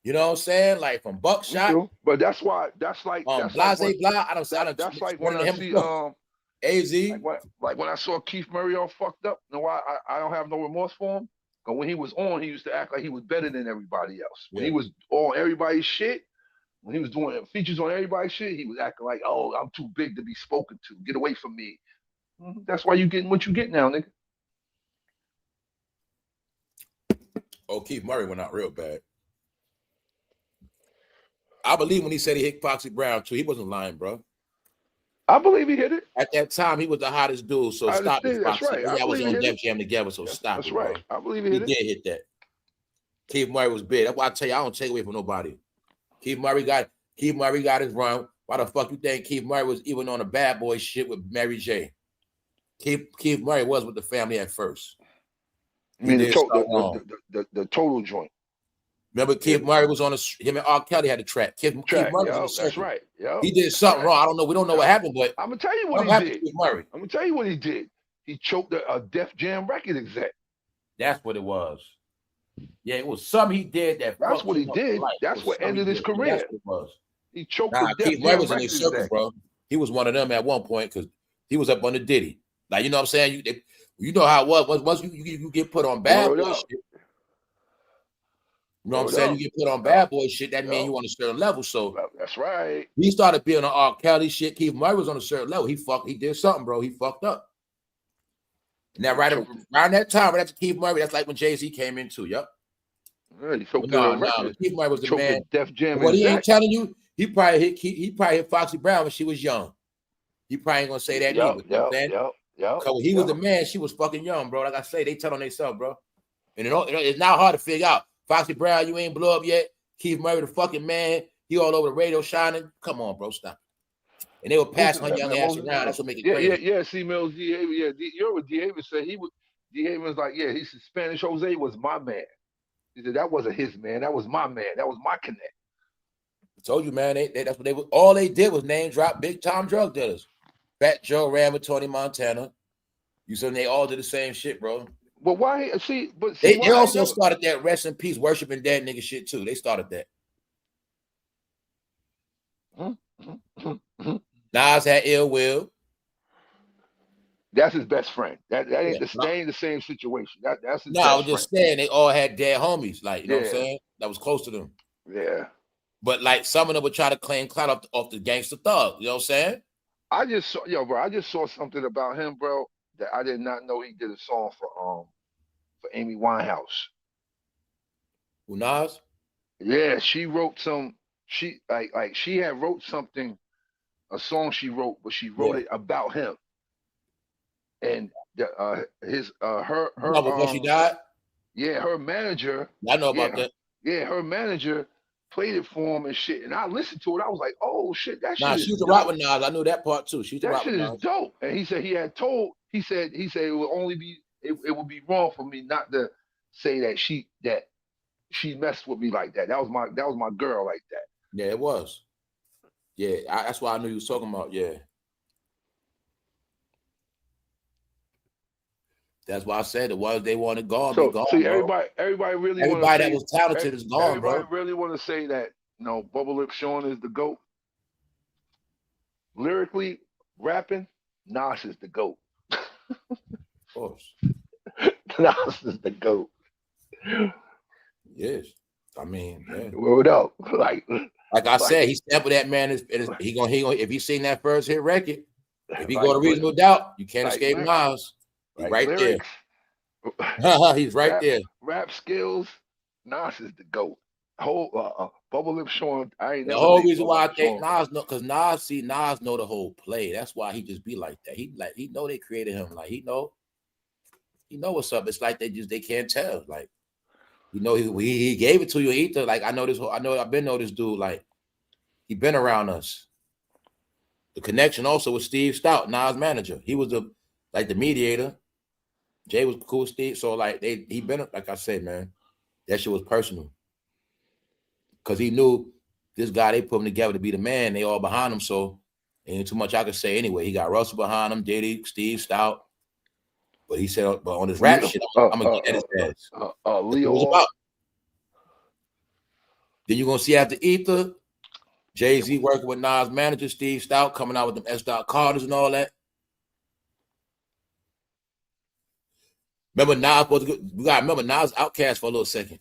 [SPEAKER 1] You know what I'm saying? Like from Buckshot.
[SPEAKER 2] But that's why that's like
[SPEAKER 1] Blase
[SPEAKER 2] like
[SPEAKER 1] blah. That's
[SPEAKER 2] like when I see
[SPEAKER 1] AZ.
[SPEAKER 2] Like when I saw Keith Murray all fucked up. You know why I don't have no remorse for him? Because when he was on, he used to act like he was better than everybody else. When he was on everybody's shit, when he was doing features on everybody's shit, he was acting like, oh, I'm too big to be spoken to. Get away from me. That's why you getting what you get now, nigga.
[SPEAKER 1] Oh, Keith Murray went out real bad. I believe when he said he hit Foxy Brown too, he wasn't lying, bro.
[SPEAKER 2] I believe he hit it.
[SPEAKER 1] At that time, he was the hottest dude. So stop it,
[SPEAKER 2] That's
[SPEAKER 1] Foxy.
[SPEAKER 2] right.
[SPEAKER 1] I was on Def Jam together, so stop
[SPEAKER 2] that's
[SPEAKER 1] it,
[SPEAKER 2] right.
[SPEAKER 1] bro.
[SPEAKER 2] I believe he hit it.
[SPEAKER 1] He did hit that. Keith Murray was big. That's why I tell you, I don't take away from nobody. Keith Murray got his run. Why the fuck you think Keith Murray was even on a Bad Boy shit with Mary J? Keith Murray was with the family at first.
[SPEAKER 2] I mean, the total joint.
[SPEAKER 1] Remember, Keith Murray was on him and R. Kelly had a track. Keith Murray was on the circuit.
[SPEAKER 2] That's right.
[SPEAKER 1] He did something wrong. I don't know. We don't know what happened, but
[SPEAKER 2] I'm gonna tell you what he did. I'm gonna tell you what he did. He choked a Def Jam record exec.
[SPEAKER 1] That's what it was. Yeah, it was something he did that.
[SPEAKER 2] That's what he did. That's what ended his career.
[SPEAKER 1] That's what it was.
[SPEAKER 2] He choked the Def
[SPEAKER 1] Keith Murray
[SPEAKER 2] Jam
[SPEAKER 1] was in
[SPEAKER 2] record
[SPEAKER 1] the circle,
[SPEAKER 2] exec.
[SPEAKER 1] bro. He was one of them at one point because he was up on the Diddy. Like, you know what I'm saying? You know how it was. Once you get put on Bad Boy shit. You know what I'm saying? You get put on Bad Boy shit, that means you on a certain level. So
[SPEAKER 2] that's right.
[SPEAKER 1] He started being on R. Kelly shit. Keith Murray was on a certain level. He did something, bro. He fucked up. And that around that time, right after Keith Murray, that's like when Jay-Z came in too. Yep.
[SPEAKER 2] Yeah,
[SPEAKER 1] Keith Murray was the man.
[SPEAKER 2] Def Jam
[SPEAKER 1] what he ain't telling you, he probably hit Foxy Brown when she was young. He probably ain't gonna say that either. Because he was the man, she was fucking young, bro. Like I say, they tell on themselves, bro. And it's not hard to figure out. Foxy Brown, you ain't blew up yet. Keith Murray, the fucking man. He all over the radio shining. Come on, bro, stop. And they were passing her young ass around. That's what make it crazy.
[SPEAKER 2] Yeah. See, Mills, D. Haven, you know what D. Haven said? D. Haven was like, he said Spanish Jose was my man. He said that wasn't his man. That was my man. That was my connect.
[SPEAKER 1] I told you, man. That's what all they did was name drop big time drug dealers. fatjoe ran with Tony Montana. You said they all did the same shit, bro.
[SPEAKER 2] But why?
[SPEAKER 1] They also started that rest in peace, worshiping dead nigga shit too. They started that. Nas had Ill Will.
[SPEAKER 2] That's his best friend. That ain't the same situation. That's his best
[SPEAKER 1] I was just saying they all had dead homies, like you know what I'm saying? That was close to them.
[SPEAKER 2] Yeah.
[SPEAKER 1] But like some of them would try to claim clout off the gangster thug. You know what I'm saying?
[SPEAKER 2] I just saw something about him, bro, that I did not know he did a song for Amy Winehouse.
[SPEAKER 1] Who, Nas?
[SPEAKER 2] Yeah, she wrote some. She she had wrote something, a song she wrote, but she wrote it about him. And
[SPEAKER 1] before she died.
[SPEAKER 2] Yeah, her manager.
[SPEAKER 1] I know about that.
[SPEAKER 2] Yeah, her manager played it for him and shit. And I listened to it. I was like, oh shit, that shit.
[SPEAKER 1] She was a rock with Nas. I knew that part too. She was
[SPEAKER 2] that shit is dope. And he said he said it would only be it would be wrong for me not to say that she messed with me like that. That was my girl like that.
[SPEAKER 1] Yeah, it was. Yeah, that's why I knew you was talking about. Yeah. That's why I said the ones they wanted gone.
[SPEAKER 2] So,
[SPEAKER 1] gone,
[SPEAKER 2] see,
[SPEAKER 1] bro.
[SPEAKER 2] everybody
[SPEAKER 1] that was talented is gone, bro.
[SPEAKER 2] Everybody really want to say that Bubble Lip Sean is the GOAT. Lyrically, rapping, Nas is the GOAT.
[SPEAKER 1] Of course.
[SPEAKER 2] Nas is the GOAT.
[SPEAKER 1] Yes. I mean, yeah.
[SPEAKER 2] Word up. Like
[SPEAKER 1] Like I said, he sampled that man. He gonna if he sing that first hit record, if he go to Reasonable Doubt, you can't escape Nas. He's right
[SPEAKER 14] lyrics,
[SPEAKER 1] there. He's right there.
[SPEAKER 14] Rap skills, Nas is the GOAT. Whole Bubble Lip Sean, I ain't
[SPEAKER 1] the
[SPEAKER 14] never.
[SPEAKER 1] whole reason why I think Nas know, because Nas know the whole play. That's why he just be like that. He know they created him. Like he know what's up. It's like they can't tell. Like he gave it to you either. Like I've been know this dude. Like he been around us. The connection also with Steve Stout, Nas' manager. He was the mediator. Jay was cool with Steve. So like he been, like I said, man, that shit was personal. Cause he knew this guy, they put him together to be the man. They all behind him. So ain't too much I could say anyway. He got Russell behind him, Diddy, Steve Stout. But he said, but on his rap shit, I'm gonna get his ass.
[SPEAKER 14] Leo.
[SPEAKER 1] Then you're gonna see after Ether, Jay-Z working with Nas' manager, Steve Stout, coming out with them S. Carters and all that. Remember Nas we gotta remember Nas Outkast for a little second.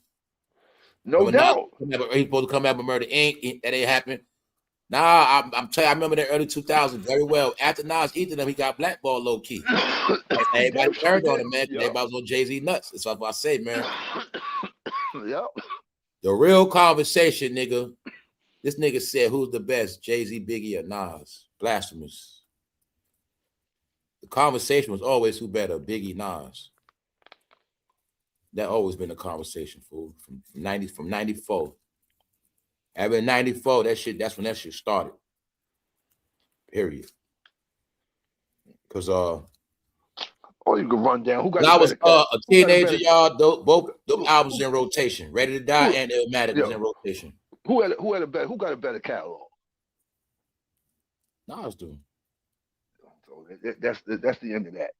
[SPEAKER 14] No doubt.
[SPEAKER 1] He's supposed to come out with Murder Inc. That ain't happened. Nah, I'm telling you, I remember the early 2000s very well. After Nas Ether, he got blackballed low key. Everybody turned on him, man. Yep. Everybody was on Jay-Z nuts. That's what I say, man.
[SPEAKER 14] Yep.
[SPEAKER 1] The real conversation, nigga. This nigga said, who's the best, Jay-Z, Biggie, or Nas? Blasphemous. The conversation was always who better, Biggie, Nas. That always been a conversation, fool. From 94. Ever in 94, that's when that shit started. Period. Because
[SPEAKER 14] you can run down. Who got?
[SPEAKER 1] I was a teenager, y'all. Both albums in rotation. Ready to Die and Illmatic was in rotation.
[SPEAKER 14] Who got a better catalog?
[SPEAKER 1] Nas do.
[SPEAKER 14] So that's the end of that.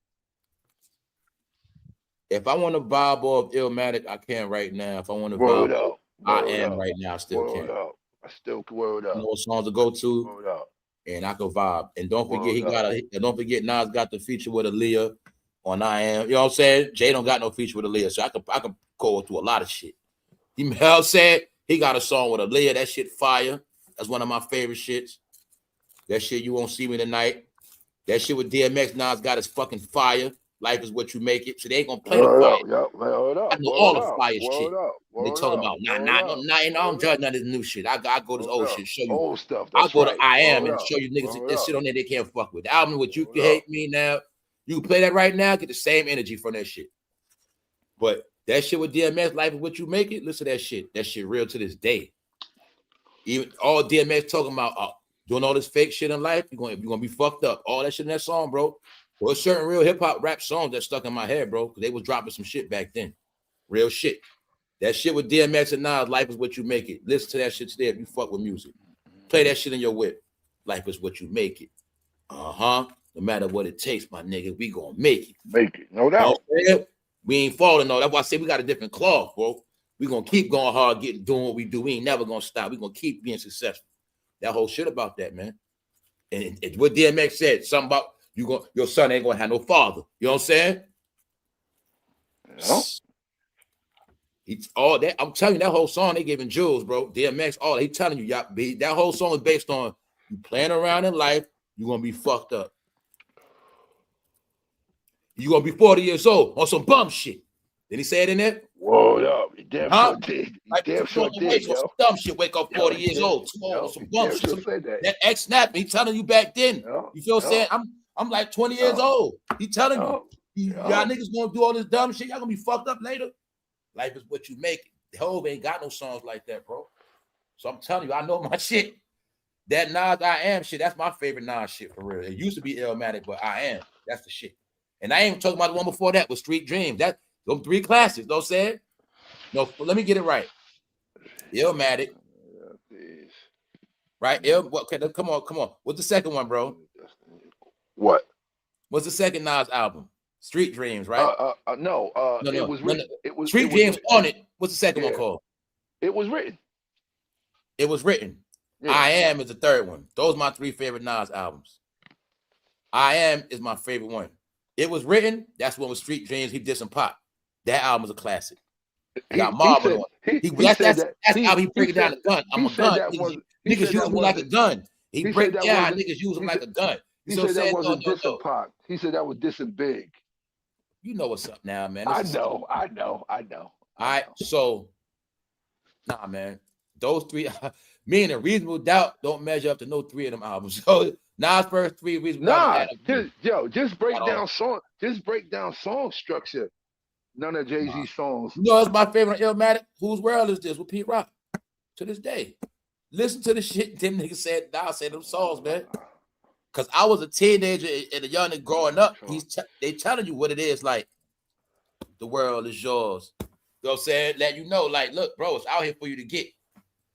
[SPEAKER 1] If I want to vibe off Illmatic, I can right now. If I want to vibe, I am right now. I still can.
[SPEAKER 14] I still can word up.
[SPEAKER 1] You know what songs to go to, and I can vibe. And don't forget, don't forget Nas got the feature with Aaliyah on I Am. You know what I'm saying? Jay don't got no feature with Aaliyah, so I can go through a lot of shit. You know what I'm saying? He got a song with Aaliyah. That shit fire. That's one of my favorite shits. That shit, You Won't See Me Tonight. That shit with DMX, Nas got his fucking fire. Life Is What You Make It. So they ain't gonna play the fire. I know all the fire shit. They talking about I don't judge none of this new shit. I go to this old shit, show you
[SPEAKER 14] old stuff.
[SPEAKER 1] I go to I Am and show you niggas this shit on there they can't fuck with. The album with You Can Hate Me Now. You can play that right now, get the same energy from that shit. But that shit with DMX, Life Is What You Make It, listen to that shit. That shit real to this day. Even all DMX talking about doing all this fake shit in life, you're gonna be fucked up. All that shit in that song, bro. Well, certain real hip-hop rap songs that stuck in my head, bro, because they was dropping some shit back then. Real shit. That shit with DMX and Nas, Life Is What You Make It. Listen to that shit today if you fuck with music. Play that shit in your whip. Life Is What You Make It. No matter what it takes, my nigga, we gonna make it.
[SPEAKER 14] Make it, no doubt.
[SPEAKER 1] You know, we ain't falling, though. That's why I say we got a different cloth, bro. We gonna keep going hard, doing what we do. We ain't never gonna stop. We gonna keep being successful. That whole shit about that, man. And what DMX said, something about your son ain't gonna have no father. You know what I'm saying?
[SPEAKER 14] Yeah.
[SPEAKER 1] It's all that. I'm telling you, that whole song they giving jewels, bro. DMX, all he telling you, y'all, that whole song is based on you playing around in life, you're gonna be fucked up. You're gonna be 40 years old on some bum shit. Did he say it in there?
[SPEAKER 14] Whoa, up. He damn sure did. Damn sure did,
[SPEAKER 1] some dumb shit, wake up 40 years old. Some bum shit. That ex-snap, he telling you back then. You feel what I'm saying? I'm like 20 years old. He telling you, y'all niggas gonna do all this dumb shit. Y'all gonna be fucked up later. Life Is What You Make It. Hove ain't got no songs like that, bro. So I'm telling you, I know my shit. That Nas I Am shit, that's my favorite Nas shit for real. It used to be Illmatic, but I Am. That's the shit. And I ain't even talking about the one before that with Street Dreams. That those three classics, don't say it? No, let me get it right. Illmatic. Right? Okay, come on. What's the second one, bro?
[SPEAKER 14] What?
[SPEAKER 1] What's the second Nas album? Street Dreams, right?
[SPEAKER 14] No. It was written. It was
[SPEAKER 1] Street Dreams on it. What's the second one called?
[SPEAKER 14] It was written.
[SPEAKER 1] It was written. Yeah. I Am is the third one. Those are my three favorite Nas albums. I Am is my favorite one. It Was Written. That's one with Street Dreams. He did some pop. That album is a classic. He got Marvin on. That's how he break it down the gun. I'm a gun. Niggas use him like a gun. He break down. Niggas use him like a gun.
[SPEAKER 14] He said that wasn't dissing Pac. He said that was dissing Big.
[SPEAKER 1] You know what's up now, man.
[SPEAKER 14] I know.
[SPEAKER 1] All right, so nah, man. Those three, me and a Reasonable Doubt don't measure up to no three of them albums. So Nas first three Reasonable Doubt.
[SPEAKER 14] Just break down song. Just break down song structure. None of Jay-Z songs.
[SPEAKER 1] You know, it's my favorite Illmatic. Whose World Is This with Pete Rock? To this day, listen to the shit them niggas said. Nas said them songs, man. Cause I was a teenager and a young nigga growing up. They telling you what it is. Like the world is yours. You know what I'm saying? Let you know, like, look, bro, it's out here for you to get.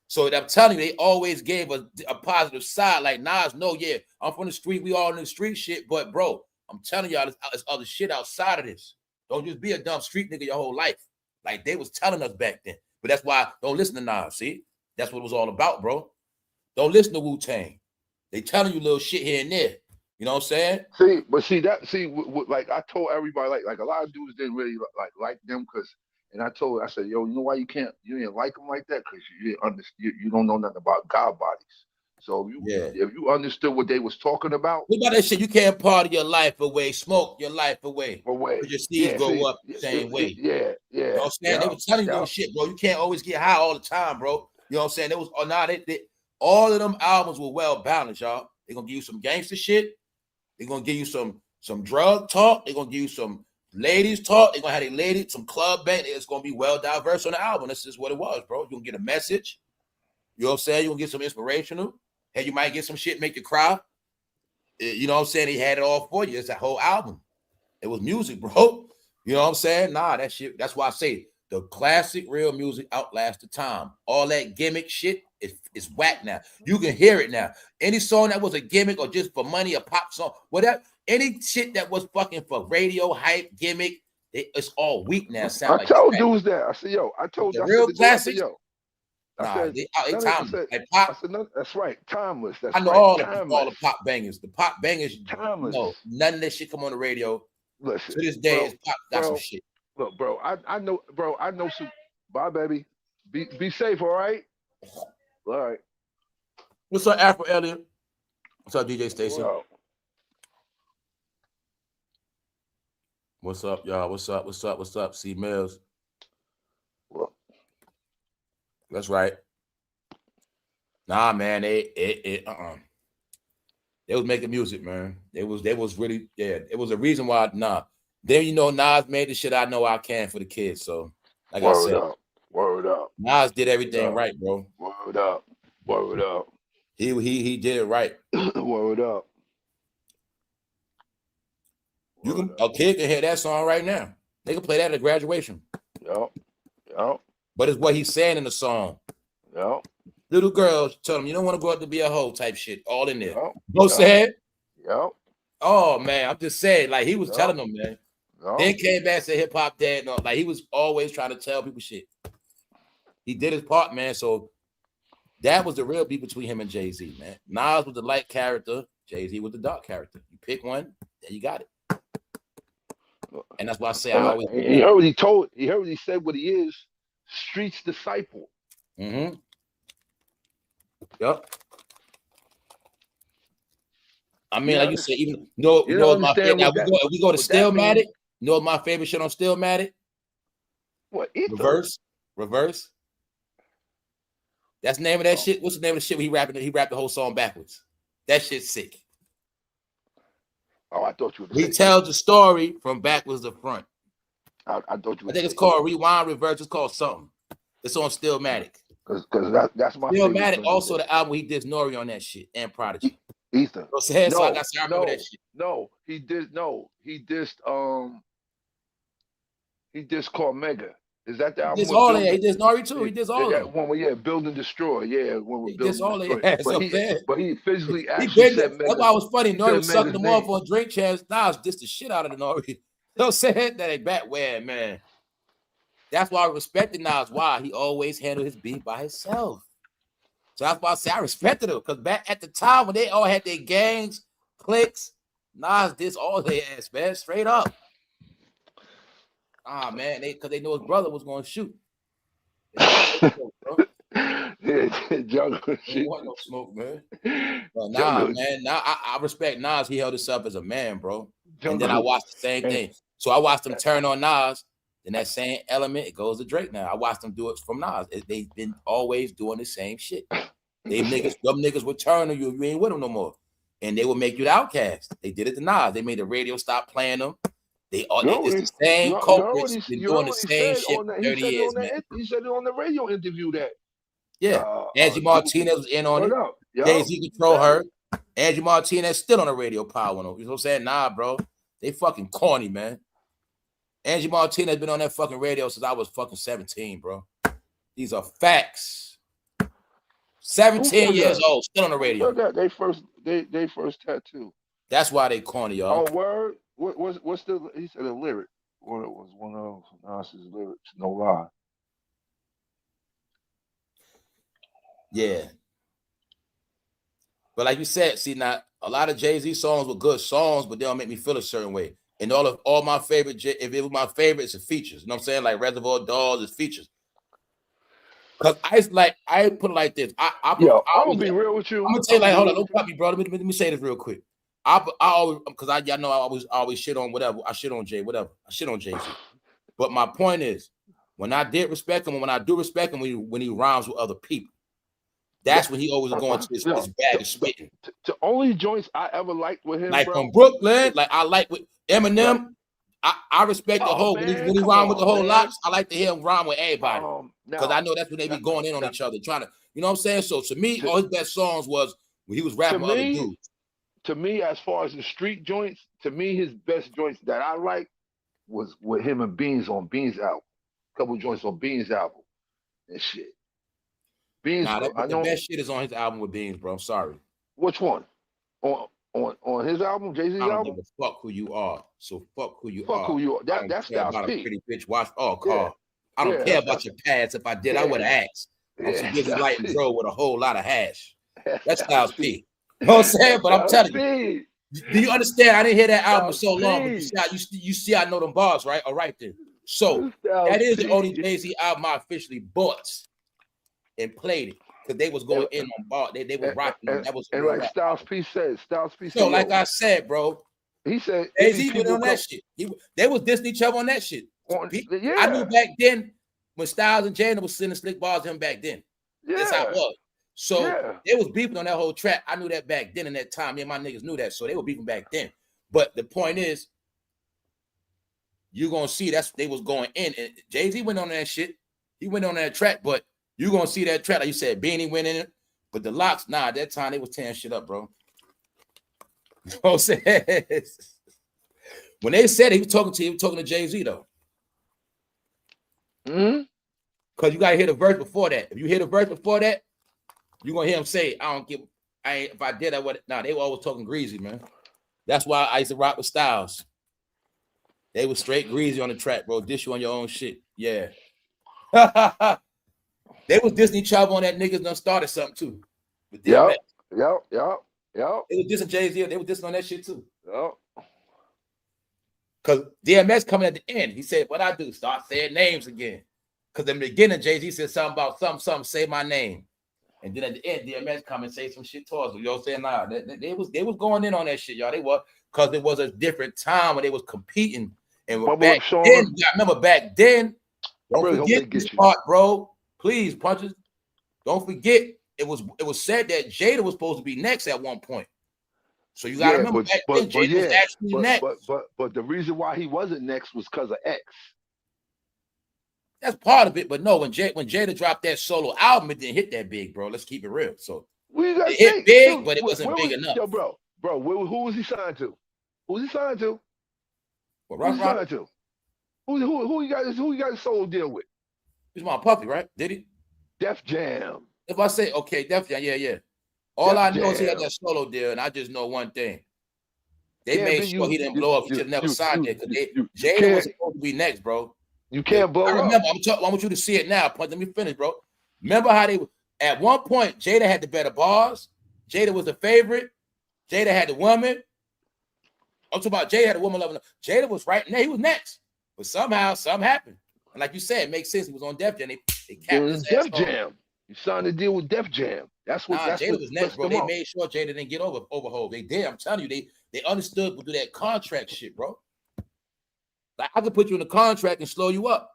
[SPEAKER 1] So I'm telling you, they always gave a positive side. Like Nas, no, yeah, I'm from the street. We all in the street shit. But bro, I'm telling y'all, there's other shit outside of this. Don't just be a dumb street nigga your whole life. Like they was telling us back then. But that's why don't listen to Nas. See, that's what it was all about, bro. Don't listen to Wu-Tang. They telling you little shit here and there. You know what I'm saying?
[SPEAKER 14] Like I told everybody, like a lot of dudes didn't really like them because. And I said, yo, you know why you didn't like them like that? Because you don't know nothing about God bodies. So if you understood what they was talking about.
[SPEAKER 1] What about that shit? You can't party your life away, smoke your life away. Because your seeds go up the same way.
[SPEAKER 14] Yeah.
[SPEAKER 1] You know what I'm saying? They were telling you those shit, bro. You can't always get high all the time, bro. You know what I'm saying? It was all of them albums were well balanced, y'all. They're gonna give you some gangster shit. They're gonna give you some drug talk. They're gonna give you some ladies talk. They're gonna have a lady, some club band. It's gonna be well diverse on the album. This is what it was, bro. You're gonna get a message. You know what I'm saying? You're gonna get some inspirational. Hey, you might get some shit, make you cry. You know what I'm saying? He had it all for you. It's that whole album. It was music, bro. You know what I'm saying? Nah, that shit. That's why I say the classic real music outlasts the time. All that gimmick shit is whack now. You can hear it now. Any song that was a gimmick or just for money, a pop song, whatever, any shit that was fucking for radio hype gimmick, it's all weak now.
[SPEAKER 14] I told dudes that. I said, yo, I told
[SPEAKER 1] the real classics.
[SPEAKER 14] They
[SPEAKER 1] timeless. Like pop.
[SPEAKER 14] I said, no, that's right, timeless. That's
[SPEAKER 1] I know
[SPEAKER 14] right,
[SPEAKER 1] all the pop bangers. The pop bangers, timeless. No, none of that shit come on the radio.
[SPEAKER 14] Listen,
[SPEAKER 1] to this day, it's pop. That's some shit.
[SPEAKER 14] Look, bro, I know, bro. I know some. Bye, baby. Be safe, all right? All right.
[SPEAKER 1] What's up, Afro Elliott? What's up, DJ Stacy? What's up, y'all? What's up? C Mills. That's right. Nah, man, they was making music, man. They was really, it was a reason why. Nah. Then you know Nas made the shit I know I can for the kids. So like I said,
[SPEAKER 14] word up.
[SPEAKER 1] Nas did everything right, bro.
[SPEAKER 14] Word up.
[SPEAKER 1] He did it right.
[SPEAKER 14] Word up.
[SPEAKER 1] A kid can hear that song right now. They can play that at graduation.
[SPEAKER 14] Yep.
[SPEAKER 1] But it's what he's saying in the song.
[SPEAKER 14] Yep.
[SPEAKER 1] Little girls tell him you don't want to grow up to be a hoe type shit. All in there.
[SPEAKER 14] Yep.
[SPEAKER 1] No said.
[SPEAKER 14] Yep.
[SPEAKER 1] Oh man, I'm just saying, like he was telling them, man. Then came back and said hip hop dad. No, like he was always trying to tell people shit. He did his part, man. So that was the real beef between him and Jay-Z, man. Nas was the light character, Jay-Z was the dark character. You pick one, then you got it. And that's why I say I always.
[SPEAKER 14] He already said what he is. Street's disciple.
[SPEAKER 1] Mm-hmm. Yep. I mean, like you said, even you know my favorite. Now we go to Stillmatic. You know my favorite shit on Stillmatic?
[SPEAKER 14] What?
[SPEAKER 1] Reverse. That's the name of that shit. What's the name of the shit? He rapped the whole song backwards. That shit's sick.
[SPEAKER 14] Oh, I thought you were.
[SPEAKER 1] He tells the story from backwards to front.
[SPEAKER 14] I thought you were.
[SPEAKER 1] I think it's called Rewind Reverse. It's called something. It's on Stillmatic.
[SPEAKER 14] Because that's my
[SPEAKER 1] Stillmatic. Also, the album he did Nori on that shit and Prodigy.
[SPEAKER 14] Ethan.
[SPEAKER 1] So I got to remember that shit.
[SPEAKER 14] No, he did. No, he dissed called Mega. Is that the album?
[SPEAKER 1] He did all that. He did Nori too. He did all that.
[SPEAKER 14] One where Build and Destroy. Yeah, when we
[SPEAKER 1] build and destroy.
[SPEAKER 14] But he physically actually said Mega.
[SPEAKER 1] That's why it was funny. Nori was sucking them off on drink champs. Nas dissed the shit out of the Nori. You know what I'm saying? That ain't back where, man. That's why I respected Nas. Why he always handled his beat by himself. So that's why I say I respected him. Because back at the time when they all had their gangs, cliques, Nas dissed all their ass, man. Straight up. Man, because they knew his brother was going to shoot.
[SPEAKER 14] Jungle
[SPEAKER 1] Ain't
[SPEAKER 14] shit.
[SPEAKER 1] want no smoke, man. But nah, man. Now I respect Nas. He held himself as a man, bro. And then I watched the same thing. So I watched them turn on Nas. Then that same element, it goes to Drake now. I watched them do it from Nas. They've been always doing the same shit. Them niggas would turn on you. You ain't with them no more. And they would make you the outcast. They did it to Nas. They made the radio stop playing them. It's the same culprits been doing the same shit for 30 years, man.
[SPEAKER 14] He said it on the radio interview that.
[SPEAKER 1] Yeah. Angie Martinez was in on it. Jay-Z control her. Angie Martinez still on the radio power. You know what I'm saying? Nah, bro. They fucking corny, man. Angie Martinez been on that fucking radio since I was fucking 17, bro. These are facts. 17 years old, still on the radio.
[SPEAKER 14] They first tattoo.
[SPEAKER 1] That's why they corny, y'all.
[SPEAKER 14] Oh, word? What's the? He said a lyric. What it was one of Nas's lyrics? No lie.
[SPEAKER 1] Yeah. But like you said, see now, a lot of Jay-Z songs were good songs, but they don't make me feel a certain way. And all my favorite, if it was my favorite, it's the features. You know what I'm saying? Like Reservoir Dogs is features. Cause I put it like this. I'm gonna be real with you. I'm gonna tell you, like, hold on, don't cut me, bro. Let me say this real quick. I always, because y'all know I always shit on whatever. I shit on whatever. I shit on Jay-Z. But my point is, when I did respect him, and when I do respect him, when he rhymes with other people, that's when he always going to his bag of spitting.
[SPEAKER 14] The only joints I ever liked with him,
[SPEAKER 1] like
[SPEAKER 14] bro,
[SPEAKER 1] from Brooklyn, like I like with Eminem. I respect the whole when he rhyme with the whole lots. I like to hear him rhyme with everybody because I know that's when they be going in on each other, trying to, you know what I'm saying. So to me, all his best songs was when he was rapping with other dudes.
[SPEAKER 14] To me, as far as the street joints, to me his best joints that I like was with him and Beans on Beans album. A couple joints on Beans album and shit. Beans,
[SPEAKER 1] nah, the best shit is on his album with Beans, bro. I'm sorry.
[SPEAKER 14] Which one? On his album, Jay-Z's album?
[SPEAKER 1] I don't give a fuck who you are. So fuck who you are.
[SPEAKER 14] Fuck who you are. That's Styles P.
[SPEAKER 1] A pretty bitch. Watch. Oh, Carl. I don't care about your past. If I did, I would have asked. I'm some busy light and bro with a whole lot of hash. That's Styles P. You know what I'm saying? But I'm telling you. Do you understand? I didn't hear that album so long, but you see, I know them bars, right? All right then. So that is the only Jay-Z album I officially bought and played it. Because they was going in on bar. They were rocking. That was
[SPEAKER 14] like Styles P said.
[SPEAKER 1] So like I said, bro.
[SPEAKER 14] He said
[SPEAKER 1] Jay-Z went on that shit. They was dissing each other on that shit. I knew back then when Styles and Jada was sending slick bars to him back then. That's how it was. So they was beefing on that whole track. I knew that back then in that time. Me and my niggas knew that. So they were beefing back then. But the point is, you're gonna see they was going in. And Jay-Z went on that shit. He went on that track, but you're gonna see that track, like you said, Beanie went in it. But the Locks, nah, at that time they was tearing shit up, bro. You know what I'm saying? When they said he was talking to Jay-Z though. Because you gotta hear the verse before that. If you hear the verse before that, you're gonna hear him say, if I did, I would. Nah, they were always talking greasy, man. That's why I used to rock with Styles. They was straight greasy on the track, bro. Dish you on your own shit. Yeah. They was dissing each other on that niggas done started something too.
[SPEAKER 14] Yep.
[SPEAKER 1] They was dissing Jay-Z. They was dissing on that shit too.
[SPEAKER 14] Yep.
[SPEAKER 1] Because DMX coming at the end, he said, what I do? Start saying names again. Because in the beginning, Jay-Z said something about something, say my name. And then at the end, DMX come and say some shit towards him. You know what I'm saying? Nah, they was going in on that shit, y'all. They were, because it was a different time when they was competing. And back then, remember back then, don't forget this part, bro. Please, punches. Don't forget, it was said that Jada was supposed to be next at one point. So you gotta remember back then, Jada was actually next.
[SPEAKER 14] But the reason why he wasn't next was because of X.
[SPEAKER 1] That's part of it, but no, when Jada dropped that solo album, it didn't hit that big, bro. Let's keep it real. So it hit big, but it wasn't big enough.
[SPEAKER 14] Yo, bro, who was he signed to? Who was he signed to?
[SPEAKER 1] Well,
[SPEAKER 14] who was he signed to? Who you got his solo deal with?
[SPEAKER 1] He's my Puffy, right? Did he?
[SPEAKER 14] Def Jam.
[SPEAKER 1] If I say okay, Def Jam, yeah. All I know is he had that solo deal, and I just know one thing. They made sure he didn't blow up. He should have never signed it because Jada was supposed to be next, bro.
[SPEAKER 14] You can't blow up.
[SPEAKER 1] I remember. I want you to see it now. Let me finish, bro. Remember how they at one point Jada had the better bars. Jada was the favorite. Jada had the woman. I'm talking about Jada had a woman loving. Jada was right there. He was next, but somehow something happened. And like you said, it makes sense. He was on Def Jam. They capped his ass
[SPEAKER 14] Def Jam. He signed a deal with Def Jam. That's what
[SPEAKER 1] Jada was next,
[SPEAKER 14] pissed
[SPEAKER 1] bro.
[SPEAKER 14] him
[SPEAKER 1] They
[SPEAKER 14] off.
[SPEAKER 1] made sure Jada didn't get over Hov. They did. I'm telling you, they understood to do that contract shit, bro. Like I could put you in a contract and slow you up.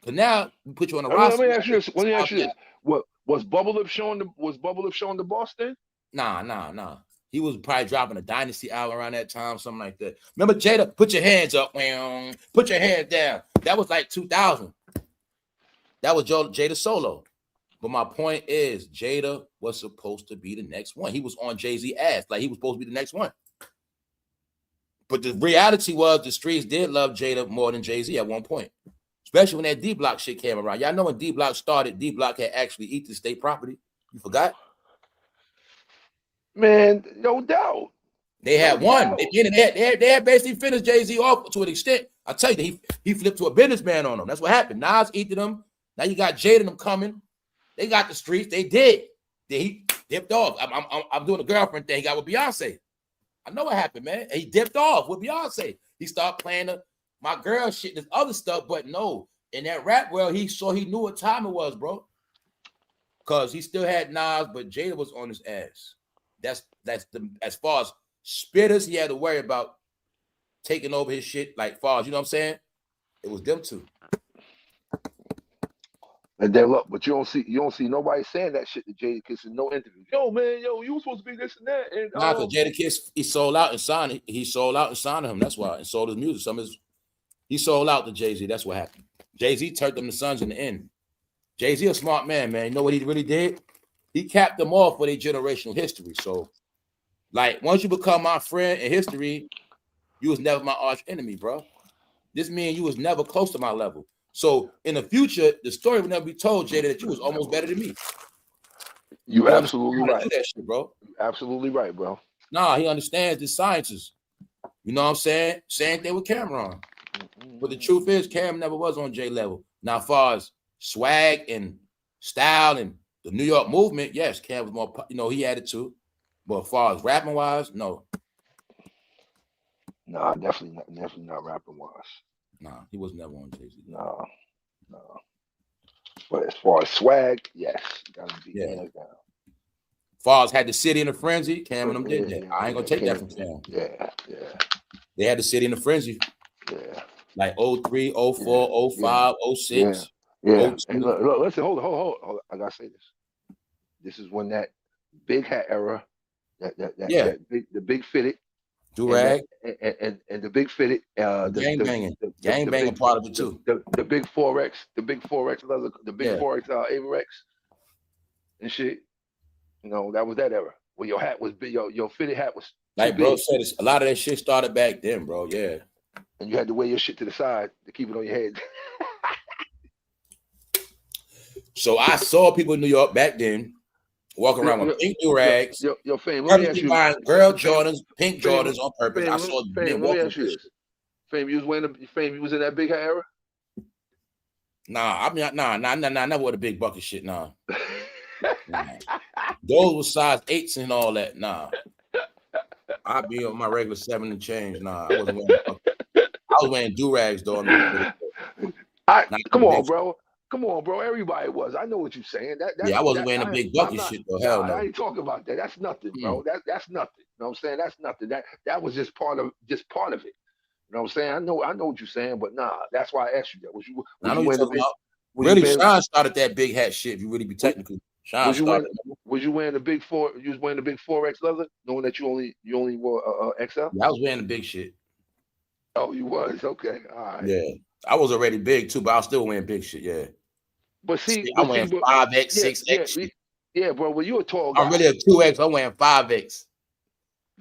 [SPEAKER 1] Cause now we put you on a roster.
[SPEAKER 14] Let me ask you this. Let me ask you this. What was Bubble Lip showing the boss then?
[SPEAKER 1] Nah. He was probably dropping a Dynasty album around that time, something like that. Remember Jada? Put your hands up, put your hands down. That was like 2000. That was Jada solo. But my point is, Jada was supposed to be the next one. He was on Jay-Z ass, like he was supposed to be the next one. But the reality was the streets did love Jada more than Jay-Z at one point. Especially when that D-Block shit came around. Y'all know when D-Block started, D-Block had actually eaten state property. You forgot?
[SPEAKER 14] Man, no doubt.
[SPEAKER 1] They had won. They had basically finished Jay-Z off to an extent. I tell you, he flipped to a businessman on them. That's what happened. Nas eaten them. Now you got Jada and them coming. They got the streets. They did. Then he dipped off. I'm doing a girlfriend thing. He got with Beyonce. I know what happened, man. He dipped off with Beyonce. He started playing my girl shit, this other stuff. But no, in that rap world, he knew what time it was, bro. Because he still had Nas, but Jada was on his ass. That's as far as spitters he had to worry about taking over his shit. Like far as you know what I'm saying, it was them two.
[SPEAKER 14] And then look, but you don't see nobody saying that shit to Jadakiss in no interview. Yo, man, you was supposed to be this and that. And
[SPEAKER 1] because Jadakiss, he sold out and signed. He sold out and signed him. That's why, and sold his music. He sold out to Jay-Z. That's what happened. Jay-Z turned them to sons in the end. Jay-Z a smart man, man. You know what he really did? He capped them off for their generational history. So, like, once you become my friend in history, you was never my arch enemy, bro. This means you was never close to my level. So in the future, the story will never be told, Jada, that you was almost better than me.
[SPEAKER 14] You absolutely right.
[SPEAKER 1] Do that shit, bro.
[SPEAKER 14] Absolutely right, bro.
[SPEAKER 1] Nah, he understands the sciences. You know what I'm saying? Same thing with Camron. But the truth is, Cam never was on J level. Now, as far as swag and style and the New York movement, yes, Cam was more, he had it too. But as far as rapping wise, no.
[SPEAKER 14] Nah, definitely not rapping wise.
[SPEAKER 1] Nah, he was never on Jay-Z.
[SPEAKER 14] No. But as far as swag, yes, gotta be hands down.
[SPEAKER 1] As far as had the city in a frenzy, Cam and them did that. I ain't gonna take that from Cam.
[SPEAKER 14] Yeah.
[SPEAKER 1] They had the city in a frenzy.
[SPEAKER 14] Yeah.
[SPEAKER 1] Like 03, 04, 05, 06.
[SPEAKER 14] Yeah. And look, listen, hold on. I gotta say this. This is when that big hat era, that big fitted.
[SPEAKER 1] Do-rag.
[SPEAKER 14] And the big fitted,
[SPEAKER 1] gang banging part of it too.
[SPEAKER 14] The big 4X, leather, the big 4X Averex and shit. That was that era where your hat was big, your fitted hat was
[SPEAKER 1] like bro said. A lot of that shit started back then, bro. Yeah,
[SPEAKER 14] and you had to wear your shit to the side to keep it on your head.
[SPEAKER 1] So I saw people in New York back then walking around with pink do-rags.
[SPEAKER 14] Yo, Fame, let me ask you.
[SPEAKER 1] Girl Jordans, pink Jordans on purpose.
[SPEAKER 14] Fame,
[SPEAKER 1] I saw
[SPEAKER 14] Fame, let me ask you this. Fame, you was in that big hat era?
[SPEAKER 1] Nah, I never wore the big bucket shit, nah. Those were size 8s and all that, nah. I'd be on my regular 7 and change, nah. I was wearing do-rags, though.
[SPEAKER 14] Come on, bro. Everybody was. I know what you're saying.
[SPEAKER 1] I wasn't wearing the big bucket shit, though. Hell no.
[SPEAKER 14] I ain't talking about that. That's nothing, bro. That's nothing. You know what I'm saying? That's nothing. That was just part of it. You know what I'm saying? I know what you're saying, but nah, that's why I asked you that. Was you wearing the big?
[SPEAKER 1] Really, Sean started that big hat shit. If you really be technical, Sean started.
[SPEAKER 14] Was you wearing the big 4? You was wearing the big 4X leather, knowing that you only wore XL?
[SPEAKER 1] Yeah, I was wearing the big shit.
[SPEAKER 14] Oh, you was? Okay, all right.
[SPEAKER 1] Yeah, I was already big too, but I was still wearing big shit. Yeah.
[SPEAKER 14] But see,
[SPEAKER 1] I'm wearing 5X, 6X.
[SPEAKER 14] Yeah, bro. Well, you a tall guy.
[SPEAKER 1] I'm really a 2X. I'm wearing 5X.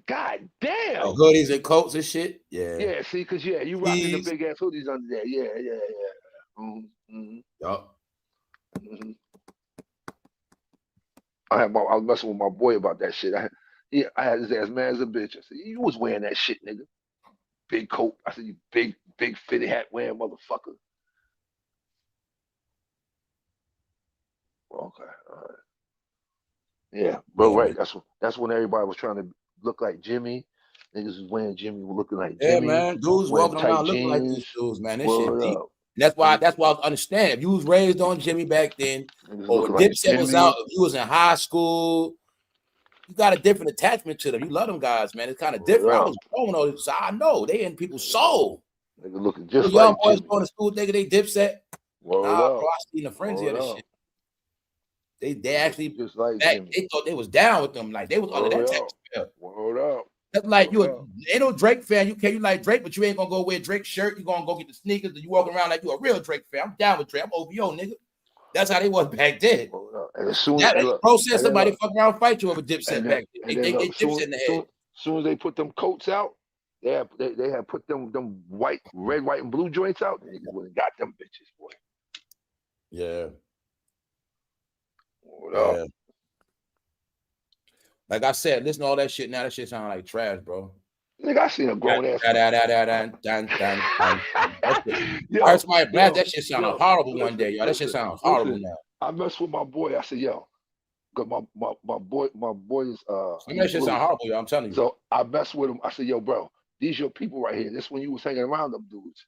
[SPEAKER 14] God damn.
[SPEAKER 1] Like hoodies and coats and shit. Yeah.
[SPEAKER 14] Yeah. See, because you rocking the big ass hoodies under there. Yeah. Mm-hmm.
[SPEAKER 1] Yup.
[SPEAKER 14] Mm-hmm. I was messing with my boy about that shit. I had his ass mad as a bitch. I said, you was wearing that shit, nigga. Big coat. I said, you big fitted hat wearing motherfucker. Okay, all right. Yeah, bro, right. That's when everybody was trying to look like Jimmy. Niggas was wearing Jimmy, looking like Jimmy.
[SPEAKER 1] Yeah, man. Dudes walking around looking like these dudes, man. This shit deep. And that's why I understand. If you was raised on Jimmy back then, or when Dipset was out, if you was in high school, you got a different attachment to them. You love them guys, man. It's kind of different. I was growing on this, so I know they in people's soul.
[SPEAKER 14] Nigga looking just
[SPEAKER 1] young
[SPEAKER 14] like
[SPEAKER 1] boys
[SPEAKER 14] Jimmy.
[SPEAKER 1] going to school, nigga, they Dipset.
[SPEAKER 14] Word
[SPEAKER 1] nah,
[SPEAKER 14] up.
[SPEAKER 1] bro, I seen the frenzy of this shit. They actually
[SPEAKER 14] just like
[SPEAKER 1] they thought they was down with them, like they was under that type of spell.
[SPEAKER 14] Word up.
[SPEAKER 1] That's like ain't no Drake fan. You like Drake, but you ain't gonna go wear Drake shirt. You gonna go get the sneakers, and you walking around like you a real Drake fan. I'm down with Drake. I'm OVO, nigga. That's how they was back then.
[SPEAKER 14] And as soon
[SPEAKER 1] as process somebody fuck around and fight you over Dipset back then. They Dipset in the head.
[SPEAKER 14] Soon as they put them coats out, they have put them red, white, and blue joints out. They would have got them bitches, boy.
[SPEAKER 1] Yeah.
[SPEAKER 14] Yeah.
[SPEAKER 1] Like I said, listen to all that shit now. That shit sound like trash, bro.
[SPEAKER 14] Nigga, I seen a grown ass.
[SPEAKER 1] I heard somebody blast that shit sounded horrible one day, yo. That shit sounds horrible now.
[SPEAKER 14] I messed with my boy. I said, yo, cause my boy's
[SPEAKER 1] that shit sound horrible, yo. I'm telling you.
[SPEAKER 14] So I messed with him. I said, yo, bro, these your people right here. This when you was hanging around them dudes.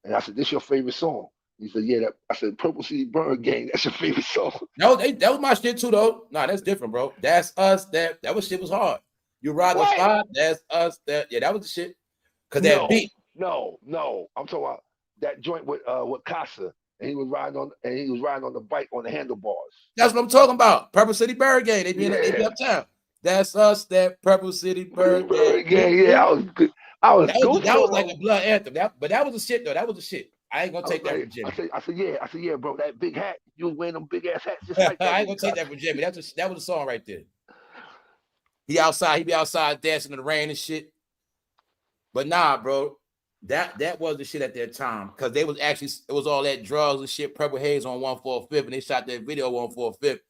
[SPEAKER 14] And I said, this your favorite song? He said, yeah. I said, Purple City Burn Gang. That's your favorite song.
[SPEAKER 1] No, that was my shit too, though. Nah, that's different, bro. That's us. That shit was hard. You ride the spot. That's us. That was the shit. Cause that beat.
[SPEAKER 14] No. I'm talking about that joint with Casa, and he was riding on the bike on the handlebars.
[SPEAKER 1] That's what I'm talking about. Purple City Bird Gang. They be uptown. That's us. That Purple City Bird Gang.
[SPEAKER 14] Yeah, I was
[SPEAKER 1] that was like a blood anthem. But that was the shit though. That was the shit. I ain't gonna take that from Jimmy.
[SPEAKER 14] I said, yeah, bro. That big hat. You was wearing them big ass hats just like that.
[SPEAKER 1] I ain't gonna take that from Jimmy. That was the song right there. He outside. He be outside dancing in the rain and shit. But nah, bro. That was the shit at that time because they was actually it was all that drugs and shit. Purple Haze on 145th, and they shot that video on 145th.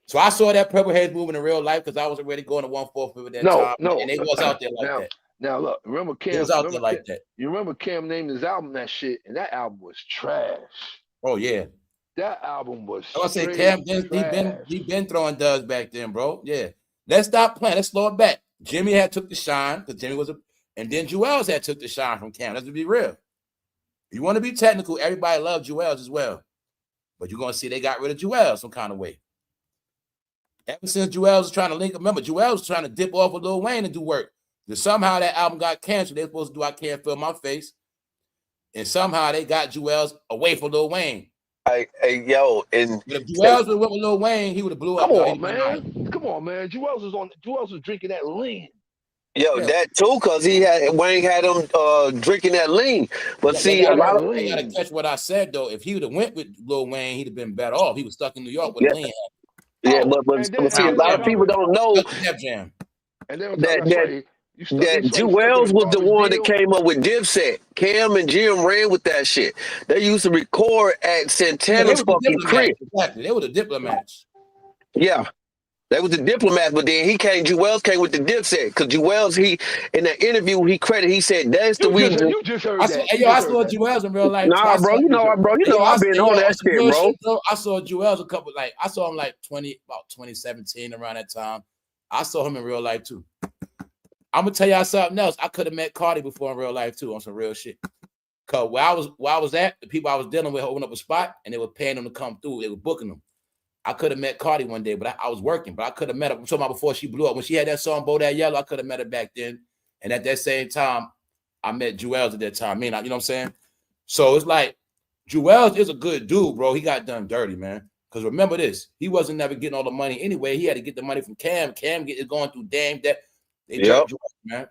[SPEAKER 1] So I saw that Purple Haze moving in real life because I wasn't ready going to 145th at that time. And they was out there like that.
[SPEAKER 14] Now look, remember Cam?
[SPEAKER 1] He was out there like that.
[SPEAKER 14] You remember Cam named his album that shit, and that album was trash.
[SPEAKER 1] Oh yeah,
[SPEAKER 14] that album was.
[SPEAKER 1] I was say Cam, he been throwing dubs back then, bro. Yeah, let's stop playing. Let's slow it back. Jimmy had took the shine because Jimmy was and then Jewels had took the shine from Cam. Let's be real. You want to be technical? Everybody loves Jewels as well, but you're gonna see they got rid of Jewels some kind of way. Ever since Jewels was trying to link, remember Jewels was trying to dip off with Lil Wayne and do work. And somehow that album got canceled. They were supposed to do I Can't Feel My Face. And somehow they got Jewels away from Lil Wayne.
[SPEAKER 3] Hey, yo, and
[SPEAKER 1] if Jewels would have went with Lil Wayne, he would have blew up.
[SPEAKER 14] Come on, man. Jewels was drinking that lean.
[SPEAKER 3] Yo, that too, cause Wayne had him drinking that lean. But see, a lot of
[SPEAKER 1] you gotta catch what I said though. If he would have went with Lil Wayne, he'd have been better off. He was stuck in New York with lean.
[SPEAKER 3] Yeah, but see, a lot of people don't know that Jewels was the one that came up with Dipset. Cam and Jim ran with that shit. They used to record at Santana's fucking crib.
[SPEAKER 1] Exactly, they were the diplomats.
[SPEAKER 3] Yeah. That was the diplomat, but then Jewels came with the Dipset. Because Jewels, in that interview, he said that's the reason.
[SPEAKER 14] You just heard that.
[SPEAKER 1] I saw Jewels in real life.
[SPEAKER 3] Nah, bro, you know I've been on that shit, bro.
[SPEAKER 1] I saw Jewels I saw him about 2017 around that time. I saw him in real life too. I'm gonna tell y'all something else. I could have met Cardi before in real life too on some real shit. Cause where I was at, the people I was dealing with opened up a spot and they were paying them to come through. They were booking them. I could have met Cardi one day, but I was working. But I could have met her. I'm talking about before she blew up. When she had that song, Bow That Yellow, I could have met her back then. And at that same time, I met Jewels at that time. You know what I'm saying? So it's like, Jewels is a good dude, bro. He got done dirty, man. Because remember this, he wasn't never getting all the money anyway. He had to get the money from Cam. Cam is going through Dame. They jumped Jewels, man.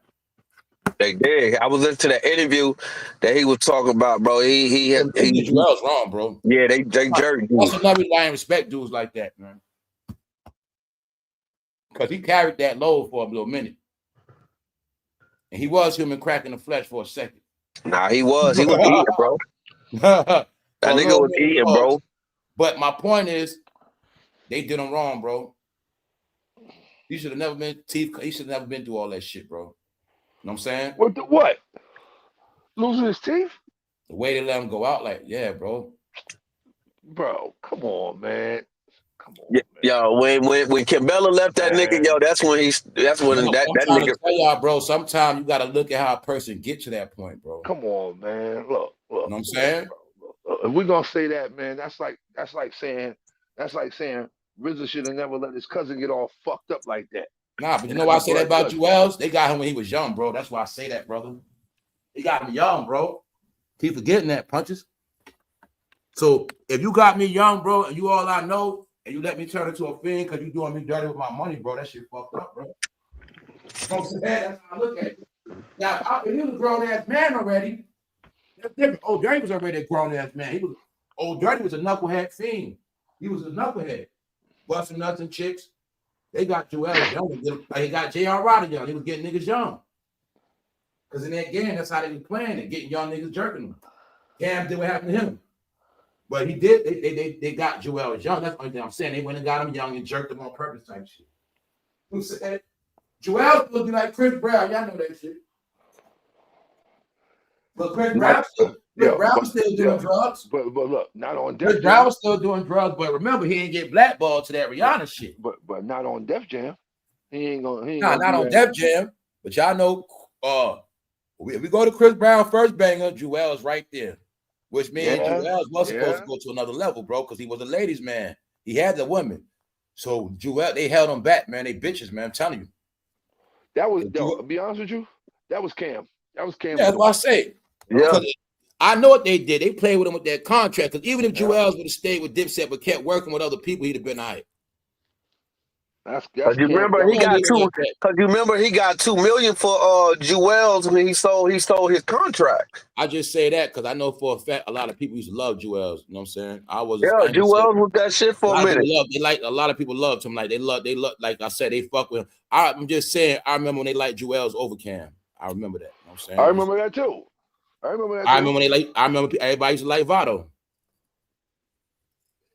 [SPEAKER 3] They did. I was listening to that interview that he was talking about, bro. He
[SPEAKER 1] Jewels wrong, bro.
[SPEAKER 3] Yeah, they jerked.
[SPEAKER 1] That's another reason I ain't respect dudes like that, man. Because he carried that load for a little minute. And he was human crack in the flesh for a second.
[SPEAKER 3] Nah, he was eating, bro. That nigga was eating, bro.
[SPEAKER 1] But my point is, they did him wrong, bro. He should have never been He should have never been through all that shit, bro. You know what I'm saying?
[SPEAKER 14] What? Losing his teeth?
[SPEAKER 1] The way they let him go out, like, yeah, bro.
[SPEAKER 14] Bro, come on, man. Come on.
[SPEAKER 3] Yeah, yo, when Kimbella left that nigga, yo, that's when that nigga.
[SPEAKER 1] To tell y'all, bro, sometimes you gotta look at how a person get to that point, bro.
[SPEAKER 14] Come on, man. Look.
[SPEAKER 1] You know what I'm saying?
[SPEAKER 14] Bro, if we're gonna say that, man, that's like saying RZA should have never let his cousin get all fucked up like that.
[SPEAKER 1] Nah, but you know why I say that about jayz? They got him when he was young, bro. That's why I say that, brother. They got him young, bro. Keep forgetting that, punches. So if you got me young, bro, and you all I know, and you let me turn into a fiend because you doing me dirty with my money, bro, that shit fucked up, bro. That's how I look at it. Now, if he was a grown-ass man already, that's different. Old Dirty was already a grown-ass man. Old Dirty was a knucklehead fiend. He was a knucklehead. Busting nuts and chicks. They got jayz young. He got J.R. Rodder young. He was getting niggas young. Because in that game, that's how they was playing it, getting young niggas jerking them. Cam did what happened to him. But he did, they got jayz young. That's the only thing I'm saying. They went and got him young and jerked him on purpose type shit. Who said jayz looking like Chris Brown? Y'all know that shit. But Chris Brown was still doing drugs.
[SPEAKER 14] But look, not on Def Jam.
[SPEAKER 1] Chris Brown was still doing drugs, but remember, he didn't get blackballed to that Rihanna shit.
[SPEAKER 14] But not on Def Jam. He ain't gonna
[SPEAKER 1] not on Def Jam. But y'all know, if we go to Chris Brown first banger, jayz right there. Which means jayz was supposed to go to another level, bro, because he was a ladies' man. He had the women. So jayz, they held him back, man. They bitches, man. I'm telling you.
[SPEAKER 14] That was, to be honest with you, that was Cam. That was Cam.
[SPEAKER 1] Yeah, that's what I say. Yeah. I know what they did. They played with him with that contract. Because even if jayz would have stayed with Dipset but kept working with other people, he'd have been all right.
[SPEAKER 3] Because you remember he got $2 million for jayz when he sold his contract.
[SPEAKER 1] I just say that because I know for a fact a lot of people used to love jayz. You know what I'm saying?
[SPEAKER 3] Jayz was that shit for a minute.
[SPEAKER 1] A lot of people loved him. Like they love like I said, they fuck with him. I'm just saying, I remember when they liked jayz over Cam. I remember that. You know what I'm saying?
[SPEAKER 14] I remember that too. I remember everybody used to like Vado.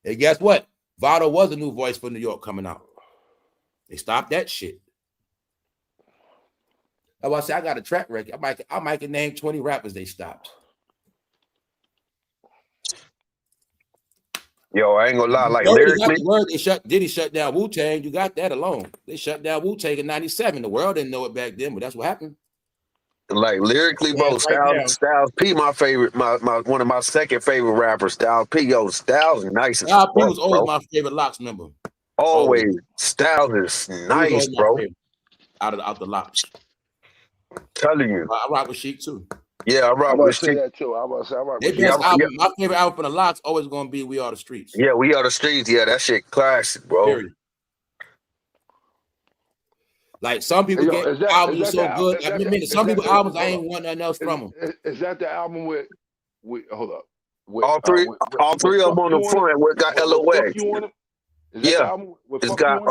[SPEAKER 14] And guess what? Vado was a new voice for New York coming out. They stopped that shit. That's why I say I got a track record. I might can name 20 rappers they stopped.
[SPEAKER 3] Yo, I ain't gonna lie, like lyrically.
[SPEAKER 1] Diddy shut down Wu-Tang. You got that alone. They shut down Wu-Tang in 97. The world didn't know it back then, but that's what happened.
[SPEAKER 3] Like lyrically, bro, Styles P, my favorite, my one of my second favorite rappers, Styles P. Yo, Styles is nice as fuck,
[SPEAKER 1] Styles P was always my favorite Locks member.
[SPEAKER 3] Always. Styles is nice, bro.
[SPEAKER 1] Out the Locks.
[SPEAKER 3] Telling you.
[SPEAKER 1] I rock with Sheik too.
[SPEAKER 3] Yeah, I rock with Sheik.
[SPEAKER 14] That too. I rock with
[SPEAKER 1] Sheik. My favorite album from the Locks always gonna be We Are the Streets.
[SPEAKER 3] Yeah, We Are the Streets. Yeah, that shit classic, bro. Period.
[SPEAKER 1] Like some people get albums so good. Some people albums I ain't want nothing else from them.
[SPEAKER 14] Is that the album with hold up?
[SPEAKER 3] All three of them on the front with got LOX. Yeah, it's got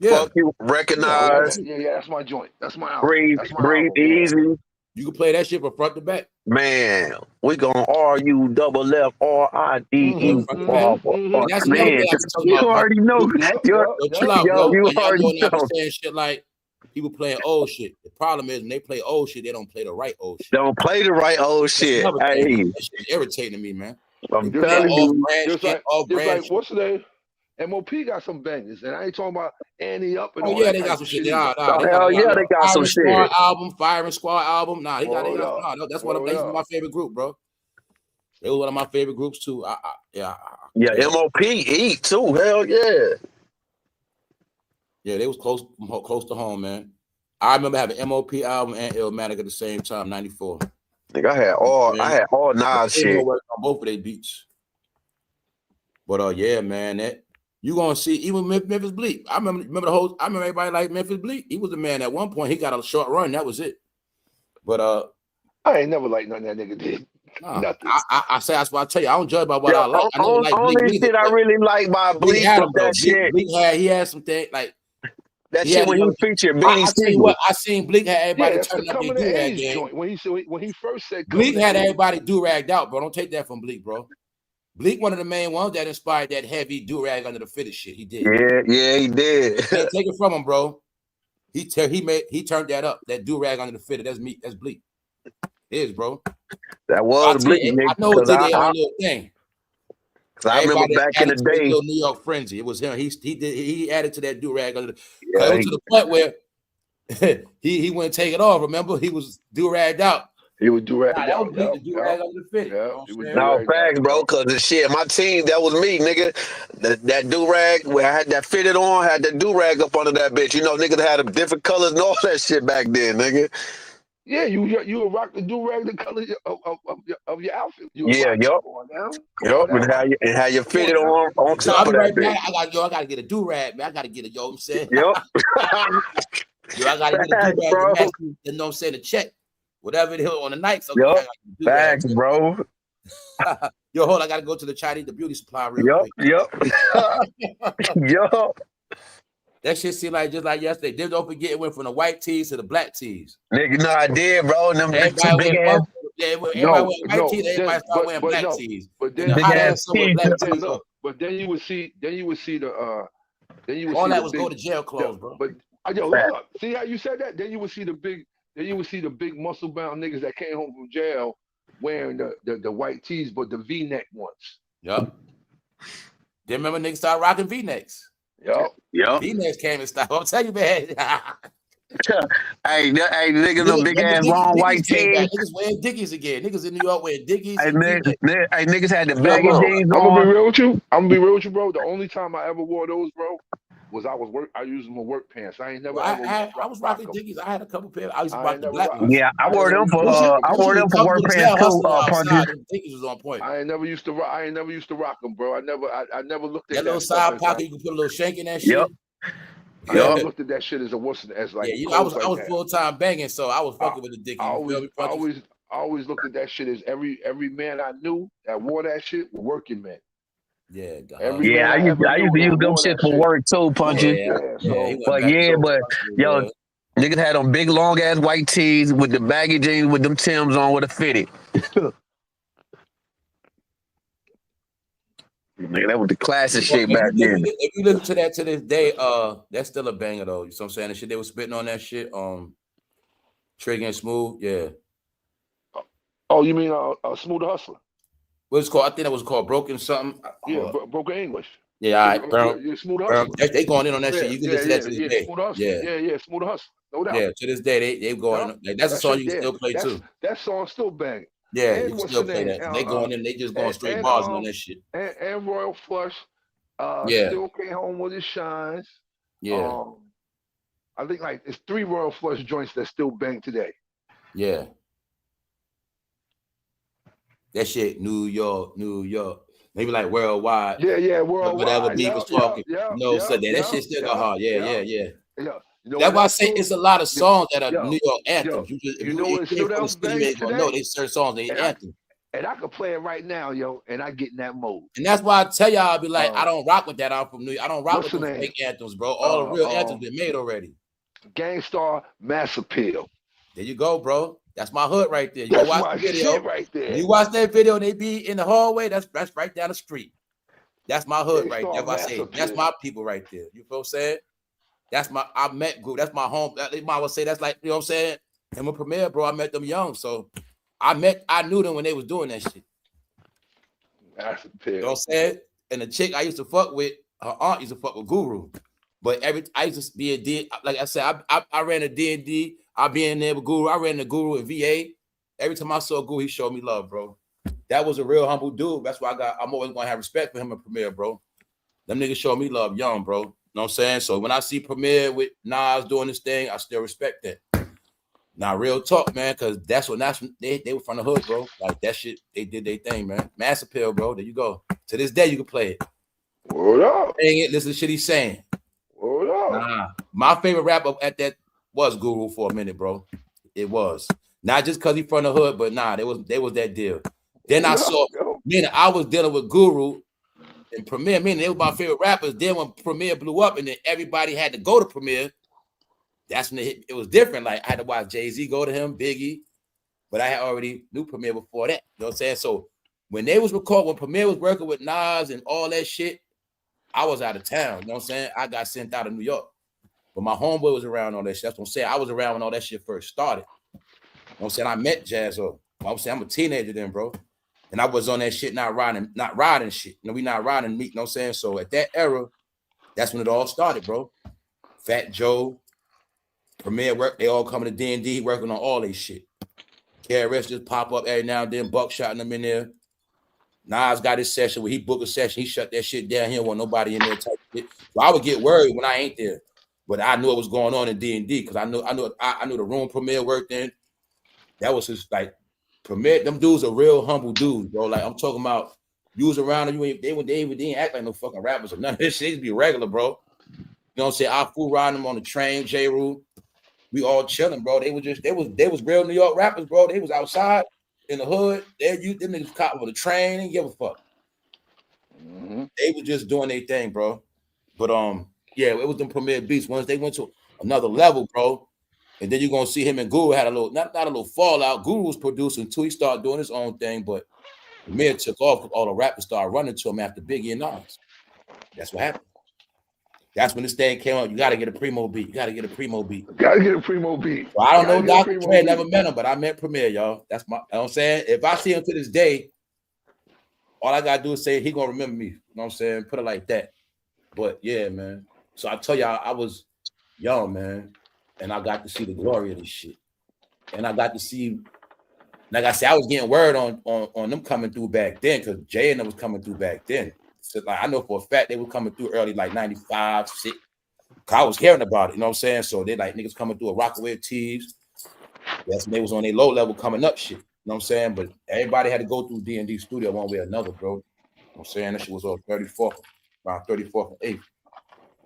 [SPEAKER 3] Fuck You, Recognize.
[SPEAKER 14] Yeah, that's my joint. That's my album.
[SPEAKER 3] Breathe Easy.
[SPEAKER 1] You can play that shit from front to back.
[SPEAKER 3] Man, we gonna RUFF RIDE. Man, you already know.
[SPEAKER 1] Chill out, bro. You already know. Saying shit like people playing old shit. The problem is when they play old shit, they don't play the right old shit.
[SPEAKER 3] Don't play the right old shit. Hey,
[SPEAKER 1] that shit's irritating me, man.
[SPEAKER 3] I'm telling you.
[SPEAKER 14] Just like what's the name? MOP got some bangers, and I ain't talking about Annie Up and all
[SPEAKER 1] that. They got some shit.
[SPEAKER 3] They got some shit.
[SPEAKER 1] Firing Squad album. Nah, that's one of my favorite group, bro. They was one of my favorite groups too.
[SPEAKER 3] MOP eat too. Hell yeah.
[SPEAKER 1] Yeah, they was close to home, man. I remember having MOP album and Illmatic at the same time, 94.
[SPEAKER 3] I had all Nas shit
[SPEAKER 1] on both of their beats. But yeah, man, that you gonna see even Memphis Bleak. I remember everybody like Memphis Bleak. He was the man at one point. He got a short run. That was it. But
[SPEAKER 14] I ain't never liked nothing that nigga did. Nothing.
[SPEAKER 1] I say that's why I tell you I don't judge by what I like. I know like
[SPEAKER 3] only shit I really like by Bleak was that shit.
[SPEAKER 1] He had some things like
[SPEAKER 3] that shit when he featured Benny
[SPEAKER 1] Siegel. I seen Bleak had everybody turn up their do-rag game.
[SPEAKER 14] When he first said
[SPEAKER 1] Bleak had everybody do-ragged out, bro. Don't take that from Bleak, bro. Bleak, one of the main ones that inspired that heavy do-rag under the fitted shit. He did.
[SPEAKER 3] Yeah, he did.
[SPEAKER 1] Can't take it from him, bro. He turned that up. That do-rag under the fitted. That's me. That's Bleak. It is, bro.
[SPEAKER 3] That was Bleak.
[SPEAKER 1] I know it did their own little thing.
[SPEAKER 3] I remember back in the day,
[SPEAKER 1] New York Frenzy. It was him. He added to that do-rag under to the point where he wouldn't take it off. Remember, he was do-ragged out.
[SPEAKER 14] He would do rag.
[SPEAKER 1] Nah, that was me, the do-rag under the fitted.
[SPEAKER 14] Yeah,
[SPEAKER 1] You know what
[SPEAKER 14] he
[SPEAKER 1] I'm
[SPEAKER 14] would
[SPEAKER 1] saying?
[SPEAKER 3] No,
[SPEAKER 14] do
[SPEAKER 3] facts, bro. Cause the shit, my team, that was me, nigga. That do rag where I had that fitted on, had that do rag up under that bitch. You know, niggas had them different colors and all that shit back then, nigga.
[SPEAKER 14] Yeah, you would rock the do rag the color of your outfit. You would
[SPEAKER 3] Yeah,
[SPEAKER 14] rock.
[SPEAKER 3] yup,
[SPEAKER 14] Come on now. Come
[SPEAKER 3] yup,
[SPEAKER 14] on now.
[SPEAKER 3] and how you
[SPEAKER 14] Come
[SPEAKER 3] fitted
[SPEAKER 14] on now.
[SPEAKER 3] on
[SPEAKER 1] Yo, I'll
[SPEAKER 3] top
[SPEAKER 1] be
[SPEAKER 3] of that
[SPEAKER 1] right
[SPEAKER 3] bitch.
[SPEAKER 1] back. I gotta get a do-rag, man. I gotta get a, you know what I'm saying?
[SPEAKER 3] Yup.
[SPEAKER 1] Yo, I gotta get a
[SPEAKER 3] Facts,
[SPEAKER 1] do-rag to
[SPEAKER 3] bro.
[SPEAKER 1] match, you know what I'm saying, the check. Whatever the hell on the nights. Okay,
[SPEAKER 3] Yup.
[SPEAKER 1] I gotta do
[SPEAKER 3] Facts, bro.
[SPEAKER 1] Yo, hold on, I gotta go to the Chinese, the beauty supply real
[SPEAKER 3] Yup,
[SPEAKER 1] quick.
[SPEAKER 3] yup.
[SPEAKER 1] That shit seemed like just like yesterday. Then don't forget it went from the white tees to the black tees.
[SPEAKER 3] Nigga, no, I did, bro. Them
[SPEAKER 1] Everybody
[SPEAKER 3] big
[SPEAKER 1] went
[SPEAKER 3] ass,
[SPEAKER 1] bump. Yeah, everybody went white tees. Everybody started wearing black
[SPEAKER 14] no.
[SPEAKER 1] tees.
[SPEAKER 14] But
[SPEAKER 1] And the
[SPEAKER 14] then
[SPEAKER 1] hot
[SPEAKER 3] ass
[SPEAKER 1] ass summer with
[SPEAKER 3] tees.
[SPEAKER 1] black
[SPEAKER 14] then
[SPEAKER 1] tees.
[SPEAKER 14] look. But then you would see the
[SPEAKER 1] All that was go to jail clothes, bro.
[SPEAKER 14] But yo, hold up. See how you said that? Then you would see the big muscle bound niggas that came home from jail wearing the white tees, but the V-neck ones.
[SPEAKER 1] Yup. Then remember niggas started rocking V-necks.
[SPEAKER 14] Yup.
[SPEAKER 1] V-necks came in style. I'm telling you, man.
[SPEAKER 3] Hey, niggas, them big ass long white tees.
[SPEAKER 1] Niggas wearing Dickies again. Niggas in New York wearing Dickies.
[SPEAKER 3] Hey,
[SPEAKER 1] And
[SPEAKER 3] niggas had the
[SPEAKER 14] Yo,
[SPEAKER 3] baggy
[SPEAKER 14] bro,
[SPEAKER 3] jeans
[SPEAKER 14] I'm gonna be
[SPEAKER 3] on.
[SPEAKER 14] real with you. The only time I ever wore those, bro, was I used them for work pants. I ain't never
[SPEAKER 1] I was rocking Dickies. I had a couple pairs. I used to rock the black ones.
[SPEAKER 3] Yeah, I wore them for work pants too. Punches.
[SPEAKER 1] Them Dickies was on point.
[SPEAKER 14] I ain't never used to rock them, bro. I never looked at
[SPEAKER 1] that little
[SPEAKER 14] stuff
[SPEAKER 1] side pocket. You can put a little shank in that
[SPEAKER 3] Yep.
[SPEAKER 1] shit.
[SPEAKER 14] I never looked at that shit as like.
[SPEAKER 1] Yeah, I was full time banging, so I was fucking with the Dickies.
[SPEAKER 14] I always looked at that shit as every man I knew that wore that shit were working men.
[SPEAKER 1] Yeah,
[SPEAKER 3] I used to use them shit for work too, Punches. But yo, niggas had them big long ass white tees with the baggy jeans with them Timbs on with a fitted. Nigga, that was the classic shit back then.
[SPEAKER 1] If you listen to that to this day, that's still a banger though. You know what I'm saying? The shit they was spitting on that shit, Trigger and Smooth, yeah.
[SPEAKER 14] Oh, you mean Smooth Hustler?
[SPEAKER 1] What's called? I think that was called Broken something.
[SPEAKER 14] Yeah, Broken English.
[SPEAKER 1] Yeah, all right, bro.
[SPEAKER 14] Yeah, Smooth Hustler.
[SPEAKER 1] They going in on that shit. You can listen to that to this day.
[SPEAKER 14] Smooth Hustler. Yeah, Smooth Hustler. No doubt.
[SPEAKER 1] Yeah, to this day they going. Like, that's a song you can still play too.
[SPEAKER 14] That song still bang.
[SPEAKER 1] Yeah, you can still play that. They going in. They just going straight bars on that shit.
[SPEAKER 14] And Royal Flush. Still came home with his shines.
[SPEAKER 1] Yeah.
[SPEAKER 14] I think like it's 3 Royal Flush joints that still bang today.
[SPEAKER 1] Yeah. That shit, New York. Maybe like worldwide.
[SPEAKER 14] Yeah, worldwide.
[SPEAKER 1] Whatever beat was talking. So that shit still go hard. Yeah.
[SPEAKER 14] You know,
[SPEAKER 1] that's why I say it's a lot of songs that are New York anthems.
[SPEAKER 14] You know what still else bangs today?
[SPEAKER 1] No, they certain songs they anthem.
[SPEAKER 14] And I could play it right now, and I get in that mode.
[SPEAKER 1] And that's why I tell y'all, I'll be like, I don't rock with that. I'm from New York. I don't rock with those fake anthems, bro. All the real anthems been made already.
[SPEAKER 14] Gangstar Mass Appeal.
[SPEAKER 1] There you go, bro. That's my hood right there. You go watch the video.
[SPEAKER 14] Right there.
[SPEAKER 1] You watch that video and they be in the hallway. That's right down the street. That's my hood right there. That's why I say that's my people right there. You feel what I'm saying? I met group. That's my home. They might well say that's like, you know what I'm saying? And with Premier, bro, I met them young. So I knew them when they was doing that shit.
[SPEAKER 14] That's
[SPEAKER 1] you know what I'm saying? And the chick I used to fuck with, her aunt used to fuck with Guru. But I used to be a D, like I said, I ran a D&D. I be in there with Guru. I ran the Guru in VA. Every time I saw Guru, he showed me love, bro. That was a real humble dude. That's why I'm always gonna have respect for him and Premier, bro. Them niggas showed me love young, bro. You know what I'm saying? So when I see Premier with Nas doing this thing, I still respect that. Now, real talk, man, because that's what they were from the hood, bro. Like that shit, they did their thing, man. Mass Appeal, bro. There you go. To this day, you can play it.
[SPEAKER 14] Word up.
[SPEAKER 1] Dang it, listen to shit he's saying.
[SPEAKER 14] Word up.
[SPEAKER 1] My favorite rapper at that was Guru for a minute, bro. It was. Not just because he from the hood, but they was that deal. Then I saw, I was dealing with Guru and Premier, they were my favorite rappers. Then when Premier blew up and then everybody had to go to Premier, that's when it was different. Like I had to watch Jay-Z go to him, Biggie, but I had already knew Premier before that. You know what I'm saying? So when they was recording, when Premier was working with Nas and all that shit, I was out of town. You know what I'm saying? I got sent out of New York. But my homeboy was around all that shit. That's what I'm saying. I was around when all that shit first started. You know what I'm saying? I met Jazz. I'm saying I'm a teenager then, bro. And I was on that shit, not riding shit. We not riding meat, you know what I'm saying? So at that era, that's when it all started, bro. Fatjoe, Premier work, they all coming to D&D, working on all this shit. KRS just pop up every now and then, Buckshot them in there. Nas got his session where he booked a session, he shut that shit down. He didn't want nobody in there type shit. So I would get worried when I ain't there. But I knew what was going on in D&D because I knew the room Premier worked in. That was his like Premier. Them dudes are real humble dudes, bro. Like I'm talking about, you was around and they didn't act like no fucking rappers or none of this shit. They just be regular, bro. You know what I'm saying? I fool riding them on the train, J. Rule. We all chilling, bro. They was real New York rappers, bro. They was outside in the hood. Them niggas caught with a train and give a fuck. Mm-hmm. They was just doing their thing, bro. But yeah, it was them Premier beats. Once they went to another level, bro. And then you're gonna see him and Guru had a little, not a little fallout. Guru was producing too. He started doing his own thing, but Premier took off because all the rappers started running to him after Biggie and Nas. That's what happened. That's when this thing came out. You got to get a Primo beat. You got to get a Primo beat.
[SPEAKER 14] Got to get a Primo beat.
[SPEAKER 1] Well, I don't know Dr. Dre, never met him, but I met Premier, y'all. That's my, you know what I'm saying? If I see him to this day, all I got to do is say he going to remember me. You know what I'm saying? Put it like that. But yeah, man. So I tell y'all, I was young, man, and I got to see the glory of this shit. And I got to see, like I said, I was getting word on them coming through back then because Jay and them was coming through back then. So like I know for a fact they were coming through early, like 95, 6. I was hearing about it, you know what I'm saying? So they like niggas coming through a Rockaway Tees. That's when they was on their low level coming up shit. You know what I'm saying? But everybody had to go through D&D studio one way or another, bro. You know what I'm saying? That shit was on 34th, around 34th and 8th.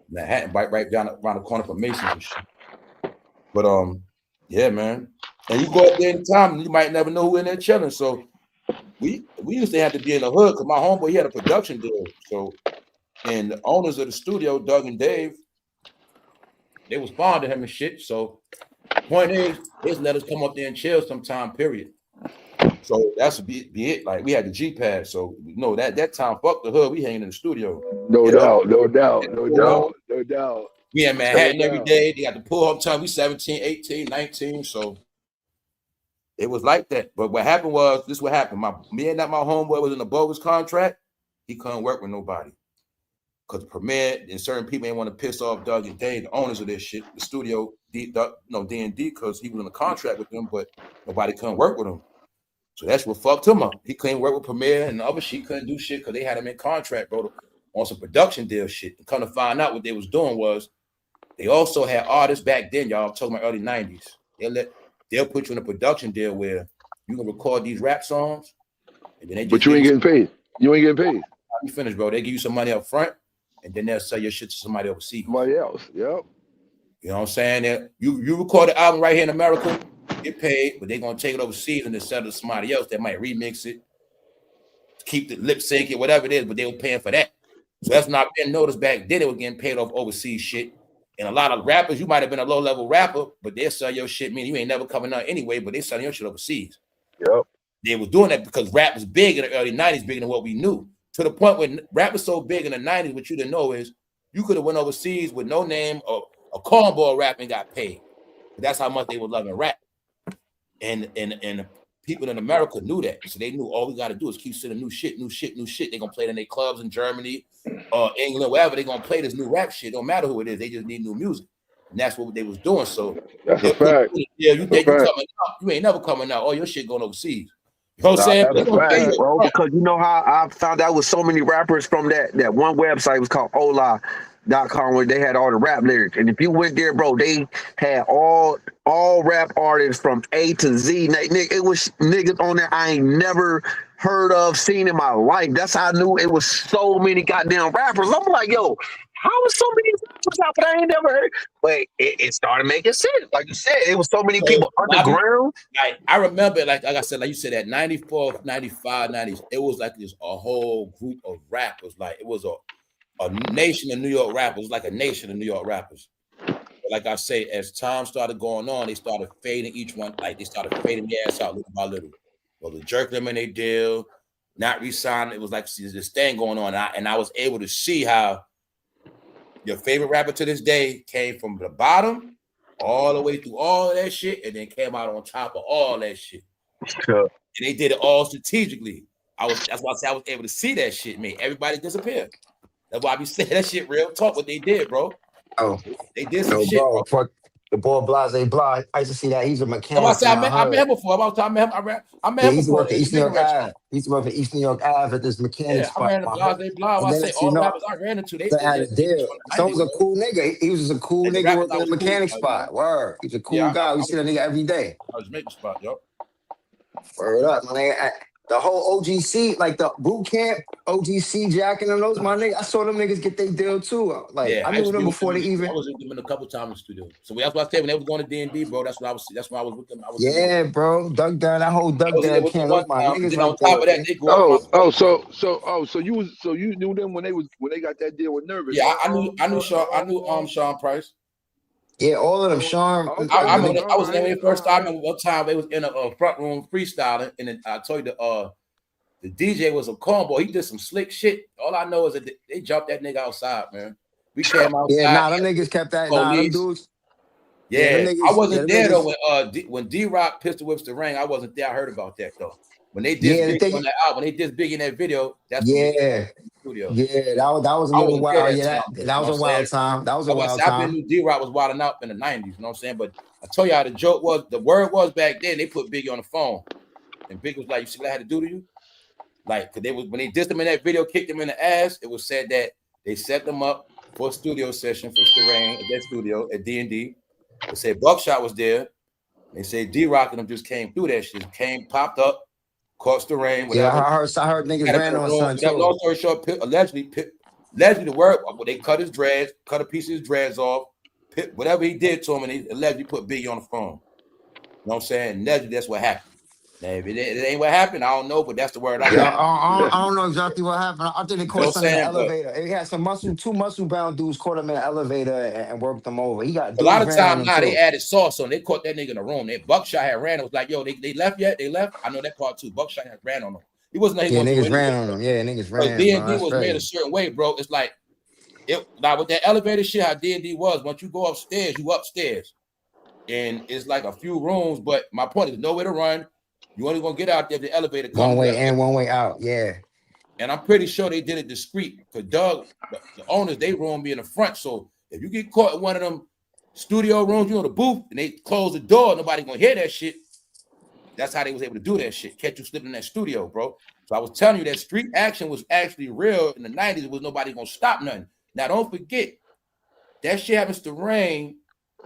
[SPEAKER 1] Manhattan, right down around the corner from Mason's and shit. But yeah, man. And you go up there in time, you might never know who in there chilling. So we used to have to be in the hood because my homeboy, he had a production deal. So, and the owners of the studio, Doug and Dave, they was fond of him and shit. So, point is, they just let us come up there and chill sometime, period. So that's be it. Like we had the G-pad. So you know that time, fuck the hood, we hanging in the studio.
[SPEAKER 14] No doubt.
[SPEAKER 1] We in Manhattan every day. They got the pull up time. We 17, 18, 19. So it was like that. But what happened was, this what happened. Me and my homeboy was in a bogus contract. He couldn't work with nobody. Because Premier and certain people ain't want to piss off Doug and Dave, the owners of this shit, the studio, D&D, because he was in a contract with them, but nobody couldn't work with him. So that's what fucked him up. He couldn't work with Premier, and the other shit couldn't do shit because they had him in contract, bro, on some production deal shit. And come to find out what they was doing was, they also had artists back then, y'all, I'm talking about early 90s. They'll put you in a production deal where you can record these rap songs, and then they just
[SPEAKER 14] but you ain't getting paid. You ain't getting paid.
[SPEAKER 1] You finished, bro. They give you some money up front, and then they'll sell your shit to somebody overseas.
[SPEAKER 14] Somebody else, yep.
[SPEAKER 1] You know what I'm saying? That you record the album right here in America, get paid, but they're gonna take it overseas and then sell it to somebody else that might remix it, keep the lip sync it, whatever it is, but they were paying for that. So that's not being noticed back then. They were getting paid off overseas shit. And a lot of rappers, you might have been a low-level rapper, but they'll sell your shit, meaning you ain't never coming out anyway, but they selling your shit overseas.
[SPEAKER 3] Yep.
[SPEAKER 1] They were doing that because rap was big in the early 90s, bigger than what we knew. To the point where rap was so big in the 90s, what you didn't know is you could have went overseas with no name or a cornball rap and got paid. But that's how much they were loving rap. And people in America knew that. So they knew all we got to do is keep sending new shit. They're going to play it in their clubs in Germany, England, wherever. They're going to play this new rap shit. Don't matter who it is. They just need new music. And that's what they was doing. So
[SPEAKER 14] that's a fact.
[SPEAKER 1] Yeah, you think you coming out. You ain't never coming out. All your shit going overseas. You know what I'm saying?
[SPEAKER 3] That's a fact, bro. Because you know how I found out with so many rappers from that one website was called Ola.com where they had all the rap lyrics. And if you went there, bro, they had all rap artists from A to Z. It was niggas on there I ain't never heard of, seen in my life. That's how I knew it was so many goddamn rappers. I'm like, yo, how is so many rappers out, but I ain't never heard? But it started making sense. Like you said, it was so many people underground.
[SPEAKER 1] I remember, like I said, like you said, at 94, 95, 90s, it was like just a whole group of rappers. Like it was a nation of New York rappers. It was like a nation of New York rappers. But like I say, as time started going on, they started fading each one. Like they started fading their ass out little by little. Well, the jerk them in their deal, not re-signing. It was like this thing going on. And I was able to see how your favorite rapper to this day came from the bottom all the way through all of that shit and then came out on top of all that shit.
[SPEAKER 3] Sure.
[SPEAKER 1] And they did it all strategically. That's why I said I was able to see that shit, man. Everybody disappeared. That's why I be saying that shit real talk, what they did, bro.
[SPEAKER 5] Oh,
[SPEAKER 1] they did some shit,
[SPEAKER 5] bro. The boy Blase Blah. I used to see that. He's a mechanic in
[SPEAKER 1] I
[SPEAKER 5] my
[SPEAKER 1] met him
[SPEAKER 5] hood.
[SPEAKER 1] before. I met
[SPEAKER 5] Yeah,
[SPEAKER 1] him
[SPEAKER 5] he used to
[SPEAKER 1] before
[SPEAKER 5] work at
[SPEAKER 1] in the
[SPEAKER 5] East New
[SPEAKER 1] bigger
[SPEAKER 5] York
[SPEAKER 1] restaurant.
[SPEAKER 5] Ave. He used to work at East New York Ave at this mechanic
[SPEAKER 1] Yeah, I
[SPEAKER 5] spot
[SPEAKER 1] ran
[SPEAKER 5] in
[SPEAKER 1] the
[SPEAKER 5] my hood.
[SPEAKER 1] Blase Blah.
[SPEAKER 5] And
[SPEAKER 1] I
[SPEAKER 5] then
[SPEAKER 1] say
[SPEAKER 5] next you
[SPEAKER 1] all the
[SPEAKER 5] know,
[SPEAKER 1] rappers I ran into,
[SPEAKER 5] they had a
[SPEAKER 1] they was
[SPEAKER 5] deal.
[SPEAKER 1] from the
[SPEAKER 5] So he
[SPEAKER 1] 90s,
[SPEAKER 5] was a
[SPEAKER 1] bro.
[SPEAKER 5] cool nigga. He was just a cool
[SPEAKER 1] And the
[SPEAKER 5] nigga
[SPEAKER 1] rappers
[SPEAKER 5] working
[SPEAKER 1] I
[SPEAKER 5] in
[SPEAKER 1] was
[SPEAKER 5] the
[SPEAKER 1] cool,
[SPEAKER 5] mechanic
[SPEAKER 1] you know.
[SPEAKER 5] spot. Word. He's a
[SPEAKER 1] Yeah,
[SPEAKER 5] cool guy. We see that nigga every day.
[SPEAKER 1] I was making spot, yo.
[SPEAKER 5] Word up, my nigga. The whole OGC, like the boot camp, OGC, Jack and those, my nigga. I saw them niggas get their deal too. Like
[SPEAKER 1] Yeah,
[SPEAKER 5] I
[SPEAKER 1] I used
[SPEAKER 5] knew
[SPEAKER 1] to be
[SPEAKER 5] them
[SPEAKER 1] with them
[SPEAKER 5] before
[SPEAKER 1] in
[SPEAKER 5] they
[SPEAKER 1] the studio.
[SPEAKER 5] even.
[SPEAKER 1] I was with them in a couple times in the studio. So that's why I said when they was going to D&D, bro, that's why I was with them. I was in there with
[SPEAKER 5] Yeah, bro. Duck down, that whole
[SPEAKER 1] I
[SPEAKER 5] duck
[SPEAKER 1] was in there
[SPEAKER 5] down
[SPEAKER 1] with them
[SPEAKER 5] camp.
[SPEAKER 1] one
[SPEAKER 5] Those my
[SPEAKER 1] time. And
[SPEAKER 5] niggas
[SPEAKER 1] then on
[SPEAKER 5] right there,
[SPEAKER 1] top of that,
[SPEAKER 5] man.
[SPEAKER 1] they grew up in my
[SPEAKER 14] So you knew them when they got that deal with Nervous,
[SPEAKER 1] Yeah,
[SPEAKER 14] huh?
[SPEAKER 1] I knew Sean Price.
[SPEAKER 5] Yeah, all of them. Sean,
[SPEAKER 14] Okay,
[SPEAKER 1] I
[SPEAKER 5] the
[SPEAKER 1] remember
[SPEAKER 5] nigga.
[SPEAKER 1] I was in there when they first started. I remember one time they was in a front room freestyling, and then I told you the DJ was a cornball. He did some slick shit. All I know is that they jumped that nigga outside, man. We came
[SPEAKER 5] Yeah,
[SPEAKER 1] outside.
[SPEAKER 5] nah, them niggas kept that. Nah, them
[SPEAKER 1] Police.
[SPEAKER 5] dudes. Yeah, them
[SPEAKER 1] Yeah, I
[SPEAKER 5] niggas. Yeah,
[SPEAKER 1] wasn't
[SPEAKER 5] them
[SPEAKER 1] there though
[SPEAKER 5] niggas.
[SPEAKER 1] when D-Rock pistol whips the ring. I wasn't there. I heard about that though. When they did
[SPEAKER 5] Yeah, the
[SPEAKER 1] big
[SPEAKER 5] thing.
[SPEAKER 1] on that album, when they did big in that video, that's when they
[SPEAKER 5] Yeah,
[SPEAKER 1] in the studio.
[SPEAKER 5] yeah. That was a
[SPEAKER 1] I
[SPEAKER 5] little
[SPEAKER 1] wasn't there
[SPEAKER 5] wild.
[SPEAKER 1] that
[SPEAKER 5] Yeah,
[SPEAKER 1] time,
[SPEAKER 5] that
[SPEAKER 1] though,
[SPEAKER 5] that
[SPEAKER 1] you know
[SPEAKER 5] was
[SPEAKER 1] what
[SPEAKER 5] a
[SPEAKER 1] I'm saying?
[SPEAKER 5] wild time. That was a
[SPEAKER 1] Like I
[SPEAKER 5] wild
[SPEAKER 1] said, I've been
[SPEAKER 5] time.
[SPEAKER 1] knew D-Rock was wilding out in the 90s, you know what I'm saying? But I told you how the joke was, the word was back then, they put Biggie on the phone. And Biggie was like, you see what I had to do to you? Like, cause when they dissed him in that video, kicked him in the ass, it was said that they set them up for a studio session for Starain at that studio at D&D. They said Buckshot was there. They say D-Rock and them just came through that shit. Popped up, caught the rain,
[SPEAKER 5] Yeah,
[SPEAKER 1] whatever.
[SPEAKER 5] I heard niggas
[SPEAKER 1] Had him in
[SPEAKER 5] ran
[SPEAKER 1] a
[SPEAKER 5] on
[SPEAKER 1] room.
[SPEAKER 5] son
[SPEAKER 1] Whatever.
[SPEAKER 5] too.
[SPEAKER 1] Long story short, allegedly the word, they cut his dreads, cut a piece of his dreads off, whatever he did to him, and he allegedly put Biggie on the phone. You know what I'm saying? Allegedly, that's what happened. Now, if it ain't what happened, I don't know, but that's the word I
[SPEAKER 5] Yeah,
[SPEAKER 1] got.
[SPEAKER 5] I don't know exactly what happened. I think they
[SPEAKER 1] You know
[SPEAKER 5] caught
[SPEAKER 1] what I'm
[SPEAKER 5] son in the
[SPEAKER 1] saying? But
[SPEAKER 5] elevator. He had two muscle bound dudes caught him in the elevator and worked them over. He got
[SPEAKER 1] a lot
[SPEAKER 5] dudes
[SPEAKER 1] of
[SPEAKER 5] ran on
[SPEAKER 1] time
[SPEAKER 5] him
[SPEAKER 1] now they
[SPEAKER 5] too.
[SPEAKER 1] added sauce on. They caught that nigga in the room. They Buckshot had ran. It was like, yo, they left yet? They left. I know that part too. Buckshot had ran on them. He wasn't. He
[SPEAKER 5] Yeah,
[SPEAKER 1] wasn't
[SPEAKER 5] niggas
[SPEAKER 1] doing
[SPEAKER 5] ran
[SPEAKER 1] anything.
[SPEAKER 5] on him. Yeah, niggas
[SPEAKER 1] Because
[SPEAKER 5] ran, bro.
[SPEAKER 1] D&D
[SPEAKER 5] That's
[SPEAKER 1] was made a
[SPEAKER 5] crazy.
[SPEAKER 1] certain way, bro. It's like like with that elevator shit. How D&D was. Once you go upstairs, you upstairs, and it's like a few rooms. But my point is nowhere to run. You only gonna get out there if the elevator comes.
[SPEAKER 5] One way in, one way out. Yeah.
[SPEAKER 1] And I'm pretty sure they did it discreet. Because Doug, the owners, they room be in the front. So if you get caught in one of them studio rooms, you know, the booth, and they close the door, nobody gonna hear that shit. That's how they was able to do that shit. Catch you slipping in that studio, bro. So I was telling you that street action was actually real in the 90s. It was nobody gonna stop nothing. Now don't forget, that shit happens to rain.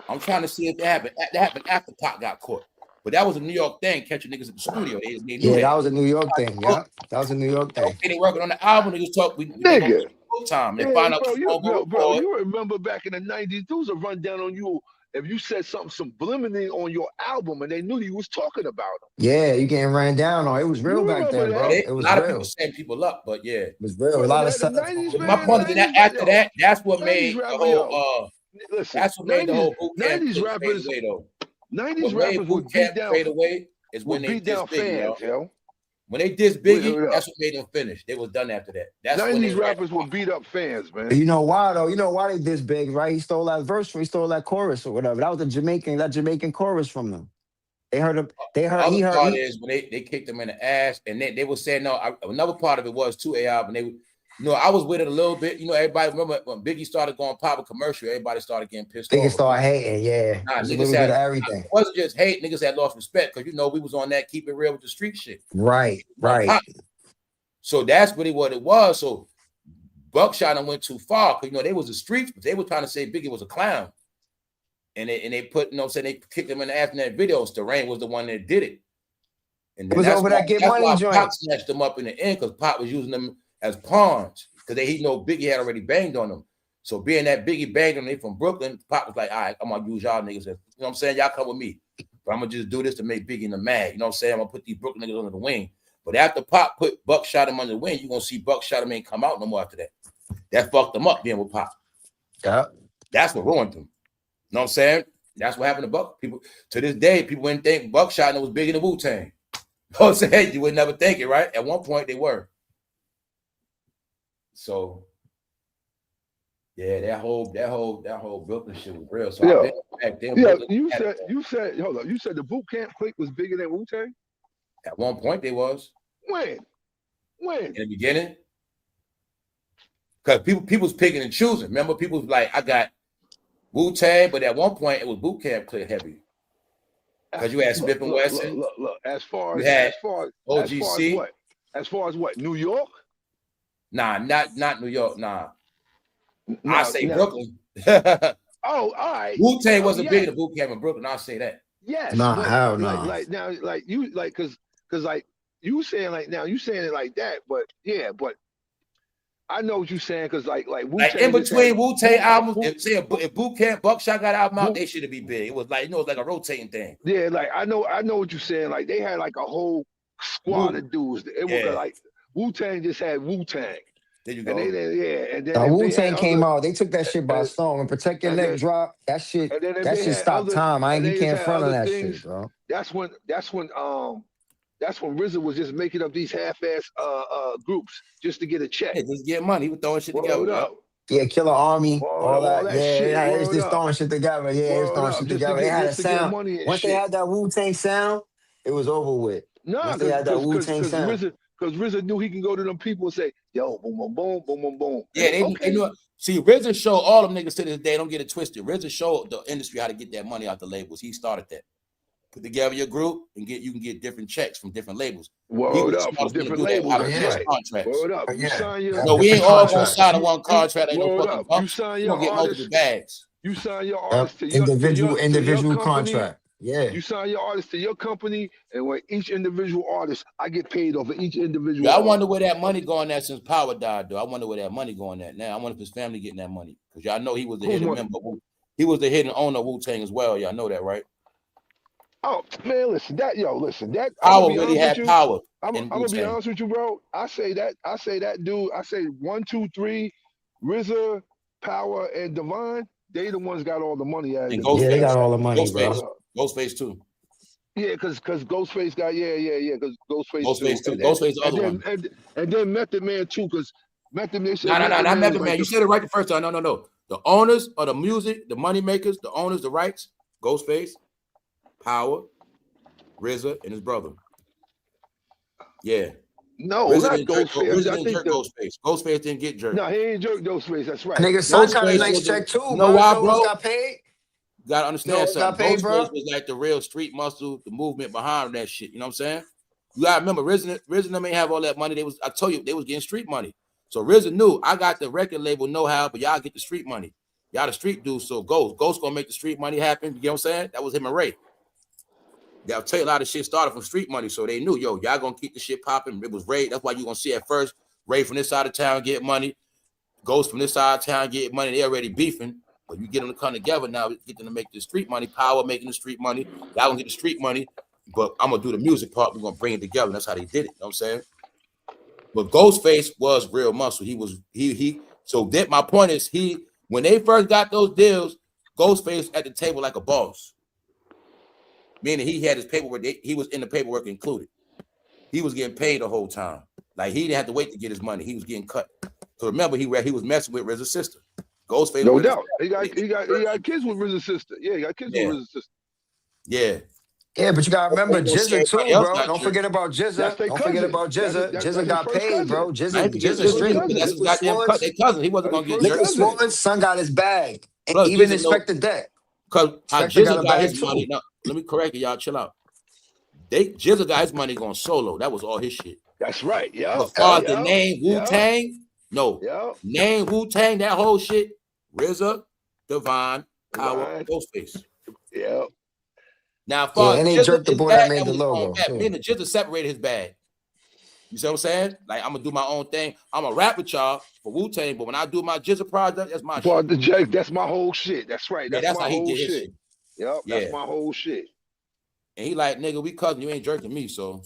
[SPEAKER 1] I'm trying to see if that happened. That happened after Pac got caught. But that was a New York thing, catching niggas at the studio. They knew
[SPEAKER 5] Yeah,
[SPEAKER 1] that.
[SPEAKER 5] that was a New York thing. Yeah, that was a New York thing.
[SPEAKER 1] Okay, they working on the album. They just talk. They gonna
[SPEAKER 14] nigga.
[SPEAKER 1] full time. They
[SPEAKER 14] Yeah,
[SPEAKER 1] find out
[SPEAKER 14] bro,
[SPEAKER 1] what's going to
[SPEAKER 14] bro,
[SPEAKER 1] record.
[SPEAKER 14] you remember back in the 90s, there was a rundown on you if you said something subliminally on your album and they knew you was talking about them.
[SPEAKER 5] Yeah, you getting ran down on. It was real
[SPEAKER 14] You
[SPEAKER 5] back
[SPEAKER 14] remember
[SPEAKER 5] then, bro.
[SPEAKER 14] that?
[SPEAKER 5] It
[SPEAKER 1] A
[SPEAKER 5] was
[SPEAKER 1] lot of people
[SPEAKER 5] real.
[SPEAKER 1] setting people up, but yeah,
[SPEAKER 5] It was real. A
[SPEAKER 14] Remember
[SPEAKER 5] lot of
[SPEAKER 14] that? The
[SPEAKER 5] stuff.
[SPEAKER 14] 90s,
[SPEAKER 1] but my
[SPEAKER 14] man,
[SPEAKER 1] point is that
[SPEAKER 14] 90s,
[SPEAKER 1] after
[SPEAKER 14] yo,
[SPEAKER 1] that, that's what
[SPEAKER 14] 90s
[SPEAKER 1] made the
[SPEAKER 14] rapper, yo.
[SPEAKER 1] whole.
[SPEAKER 14] Listen,
[SPEAKER 1] That's what made the
[SPEAKER 14] 90s,
[SPEAKER 1] whole boot camp
[SPEAKER 14] 90s
[SPEAKER 1] shit fade
[SPEAKER 14] rappers,
[SPEAKER 1] away, though.
[SPEAKER 14] 90s
[SPEAKER 1] What made
[SPEAKER 14] rappers
[SPEAKER 1] boot camp fade away is when
[SPEAKER 14] would
[SPEAKER 1] they
[SPEAKER 14] beat down
[SPEAKER 1] dissed Biggie,
[SPEAKER 14] fans,
[SPEAKER 1] yo.
[SPEAKER 14] yo.
[SPEAKER 1] When they dissed Biggie, that's what made them finish. They was done after that. That's when they
[SPEAKER 14] 90s rappers would beat up fans, man.
[SPEAKER 5] You know why though? You know why they this big, right? He stole that verse, he stole that chorus or whatever. That was that Jamaican chorus from them. They heard him. They
[SPEAKER 1] The
[SPEAKER 5] heard.
[SPEAKER 1] other
[SPEAKER 5] He heard.
[SPEAKER 1] part is when they kicked him in the ass, and they were saying no. Another part of it was too AI, and they, I was with it a little bit. You know, everybody remember when Biggie started going pop a commercial, everybody started getting pissed
[SPEAKER 5] Niggas
[SPEAKER 1] off.
[SPEAKER 5] start hating. Yeah,
[SPEAKER 1] Nah,
[SPEAKER 5] it's a
[SPEAKER 1] niggas
[SPEAKER 5] little bit of everything.
[SPEAKER 1] it wasn't just hate. Niggas had lost respect because we was on that keep it real with the street shit.
[SPEAKER 5] Right.
[SPEAKER 1] So that's really what it was. So Buckshot and went too far because they was the streets, but they were trying to say Biggie was a clown. And they put, they kicked him in the ass in that video. Starain was the one that did it. And
[SPEAKER 5] it was over that Get Money joint.
[SPEAKER 1] Pop snatched them up in the end because Pop was using them as pawns because he know Biggie had already banged on them. So being that Biggie banged on them, they from Brooklyn, Pop was like, all right, I'm going to use y'all niggas. You know what I'm saying? Y'all come with me. But I'm going to just do this to make Biggie in the mag. You know what I'm saying? I'm going to put these Brooklyn niggas under the wing. But after Pop put Buckshot him under the wing, you're going to see Buckshot him ain't come out no more after that. That fucked them up being with Pop.
[SPEAKER 5] Yeah.
[SPEAKER 1] That's what ruined them. You know what I'm saying? That's what happened to Buck. People to this day, people wouldn't think Buckshot was big in the Wu-Tang. You know what I'm saying? You would never think it, right? At one point they were. So yeah, that whole Brooklyn shit was real. So
[SPEAKER 14] yeah,
[SPEAKER 1] back then,
[SPEAKER 14] you said hold up, you said the boot camp clique was bigger than Wu-Tang?
[SPEAKER 1] At one point they was.
[SPEAKER 14] When?
[SPEAKER 1] In the beginning? Because people was picking and choosing. Remember, people was like, I got Wu-Tang, but at one point it was boot camp clear heavy. Because you had Smith and Wesson.
[SPEAKER 14] Look. As far
[SPEAKER 1] You
[SPEAKER 14] as
[SPEAKER 1] had
[SPEAKER 14] OGC.
[SPEAKER 1] what?
[SPEAKER 14] As far as what? New York?
[SPEAKER 1] Nah, not New York. Nah. I say Brooklyn.
[SPEAKER 14] Oh, all right.
[SPEAKER 1] Wu-Tang wasn't big in the boot camp in Brooklyn. I'll say that.
[SPEAKER 14] Yes.
[SPEAKER 5] Nah, hell no.
[SPEAKER 14] Like now, like you like because like you saying like now you saying it like that, but yeah, but I know what you're saying because like
[SPEAKER 1] Like in between Wu-Tang albums, if Boot Camp Buckshot got album out, they shouldn't be big. It was like, it was like a rotating thing.
[SPEAKER 14] Yeah, like I know what you're saying. Like they had like a whole squad of dudes. It was like Wu-Tang just had Wu-Tang.
[SPEAKER 1] There you go.
[SPEAKER 14] And then
[SPEAKER 5] Wu-Tang came out. They took that shit by storm. When Protect Your Neck dropped, that shit stopped time. You can't front on that shit, bro.
[SPEAKER 14] That's when RZA was just making up these half-ass groups just to get a check.
[SPEAKER 1] Yeah, just get money. He was throwing shit together.
[SPEAKER 5] Yeah, Killer Army, all that. Yeah,
[SPEAKER 14] shit.
[SPEAKER 5] it's just throwing shit together. Yeah, it's throwing shit together. They had a sound. Once they had that Wu-Tang sound, it was over with.
[SPEAKER 14] No,
[SPEAKER 5] they had that Wu-Tang sound.
[SPEAKER 14] Because RZA knew he can go to them people and say, yo, boom, boom, boom, boom, boom, boom.
[SPEAKER 1] Yeah, they knew. See, RZA showed all them niggas to this day. Don't get it twisted. RZA showed the industry how to get that money out the labels. He started that. Put together your group and you can get different checks from different labels.
[SPEAKER 14] Word up, from different labels.
[SPEAKER 1] Contracts.
[SPEAKER 14] Word up. You sign your
[SPEAKER 1] no, we ain't all gonna sign on one contract. Ain't no fucking bump.
[SPEAKER 14] You sign
[SPEAKER 1] your
[SPEAKER 14] get
[SPEAKER 1] multiple bags.
[SPEAKER 14] You sign your artist to
[SPEAKER 5] individual
[SPEAKER 14] your
[SPEAKER 5] contract. Yeah.
[SPEAKER 14] You sign your artist to your company, and with each individual artist, I get paid over each individual.
[SPEAKER 1] Yeah, I wonder where that money going at since Power died, though. I wonder where that money going at now. I wonder if his family getting that money because y'all know he was the hidden member. He was the hidden owner of Wu-Tang as well. Y'all know that, right?
[SPEAKER 14] Oh man, listen, that
[SPEAKER 1] Power really had power.
[SPEAKER 14] I'm gonna be honest with you, bro. I say that dude. I say 1, 2, 3, RZA, Power, and Divine. They the ones got all the money.
[SPEAKER 1] And
[SPEAKER 5] they got all the money,
[SPEAKER 1] bro. Ghostface too.
[SPEAKER 14] Yeah, because Ghostface got because Ghostface
[SPEAKER 1] too. Ghostface the other one.
[SPEAKER 14] And then Method Man too, because Method Man.
[SPEAKER 1] No, not Method Man. You said it right the first time. No. The owners of the music, the money makers, the owners, the rights. Ghostface, Power, RZA, and his brother. Yeah.
[SPEAKER 14] No, not Ghostface.
[SPEAKER 1] RZA didn't jerk Ghostface. Ghostface didn't get jerked.
[SPEAKER 14] No, he ain't jerked Ghostface. That's right.
[SPEAKER 5] Nigga, son got a nice check too.
[SPEAKER 1] You know why, bro?
[SPEAKER 5] Got paid.
[SPEAKER 1] You gotta understand something.
[SPEAKER 5] Paid,
[SPEAKER 1] Ghostface was like the real street muscle, the movement behind that shit. You know what I'm saying? You gotta remember, RZA may have all that money. I told you, they was getting street money. So RZA knew I got the record label know-how, but y'all get the street money. Y'all the street dudes, so Ghost gonna make the street money happen. You know what I'm saying? That was him and Ray. I'll tell you a lot of shit started from street money, so they knew, y'all gonna keep the shit popping. It was Ray. That's why you gonna see at first Ray from this side of town get money, Ghost from this side of town get money. They already beefing, but you get them to come together now. Get them to make the street money. Power making the street money. Y'all gonna get the street money, but I'm gonna do the music part. We're gonna bring it together. And that's how they did it. You know what I'm saying? But Ghostface was real muscle. So that my point is when they first got those deals, Ghostface at the table like a boss. Meaning he had his paperwork, he was in the paperwork included. He was getting paid the whole time. Like he didn't have to wait to get his money. He was getting cut. So remember, he was messing with RZA's sister. Ghostface.
[SPEAKER 14] No doubt. He got kids with RZA's sister. Yeah, he got kids with RZA's sister.
[SPEAKER 1] Yeah.
[SPEAKER 5] Yeah, but you gotta remember Jizza too, bro. Don't forget about Jizza. Don't forget about Jizza. Jizza got paid, bro. Jizza straight.
[SPEAKER 1] That's his goddamn cut. Their cousin. He wasn't gonna get
[SPEAKER 5] jerked. Swan's son got his bag. Even Inspector Deck.
[SPEAKER 1] Because how Jizza got his money. Now, let me correct you, y'all. Chill out. Jizza got his money going solo. That was all his shit.
[SPEAKER 14] That's right. Yeah.
[SPEAKER 1] As far as the name Wu-Tang, name Wu-Tang, that whole shit. RZA, Divine, Power, Ghostface.
[SPEAKER 14] Yeah.
[SPEAKER 1] Now, as far as
[SPEAKER 5] they jerked the boy that made the logo.
[SPEAKER 1] Me and the Jizza separated his bag. You see what I'm saying? Like, I'm gonna do my own thing. I'm gonna rap with y'all for Wu-Tang, but when I do my Jizza project, that's my
[SPEAKER 14] shit. That's my whole shit. That's right.
[SPEAKER 1] That's my whole shit.
[SPEAKER 14] Yep, that's my whole shit.
[SPEAKER 1] And he like, nigga, we cousin, you ain't jerking me, so.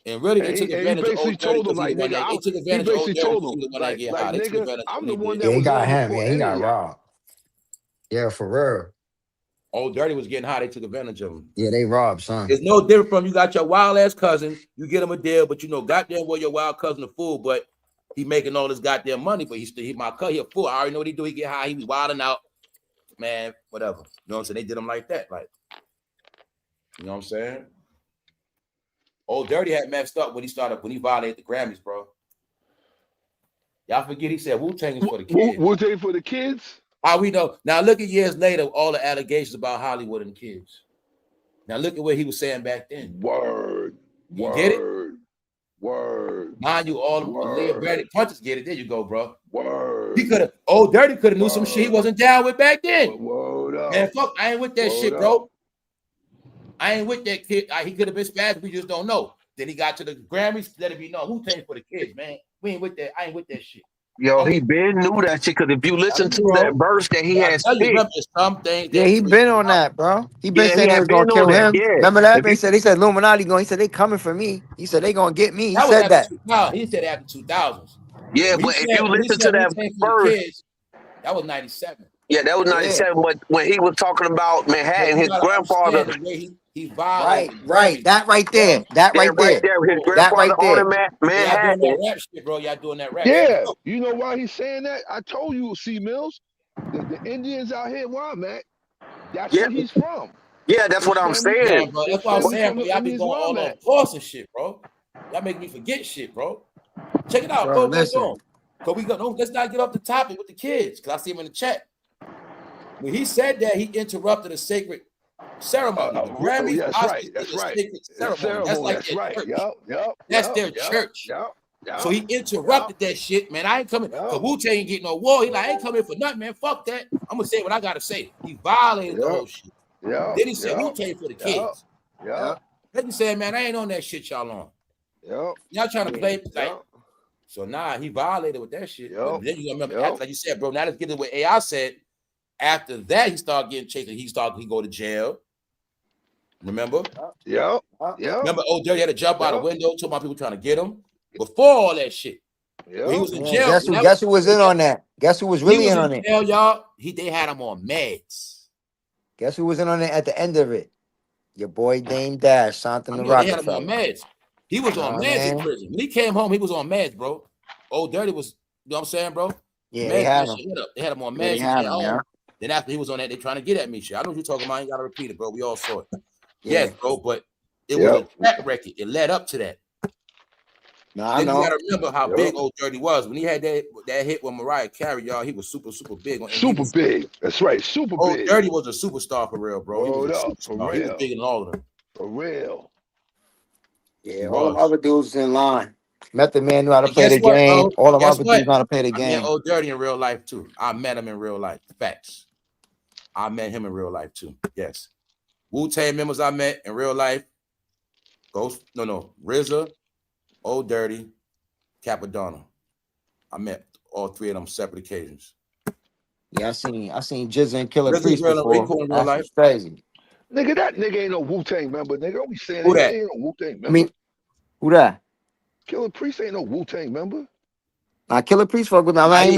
[SPEAKER 1] And really, they took advantage of Old Dirty. They took advantage of Old Dirty when I get high. They took advantage of him.
[SPEAKER 5] Yeah, he got him. Yeah, he got robbed. Yeah, for real.
[SPEAKER 1] Old Dirty was getting high. They took advantage of him.
[SPEAKER 5] Yeah, they robbed, son.
[SPEAKER 1] It's no different from you got your wild ass cousin. You get him a deal, but you know, goddamn well your wild cousin a fool, but he making all this goddamn money, but he my cousin, he a fool. I already know what he do. He get high. He was wilding out. Man, whatever. You know what I'm saying? They did him like that. Like, you know what I'm saying? Old Dirty had messed up when he violated the Grammys, bro. Y'all forget he said Wu-Tang is for the kids.
[SPEAKER 14] Wu-Tang for the kids?
[SPEAKER 1] How we know? Now look at years later, all the allegations about Hollywood and kids. Now look at what he was saying back then.
[SPEAKER 14] Word.
[SPEAKER 1] You get it?
[SPEAKER 14] Word.
[SPEAKER 1] Mind you, all them Leah Brady punches get it. There you go, bro.
[SPEAKER 14] Word.
[SPEAKER 1] He could have. Old Dirty could have knew some shit he wasn't down with back then.
[SPEAKER 14] Word up.
[SPEAKER 1] Man, fuck, I ain't with that shit, bro. I ain't with that kid. He could have been spaz. We just don't know. Then he got to the Grammys. Let it be known. Who takes for the kids, man? We ain't with that. I ain't with that shit.
[SPEAKER 3] Yo, he been knew that shit, because if you listen to that verse that he had spit,
[SPEAKER 1] some things.
[SPEAKER 11] Yeah, he been on that, bro. He been saying they
[SPEAKER 3] had
[SPEAKER 11] was gonna
[SPEAKER 3] been
[SPEAKER 11] kill
[SPEAKER 3] on that,
[SPEAKER 11] him.
[SPEAKER 3] yeah.
[SPEAKER 11] Remember that?
[SPEAKER 3] If
[SPEAKER 11] They
[SPEAKER 3] you,
[SPEAKER 11] said Illuminati going. He said they coming for me. He said they gonna get me. He
[SPEAKER 1] That was
[SPEAKER 11] said that.
[SPEAKER 1] 2000. He said after 2000s.
[SPEAKER 3] yeah, but if you listen to that verse,
[SPEAKER 1] kids, that was 97.
[SPEAKER 3] yeah, that was 97. But when he was talking about Manhattan, his grandfather,
[SPEAKER 1] the way he violated.
[SPEAKER 11] Right. That right there. That right
[SPEAKER 3] right
[SPEAKER 11] there.
[SPEAKER 3] there, his
[SPEAKER 11] That right
[SPEAKER 3] grandfather
[SPEAKER 11] there.
[SPEAKER 3] owning Manhattan.
[SPEAKER 1] Y'all doing that rap shit, bro. Y'all doing that rap
[SPEAKER 14] Yeah.
[SPEAKER 1] shit.
[SPEAKER 14] You know why he's saying that? I told you, C Mills, the Indians out here where I'm at, that's where he's from.
[SPEAKER 3] Yeah, that's what I'm saying.
[SPEAKER 1] Bro, that's what I'm saying, bro. Y'all be going all on course and shit, bro. Y'all make me forget shit, bro. Check it out, bro. Listen. Cause let's not get off the topic with the kids, cause I see him in the chat. When he said that, he interrupted a sacred ceremony. The Grammys,
[SPEAKER 14] that's right. That's right.
[SPEAKER 1] Sacred ceremony. That's like their church. That's their church. So he interrupted that shit, man. I ain't coming. Cause Wu-Tang ain't getting no war. He like, I ain't coming for nothing, man. Fuck that. I'm gonna say what I gotta say. He violated the whole shit. Then he said Wu-Tang for the kids. Then he said, man, I ain't on that shit y'all on. Y'all trying to play like. So he violated with that shit. Then you gonna remember, after, like you said, bro. Now let's get to what AI said. After that, he started getting chased. He go to jail. Remember? Remember, Old Dirty had to jump out a window. Told my people trying to get him. Before all that shit, he was in jail.
[SPEAKER 11] Guess who was in on that? Guess who was really in on it?
[SPEAKER 1] Jail, y'all. They had him on meds.
[SPEAKER 11] Guess who was in on it at the end of it? Your boy Damedash, something the
[SPEAKER 1] They had him on meds. He was on meds in prison. When he came home, he was on meds, bro. Old Dirty was, you know what I'm saying, bro?
[SPEAKER 11] Yeah,
[SPEAKER 1] they had him on meds.
[SPEAKER 11] Yeah.
[SPEAKER 1] Then after he was on that, they trying to get at me. Shit, I know what you're talking about. I ain't got to repeat it, bro. We all saw it. Yes, bro, but it was a track record. It led up to that.
[SPEAKER 11] I know.
[SPEAKER 1] You gotta remember how big Old Dirty was. When he had that hit with Mariah Carey, y'all, he was super, super big.
[SPEAKER 14] Super big. That's right. Super big.
[SPEAKER 1] Old Dirty was a superstar for real, bro. He was a superstar.
[SPEAKER 14] For real.
[SPEAKER 1] He was bigger than all of them.
[SPEAKER 14] For real.
[SPEAKER 11] Yeah, all them other dudes in line. Method Man knew how to play the game.
[SPEAKER 1] Bro?
[SPEAKER 11] All them other dudes know how to play the game.
[SPEAKER 1] I met Old Dirty in real life too. I met him in real life. Facts. I met him in real life too. Yes. Wu-Tang members I met in real life. RZA, Old Dirty, Capadonna. I met all three of them separate occasions.
[SPEAKER 11] Yeah, I seen Jizza and Killer Priest before. That's crazy.
[SPEAKER 14] Nigga, that nigga ain't no Wu-Tang member, nigga. Don't be saying
[SPEAKER 1] who that?
[SPEAKER 14] Ain't no Wu-Tang member.
[SPEAKER 11] I mean, who that?
[SPEAKER 14] Killer Priest ain't no Wu-Tang member.
[SPEAKER 11] Killer Priest fuck with me. I ain't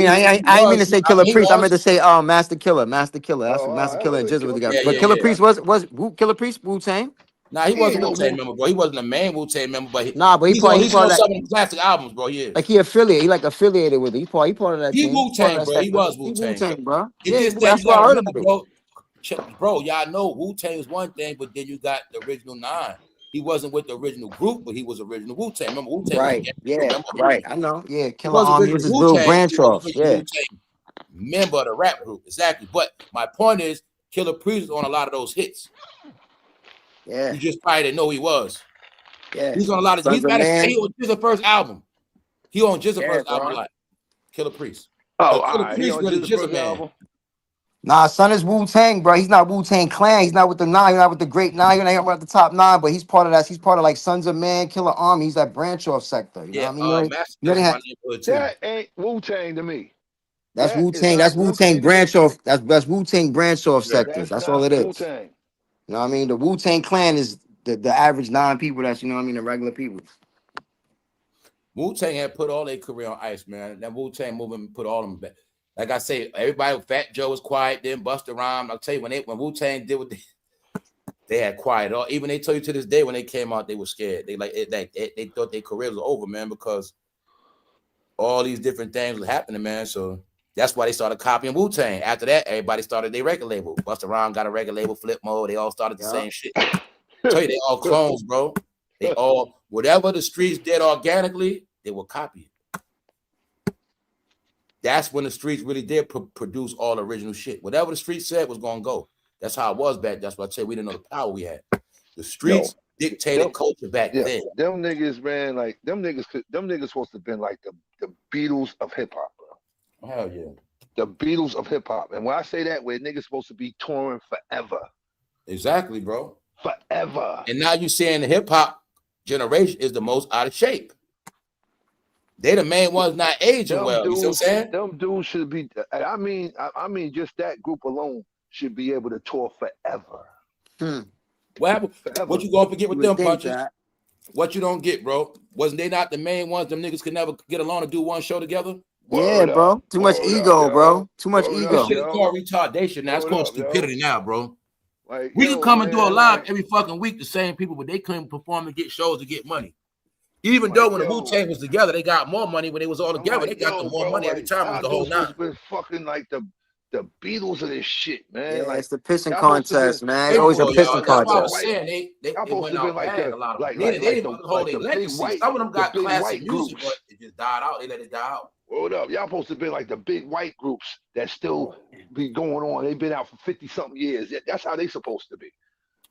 [SPEAKER 11] mean to say Killer Priest. I meant to say Master Killer. Master Killer. That's what Master Killer and Jizza was together. But Killer Priest was Killer Priest Wu-Tang?
[SPEAKER 1] Nah, he wasn't a Wu-Tang member, bro. He wasn't a main Wu-Tang member, but
[SPEAKER 11] he's on
[SPEAKER 1] some of the classic albums, bro. He is.
[SPEAKER 11] Like he affiliated. He like affiliated with it. He part of that team.
[SPEAKER 1] He Wu-Tang, bro. He was Wu-Tang,
[SPEAKER 11] bro.
[SPEAKER 1] That's what I heard of it, bro. Y'all know Wu-Tang is one thing, but then you got the original 9. He wasn't with the original group, but he was original Wu-Tang. Remember Wu-Tang?
[SPEAKER 11] Right. Right. I know. Yeah.
[SPEAKER 1] Killer
[SPEAKER 11] Army was his little branch off. Yeah.
[SPEAKER 1] Member of the rap group, exactly. But my point is, Killer Priest was on a lot of those hits.
[SPEAKER 11] Yeah.
[SPEAKER 1] You just probably didn't know he was.
[SPEAKER 11] Yeah.
[SPEAKER 1] He's on a lot of. He's got on Jizz's first album. He on Jizz's first album, like Killer Priest. Killer Priest really Jizz man.
[SPEAKER 11] Nah, son is Wu-Tang, bro. He's not Wu-Tang Clan. He's not with the 9. He's not with the Great 9. He's not with the top 9, but he's part of that. He's part of like Sons of Man, Killer Army. He's that branch off sector. You know what I mean?
[SPEAKER 14] That ain't Wu-Tang to me.
[SPEAKER 11] That's Wu-Tang. That's Wu-Tang branch off. That's Wu-Tang branch off sectors. That's all it is.
[SPEAKER 14] Wu-Tang.
[SPEAKER 11] You know what I mean? The Wu-Tang Clan is the average 9 people. That's, you know what I mean, the regular people.
[SPEAKER 1] Wu-Tang had put all their career on ice, man. That Wu-Tang movement put all of them back. Like I say, everybody, Fatjoe was quiet, then Busta Rhymes. I'll tell you, when Wu-Tang did what they had quiet. Even they tell you to this day when they came out, they were scared. They they thought their career was over, man, because all these different things was happening, man. So that's why they started copying Wu-Tang. After that, everybody started their record label. Busta Rhymes got a record label, Flip Mode. They all started the same shit. I tell you, they all clones, bro. They all, whatever the streets did organically, they will copy it. that's when the streets really did produce all the original shit. Whatever the streets said was gonna go. That's how it was back. That's why I said we didn't know the power we had. The streets dictated culture back then.
[SPEAKER 14] Them niggas, man, like them niggas supposed to have been like the Beatles of hip hop, bro.
[SPEAKER 1] Hell yeah.
[SPEAKER 14] The Beatles of hip hop. And when I say that, where niggas supposed to be touring forever.
[SPEAKER 1] Exactly, bro.
[SPEAKER 14] Forever.
[SPEAKER 1] And now you're saying the hip hop generation is the most out of shape. They the main ones not aging well.
[SPEAKER 14] Dudes,
[SPEAKER 1] you see what I'm saying?
[SPEAKER 14] Them dudes should be. I mean, just that group alone should be able to tour forever.
[SPEAKER 1] What happened?
[SPEAKER 14] Forever.
[SPEAKER 1] What you gonna forget with them punches?
[SPEAKER 11] That.
[SPEAKER 1] What you don't get, bro? Wasn't they not the main ones? Them niggas could never get along to do one show together.
[SPEAKER 11] Yeah, bro. Too much ego, bro. Too much ego.
[SPEAKER 1] This shit is called retardation. Now it's called stupidity now, bro.
[SPEAKER 14] Like,
[SPEAKER 1] we can come and do a live every fucking week, the same people, but they couldn't perform and get shows to get money. Even though when the Wu-Tang was together, they got more money. When they was all together, they got the more money every time. It was the whole nine.
[SPEAKER 14] Been fucking like the Beatles of this shit, man.
[SPEAKER 11] Yeah,
[SPEAKER 14] like,
[SPEAKER 11] it's the pissing contest, man. It's always a pissing contest.
[SPEAKER 1] They
[SPEAKER 14] supposed to be like
[SPEAKER 1] a lot of they didn't hold their legacy. Some of them got classic music, but it just died out. They let it die out.
[SPEAKER 14] Hold up, y'all supposed to be like the big white groups that still be going on. They've been out for 50-something years. That's how they supposed to be.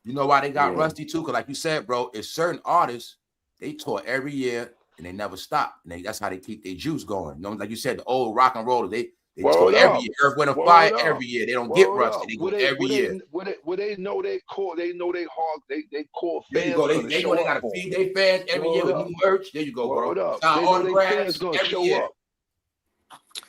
[SPEAKER 1] You know why they got rusty too? Because like you said, bro, it's certain artists, they tour every year and they never stop. And that's how they keep their juice going. You know, like you said, the old rock and rollers, they tour every year. Earth, Wind, and Fire every year. They don't get rusty. They go every year.
[SPEAKER 14] Would they know they core? They know they hard. They core fans.
[SPEAKER 1] There you go. They know they gotta feed their fans every year with new merch. There you go, bro. Autographs every year.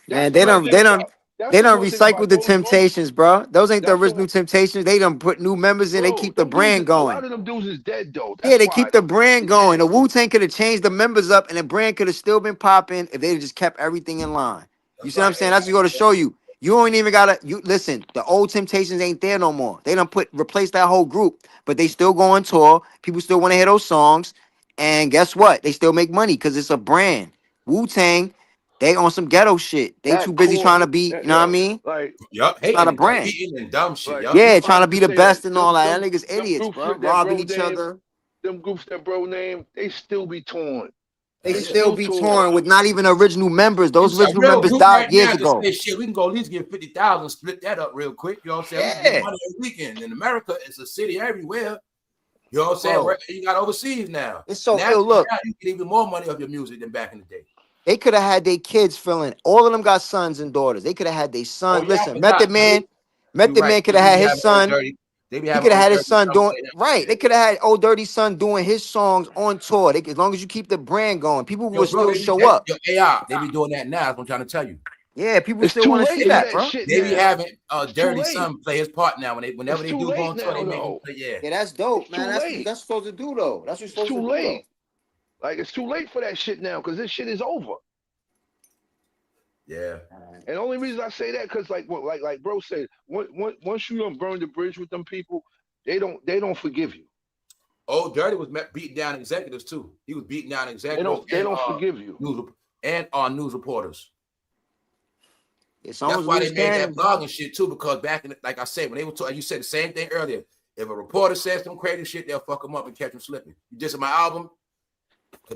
[SPEAKER 11] Man, they don't recycle the Temptations, bro. Those ain't the original Temptations. They done put new members in. They keep the brand going.
[SPEAKER 14] A lot of them dudes is dead though.
[SPEAKER 11] Yeah, they keep the brand going. The Wu-Tang could have changed the members up, and the brand could have still been popping if they just kept everything in line. You see what I'm saying? That's what going to show you. You ain't even gotta. You listen. The old Temptations ain't there no more. They done replace that whole group, but they still go on tour. People still want to hear those songs, and guess what? They still make money because it's a brand. Wu-Tang. They on some ghetto shit. They too busy trying to be, you know what I mean?
[SPEAKER 14] Like,
[SPEAKER 11] it's not a brand.
[SPEAKER 1] And dumb shit.
[SPEAKER 11] Yeah, trying to be the best and all that. That niggas idiots, bro. Robbing each other.
[SPEAKER 14] Them groups that bro named, they still be torn.
[SPEAKER 11] They still be torn with not even original members. Those original members died years ago.
[SPEAKER 1] Shit, we can go at least get 50,000, split that up real quick. You know what I'm saying? We get money every weekend. In America, it's a city everywhere. You know what I'm saying? You got overseas now.
[SPEAKER 11] It's so ill. Look,
[SPEAKER 1] you get even more money off your music than back in the day.
[SPEAKER 11] They could have had their kids feeling. All of them got sons and daughters. They could have had their son. Listen, Method Man could have had his son. He could have had his son doing right. They could have had Old Dirty Son doing his songs on tour. As long as you keep the brand going, people will still show up.
[SPEAKER 1] AI, they be doing that now. That's what I'm trying to tell you.
[SPEAKER 11] Yeah, people still want to see that, bro.
[SPEAKER 1] They be having Dirty Son play his part now. Whenever they do go on tour, they make him play.
[SPEAKER 11] Yeah, that's dope, man. That's what that's supposed to do, though. That's what supposed to do. Though.
[SPEAKER 14] Like, it's too late for that shit now because this shit is over.
[SPEAKER 1] Yeah.
[SPEAKER 14] And the only reason I say that because like bro said, once you don't burn the bridge with them people, they don't forgive you.
[SPEAKER 1] Oh, Dirty was beating down executives too. He was beating down executives.
[SPEAKER 14] They don't forgive you.
[SPEAKER 1] News reporters.
[SPEAKER 11] That's
[SPEAKER 1] why they made that blogging shit too, because back in like I said, when they were talking, you said the same thing earlier. If a reporter says some crazy shit, they'll fuck them up and catch them slipping. You dissing my album?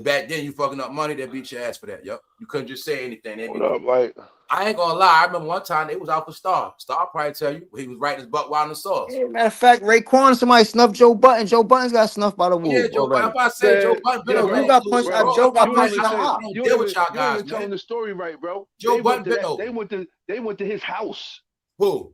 [SPEAKER 1] Back then, you fucking up money, they beat your ass for that. Yup. You couldn't just say anything. I ain't gonna lie. I remember one time they was out for Star. Star probably tell you he was writing his butt wild in the sauce.
[SPEAKER 11] Yeah, matter of fact, Raekwon, somebody snuffed Joe Budden. Joe Budden's got snuffed by the wolf.
[SPEAKER 1] Yeah, Joe Budden. If I say Joe Budden,
[SPEAKER 11] you got punched out. Joe got punched out.
[SPEAKER 14] You ain't telling the story right, bro.
[SPEAKER 1] Joe Budden.
[SPEAKER 14] They went to his house.
[SPEAKER 1] Who?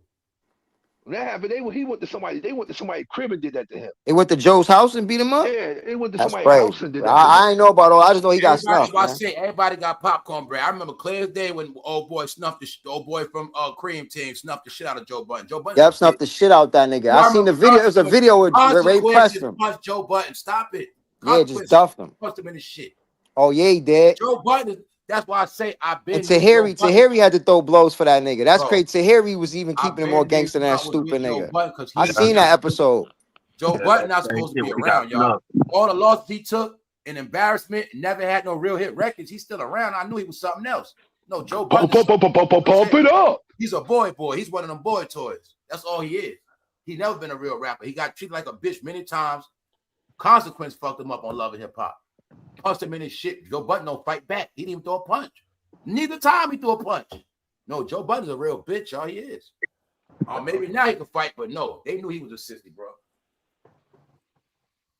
[SPEAKER 14] When that happened, they went to somebody's crib and did that to him.
[SPEAKER 11] They went to Joe's house and beat him up?
[SPEAKER 14] Yeah, they went to somebody's house and did that.
[SPEAKER 11] I ain't know about all. I just know he got snuffed.
[SPEAKER 1] I say everybody got popcorn bread. I remember clear as day when old boy snuffed the old boy from Cream Team snuffed the shit out of Joe Budden. Joe Budden
[SPEAKER 11] snuffed the shit out that nigga. I seen the video. It was a video with Ray pressed him.
[SPEAKER 1] Punch Joe Budden. Stop it.
[SPEAKER 11] Yeah, just duffed him.
[SPEAKER 1] Punched him in his shit.
[SPEAKER 11] Oh yeah, he did.
[SPEAKER 1] Joe Budden. That's why I say I've been.
[SPEAKER 11] And Tahiri had to throw blows for that nigga. That's crazy. Tahiri was even keeping him more gangster than that stupid nigga. I seen that episode.
[SPEAKER 1] Joe Budden not supposed to be around, y'all. All the losses he took and embarrassment, never had no real hit records. He's still around. I knew he was something else. No, Joe Budden.
[SPEAKER 14] Pump it up.
[SPEAKER 1] He's a boy. He's one of them boy toys. That's all he is. He never been a real rapper. He got treated like a bitch many times. Consequence fucked him up on Love and Hip Hop. Punched him in his shit. Joe Budden don't fight back. He didn't even throw a punch. Neither time he threw a punch. No, Joe Budden's a real bitch, y'all. He is. Maybe now he can fight, but no, they knew he was a sissy, bro.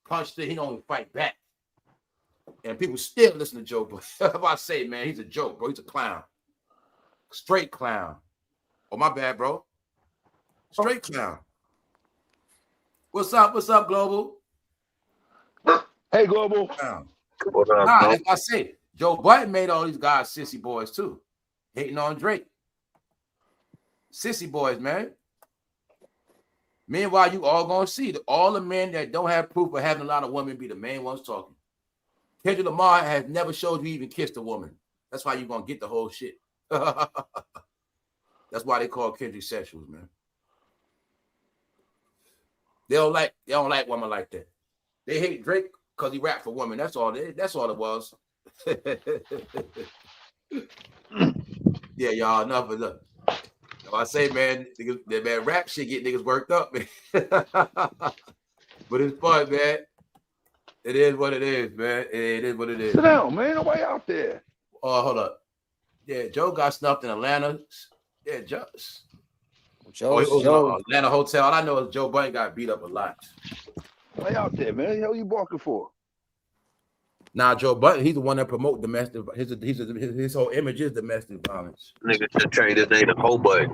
[SPEAKER 1] Punched it, he don't even fight back. And people still listen to Joe Budden. I say, man, he's a joke, bro. He's a clown. Straight clown. Oh, my bad, bro. Straight clown. What's up? What's up, Global?
[SPEAKER 14] Hey, Global.
[SPEAKER 1] Nah, as I say, Joe Budden made all these guys sissy boys, too. Hating on Drake. Sissy boys, man. Meanwhile, you all gonna see that all the men that don't have proof of having a lot of women be the main ones talking. Kendricklamar has never showed you even kissed a woman. That's why you're gonna get the whole shit. That's why they call Kendrick sexuals, man. They don't like women like that. They hate Drake because he rapped for women. That's all it was. Yeah, y'all, enough of that. I say, man, niggas, that man rap shit get niggas worked up, man. But it's fun, man. It is what it is, man. It is what it is.
[SPEAKER 14] Sit down, man. Nobody out there.
[SPEAKER 1] Oh, hold up. Yeah, Joe got snuffed in Atlanta. Yeah, Joe. Atlanta hotel. All I know is Joe Budden got beat up a lot.
[SPEAKER 14] Nobody out there, man. What the hell you barking for?
[SPEAKER 1] Nah, Joe Budden, he's the one that promote domestic. His whole image is domestic violence.
[SPEAKER 3] Nigga should change his name to Joe Budden.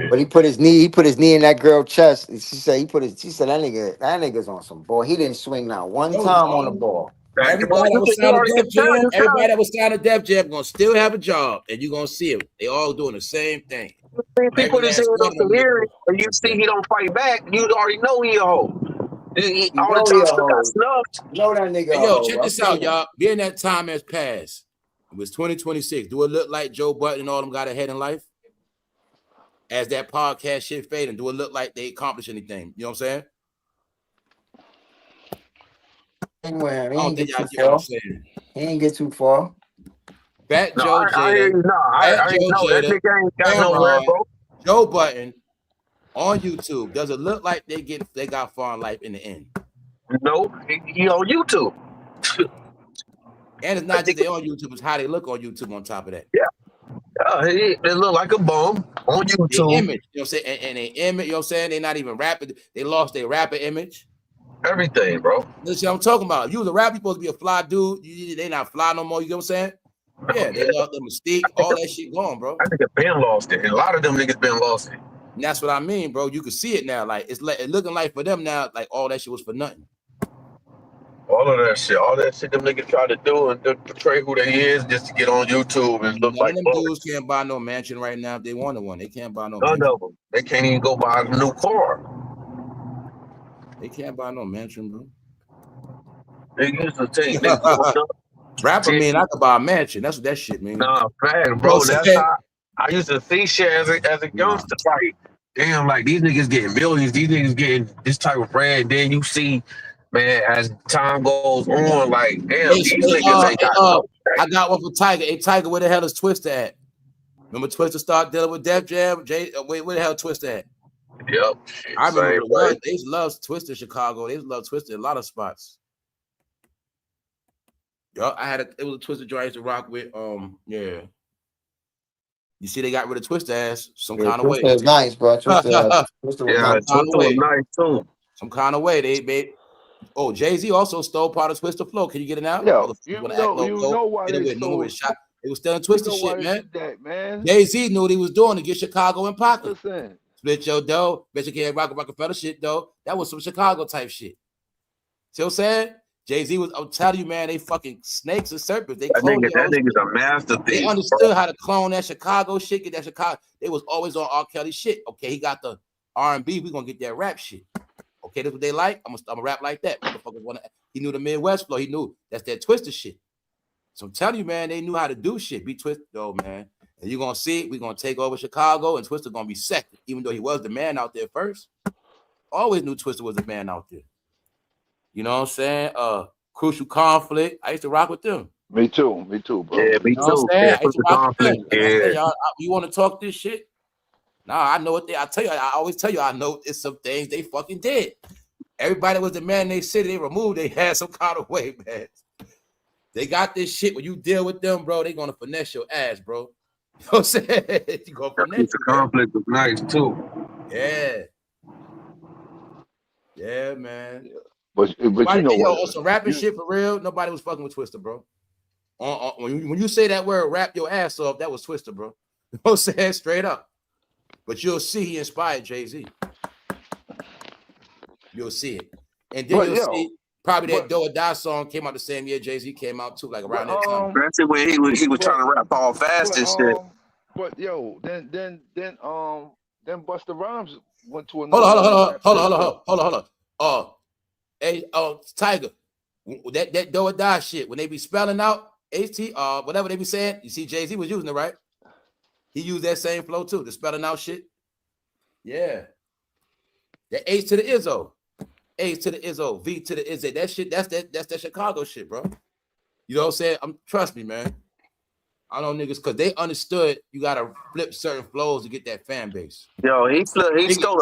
[SPEAKER 11] But he put his knee in that girl's chest. She said that nigga's on some ball. He didn't swing not one time on the ball.
[SPEAKER 1] Everybody that was signed to Def Jam gonna still have a job, and you're gonna see it. They all doing the same thing.
[SPEAKER 3] People that say off the lyric, and you see he don't fight back, you already know he a hoe. All the time he got snuffed.
[SPEAKER 11] Know that nigga.
[SPEAKER 1] Hey, yo, check this out, y'all. Being that time has passed, it was 2026. Do it look like Joe Budden and all them got ahead in life? As that podcast shit fading, do it look like they accomplished anything? You know what I'm saying?
[SPEAKER 11] He ain't get too far.
[SPEAKER 1] Fat Joe Jada.
[SPEAKER 3] That nigga ain't got nowhere, bro.
[SPEAKER 1] Joe Budden on YouTube. Does it look like they got far in life in the end?
[SPEAKER 3] No, he on YouTube.
[SPEAKER 1] And it's not just they on YouTube, it's how they look on YouTube on top of that.
[SPEAKER 3] Yeah. They look like a bum on YouTube.
[SPEAKER 1] Their image, you know what I'm saying? And they image, you know what I'm saying? They're not even rapping. They lost their rapper image.
[SPEAKER 3] Everything, bro.
[SPEAKER 1] Listen, I'm talking about. If you was a rapper, you supposed to be a fly dude. They not fly no more, you know what I'm saying? Yeah, they lost their mystique, all that shit gone, bro.
[SPEAKER 3] I think Ben lost it. And a lot of them niggas been lost it.
[SPEAKER 1] And that's what I mean, bro. You can see it now. Like it's looking like for them now, like all that shit was for nothing.
[SPEAKER 3] All that shit them niggas try to do and portray who they is just to get on YouTube and look like
[SPEAKER 1] them dudes can't buy no mansion right now if they wanted one. They can't buy no
[SPEAKER 3] mansion. None of them. They can't even go buy a new car.
[SPEAKER 1] They can't buy no mansion, bro.
[SPEAKER 3] They used to take
[SPEAKER 1] rapper mean I could buy a mansion. That's what that shit mean.
[SPEAKER 3] Nah, man, bro. That's how I used to see shit as a youngster. Like, damn, like these niggas getting millions, these niggas getting this type of bread. Then you see, man, as time goes on, like, damn, these niggas ain't got
[SPEAKER 1] I got one for Tiger. Hey, Tiger, where the hell is Twista at? Remember Twista start dealing with Def Jam? Where the hell Twista at?
[SPEAKER 3] Yep.
[SPEAKER 1] I remember they love Twista in Chicago. They love Twista in a lot of spots. Yo, it was a Twista joint I used to rock with. Yeah. You see, they got rid of Twista ass some kind of way.
[SPEAKER 11] Twista is nice, bro. Twista was
[SPEAKER 3] nice too.
[SPEAKER 1] Some kind of way they made. Oh, jayz also stole part of Twista flow. Can you get it out?
[SPEAKER 14] Yo, you know why they stole it.
[SPEAKER 1] It was still Twista shit, man. Jay-Z knew what he was doing to get Chicago in pocket.
[SPEAKER 14] Listen.
[SPEAKER 1] Split your dough. Bet you can't rock Rockefeller shit, though. That was some Chicago type shit. See what I'm saying? Jay-Z was, I'm telling you, man, they fucking snakes and serpents. That
[SPEAKER 3] nigga's a master thief.
[SPEAKER 1] They understood how to clone that Chicago shit, get that Chicago. They was always on R. Kelly shit. Okay, he got the R&B. We gonna get that rap shit. Okay, that's what they like. I'm gonna rap like that. He knew the Midwest flow. He knew that's that Twister shit. So I'm telling you, man, they knew how to do shit. Be Twister, though, man. And you're gonna see it. We're gonna take over Chicago, and Twister gonna be second, even though he was the man out there first. Always knew Twister was the man out there. You know what I'm saying? Crucial Conflict. I used to rock with them.
[SPEAKER 14] Me too, bro.
[SPEAKER 3] Yeah, me too.
[SPEAKER 1] Yeah, you want to talk this shit? Nah, I know what I tell you. I always tell you, I know it's some things they fucking did. Everybody was the man they city, they removed, they had some kind of way, man. They got this shit. When you deal with them, bro, they gonna finesse your ass, bro. You know what I'm saying? You go from there.
[SPEAKER 9] The conflict was nice too.
[SPEAKER 1] Yeah. Yeah, man.
[SPEAKER 14] Yeah. But you know what?
[SPEAKER 1] On some rapping shit for real, nobody was fucking with Twista, bro. When you say that word, rap your ass off, that was Twista, bro. You know what I'm saying? Straight up. But you'll see he inspired Jay-Z. You'll see it. And then you'll see probably that Do or Die song came out the same year Jay-Z came out too, like around that time.
[SPEAKER 3] That's it where he was trying to rap all fast and shit.
[SPEAKER 14] But yo, then Busta Rhymes went to another.
[SPEAKER 1] Hold on. Hey, Tiger, that Do or Die shit, when they be spelling out HT, whatever they be saying, you see Jay-Z was using it, right? He used that same flow too, the spelling out shit. Yeah. That H to the Izzo. A to the Izzo, V to the Izzy. That shit, that's that Chicago shit, bro. You know what I'm saying? Trust me, man. I know niggas because they understood you gotta flip certain flows to get that fan base.
[SPEAKER 3] Yo, he stole a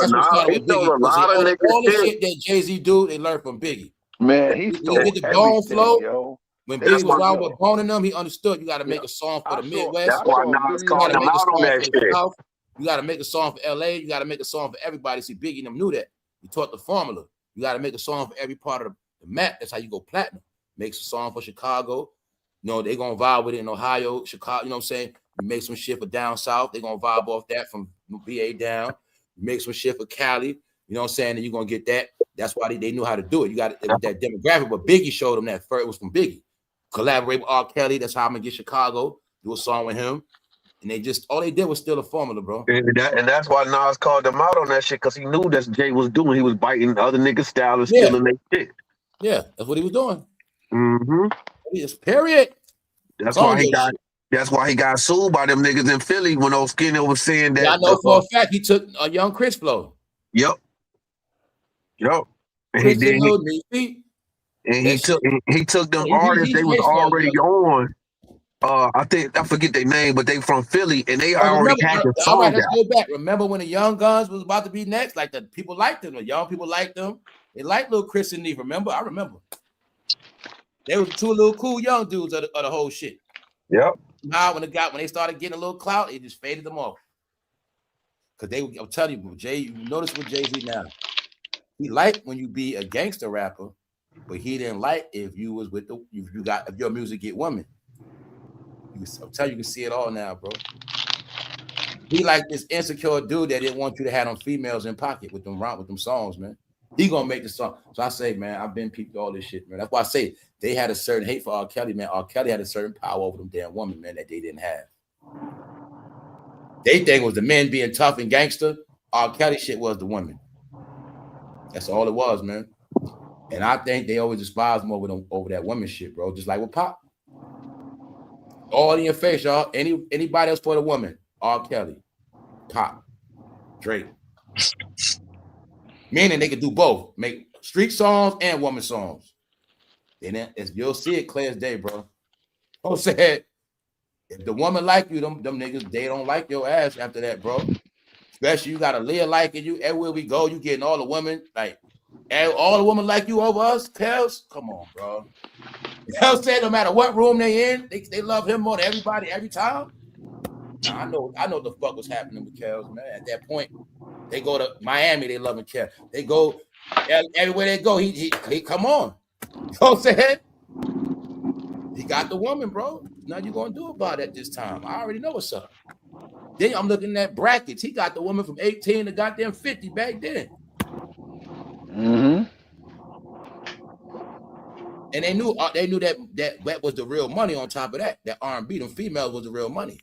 [SPEAKER 3] lot of niggas.
[SPEAKER 1] All the shit that Jay-Z do, they learned from Biggie.
[SPEAKER 14] Man, he stole
[SPEAKER 1] did the Bone flow.
[SPEAKER 14] Yo.
[SPEAKER 1] When Biggie was around with Bone in them, he understood you gotta make a song for the Midwest.
[SPEAKER 3] That's why Nas called him out on that shit.
[SPEAKER 1] South. You gotta make a song for LA. You gotta make a song for everybody. See, Biggie and them knew that. He taught the formula. You got to make a song for every part of the map. That's how you go platinum. Makes a song for Chicago. You know, they're going to vibe with it in Ohio, Chicago. You know what I'm saying? You make some shit for down south. They're going to vibe off that from VA down. You make some shit for Cali. You know what I'm saying? And you're going to get that. That's why they knew how to do it. You got it with that demographic. But Biggie showed them that first. It was from Biggie. Collaborate with R. Kelly. That's how I'm going to get Chicago. Do a song with him. And they just, all they did was steal the formula, bro.
[SPEAKER 3] And that's why Nas called them out on that shit, because he knew that's what Jay was doing. He was biting other niggas' style and stealing their shit.
[SPEAKER 1] Yeah, that's what he was doing.
[SPEAKER 3] Mm-hmm.
[SPEAKER 1] Period.
[SPEAKER 3] That's why he got sued by them niggas in Philly when old Skinny was saying that.
[SPEAKER 1] Yeah, I know for a fact he took a young Chris flow.
[SPEAKER 3] Yep. And he took them artists they was already on. I forget their name, but they from Philly and they already had the song.
[SPEAKER 1] All right, let's go back. Remember when the Young Guns was about to be next? Like the people liked them. The young people liked them. They liked little Chris and Neve. Remember? I remember. They were two little cool young dudes of the whole shit.
[SPEAKER 3] Yep.
[SPEAKER 1] Now when they started getting a little clout, it just faded them off. Cause I'm telling you, Jay, you notice with Jay-Z now. He liked when you be a gangster rapper, but he didn't like if you was with if your music get women. I'm telling you, you can see it all now, bro. He like this insecure dude that didn't want you to have them females in pocket with them songs, man. He gonna make the song. So I say, man, I've been peeped all this shit, man. That's why I say they had a certain hate for R. Kelly, man. R. Kelly had a certain power over them damn women, man, that they didn't have. They think it was the men being tough and gangster. R. Kelly shit was the women. That's all it was, man. And I think they always despise him over that woman shit, bro. Just like with Pop. All in your face, y'all. Anybody else for the woman? R. Kelly, Pop, Drake. Meaning they could do both. Make street songs and woman songs. And you'll see it clear as day, bro. I'm saying, if the woman like you, them niggas, they don't like your ass after that, bro. Especially you got a Leah liking you. Everywhere we go, you getting all the women, like, all the women like you over us, Kels? Come on, bro. You know what I'm saying? No matter what room they in, they love him more than everybody every time. Nah, I know the fuck was happening with Kels, man. At that point, they go to Miami, they loving Kels. They go everywhere they go, he come on. You know what I'm saying? He got the woman, bro. Nothing you gonna do about it this time. I already know what's up. Then I'm looking at brackets. He got the woman from 18 to goddamn 50 back then.
[SPEAKER 14] Mm-hmm.
[SPEAKER 1] And they knew that was the real money. On top of that R&B, them females was the real money.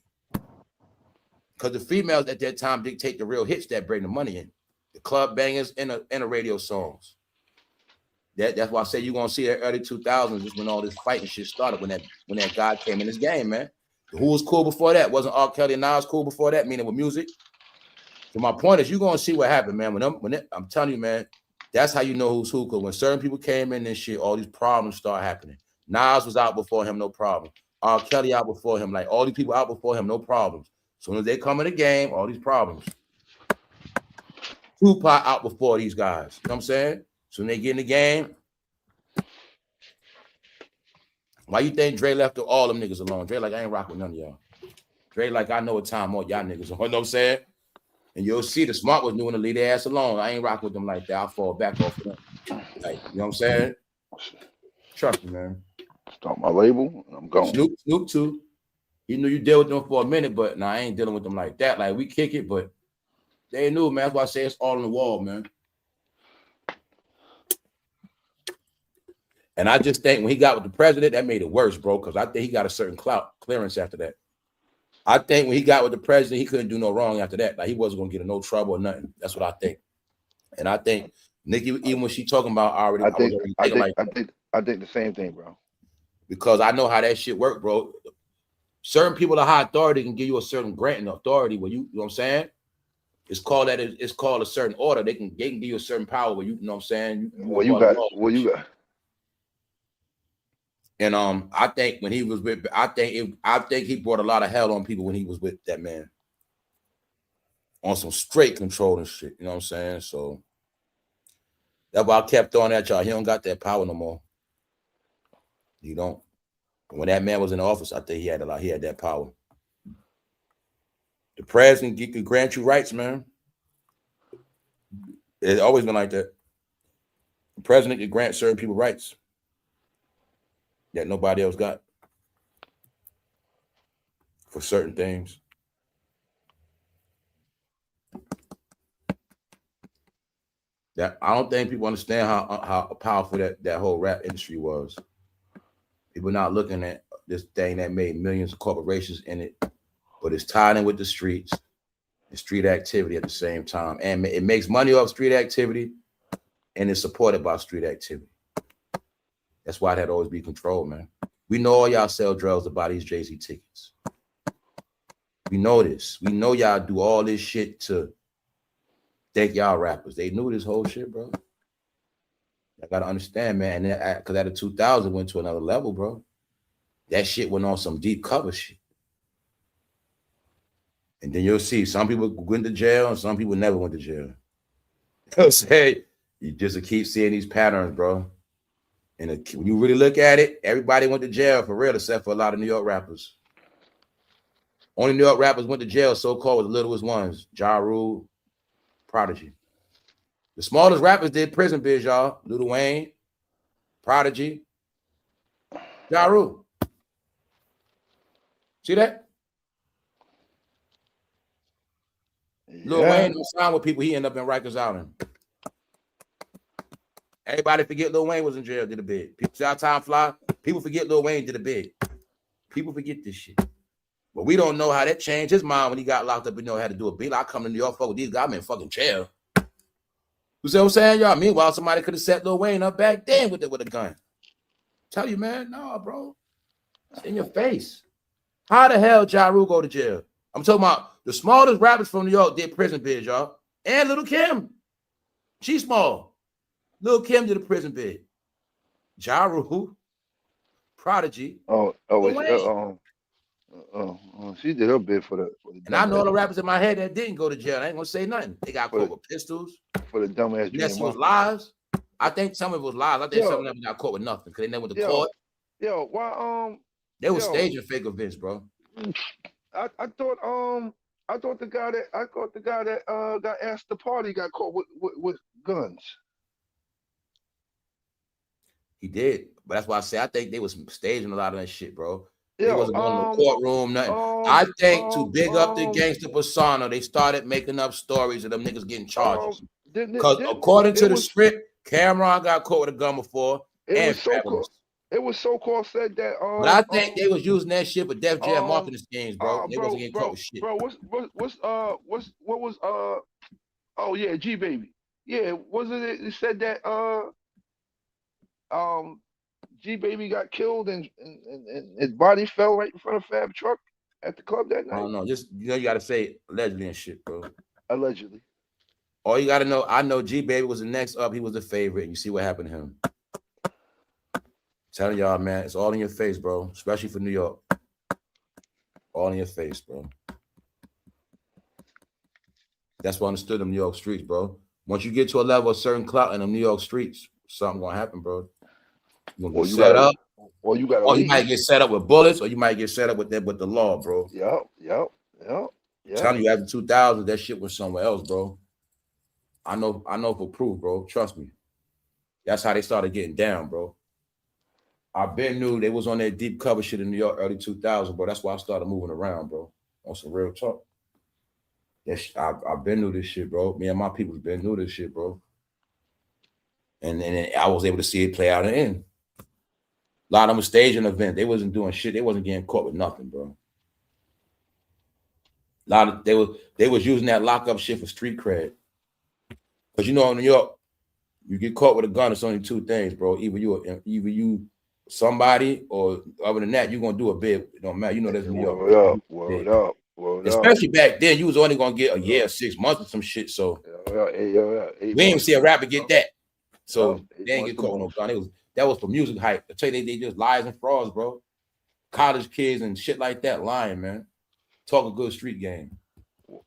[SPEAKER 1] Because the females at that time dictate the real hits that bring the money in. The club bangers and the radio songs. That's why I say you're gonna see that early 2000s is when all this fighting shit started, when that guy came in this game, man. Who was cool before that? Wasn't R. Kelly and Nas cool before that, meaning with music? So my point is, you're gonna see what happened, man. I'm telling you, man, that's how you know who's who. Because when certain people came in and shit, all these problems start happening. Nas was out before him, no problem. R. Kelly out before him, like all these people out before him, no problems. As soon as they come in the game, all these problems. Tupac out before these guys. You know what I'm saying? So when they get in the game, why you think Dre left all them niggas alone? Dre like, I ain't rocking with none of y'all. Dre, like, I know what time all y'all niggas on, you know what I'm saying? And you'll see the smart ones doing to leave their ass alone. I ain't rock with them like that. I'll fall back off of them. Like, you know what I'm saying? Trust me, man.
[SPEAKER 14] Start my label, and I'm going.
[SPEAKER 1] Snoop too. He knew you deal with them for a minute, but I ain't dealing with them like that. Like, we kick it, but they knew, man. That's why I say it's all on the wall, man. And I just think when he got with the president, that made it worse, bro, because I think he got a certain clearance after that. I think when he got with the president, he couldn't do no wrong after that. Like, he wasn't going to get in no trouble or nothing. That's what I think. And I think Nicki, even when she talking about already, I
[SPEAKER 14] think the same thing, bro.
[SPEAKER 1] Because I know how that shit work, bro. Certain people of high authority can give you a certain grant and authority where you know what I'm saying? It's called a certain order. They can give you a certain power where you know what I'm saying?
[SPEAKER 14] You got.
[SPEAKER 1] And I think when he was with, I think he brought a lot of hell on people when he was with that man. On some straight control and shit, you know what I'm saying? So that's why I kept throwing at y'all. He don't got that power no more. You don't. When that man was in the office, I think he had that power. The president could grant you rights, man. It's always been like that. The president could grant certain people rights that nobody else got for certain things. That I don't think people understand how powerful that whole rap industry was. People not looking at this thing that made millions of corporations in it, but it's tied in with the streets, the street activity at the same time. And it makes money off street activity and it's supported by street activity. That's why that always be controlled, man. We know all y'all sell drugs to buy these Jay-Z tickets. We know this. We know y'all do all this shit to thank y'all rappers. They knew this whole shit, bro. I gotta understand, man. And because at the 2000 went to another level, bro. That shit went on some deep cover shit. And then you'll see some people went to jail and some people never went to jail. You'll say you just keep seeing these patterns, bro. And when you really look at it, everybody went to jail for real, except for a lot of New York rappers. Only New York rappers went to jail, so-called, the littlest ones. Ja Rule, Prodigy. The smallest rappers did prison biz, y'all. Lil Wayne, Prodigy, Ja Rule. See that? Yeah. Lil Wayne don't sign with people he ended up in Rikers Island. Everybody forget Lil Wayne was in jail, did a bid. People see how time fly. People forget Lil Wayne did a bid. People forget this shit. But we don't know how that changed his mind when he got locked up. We know how to do a bid. I come to New York, fuck with these guys, I'm in fucking jail. You see what I'm saying, y'all? Meanwhile, somebody could have set Lil Wayne up back then with a gun. Tell you, man, no, bro. It's in your face. How the hell Ja Rule go to jail? I'm talking about the smallest rappers from New York did prison bid, y'all. And Lil Kim. She's small. Lil Kim did a prison bid. Ja Rule, Prodigy.
[SPEAKER 14] She did her bid for the
[SPEAKER 1] and I know the rappers in my head that didn't go to jail. I ain't gonna say nothing. They got caught with pistols.
[SPEAKER 14] For the dumbass.
[SPEAKER 1] Yes, it was lies. I think some of it was lies. I think some of them got caught with nothing because they never went to court.
[SPEAKER 14] Why
[SPEAKER 1] they were staging fake events, bro.
[SPEAKER 14] I thought the guy that got asked to party got caught with guns.
[SPEAKER 1] He did, but that's why I say I think they was staging a lot of that shit, bro. They wasn't going to the courtroom, nothing. I think to big up the gangster persona, they started making up stories of them niggas getting charges. Because according to the script, Camron got caught with a gun before.
[SPEAKER 14] It was so-called said that.
[SPEAKER 1] But I think they was using that shit for Def Jam marketing schemes, bro. They wasn't getting caught with shit.
[SPEAKER 14] Bro, what was oh yeah, G Baby. Yeah, wasn't it said that G Baby got killed and his body fell right in front of Fab truck at the club that night?
[SPEAKER 1] I don't know. Just you gotta say allegedly and shit, bro.
[SPEAKER 14] Allegedly.
[SPEAKER 1] All you gotta know, I know G Baby was the next up. He was the favorite, and you see what happened to him. I'm telling y'all, man, it's all in your face, bro. Especially for New York. All in your face, bro. That's what I understood them New York streets, bro. Once you get to a level of certain clout in them New York streets, something gonna happen, bro. You
[SPEAKER 14] Or you gotta
[SPEAKER 1] or
[SPEAKER 14] leave.
[SPEAKER 1] you might get set up with bullets, or you might get set up with the law, bro.
[SPEAKER 14] Yep.
[SPEAKER 1] Telling you, after 2000, that shit was somewhere else, bro. I know for proof, bro. Trust me. That's how they started getting down, bro. I been knew they was on that deep cover shit in New York early 2000, bro. That's why I started moving around, bro. On some real talk. I've been knew this shit, bro. Me and my people's been knew this shit, bro. And I was able to see it play out in the end. A lot of them was staging events. They wasn't doing shit. They wasn't getting caught with nothing, bro. A lot of they was using that lockup shit for street cred. Because you know in New York, you get caught with a gun, it's only two things, bro. Either you somebody, or other than that, you're gonna do a bid. It don't matter. You know that's New York.
[SPEAKER 14] Word up.
[SPEAKER 1] Especially back then, you was only gonna get a year, 6 months, or some shit. So we didn't even see a rapper get that. So they didn't get caught with no gun. That was for music hype. I tell you, they just lies and frauds, bro. College kids and shit like that lying, man. Talk a good street game.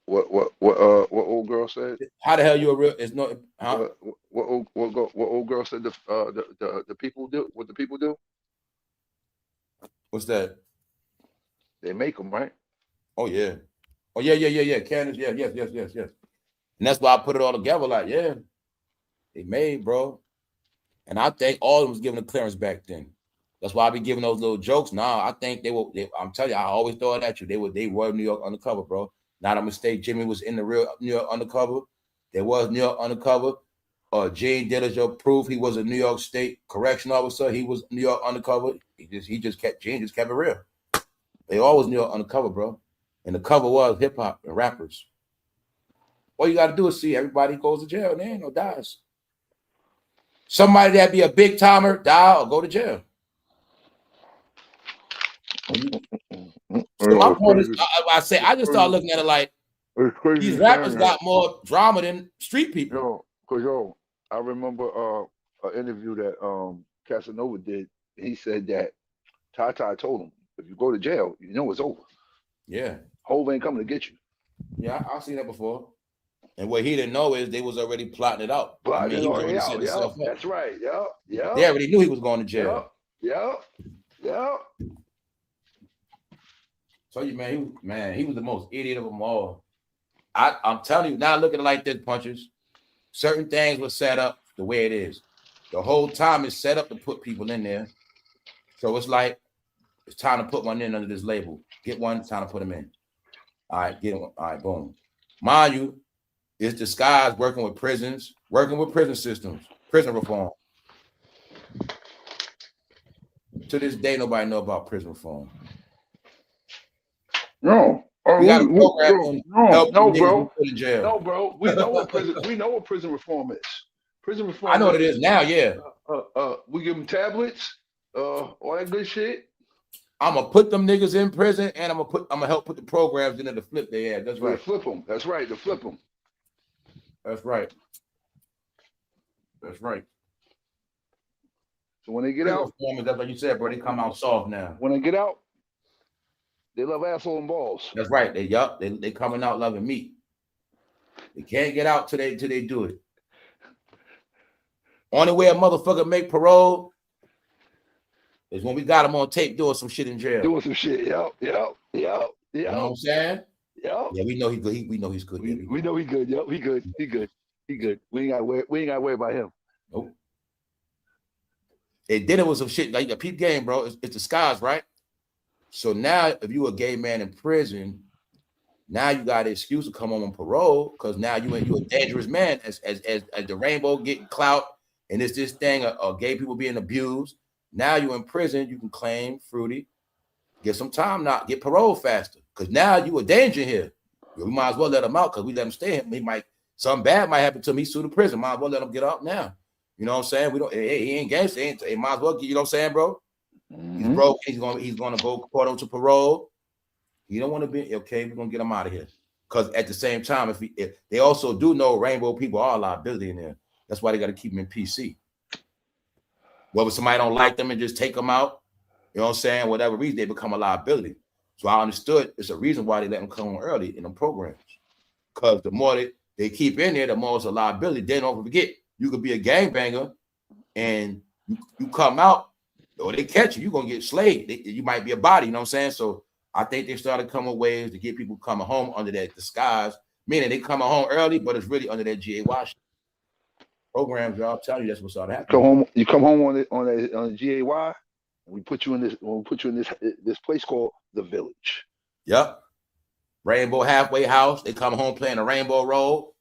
[SPEAKER 14] What old girl said?
[SPEAKER 1] How the hell you a real? It's no. Huh?
[SPEAKER 14] What old girl said? The people do what the people do.
[SPEAKER 1] What's that?
[SPEAKER 14] They make them, right?
[SPEAKER 1] Oh yeah. Candace, yes. And that's why I put it all together. Like, yeah, they made, bro. And I think all of them was giving a clearance back then. That's why I be giving those little jokes. Nah, I think they were. I'm telling you, I always throw it at you. They were New York undercover, bro. Not a mistake. Jimmy was in the real New York undercover. There was New York undercover. Gene Dillinger proved he was a New York State correction officer. He was New York undercover. Gene just kept it real. They always New York undercover, bro. And the cover was hip hop and rappers. All you got to do is see everybody goes to jail. And there ain't no dies. Somebody that be a big timer die or go to jail. So my point is, I just start looking at it like these rappers got more drama than street people.
[SPEAKER 14] I remember an interview that Casanova did. He said that Tata told him, if you go to jail, you know it's over.
[SPEAKER 1] Yeah.
[SPEAKER 14] Hov ain't coming to get you.
[SPEAKER 1] Yeah, I've seen that before. And what he didn't know is they was already plotting it out. He was already setting himself up.
[SPEAKER 14] That's right. Yeah.
[SPEAKER 1] They already knew he was going to jail.
[SPEAKER 14] Yeah.
[SPEAKER 1] So you, he was the most idiot of them all. I'm telling you, now looking at it like this, punchers, certain things were set up the way it is. The whole time it's set up to put people in there. So it's like, it's time to put one in under this label. Get one, it's time to put them in. All right, get one. All right, boom. Mind you, it's disguised working with prisons, working with prison systems, prison reform. To this day, nobody know about prison reform.
[SPEAKER 14] No.
[SPEAKER 1] We got a program
[SPEAKER 14] No, bro. We know what prison reform is. Prison reform.
[SPEAKER 1] I know what it is now, yeah.
[SPEAKER 14] We give them tablets, all that good shit.
[SPEAKER 1] I'm gonna put them niggas in prison, and I'm gonna help put the programs in there to flip their ass. That's right.
[SPEAKER 14] To flip them. That's right. To flip them.
[SPEAKER 1] That's right. That's right.
[SPEAKER 14] So when they get out,
[SPEAKER 1] that's like you said, bro. They come out soft now.
[SPEAKER 14] When they get out, they love asshole and balls.
[SPEAKER 1] That's right. They coming out loving meat. They can't get out till they do it. Only way a motherfucker make parole is when we got him on tape doing some shit in jail.
[SPEAKER 14] Doing some shit. Yep.
[SPEAKER 1] You know what I'm saying?
[SPEAKER 14] Yep.
[SPEAKER 1] Yeah, we know he's good. We know he's good.
[SPEAKER 14] We know he's good. Yep, he good. We ain't gotta worry about him.
[SPEAKER 1] Nope. They did it with some shit like a peep game, bro. It's disguised, right? So now, if you a gay man in prison, now you got an excuse to come home on parole because now you a dangerous man as the rainbow getting clout and it's this thing of gay people being abused. Now you in prison, you can claim fruity, get some time now, get parole faster because now you a danger here. We might as well let him out because we let him stay here. Something bad might happen to him. He's through the prison. Might as well let him get out now. You know what I'm saying? He ain't gangster. He might as well. You know what I'm saying, bro? He's broke. He's gonna go court him to parole. You don't want to be okay. We're gonna get him out of here. Because at the same time, if they also do know rainbow people are a liability in there. That's why they got to keep them in PC. Whether somebody don't like them and just take them out, you know what I'm saying? Whatever reason, they become a liability. So I understood it's a reason why they let them come on early in them programs. Because the more they keep in there, the more it's a liability. Then don't forget, you could be a gangbanger and you come out. or they catch you, you're gonna get slayed. You might be a body, you know what I'm saying? So I think they started coming ways to get people coming home under that disguise, meaning they coming home early, but it's really under that GAY programs. Y'all tell you that's what started happening.
[SPEAKER 14] You come home on the GAY. We put you in this place called the Village.
[SPEAKER 1] Yep. Rainbow halfway house. They come home playing a rainbow role.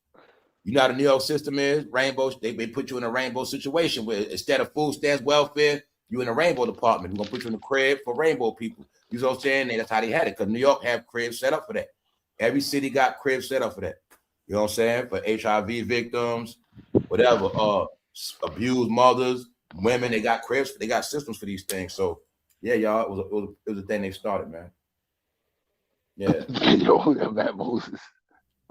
[SPEAKER 1] You know how the New York system is. Rainbow, they put you in a rainbow situation where instead of food stamps, welfare, you in a rainbow department. We're gonna put you in the crib for rainbow people. You know what I'm saying? And that's how they had it, because New York have cribs set up for that. Every city got cribs set up for that. You know what I'm saying? For HIV victims, whatever, abused mothers, women, they got cribs, they got systems for these things. So yeah, y'all, it was a thing they started, man. Yeah.
[SPEAKER 14] Yo, that Matt Moses.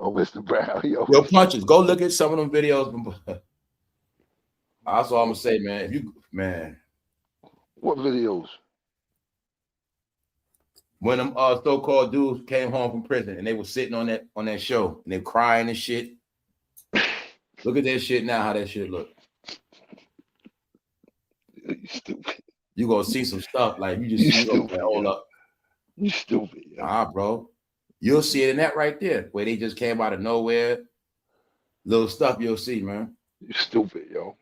[SPEAKER 14] Oh, Mr. Brown. Yo,
[SPEAKER 1] punches. Go look at some of them videos. That's all I'm gonna say, man.
[SPEAKER 14] What videos?
[SPEAKER 1] When them so-called dudes came home from prison and they were sitting on that show and they crying and shit. Look at that shit now, how that shit look.
[SPEAKER 14] You stupid.
[SPEAKER 1] You gonna see some stuff like you just see
[SPEAKER 14] stupid,
[SPEAKER 1] hold up.
[SPEAKER 14] You stupid.
[SPEAKER 1] Bro. You'll see it in that right there, where they just came out of nowhere. Little stuff you'll see, man.
[SPEAKER 14] You stupid, yo.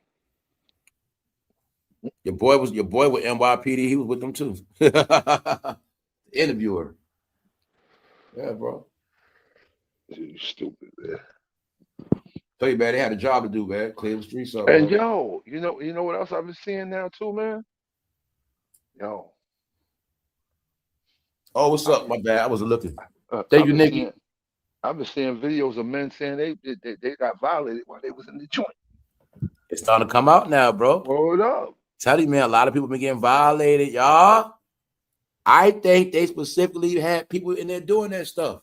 [SPEAKER 1] Your boy with NYPD. He was with them too. Interviewer. Yeah, bro.
[SPEAKER 14] You stupid, man.
[SPEAKER 1] Tell you, man, they had a job to do, man. Clear the streets up.
[SPEAKER 14] And
[SPEAKER 1] bro.
[SPEAKER 14] yo, you know what else I've been seeing now too, man? Yo.
[SPEAKER 1] Oh, what's up? My bad. I wasn't looking. Thank you, Nikki.
[SPEAKER 14] I've been seeing videos of men saying they got violated while they was in the joint.
[SPEAKER 1] It's starting to come out now, bro.
[SPEAKER 14] Hold up.
[SPEAKER 1] Tell you, man, a lot of people been getting violated, y'all. I think they specifically had people in there doing that stuff.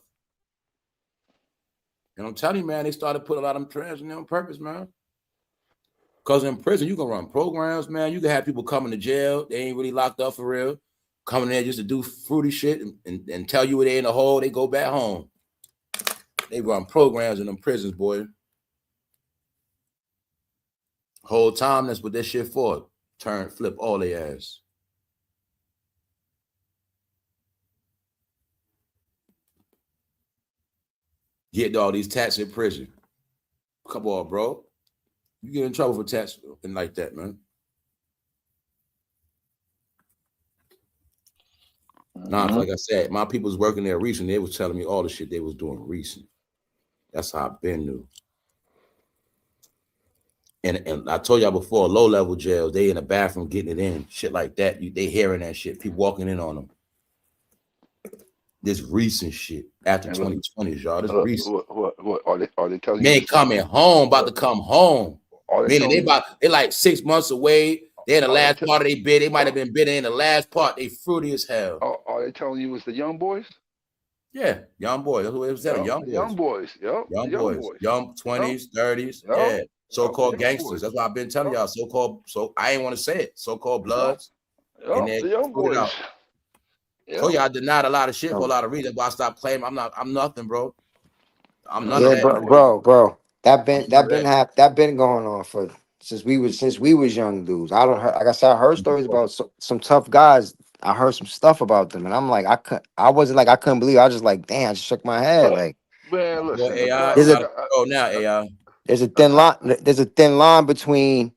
[SPEAKER 1] And I'm telling you, man, they started putting a lot of them trans in there on purpose, man. Because in prison, you can run programs, man. You can have people coming to jail. They ain't really locked up for real. Coming there just to do fruity shit and tell you they in the hole. They go back home. They run programs in them prisons, boy. Whole time, that's what that shit for. Flip all their ass. Get all these tats in prison. Come on, bro. You get in trouble for tats and like that, man. Nah, like I said, my people was working there recent. They was telling me all the shit they was doing recent. That's how I've been new. And I told y'all before, low-level jails, they in the bathroom getting it in, shit like that. They hearing that shit. People walking in on them. This recent shit after 2020s, y'all. This recent.
[SPEAKER 14] What are they telling
[SPEAKER 1] you? Man coming home, about to come home. Meaning they like 6 months away. They're in the last part of their bid. They might have been bidding in the last part. They fruity as hell.
[SPEAKER 14] Are they telling you it's the young boys?
[SPEAKER 1] Yeah, young boys. That's what it was telling. Young boys.
[SPEAKER 14] Young boys. Yep.
[SPEAKER 1] Young boys. Young 20s, 30s. Yeah. So-called gangsters. That's what I've been telling y'all. I ain't want to say it. So-called bloods. And
[SPEAKER 14] the young boys.
[SPEAKER 1] So y'all denied a lot of shit for a lot of reasons, but I stopped claiming I'm nothing, bro. I'm none
[SPEAKER 5] of
[SPEAKER 1] that.
[SPEAKER 5] Bro. That been going on since we was young dudes. Like I said, I heard stories about some tough guys. I heard some stuff about them, and I'm like, I couldn't believe it. I was just like, damn, I just shook my head. Like,
[SPEAKER 14] man, listen,
[SPEAKER 1] AI.
[SPEAKER 5] There's a thin line between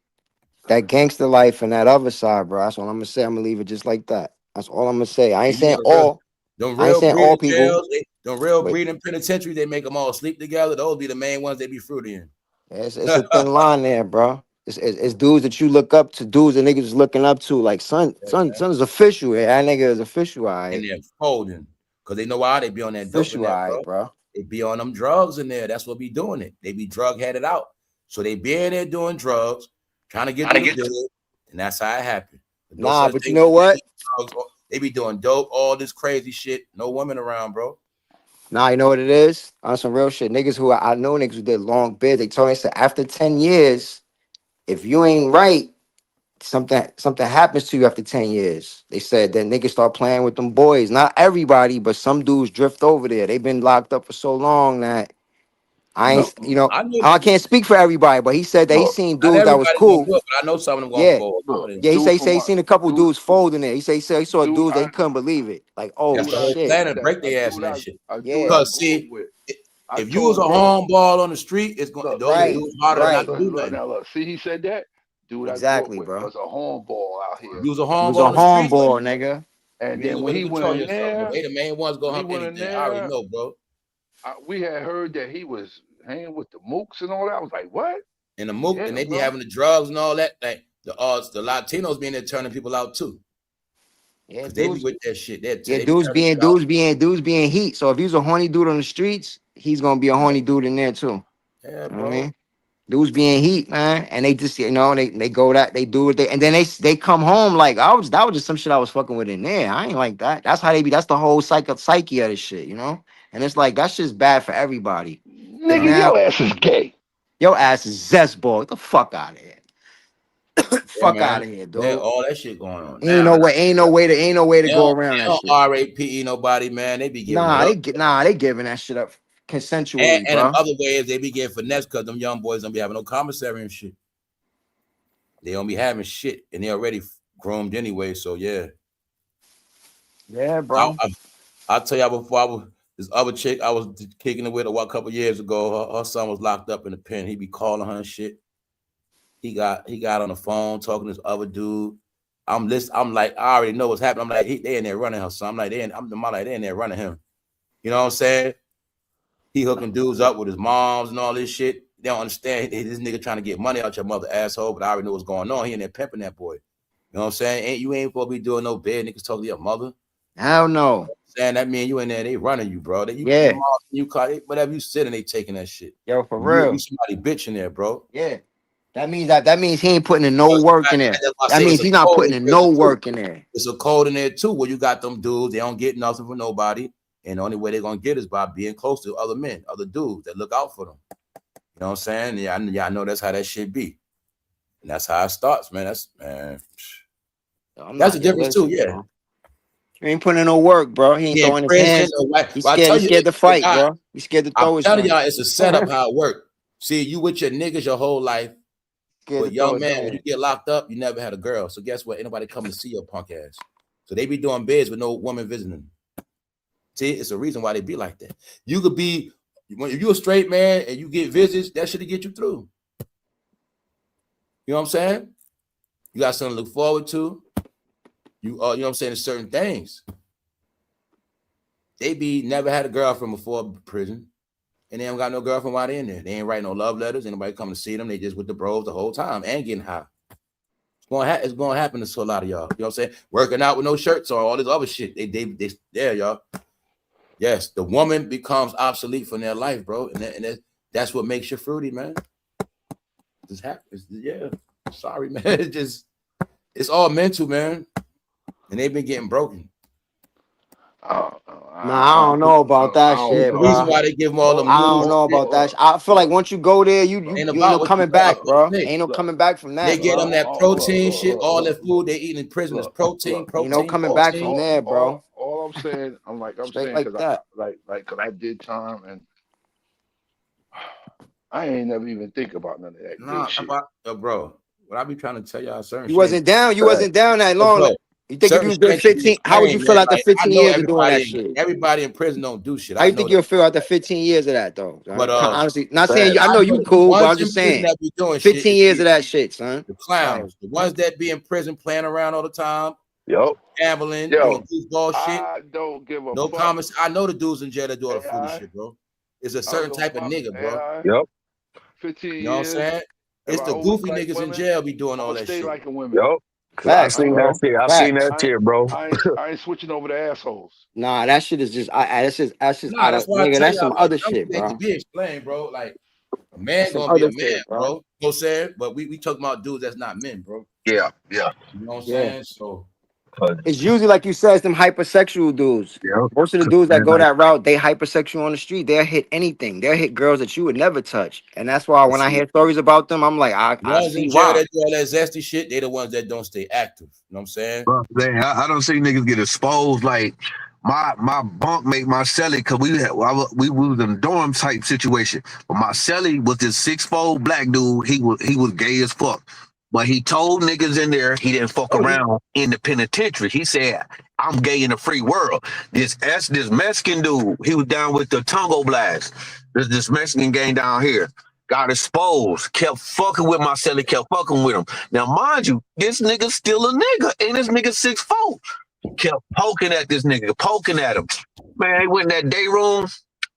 [SPEAKER 5] that gangster life and that other side, bro. That's all I'm gonna say. I'm gonna leave it just like that. That's all I'm gonna say. I ain't saying all. I ain't saying all people.
[SPEAKER 1] The real breeding penitentiary, they make them all sleep together. Those be the main ones they be fruity in.
[SPEAKER 5] It's a thin line there, bro. It's dudes that you look up to, dudes that niggas is looking up to. Like son is official. That nigga is official,
[SPEAKER 1] and they're folding because they know why they be on that
[SPEAKER 5] official, bro.
[SPEAKER 1] They be on them drugs in there. That's what be doing it. They be drug headed out. So they be in there doing drugs, trying to get to the good, and that's how it happened.
[SPEAKER 5] Nah, but you know what?
[SPEAKER 1] They be doing dope, all this crazy shit. No women around, bro.
[SPEAKER 5] Nah, you know what it is? On some real shit. Niggas who I know niggas who did long bids. They told me, said after 10 years, if you ain't right, something happens to you after 10 years. They said that niggas start playing with them boys. Not everybody, but some dudes drift over there. They've been locked up for so long that
[SPEAKER 11] I ain't,
[SPEAKER 14] No,
[SPEAKER 11] you know,
[SPEAKER 1] I know.
[SPEAKER 11] I can't speak for everybody, but he said that he
[SPEAKER 14] look,
[SPEAKER 11] seen
[SPEAKER 1] Not
[SPEAKER 11] dudes that was
[SPEAKER 1] everybody gonna
[SPEAKER 11] cool.
[SPEAKER 1] do it, but I know some of them gonna
[SPEAKER 11] Yeah,
[SPEAKER 1] fall.
[SPEAKER 14] look,
[SPEAKER 11] yeah. He
[SPEAKER 14] dude
[SPEAKER 11] say
[SPEAKER 14] from
[SPEAKER 11] he
[SPEAKER 14] my
[SPEAKER 11] seen a couple
[SPEAKER 14] dude,
[SPEAKER 11] dudes folding it. He say he saw
[SPEAKER 14] dude,
[SPEAKER 11] dudes that he couldn't believe it. Like, oh
[SPEAKER 1] That's
[SPEAKER 14] dude
[SPEAKER 1] the
[SPEAKER 14] I
[SPEAKER 1] whole
[SPEAKER 11] shit.
[SPEAKER 14] grew
[SPEAKER 1] plan to
[SPEAKER 14] that
[SPEAKER 1] break their ass in that shit.
[SPEAKER 14] a dude
[SPEAKER 11] Yeah.
[SPEAKER 14] I
[SPEAKER 1] Cause
[SPEAKER 14] grew up
[SPEAKER 1] see,
[SPEAKER 14] with. I
[SPEAKER 1] if you was
[SPEAKER 14] told
[SPEAKER 1] a
[SPEAKER 14] him, look,
[SPEAKER 1] hornball on the street, it's going
[SPEAKER 14] look,
[SPEAKER 1] those
[SPEAKER 14] see,
[SPEAKER 11] Right.
[SPEAKER 1] dudes harder not
[SPEAKER 11] Right.
[SPEAKER 1] to do
[SPEAKER 14] look
[SPEAKER 1] nothing.
[SPEAKER 14] now, look. See, he said that dude I grew up
[SPEAKER 11] Exactly,
[SPEAKER 14] with
[SPEAKER 11] bro.
[SPEAKER 14] was a hornball out here.
[SPEAKER 1] If you was a
[SPEAKER 11] He was
[SPEAKER 1] hornball
[SPEAKER 11] a
[SPEAKER 1] on the street,
[SPEAKER 11] hornball, nigga.
[SPEAKER 14] And
[SPEAKER 1] you ain't
[SPEAKER 14] then
[SPEAKER 1] gonna
[SPEAKER 14] when
[SPEAKER 1] be
[SPEAKER 14] he
[SPEAKER 1] able to
[SPEAKER 14] went
[SPEAKER 1] control
[SPEAKER 14] in
[SPEAKER 1] yourself, bro.
[SPEAKER 14] there,
[SPEAKER 1] They the main ones
[SPEAKER 14] when
[SPEAKER 1] gonna
[SPEAKER 14] he
[SPEAKER 1] hump
[SPEAKER 14] went in
[SPEAKER 1] anything. I already
[SPEAKER 14] there,
[SPEAKER 1] know, bro.
[SPEAKER 14] we had heard that he was hanging with the mooks and all that. I was like, what?
[SPEAKER 1] And the mook,
[SPEAKER 14] Yeah,
[SPEAKER 1] and they be
[SPEAKER 14] well,
[SPEAKER 1] having the drugs and all that. Like the Latinos being there turning people out too.
[SPEAKER 11] Yeah,
[SPEAKER 1] Cause they be
[SPEAKER 11] dudes.
[SPEAKER 1] with that shit. They
[SPEAKER 11] Yeah,
[SPEAKER 1] be turning shit out.
[SPEAKER 11] dudes being heat. So if he's a horny dude on the streets, he's gonna be a horny dude in there too.
[SPEAKER 1] Yeah,
[SPEAKER 11] You know what I
[SPEAKER 1] bro.
[SPEAKER 11] mean? Dudes being heat, man, and they just they go that they do it, and then they come home like that was just some shit I was fucking with in there. I ain't like that. That's how they be. That's the whole psyche of this shit, you know. And it's like that's just bad for everybody. Cause
[SPEAKER 14] nigga,
[SPEAKER 11] now
[SPEAKER 14] your ass is gay.
[SPEAKER 11] your ass is zestball. Get the fuck out of here.
[SPEAKER 1] Yeah,
[SPEAKER 11] Fuck
[SPEAKER 1] man.
[SPEAKER 11] out of here,
[SPEAKER 1] Yeah,
[SPEAKER 11] dude.
[SPEAKER 1] all that shit going on
[SPEAKER 11] Ain't
[SPEAKER 1] now.
[SPEAKER 11] no way. Ain't no way to
[SPEAKER 1] They
[SPEAKER 11] go
[SPEAKER 1] don't,
[SPEAKER 11] around
[SPEAKER 1] they
[SPEAKER 11] that
[SPEAKER 1] don't
[SPEAKER 11] shit.
[SPEAKER 1] RAPE nobody, man. They be giving it up.
[SPEAKER 11] They giving that shit up consensually,
[SPEAKER 1] And in
[SPEAKER 11] bro.
[SPEAKER 1] other ways, they be getting finesse because them young boys don't be having no commissary and shit. They don't be having shit, and they already groomed anyway. So yeah,
[SPEAKER 11] Yeah, bro.
[SPEAKER 1] I'll tell y'all before this other chick I was kicking it with a couple years ago. Her son was locked up in the pen. He be calling her and shit. He got on the phone talking to this other dude. I'm like, I already know what's happening. I'm like, they in there running her son. I'm like, they in there running him. You know what I'm saying? He hooking dudes up with his moms and all this shit. They don't understand. This nigga trying to get money out your mother, asshole. But I already know what's going on. He in there pimping that boy. You know what I'm saying? You ain't supposed to be doing no bad niggas talking to your mother.
[SPEAKER 11] Hell no.
[SPEAKER 1] Saying that mean you in there, they running you, bro.
[SPEAKER 11] Yeah.
[SPEAKER 1] You call it, whatever you sitting, they taking that shit.
[SPEAKER 11] Yo, for
[SPEAKER 1] You
[SPEAKER 11] real.
[SPEAKER 1] somebody bitching there, bro.
[SPEAKER 11] Yeah. That means he ain't putting in no work in there. That means he's not putting in no work in there.
[SPEAKER 1] It's a code in there too, where you got them dudes, they don't get nothing from nobody. And the only way they're gonna get is by being close to other men, other dudes that look out for them. You know what I'm saying? Yeah, I know that's how that shit be. And that's how it starts, man. That's the difference too, yeah.
[SPEAKER 11] Bro. He ain't putting in no work, bro. He ain't throwing his hands. He's scared to fight, bro. He's scared to throw his hands.
[SPEAKER 1] I'm telling y'all, it's a setup how it works. See, you with your niggas your whole life. But young man, when you get locked up, you never had a girl. So guess what? Ain't nobody coming to see your punk ass. So they be doing bids with no woman visiting. See, it's a reason why they be like that. You could be, if you a straight man and you get visits, that should get you through. You know what I'm saying? You got something to look forward to. You know what I'm saying? There's certain things. They be never had a girlfriend before prison, and they don't got no girlfriend while they in there. They ain't writing no love letters. Ain't nobody coming to see them. They just with the bros the whole time and getting high. It's gonna happen to a lot of y'all. You know what I'm saying? Working out with no shirts or all this other shit. They there, y'all. Yes, the woman becomes obsolete from their life, bro, and that's what makes you fruity, man. This happens. Yeah. Sorry, man. It's all mental, man. And they've been getting broken.
[SPEAKER 11] I don't know about that shit,
[SPEAKER 1] The
[SPEAKER 11] bro.
[SPEAKER 1] reason why they give them all the moves.
[SPEAKER 11] I don't know about that. I feel like once you go there, you ain't no coming back, bro. Ain't no coming back from that.
[SPEAKER 1] They get them that protein shit. All that food they eat in prison is protein.
[SPEAKER 11] Ain't no coming back from there, bro.
[SPEAKER 14] All I'm saying, I'm saying
[SPEAKER 11] like
[SPEAKER 14] because
[SPEAKER 11] that.
[SPEAKER 14] Cause I did time and I ain't never even think about none of that gay shit.
[SPEAKER 1] Bro. What I be trying to tell y'all, certain
[SPEAKER 11] You wasn't down that long.
[SPEAKER 1] Bro,
[SPEAKER 11] you think if you was good 15, how would you feel after 15 years of doing that shit?
[SPEAKER 1] Everybody in prison don't do shit.
[SPEAKER 11] How you think you'll feel after 15 years of that, though?
[SPEAKER 1] But
[SPEAKER 11] honestly, not saying you. I know you cool, but I'm just saying. 15 years of that shit, son.
[SPEAKER 1] The clowns, the ones that be in prison playing around all the time, gambling, doing goofball shit.
[SPEAKER 14] I don't give a
[SPEAKER 1] no
[SPEAKER 14] fuck.
[SPEAKER 1] comments. I know the dudes in jail that do all the foolish shit, bro. It's a certain type of nigga, bro.
[SPEAKER 14] 15 years.
[SPEAKER 1] You know what I'm saying? It's the goofy niggas in jail be doing all that shit.
[SPEAKER 14] Like a women.
[SPEAKER 3] I seen that shit, bro.
[SPEAKER 14] I ain't switching over to assholes.
[SPEAKER 11] Nah, that shit is just. That's just.
[SPEAKER 1] That's why
[SPEAKER 11] nigga. That's some other shit, bro.
[SPEAKER 1] To be explained, bro. Like a man gonna be a man, bro. You know what I'm saying? But we talking about dudes that's not men, bro.
[SPEAKER 3] Yeah.
[SPEAKER 1] You know what I'm saying? So
[SPEAKER 11] it's usually like you said, it's them hypersexual dudes. Most of the dudes that go that route, they hypersexual on the street. They'll hit anything. They'll hit girls that you would never touch. And that's why when I hear stories about them, I'm like, I see why.
[SPEAKER 1] That do all that zesty shit, they the ones that don't stay active. You know what I'm saying?
[SPEAKER 3] Bro, I don't see niggas get exposed like my bunkmate, my celly, cause we was in a dorm type situation. But my celly was this 6'4" black dude. He was gay as fuck. But he told niggas in there he didn't fuck around in the penitentiary. He said, I'm gay in the free world. This Mexican dude, he was down with the Tongo Blast. This Mexican gang down here. Got exposed, kept fucking with my celly, kept fucking with him. Now, mind you, this nigga's still a nigga, and this nigga 6'4". Kept poking at this nigga, poking at him. Man, he went in that day room.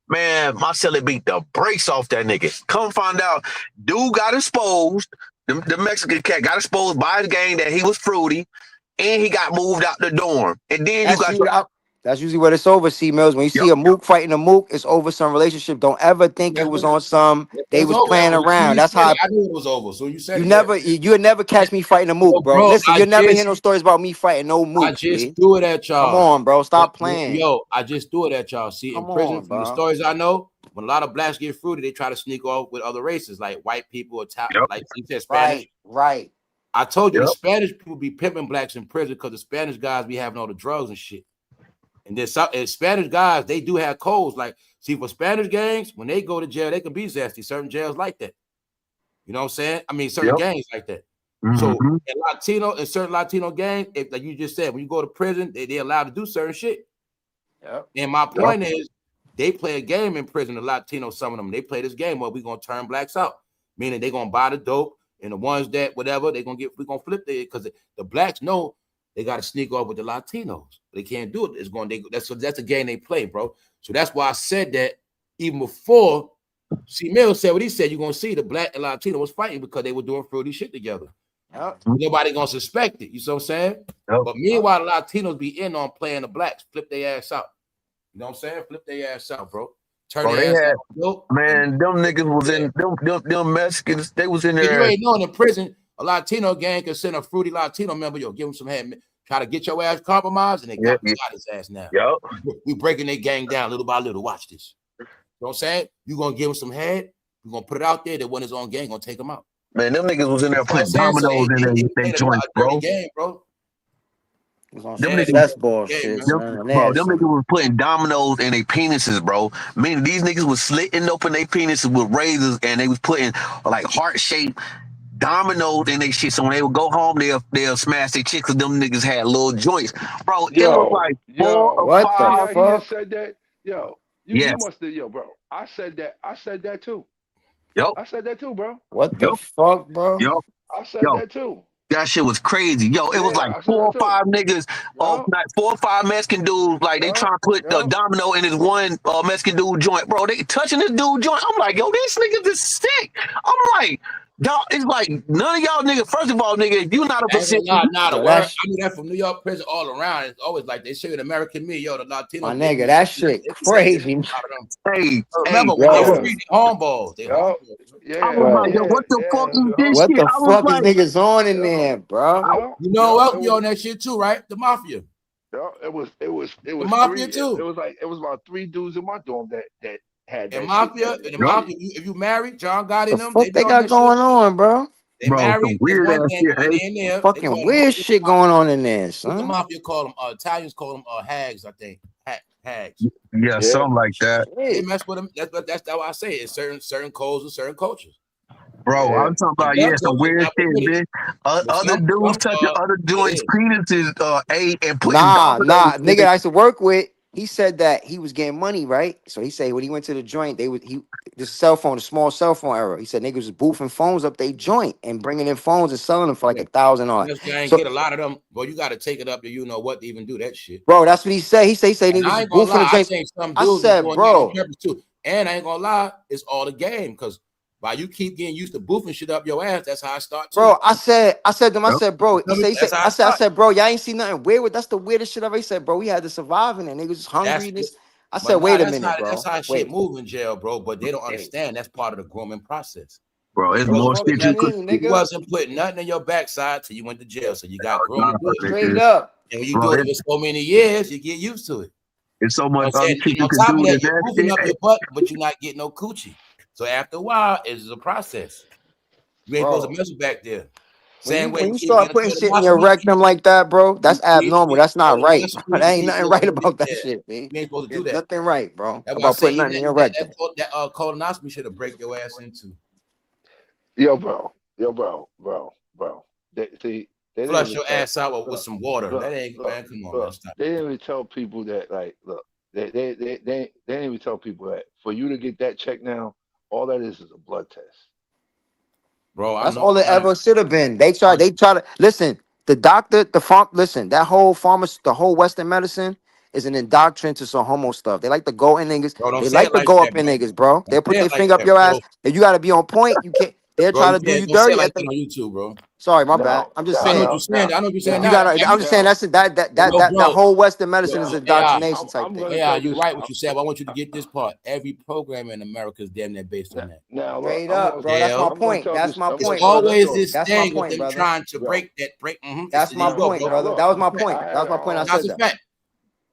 [SPEAKER 3] Man, my celly beat the brakes off that nigga. Come find out, dude got exposed. The Mexican cat got exposed by his gang that he was fruity, and he got moved out the dorm. And then
[SPEAKER 11] that's usually what it's over, C-Mills. When you see a mook fighting a mook, it's over some relationship. Don't ever think it was on some, they was playing around. That's how
[SPEAKER 1] I knew it was over. So you said
[SPEAKER 11] you'll never catch me fighting a mook, bro. Listen, you'll never hear no stories about me fighting no mook.
[SPEAKER 1] I just threw it at y'all.
[SPEAKER 11] Come on, bro. Stop playing.
[SPEAKER 1] Yo, I just threw it at y'all. See, in prison, from the stories I know, when a lot of blacks get fruity, they try to sneak off with other races, like white people, like you said, Spanish.
[SPEAKER 11] Right.
[SPEAKER 1] I told you the Spanish people be pimping blacks in prison because the Spanish guys be having all the drugs and shit. And there's some Spanish guys, they do have codes. Like, see, for Spanish gangs, when they go to jail, they can be zesty. Certain jails like that. You know what I'm saying? I mean, certain gangs like that. So in certain Latino gangs, if like you just said, when you go to prison, they're allowed to do certain shit. And my point is, they play a game in prison, the Latinos, some of them, they play this game where we're gonna turn blacks out. Meaning they're gonna buy the dope, and the ones that whatever, we're gonna flip it because the blacks know they got to sneak off with the Latinos. They can't do it. That's a game they play, bro. So that's why I said that even before C-Mill said what he said. You're gonna see the black and Latino was fighting because they were doing fruity shit together. Nobody gonna suspect it. You see what I'm saying? But meanwhile, the Latinos be in on playing the blacks, flip their ass out. You know what I'm saying? Flip their ass out, bro. Turn their ass out.
[SPEAKER 3] Man, them niggas was in them Mexicans. They was in there.
[SPEAKER 1] You ain't knowing in prison. A Latino gang can send a fruity Latino member, give him some head, try to get your ass compromised, and they got his ass now. We breaking their gang down little by little. Watch this. You know what I'm saying? You gonna give him some head, you're gonna put it out there that when his own gang gonna take him out.
[SPEAKER 3] Man, them niggas was in there putting dominoes in their joints, bro. Them niggas,
[SPEAKER 11] that's bullshit.
[SPEAKER 3] Them niggas was putting dominoes in their penises, bro. Meaning these niggas was slitting open their penises with razors, and they was putting like heart-shaped dominoes in their shit. So when they would go home, they'll smash their chicks because them niggas had little joints. Bro, it was like 4 or 5.
[SPEAKER 14] You said that? You must have, bro. I said that too. I said that too, bro.
[SPEAKER 11] What the fuck, bro?
[SPEAKER 14] I said that too.
[SPEAKER 3] That shit was crazy. It was like 4 or 5 niggas, like 4 or 5 Mexican dudes, like they trying to put the domino in this one Mexican dude joint. Bro, they touching this dude joint. I'm like, yo, this nigga is sick. I'm like, dog, it's like none of y'all niggas, first of all, nigga, if you not a percent.
[SPEAKER 1] I mean, that from New York prison all around. It's always like they show you an American me, the Latino.
[SPEAKER 11] My nigga, that shit crazy.
[SPEAKER 3] Hey,
[SPEAKER 1] remember when they were hornballs.
[SPEAKER 3] I was like, yo, what the fuck is this
[SPEAKER 11] what
[SPEAKER 3] shit?
[SPEAKER 11] The fuck is niggas on in there, bro?
[SPEAKER 1] You know what? You on that shit too, right? The mafia.
[SPEAKER 14] It was
[SPEAKER 1] the mafia too.
[SPEAKER 14] It was about 3 dudes in my dorm that had that.
[SPEAKER 1] The mafia, if you married, John got in them.
[SPEAKER 11] What they got going on, bro?
[SPEAKER 1] They married.
[SPEAKER 3] Weird ass shit.
[SPEAKER 1] In there.
[SPEAKER 11] Fucking weird shit going on in there, son.
[SPEAKER 1] The mafia call them Italians call them hags, I think. Hags.
[SPEAKER 3] Yeah, something like that.
[SPEAKER 1] They mess with them. That's how I say it. It's certain codes and certain cultures.
[SPEAKER 3] Bro, I'm talking about some weird shit, bitch. Other dudes touching other joints' penises, and putting
[SPEAKER 11] nigga I used to work with. He said that he was getting money, right? So he said when he went to the joint, this cell phone, a small cell phone era. He said niggas was boofing phones up they joint and bringing in phones and selling them for like $1,000 on.
[SPEAKER 1] Get a lot of them, but you got to take it up to you know what to even do that shit.
[SPEAKER 11] Bro, that's what he said. He said niggas boofing the joint. I said, bro,
[SPEAKER 1] and I ain't gonna lie, it's all the game because while you keep getting used to boofing shit up your ass, that's how I start.
[SPEAKER 11] Bro, I said to him, I said, bro, I said, bro, y'all ain't seen nothing weird with. That's the weirdest shit I've ever said, bro. We had to survive in it. Niggas was hungry. I said, wait a minute, bro.
[SPEAKER 1] That's how shit move in jail, bro. But they don't understand that's part of the grooming process.
[SPEAKER 3] Bro, it's more shit you could.
[SPEAKER 1] You wasn't putting nothing in your backside till you went to jail, so you got groomed
[SPEAKER 11] straight up.
[SPEAKER 1] And when you do it for so many years, you get used to it.
[SPEAKER 3] It's so much other shit you
[SPEAKER 1] on
[SPEAKER 3] can
[SPEAKER 1] top
[SPEAKER 3] do.
[SPEAKER 1] of that, you're moving up your butt, but you're not getting no coochie. So after a while, it's a process. You ain't supposed to mess back there. Same way
[SPEAKER 11] When you
[SPEAKER 1] you
[SPEAKER 11] start
[SPEAKER 1] get a
[SPEAKER 11] putting shit in your
[SPEAKER 1] colonoscopy,
[SPEAKER 11] rectum like that, bro, that's abnormal. That's not right.
[SPEAKER 1] colonoscopy,
[SPEAKER 11] There
[SPEAKER 1] you
[SPEAKER 11] ain't
[SPEAKER 1] can't
[SPEAKER 11] nothing
[SPEAKER 1] get
[SPEAKER 11] right
[SPEAKER 1] no
[SPEAKER 11] about that
[SPEAKER 1] yeah.
[SPEAKER 11] shit, man.
[SPEAKER 1] You ain't supposed to do
[SPEAKER 11] There's
[SPEAKER 1] that.
[SPEAKER 11] nothing right, bro,
[SPEAKER 1] That's why I
[SPEAKER 11] about
[SPEAKER 1] say
[SPEAKER 11] putting nothing in your rectum.
[SPEAKER 1] that colonoscopy should have break your ass into.
[SPEAKER 14] Yo, bro. They didn't
[SPEAKER 1] Flush
[SPEAKER 14] even
[SPEAKER 1] your
[SPEAKER 14] tell.
[SPEAKER 1] ass out with some water. That ain't, man, come on, man, stop.
[SPEAKER 14] They didn't even tell people that. Like, look, they didn't even tell people that for you to get that check now, all that is a blood test.
[SPEAKER 1] Bro, I
[SPEAKER 11] That's
[SPEAKER 1] know.
[SPEAKER 11] all it ever should have been. They try to listen. The doctor, listen, that whole the whole Western medicine is an indoctrination to some homo stuff. They like to go in niggas.
[SPEAKER 1] Bro, don't
[SPEAKER 11] They
[SPEAKER 1] say
[SPEAKER 11] like
[SPEAKER 1] it
[SPEAKER 11] to
[SPEAKER 1] like
[SPEAKER 11] go
[SPEAKER 1] that,
[SPEAKER 11] up in
[SPEAKER 1] bro.
[SPEAKER 11] niggas, bro. They'll
[SPEAKER 1] Don't
[SPEAKER 11] put
[SPEAKER 1] say
[SPEAKER 11] their
[SPEAKER 1] it like
[SPEAKER 11] finger up
[SPEAKER 1] that,
[SPEAKER 11] your
[SPEAKER 1] bro.
[SPEAKER 11] ass. If you gotta be on point, you can't. They'll
[SPEAKER 1] Bro,
[SPEAKER 11] try
[SPEAKER 1] you
[SPEAKER 11] to do
[SPEAKER 1] can't
[SPEAKER 11] you
[SPEAKER 1] don't say it
[SPEAKER 11] dirty
[SPEAKER 1] like
[SPEAKER 11] at
[SPEAKER 1] that
[SPEAKER 11] the.
[SPEAKER 1] on YouTube, bro.
[SPEAKER 11] Sorry, my bad.
[SPEAKER 14] Now,
[SPEAKER 11] I'm just
[SPEAKER 1] I know what
[SPEAKER 11] saying.
[SPEAKER 1] you're saying. I know what you're saying
[SPEAKER 11] You
[SPEAKER 1] now.
[SPEAKER 11] gotta. I'm just saying that's
[SPEAKER 1] Yo,
[SPEAKER 11] that
[SPEAKER 1] bro.
[SPEAKER 11] whole Western medicine is
[SPEAKER 1] Yo, AI,
[SPEAKER 11] indoctrination type
[SPEAKER 14] I'm
[SPEAKER 11] thing.
[SPEAKER 14] gonna
[SPEAKER 1] AI,
[SPEAKER 14] tell
[SPEAKER 1] you're
[SPEAKER 14] this.
[SPEAKER 1] right what you said, but I want you to get this part. Every program in America is damn near based on that.
[SPEAKER 14] Now, look,
[SPEAKER 11] Straight up, bro. That's my
[SPEAKER 14] I'm gonna
[SPEAKER 11] point.
[SPEAKER 14] tell
[SPEAKER 11] That's
[SPEAKER 14] this.
[SPEAKER 11] my
[SPEAKER 14] I'm
[SPEAKER 1] It's
[SPEAKER 14] gonna
[SPEAKER 11] point,
[SPEAKER 14] tell this
[SPEAKER 11] brother.
[SPEAKER 1] always
[SPEAKER 14] story.
[SPEAKER 1] this
[SPEAKER 11] That's my
[SPEAKER 1] thing of
[SPEAKER 11] point,
[SPEAKER 1] them
[SPEAKER 11] brother.
[SPEAKER 1] trying to
[SPEAKER 14] Yo,
[SPEAKER 1] break that.
[SPEAKER 11] That's
[SPEAKER 1] There
[SPEAKER 11] my
[SPEAKER 1] you go,
[SPEAKER 11] point,
[SPEAKER 1] bro.
[SPEAKER 11] brother.
[SPEAKER 14] look,
[SPEAKER 11] That was my
[SPEAKER 1] Fact.
[SPEAKER 11] point. That was my point. I
[SPEAKER 1] That's
[SPEAKER 11] said
[SPEAKER 1] a
[SPEAKER 11] that.
[SPEAKER 1] fact.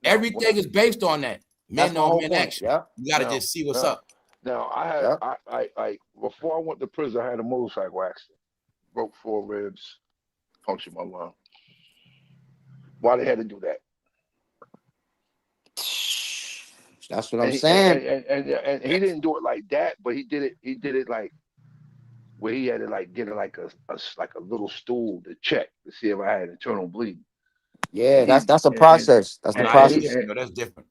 [SPEAKER 14] now,
[SPEAKER 1] Everything is based on that.
[SPEAKER 11] That's
[SPEAKER 1] Men
[SPEAKER 11] my
[SPEAKER 1] on
[SPEAKER 11] whole
[SPEAKER 1] men
[SPEAKER 11] point.
[SPEAKER 1] action.
[SPEAKER 11] Yep.
[SPEAKER 1] You got to
[SPEAKER 14] now,
[SPEAKER 1] just see what's
[SPEAKER 14] now,
[SPEAKER 1] up.
[SPEAKER 14] now,
[SPEAKER 11] Yep.
[SPEAKER 14] I before I went to prison, I had a motorcycle accident, broke 4 ribs, punctured my lung. Why they had to do that?
[SPEAKER 11] That's what I'm
[SPEAKER 14] And he,
[SPEAKER 11] saying.
[SPEAKER 14] and he didn't do it like that, but he did it. He did it like where he had to like get like a little stool to check to see if I had internal bleeding.
[SPEAKER 11] Yeah,
[SPEAKER 14] And he
[SPEAKER 11] that's a
[SPEAKER 14] and
[SPEAKER 11] process. That's
[SPEAKER 1] Oh,
[SPEAKER 11] the
[SPEAKER 1] no, that's
[SPEAKER 11] process.
[SPEAKER 1] different. No, that's different.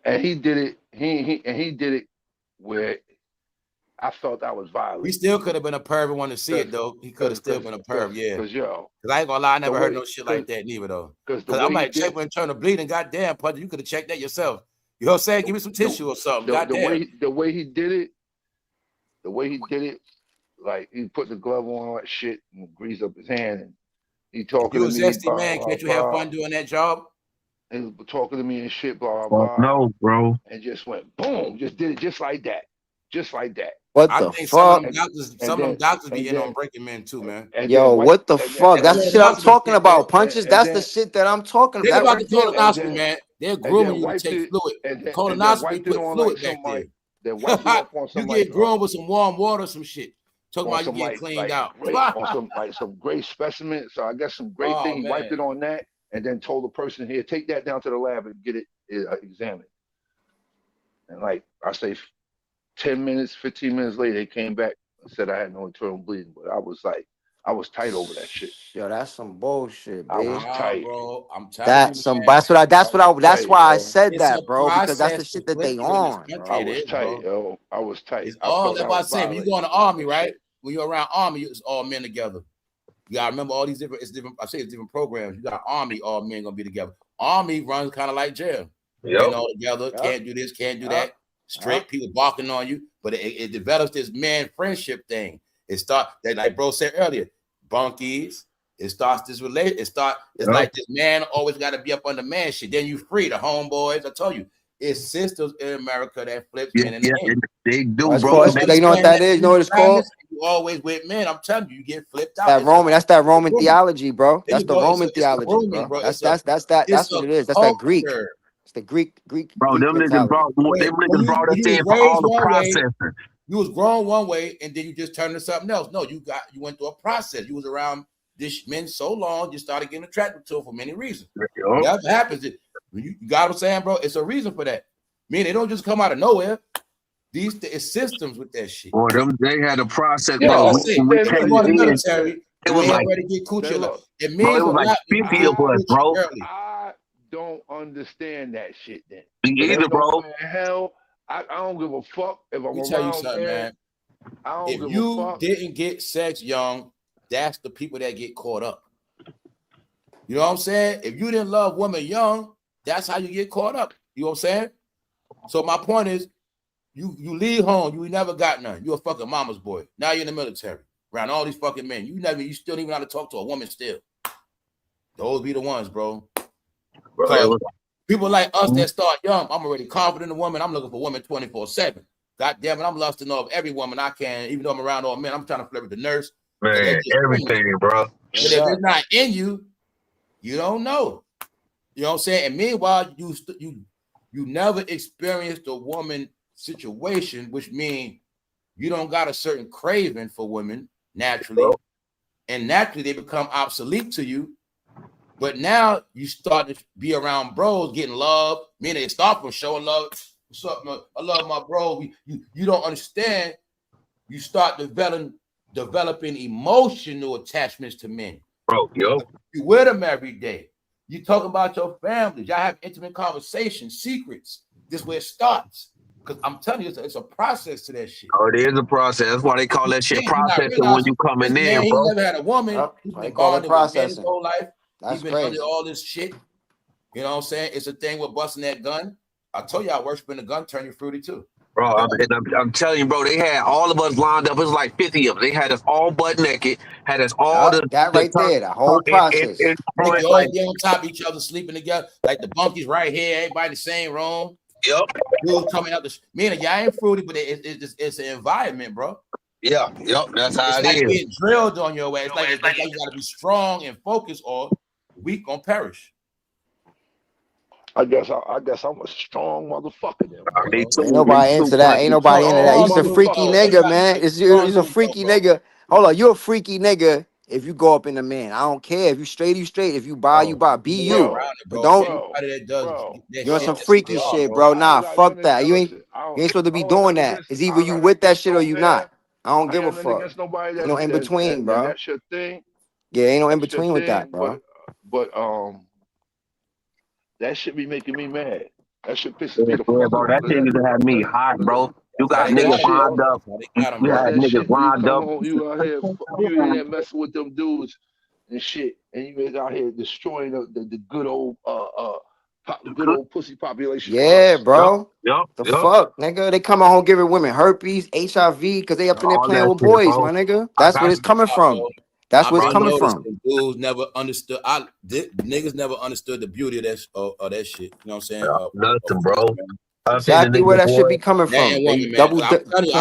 [SPEAKER 14] and he did it. He did it where I felt I was
[SPEAKER 1] He
[SPEAKER 14] violating.
[SPEAKER 1] still could have been a perv and want to see it,
[SPEAKER 14] Cause,
[SPEAKER 1] though. He could have still been a perv, yeah.
[SPEAKER 14] cause yo,
[SPEAKER 1] Because I ain't going to lie, I
[SPEAKER 14] the
[SPEAKER 1] never heard
[SPEAKER 14] way,
[SPEAKER 1] no shit like that neither, though.
[SPEAKER 14] cause the
[SPEAKER 1] Because I'm
[SPEAKER 14] way he
[SPEAKER 1] like, check
[SPEAKER 14] did
[SPEAKER 1] for internal bleeding. Goddamn, Pudge, you could have checked that yourself. You know what I'm saying? Give me some tissue or something. Goddamn.
[SPEAKER 14] the way he did it, like he put the glove on all that shit and greased up his hand and he
[SPEAKER 1] If
[SPEAKER 14] talking
[SPEAKER 1] you
[SPEAKER 14] to
[SPEAKER 1] a
[SPEAKER 14] me,
[SPEAKER 1] zesty
[SPEAKER 14] blah
[SPEAKER 1] man,
[SPEAKER 14] blah
[SPEAKER 1] can't you have
[SPEAKER 14] blah.
[SPEAKER 1] fun doing that job?
[SPEAKER 14] He was talking to me and shit, blah
[SPEAKER 3] Fuck
[SPEAKER 14] blah,
[SPEAKER 3] no, bro.
[SPEAKER 14] and just went boom, just did it just like that, just like that.
[SPEAKER 11] What
[SPEAKER 1] I
[SPEAKER 11] the
[SPEAKER 1] think some of
[SPEAKER 11] fuck?
[SPEAKER 1] them doctors,
[SPEAKER 14] And
[SPEAKER 1] be
[SPEAKER 14] and
[SPEAKER 1] in on
[SPEAKER 14] then
[SPEAKER 1] breaking men too, man.
[SPEAKER 14] and
[SPEAKER 11] Yo,
[SPEAKER 14] then white
[SPEAKER 11] what the fuck?
[SPEAKER 14] and
[SPEAKER 11] That's the
[SPEAKER 1] That
[SPEAKER 11] shit I'm
[SPEAKER 1] colonoscopy
[SPEAKER 11] talking
[SPEAKER 1] shit, bro.
[SPEAKER 11] about. Punches,
[SPEAKER 14] and
[SPEAKER 11] that's the
[SPEAKER 14] then
[SPEAKER 11] shit that I'm talking
[SPEAKER 1] Think
[SPEAKER 11] about. That
[SPEAKER 1] about the
[SPEAKER 11] right there.
[SPEAKER 1] colonoscopy, man. They're
[SPEAKER 14] and
[SPEAKER 1] grooming
[SPEAKER 14] then
[SPEAKER 1] you to
[SPEAKER 14] wiped
[SPEAKER 1] take
[SPEAKER 14] it
[SPEAKER 1] fluid. The
[SPEAKER 14] and then
[SPEAKER 1] colonoscopy
[SPEAKER 14] wiped it
[SPEAKER 1] put
[SPEAKER 14] on like
[SPEAKER 1] fluid back
[SPEAKER 14] some
[SPEAKER 1] there.
[SPEAKER 14] like then wiped it off
[SPEAKER 1] You get groomed with some warm water, some shit. Talking
[SPEAKER 14] on
[SPEAKER 1] about you
[SPEAKER 14] some
[SPEAKER 1] getting cleaned out.
[SPEAKER 14] great on some great specimen. So I guess some great
[SPEAKER 1] Oh
[SPEAKER 14] thing. He wiped
[SPEAKER 1] man.
[SPEAKER 14] it on that and then told the person here, take that down to the lab and get it examined. And like I say, 10 minutes, 15 minutes later, they came back and said I had no internal bleeding. But I was tight over that shit.
[SPEAKER 11] Yo, that's some bullshit,
[SPEAKER 14] I was
[SPEAKER 11] B.
[SPEAKER 1] Nah,
[SPEAKER 14] tight.
[SPEAKER 1] bro. I'm telling you,
[SPEAKER 11] That's some.
[SPEAKER 1] man.
[SPEAKER 11] That's
[SPEAKER 14] Tight,
[SPEAKER 11] why I
[SPEAKER 14] yo.
[SPEAKER 11] said
[SPEAKER 1] It's a
[SPEAKER 11] that, bro. Because that's
[SPEAKER 1] process
[SPEAKER 11] the
[SPEAKER 1] to
[SPEAKER 11] shit that
[SPEAKER 1] flip
[SPEAKER 11] they
[SPEAKER 1] you in this
[SPEAKER 11] on,
[SPEAKER 14] I
[SPEAKER 1] country.
[SPEAKER 11] bro.
[SPEAKER 1] It
[SPEAKER 14] was
[SPEAKER 1] is,
[SPEAKER 14] tight,
[SPEAKER 1] bro.
[SPEAKER 14] yo. I was tight.
[SPEAKER 1] It's
[SPEAKER 14] I
[SPEAKER 1] all,
[SPEAKER 14] felt
[SPEAKER 1] that's
[SPEAKER 14] I
[SPEAKER 1] why I
[SPEAKER 14] was
[SPEAKER 1] say when you go in
[SPEAKER 14] violating
[SPEAKER 1] the
[SPEAKER 14] on
[SPEAKER 1] army,
[SPEAKER 14] that
[SPEAKER 1] right?
[SPEAKER 14] shit.
[SPEAKER 1] When you're around army, it's all men together. You gotta remember all these different, I say it's different programs. You got army, all men gonna be together. Army runs kind of like jail.
[SPEAKER 3] Yep.
[SPEAKER 1] Men all together,
[SPEAKER 11] Yep.
[SPEAKER 1] can't do this, can't do
[SPEAKER 11] Yep.
[SPEAKER 1] that. Straight people barking on you, but it develops this man friendship thing. It starts that, like bro said earlier, bunkies. It starts this relate. It's like this man always got to be up under man shit. Then you free the homeboys. I told you, it's sisters in America that flips men in the end.
[SPEAKER 3] They do,
[SPEAKER 11] Well, it's
[SPEAKER 3] bro.
[SPEAKER 11] called,
[SPEAKER 1] You
[SPEAKER 11] you know what
[SPEAKER 1] understand
[SPEAKER 11] that is? You know what it's called?
[SPEAKER 1] you always with men. I'm telling you, you get flipped out.
[SPEAKER 11] That Roman. That's that Roman theology, bro.
[SPEAKER 1] There
[SPEAKER 11] That's
[SPEAKER 1] you
[SPEAKER 11] the
[SPEAKER 1] go.
[SPEAKER 11] Roman
[SPEAKER 1] It's a
[SPEAKER 11] theology,
[SPEAKER 1] grooming,
[SPEAKER 11] bro.
[SPEAKER 1] bro.
[SPEAKER 11] That's
[SPEAKER 1] It's
[SPEAKER 11] That's
[SPEAKER 1] a
[SPEAKER 11] what it is. That's that Greek.
[SPEAKER 1] culture.
[SPEAKER 11] It's the Greek
[SPEAKER 3] Bro, them niggas
[SPEAKER 11] mentality.
[SPEAKER 3] them brought us
[SPEAKER 1] When you
[SPEAKER 3] in
[SPEAKER 1] was
[SPEAKER 3] for all
[SPEAKER 1] raised
[SPEAKER 3] the
[SPEAKER 1] one way,
[SPEAKER 3] processing.
[SPEAKER 1] you was grown one way, and then you just turned to something else. No, you went through a process. You was around this men so long, you started getting attracted to it for many reasons. That happens. You got what I'm saying, bro? It's a reason for that. Man, they don't just come out of nowhere. It's systems with that shit.
[SPEAKER 3] Boy, they had a process,
[SPEAKER 1] Like
[SPEAKER 3] bro.
[SPEAKER 1] I
[SPEAKER 14] Yo,
[SPEAKER 1] say,
[SPEAKER 3] When we
[SPEAKER 14] then
[SPEAKER 1] if you
[SPEAKER 3] came
[SPEAKER 14] look,
[SPEAKER 1] go in the
[SPEAKER 3] in,
[SPEAKER 1] military,
[SPEAKER 3] it
[SPEAKER 1] you
[SPEAKER 3] was
[SPEAKER 1] ain't
[SPEAKER 3] like,
[SPEAKER 1] ready to get coochie.
[SPEAKER 14] then look,
[SPEAKER 1] It
[SPEAKER 3] bro,
[SPEAKER 1] means
[SPEAKER 3] it
[SPEAKER 1] a
[SPEAKER 3] was like
[SPEAKER 1] lot when you
[SPEAKER 3] 50
[SPEAKER 1] get
[SPEAKER 3] of us,
[SPEAKER 1] coochie
[SPEAKER 3] bro.
[SPEAKER 1] early.
[SPEAKER 14] I don't understand that shit then.
[SPEAKER 3] Me either, bro.
[SPEAKER 14] Hell, I don't give a fuck if I'm
[SPEAKER 1] Let me tell you
[SPEAKER 14] around
[SPEAKER 1] something,
[SPEAKER 14] there.
[SPEAKER 1] man.
[SPEAKER 14] I don't
[SPEAKER 1] If
[SPEAKER 14] give a
[SPEAKER 1] you
[SPEAKER 14] fuck.
[SPEAKER 1] didn't get sex young, that's the people that get caught up. You know what I'm saying? If you didn't love women young, that's how you get caught up. You know what I'm saying? So my point is, you leave home, you never got none. You a fucking mama's boy. Now you're in the military, around all these fucking men. You still don't even know how to talk to a woman still. Those be the ones, bro. Because people like us that start young, I'm already confident in a woman. I'm looking for women 24/7. God damn it, I'm lusting off every woman I can, even though I'm around all men. I'm trying to flirt with the nurse.
[SPEAKER 3] Man, everything, bro.
[SPEAKER 1] But if it's not in you, you don't know. You know what I'm saying? And meanwhile, you never experienced a woman situation, which means you don't got a certain craving for women naturally. and naturally they become obsolete to you. But now you start to be around bros getting love, meaning they start from showing love. What's up, man? I love my bro. You don't understand. You start developing emotional attachments to men.
[SPEAKER 3] Bro, yo.
[SPEAKER 1] You with them every day. You talk about your family. Y'all have intimate conversations, secrets. This is where it starts. Because I'm telling you, it's a process to that shit.
[SPEAKER 3] Oh, it is a process. That's why they call that shit processing when you coming in,
[SPEAKER 1] he
[SPEAKER 3] bro.
[SPEAKER 1] never had a woman. He's
[SPEAKER 11] They
[SPEAKER 1] been
[SPEAKER 11] call it
[SPEAKER 1] bonding with men his
[SPEAKER 11] processing.
[SPEAKER 1] whole life.
[SPEAKER 11] That's
[SPEAKER 1] He's been
[SPEAKER 11] crazy.
[SPEAKER 1] under all this shit. You know what I'm saying? It's a thing with busting that gun. I told you I worshiping the gun, turn you fruity too.
[SPEAKER 3] Bro, I'm telling you, bro, they had all of us lined up. It was like 50 of them. They had us all butt naked, had us all
[SPEAKER 11] that right there, the whole process.
[SPEAKER 1] Niggas all be on top of each other, sleeping together, like the bunkies right here, everybody in the same room.
[SPEAKER 3] Yep.
[SPEAKER 1] Dudes coming out meaning y'all ain't fruity, but it's an environment, bro.
[SPEAKER 3] Yeah, yep, that's how
[SPEAKER 1] it's like
[SPEAKER 3] is.
[SPEAKER 1] Being drilled on your way. It's like you gotta be strong and focused, or weak gonna perish.
[SPEAKER 14] I guess I'm a strong motherfucker. Then,
[SPEAKER 11] Ain't nobody into that. Ain't nobody into that. You's a freaky nigga, man. You're a freaky nigga. Hold on, you're a freaky nigga if you go up in a man. I don't care. If you straight, you straight. If you buy, you buy. Be you. But don't. You're on some freaky shit, bro. Nah, fuck that. You ain't supposed to be doing that. It's either you with that shit or you not. I don't give a fuck. Ain't no in between, bro.
[SPEAKER 14] That's your thing.
[SPEAKER 11] Yeah, ain't no in between with that, bro.
[SPEAKER 14] But that should be making me mad. That shit pisses me the
[SPEAKER 3] Yeah,
[SPEAKER 14] fuck
[SPEAKER 3] bro,
[SPEAKER 14] off.
[SPEAKER 3] that shit used to have me hot, bro. You got niggas lined up. You had niggas lined up.
[SPEAKER 14] You out here, you in there messing with them dudes and shit, and you out here destroying the good old pussy population.
[SPEAKER 11] Yeah, bro.
[SPEAKER 3] Yep.
[SPEAKER 11] The fuck, nigga? They come out home giving women herpes, HIV, because they up in there playing with boys, my nigga. That's where it's coming from. That's where it's coming from.
[SPEAKER 1] Dudes never understood. Niggas never understood the beauty of that shit. You know what I'm saying?
[SPEAKER 3] Nothing, bro.
[SPEAKER 11] Exactly where that shit be coming from.
[SPEAKER 1] Man,
[SPEAKER 11] They double
[SPEAKER 1] I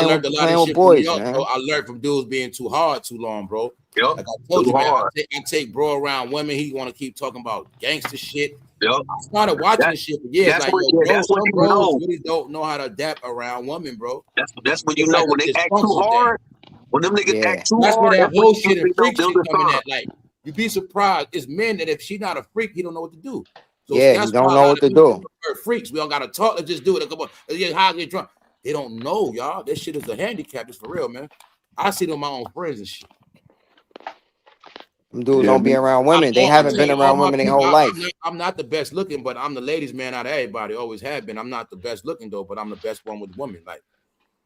[SPEAKER 1] learned a lot
[SPEAKER 11] playing
[SPEAKER 1] of
[SPEAKER 11] with
[SPEAKER 1] shit
[SPEAKER 11] boys,
[SPEAKER 1] from
[SPEAKER 11] man.
[SPEAKER 1] bro. I learned from dudes being too hard too long, bro.
[SPEAKER 3] Yep.
[SPEAKER 1] Like I told you, man, I take bro around women. He want to keep talking about gangster shit.
[SPEAKER 3] Yep.
[SPEAKER 1] I started watching this shit for years.
[SPEAKER 3] That's
[SPEAKER 1] Like,
[SPEAKER 3] what,
[SPEAKER 1] yo, bro,
[SPEAKER 3] that's what
[SPEAKER 1] some
[SPEAKER 3] you
[SPEAKER 1] bros
[SPEAKER 3] know.
[SPEAKER 1] really don't know how to adapt around women, bro.
[SPEAKER 3] That's what you know when they act too hard. When them niggas act too
[SPEAKER 1] That's
[SPEAKER 3] hard,
[SPEAKER 1] where that whole shit and freak
[SPEAKER 3] build
[SPEAKER 1] shit
[SPEAKER 3] a
[SPEAKER 1] coming
[SPEAKER 3] song.
[SPEAKER 1] at. Like, you'd be surprised. It's men that if she not a freak, he don't know what to do. So
[SPEAKER 11] Yeah,
[SPEAKER 1] that's
[SPEAKER 11] you don't
[SPEAKER 1] why
[SPEAKER 11] know what to do.
[SPEAKER 1] we're freaks. We don't gotta talk. Let's just do it. Come on, let's get high, get drunk. They don't know, y'all. This shit is a handicap. It's for real, man. I see them my own friends and shit.
[SPEAKER 11] Them dudes don't be around women. They haven't been around women their whole life.
[SPEAKER 1] I'm not the best looking, but I'm the ladies' man out of everybody. Always have been. I'm not the best looking though, but I'm the best one with women. Like,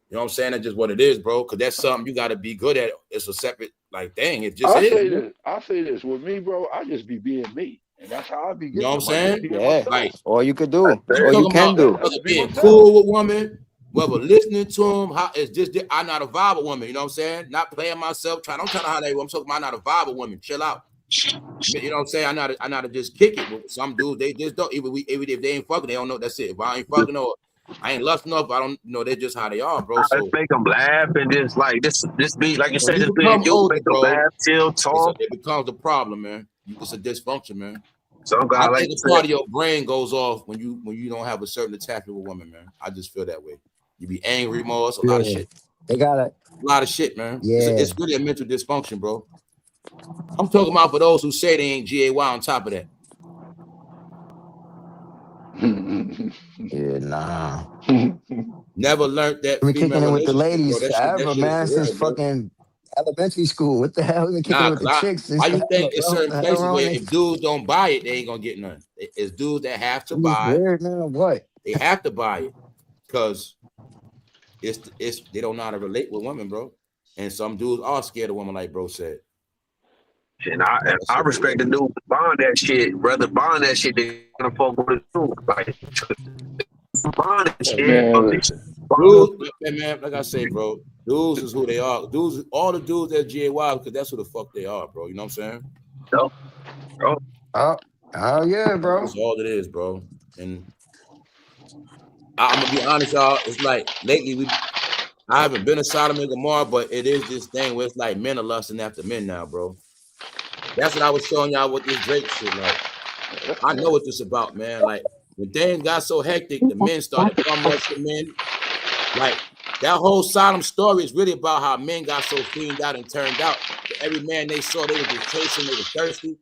[SPEAKER 1] you know what I'm saying? That's just what it is, bro. Because that's something you got to be good at. It's a separate like thing. It just is.
[SPEAKER 14] I say this with me, bro. I just be being me, and that's how I be.
[SPEAKER 1] You know what I'm saying?
[SPEAKER 11] Yeah.
[SPEAKER 1] Like,
[SPEAKER 11] all you could do. All you can do.
[SPEAKER 1] Being cool with women, whether listening to them, how it's just I'm not a vibe of woman. You know what I'm saying? Not playing myself. I'm trying to holler. I'm talking about not a vibe of women. Chill out. You know what I'm saying? I not to just kick it. But some dudes, they just don't. Even if they ain't fucking, they don't know. That's it. If I ain't fucking or I ain't lusting up, I don't know. They're just how they are, bro. So
[SPEAKER 3] let's make them laugh and just like this be like you said,
[SPEAKER 1] you
[SPEAKER 3] this
[SPEAKER 1] become
[SPEAKER 3] being you
[SPEAKER 1] older,
[SPEAKER 3] make them
[SPEAKER 1] bro,
[SPEAKER 3] laugh, chill, talk.
[SPEAKER 1] it becomes a problem, man. It's a dysfunction, man.
[SPEAKER 3] Some guy
[SPEAKER 1] I think a part of your brain goes off when you don't have a certain attachment with women, man. I just feel that way. You be angry, remorse, a lot of shit.
[SPEAKER 11] They got a
[SPEAKER 1] lot of shit, man.
[SPEAKER 11] Yeah.
[SPEAKER 1] It's really a mental dysfunction, bro. I'm talking about for those who say they ain't GAY on top of that.
[SPEAKER 5] Yeah, nah.
[SPEAKER 1] Never learned that.
[SPEAKER 5] We've been kicking it with the ladies
[SPEAKER 1] bro.
[SPEAKER 5] forever, man, since fucking elementary school. What the hell? We've been kicking it with the chicks.
[SPEAKER 1] Why you think it's certain places where if dudes don't buy it, they ain't gonna get none? It's dudes that have to buy.
[SPEAKER 5] Weird, man. What?
[SPEAKER 1] They have to buy it because it's they don't know how to relate with women, bro. And some dudes are scared of women, like bro said.
[SPEAKER 3] And I respect the dudes buying that shit, brother. Buying that shit, they gonna fuck with it too. Like buying that shit.
[SPEAKER 1] Dudes, man, like I say, bro, dudes is who they are. Dudes, all the dudes that GAY because that's who the fuck they are, bro. You know what I'm saying?
[SPEAKER 3] No, bro.
[SPEAKER 5] Oh yeah, bro.
[SPEAKER 1] That's all it is, bro. And I'm gonna be honest, y'all. It's like lately I haven't been a Sodom and Gomorrah, but it is this thing where it's like men are lusting after men now, bro. That's what I was showing y'all with this Drake shit. Like, I know what this about, man. Like, when things got so hectic, the men started bum rushing men. Like, That whole Sodom story is really about how men got so fiended out and turned out. Every man they saw, they were just chasing, they were thirsty.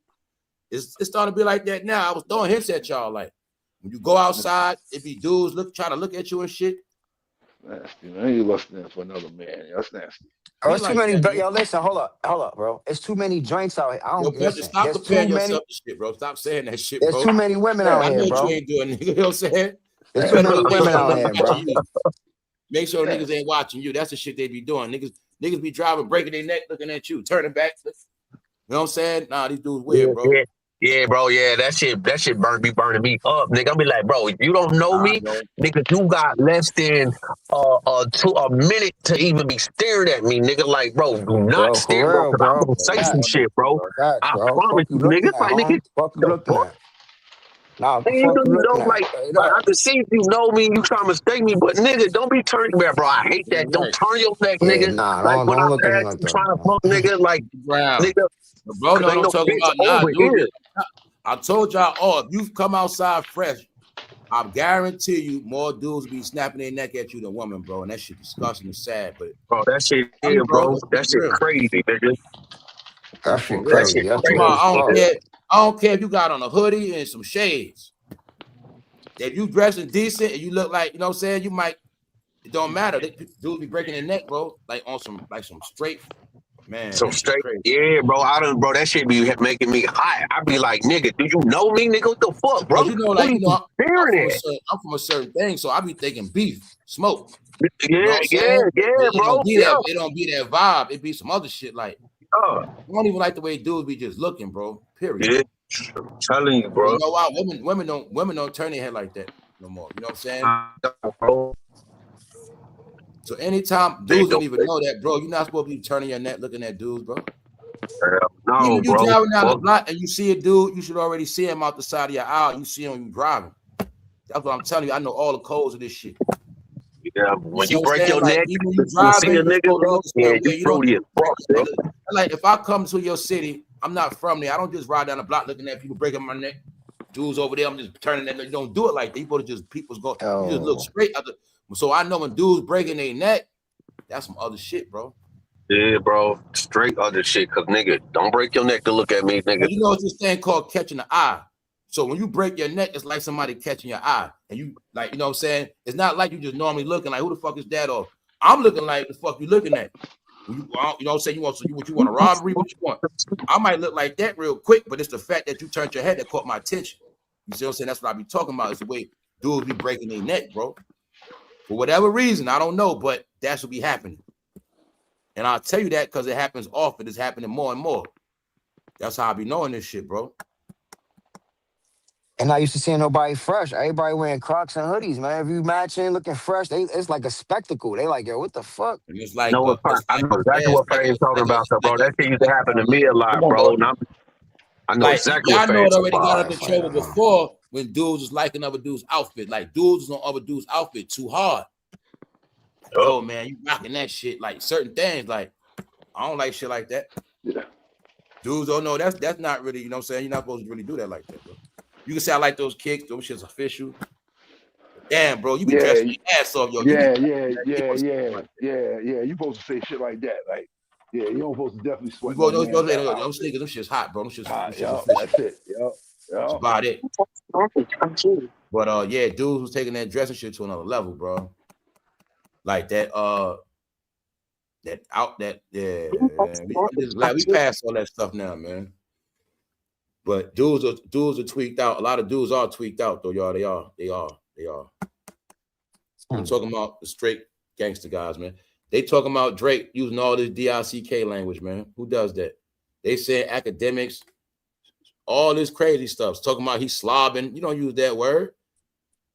[SPEAKER 1] It's starting to be like that now. I was throwing hints at y'all. Like, when you go outside, it be dudes trying to look at you and shit.
[SPEAKER 14] Nasty, man. You lusting for another man. That's nasty.
[SPEAKER 5] Oh, it's too many. Yo, listen, hold up, bro. It's too many joints out here. I don't listen.
[SPEAKER 1] Stop
[SPEAKER 5] There's
[SPEAKER 1] comparing
[SPEAKER 5] too many.
[SPEAKER 1] yourself to shit, bro. Stop saying that shit,
[SPEAKER 5] There's
[SPEAKER 1] bro.
[SPEAKER 5] too many women out
[SPEAKER 1] I know
[SPEAKER 5] here,
[SPEAKER 1] what
[SPEAKER 5] bro.
[SPEAKER 1] you ain't doing, nigga. You know what I'm saying?
[SPEAKER 5] There's too many women out here, bro.
[SPEAKER 1] Make sure niggas ain't watching you. That's the shit they be doing. Niggas be driving, breaking their neck, looking at you, turning back. You know what I'm saying? Nah, these dudes weird, bro.
[SPEAKER 3] Yeah, bro. Yeah, that shit burning me up, nigga. I'm be like, bro, if you don't know me, nigga, you got less than a minute to even be staring at me, nigga. Like, bro, do not stare, bro, because I'm gonna say some shit, bro. I promise you, nigga. Like, nigga,
[SPEAKER 5] fuck you looking at? Nah,
[SPEAKER 3] and you know, like I can see if you know me, you trying to mistake me, but nigga, don't be turning back, bro. I hate that. Don't turn your neck, nigga.
[SPEAKER 5] Nah,
[SPEAKER 3] like when I
[SPEAKER 5] don't look at me
[SPEAKER 3] pass
[SPEAKER 5] like
[SPEAKER 3] you
[SPEAKER 5] that.
[SPEAKER 3] trying to fuck, nigga, like nigga,
[SPEAKER 1] bro, no, I'm
[SPEAKER 3] no
[SPEAKER 1] talking
[SPEAKER 3] bitch
[SPEAKER 1] about nah,
[SPEAKER 3] over
[SPEAKER 1] dude.
[SPEAKER 3] here.
[SPEAKER 1] I told y'all all, if you come outside fresh, I guarantee you more dudes be snapping their neck at you than women, bro. And that shit disgusting and sad, but
[SPEAKER 3] bro, that shit here, bro. That shit crazy, nigga.
[SPEAKER 5] That shit crazy. That's
[SPEAKER 1] Come on,
[SPEAKER 5] crazy.
[SPEAKER 1] I don't care if you got on a hoodie and some shades. If you dressing decent and you look like, you know what I'm saying, you might, it don't matter. Dudes be breaking their neck, bro. Like on some straight, man.
[SPEAKER 3] So straight, yeah, bro. Bro, that shit be making me hot. I be like, nigga, do you know me, nigga? What the fuck, bro?
[SPEAKER 1] You know, like, you know,
[SPEAKER 3] I'm
[SPEAKER 1] from a certain thing, so I be thinking beef, smoke.
[SPEAKER 3] Yeah,
[SPEAKER 1] you know what I'm saying?
[SPEAKER 3] bro.
[SPEAKER 1] It don't be that vibe. It be some other shit like. I don't even like the way dudes be just looking, bro. Period.
[SPEAKER 3] Yeah, I'm telling you, bro.
[SPEAKER 1] You know why? Women don't turn their head like that no more. You know what I'm saying? So anytime dudes don't even know that, bro, you're not supposed to be turning your neck looking at dudes, bro.
[SPEAKER 3] No,
[SPEAKER 1] even you
[SPEAKER 3] bro.
[SPEAKER 1] driving down the block and you see a dude, you should already see him out the side of your eye. You see him when you driving. That's what I'm telling you. I know all the codes of this shit.
[SPEAKER 3] Yeah, when you break your neck,
[SPEAKER 1] even when you
[SPEAKER 3] you see a
[SPEAKER 1] driving,
[SPEAKER 3] nigga, bro. Yeah, you fruity as fuck, bro.
[SPEAKER 1] Like if I come to your city, I'm not from there. I don't just ride down the block looking at people breaking my neck. Dudes over there, I'm just turning that. You don't do it like that. You supposed to just people's go. You just look straight at the. So I know when dudes breaking their neck, that's some other shit, bro.
[SPEAKER 3] Yeah, bro. Straight other shit. Cause nigga, don't break your neck to look at me, nigga.
[SPEAKER 1] Well, you know it's this thing called catching the eye. So when you break your neck, it's like somebody catching your eye. And you like, you know what I'm saying? It's not like you just normally looking like, who the fuck is that? Or I'm looking like the fuck you looking at. You know what I'm saying? What you want a robbery? What you want? I might look like that real quick, but it's the fact that you turned your head that caught my attention. You see what I'm saying? That's what I be talking about. It's the way dudes be breaking their neck, bro. For whatever reason, I don't know, but that's what be happening. And I'll tell you that because it happens often. It's happening more and more. That's how I be knowing this shit, bro.
[SPEAKER 5] And I used to see nobody fresh. Everybody wearing Crocs and hoodies, man. If you matching, looking fresh, it's like a spectacle. They like, yo, what the fuck?
[SPEAKER 1] And it's like,
[SPEAKER 3] I know exactly what Faye's talking about, bro. That shit used to happen to me a lot, bro. And I know exactly what Faye's
[SPEAKER 1] talking about. Y'all know it already got
[SPEAKER 3] about.
[SPEAKER 1] under trouble before when dudes was liking other dudes' outfit. Like dudes was on other dudes' outfit too hard. Like, yo, man, you rocking that shit. Like certain things, like I don't like shit like that.
[SPEAKER 14] Yeah.
[SPEAKER 1] Dudes don't know that's not really, you know what I'm saying? You're not supposed to really do that like that, bro. You can say I like those kicks, those shit's official. Damn, bro, you be dressing your ass off, yo.
[SPEAKER 14] Yeah. You supposed to say shit like that, like, yeah, you don't supposed to definitely sweat.
[SPEAKER 1] Those sneakers, them shit's hot, bro. Them shit's official.
[SPEAKER 14] That's it.
[SPEAKER 1] That's about it. But yeah, dudes was taking that dressing shit to another level, bro. Like that, I'm just glad we passed all that stuff now, man. But dudes are tweaked out. A lot of dudes are tweaked out, though, y'all. They are. I'm talking about the straight gangster guys, man. They talking about Drake using all this DICK language, man. Who does that? They say academics, all this crazy stuff. Talking about he's slobbing. You don't use that word.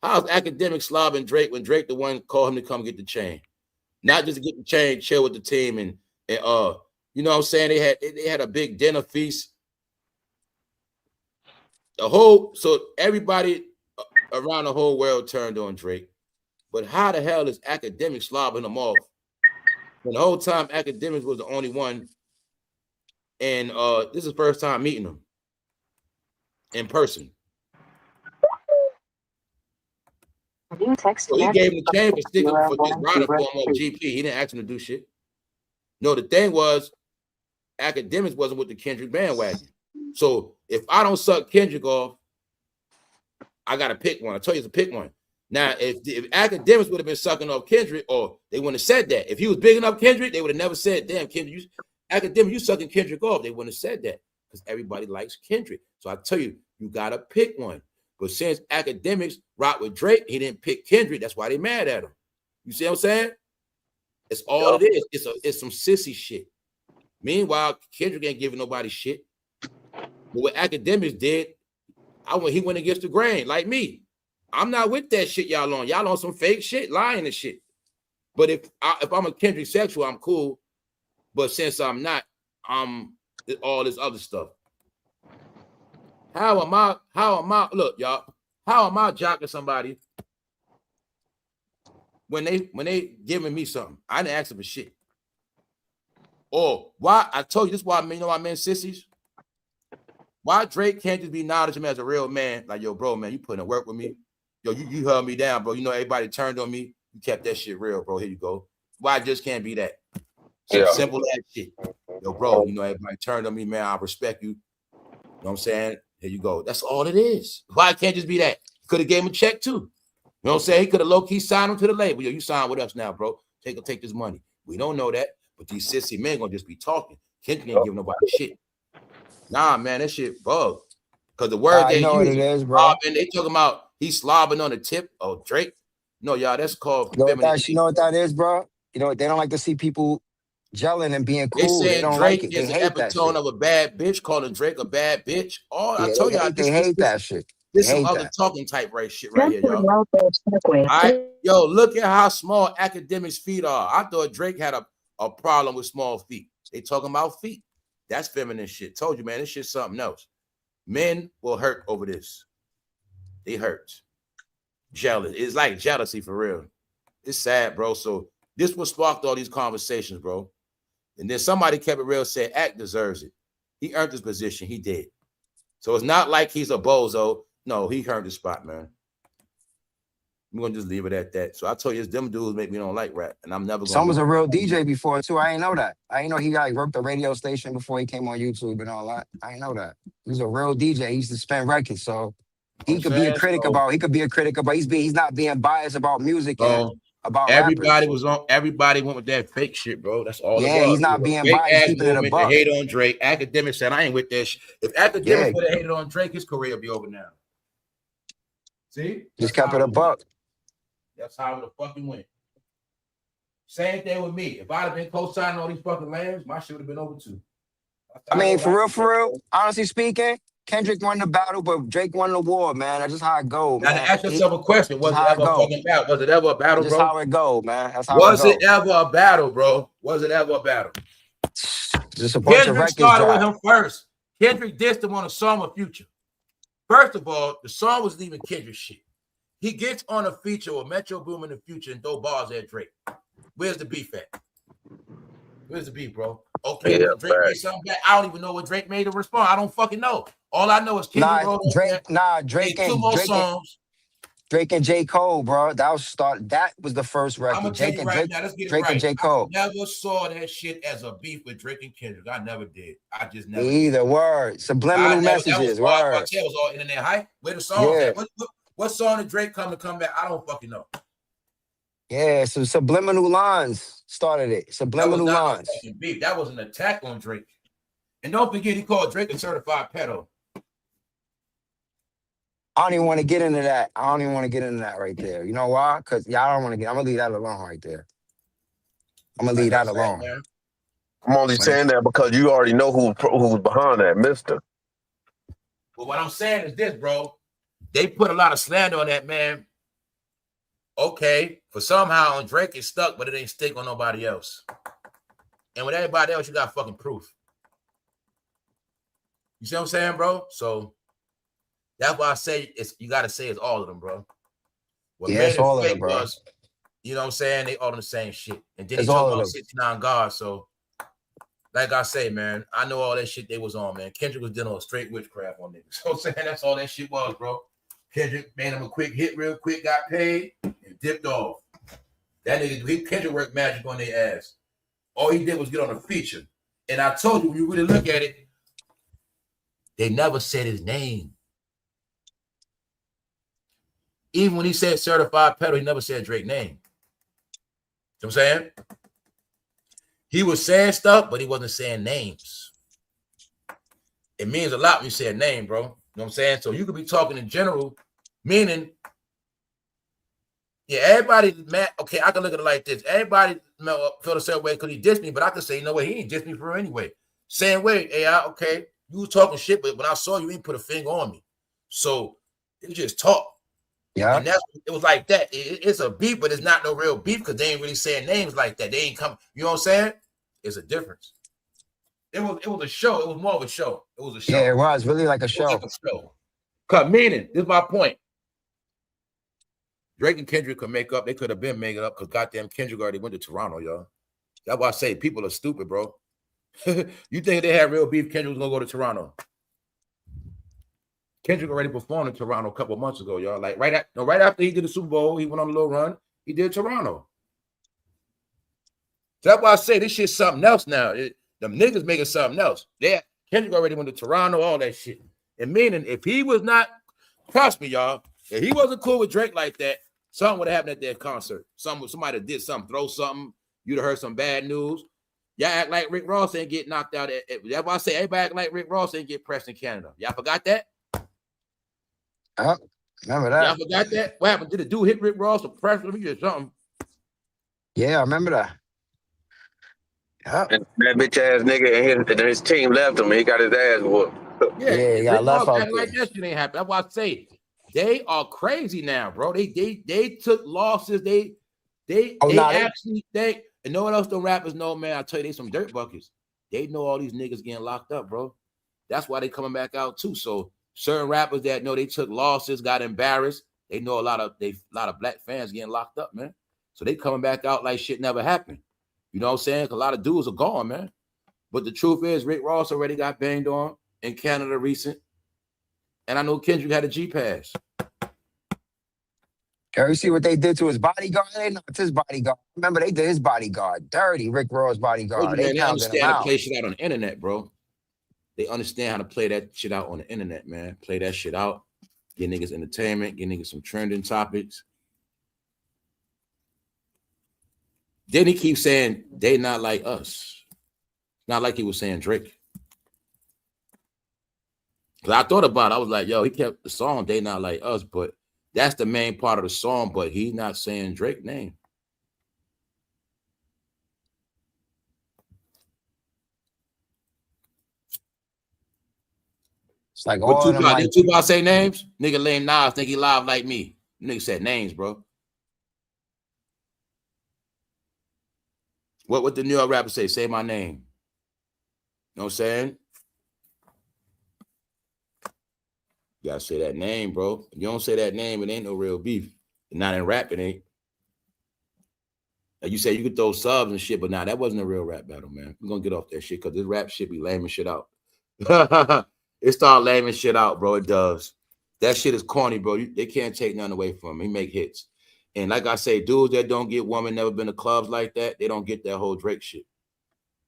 [SPEAKER 1] How's academic slobbing Drake when Drake the one called him to come get the chain? Not just to get the chain, chill with the team, and you know what I'm saying? They had a big dinner feast. So everybody around the whole world turned on Drake. But how the hell is academics slobbing him off? And the whole time academics was the only one. And this is the first time meeting him in person.
[SPEAKER 12] New text
[SPEAKER 1] So he
[SPEAKER 12] message
[SPEAKER 1] gave him a chain for sticking for just riding for him on
[SPEAKER 12] 010.
[SPEAKER 1] GP. He didn't ask him to do shit. No, the thing was, Academics wasn't with the Kendrick bandwagon. So if I don't suck Kendrick off, I gotta pick one. I told you to pick one. Now, if Academics would have been sucking off Kendrick, or they wouldn't have said that. If he was big enough Kendrick, they would have never said, "Damn, Kendrick, Academics, you sucking Kendrick off." They wouldn't have said that because everybody likes Kendrick. So I tell you, you gotta pick one. But since Academics rock with Drake, he didn't pick Kendrick. That's why they mad at him. You see what I'm saying? It's all it is. It's some sissy shit. Meanwhile, Kendrick ain't giving nobody shit. But what Academics did, he went against the grain, like me. I'm not with that shit y'all on. Y'all on some fake shit, lying and shit. But if I'm a Kendrick sexual, I'm cool. But since I'm not, I'm all this other stuff. How am I, look, y'all, how am I jocking somebody when they giving me something? I didn't ask them for shit. Or why, I told you this is why I men sissies. Why Drake can't just be acknowledged him as a real man? Like, yo, bro, man, you putting in work with me. Yo, you held me down, bro. You know, everybody turned on me. You kept that shit real, bro. Here you go. Why I just can't be that? Simple ass shit. Yo, bro, you know, everybody turned on me, man. I respect you. You know what I'm saying? Here you go. That's all it is. Why can't just be that? Could have gave him a check too. You know what I'm saying? He could have low-key signed him to the label. Yo, you sign with us now, bro. Take this money. We don't know that, but these sissy men gonna just be talking. Kendrick ain't give nobody shit. Nah, man, that shit bug. Because the word they use is, bro. They talking about he's slobbing on the tip of Drake. No, y'all, that's called feminine.
[SPEAKER 5] You know what that is, bro? You know, they don't like to see people gelling and being cool.
[SPEAKER 1] They
[SPEAKER 5] don't
[SPEAKER 1] Drake
[SPEAKER 5] like it.
[SPEAKER 1] Is
[SPEAKER 5] they
[SPEAKER 1] an
[SPEAKER 5] hate that
[SPEAKER 1] epitome
[SPEAKER 5] shit.
[SPEAKER 1] of a bad bitch, calling Drake a bad bitch. I told y'all,
[SPEAKER 5] they hate that shit.
[SPEAKER 1] This some other talking type shit right here, y'all. All right, yo, look at how small Academics' feet are. I thought Drake had a problem with small feet. They talking about feet. That's feminine shit. Told you, man, this shit's something else. Men will hurt over this. They hurt. Jealous. It's like jealousy for real. It's sad, bro. So this what sparked all these conversations, bro. And then somebody kept it real, said, Act deserves it. He earned his position. He did. So it's not like he's a bozo. No, he earned his spot, man. I'm going to just leave it at that. So I told you, them dudes make me don't like rap. And I'm never going to.
[SPEAKER 5] Son was a real DJ before, too. I ain't know that. I ain't know he worked the radio station before he came on YouTube and all that. I ain't know that. He was a real DJ. He used to spin records. So he could be a critic about, he's not being biased about music and about
[SPEAKER 1] everybody
[SPEAKER 5] rappers.
[SPEAKER 1] Everybody went with that fake shit, bro. That's all it was.
[SPEAKER 5] Yeah, he's not being biased, keeping it a buck.
[SPEAKER 1] Hate on Drake. Academics said, I ain't with that shit. If Academics would have hated on Drake, his career would be over now. See?
[SPEAKER 5] Just kept it a buck.
[SPEAKER 1] That's how it fucking went. Same thing with me. If I'd have been co-signing all these fucking lands, my shit would have been over too.
[SPEAKER 5] I mean, for real, honestly speaking, Kendrick won the battle, but Drake won the war, man. That's just how it go, man.
[SPEAKER 1] Now, ask yourself a question. Was it ever a fucking battle? Was it ever a battle, bro?
[SPEAKER 5] That's how it go, man. That's how
[SPEAKER 1] Was it ever a battle, bro? Was it ever a battle?
[SPEAKER 5] Just a bunch of records
[SPEAKER 1] started with him first. Kendrick dissed him on a song of Future. First of all, the song was leaving Kendrick shit. He gets on a feature with Metro Boomin in the Future and throw bars at Drake. Where's the beef at? Where's the beef, bro? Okay, Drake made something bad. I don't even know what Drake made to respond. I don't fucking know. All I know is Kendrick wrote
[SPEAKER 5] Drake and
[SPEAKER 1] two more songs.
[SPEAKER 5] Drake and J. Cole, bro. That was the first record.
[SPEAKER 1] I'm gonna tell you right now. Let's get it right.
[SPEAKER 5] And J. Cole.
[SPEAKER 1] I never saw that shit as a beef with Drake and Kendrick. I never did. I just never.
[SPEAKER 5] Me either. Word. Subliminal messages. Word.
[SPEAKER 1] That was all internet hype. Where the songs at? What song did Drake come back? I don't fucking know.
[SPEAKER 5] Yeah, so subliminal lines started it. Subliminal lines.
[SPEAKER 1] Beef. That was an attack on Drake. And don't forget, he called Drake a certified pedo.
[SPEAKER 5] I don't even want to get into that. Right there. You know why? Because y'all don't want to get. I'm gonna leave that alone right there. I'm gonna leave that alone.
[SPEAKER 3] Man. I'm only saying that because you already know who's behind that, mister.
[SPEAKER 1] Well, what I'm saying is this, bro. They put a lot of slander on that man. Okay, for somehow on Drake it's stuck, but it ain't stick on nobody else. And with everybody else, you got fucking proof. You see what I'm saying, bro? So that's why I say you gotta say it's all of them, bro. What made it
[SPEAKER 5] all
[SPEAKER 1] fake
[SPEAKER 5] of them, bro.
[SPEAKER 1] was, you know what I'm saying? They all in the same shit. And then
[SPEAKER 5] it's
[SPEAKER 1] they talk about 69 guards. So like I say, man, I know all that shit they was on, man. Kendrick was dealing with straight witchcraft on niggas. So I'm saying that's all that shit was, bro. Kendrick made him a quick hit, real quick, got paid, and dipped off. That nigga, Kendrick worked magic on their ass. All he did was get on a feature. And I told you, when you really look at it, they never said his name. Even when he said certified pedal, he never said Drake's name. You know what I'm saying? He was saying stuff, but he wasn't saying names. It means a lot when you say a name, bro. You know what I'm saying? So you could be talking in general, meaning, yeah, everybody mad. Okay, I can look at it like this. Everybody feel the same way because he dissed me, but I can say, you know what, he ain't dissed me for real anyway. Same way, AI, okay, you was talking shit, but when I saw you, ain't put a finger on me. So it was just talk.
[SPEAKER 5] Yeah.
[SPEAKER 1] And it was like that. It's a beef, but it's not no real beef because they ain't really saying names like that. They ain't come, you know what I'm saying? It's a difference. It was a show. It was more of a show. It was a show.
[SPEAKER 5] Yeah, it was really like a show.
[SPEAKER 1] Cause meaning, this is my point. Drake and Kendrick could make up. They could have been making up because goddamn Kendrick already went to Toronto, y'all. That's why I say people are stupid, bro. You think they had real beef, Kendrick was gonna go to Toronto? Kendrick already performed in Toronto a couple of months ago, y'all. Like right after he did the Super Bowl, he went on a little run. He did Toronto. So that's why I say this shit's something else now. Them niggas making something else. Kendrick already went to Toronto, all that shit. And meaning, if he was not, trust me, y'all, if he wasn't cool with Drake like that, something would have happened at that concert. Somebody did something, throw something. You'd have heard some bad news. Y'all act like Rick Ross ain't get knocked out. That's why I say everybody act like Rick Ross ain't get pressed in Canada. Y'all forgot that?
[SPEAKER 5] Remember that?
[SPEAKER 1] Y'all forgot that? What happened? Did the dude hit Rick Ross or press him or something?
[SPEAKER 5] Yeah, I remember that.
[SPEAKER 3] And that bitch ass nigga and his team left him and he got his ass whooped.
[SPEAKER 5] Yeah, he got left out there.
[SPEAKER 1] Like that shit ain't happen. That's why I say they are crazy now, bro. They took losses. They and no one else the rappers know, man. I tell you, they some dirt buckets. They know all these niggas getting locked up, bro. That's why they coming back out too. So certain rappers that know they took losses, got embarrassed. They know a lot of black fans getting locked up, man. So they coming back out like shit never happened. You know what I'm saying? A lot of dudes are gone, man. But the truth is, Rick Ross already got banged on in Canada recent. And I know Kendrick had a G-Pass.
[SPEAKER 5] You see what they did to his bodyguard? They knocked his bodyguard. Remember, they did his bodyguard dirty, Rick Ross' bodyguard.
[SPEAKER 1] They understand how to play shit out on the internet, bro. They understand how to play that shit out on the internet, man. Play that shit out. Get niggas entertainment. Get niggas some trending topics. Then he keeps saying they not like us. Not like he was saying Drake. Because I thought about it. I was like, yo, he kept the song They Not Like Us, but that's the main part of the song, but he's not saying Drake's name.
[SPEAKER 5] It's like all of them.
[SPEAKER 1] Did Tupac say names? Nigga lame Nas think he live like me. Nigga said names, bro. What the New York rapper say? Say my name. You know what I'm saying? You gotta say that name, bro. If you don't say that name, it ain't no real beef. Not in rap, it ain't. Like you say you could throw subs and shit, but nah, that wasn't a real rap battle, man. We're gonna get off that shit because this rap shit be laming shit out. It start laming shit out, bro. It does. That shit is corny, bro. They can't take nothing away from him. He make hits. And like I say, dudes that don't get women, never been to clubs like that, they don't get that whole Drake shit.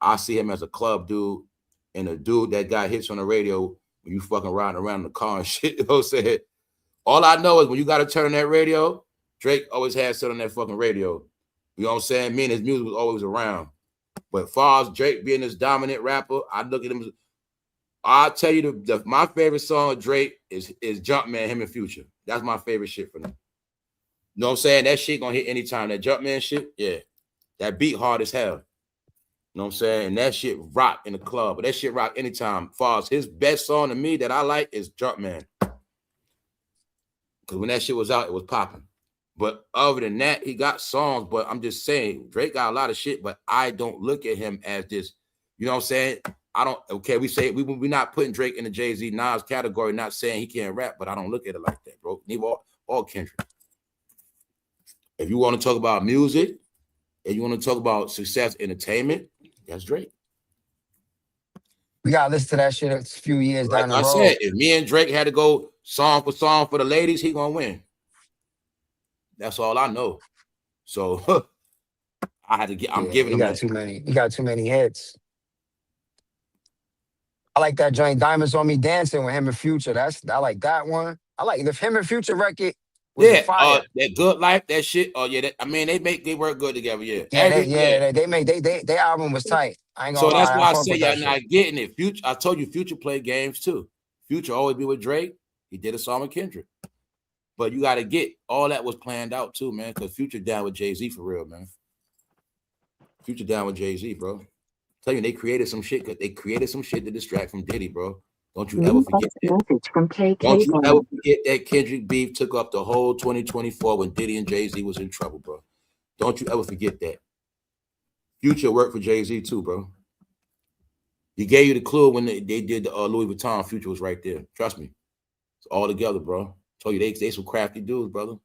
[SPEAKER 1] I see him as a club dude and a dude that got hits on the radio when you fucking riding around in the car and shit. You know what I'm saying? All I know is when you got to turn that radio, Drake always had shit on that fucking radio. You know what I'm saying? Me and his music was always around. But as far as Drake being this dominant rapper, I look at him as, I'll tell you my favorite song of Drake is Jumpman, him and Future. That's my favorite shit for them. You know what I'm saying? That shit gonna hit anytime. That Jumpman shit, yeah. That beat hard as hell. You know what I'm saying? And that shit rock in the club. But that shit rock anytime. As far as his best song to me that I like is Jumpman. Because when that shit was out, it was popping. But other than that, he got songs. But I'm just saying, Drake got a lot of shit, but I don't look at him as this. You know what I'm saying? I don't, okay, we say we're not putting Drake in the Jay-Z Nas category, not saying he can't rap, but I don't look at it like that, bro. Neither all Kendrick. If you want to talk about music, and you want to talk about success, entertainment, that's Drake.
[SPEAKER 5] We gotta listen to that shit a few years down the road.
[SPEAKER 1] Like I said, if me and Drake had to go song for song for the ladies, he gonna win. That's all I know. So I had to get. I'm giving him that.
[SPEAKER 5] He got too many hits. I like that joint Diamonds on Me Dancing with him and Future. I like that one. I like the him and Future record was fire.
[SPEAKER 1] That Good Life, that shit. Oh yeah, I mean they work good together. Yeah,
[SPEAKER 5] their album was tight. I ain't gonna
[SPEAKER 1] so that's
[SPEAKER 5] lie.
[SPEAKER 1] why I say y'all not getting it. Future, I told you, Future play games too. Future always be with Drake. He did a song with Kendrick, but you got to get all that was planned out too, man. Because Future down with Jay-Z for real, man. Future down with Jay-Z, bro. Tell you they created some shit. They created some shit to distract from Diddy, bro. Don't you ever forget that. Don't you ever forget that Kendrick beef took up the whole 2024 when Diddy and Jay-Z was in trouble, bro. Don't you ever forget that. Future worked for Jay-Z too, bro. He gave you the clue when they did the Louis Vuitton. Future was right there. Trust me. It's all together, bro. Told you they some crafty dudes, brother.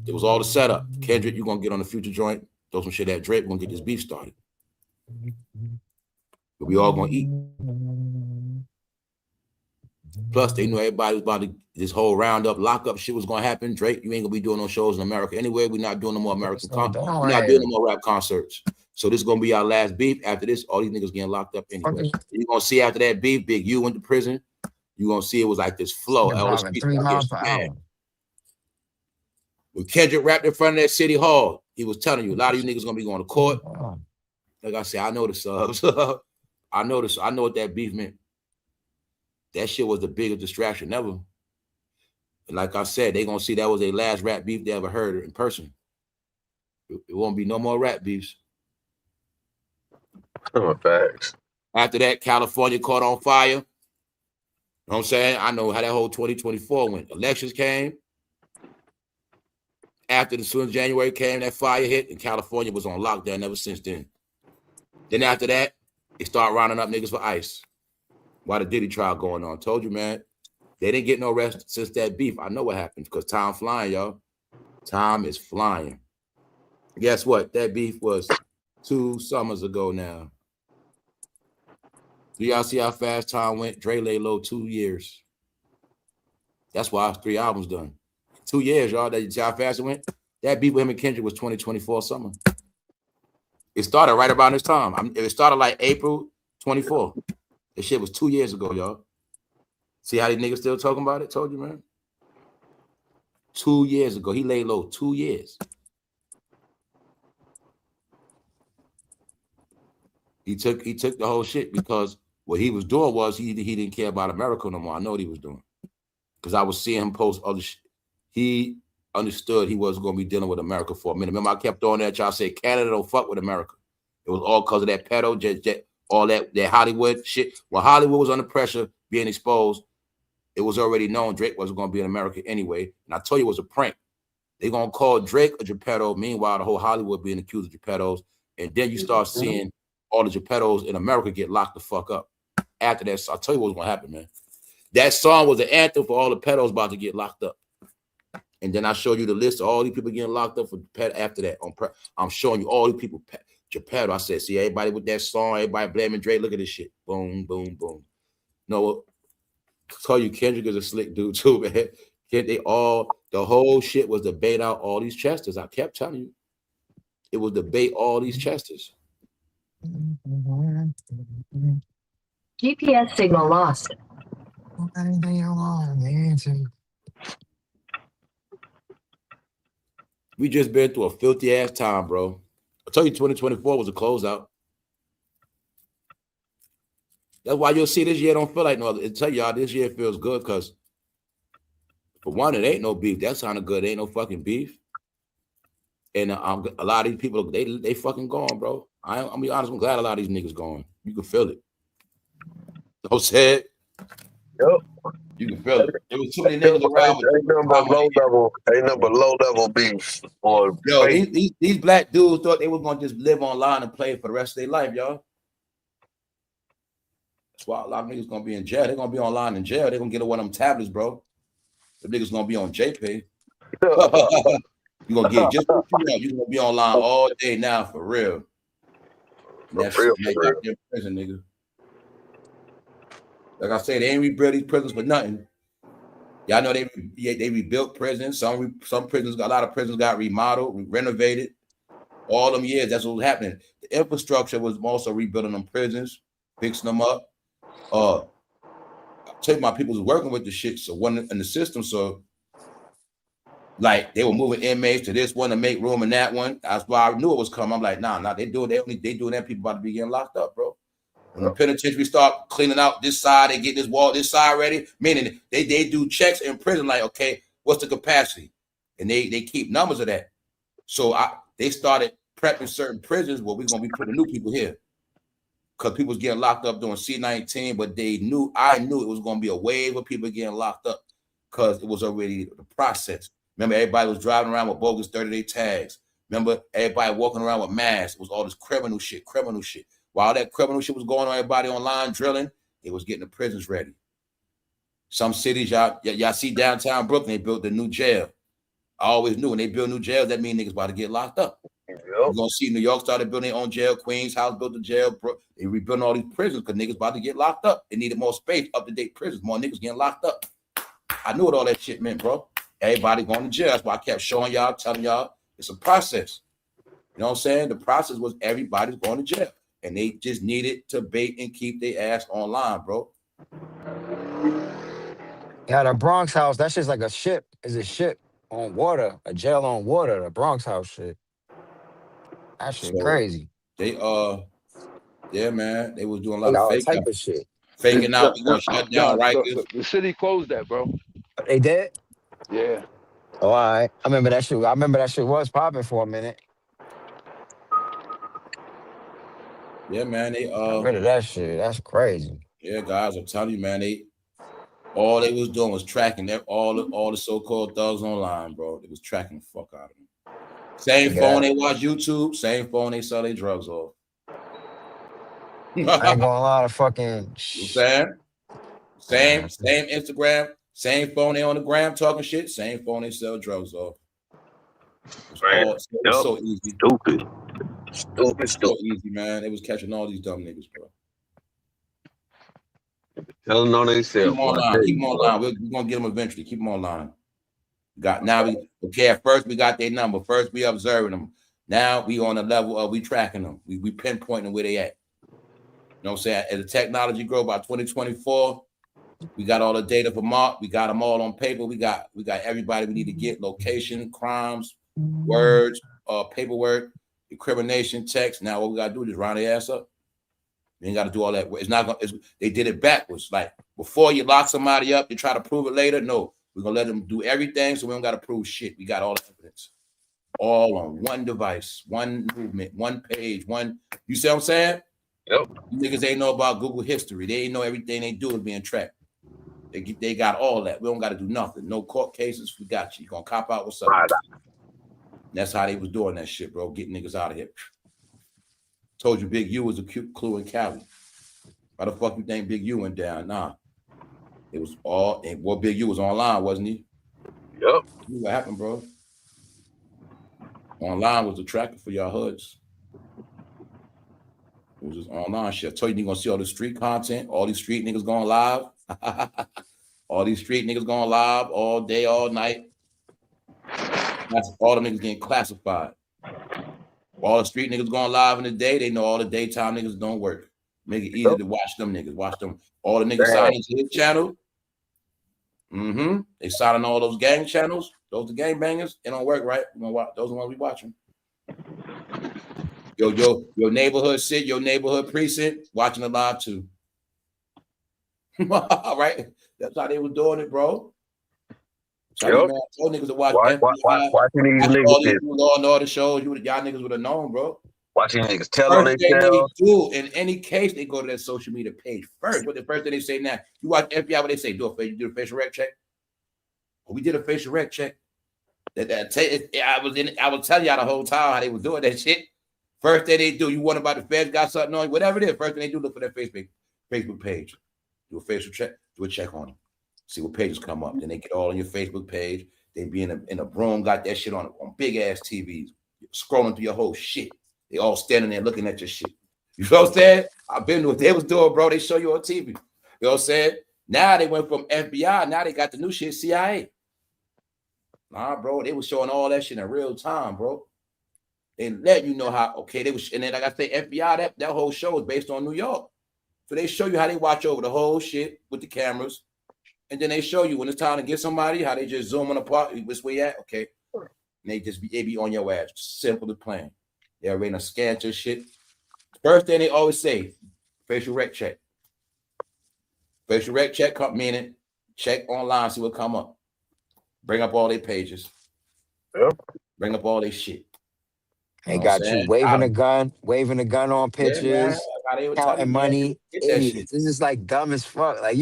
[SPEAKER 1] It was all the setup. Kendrick, you gonna get on the Future joint, throw some shit at Drake, we're gonna get this beef started. But we all gonna eat. Plus, they knew everybody was about to, this whole roundup, lockup shit was gonna happen. Drake, you ain't gonna be doing no shows in America anyway. We're not doing no more American concerts. We're not doing no more rap concerts. So this is gonna be our last beef. After this, all these niggas getting locked up anyway. You're gonna see after that beef, Big U went to prison. You're gonna see it was like this flow.
[SPEAKER 5] 3 miles per hour.
[SPEAKER 1] When Kendrick rapped in front of that City Hall, he was telling you a lot of you niggas gonna be going to court. Like I said, I know the subs. I know this. I know what that beef meant. That shit was the biggest distraction ever. And like I said, they gonna see that was their last rap beef they ever heard in person. It won't be no more rap beefs.
[SPEAKER 3] Facts.
[SPEAKER 1] After that, California caught on fire. You know what I'm saying? I know how that whole 2024 went. Elections came. After the soon as January came, that fire hit, and California was on lockdown ever since then. Then after that, they start rounding up niggas for ICE. Why the Diddy trial going on? Told you, man. They didn't get no rest since that beef. I know what happened because time flying, y'all. Time is flying. Guess what? That beef was 2 summers ago now. Do y'all see how fast time went? Dre lay low 2 years. That's why 3 albums done. 2 years, y'all. That see how fast it went? That beef with him and Kendrick was 2024 summer. It started right about this time. It started like April 24. This shit was 2 years ago, y'all. See how these niggas still talking about it? Told you, man. 2 years ago. He laid low 2 years. He took the whole shit because what he was doing was he didn't care about America no more. I know what he was doing. Because I was seeing him post other shit. He understood he wasn't going to be dealing with America for a minute. Remember, I kept throwing that y'all say Canada don't fuck with America. It was all because of that pedo, all that Hollywood shit. When Hollywood was under pressure, being exposed, it was already known Drake wasn't going to be in America anyway. And I told you it was a prank. They're going to call Drake a Geppetto. Meanwhile, the whole Hollywood being accused of Geppettos. And then you start seeing all the Geppettos in America get locked the fuck up. After that, so I'll tell you what's going to happen, man. That song was the anthem for all the pedos about to get locked up. And then I showed you the list of all these people getting locked up for pet after that. I'm showing you all these people, Geppetto. I said, see, everybody with that song, everybody blaming Drake. Look at this shit. Boom, boom, boom. No, I tell you, Kendrick is a slick dude too, man. The whole shit was to bait out all these chesters. I kept telling you. It was to bait all these chesters.
[SPEAKER 12] GPS signal lost.
[SPEAKER 1] We just been through a filthy ass time, bro. I tell you, 2024 was a closeout. That's why you'll see this year don't feel like no other. I tell y'all, this year feels good because for one, it ain't no beef. That sounded good. It ain't no fucking beef. And a lot of these people, they fucking gone, bro. I'm be honest. I'm glad a lot of these niggas gone. You can feel it. Don't say it.
[SPEAKER 3] Yep.
[SPEAKER 1] You can feel it. There was too many niggas around.
[SPEAKER 3] Ain't nothing but low level beef. Or
[SPEAKER 1] yo, these black dudes thought they were gonna just live online and play for the rest of their life, y'all. That's why a lot of niggas gonna be in jail. They're gonna be online in jail. They're gonna get one of them tablets, bro. The niggas gonna be on JPay. You gonna get just what you want. You gonna be online all day now for real. That's real. In prison, nigga. Like I said, they ain't rebuild these prisons for nothing. Y'all know they rebuilt prisons. Some prisons, a lot of prisons got remodeled, renovated. All them years, that's what was happening. The infrastructure was also rebuilding them prisons, fixing them up. I tell you, my people was working with the shit, so one in the system, so like they were moving inmates to this one to make room in that one. That's why I knew it was coming. I'm like, nah, they doing that. People about to be getting locked up, bro. When the penitentiary start cleaning out this side, they get this wall, this side ready. Meaning they do checks in prison, like, okay, what's the capacity? And they keep numbers of that. So they started prepping certain prisons where we're gonna be putting new people here. Because people was getting locked up during C-19, but I knew it was gonna be a wave of people getting locked up because it was already the process. Remember, everybody was driving around with bogus 30-day tags. Remember, everybody walking around with masks. It was all this criminal shit. While that criminal shit was going on, everybody online drilling, it was getting the prisons ready. Some cities, y'all see downtown Brooklyn, they built the new jail. I always knew when they build new jails, that means niggas about to get locked up. Yep. You're gonna see New York started building their own jail. Queens House built a jail. They rebuilding all these prisons because niggas about to get locked up. They needed more space, up-to-date prisons, more niggas getting locked up. I knew what all that shit meant, bro. Everybody going to jail. That's why I kept showing y'all, telling y'all it's a process. You know what I'm saying? The process was everybody's going to jail. And they just needed to bait and keep their ass online, bro.
[SPEAKER 5] Yeah, the Bronx house, that shit's like a ship. It's a ship on water, a jail on water, the Bronx house shit. That shit crazy.
[SPEAKER 1] They yeah, man, they was doing a lot
[SPEAKER 5] of
[SPEAKER 1] all
[SPEAKER 5] type of shit.
[SPEAKER 1] Faking out, we gonna shut down Rikers.
[SPEAKER 14] The city closed that, bro.
[SPEAKER 5] They did?
[SPEAKER 14] Yeah.
[SPEAKER 5] Oh, all right. I remember that shit was popping for a minute.
[SPEAKER 1] Yeah, man, they
[SPEAKER 5] Got rid of that shit. That's crazy.
[SPEAKER 1] Yeah, guys, I'm telling you, man, all they was doing was tracking all the so-called thugs online, bro. They was tracking the fuck out of them. Same phone they watch YouTube, same phone they sell their drugs off.
[SPEAKER 5] I ain't gonna lie to fucking.
[SPEAKER 1] You know same Instagram, same phone they on the gram talking shit, same phone they sell drugs off. It's so easy. Stupid. So easy, man. They was catching all these dumb niggas, bro.
[SPEAKER 3] Tell them on themselves.
[SPEAKER 1] Keep them online. We're gonna get them eventually. Keep them online. At first we got their number. First we observing them. Now we on the level of we tracking them. We pinpointing where they at. You know what I'm saying? As the technology grow by 2024, we got all the data for Mark. We got them all on paper. We got everybody we need to get: location, crimes, words, paperwork, incrimination, text. Now what we gotta do is round their ass up. You ain't gotta do all that. It's not gonna. They did it backwards. Like before you lock somebody up, you try to prove it later. No, we're gonna let them do everything, so we don't gotta prove shit. We got all the evidence, all on one device, one movement, one page, one. You see what I'm saying?
[SPEAKER 3] Yep.
[SPEAKER 1] You niggas ain't know about Google history. They ain't know everything they do is being tracked. They got all that. We don't got to do nothing. No court cases. We got you. You gonna cop out? What's up? Right. That's how they was doing that shit, bro. Getting niggas out of here. Told you Big U was a cute clue in Cali. Why the fuck you think Big U went down? Nah. It was all, and boy, Big U was online, wasn't he?
[SPEAKER 3] Yep.
[SPEAKER 1] What happened, bro? Online was the tracker for y'all hoods. It was just online shit. I told you you're gonna see all the street content, all these street niggas going live. All these street niggas going live all day, all night. That's all the niggas getting classified. All the street niggas going live in the day, they know all the daytime niggas don't work. Make it easy to watch them niggas. Watch them. All the niggas signing to his channel. They signing all those gang channels. Those the gang bangers. It don't work, right? We're gonna watch those are the ones we watching. Your neighborhood sit, your neighborhood precinct, watching the live too. Right? That's how they was doing it, bro. So yep. Man, I told niggas to watch
[SPEAKER 3] watching these niggas.
[SPEAKER 1] Law and Order shows, y'all niggas would have known, bro.
[SPEAKER 3] Watching niggas tell on themselves.
[SPEAKER 1] In any case, they go to their social media page first. What the first thing they say now? You watch FBI, what they say? You do a facial rec check? Well, we did a facial rec check. I was telling y'all the whole time how they was doing that shit. First thing they do, you wonder about the feds got something on you, whatever it is. First thing they do, look for their Facebook page. Do a facial check, do a check on them. See what pages come up. Then they get all on your Facebook page. They be in a room, got that shit on big ass TVs, scrolling through your whole shit. They all standing there looking at your shit. You know what I'm saying? I've been to what they was doing, bro. They show you on TV. You know what I'm saying? Now they went from FBI. Now they got the new shit, CIA. Nah, bro, they was showing all that shit in real time, bro. They let you know how, okay, they was, and then like I say, FBI, that whole show is based on New York. So they show you how they watch over the whole shit with the cameras. And then they show you when it's time to get somebody, how they just zoom on apart, which way at, okay. And they be on your ass. Simple as plain. They're ready to scan your shit. First thing they always say, facial rec check. Facial rec check, meaning check online, see what come up. Bring up all their pages.
[SPEAKER 3] Yep.
[SPEAKER 1] Bring up all their shit.
[SPEAKER 5] They got you waving a gun on pictures, counting money, idiots. This is like dumb as fuck. Like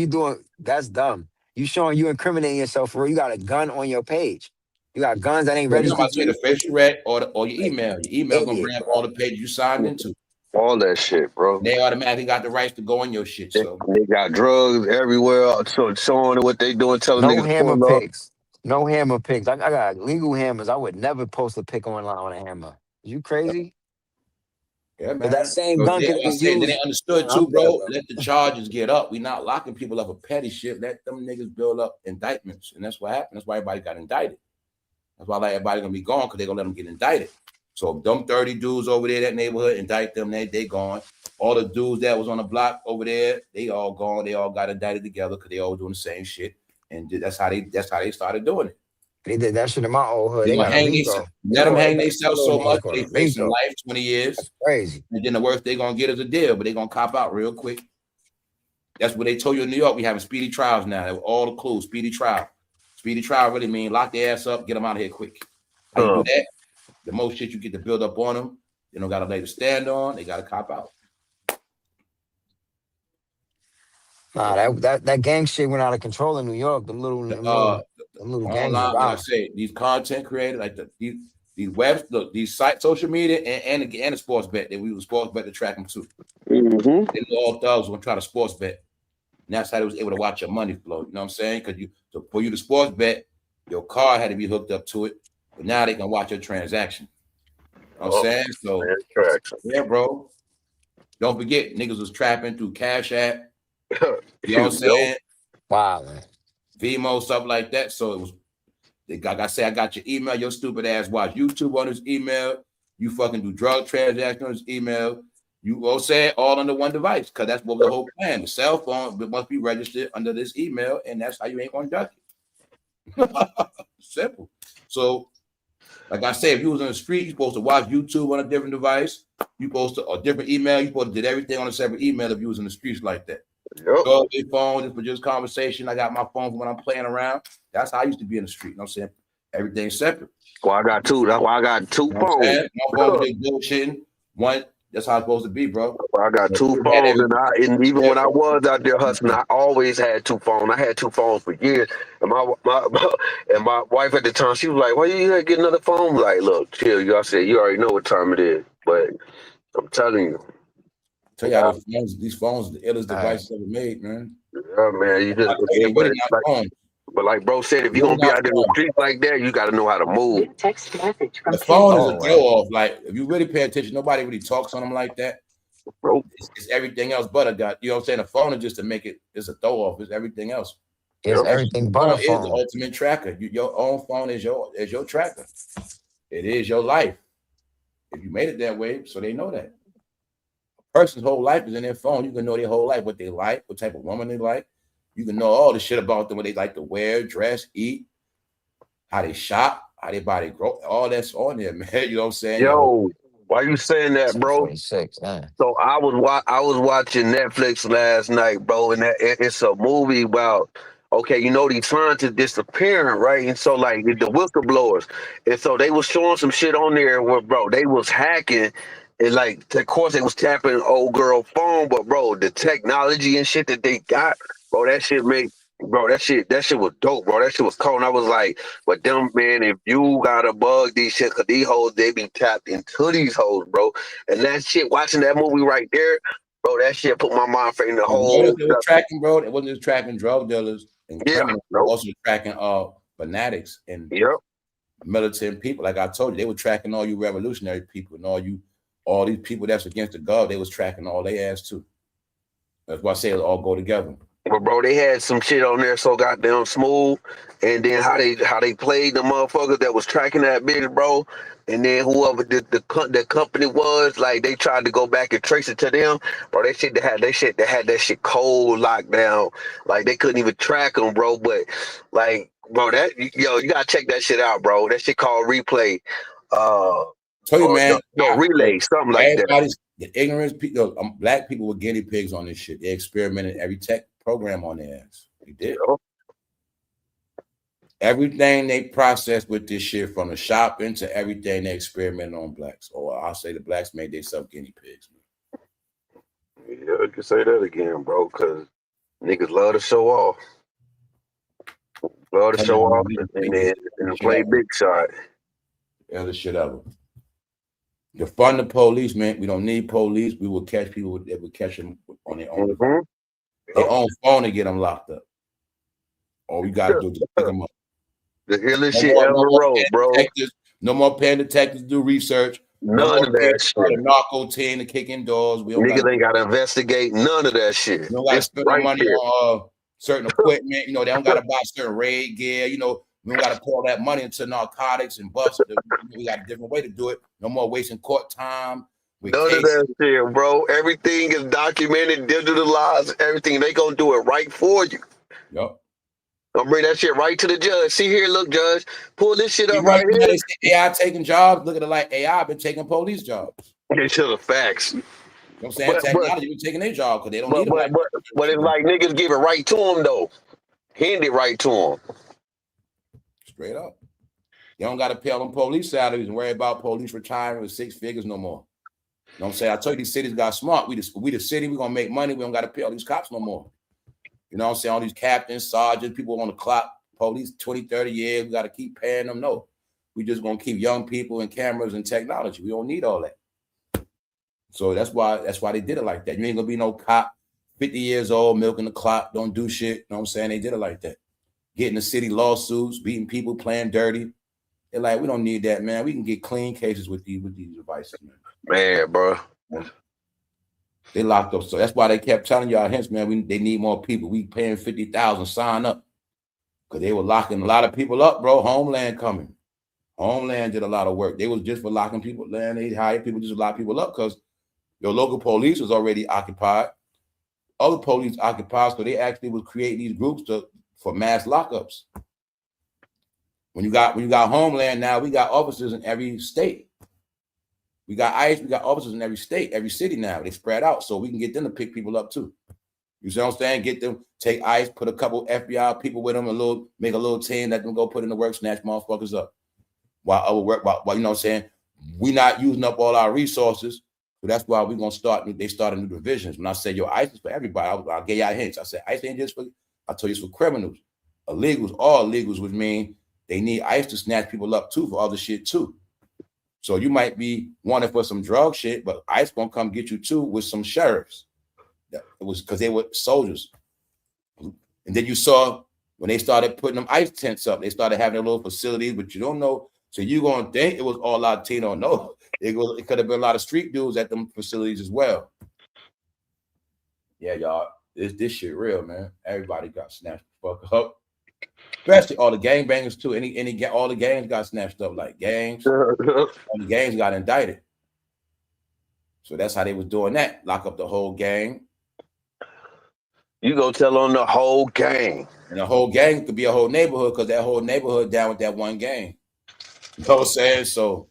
[SPEAKER 5] that's dumb. You showing you incriminating yourself for real. You got a gun on your page. You got guns that ain't registered to you.
[SPEAKER 1] The facial rec or your email. Your email gonna bring up all the pages you signed into.
[SPEAKER 3] All that shit, bro.
[SPEAKER 1] They automatically got the rights to go on your shit. So
[SPEAKER 3] they got drugs everywhere, showing what they doing, telling
[SPEAKER 5] no
[SPEAKER 3] niggas
[SPEAKER 5] hammer
[SPEAKER 3] pull up.
[SPEAKER 5] pics. No hammer pics. I got legal hammers. I would never post a pic online on a hammer. You crazy?
[SPEAKER 1] Yeah, man.
[SPEAKER 5] But that same gun can be used.
[SPEAKER 1] They understood too, bro. Let the charges get up. We not locking people up for petty shit. Let them niggas build up indictments, and that's what happened. That's why everybody got indicted. That's why everybody gonna be gone because they're gonna let them get indicted. So them 30 dudes over there, that neighborhood, indict them. They gone. All the dudes that was on the block over there, they all gone. They all got indicted together because they all doing the same shit. And that's how they started doing it.
[SPEAKER 5] They did that shit in my old hood.
[SPEAKER 1] They
[SPEAKER 5] got
[SPEAKER 1] hang let them hang themselves so much. They facing
[SPEAKER 5] RICO.
[SPEAKER 1] life 20 years.
[SPEAKER 5] That's crazy.
[SPEAKER 1] And then the worst they gonna get is a deal, but they gonna cop out real quick. That's what they told you in New York. We having speedy trials now. They were all the clues. Speedy trial. Speedy trial really mean lock their ass up, get them out of here quick. How you do that? The most shit you get to build up on them. They don't got a leg to stand on. They got to cop out.
[SPEAKER 5] Nah, that gang shit went out of control in New York. Them little gangs.
[SPEAKER 1] Like I say, these content creators, like these webs, these sites, social media, and the sports bet that we was sports bet to track them too.
[SPEAKER 3] Mm-hmm.
[SPEAKER 1] They all thugs gonna try to sports bet, and that's how they was able to watch your money flow. You know what I'm saying? Because for you to sports bet, your car had to be hooked up to it. But now they can watch your transaction. You know what I'm saying? So, yeah, bro. Don't forget, niggas was trapping through Cash App. You know what I'm saying?
[SPEAKER 5] Wow, man.
[SPEAKER 1] Vimo, stuff like that. So it was, like I say, I got your email, your stupid ass watch YouTube on his email. You fucking do drug transactions on his email. You all say all under one device because that's what was the whole plan. The cell phone must be registered under this email, and that's how you ain't gonna duck it. Simple. So, like I say, if you was on the street, you're supposed to watch YouTube on a different device. You supposed to a different email. You supposed to did everything on a separate email if you was in the streets like that. Go your phone just for just conversation. I got my phone for when I'm playing around. That's how I used to be in the street. You know what I'm saying? Everything's separate.
[SPEAKER 3] Well, I got two. That's why I got two phones.
[SPEAKER 1] My phone was just bullshitting. One, that's how it's supposed to be, bro.
[SPEAKER 3] I got two phones, and even when I was out there hustling, I always had two phones. I had two phones for years. And my wife at the time, she was like, "Why you gotta get another phone?" I'm like, look, chill. I said, you already know what time it is, but I'm telling you.
[SPEAKER 1] Tell y'all these phones are the illest devices ever made, man.
[SPEAKER 3] Yeah, man. You just but like bro said, if you're gonna be out there in the streets like that, you gotta know how to move.
[SPEAKER 12] Text message from
[SPEAKER 1] the phone is a throw off. Like if you really pay attention, nobody really talks on them like that.
[SPEAKER 3] Bro,
[SPEAKER 1] it's everything else but a guy. You know what I'm saying? The phone is just to make it. It's a throw off. It's everything else.
[SPEAKER 5] It's everything but a phone.
[SPEAKER 1] Is the ultimate tracker. Your own phone is your tracker. It is your life. If you made it that way, so they know that. A person's whole life is in their phone. You can know their whole life, what they like, what type of woman they like. You can know all the shit about them, what they like to wear, dress, eat, how they shop, how they body grow. All that's on there, man. You know what I'm saying?
[SPEAKER 3] Yo, why you saying that, bro?
[SPEAKER 5] 26,
[SPEAKER 3] so I was watching Netflix last night, bro, and it's a movie about, okay, you know, these scientists disappearing, right? And so like the whistleblowers, and so they was showing some shit on there where, bro, they was hacking. And like, of course, they was tapping old girl phone, but bro, the technology and shit that they got, bro, that shit was dope, bro. That shit was cool. And I was like, but them, man, if you gotta bug these shit, cause these hoes, they be tapped into these hoes, bro. And that shit, watching that movie right there, bro, that shit put my mind in the whole.
[SPEAKER 1] They were tracking, bro. It wasn't just tracking drug dealers and criminals. They were also tracking fanatics and militant people. Like I told you, they were tracking all you revolutionary people and all these people that's against the gov. They was tracking all their ass too. That's why I say it all go together.
[SPEAKER 3] But bro, they had some shit on there so goddamn smooth, and then how they played the motherfuckers that was tracking that bitch, bro. And then whoever the company was, like they tried to go back and trace it to them, bro. They had that shit cold locked down, like they couldn't even track them, bro. But like, bro, you gotta check that shit out, bro. That shit called replay,
[SPEAKER 1] Tell you, man,
[SPEAKER 3] relay, something like that.
[SPEAKER 1] The ignorance people, black people were guinea pigs on this shit. They experimented every tech program on their ass. They did. Everything they processed with this shit, from the shopping to everything, they experimented on blacks. Or I'll say the blacks made themselves guinea pigs.
[SPEAKER 3] Man. Yeah, you can say that again, bro, because niggas love to show off. Love to show off and play big shot.
[SPEAKER 1] Yeah, the shit ever. Defund the police, man. We don't need police. We will catch people that will catch them on their own. Their own phone to get them locked up. All we gotta do is pick them up.
[SPEAKER 3] The illest shit ever wrote, bro.
[SPEAKER 1] No more paying detectives to do research.
[SPEAKER 3] None of that shit.
[SPEAKER 1] The narco team to kick in doors.
[SPEAKER 3] Niggas ain't gotta investigate none of that shit.
[SPEAKER 1] You don't gotta spend no money on certain equipment. You know, they don't gotta buy certain raid gear. You know, we don't gotta pour that money into narcotics and bust. We got a different way to do it. No more wasting court time.
[SPEAKER 3] None of that shit, bro. Everything is documented, digitalized, everything. They gonna do it right for you.
[SPEAKER 1] Yep.
[SPEAKER 3] Gonna bring that shit right to the judge. See here, look, judge, pull this shit up right here.
[SPEAKER 1] AI taking jobs. Look at it like AI been taking police jobs.
[SPEAKER 3] They should have facts.
[SPEAKER 1] You know what I'm saying? Technology been taking their job because they don't need it.
[SPEAKER 3] But it's like niggas give it right to them though. Hand it right to them.
[SPEAKER 1] Straight up. You don't got to pay them police salaries and worry about police retiring with 6 figures no more. You know what I'm saying? I told you these cities got smart. We the city, we're gonna make money. We don't got to pay all these cops no more. You know what I'm saying? All these captains, sergeants, people on the clock, police 20, 30 years, we got to keep paying them. No. We just gonna keep young people and cameras and technology. We don't need all that. So that's why they did it like that. You ain't gonna be no cop, 50 years old, milking the clock, don't do shit. You know what I'm saying? They did it like that. Getting the city lawsuits, beating people, playing dirty. They're like, we don't need that, man. We can get clean cases with these devices, man.
[SPEAKER 3] Man, bro.
[SPEAKER 1] They locked up. So that's why they kept telling y'all, hence, man, they need more people. We paying 50,000, sign up. Because they were locking a lot of people up, bro. Homeland coming. Homeland did a lot of work. They was just for locking people. They hired people just to lock people up because your local police was already occupied. Other police occupied, so they actually was creating these groups for mass lockups. When you got Homeland now, we got officers in every state. We got ICE, we got officers in every state, every city now. They spread out so we can get them to pick people up too. You see what I'm saying? Get them, take ICE, put a couple FBI people with them, make a little team, let them go put in the work, snatch motherfuckers up. While you know what I'm saying? We not using up all our resources. So that's why we're gonna they started new divisions. When I say ICE is for everybody, I'll give y'all hints. I said ICE ain't just for, I told you it's for criminals. Illegals, all illegals, which mean they need ICE to snatch people up too for other shit too. So you might be wanted for some drug shit, but ICE gonna come get you too with some sheriffs. It was because they were soldiers. And then you saw when they started putting them ICE tents up, they started having their little facilities, but you don't know. So you gonna think it was all Latino. No, it could have been a lot of street dudes at them facilities as well. Yeah, y'all, this shit real, man. Everybody got snatched the fuck up. Especially all the gangbangers too. All the gangs got snatched up, like gangs. All the gangs got indicted. So that's how they was doing that. Lock up the whole gang.
[SPEAKER 3] You go tell on the whole gang.
[SPEAKER 1] And the whole gang could be a whole neighborhood because that whole neighborhood down with that one gang. You know what I'm saying? So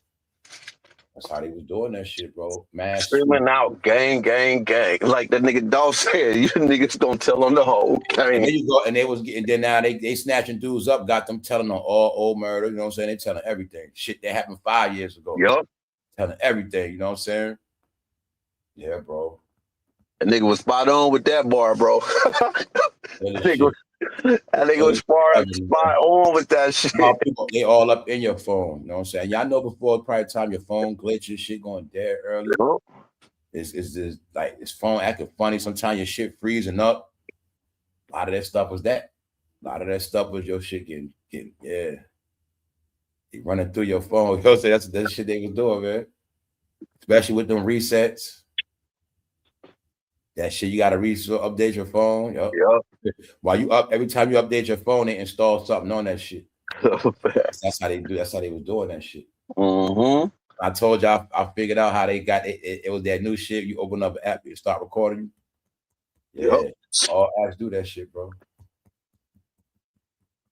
[SPEAKER 1] that's how they was doing that shit, bro. Mass
[SPEAKER 3] screaming out, gang, gang, gang. Like the nigga Dolph said, you niggas gonna tell on the whole gang.
[SPEAKER 1] And there you go, and they was getting, then now they snatching dudes up, got them telling on all old murder, you know what I'm saying? They telling everything. Shit that happened 5 years ago.
[SPEAKER 3] Yup.
[SPEAKER 1] Telling everything, you know what I'm saying? Yeah, bro.
[SPEAKER 3] That nigga was spot on with that bar, bro. That nigga was spot on with that shit.
[SPEAKER 1] They all up in your phone, you know what I'm saying? Y'all know before probably time your phone glitches, shit going dead early. It's just like this phone acting funny. Sometimes your shit freezing up. A lot of that stuff was that. A lot of that stuff was your shit getting running through your phone. You know what I'm saying? That's the shit they was doing, man. Especially with them resets. That shit you gotta update your phone. Yep.
[SPEAKER 3] Yep.
[SPEAKER 1] Every time you update your phone, they install something on that shit. That's how they do. That's how they was doing that shit.
[SPEAKER 3] Mm-hmm.
[SPEAKER 1] I told y'all I figured out how they got it. It was that new shit. You open up an app, you start recording. Yeah,
[SPEAKER 3] Yep.
[SPEAKER 1] all apps do that shit, bro.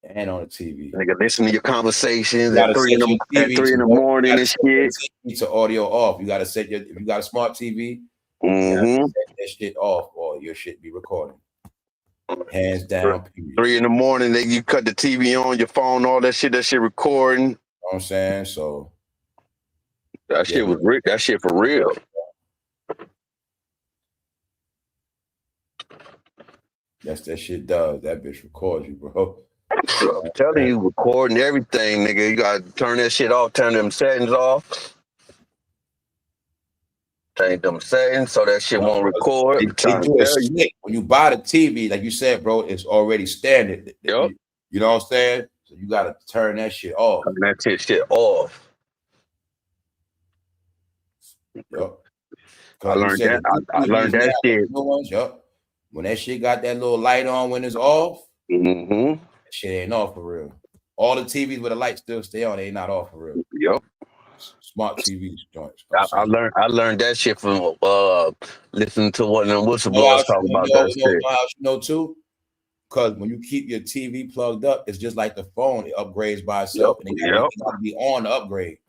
[SPEAKER 1] And on the TV.
[SPEAKER 3] Nigga, listen to your conversations at 3 in the morning and shit.
[SPEAKER 1] TV to audio off. You gotta set if you got a smart TV,
[SPEAKER 3] mm-hmm.
[SPEAKER 1] set that shit off, or your shit be recording. Hands down.
[SPEAKER 3] 3 in the morning, you cut the TV on your phone, all that shit recording.
[SPEAKER 1] You know what I'm saying? So
[SPEAKER 3] that shit was real. That shit for real.
[SPEAKER 1] Yes, that shit does. That bitch records you, bro.
[SPEAKER 3] I'm telling you, recording everything, nigga. You gotta turn that shit off, turn them settings off. Change them settings so that shit won't record.
[SPEAKER 1] When you buy the TV, like you said, bro, it's already standard.
[SPEAKER 3] Yep.
[SPEAKER 1] You know what I'm saying? So you gotta turn that shit off.
[SPEAKER 3] Turn that shit off.
[SPEAKER 1] Yep.
[SPEAKER 3] I learned that. I learned that shit.
[SPEAKER 1] Yep. When that shit got that little light on when it's off,
[SPEAKER 3] mm-hmm.
[SPEAKER 1] That shit ain't off for real. All the TVs with the light still stay on, they ain't not off for real.
[SPEAKER 3] Yep.
[SPEAKER 1] Smart TVs joints.
[SPEAKER 3] I learned that shit from listening to one of them whistleblowers talking about that shit.
[SPEAKER 1] You know too? Because when you keep your TV plugged up, it's just like the phone, it upgrades by itself.
[SPEAKER 3] Yep.
[SPEAKER 1] And it gotta be on the upgrade.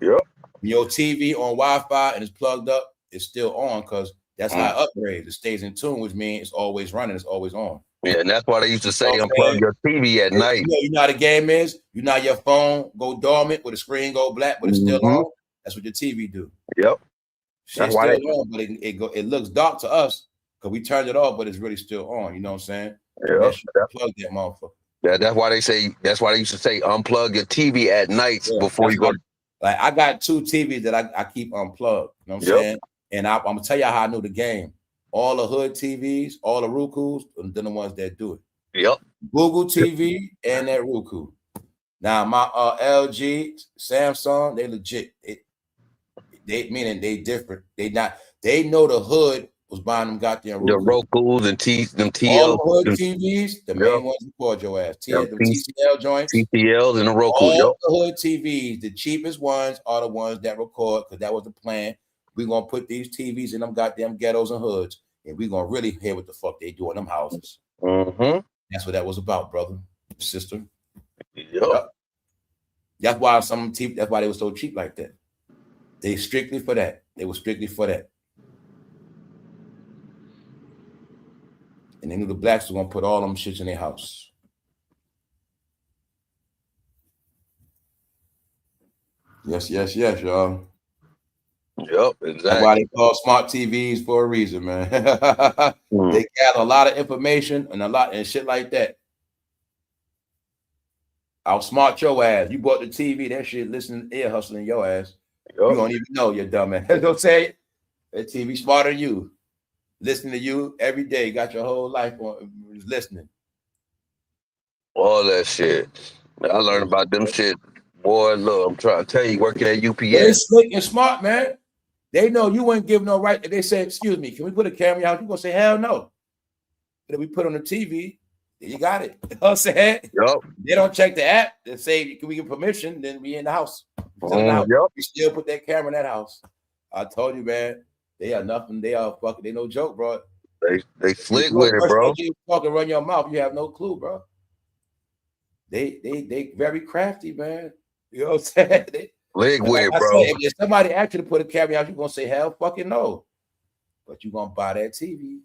[SPEAKER 3] Yep.
[SPEAKER 1] When your TV on Wi-Fi and it's plugged up, it's still on because that's how it upgrades. It stays in tune, which means it's always running, it's always on.
[SPEAKER 3] Yeah, and that's why they used to say unplug your TV at night.
[SPEAKER 1] You know how the game is? You know your phone go dormant with the screen go black, but it's still on. That's what your TV do.
[SPEAKER 3] Yep.
[SPEAKER 1] That's why still on, but it looks dark to us because we turned it off, but it's really still on. You know what I'm saying?
[SPEAKER 3] Yeah.
[SPEAKER 1] Plug that motherfucker.
[SPEAKER 3] Yeah, that's why they used to say unplug your TV at nights before you go.
[SPEAKER 1] Like I got 2 TVs that I keep unplugged. You know what I'm saying? And I'm gonna tell you how I knew the game. All the hood TVs, all the Rokus, they're the ones that do it.
[SPEAKER 3] Yep.
[SPEAKER 1] Google TV and that Roku. Now my LG, Samsung, they legit. They meaning they different. They know the hood was buying them goddamn
[SPEAKER 3] Roku. The Rokus and them TL.
[SPEAKER 1] All the hood TVs, the main ones record your ass. The TCL joints.
[SPEAKER 3] TCLs and the Roku.
[SPEAKER 1] All the hood TVs, the cheapest ones are the ones that record because that was the plan. We're gonna put these TVs in them goddamn ghettos and hoods, and we're gonna really hear what the fuck they do in them houses.
[SPEAKER 3] Mm-hmm.
[SPEAKER 1] That's what that was about, brother, sister.
[SPEAKER 3] Yep.
[SPEAKER 1] That's why that's why they were so cheap like that. They strictly for that. They were strictly for that. And they knew the blacks were gonna put all them shits in their house. Yes, y'all.
[SPEAKER 3] Yep, exactly.
[SPEAKER 1] That's why they call smart TVs for a reason, man. They gather a lot of information and shit like that. I'll smart your ass. You bought the TV, that shit listening, ear hustling your ass. Yep. You don't even know you're dumb ass. Don't say it. That TV smarter than you. Listening to you every day. Got your whole life on listening.
[SPEAKER 3] All that shit. I learned about them shit. Boy, look, I'm trying to tell you, working at UPS.
[SPEAKER 1] They're slick and smart, man. They know you wouldn't give no right. If they say, excuse me, can we put a camera in your house? You're going to say, hell no. But if we put on the TV, then you got it. You know what I'm saying?
[SPEAKER 3] Yep.
[SPEAKER 1] They don't check the app. They say, can we get permission? Then we in the house.
[SPEAKER 3] Yep.
[SPEAKER 1] We still put that camera in that house. I told you, man, they are nothing. They are fucking, they no joke, bro.
[SPEAKER 3] They slick with it, bro.
[SPEAKER 1] You talk and run your mouth, you have no clue, bro. They very crafty, man. You know what I'm saying?
[SPEAKER 3] Leg with it, bro.
[SPEAKER 1] If somebody asked you to put a camera out, you're gonna say hell fucking no. But you're gonna buy that TV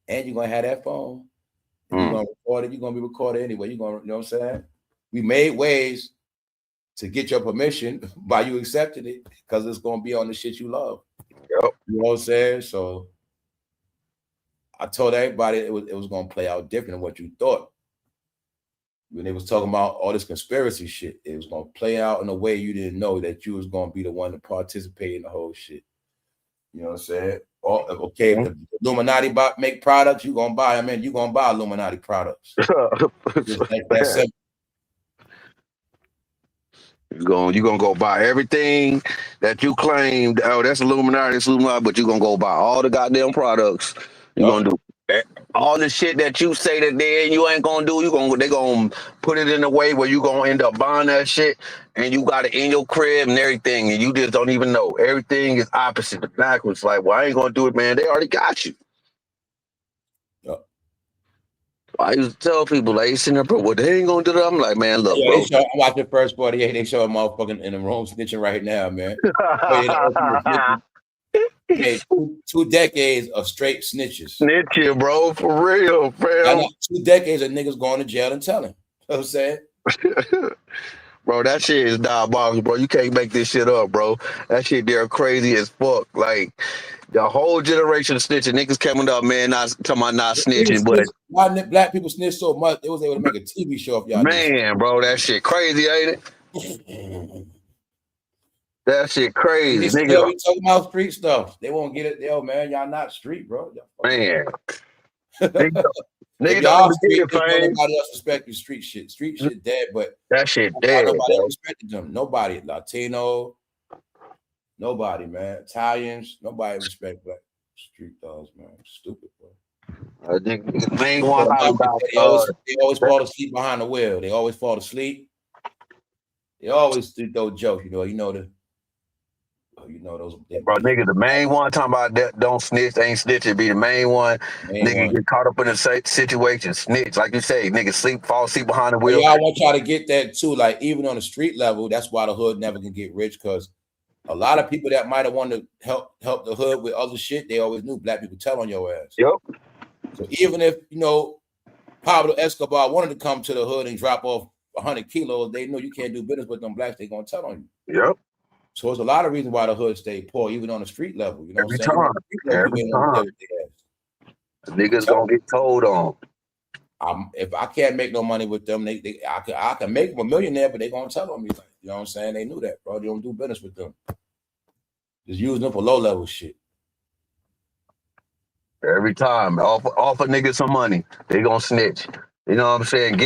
[SPEAKER 1] and you're gonna have that phone. You're gonna record it, you're gonna be recorded anyway. You're gonna, you know what I'm saying? We made ways to get your permission by you accepting it because it's gonna be on the shit you love.
[SPEAKER 3] Yep.
[SPEAKER 1] You know what I'm saying? So I told everybody it was gonna play out different than what you thought. When they was talking about all this conspiracy shit, it was gonna play out in a way you didn't know that you was gonna be the one to participate in the whole shit. You know what I'm saying? Okay, if the Illuminati make products, you gonna buy them, and you gonna buy Illuminati products. That's simple.
[SPEAKER 3] You're gonna go buy everything that you claimed. Oh, that's Illuminati, but you're gonna go buy all the goddamn products You gonna do all the shit that you say that you ain't gonna do. They gonna put it in a way where you gonna end up buying that shit, and you got it in your crib and everything, and you just don't even know. Everything is opposite, the backwards. Like, well, I ain't gonna do it, man. They already got you. I used to tell people, like, sitting there, bro, well, they ain't gonna do that. I'm like, man, look, bro.
[SPEAKER 1] I'm watching First 48. They show a motherfucking in the room snitching right now, man. Hey, 2 decades of straight snitches.
[SPEAKER 3] Snitching, bro, for real, fam.
[SPEAKER 1] 2 decades of niggas going to jail and telling. You know what I'm saying?
[SPEAKER 3] Bro, that shit is diabolical, bro. You can't make this shit up, bro. That shit there crazy as fuck. Like, the whole generation of snitching. Niggas coming up, man, talking about not snitching, but
[SPEAKER 1] why black people snitch so much, they was able to make a TV show of y'all.
[SPEAKER 3] Man, bro, that shit crazy, ain't it? That shit crazy.
[SPEAKER 1] They still be talking about street stuff. They won't get it. Yo, man, y'all not street, bro.
[SPEAKER 3] Man.
[SPEAKER 1] Nigga, y'all street, nobody else respect the street shit. Street shit dead, but
[SPEAKER 3] that shit dead.
[SPEAKER 1] Nobody else respected them. Nobody. Latino, nobody, man. Italians, nobody respect black street dogs, man. Stupid, bro.
[SPEAKER 3] They always
[SPEAKER 1] fall asleep behind the wheel. They always fall asleep. They always do those jokes, you know those.
[SPEAKER 3] Bro, nigga, the main one talking about that don't snitch, ain't snitching, be the main one. Nigga get caught up in a situation, snitch. Like you say, nigga fall asleep behind the wheel.
[SPEAKER 1] Yeah, I want y'all to get that too. Like, even on the street level, that's why the hood never can get rich, because a lot of people that might have wanted to help the hood with other shit, they always knew black people tell on your ass.
[SPEAKER 3] Yep.
[SPEAKER 1] So even if, Pablo Escobar wanted to come to the hood and drop off 100 kilos, they know you can't do business with them blacks. They gonna tell on you.
[SPEAKER 3] Yep.
[SPEAKER 1] So there's a lot of reasons why the hood stay poor, even on the street level. You know
[SPEAKER 3] Every
[SPEAKER 1] what I'm saying?
[SPEAKER 3] Every time. Niggas gonna get told on.
[SPEAKER 1] If I can't make no money with them, I can make them a millionaire, but they gonna tell on me. Like, you know what I'm saying? They knew that, bro. They don't do business with them. Just using them for low level shit.
[SPEAKER 3] Every time, offer niggas some money, they gonna snitch. You know what I'm saying?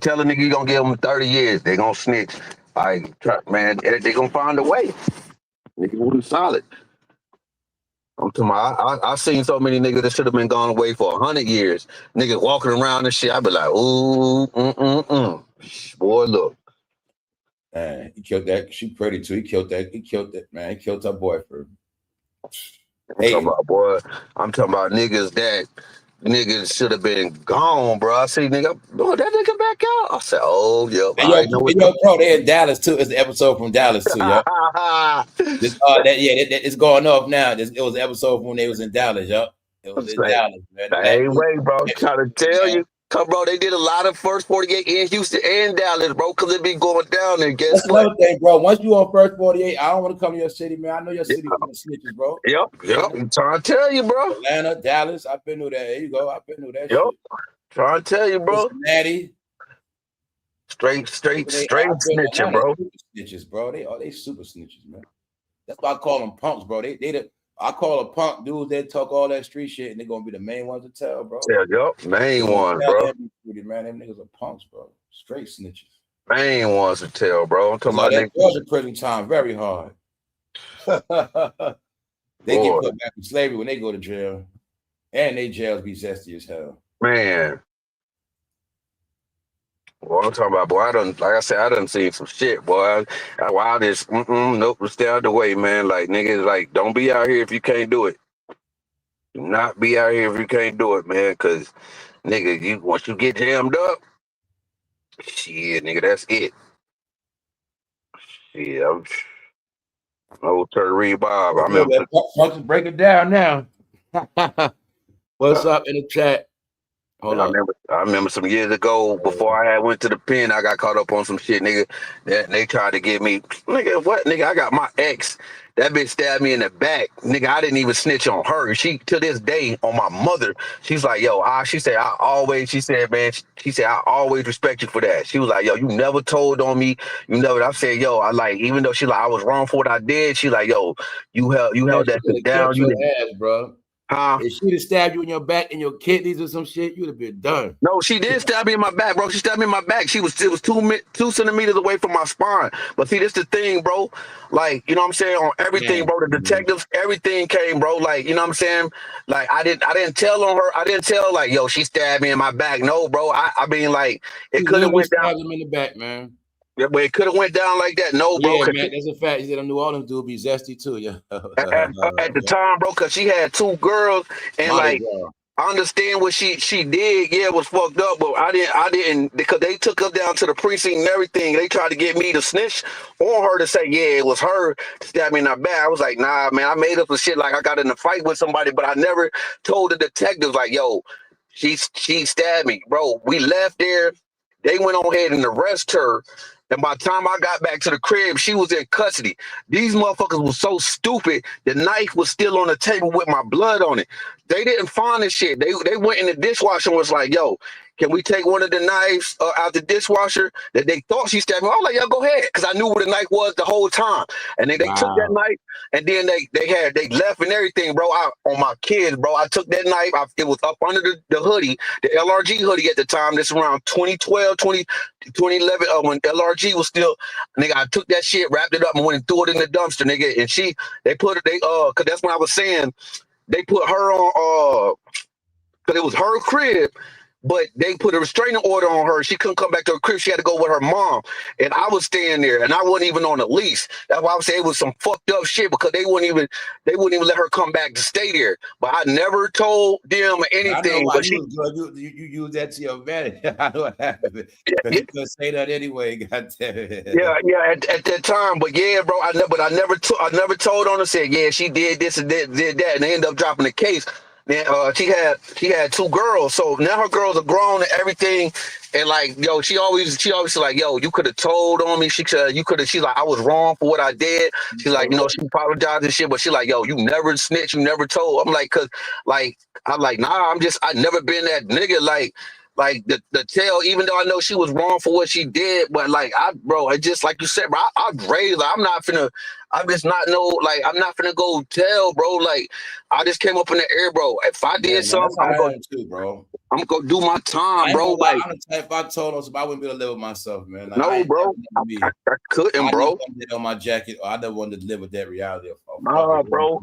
[SPEAKER 3] Tell a nigga you gonna give them 30 years, they gonna snitch. Man, they gonna find a way. Nigga was solid. I'm talking about, I seen so many niggas that should have been gone away for 100 years. Niggas walking around and shit. I be like, ooh, boy, look.
[SPEAKER 1] Man, he killed that. She pretty too. He killed that. Man, he killed her boyfriend.
[SPEAKER 3] I'm talking about niggas that niggas should have been gone, bro. I see that nigga back out. I said, oh, yep.
[SPEAKER 1] Bro, they in Dallas too. It's the episode from Dallas too, yo. It's going off now. It was the episode from when they was in Dallas, yo. It was in Dallas, man.
[SPEAKER 3] Hey, wait, bro. I'm trying to tell you. Come, bro, they did a lot of First 48 in Houston and Dallas, bro, because it be going down there. Guess what?
[SPEAKER 1] Another thing, bro. Once you on First 48, I don't want to come to your city, man. I know your city full of snitches, bro.
[SPEAKER 3] Yep. I'm trying to tell you, bro.
[SPEAKER 1] Atlanta, Dallas, I've been through that. There you go. I've been through that
[SPEAKER 3] shit.
[SPEAKER 1] Trying
[SPEAKER 3] to tell you, bro.
[SPEAKER 1] Cincinnati.
[SPEAKER 3] Straight snitching, bro.
[SPEAKER 1] Snitches, bro. They super snitches, man. That's why I call them punks, bro. I call a punk dudes that talk all that street shit, and they're gonna be the main ones to tell, bro.
[SPEAKER 3] Main ones, bro.
[SPEAKER 1] Man, them niggas are punks, bro. Straight snitches.
[SPEAKER 3] Main ones to tell, bro. I'm talking about
[SPEAKER 1] that Georgia prison time very hard. They get put back in slavery when they go to jail, and they jails be zesty as hell.
[SPEAKER 3] Man. Well, I'm talking about, boy, like I said, I done seen some shit, boy. Nope, stay out the way, man. Like, niggas, like, don't be out here if you can't do it. Do not be out here if you can't do it, man, because, nigga, once you get jammed up, shit, nigga, that's it. Shit, I'm old Terry Bob. I remember.
[SPEAKER 1] Let's break it down now. What's up in the chat?
[SPEAKER 3] I remember some years ago, before I went to the pen, I got caught up on some shit, nigga. They tried to get me, nigga. What, nigga? I got my ex. That bitch stabbed me in the back, nigga. I didn't even snitch on her. She, to this day, on my mother, she's like, yo, she said, I always respect you for that. She was like, yo, you never told on me. You never. I said, yo, even though she like, I was wrong for what I did. She like, yo, you held that shit down.
[SPEAKER 1] You ass, bro. If she'd have stabbed you in your back and your kidneys or some shit, you'd have been done.
[SPEAKER 3] No, she did stab me in my back, bro. She stabbed me in my back. It was 2 centimeters away from my spine. But see, this the thing, bro. Like, you know what I'm saying? On everything, bro. The detectives, everything came, bro. Like, you know what I'm saying? Like, I didn't tell on her. I didn't tell like, yo, she stabbed me in my back. No, bro. I mean, like, it could have went down.
[SPEAKER 1] Stabbed him in the back, man.
[SPEAKER 3] Yeah, but it could have went down like that. No, bro.
[SPEAKER 1] Yeah, man, that's a fact. He said, "Them New Orleans dude be zesty too." Yeah.
[SPEAKER 3] At the time, bro, because she had 2 girls, and like, I understand what she did. Yeah, it was fucked up, but I didn't because they took her down to the precinct and everything. They tried to get me to snitch on her to say, yeah, it was her stabbed me in the back. I was like, nah, man, I made up some shit like I got in a fight with somebody, but I never told the detectives like, yo, she stabbed me, bro. We left there. They went on ahead and arrested her. And by the time I got back to the crib, she was in custody. These motherfuckers were so stupid. The knife was still on the table with my blood on it. They didn't find the shit. They went in the dishwasher and was like, yo, can we take one of the knives out the dishwasher that they thought she stabbed me? I was like, yo, go ahead. Because I knew where the knife was the whole time. And then they took that knife and then they left and everything, bro. On my kids, bro. I took that knife. It was up under the hoodie, the LRG hoodie at the time. This around 2012, 2011, when LRG was still, nigga, I took that shit, wrapped it up and went and threw it in the dumpster, nigga. And they put it, because that's when I was saying, they put her on, because it was her crib, but they put a restraining order on her. She couldn't come back to her crib. She had to go with her mom. And I was staying there, and I wasn't even on the lease. That's why I was saying it was some fucked up shit because they wouldn't even let her come back to stay there. But I never told them anything.
[SPEAKER 1] I know why you use that to your advantage. I know what happened. Because you couldn't say that anyway. God damn it.
[SPEAKER 3] Yeah. At that time, but yeah, bro. I never told on her. Said yeah, she did this and did that, and they ended up dropping the case. Then she had 2 girls, so now her girls are grown and everything. And like, yo, she always like, yo, you could have told on me. She's like, I was wrong for what I did. She's like, you know, she apologized and shit, but she's like, yo, you never snitched, you never told. I'm like, I'm like, nah, I never been that nigga. Like the tell, even though I know she was wrong for what she did, but like it just like you said, bro, I'd raise. Like, I'm not finna go tell, bro. Like I just came up in the air, bro. If I did something, I'm gonna do my time, bro. Like
[SPEAKER 1] if I told us, I wouldn't be able to live with myself, man. Like,
[SPEAKER 3] no, bro, I couldn't, bro.
[SPEAKER 1] I on my jacket, or I never wanted to live with that reality.
[SPEAKER 3] Nah, bro.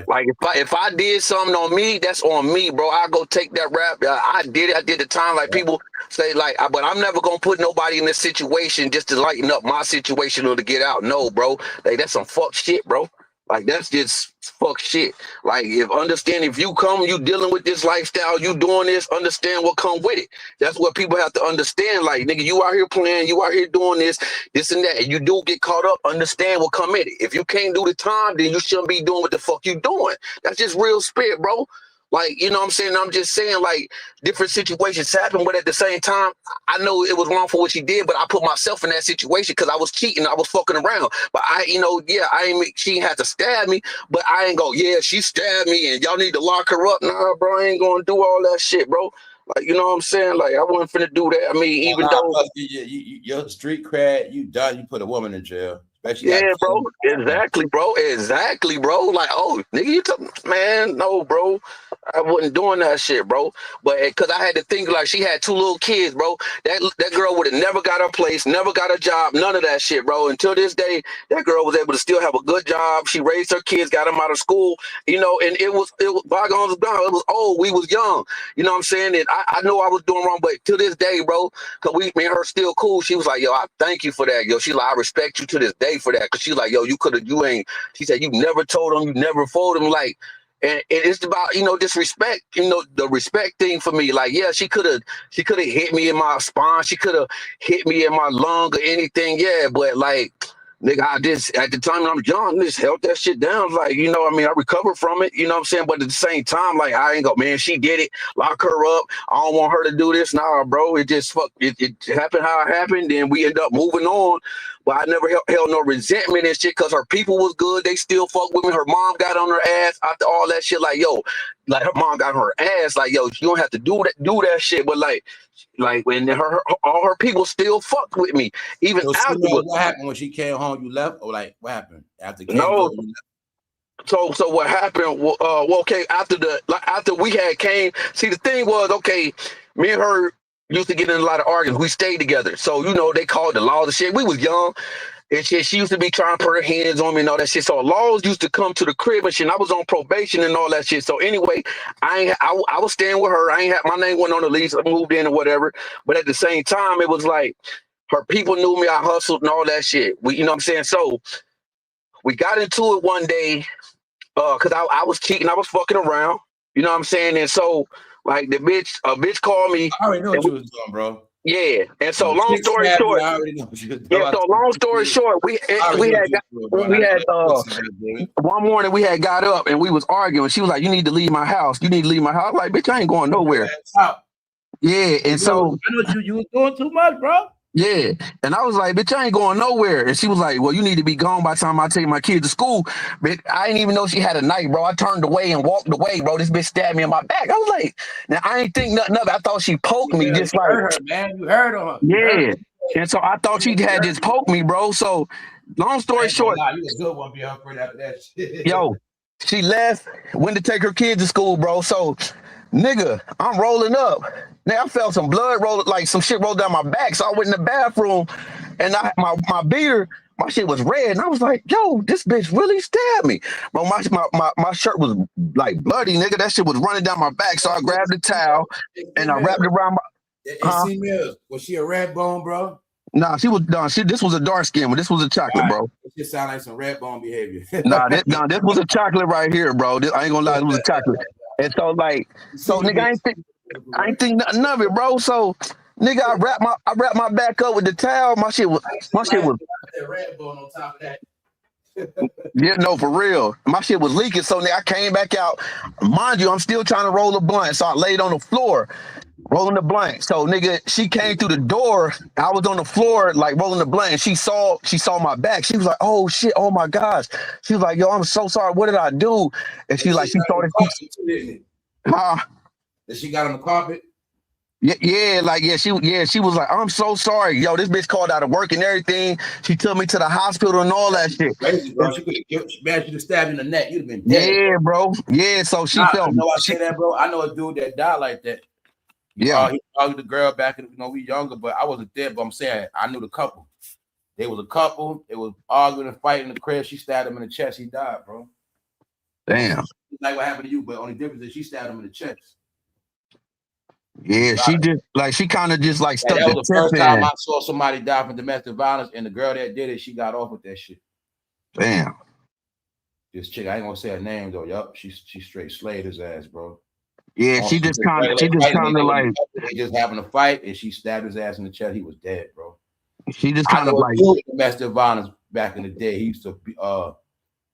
[SPEAKER 3] Like if I did something on me, that's on me, bro. I go take that rap. I did it. I did the time. Like people say, like, but I'm never gonna put nobody in this situation just to lighten up my situation or to get out. No, bro. Like that's some fuck shit, bro. Like that's just fuck shit. Like if you dealing with this lifestyle, you doing this, understand what come with it. That's what people have to understand. Like nigga, you out here playing, you out here doing this and that, and you do get caught up. Understand what come in it. If you can't do the time, then you shouldn't be doing what the fuck you doing. That's just real spit, bro. Like, you know what I'm saying? I'm just saying, like, different situations happen, but at the same time, I know it was wrong for what she did, but I put myself in that situation because I was cheating, I was fucking around. But she ain't had to stab me, but I ain't go, yeah, she stabbed me and y'all need to lock her up. Nah, bro, I ain't gonna do all that shit, bro. Like, you know what I'm saying? Like, I wasn't finna do that. I mean, even though
[SPEAKER 1] your street cred, you done, you put a woman in jail.
[SPEAKER 3] Yeah, bro. Exactly, bro. Like, oh, nigga, you took, man, no, bro. I wasn't doing that shit, bro. But because I had to think, like, she had 2 little kids, bro. That girl would have never got her place, never got a job, none of that shit, bro. Until this day, that girl was able to still have a good job. She raised her kids, got them out of school, you know, and it was bygones was gone. It was old. We was young. You know what I'm saying? And I know I was doing wrong, but to this day, bro, because me and her still cool. She was like, yo, I thank you for that, yo. She's like, I respect you to this day for that. Because she's like, yo, she said, you never told him, you never fooled him. Like, and it's about, you know, disrespect, you know, the respect thing for me. Like, yeah, she could have hit me in my spine. She could have hit me in my lung or anything. Yeah, but like, nigga, I just, at the time I'm young, just held that shit down. Like, you know what I mean? I recovered from it, you know what I'm saying? But at the same time, like, I ain't go, man, she did it, lock her up. I don't want her to do this. Nah, bro, it just, it happened how it happened. Then we end up moving on. But I never held no resentment and shit because her people was good. They still fuck with me. Her mom got on her ass after all that shit. Like, yo, like her mom got on her ass. Like, yo, you don't have to do that shit. But like when all her people still fucked with me. Even afterwards.
[SPEAKER 1] What happened when she came home? You left, or like what happened after?
[SPEAKER 3] No, So what happened? Well, okay, after we had came, see the thing was, okay, me and her used to get in a lot of arguments. We stayed together, so they called the laws and shit. We was young and shit. She used to be trying to put her hands on me and all that shit. So laws used to come to the crib and shit. And I was on probation and all that shit. So anyway, I was staying with her. I ain't had my name went on the lease. I moved in or whatever. But at the same time, it was like her people knew me. I hustled and all that shit. You know what I'm saying? So we got into it one day. Cause I was cheating, I was fucking around, you know what I'm saying? And so like a bitch called me.
[SPEAKER 1] I already know what you was doing, bro.
[SPEAKER 3] Yeah. And so long story short, we had one morning we had got up and we was arguing. She was like, "You need to leave my house. You need to leave my house." I'm like, bitch, I ain't going nowhere. Yeah. And so
[SPEAKER 1] I know you was doing too much, bro.
[SPEAKER 3] Yeah. And I was like, bitch, I ain't going nowhere. And she was like, well, you need to be gone by the time I take my kids to school. But I didn't even know she had a knife, bro. I turned away and walked away, bro. This bitch stabbed me in my back. I was like, now I ain't think nothing of it. I thought she poked me just like.
[SPEAKER 1] Heard her, man. You heard her.
[SPEAKER 3] Yeah. And so I thought she had just poked me, bro. So long story short.
[SPEAKER 1] You a good one, be afraid after that shit.
[SPEAKER 3] Yo, she left, went to take her kids to school, bro. So, nigga, I'm rolling up. Now I felt some blood roll, like some shit rolled down my back. So I went in the bathroom and my beard, my shit was red. And I was like, yo, this bitch really stabbed me. Bro, my shirt was like bloody, nigga. That shit was running down my back. So I grabbed the towel and I wrapped it around my
[SPEAKER 1] Was she a red bone, bro?
[SPEAKER 3] Nah, she was done. This was a dark skin one. This was a chocolate, bro.
[SPEAKER 1] It just sound like some red bone behavior.
[SPEAKER 3] This was a chocolate right here, bro. I ain't gonna lie, it was a chocolate. And so nigga, I ain't think nothing of it, bro. So nigga, I wrapped my back up with the towel. My shit was
[SPEAKER 1] that red bone on top of that.
[SPEAKER 3] Yeah, no, for real. My shit was leaking. So nigga, I came back out. Mind you, I'm still trying to roll a blunt. So I laid on the floor, rolling the blunt. So nigga, she came through the door. I was on the floor, like rolling the blunt. And she saw my back. She was like, "Oh shit, oh my gosh." She was like, "Yo, I'm so sorry. What did I do?" And she thought it. Huh?
[SPEAKER 1] That she got on the carpet.
[SPEAKER 3] She was like, "I'm so sorry, yo. This bitch called out of work and everything. She took me to the hospital and all that shit."
[SPEAKER 1] Crazy, bro. She could have killed. Man, she'd have stabbed you in the neck. You'd have been dead.
[SPEAKER 3] Yeah, bro. Yeah, so she felt.
[SPEAKER 1] I know I say that, bro. I know a dude that died like that.
[SPEAKER 3] Yeah,
[SPEAKER 1] he argued the girl back in, we younger, but I wasn't there. But I'm saying I knew the couple. They was a couple. They was arguing and fighting in the crib. She stabbed him in the chest. He died, bro.
[SPEAKER 3] Damn.
[SPEAKER 1] Like what happened to you, but only difference is she stabbed him in the chest.
[SPEAKER 3] Yeah, she kind of just like stuck.
[SPEAKER 1] That was the first time I saw somebody die from domestic violence, and the girl that did it, she got off with that shit.
[SPEAKER 3] Damn.
[SPEAKER 1] This chick, I ain't gonna say her name though. Yup, she straight slayed his ass, bro.
[SPEAKER 3] Yeah, she just kind of like
[SPEAKER 1] they just having a fight, and she stabbed his ass in the chest. He was dead, bro.
[SPEAKER 3] She just kind of like
[SPEAKER 1] domestic violence back in the day. He used to be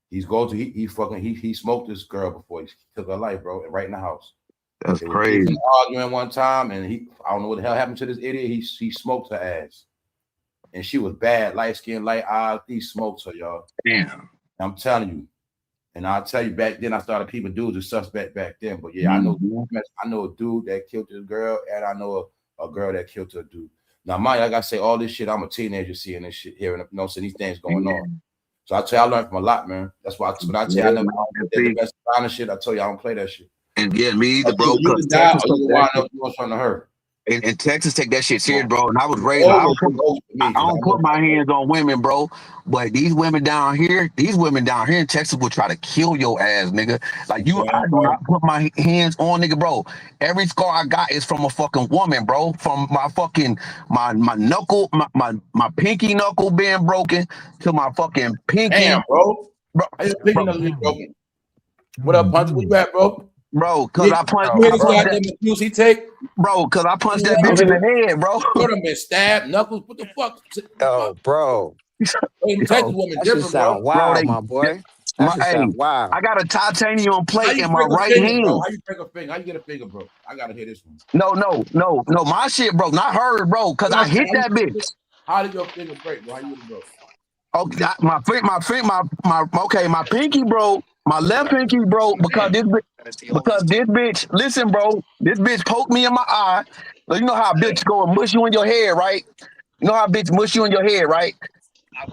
[SPEAKER 1] he smoked this girl before he took her life, bro, right in the house.
[SPEAKER 3] That's crazy.
[SPEAKER 1] Arguing one time, and I don't know what the hell happened to this idiot. He smoked her ass, and she was bad, light skin, light eyes. He smoked her, y'all.
[SPEAKER 3] Damn.
[SPEAKER 1] I'm telling you, and I'll tell you back then. I started peeping dudes as suspect back then, but yeah, I know a dude that killed this girl, and I know a girl that killed her dude. Now, mind you, like I say, all this shit. I'm a teenager seeing this shit, hearing seeing these things going on. So I tell you, I learned from a lot, man. That's why when I tell you I never did the best kind of shit, I tell you I don't play that shit.
[SPEAKER 3] And yeah, me either, bro.
[SPEAKER 1] You can die or you wind up doing something to her.
[SPEAKER 3] And Texas take that shit serious, bro. And I was raised. I don't put my hands on women, bro. But these women down here in Texas will try to kill your ass, nigga. Like I do not put my hands on, nigga, bro. Every scar I got is from a fucking woman, bro. From my fucking my knuckle, my pinky knuckle being broken to my fucking pinky.
[SPEAKER 1] Damn, bro. I just pinky knuckle being broken. What up, Punch? Where you at, bro?
[SPEAKER 3] Bro, cause I punched.
[SPEAKER 1] He take,
[SPEAKER 3] bro, cause I punched that bitch in the head, bro.
[SPEAKER 1] Could have been stabbed, knuckles. What the fuck?
[SPEAKER 5] Oh, bro.
[SPEAKER 1] Texas woman different, bro.
[SPEAKER 5] Wow, my boy. Wow.
[SPEAKER 3] I got a titanium plate in my right hand.
[SPEAKER 1] How you break a finger? How you get a finger, bro? I gotta hear this one.
[SPEAKER 3] No. My shit, bro. Not her, bro. Cause I hit that bitch.
[SPEAKER 1] How did your finger break, bro? How you get it, bro?
[SPEAKER 3] Okay, my pinky broke. My left pinky broke because this bitch, listen, bro, this bitch poked me in my eye. So you know how a bitch go and mush you in your head, right? You know how a bitch mush you in your head, right?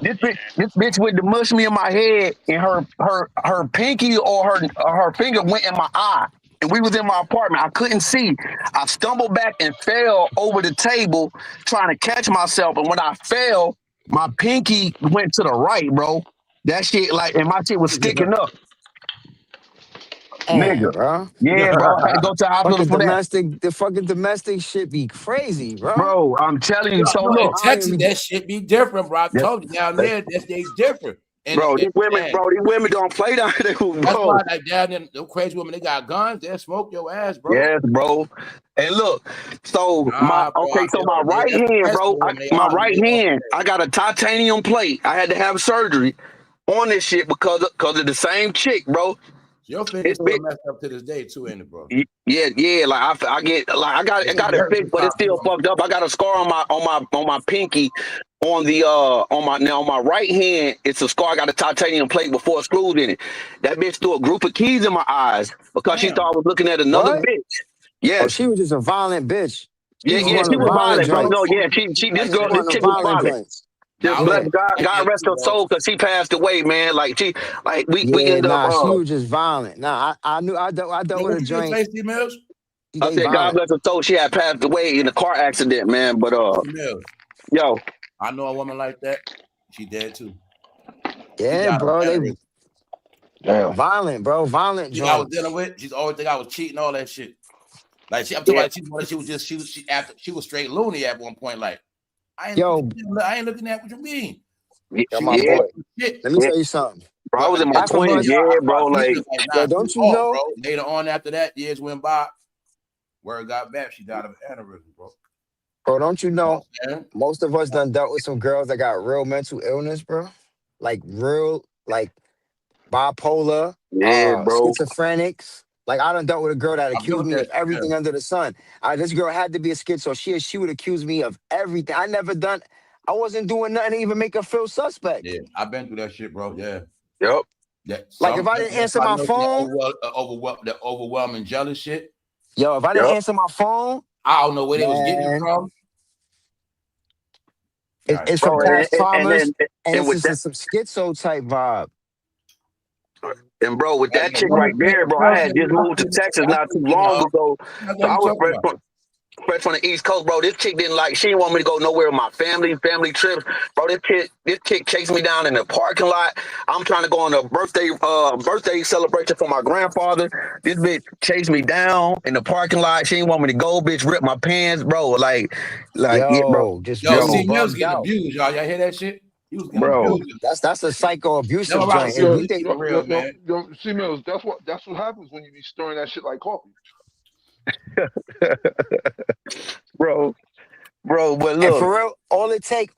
[SPEAKER 9] This bitch went to mush me in my head, and her pinky or her finger went in my eye. And we was in my apartment. I couldn't see. I stumbled back and fell over the table trying to catch myself. And when I fell, my pinky went to the right, bro. That shit, like, and my shit was sticking up.
[SPEAKER 5] Damn,
[SPEAKER 9] Nigga.
[SPEAKER 5] bro.
[SPEAKER 9] Yeah, bro. I had to go to the hospital for that.
[SPEAKER 5] The fucking domestic shit be crazy, bro.
[SPEAKER 9] Bro, I'm telling you. So
[SPEAKER 1] No, in
[SPEAKER 9] look.
[SPEAKER 1] Texas, that shit be different, bro. I
[SPEAKER 9] Yeah.
[SPEAKER 1] told you down there, they different. And
[SPEAKER 9] Bro, these women don't play down there, bro.
[SPEAKER 1] That's why like down there, them crazy women, they got guns, they'll smoke your ass, bro.
[SPEAKER 9] Yes, bro. And look, so my right hand, bro. My right hand, I got a titanium plate. I had to have surgery on this shit because of the same chick, bro.
[SPEAKER 1] Your fingers still messed up to this day too, ain't it, bro?
[SPEAKER 9] Yeah. Like I got it fixed, but it's still fucked up. I got a scar on my pinky. On my right hand, it's a scar. I got a titanium plate with 4 screws in it. That bitch threw a group of keys in my eyes because she thought I was looking at another bitch. Yes.
[SPEAKER 5] Oh, she was just a violent bitch.
[SPEAKER 9] Yeah, she was violent, bro. No, yeah, this chick was violent. Just God rest her soul, because she passed away, man. Like we ended up.
[SPEAKER 5] She was just violent. Nah, I dealt with a joint.
[SPEAKER 9] I said God bless her soul. She had passed away in a car accident, man. But yo,
[SPEAKER 1] I know a woman like that. She dead too.
[SPEAKER 5] Yeah, bro. They violent, bro. Violent.
[SPEAKER 1] I was dealing with. She's always think I was cheating, all that shit. Like I'm talking about, she was straight loony at one point. Like I ain't looking at what you mean.
[SPEAKER 5] Yo, my boy. Let me tell you something.
[SPEAKER 9] Bro, I was in my 20s, bro. Like,
[SPEAKER 5] don't you know?
[SPEAKER 1] Bro. Later on, after that, years went by. Word got back. She died of an aneurysm, bro.
[SPEAKER 5] Bro, don't you know? Most of us done dealt with some girls that got real mental illness, bro. Like real, like bipolar,
[SPEAKER 9] bro.
[SPEAKER 5] schizophrenics. Like I done dealt with a girl that accused me of everything under the sun. This girl had to be a schizo. She would accuse me of everything. I wasn't doing nothing to even make her feel suspect.
[SPEAKER 1] Yeah, I've been through that shit, bro. Yeah.
[SPEAKER 9] Yep.
[SPEAKER 1] Yeah.
[SPEAKER 5] Like if I didn't answer my phone,
[SPEAKER 1] the overwhelming jealous shit.
[SPEAKER 5] Yo, if I didn't answer my phone,
[SPEAKER 1] I don't know where they was getting it from.
[SPEAKER 5] It's from past traumas, and it's just some schizo type vibe.
[SPEAKER 9] And bro, with that chick right there, bro, I had just moved to Texas not too long ago. So I was fresh from the East Coast, bro. This chick she didn't want me to go nowhere with my family trips. Bro, this chick chased me down in the parking lot. I'm trying to go on a birthday celebration for my grandfather. This bitch chased me down in the parking lot. She didn't want me to go, bitch, ripped my pants, bro. Like, yeah, bro.
[SPEAKER 1] See, Mills getting abused, y'all. Y'all hear that shit? He was getting abused.
[SPEAKER 5] That's a psycho abusive joint.
[SPEAKER 14] See, Mills, that's what happens when you be stirring that shit like coffee.
[SPEAKER 9] bro, but look,
[SPEAKER 5] and for real, all it take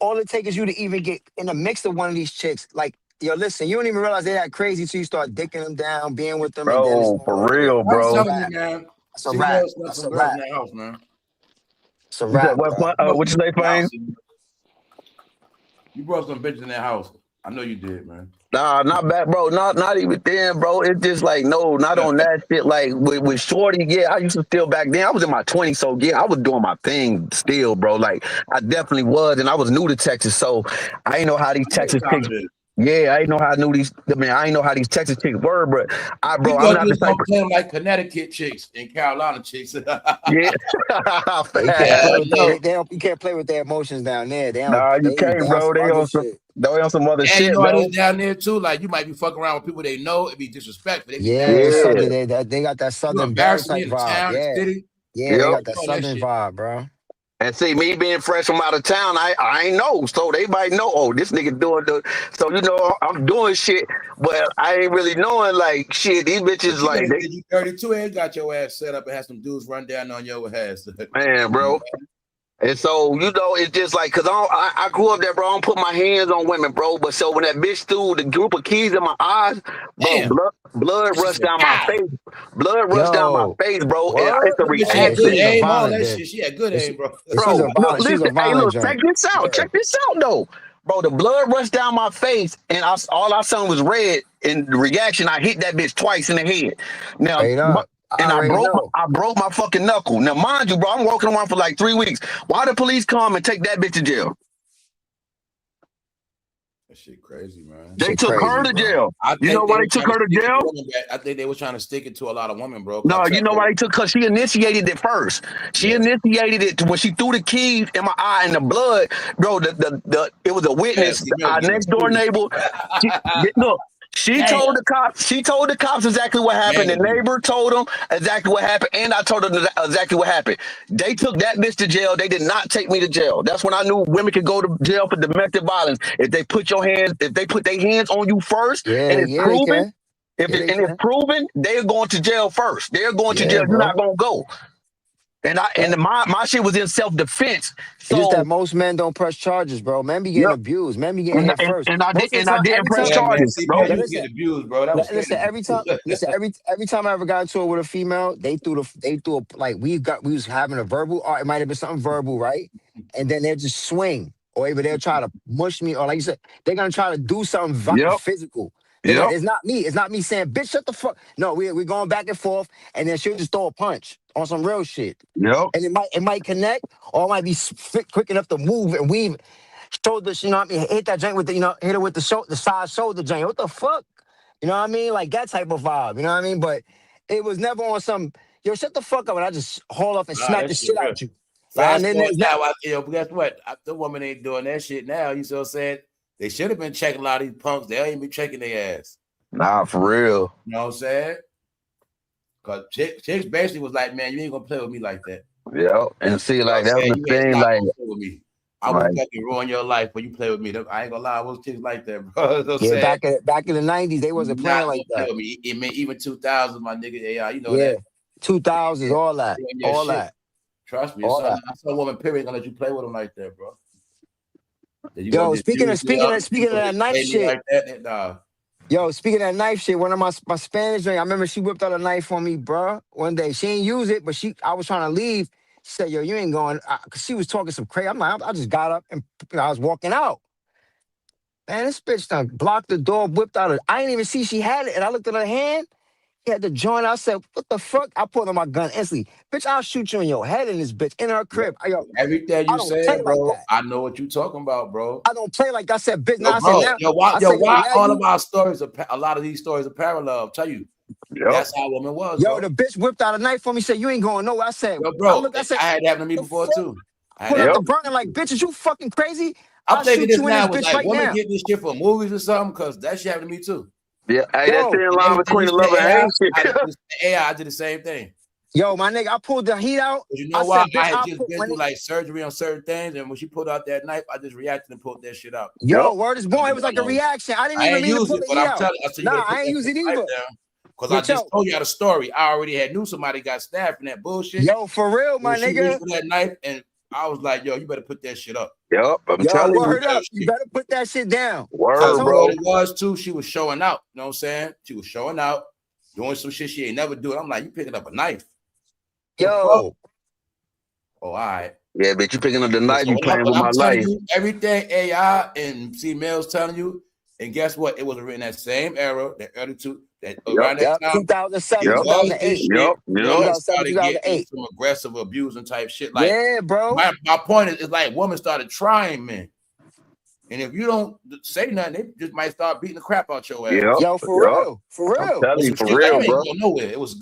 [SPEAKER 5] is you to even get in the mix of one of these chicks. Like, yo, listen, you don't even realize they that crazy till you start dicking them down, being with them.
[SPEAKER 9] Bro,
[SPEAKER 5] and then
[SPEAKER 9] for real, bro.
[SPEAKER 5] That's a wrap. That's a wrap. It's a wrap.
[SPEAKER 9] What you say, Fame?
[SPEAKER 1] You brought some bitches in that house. I know you did, man.
[SPEAKER 9] Nah, not bad, bro. Not even then, bro. It's just like, no, not on that shit. Like with Shorty, yeah, I used to still back then. I was in my 20s, so yeah, I was doing my thing still, bro. Like I definitely was, and I was new to Texas, so I ain't know how these Texas chicks. Yeah, I ain't know how I ain't know how these Texas chicks were, but I'm not the type of
[SPEAKER 1] like Connecticut chicks and Carolina chicks.
[SPEAKER 5] You can't play with their emotions down there.
[SPEAKER 9] You can't, bro. They on some other shit,
[SPEAKER 1] you know
[SPEAKER 9] bro.
[SPEAKER 1] it is down there too. Like you might be fucking around with people they know. It'd be disrespectful.
[SPEAKER 5] They got that southern bad type vibe. They got that southern vibe, bro.
[SPEAKER 9] And see, me being fresh from out of town, I ain't know. So they might know, oh, this nigga doing so I'm doing shit, but I ain't really knowing like shit. These bitches like
[SPEAKER 1] you 32 ain't got your ass set up and have some dudes run down on your ass.
[SPEAKER 9] Man, bro. And so, it's just like, because I grew up there, bro. I don't put my hands on women, bro. But so when that bitch threw the group of keys in my eyes, bro, blood rushed down my face. Blood rushed down my face, bro. And it's a reaction.
[SPEAKER 1] She had good aim, bro.
[SPEAKER 9] Listen, hey, look, check this out. Yeah. Check this out, though. Bro, the blood rushed down my face, and all I saw was red. In the reaction, I hit that bitch twice in the head. Now, I broke my fucking knuckle. Now, mind you, bro, I'm walking around for like 3 weeks. Why the police come and take that bitch to jail?
[SPEAKER 1] That shit crazy, man.
[SPEAKER 9] They
[SPEAKER 5] Shit
[SPEAKER 9] took
[SPEAKER 5] crazy,
[SPEAKER 9] her to
[SPEAKER 5] bro.
[SPEAKER 9] jail.
[SPEAKER 1] I
[SPEAKER 9] You know
[SPEAKER 1] think they
[SPEAKER 9] why
[SPEAKER 1] were
[SPEAKER 9] they took
[SPEAKER 1] trying to
[SPEAKER 9] her to
[SPEAKER 1] stick it
[SPEAKER 9] jail?
[SPEAKER 1] to women. I think they were trying to stick it to a lot of women, bro.
[SPEAKER 9] No, you know why they took her? She initiated it first. She initiated it when she threw the keys in my eye and the blood, bro. It was a witness, our next door neighbor. Look, she told the cops. She told the cops exactly what happened. The neighbor told them exactly what happened, and I told them exactly what happened. They took that bitch to jail. They did not take me to jail. That's when I knew women could go to jail for domestic violence if they put their hands on you first, and it's
[SPEAKER 5] Yeah, they
[SPEAKER 9] proven.
[SPEAKER 5] can.
[SPEAKER 9] If
[SPEAKER 5] Yeah,
[SPEAKER 9] it,
[SPEAKER 5] they
[SPEAKER 9] and it's
[SPEAKER 5] can.
[SPEAKER 9] proven, they're going to jail first. They're going to
[SPEAKER 5] Yeah,
[SPEAKER 9] jail. You're
[SPEAKER 5] bro.
[SPEAKER 9] not gonna go. And my shit was in self defense.
[SPEAKER 5] It's just that
[SPEAKER 9] So
[SPEAKER 5] most men don't press charges, bro. Men be getting
[SPEAKER 9] yep.
[SPEAKER 5] abused. Men be getting hit first.
[SPEAKER 9] And I
[SPEAKER 5] Most of the time,
[SPEAKER 9] didn't
[SPEAKER 5] every
[SPEAKER 9] press
[SPEAKER 5] time.
[SPEAKER 1] Yeah, man.
[SPEAKER 9] charges,
[SPEAKER 1] See,
[SPEAKER 9] bro.
[SPEAKER 1] man,
[SPEAKER 5] But
[SPEAKER 1] you was
[SPEAKER 5] listen,
[SPEAKER 1] getting abused, bro. That was
[SPEAKER 5] listen.
[SPEAKER 1] crazy.
[SPEAKER 5] Every time I ever got into it with a female, they threw a, like we was having a verbal. Or it might have been something verbal, right? And then they'll just swing, or either they'll try to mush me, or like you said, they're gonna try to do something
[SPEAKER 9] Yep.
[SPEAKER 5] physical.
[SPEAKER 9] Yep.
[SPEAKER 5] It's not me. It's not me saying, "Bitch, shut the fuck." No, we're going back and forth, and then she'll just throw a punch on some real shit.
[SPEAKER 9] Yep.
[SPEAKER 5] And it might connect, or it might be quick enough to move and weave. Shoulder, you know what I mean? Hit that joint with hit her with the side shoulder joint. What the fuck? You know what I mean? Like that type of vibe. You know what I mean? But it was never on some, yo, shut the fuck up, and I just haul off and
[SPEAKER 1] Nah,
[SPEAKER 5] smack
[SPEAKER 1] that
[SPEAKER 5] the
[SPEAKER 1] shit
[SPEAKER 5] shit
[SPEAKER 1] real.
[SPEAKER 5] out you.
[SPEAKER 1] Fast
[SPEAKER 5] Then
[SPEAKER 1] forward
[SPEAKER 5] there's
[SPEAKER 1] now, guess what? The woman ain't doing that shit now. You see what I'm saying? They should have been checking a lot of these punks. They ain't been checking their ass.
[SPEAKER 9] Nah, for real.
[SPEAKER 1] You know what I'm saying? Because chicks basically was like, man, you ain't gonna play with me like that.
[SPEAKER 9] Yeah. And see,
[SPEAKER 1] You know
[SPEAKER 9] like
[SPEAKER 1] what I'm
[SPEAKER 9] that was
[SPEAKER 1] saying?
[SPEAKER 9] the
[SPEAKER 1] You ain't
[SPEAKER 9] thing,
[SPEAKER 1] not
[SPEAKER 9] like
[SPEAKER 1] gonna play with me. I will fucking ruin your life when you play with me. I ain't gonna lie, I was chicks like that, bro. You know what I'm saying?
[SPEAKER 5] back in the 90s, they wasn't
[SPEAKER 1] Not
[SPEAKER 5] playing
[SPEAKER 1] gonna
[SPEAKER 5] like
[SPEAKER 1] play
[SPEAKER 5] that.
[SPEAKER 1] with me. It mean even 2000s, my nigga. Yeah, you know
[SPEAKER 5] Yeah,
[SPEAKER 1] that.
[SPEAKER 5] 2000s, all that, all
[SPEAKER 1] shit.
[SPEAKER 5] that.
[SPEAKER 1] Trust me,
[SPEAKER 5] All
[SPEAKER 1] son.
[SPEAKER 5] that.
[SPEAKER 1] Some woman period gonna let you play with them like that, bro. That you
[SPEAKER 5] Yo,
[SPEAKER 1] gonna just use me up,
[SPEAKER 5] speaking of that knife
[SPEAKER 1] play me
[SPEAKER 5] shit.
[SPEAKER 1] like that. Nah.
[SPEAKER 5] Yo, speaking of that knife shit, one of my Spanish drink, I remember she whipped out a knife on me, bro. One day, she ain't use it, but I was trying to leave. She said, "Yo, you ain't going," cause she was talking some crazy. I'm like, I just got up and I was walking out. Man, this bitch done blocked the door, whipped out. I didn't even see she had it, and I looked at her hand. She had the joint. I said, "What the fuck?" I pulled on my gun instantly. Bitch, I'll shoot you in your head in this bitch in her crib. Yo,
[SPEAKER 1] Everything
[SPEAKER 5] I
[SPEAKER 1] you
[SPEAKER 5] don't play
[SPEAKER 1] said,
[SPEAKER 5] like
[SPEAKER 1] bro,
[SPEAKER 5] that.
[SPEAKER 1] I know what you talking about, bro.
[SPEAKER 5] I don't play like that. I said, bitch. Now
[SPEAKER 1] Yo,
[SPEAKER 5] I said,
[SPEAKER 1] bro,
[SPEAKER 5] now.
[SPEAKER 1] why
[SPEAKER 5] Now
[SPEAKER 1] all
[SPEAKER 5] you.
[SPEAKER 1] of our stories a lot of these stories are parallel? I'll tell you.
[SPEAKER 9] yep.
[SPEAKER 1] That's how a woman was,
[SPEAKER 5] Yo,
[SPEAKER 1] bro.
[SPEAKER 5] the bitch whipped out a knife for me. Said, "You ain't going nowhere." I said,
[SPEAKER 1] Yo, bro,
[SPEAKER 5] I said,
[SPEAKER 1] I had that happen to me
[SPEAKER 5] the
[SPEAKER 1] before
[SPEAKER 5] fuck?
[SPEAKER 1] too.
[SPEAKER 5] Put up the burner like, bitch, is you fucking crazy?
[SPEAKER 1] I'm
[SPEAKER 5] I'll
[SPEAKER 1] thinking
[SPEAKER 5] shoot
[SPEAKER 1] this
[SPEAKER 5] you in this
[SPEAKER 1] now was
[SPEAKER 5] bitch
[SPEAKER 1] like
[SPEAKER 5] right
[SPEAKER 1] women
[SPEAKER 5] now.
[SPEAKER 1] get this shit for movies or something, because that shit happened to me too.
[SPEAKER 9] Yeah. Hey, that
[SPEAKER 5] Yo,
[SPEAKER 9] thin
[SPEAKER 1] And
[SPEAKER 9] line
[SPEAKER 1] everything
[SPEAKER 9] between
[SPEAKER 1] you
[SPEAKER 9] the love
[SPEAKER 1] said,
[SPEAKER 9] and hate shit.
[SPEAKER 1] I did the same thing.
[SPEAKER 5] yo, my nigga, I pulled the heat out.
[SPEAKER 1] But you know
[SPEAKER 5] I
[SPEAKER 1] why?
[SPEAKER 5] said,
[SPEAKER 1] I
[SPEAKER 5] bitch,
[SPEAKER 1] had
[SPEAKER 5] I'll
[SPEAKER 1] just
[SPEAKER 5] put
[SPEAKER 1] been
[SPEAKER 5] my
[SPEAKER 1] through
[SPEAKER 5] nigga.
[SPEAKER 1] like surgery on certain things, and when she pulled out that knife, I just reacted and pulled that shit out.
[SPEAKER 5] Yo, word is born. It was like a
[SPEAKER 1] No,
[SPEAKER 5] reaction. I didn't
[SPEAKER 1] I
[SPEAKER 5] even
[SPEAKER 1] ain't
[SPEAKER 5] mean to
[SPEAKER 1] use
[SPEAKER 5] pull
[SPEAKER 1] it,
[SPEAKER 5] the
[SPEAKER 1] but
[SPEAKER 5] heat
[SPEAKER 1] I'm
[SPEAKER 5] out.
[SPEAKER 1] telling you, I said you
[SPEAKER 5] Nah,
[SPEAKER 1] better put
[SPEAKER 5] I ain't
[SPEAKER 1] that
[SPEAKER 5] use it
[SPEAKER 1] fucking knife
[SPEAKER 5] either.
[SPEAKER 1] down. Because I
[SPEAKER 5] But
[SPEAKER 1] just
[SPEAKER 5] yo,
[SPEAKER 1] told you out a story. I already knew somebody got stabbed from that bullshit.
[SPEAKER 5] yo, for real, my
[SPEAKER 1] When she reached
[SPEAKER 5] nigga.
[SPEAKER 1] for that knife, and I was like, yo, you better put that shit up.
[SPEAKER 9] Yep. I'm
[SPEAKER 5] Yo,
[SPEAKER 9] telling you.
[SPEAKER 5] word up. You better put that shit down.
[SPEAKER 1] Because
[SPEAKER 9] Word,
[SPEAKER 1] you know
[SPEAKER 9] bro.
[SPEAKER 1] what it was too? She was showing out. You know what I'm saying? She was showing out, doing some shit she ain't never do. I'm like, you picking up a knife.
[SPEAKER 5] Yo.
[SPEAKER 1] Oh, all right.
[SPEAKER 9] Yeah, bitch, you picking up the knife,
[SPEAKER 1] So
[SPEAKER 9] you playing with
[SPEAKER 1] I'm
[SPEAKER 9] my
[SPEAKER 1] telling
[SPEAKER 9] life.
[SPEAKER 1] you, everything AI and females telling you, and guess what? It was written that same era, that early around that time.
[SPEAKER 5] 2007,
[SPEAKER 1] It was this
[SPEAKER 5] 2008.
[SPEAKER 1] shit. Women
[SPEAKER 5] 2007,
[SPEAKER 1] started getting
[SPEAKER 5] 2008.
[SPEAKER 1] some aggressive abusing type shit. Like,
[SPEAKER 5] Yeah, bro.
[SPEAKER 1] my point is like women started trying men. And if you don't say nothing, they just might start beating the crap out your ass.
[SPEAKER 5] Yo, for real. For
[SPEAKER 9] I'm
[SPEAKER 5] real.
[SPEAKER 9] telling you, for
[SPEAKER 1] Shit, like,
[SPEAKER 9] real,
[SPEAKER 1] you ain't
[SPEAKER 9] bro.
[SPEAKER 1] going nowhere. It was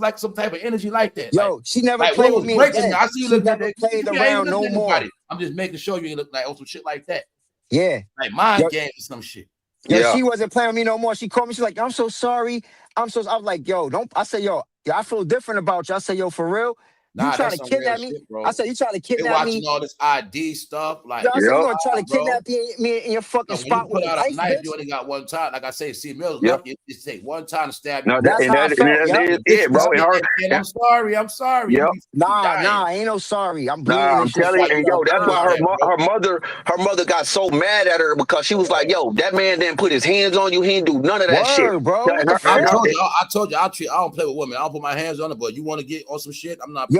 [SPEAKER 1] like some type of energy like that.
[SPEAKER 5] Yo, she never
[SPEAKER 1] Like
[SPEAKER 5] played
[SPEAKER 1] what
[SPEAKER 5] with
[SPEAKER 1] was
[SPEAKER 5] me
[SPEAKER 1] breaking me.
[SPEAKER 5] again.
[SPEAKER 1] I see you
[SPEAKER 5] She
[SPEAKER 1] looking at
[SPEAKER 5] never
[SPEAKER 1] that.
[SPEAKER 5] played
[SPEAKER 1] You ain't
[SPEAKER 5] around
[SPEAKER 1] looking
[SPEAKER 5] no
[SPEAKER 1] at
[SPEAKER 5] more.
[SPEAKER 1] nobody. I'm just making sure you ain't look like some shit like that.
[SPEAKER 5] Yeah.
[SPEAKER 1] Like mind
[SPEAKER 5] Yo,
[SPEAKER 1] games or some shit.
[SPEAKER 5] Yo, she wasn't playing with me no more. She called me. She's like, I'm so sorry. I was like, yo, don't. I said, yo, I feel different about you. I said, yo, for real, you
[SPEAKER 1] Nah,
[SPEAKER 5] trying
[SPEAKER 1] that's
[SPEAKER 5] to
[SPEAKER 1] some real
[SPEAKER 5] kidnap me?
[SPEAKER 1] shit, bro.
[SPEAKER 5] I said, you trying to
[SPEAKER 1] They
[SPEAKER 5] kidnap
[SPEAKER 1] watching
[SPEAKER 5] me?
[SPEAKER 1] all this ID stuff. Like,
[SPEAKER 5] Yo, I said, you gonna try to
[SPEAKER 1] bro.
[SPEAKER 5] kidnap me in your fucking
[SPEAKER 1] When you
[SPEAKER 5] spot with
[SPEAKER 1] put
[SPEAKER 5] a
[SPEAKER 1] out a
[SPEAKER 5] knife,
[SPEAKER 1] knife,
[SPEAKER 5] bitch?
[SPEAKER 1] you only got one time. Like I say, see, Mills lucky. It take one time to stab you.
[SPEAKER 9] No,
[SPEAKER 5] That's how I felt.
[SPEAKER 9] that
[SPEAKER 5] Yep.
[SPEAKER 9] is
[SPEAKER 1] Bitch
[SPEAKER 9] it,
[SPEAKER 1] be
[SPEAKER 9] bro.
[SPEAKER 1] sitting
[SPEAKER 9] And
[SPEAKER 1] there saying, I'm sorry. You
[SPEAKER 9] yep.
[SPEAKER 1] be dying.
[SPEAKER 5] Nah, ain't no sorry. I'm bleeding
[SPEAKER 9] Nah,
[SPEAKER 5] and
[SPEAKER 9] I'm
[SPEAKER 5] shit.
[SPEAKER 9] telling you,
[SPEAKER 1] Why
[SPEAKER 9] and
[SPEAKER 1] you gotta
[SPEAKER 9] yo, that's
[SPEAKER 1] tell us
[SPEAKER 9] why
[SPEAKER 1] that, bro?
[SPEAKER 9] her mother got so mad at her because she was like, yo, that man didn't put his hands on you. He didn't do none of that shit.
[SPEAKER 5] Word, bro. What the
[SPEAKER 1] I
[SPEAKER 5] fuck?
[SPEAKER 1] told you, I don't play with women. I don't put my hands on it, but you want to get on some shit, I'm not playing.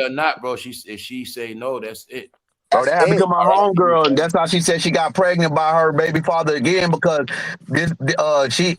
[SPEAKER 1] yeah or not, bro. If she say no, that's it.
[SPEAKER 3] Bro, that happened to my
[SPEAKER 1] All right,
[SPEAKER 3] homegirl, and that's how she said she got pregnant by her baby father again because this she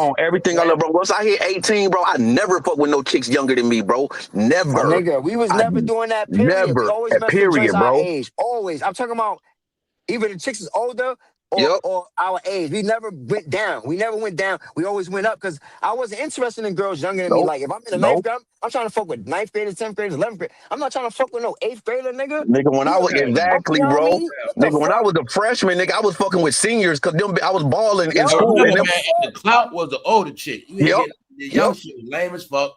[SPEAKER 3] On everything I love, bro. Once I hit 18, bro, I never fuck with no chicks younger than me, bro. Never.
[SPEAKER 5] My nigga, we was
[SPEAKER 3] I
[SPEAKER 5] never doing that, period. We
[SPEAKER 3] never.
[SPEAKER 5] always messed with joints
[SPEAKER 3] Period,
[SPEAKER 5] our
[SPEAKER 3] bro.
[SPEAKER 5] age. Always. I'm talking about either the chicks is older
[SPEAKER 3] Yep.
[SPEAKER 5] or our age. We never went down. We never went down. We always went up because I wasn't interested in girls younger than me.
[SPEAKER 3] Nope.
[SPEAKER 5] Like, if I'm in the ninth grade, I'm trying to fuck with 9th graders, 10th graders, 11th graders. I'm not trying to fuck with no 8th grader, nigga.
[SPEAKER 3] Nigga, when I was
[SPEAKER 5] You
[SPEAKER 3] exactly,
[SPEAKER 5] know what I
[SPEAKER 3] bro.
[SPEAKER 5] mean? What the
[SPEAKER 3] Nigga, when I
[SPEAKER 5] fuck?
[SPEAKER 3] was a freshman, nigga, I was fucking with seniors because I was balling in
[SPEAKER 5] Yo,
[SPEAKER 3] school.
[SPEAKER 1] Remember,
[SPEAKER 3] And
[SPEAKER 1] man, the clout was the older chick. You ain't
[SPEAKER 3] Yep.
[SPEAKER 1] get the young shit was lame as fuck.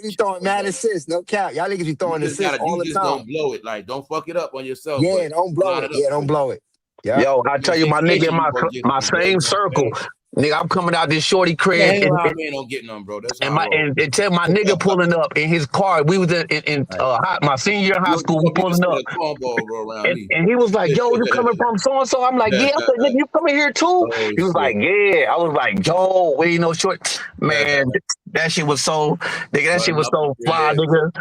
[SPEAKER 5] niggas be throwing mad assists, no cap. Y'all niggas be throwing assists all the
[SPEAKER 1] just
[SPEAKER 5] time.
[SPEAKER 1] don't blow it. Like, don't fuck it up on yourself.
[SPEAKER 5] Yeah, don't blow it. Yeah, don't blow it. Yeah.
[SPEAKER 9] Yo, I tell you, my nigga in my same circle,
[SPEAKER 3] Nigga, I'm coming out this shorty
[SPEAKER 1] Yeah,
[SPEAKER 3] crib
[SPEAKER 1] hang around me and don't get none, bro. That's how I roll.
[SPEAKER 3] and tell my nigga pulling up in his car. We was in my senior year in high school. We
[SPEAKER 1] You
[SPEAKER 3] pulling up.
[SPEAKER 1] a cornball, bro, around me.
[SPEAKER 3] And he was like, yo, you coming from so-and-so? I'm like, yeah. I said, nigga, you coming here too?
[SPEAKER 1] Oh,
[SPEAKER 3] he was like, yeah. I was like, yo, we ain't no short. Man, that shit was so, nigga, that shit was so fly, nigga.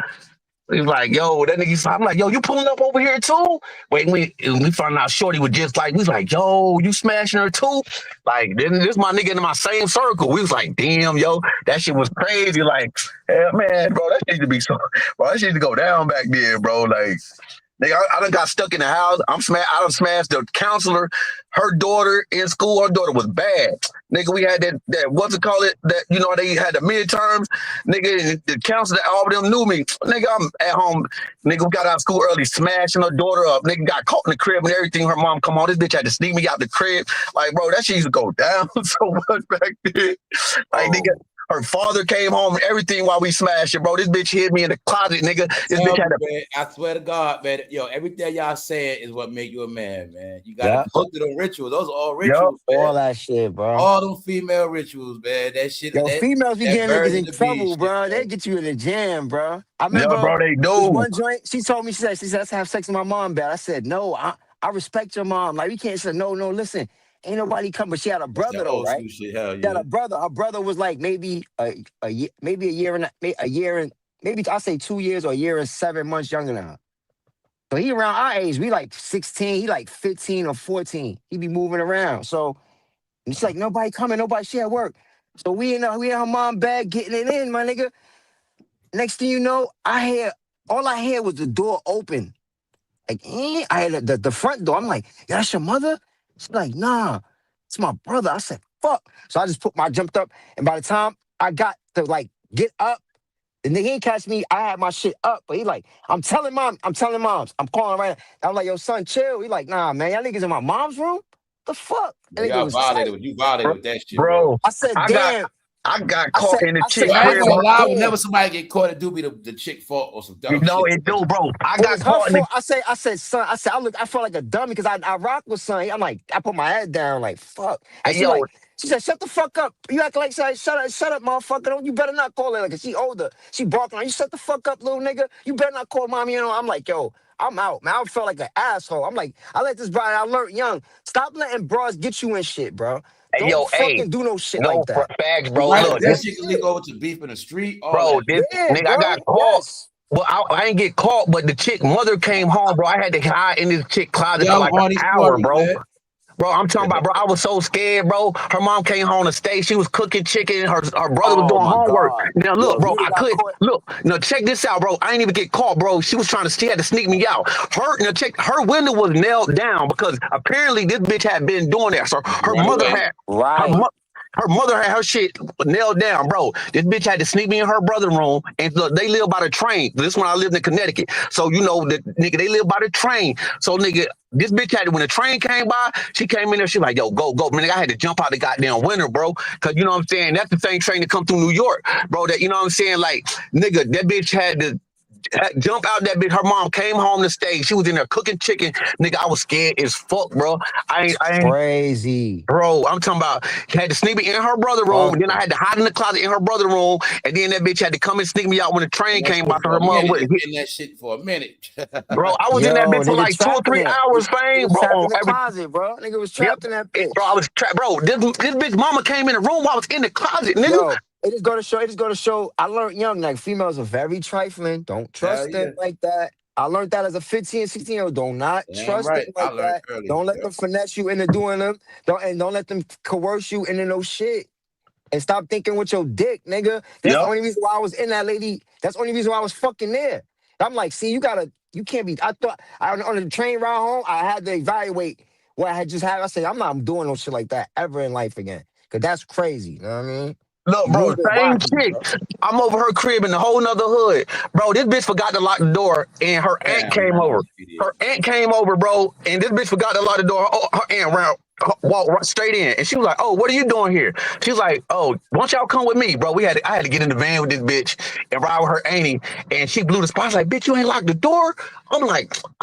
[SPEAKER 3] He was like, yo, that nigga, I'm like, yo, you pulling up over here too? Wait, we found out Shorty was just like, we was like, yo, you smashing her too? Like, this my nigga in my same circle. We was like, damn, yo, that shit was crazy. Like, hell, man, bro, that shit used to be so, bro, that shit used to go down back then, bro. Like, nigga, I done got stuck in the house. I done smashed the counselor, her daughter in school. Her daughter was bad. Nigga, we had that what's it called it? That, you know, they had the midterms. Nigga, the counselor, all of them knew me. Nigga, I'm at home. Nigga, we got out of school early, smashing her daughter up. Nigga got caught in the crib and everything. Her mom come on. This bitch had to sneak me out the crib. Like, bro, that shit used to go down so much back then. Like, nigga, her father came home and everything while we smashed it, bro. This bitch hid me in the closet, nigga. This bitch had
[SPEAKER 1] man, I swear to God, man. Yo, everything y'all saying is what make you a man, man. You gotta go through them rituals. Those are all rituals, man.
[SPEAKER 5] All that shit, bro.
[SPEAKER 1] All them female rituals, man. That shit.
[SPEAKER 5] Yo,
[SPEAKER 1] that,
[SPEAKER 5] females be getting niggas in trouble, bro.
[SPEAKER 1] Shit,
[SPEAKER 5] they get you in the jam, bro. I remember
[SPEAKER 3] bro, they do.
[SPEAKER 5] one joint, she told me, she said, let's have sex with my mom, bad. I said, no, I respect your mom. Like, you can't say, no, listen. Ain't nobody come, but she had a brother though, right?
[SPEAKER 1] Shit, hell yeah.
[SPEAKER 5] She had a brother. Her brother was like maybe a year and maybe I say 2 years or a year and 7 months younger than her. So he around our age. We like 16. He like 15 or 14. He be moving around. So it's like nobody coming, nobody. She at work. So we in her mom bag getting it in, my nigga. Next thing you know, all I hear was the door open. Like, I had the front door. I'm like, yeah, that's your mother? She's like, nah, it's my brother. I said, fuck. So I jumped up, and by the time I got to like get up, the nigga ain't catch me. I had my shit up, but he like, I'm telling moms. I'm calling right now. I'm like, yo, son, chill. He like, nah, man, y'all niggas in my mom's room? The fuck?
[SPEAKER 1] You violated with that shit,
[SPEAKER 3] bro.
[SPEAKER 5] I said, damn.
[SPEAKER 3] I got caught in the chick
[SPEAKER 1] crib. I ain't gonna lie,
[SPEAKER 5] damn.
[SPEAKER 1] whenever somebody get caught, it do be the chick fault or some dumb shit.
[SPEAKER 3] No, it do, bro. I got caught in the...
[SPEAKER 5] I said, son, I felt like a dummy because I rock with son. I'm like, I put my head down, like, fuck. And she said, shut the fuck up. You act like, shut up, motherfucker. You better not call her. Like, she older. She barking on you. Shut the fuck up, little nigga. You better not call mommy. You know, I'm like, yo, I'm out, man. I felt like an asshole. I'm like, I let this bride, I learned young. Stop letting bras get you in shit, bro. Don't fucking do no shit like that.
[SPEAKER 3] Facts, bro.
[SPEAKER 1] Right,
[SPEAKER 3] look,
[SPEAKER 1] that shit can lead over to beef in the street.
[SPEAKER 3] Bro, nigga, I got caught. Yes. Well, I ain't get caught, but the chick mother came home, bro. I had to hide in this chick closet for like an hour, bro. Man. Bro, I'm talking about, bro, I was so scared, bro. Her mom came home to stay. She was cooking chicken. Her brother was doing homework. God. Now, look, bro, I couldn't. Look, now, check this out, bro. I ain't even get caught, bro. She had to sneak me out. Her window was nailed down because apparently this bitch had been doing that. So her mother had... Her mother had her shit nailed down, bro. This bitch had to sneak me in her brother's room, and look, they live by the train. This when I lived in Connecticut. So, you know, nigga, they live by the train. So, nigga, this bitch had to, when the train came by, she came in there, she like, yo, go. Man, nigga, I had to jump out the goddamn window, bro. Because, you know what I'm saying? That's the same train that come through New York, bro. That, you know what I'm saying? Like, nigga, that bitch had to jump out that bitch. Her mom came home to stay. She was in there cooking chicken. Nigga, I was scared as fuck, bro. I ain't
[SPEAKER 5] crazy.
[SPEAKER 3] Bro, I'm talking about had to sneak me in her brother's room. And then I had to hide in the closet in her brother's room. And then that bitch had to come and sneak me out when the train came by. Her mom was
[SPEAKER 1] in that shit for a minute.
[SPEAKER 3] Bro, I was in that bitch for like 2 or 3 hours, fame, bro.
[SPEAKER 5] Trapped in the closet, bro. Nigga was trapped in that bitch.
[SPEAKER 3] Bro, I was trapped. Bro, this bitch mama came in the room while I was in the closet, nigga.
[SPEAKER 5] Yo, it just go to show. I learned young, like females are very trifling. Don't trust them like that. I learned that as a 15, 16-year-old. Do not trust them like that. Don't let them finesse you into doing them. Don't let them coerce you into no shit. And stop thinking with your dick, nigga. That's the only reason why I was in that lady. That's the only reason why I was fucking there. I'm like, see, you can't be. I thought on the train ride home, I had to evaluate what I had just had. I said, I'm not doing no shit like that ever in life again. Cause that's crazy. You know what I mean?
[SPEAKER 3] Look, bro, same chick. I'm over her crib in a whole nother hood. Bro, this bitch forgot to lock the door and her aunt came over. Her aunt came over, bro, and this bitch forgot to lock the door. Her aunt walked right straight in, and she was like, "Oh, what are you doing here?" She was like, "Oh, won't y'all come with me, bro? I had to get in the van with this bitch and ride with her auntie, and she blew the spot. I was like, bitch, you ain't locked the door." I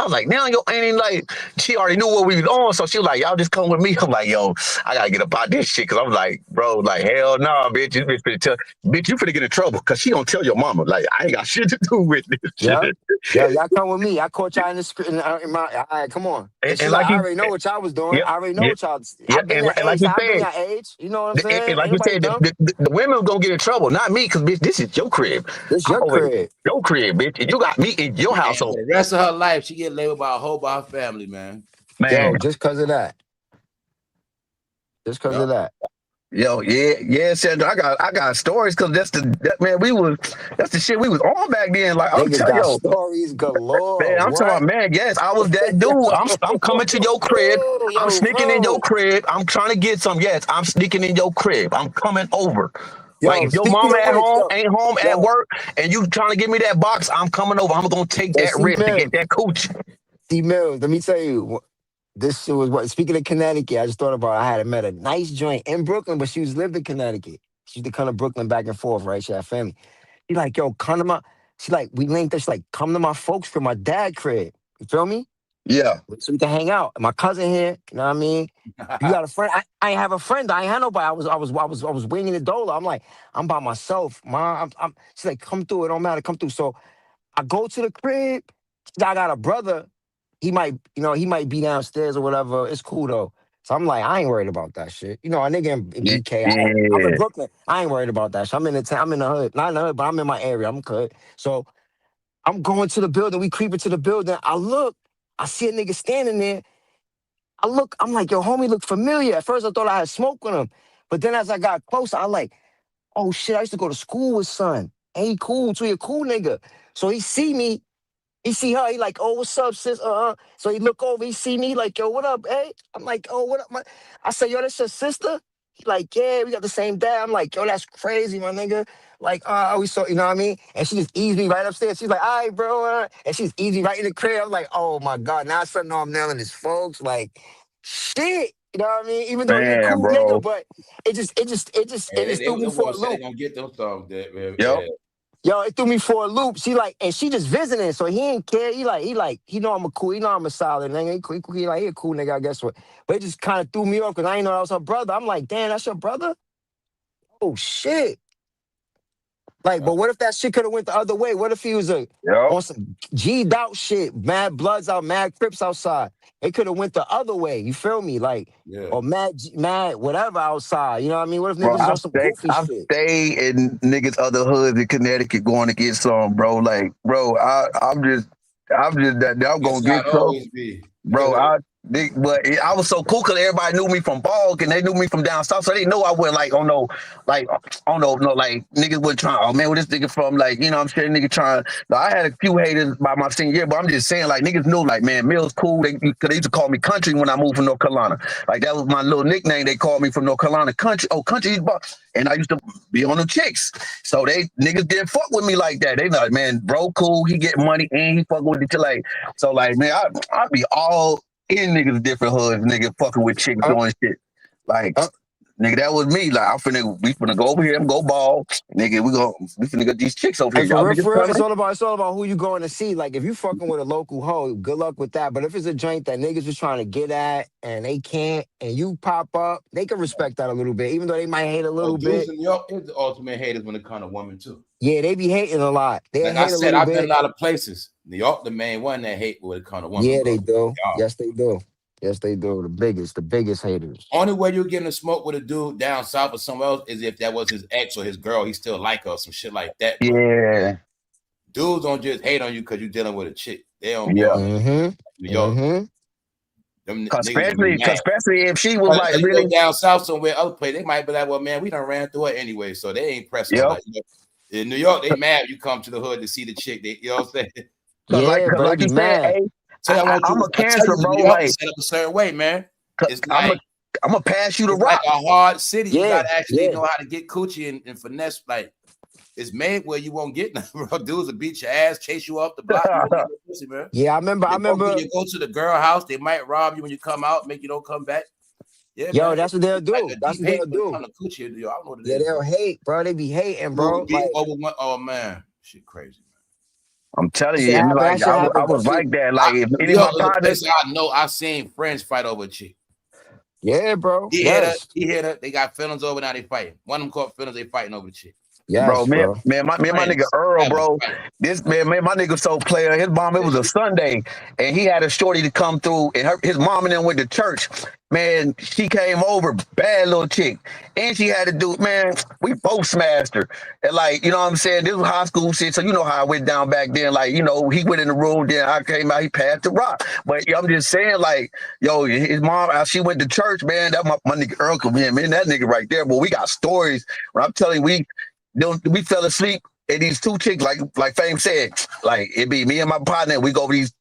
[SPEAKER 3] was like, now your auntie like she already knew what we was on, so she was like, "Y'all just come with me." I'm like, yo, I gotta get up out this shit because I'm like, bro, like hell no, bitch, this bitch finna tell, bitch, you finna get in trouble because she gonna tell your mama like I ain't got shit to do with this shit.
[SPEAKER 5] Yeah, y'all come with me. I caught y'all in the script. In my, all right, come on. And she's
[SPEAKER 3] And
[SPEAKER 5] like,
[SPEAKER 3] like
[SPEAKER 5] I
[SPEAKER 3] you,
[SPEAKER 5] already know what y'all was doing.
[SPEAKER 3] yep,
[SPEAKER 5] I already know
[SPEAKER 3] yep,
[SPEAKER 5] what y'all.
[SPEAKER 3] yep,
[SPEAKER 5] I've been that
[SPEAKER 3] and like
[SPEAKER 5] age.
[SPEAKER 3] you
[SPEAKER 5] I've been
[SPEAKER 3] said.
[SPEAKER 5] that age. You know what I'm
[SPEAKER 3] And
[SPEAKER 5] saying?
[SPEAKER 3] like
[SPEAKER 5] Ain't
[SPEAKER 3] you
[SPEAKER 5] nobody
[SPEAKER 3] said,
[SPEAKER 5] dumb.
[SPEAKER 3] the women gonna get in trouble, not me, because bitch, this is your crib.
[SPEAKER 5] This
[SPEAKER 3] I'm
[SPEAKER 5] your
[SPEAKER 3] over
[SPEAKER 5] crib.
[SPEAKER 3] your crib, bitch, and you got me in your
[SPEAKER 1] And
[SPEAKER 3] household,
[SPEAKER 1] for the rest of her life, she get labeled by her family, man.
[SPEAKER 3] man.
[SPEAKER 5] Yo, just because of that. Just because of
[SPEAKER 1] Yup.
[SPEAKER 5] that.
[SPEAKER 3] Yo, yeah, said I got stories because man, that's the shit we was on back then. Like I'm
[SPEAKER 5] Niggas
[SPEAKER 3] telling
[SPEAKER 5] got
[SPEAKER 3] yo,
[SPEAKER 5] stories galore.
[SPEAKER 3] man, I'm talking
[SPEAKER 5] What?
[SPEAKER 3] about, man, yes, I was that dude. I'm coming to your crib. I'm
[SPEAKER 5] Yo,
[SPEAKER 3] sneaking in your
[SPEAKER 5] bro.
[SPEAKER 3] crib. I'm trying to get some. Yes, I'm sneaking in your crib. I'm coming over. Like
[SPEAKER 5] Yo,
[SPEAKER 3] if your
[SPEAKER 5] speaking
[SPEAKER 3] mama
[SPEAKER 5] of
[SPEAKER 3] at
[SPEAKER 5] which,
[SPEAKER 3] home ain't home at
[SPEAKER 5] yo,
[SPEAKER 3] work and you trying to give me that box, I'm coming over. I'm gonna take
[SPEAKER 5] yo,
[SPEAKER 3] that risk to get that coochie.
[SPEAKER 5] C Mills, let me tell you, this shit was what. Speaking of Connecticut, I just thought about. I had met a nice joint in Brooklyn, but she was lived in Connecticut. She used to come to Brooklyn back and forth, right? She had family. She like, yo, come to my. She like, we linked up. She like, come to my folks for my dad crib. You feel me?
[SPEAKER 3] Yeah.
[SPEAKER 5] So we can hang out. My cousin here, you know what I mean? You got a friend? I ain't have a friend. I ain't had nobody. I was winging the dolo. I'm like, I'm by myself, mom. She's like, come through. It don't matter. Come through. So I go to the crib. I got a brother. He might be downstairs or whatever. It's cool though. So I'm like, I ain't worried about that shit. You know, a nigga in
[SPEAKER 3] Yeah.
[SPEAKER 5] BK. I'm in
[SPEAKER 3] Yeah.
[SPEAKER 5] Brooklyn. I ain't worried about that shit. I'm in the town. I'm in the hood. Not in the hood, but I'm in my area. I'm good. So I'm going to the building. We creeping to the building. I look. I see a nigga standing there. I'm like, yo, homie look familiar. At first I thought I had smoke with him. But then as I got closer, I like, oh shit, I used to go to school with son. Ain't he cool? So he a cool nigga. So he see me. He see her, he like, oh, what's up, sis? So he look over, he see me, like, yo, what up, hey? I'm like, oh, what up, man? I say, yo, that's your sister? He like, yeah, we got the same dad. I'm like, yo, that's crazy, my nigga. Like, we saw, you know what I mean? And she just eased me right upstairs. She's like, all right, bro. And she's eased me right in the crib. I'm like, oh my God, now suddenly I'm nailing his folks. Like, shit. You know what I mean? Even though he a
[SPEAKER 3] Man,
[SPEAKER 5] cool
[SPEAKER 3] bro.
[SPEAKER 5] nigga, but it just
[SPEAKER 1] They
[SPEAKER 5] threw me for
[SPEAKER 1] gonna
[SPEAKER 5] a
[SPEAKER 1] say they
[SPEAKER 5] loop.
[SPEAKER 1] gonna get them songs there, man.
[SPEAKER 3] Yep.
[SPEAKER 1] Yeah.
[SPEAKER 5] Yo, it threw me for a loop. She like, and she just visiting, so he ain't care. He know I'm a cool, he know I'm a solid nigga. He a cool nigga, I guess what. But it just kind of threw me off because I didn't know that was her brother. I'm like, damn, that's your brother? Oh shit. Like, but what if that shit could have went the other way? What if he was
[SPEAKER 3] Yep.
[SPEAKER 5] on some G'd out shit, mad bloods out, mad crips outside? It could have went the other way. You feel me? Like,
[SPEAKER 1] Yeah.
[SPEAKER 5] or mad whatever outside. You know what I mean? What if
[SPEAKER 3] Bro,
[SPEAKER 5] niggas was on some goofy
[SPEAKER 3] I
[SPEAKER 5] shit?
[SPEAKER 3] stay in niggas other hoods in Connecticut going to get some, bro. Like, bro, I'm just that I'm
[SPEAKER 1] That's
[SPEAKER 3] gonna
[SPEAKER 1] how
[SPEAKER 3] get
[SPEAKER 1] it
[SPEAKER 3] some.
[SPEAKER 1] always be.
[SPEAKER 3] Bro, I was so cool because everybody knew me from Bog and they knew me from down south, so they know I wasn't like like no, like niggas would try. Oh man, where this nigga from? Like, you know, what I'm saying, nigga trying. No, I had a few haters by my senior year, but I'm just saying, like niggas knew, like man, Mill's cool. They used to call me Country when I moved from North Carolina. Like that was my little nickname. They called me from North Carolina, Country. Oh, Country, and I used to be on the chicks. So they niggas didn't fuck with me like that. They like, man, bro, cool. He get money and he fuck with it. Like, so like, man, I be all in niggas different hoods, nigga fucking with chicks
[SPEAKER 5] Uh,
[SPEAKER 3] doing shit. Like,
[SPEAKER 5] uh,
[SPEAKER 3] nigga, that was me. Like, we finna go over here and go ball. Nigga, we finna get these chicks over here.
[SPEAKER 5] And
[SPEAKER 3] Y'all niggas
[SPEAKER 5] for real,
[SPEAKER 3] coming?
[SPEAKER 5] it's all about who you going to see. Like if you fucking with a local hoe, good luck with that. But if it's a joint that niggas was trying to get at and they can't, and you pop up, they can respect that a little bit, even though they might hate a
[SPEAKER 1] Oh,
[SPEAKER 5] little
[SPEAKER 1] dudes
[SPEAKER 5] bit.
[SPEAKER 1] in New York is the ultimate haters when it comes to women too.
[SPEAKER 5] Yeah, they be hating a lot. They
[SPEAKER 1] Like I
[SPEAKER 5] hate a
[SPEAKER 1] said,
[SPEAKER 5] little
[SPEAKER 1] I've been a
[SPEAKER 5] bit.
[SPEAKER 1] lot of places. New York, the main one that hate when it comes to women,
[SPEAKER 5] Yeah,
[SPEAKER 1] bro.
[SPEAKER 5] they do.
[SPEAKER 1] Y'all.
[SPEAKER 5] Yes, they do. Yes, they do. The biggest haters.
[SPEAKER 1] Only way you're getting to smoke with a dude down south or somewhere else is if that was his ex or his girl. He still like her, some shit like that. But
[SPEAKER 3] Yeah.
[SPEAKER 1] dudes don't just hate on you because you're dealing with a chick. They don't.
[SPEAKER 3] Yeah.
[SPEAKER 1] New York. Them
[SPEAKER 3] Cause
[SPEAKER 1] niggas gonna be mad.
[SPEAKER 3] especially if she was like
[SPEAKER 1] But you go
[SPEAKER 3] really,
[SPEAKER 1] down south somewhere, other place, they might be like, well, man, we done ran through it anyway, so they ain't pressing her
[SPEAKER 3] yep.
[SPEAKER 1] like that. In New York, they mad you come to the hood to see the chick. They, you know what I'm saying?
[SPEAKER 5] Yeah,
[SPEAKER 3] Cause
[SPEAKER 5] bro, they
[SPEAKER 3] like
[SPEAKER 5] be
[SPEAKER 3] you said,
[SPEAKER 5] mad.
[SPEAKER 3] hey, I'm a
[SPEAKER 1] I tell
[SPEAKER 3] cancer,
[SPEAKER 1] you,
[SPEAKER 3] bro.
[SPEAKER 1] New York is
[SPEAKER 3] Like,
[SPEAKER 1] set up a certain way, man. It's
[SPEAKER 3] I'm
[SPEAKER 1] like
[SPEAKER 3] gonna pass you the
[SPEAKER 1] it's like
[SPEAKER 3] rock.
[SPEAKER 1] a hard city. You
[SPEAKER 5] Yeah,
[SPEAKER 1] gotta actually
[SPEAKER 5] yeah.
[SPEAKER 1] know how to get coochie and finesse. Like it's made where you won't get nothing, bro. Dudes will beat your ass, chase you off the block. You won't get no pussy, man.
[SPEAKER 5] Yeah, I remember.
[SPEAKER 1] You go to the girl house, they might rob you when you come out, make you don't come back. Yeah,
[SPEAKER 11] Yo,
[SPEAKER 1] man.
[SPEAKER 11] that's what they'll
[SPEAKER 1] It's like
[SPEAKER 11] do.
[SPEAKER 1] a
[SPEAKER 11] That's
[SPEAKER 1] deep
[SPEAKER 11] what
[SPEAKER 1] hate
[SPEAKER 11] they'll
[SPEAKER 1] when it
[SPEAKER 11] do.
[SPEAKER 1] comes to coochie. Yo, I don't know what it
[SPEAKER 11] Yeah,
[SPEAKER 1] is,
[SPEAKER 11] they'll
[SPEAKER 1] bro.
[SPEAKER 11] hate, bro. They be hating,
[SPEAKER 1] People
[SPEAKER 11] bro.
[SPEAKER 1] be
[SPEAKER 11] Like
[SPEAKER 1] over one. Oh man, shit crazy.
[SPEAKER 3] I'm telling
[SPEAKER 11] that shit
[SPEAKER 3] you,
[SPEAKER 11] happen.
[SPEAKER 3] like
[SPEAKER 11] That shit
[SPEAKER 3] I
[SPEAKER 11] happen. But
[SPEAKER 3] was
[SPEAKER 11] shit,
[SPEAKER 3] like that.
[SPEAKER 1] I,
[SPEAKER 3] Like if
[SPEAKER 1] New
[SPEAKER 3] any of my
[SPEAKER 1] York is a
[SPEAKER 3] partners,
[SPEAKER 1] place I know. I seen friends fight over a chick.
[SPEAKER 11] yeah, bro.
[SPEAKER 1] He hit her.
[SPEAKER 11] Yes,
[SPEAKER 1] He hit her. They got feelings over. Now they fighting. One of them caught feelings. They fighting over the chick.
[SPEAKER 3] bro,
[SPEAKER 11] yes,
[SPEAKER 3] man,
[SPEAKER 11] bro.
[SPEAKER 3] me and my nigga
[SPEAKER 1] Friends
[SPEAKER 3] Earl,
[SPEAKER 1] having a
[SPEAKER 3] bro.
[SPEAKER 1] fight.
[SPEAKER 3] This man, my nigga so player. His mom, it
[SPEAKER 1] That
[SPEAKER 3] was a
[SPEAKER 1] shit.
[SPEAKER 3] Sunday, and he had a shorty to come through, and his mom and them went to church. Man, she came over, bad little chick, and she had to do. Man, we both smashed her, and like you know what I'm saying. This was high school shit, so you know how I went down back then. Like you know, he went in the room, then I came out, he passed the rock. But I'm just saying, like yo, his mom, she went to church, man. That my nigga Earl come in, man. That nigga right there, but we got stories. When I'm telling you, we fell asleep, and these two chicks, like Fame said, like it be me and my partner. We go over these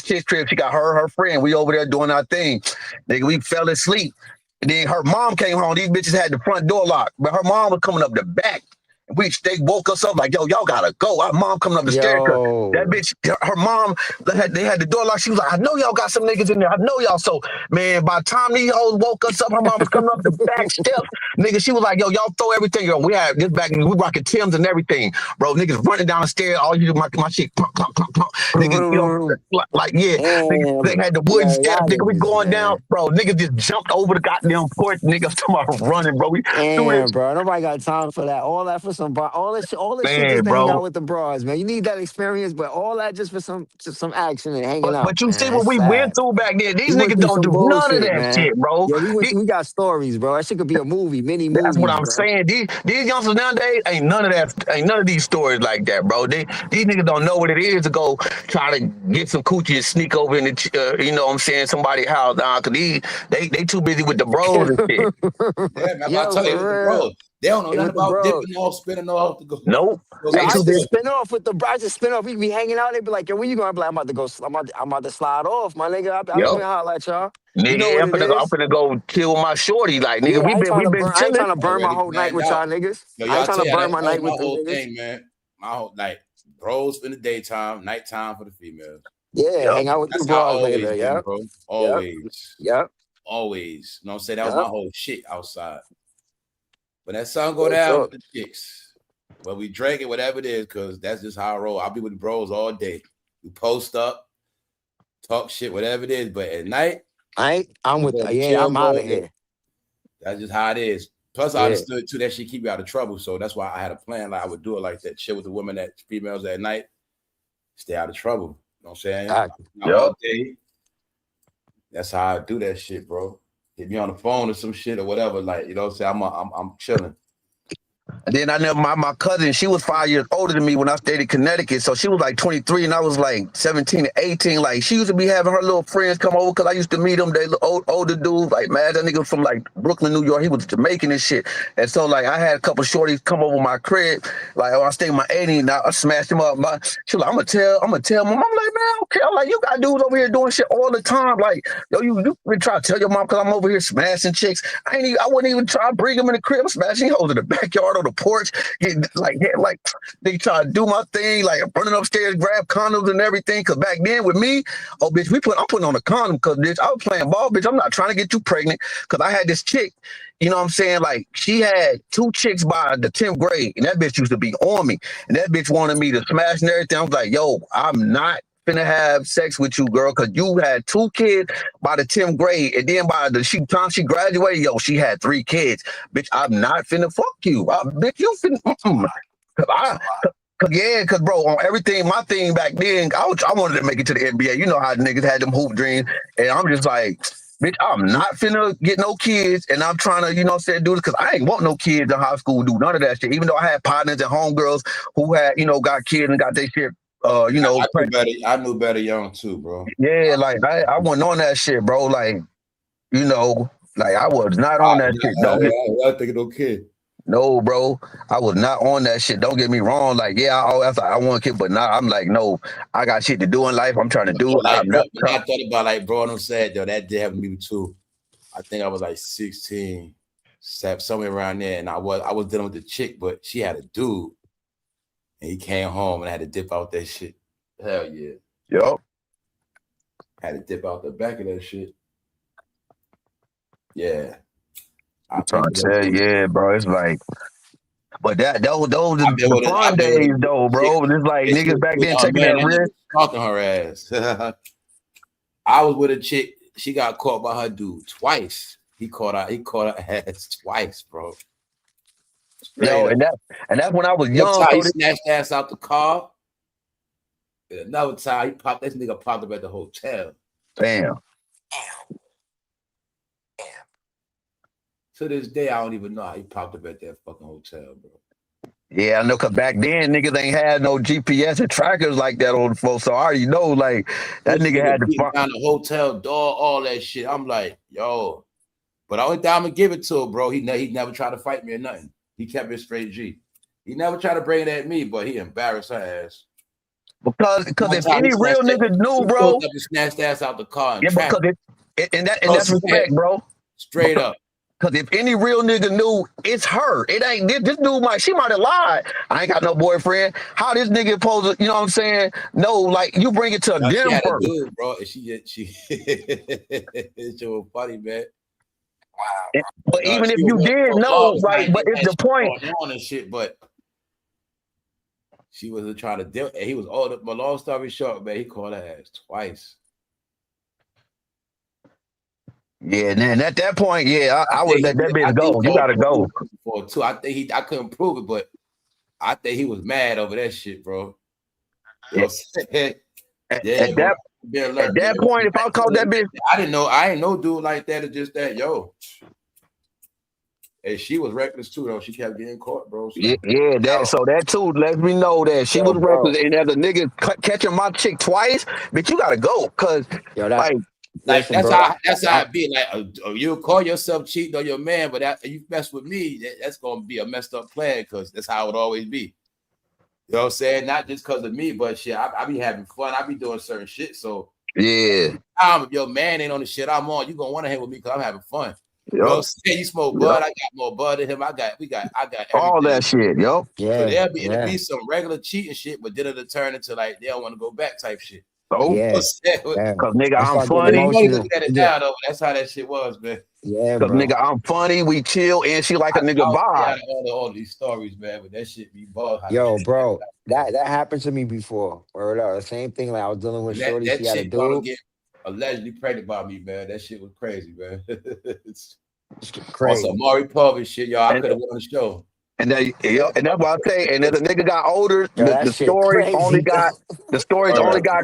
[SPEAKER 3] chick trips. She got her friend. We over there doing our thing. Nigga, we fell asleep. And then her mom came home. These bitches had the front door locked, but her mom was coming up the back. They woke us up like, yo, y'all gotta go. Our mom coming up the stairs. That
[SPEAKER 11] Yo,
[SPEAKER 3] bitch, her mom, they had the door locked. She was like, I know y'all got some niggas in there. I know y'all. So, man, by the time these hoes woke us up, her mom was coming up the back steps. Nigga, she was like, yo, y'all throw everything. Yo, we had this back, we rocking Timbs and everything. Bro, niggas running down the stairs. All you do, my shit, plunk, plunk, plunk, plunk. Niggas, you know, yeah. Niggas, they
[SPEAKER 11] damn,
[SPEAKER 3] had the wooden
[SPEAKER 11] yo,
[SPEAKER 3] steps.
[SPEAKER 11] y'all
[SPEAKER 3] Nigga, we
[SPEAKER 11] niggas,
[SPEAKER 3] going down.
[SPEAKER 11] man.
[SPEAKER 3] Bro, niggas just jumped over the goddamn porch. Niggas talking about running, bro. We threw it.
[SPEAKER 11] Damn, bro. Nobody got time for that. All that for some all this shit
[SPEAKER 3] Man,
[SPEAKER 11] just to hang
[SPEAKER 3] bro.
[SPEAKER 11] out with the bros, man. You need that experience, but all that just for some action and hanging out,
[SPEAKER 3] But you see
[SPEAKER 11] man.
[SPEAKER 3] what
[SPEAKER 11] It's
[SPEAKER 3] we went
[SPEAKER 11] sad.
[SPEAKER 3] through back then. These
[SPEAKER 11] We went
[SPEAKER 3] niggas
[SPEAKER 11] through
[SPEAKER 3] don't
[SPEAKER 11] some
[SPEAKER 3] do none of
[SPEAKER 11] bullshit,
[SPEAKER 3] that
[SPEAKER 11] man.
[SPEAKER 3] shit, bro.
[SPEAKER 11] Yeah, we got stories, bro. That shit could be a movie, mini
[SPEAKER 3] That's what
[SPEAKER 11] movies,
[SPEAKER 3] I'm
[SPEAKER 11] bro.
[SPEAKER 3] saying. These youngsters nowadays ain't none of that. Ain't none of these stories like that, bro. These niggas don't know what it is to go try to get some coochie and sneak over in the you know what I'm saying, somebody's house. Cause they too busy with the bros and shit.
[SPEAKER 1] Yeah, man. But I
[SPEAKER 11] Yo,
[SPEAKER 1] tell you, with the
[SPEAKER 11] for real.
[SPEAKER 1] bros, they don't know
[SPEAKER 11] It
[SPEAKER 1] nothing
[SPEAKER 11] with the
[SPEAKER 1] about
[SPEAKER 11] bros.
[SPEAKER 1] dipping off, spinning off to go.
[SPEAKER 3] Nope.
[SPEAKER 1] Go
[SPEAKER 11] Yo,
[SPEAKER 1] get
[SPEAKER 3] They
[SPEAKER 1] a
[SPEAKER 11] I
[SPEAKER 3] too
[SPEAKER 11] used to
[SPEAKER 3] busy.
[SPEAKER 1] cigarette.
[SPEAKER 11] spin off with the bro. I just spin off. We be hanging out. They be like, yo, when you going? I'm like, I'm about to go. I'm about to slide off, my nigga. I
[SPEAKER 3] Yo,
[SPEAKER 11] been holler at y'all. You know
[SPEAKER 3] nigga,
[SPEAKER 11] what it
[SPEAKER 3] I'm
[SPEAKER 11] is.
[SPEAKER 3] finna go chill with my shorty. Like, nigga,
[SPEAKER 11] Yeah,
[SPEAKER 3] we been
[SPEAKER 11] I ain't
[SPEAKER 3] chilling.
[SPEAKER 11] trying to burn my
[SPEAKER 1] Already
[SPEAKER 11] whole night
[SPEAKER 1] planned
[SPEAKER 11] with
[SPEAKER 1] out.
[SPEAKER 11] y'all niggas.
[SPEAKER 1] Yo,
[SPEAKER 11] I
[SPEAKER 1] y'all
[SPEAKER 11] ain't trying
[SPEAKER 1] tell
[SPEAKER 11] to
[SPEAKER 1] you
[SPEAKER 11] burn
[SPEAKER 1] that
[SPEAKER 11] my
[SPEAKER 1] was
[SPEAKER 11] night
[SPEAKER 1] my
[SPEAKER 11] with them
[SPEAKER 1] whole
[SPEAKER 11] niggas.
[SPEAKER 1] thing, man. My whole like bros in the daytime, nighttime for the females.
[SPEAKER 11] Yeah,
[SPEAKER 3] Yep.
[SPEAKER 11] hang out with the
[SPEAKER 1] That's how I
[SPEAKER 11] bros
[SPEAKER 1] always
[SPEAKER 11] later.
[SPEAKER 1] been,
[SPEAKER 11] Yep,
[SPEAKER 1] bro.
[SPEAKER 11] yep,
[SPEAKER 1] Always.
[SPEAKER 11] yep,
[SPEAKER 1] Always. You know what I'm saying? That was my
[SPEAKER 11] yep.
[SPEAKER 1] whole shit outside. When that sun go
[SPEAKER 11] Real
[SPEAKER 1] down
[SPEAKER 11] talk.
[SPEAKER 1] with the chicks, well, we drink it, whatever it is, because that's just how I roll. I'll be with the bros all day. We post up, talk shit, whatever it is. But at night,
[SPEAKER 11] I'm
[SPEAKER 1] we
[SPEAKER 11] with.
[SPEAKER 1] go to
[SPEAKER 11] Yeah,
[SPEAKER 1] chill,
[SPEAKER 11] I'm out of
[SPEAKER 1] bro.
[SPEAKER 11] here.
[SPEAKER 1] That's just how it is. Plus, I
[SPEAKER 11] Yeah,
[SPEAKER 1] understood too that she keep you out of trouble. So that's why I had a plan. Like I would do it like that. Chill with the women that females at night, stay out of trouble. You know what I'm saying?
[SPEAKER 11] I,
[SPEAKER 1] Not
[SPEAKER 3] Yep.
[SPEAKER 1] all day. That's how I do that shit, bro. Hit me on the phone or some shit or whatever. Like, you know what I'm saying? I'm chilling.
[SPEAKER 3] And then I know my cousin, she was 5 years older than me when I stayed in Connecticut. So she was like 23 and I was like 17 to 18. Like she used to be having her little friends come over because I used to meet them. They older dudes, like man, that nigga from like Brooklyn, New York. He was Jamaican and shit. And so like I had a couple shorties come over my crib. Like I stayed in my 80 and I smashed him up. She was like, I'm gonna tell mom. I'm like, man, I don't care. I'm like, you got dudes over here doing shit all the time. Like, yo, you been trying to tell your mom because I'm over here smashing chicks. I wouldn't even try to bring them in the crib. I'm smashing hoes in the backyard on the porch. Like they try to do my thing, like running upstairs, grab condoms and everything. Cause back then with me, oh bitch, I'm putting on a condom because bitch, I was playing ball, bitch. I'm not trying to get you pregnant. Cause I had this chick, you know what I'm saying? Like she had 2 chicks by the 10th grade, and that bitch used to be on me. And that bitch wanted me to smash and everything. I was like, yo, I'm not finna have sex with you, girl, because you had 2 kids by the 10th grade, and then by the time she graduated, yo, she had 3 kids. Bitch, I'm not finna fuck you. Bitch, you finna. Cause bro, on everything, my thing back then, I wanted to make it to the NBA. You know how niggas had them hoop dreams, and I'm just like, bitch, I'm not finna get no kids, and I'm trying to, you know, say do this because I ain't want no kids in high school, do none of that shit. Even though I had partners and homegirls who had, you know, got kids and got their shit, you know,
[SPEAKER 1] I knew better young too, bro.
[SPEAKER 3] yeah, like I wasn't on that shit, bro. Like, you know, like I was not on that shit.
[SPEAKER 1] I think no kid.
[SPEAKER 3] No, bro, I was not on that shit. Don't get me wrong. Like, yeah, I want a kid, but now I'm like, no, I got shit to do in life. I'm trying to do.
[SPEAKER 1] Like,
[SPEAKER 3] I'm
[SPEAKER 1] bro,
[SPEAKER 3] not.
[SPEAKER 1] I thought about like bro, I'm sad, yo, that did happen to me too. I think I was like 16, somewhere around there, and I was dealing with the chick, but she had a dude, and he came home and I had to dip out that shit. Hell yeah.
[SPEAKER 3] Yo.
[SPEAKER 1] Had to dip out the back of that shit. Yeah.
[SPEAKER 3] I'm trying to tell you, yeah, bro. It's like, but those
[SPEAKER 1] I've been
[SPEAKER 3] the
[SPEAKER 1] with
[SPEAKER 3] fun days though,
[SPEAKER 1] chick.
[SPEAKER 3] bro. It's like niggas back then
[SPEAKER 1] Her
[SPEAKER 3] taking that
[SPEAKER 1] man, that nigga
[SPEAKER 3] risk.
[SPEAKER 1] stalking her ass. I was with a chick. She got caught by her dude twice. He caught her ass twice, bro. Straight
[SPEAKER 3] Yo,
[SPEAKER 1] up.
[SPEAKER 3] and that's when I was
[SPEAKER 1] One
[SPEAKER 3] young.
[SPEAKER 1] time he
[SPEAKER 3] So
[SPEAKER 1] snatched ass out the car. And another time this nigga popped up at the hotel.
[SPEAKER 3] Damn.
[SPEAKER 1] To this day, I don't even know how he popped up at that fucking hotel, bro.
[SPEAKER 3] Yeah, I know, cause back then niggas ain't had no GPS and trackers like that on the phone. So I already know, like that
[SPEAKER 1] This
[SPEAKER 3] nigga had to
[SPEAKER 1] beating down the hotel door, all that shit. I'm like, yo. But the only thing I'm gonna give it to him, bro. He never tried to fight me or nothing. He kept it straight G. He never tried to bring it at me, but he embarrassed her ass.
[SPEAKER 3] Because if any real nigga knew, bro,
[SPEAKER 1] he snatched ass out the car and
[SPEAKER 3] yeah, because that's respect, bro.
[SPEAKER 1] Straight up.
[SPEAKER 3] Because if any real nigga knew, it's her. It ain't this dude. She might have lied. I ain't got no boyfriend. How this nigga supposed to, you know what I'm saying? No, like you bring it to them first,
[SPEAKER 1] dude, bro. And she it's so funny, man.
[SPEAKER 3] Wow. But even if you did know, like, but it's the point.
[SPEAKER 1] On and shit, but she wasn't trying to deal. And he was older. But long story short, man, he called her ass twice.
[SPEAKER 3] Yeah, and at that point, yeah, I would let that bitch go. You gotta go.
[SPEAKER 1] Before too. I couldn't prove it, but I think he was mad over that shit, bro.
[SPEAKER 3] Yeah. At that point, if I called that bitch,
[SPEAKER 1] I ain't no dude like that. It's just that, yo. And she was reckless too, though. She kept getting caught, bro. So.
[SPEAKER 3] Yeah, that too lets me know that she was reckless. And as a nigga catching my chick twice, bitch, you gotta go, cause
[SPEAKER 1] listen, that's how it be. Like you call yourself cheating on your man, but you mess with me, that's gonna be a messed up plan, because that's how it always be. You know what I'm saying? Not just because of me, but shit, I be having fun. I be doing certain shit. So
[SPEAKER 3] yeah,
[SPEAKER 1] if your man ain't on the shit I'm on, you gonna want to hang with me because I'm having fun. You know what I'm saying? You smoke bud, I got more bud than him. I got everything.
[SPEAKER 3] All that shit, yo.
[SPEAKER 1] Yeah, so there'll be some regular cheating shit, but then it'll turn into like they don't want to go back type shit.
[SPEAKER 3] Oh,
[SPEAKER 1] yeah.
[SPEAKER 3] Cause nigga, I'm funny.
[SPEAKER 1] That's how that shit was, man.
[SPEAKER 5] Yeah,
[SPEAKER 3] cause nigga, I'm funny. We chill, and she like a nigga vibe.
[SPEAKER 1] All these stories, man, but that shit be bug.
[SPEAKER 5] Yo, bro, that happened to me before. Word up, the same thing. Like I was dealing with shorty. She had a dude
[SPEAKER 1] allegedly pregnant by me, man. That shit was crazy, man. It's
[SPEAKER 5] crazy.
[SPEAKER 1] Also, Maury Povich shit, y'all. I could have won the show.
[SPEAKER 3] And that's what I say. And as the nigga got older, the stories only got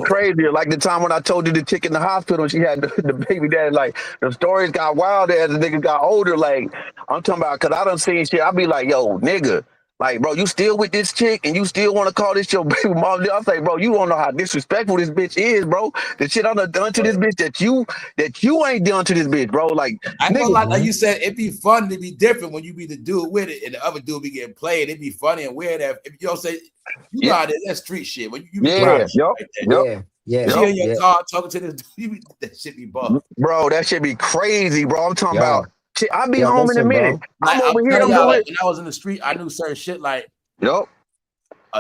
[SPEAKER 3] crazier. Like the time when I told you the chick in the hospital, she had the baby daddy. Like the stories got wilder as the nigga got older. Like I'm talking about, cause I done seen shit. I be like, yo, nigga, like, bro, you still with this chick and you still want to call this your baby mom? I say, bro, you don't know how disrespectful this bitch is, bro. The shit I done to this bitch that you ain't done to this bitch, bro. Like,
[SPEAKER 1] I know, like you said, it'd be fun to be different when you be the dude with it and the other dude be getting played. It'd be funny and weird. If you don't say, you know how that's street shit. When you be She in your car talking to this dude, that shit be bug.
[SPEAKER 3] Bro, that shit be crazy, bro. I'm talking about. Shit, I'll be home in a minute. I'm over here.
[SPEAKER 1] When I was in the street, I knew certain shit like a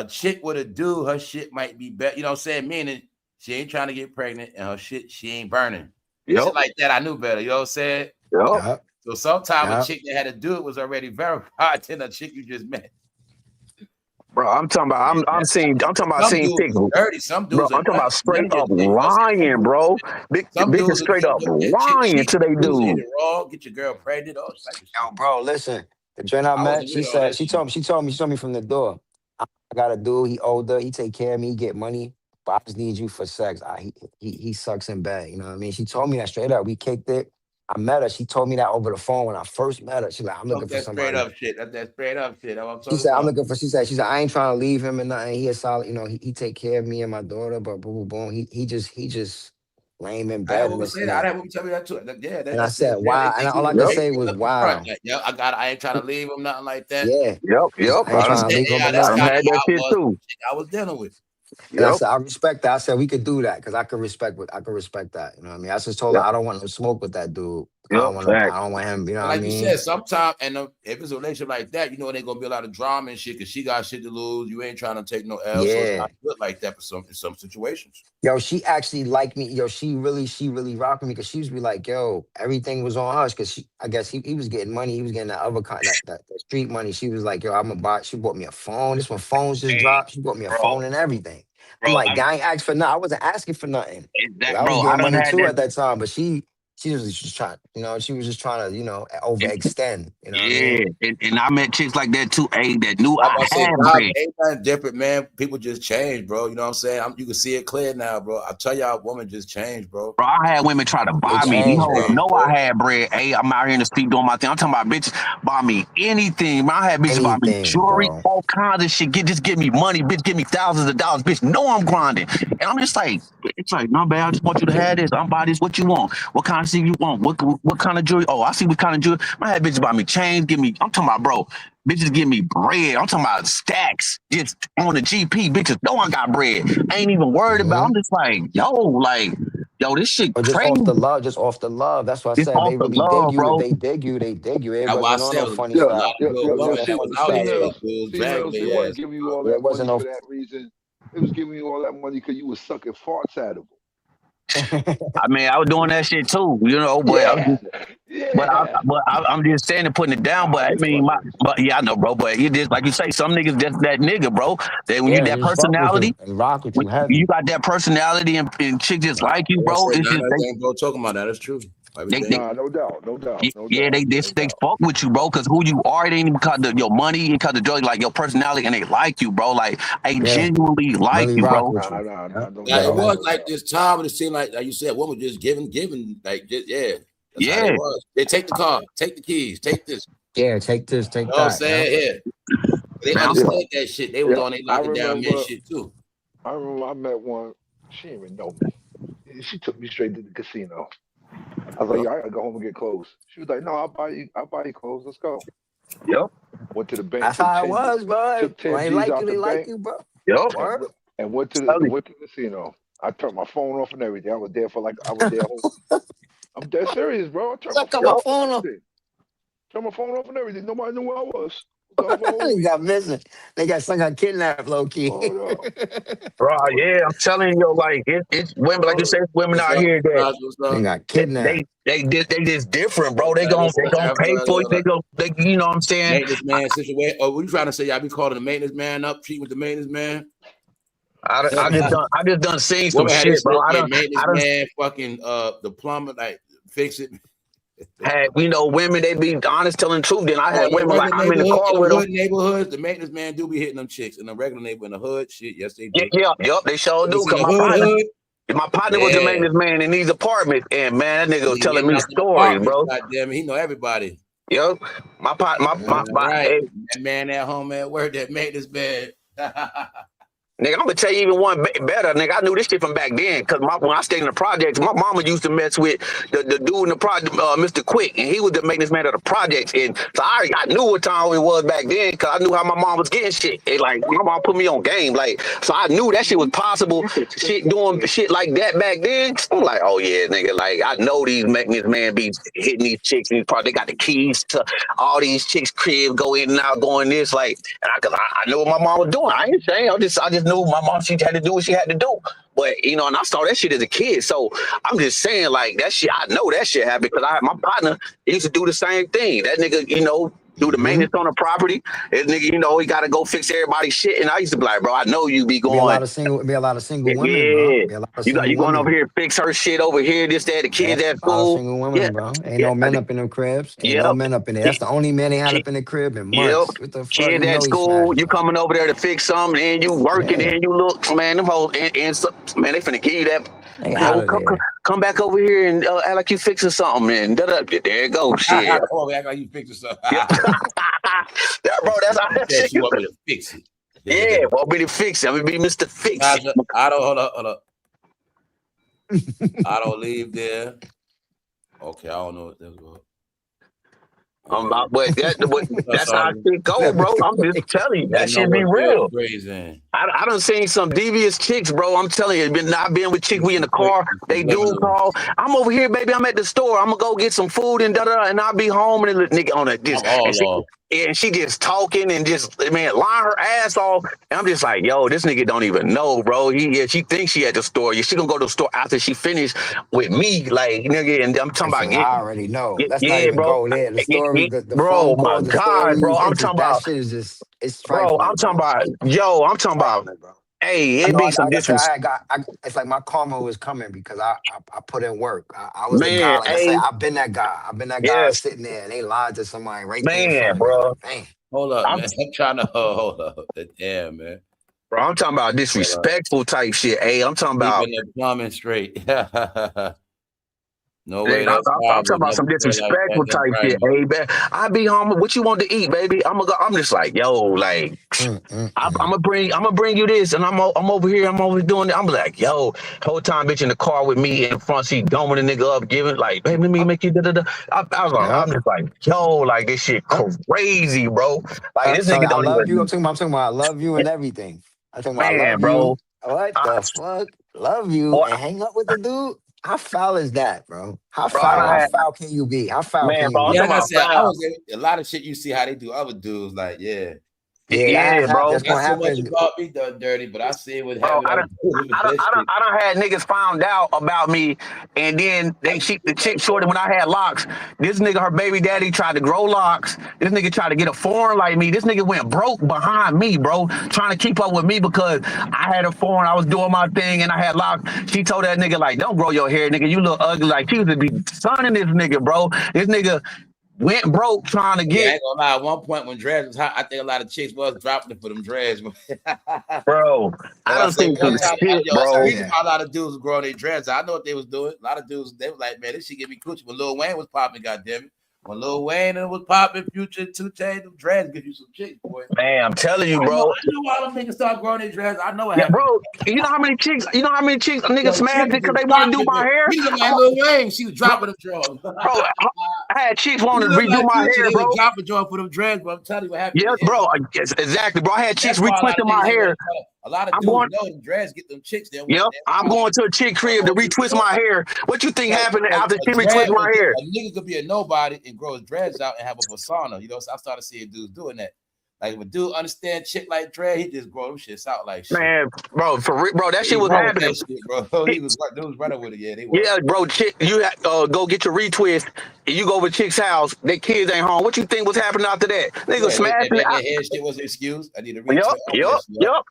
[SPEAKER 1] chick with a dude, her shit might be better. You know what I'm saying? Meaning she ain't trying to get pregnant and her shit, she ain't burning. Shit like that, I knew better. You know what I'm saying? So sometimes a chick that had a dude was already verified than a chick you just met.
[SPEAKER 3] Bro, I'm talking about I'm talking about seeing chicks.
[SPEAKER 1] Some dudes
[SPEAKER 3] I'm talking about straight up lying, bro. Bitches straight up lying to they dude.
[SPEAKER 1] Get your girl pregnant.
[SPEAKER 5] Yo, bro, listen. The joint I met, she told me from the door. I got a dude, he older, he take care of me, he get money, but I just need you for sex. He sucks in bed, you know what I mean? She told me that straight up. We kicked it. I met her. She told me that over the phone when I first met her. She's like, I'm looking for somebody.
[SPEAKER 1] Straight up shit. That's straight up shit.
[SPEAKER 5] She said, I'm looking for, she said, I ain't trying to leave him and nothing. He a solid, you know, he take care of me and my daughter, but boom, boom, boom. He just lame in bed.
[SPEAKER 1] I would say that. I would tell me that too. Yeah.
[SPEAKER 5] And I said, wow. And all I could say was, wow.
[SPEAKER 1] Yeah, I ain't trying to leave him, nothing like that.
[SPEAKER 5] Yeah.
[SPEAKER 3] Yep.
[SPEAKER 5] I ain't trying to leave him.
[SPEAKER 1] That's kind of that shit too. I was dealing with.
[SPEAKER 5] And I said, I respect that. I said, we could do that because I could respect that. You know what I mean? I just told her I don't want no smoke with that dude. I don't want him. You know what I
[SPEAKER 1] Like
[SPEAKER 5] mean?
[SPEAKER 1] you said, sometimes, and if it's a relationship like that, you know, there's gonna be a lot of drama and shit because she got shit to lose. You ain't trying to take no L, so it's not good like that for in some situations.
[SPEAKER 5] Yo, she actually liked me. Yo, she really rocked me because she used to be like, yo, everything was on us because I guess he was getting money. He was getting that other kind, that street money. She was like, yo, I'm gonna buy. She bought me a phone. This when phones just dropped. She bought me a phone and everything. I'm like, I ain't asked for nothing. I wasn't asking for nothing. I was getting money too at that time, but she was just trying, you know, she was just trying to, you know, overextend. You know what I mean?
[SPEAKER 15] And I met chicks like that too, that knew
[SPEAKER 1] I'm
[SPEAKER 15] I
[SPEAKER 1] about to say,
[SPEAKER 15] had
[SPEAKER 1] God,
[SPEAKER 15] bread.
[SPEAKER 1] ain't nothing different, man. People just change, bro. You know what I'm saying? You can see it clear now, bro. I tell y'all, women just change, bro.
[SPEAKER 15] Bro, I had women try to buy me. These hoes know I had bread. Hey, I'm out here in the street doing my thing. I'm talking about bitches buy me anything. Man, I had bitches buy me jewelry, all kinds of shit. Just give me money, bitch. Give me thousands of dollars, bitch. Know I'm grinding, and I'm just like, it's like, no, babe. I just want you to have this. I'm buy this. What you want? What kind of shit you want? What kind of jewelry? Oh, I see what kind of jewelry. I had bitches buy me chains. Give me. I'm talking about, bro. Bitches give me bread. I'm talking about stacks. Just on the GP. Bitches know I got bread. I ain't even worried about. I'm just like, yo, this shit
[SPEAKER 5] Or just
[SPEAKER 15] crazy.
[SPEAKER 5] just off the love. That's what I
[SPEAKER 15] Just
[SPEAKER 5] said.
[SPEAKER 15] off
[SPEAKER 5] They
[SPEAKER 15] the
[SPEAKER 5] really
[SPEAKER 15] love,
[SPEAKER 5] dig you.
[SPEAKER 15] bro.
[SPEAKER 5] If they dig you, they dig you. It
[SPEAKER 1] That's why I
[SPEAKER 5] wasn't on
[SPEAKER 1] said
[SPEAKER 5] no
[SPEAKER 1] it was
[SPEAKER 5] funny
[SPEAKER 1] a
[SPEAKER 5] stuff.
[SPEAKER 1] lot of good women that was out here.
[SPEAKER 2] Females,
[SPEAKER 1] It was dragging
[SPEAKER 2] females, they
[SPEAKER 1] their
[SPEAKER 2] wasn't
[SPEAKER 1] ass.
[SPEAKER 2] giving you all
[SPEAKER 5] Yeah,
[SPEAKER 2] that
[SPEAKER 5] it wasn't
[SPEAKER 2] money
[SPEAKER 5] no.
[SPEAKER 2] for that reason. They was giving you all that money because you was sucking farts out of them.
[SPEAKER 15] I mean, I was doing that shit too, you know. But I'm just saying and putting it down. But I mean, I know, bro. But you just like you say, some niggas just that nigga, bro. That when you that
[SPEAKER 5] just fuck with
[SPEAKER 15] personality,
[SPEAKER 5] you and rock with
[SPEAKER 15] when
[SPEAKER 5] you heavy.
[SPEAKER 15] you got that personality and chicks just like you, bro. It's just
[SPEAKER 1] bro, talking about that is true.
[SPEAKER 2] No doubt.
[SPEAKER 15] They fuck with you, bro, because who you are, it ain't even because of your money, because of drugs, like your personality, and they like you, bro. Like, they genuinely like you, bro.
[SPEAKER 1] It was like this time, and it seemed like you said, women just giving, like, just, that's how they was. They take the car, take the keys, take this.
[SPEAKER 5] Yeah, take this, take
[SPEAKER 1] You know what I'm
[SPEAKER 5] that.
[SPEAKER 1] saying? They understand that shit. They was on they locking down men shit too.
[SPEAKER 2] I remember I met one. She didn't even know me. She took me straight to the casino. I was like, yo, I gotta go home and get clothes. She was like, no, I'll buy you clothes. Let's go.
[SPEAKER 15] Yep.
[SPEAKER 2] Went to the bank.
[SPEAKER 5] That's how it was, bro.
[SPEAKER 2] Took 10
[SPEAKER 5] Ain't
[SPEAKER 2] G's
[SPEAKER 5] like
[SPEAKER 2] out
[SPEAKER 5] you,
[SPEAKER 2] the
[SPEAKER 5] they like
[SPEAKER 2] bank.
[SPEAKER 5] you, bro.
[SPEAKER 15] Yep.
[SPEAKER 2] And went to the casino. I turned my phone off and everything. I was there I'm dead serious, bro. I turned my phone off and everything. Turned my phone off and everything. Nobody knew where I was.
[SPEAKER 5] They got missing. They got some got kidnapped, low key.
[SPEAKER 15] Bro, yeah, I'm telling you, like it's women, like you said, women out here that
[SPEAKER 5] they got kidnapped.
[SPEAKER 15] they just different, bro. They gonna pay for it. They you know what I'm saying?
[SPEAKER 1] Maintenance man situation. Oh, what you trying to say? Y'all be calling the maintenance man up, cheating with the maintenance man?
[SPEAKER 15] I just done seen some
[SPEAKER 1] Woman had
[SPEAKER 15] shit, bro.
[SPEAKER 1] maintenance man, fucking the plumber, like fix it.
[SPEAKER 15] Had women, they be honest, telling the truth. Then I had women like I'm in the car with them.
[SPEAKER 1] Neighborhoods, the maintenance man do be hitting them chicks. In the regular neighbor in the hood, shit, yes they do.
[SPEAKER 15] Yep, they sure do. Cause my partner was the maintenance man in these apartments, and man, that nigga was telling me stories, bro.
[SPEAKER 1] Goddamn, he know everybody.
[SPEAKER 15] Yep, my
[SPEAKER 1] right. That man at home at work, that maintenance man.
[SPEAKER 15] Nigga, I'm gonna tell you even one better, nigga. I knew this shit from back then, cause when I stayed in the projects, my mama used to mess with the dude in the project, Mr. Quick, and he was the maintenance man of the projects. And so I knew what time it was back then, cause I knew how my mom was getting shit. And like my mom put me on game, like so I knew that shit was possible. Shit doing shit like that back then. I'm like, oh yeah, nigga, like I know these maintenance man be hitting these chicks, and they got the keys to all these chicks' crib, go in and out, going this, like, and I knew what my mom was doing. I ain't saying, I just knew my mom, she had to do what she had to do. But and I saw that shit as a kid. So I'm just saying, like, that shit, I know that shit happened because I had my partner, he used to do the same thing. That nigga, do the maintenance on the property. That nigga, he gotta go fix everybody's shit. And I used to be like, bro, I know you be going.
[SPEAKER 5] Be a lot of single women, bro. Be a lot of single
[SPEAKER 15] you going
[SPEAKER 5] women.
[SPEAKER 15] over here and fix her shit over here, this, that, the kids at school.
[SPEAKER 5] A lot of single women, bro. Ain't no men up in them cribs. Ain't no men up in there. That's the only man they had up in the crib in months. What the fuck?
[SPEAKER 15] Kids at school, you coming over there to fix something, and you working, and you look, man, them hoes, and man, they finna give you that.
[SPEAKER 5] They out of there.
[SPEAKER 15] Come back over here and act like you fixing something, and there you go, shit.
[SPEAKER 1] Oh, act like you fixing something.
[SPEAKER 15] Bro, that's how that shit.
[SPEAKER 1] You want me to fix it?
[SPEAKER 15] Yeah, want me to fix it? I'm gonna be Mr. Fix It.
[SPEAKER 1] I don't hold up. I don't leave there. Okay, I don't know what that's about.
[SPEAKER 15] But that's how shit go, bro. I'm just telling you, that
[SPEAKER 1] know
[SPEAKER 15] shit be
[SPEAKER 1] what field
[SPEAKER 15] real.
[SPEAKER 1] Dre's in.
[SPEAKER 15] I done seen some devious chicks, bro. I'm telling you, I've been with chicks. We in the car. They do call. I'm over here, baby. I'm at the store. I'm gonna go get some food and da da. And I'll be home and the nigga on a this
[SPEAKER 1] I'm all off.
[SPEAKER 15] and she just talking and just lying her ass off. And I'm just like, yo, this nigga don't even know, bro. She thinks she at the store. She gonna go to the store after she finished with me, like nigga. And I'm talking about
[SPEAKER 5] Listen, I already know. Let's not
[SPEAKER 15] yeah,
[SPEAKER 5] even
[SPEAKER 15] bro.
[SPEAKER 5] go there. The story, the
[SPEAKER 15] Bro,
[SPEAKER 5] phone
[SPEAKER 15] my
[SPEAKER 5] calls, the
[SPEAKER 15] God, bro.
[SPEAKER 5] stories,
[SPEAKER 15] I'm
[SPEAKER 5] it's just
[SPEAKER 15] talking
[SPEAKER 5] that
[SPEAKER 15] about,
[SPEAKER 5] shit is just it's
[SPEAKER 15] bro.
[SPEAKER 5] trifling,
[SPEAKER 15] I'm talking
[SPEAKER 5] bro.
[SPEAKER 15] about, yo. I'm talking about.
[SPEAKER 5] Trifling, bro.
[SPEAKER 15] Hey,
[SPEAKER 5] I
[SPEAKER 15] it
[SPEAKER 5] know.
[SPEAKER 15] be some
[SPEAKER 5] Like I said,
[SPEAKER 15] disrespect,
[SPEAKER 5] it's like my karma was coming because I put in work. I was the guy.
[SPEAKER 15] man.
[SPEAKER 5] Like I said,
[SPEAKER 15] Hey,
[SPEAKER 5] I've been that guy. I've been that guy
[SPEAKER 15] yes,
[SPEAKER 5] sitting there and they lied to somebody right there in front
[SPEAKER 15] man,
[SPEAKER 5] of me.
[SPEAKER 15] bro.
[SPEAKER 5] Like, man.
[SPEAKER 1] Hold up,
[SPEAKER 15] I'm,
[SPEAKER 1] man. I'm trying to hold up. Damn, man.
[SPEAKER 15] bro. I'm talking about disrespectful type shit. Hey, I'm talking about.
[SPEAKER 1] Keeping the plumbing straight. No way,
[SPEAKER 15] I'm
[SPEAKER 1] that's hard.
[SPEAKER 15] talking about some disrespectful
[SPEAKER 1] That's
[SPEAKER 15] type
[SPEAKER 1] right,
[SPEAKER 15] shit.
[SPEAKER 1] man.
[SPEAKER 15] Hey, man, I be home. What you want to eat, baby? I'm just like, yo, like, I'm gonna bring you this, and I'm over here. I'm over doing it. I'm like, yo, whole time, bitch, in the car with me in the front seat, doming the nigga up, giving like, baby, let me make you da da da. I'm just like, yo, like this shit crazy, bro. Like this
[SPEAKER 5] So
[SPEAKER 15] nigga
[SPEAKER 5] I
[SPEAKER 15] don't
[SPEAKER 5] love you. I'm
[SPEAKER 15] even,
[SPEAKER 5] talking about I love you and everything. I'm talking about I
[SPEAKER 15] man,
[SPEAKER 5] love you.
[SPEAKER 15] bro.
[SPEAKER 5] What the fuck? Love you
[SPEAKER 15] Boy,
[SPEAKER 5] and hang up with the dude? How foul is that, bro? How
[SPEAKER 15] bro, I
[SPEAKER 5] foul?
[SPEAKER 15] done
[SPEAKER 5] How
[SPEAKER 15] had,
[SPEAKER 5] foul can you be? How foul
[SPEAKER 15] man,
[SPEAKER 5] can you
[SPEAKER 15] bro. I'm
[SPEAKER 1] Yeah,
[SPEAKER 5] be?
[SPEAKER 1] like
[SPEAKER 15] talking
[SPEAKER 1] I
[SPEAKER 15] about
[SPEAKER 1] said, I
[SPEAKER 15] foul.
[SPEAKER 1] was a lot of shit you see how they do other dudes. Like, yeah.
[SPEAKER 5] Yeah,
[SPEAKER 15] Yeah, bro.
[SPEAKER 5] that's
[SPEAKER 1] Not
[SPEAKER 5] gonna
[SPEAKER 1] so much
[SPEAKER 5] happen.
[SPEAKER 1] about me done dirty, but I see it with
[SPEAKER 15] Bro,
[SPEAKER 1] having other dudes with that shit.
[SPEAKER 15] I done had niggas found out about me, and then the chick shorty when I had locks. This nigga, her baby daddy tried to grow locks. This nigga tried to get a foreign like me. This nigga went broke behind me, bro, trying to keep up with me because I had a foreign. I was doing my thing, and I had locks. She told that nigga like, "Don't grow your hair, nigga. You look ugly." Like she was to be sunning this nigga, bro. This nigga went broke trying to
[SPEAKER 1] Yeah, I
[SPEAKER 15] get.
[SPEAKER 1] ain't gonna lie. At one point when dreads was hot, I think a lot of chicks was dropping it for them dreads.
[SPEAKER 15] Bro, I
[SPEAKER 1] I
[SPEAKER 15] done
[SPEAKER 1] say
[SPEAKER 15] seen some
[SPEAKER 1] one time,
[SPEAKER 15] shit,
[SPEAKER 1] it's the
[SPEAKER 15] bro.
[SPEAKER 1] reason why a lot of dudes was growing their dreads. I know what they was doing. A lot of dudes, they was like, man, this shit give me coochie. When Lil Wayne was popping, goddamn it. When Lil Wayne was popping, Future, 2 Chainz, them dreads give you some chicks, boy.
[SPEAKER 15] Man, I'm telling you,
[SPEAKER 1] I
[SPEAKER 15] bro.
[SPEAKER 1] know why them niggas start growing their dreads. I know what
[SPEAKER 15] Yeah,
[SPEAKER 1] happened.
[SPEAKER 15] bro. You know how many chicks? Niggas
[SPEAKER 1] Yo,
[SPEAKER 15] smashed
[SPEAKER 1] chicks
[SPEAKER 15] it because
[SPEAKER 1] was
[SPEAKER 15] they want to do
[SPEAKER 1] dropping
[SPEAKER 15] my
[SPEAKER 1] them.
[SPEAKER 15] hair.
[SPEAKER 1] He look
[SPEAKER 15] I'm
[SPEAKER 1] like Lil Wayne. She was dropping them drawers.
[SPEAKER 15] bro. I had chicks
[SPEAKER 1] He
[SPEAKER 15] wanting to
[SPEAKER 1] look
[SPEAKER 15] redo
[SPEAKER 1] like
[SPEAKER 15] my
[SPEAKER 1] Future.
[SPEAKER 15] hair,
[SPEAKER 1] They was
[SPEAKER 15] bro.
[SPEAKER 1] dropping drawers for them dreads, but I'm telling you what happened in
[SPEAKER 15] Yes,
[SPEAKER 1] the end.
[SPEAKER 15] bro. Yes, exactly, bro. I had chicks
[SPEAKER 1] That's why a lot of
[SPEAKER 15] retwisting
[SPEAKER 1] niggas
[SPEAKER 15] my
[SPEAKER 1] ain't want
[SPEAKER 15] hair.
[SPEAKER 1] to cut. A lot of
[SPEAKER 15] I'm
[SPEAKER 1] dudes
[SPEAKER 15] going.
[SPEAKER 1] know them dreads get them chicks. They want
[SPEAKER 15] Yep,
[SPEAKER 1] that.
[SPEAKER 15] I'm going to a chick crib to retwist my hair. What you think happened after she retwist my hair?
[SPEAKER 1] A nigga could be a nobody and grow his dreads out and have a persona. You know, so I started seeing dudes doing that. Like if a dude understand shit like dread, he just grow them shits out like shit.
[SPEAKER 15] Man, bro, for real, bro, that
[SPEAKER 1] He
[SPEAKER 15] shit was
[SPEAKER 1] run with
[SPEAKER 15] happening.
[SPEAKER 1] that shit, bro. Dudes running with it. Yeah, they were.
[SPEAKER 15] Yeah, bro, chick, you go get your retwist. And you go over to chick's house. Their kids ain't home. What you think was happening after that? Nigga
[SPEAKER 1] Yeah,
[SPEAKER 15] smashing it.
[SPEAKER 1] that head shit was an excuse. I need a
[SPEAKER 15] Yep,
[SPEAKER 1] retweet. All
[SPEAKER 15] yep,
[SPEAKER 1] that shit.
[SPEAKER 15] yep,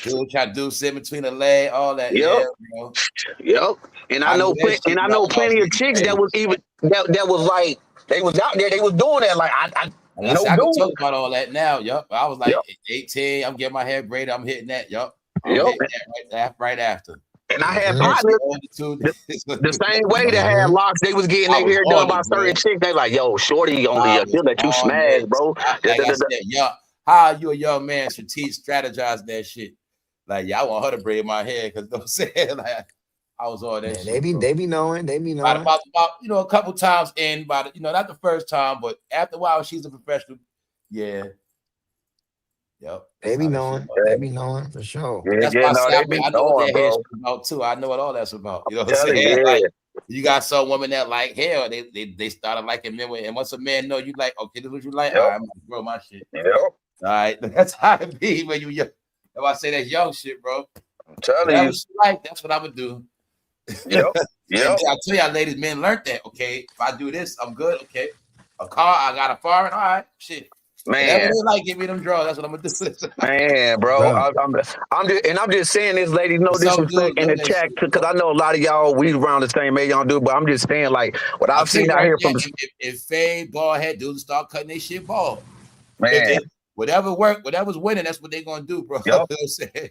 [SPEAKER 1] Dude try to do sit between the leg, all that.
[SPEAKER 15] yep.
[SPEAKER 1] Yeah, you know.
[SPEAKER 15] Yep. And I
[SPEAKER 1] I knew
[SPEAKER 15] know
[SPEAKER 1] that shit. I was
[SPEAKER 15] plenty of
[SPEAKER 1] getting
[SPEAKER 15] chicks that
[SPEAKER 1] paid.
[SPEAKER 15] was even that was like they was out there, they was doing that. Like I
[SPEAKER 1] And I
[SPEAKER 15] no
[SPEAKER 1] said, I can
[SPEAKER 15] dude.
[SPEAKER 1] talk about all that now. Yup. I was
[SPEAKER 15] Yep.
[SPEAKER 1] like 18. I'm getting my hair braided. I'm hitting that. Yup. I'm
[SPEAKER 15] Yep.
[SPEAKER 1] hitting that right after.
[SPEAKER 15] And I had
[SPEAKER 1] That shit
[SPEAKER 15] partners
[SPEAKER 1] on the two
[SPEAKER 15] the same way that had locks, they was getting
[SPEAKER 1] I
[SPEAKER 15] their
[SPEAKER 1] was
[SPEAKER 15] hair done
[SPEAKER 1] on
[SPEAKER 15] by
[SPEAKER 1] it,
[SPEAKER 15] certain
[SPEAKER 1] man.
[SPEAKER 15] chicks. They like, yo, shorty on
[SPEAKER 1] I
[SPEAKER 15] the
[SPEAKER 1] was
[SPEAKER 15] that you
[SPEAKER 1] on
[SPEAKER 15] smash,
[SPEAKER 1] it.
[SPEAKER 15] bro.
[SPEAKER 1] Like I said, how you a young man strategize that shit? Like, yeah, I want her to braid my hair because I'm saying like I was on that
[SPEAKER 5] Yeah,
[SPEAKER 1] shit.
[SPEAKER 5] they be knowing.
[SPEAKER 1] About a couple times in, not the first time, but after a while, she's a professional. Yeah. Yep.
[SPEAKER 5] They be knowing. They be knowing for sure.
[SPEAKER 15] Yeah,
[SPEAKER 1] That's
[SPEAKER 15] yeah,
[SPEAKER 1] why
[SPEAKER 15] no, they be
[SPEAKER 1] I know what
[SPEAKER 15] knowing,
[SPEAKER 1] that hair
[SPEAKER 15] bro.
[SPEAKER 1] shit about too. I know what all that's about. You know what I'm
[SPEAKER 15] Telling
[SPEAKER 1] saying?
[SPEAKER 15] you,
[SPEAKER 1] Like
[SPEAKER 15] yeah.
[SPEAKER 1] you got some women that like hair, they started liking men, and once a man know you like, okay, this is what you like.
[SPEAKER 15] Yep.
[SPEAKER 1] All right, I'm gonna grow my shit.
[SPEAKER 15] Yep.
[SPEAKER 1] All right, that's how it be when you young. If I say that young shit, bro,
[SPEAKER 15] I'm telling
[SPEAKER 1] whatever
[SPEAKER 15] you.
[SPEAKER 1] she like, that's what I'm gonna do.
[SPEAKER 15] Yep. Yep.
[SPEAKER 1] And I tell y'all, ladies, men learned that. Okay, if I do this, I'm good. Okay, a car, I got a foreign. All right, shit. Whatever
[SPEAKER 15] Man.
[SPEAKER 1] they like, give me them draws. That's what I'm gonna do.
[SPEAKER 15] Man, bro, I'm just saying this, ladies, no
[SPEAKER 1] Some
[SPEAKER 15] disrespect
[SPEAKER 1] dudes
[SPEAKER 15] in
[SPEAKER 1] know
[SPEAKER 15] the
[SPEAKER 1] that
[SPEAKER 15] chat
[SPEAKER 1] shit,
[SPEAKER 15] because
[SPEAKER 1] bro.
[SPEAKER 15] I know a lot of y'all we around the same age y'all do, but I'm just saying like what
[SPEAKER 1] I'll
[SPEAKER 15] I've
[SPEAKER 1] tell
[SPEAKER 15] seen
[SPEAKER 1] you
[SPEAKER 15] out
[SPEAKER 1] right
[SPEAKER 15] here
[SPEAKER 1] now,
[SPEAKER 15] from
[SPEAKER 1] if fade ball head dudes start cutting their shit ball,
[SPEAKER 15] man.
[SPEAKER 1] whatever's winning, that's what they're gonna do, bro.
[SPEAKER 15] Yep.
[SPEAKER 1] You know what I'm saying?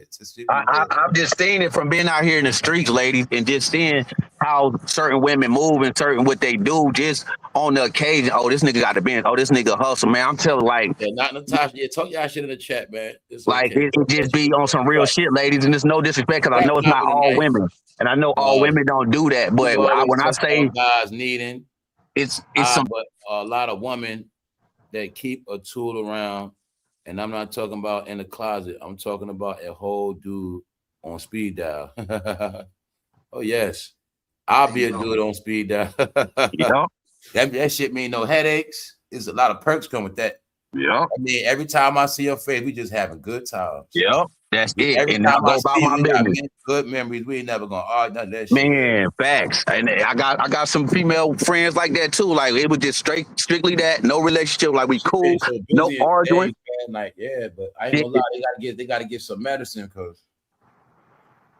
[SPEAKER 15] I'm just seeing it from being out here in the streets, ladies, and just seeing how certain women move and certain what they do just on the occasion. Oh, this nigga got the bench. Oh, this nigga hustle, man. I'm telling like,
[SPEAKER 1] Yeah, not Natasha. Yeah, talk y'all shit in the chat, man. It's
[SPEAKER 15] like
[SPEAKER 1] okay.
[SPEAKER 15] it just be on some real shit, ladies, and it's no disrespect because I know it's
[SPEAKER 1] Top
[SPEAKER 15] not
[SPEAKER 1] of the
[SPEAKER 15] all
[SPEAKER 1] night.
[SPEAKER 15] women, and I know all women don't do that. But
[SPEAKER 1] Always
[SPEAKER 15] when I
[SPEAKER 1] talk
[SPEAKER 15] say
[SPEAKER 1] about guys needing,
[SPEAKER 15] it's some
[SPEAKER 1] but a lot of women that keep a tool around, and I'm not talking about in the closet. I'm talking about a whole dude on speed dial. Oh yes, I'll be a dude on speed dial.
[SPEAKER 15] Yeah.
[SPEAKER 1] That shit mean no headaches. There's a lot of perks come with that.
[SPEAKER 15] Yeah.
[SPEAKER 1] I mean, every time I see your face, we just having good times.
[SPEAKER 15] Yeah. That's it.
[SPEAKER 1] Every
[SPEAKER 15] And
[SPEAKER 1] time
[SPEAKER 15] I
[SPEAKER 1] I
[SPEAKER 15] go about
[SPEAKER 1] see you,
[SPEAKER 15] my
[SPEAKER 1] we got
[SPEAKER 15] business.
[SPEAKER 1] good memories. We ain't never gonna argue none of that shit.
[SPEAKER 15] Man, facts. And I got some female friends like that too. Like it was just strictly that, no relationship. Like we cool,
[SPEAKER 1] So
[SPEAKER 15] no
[SPEAKER 1] busy
[SPEAKER 15] arguing.
[SPEAKER 1] day, man. Like, yeah, but I ain't gonna lie, they gotta get some medicine, cause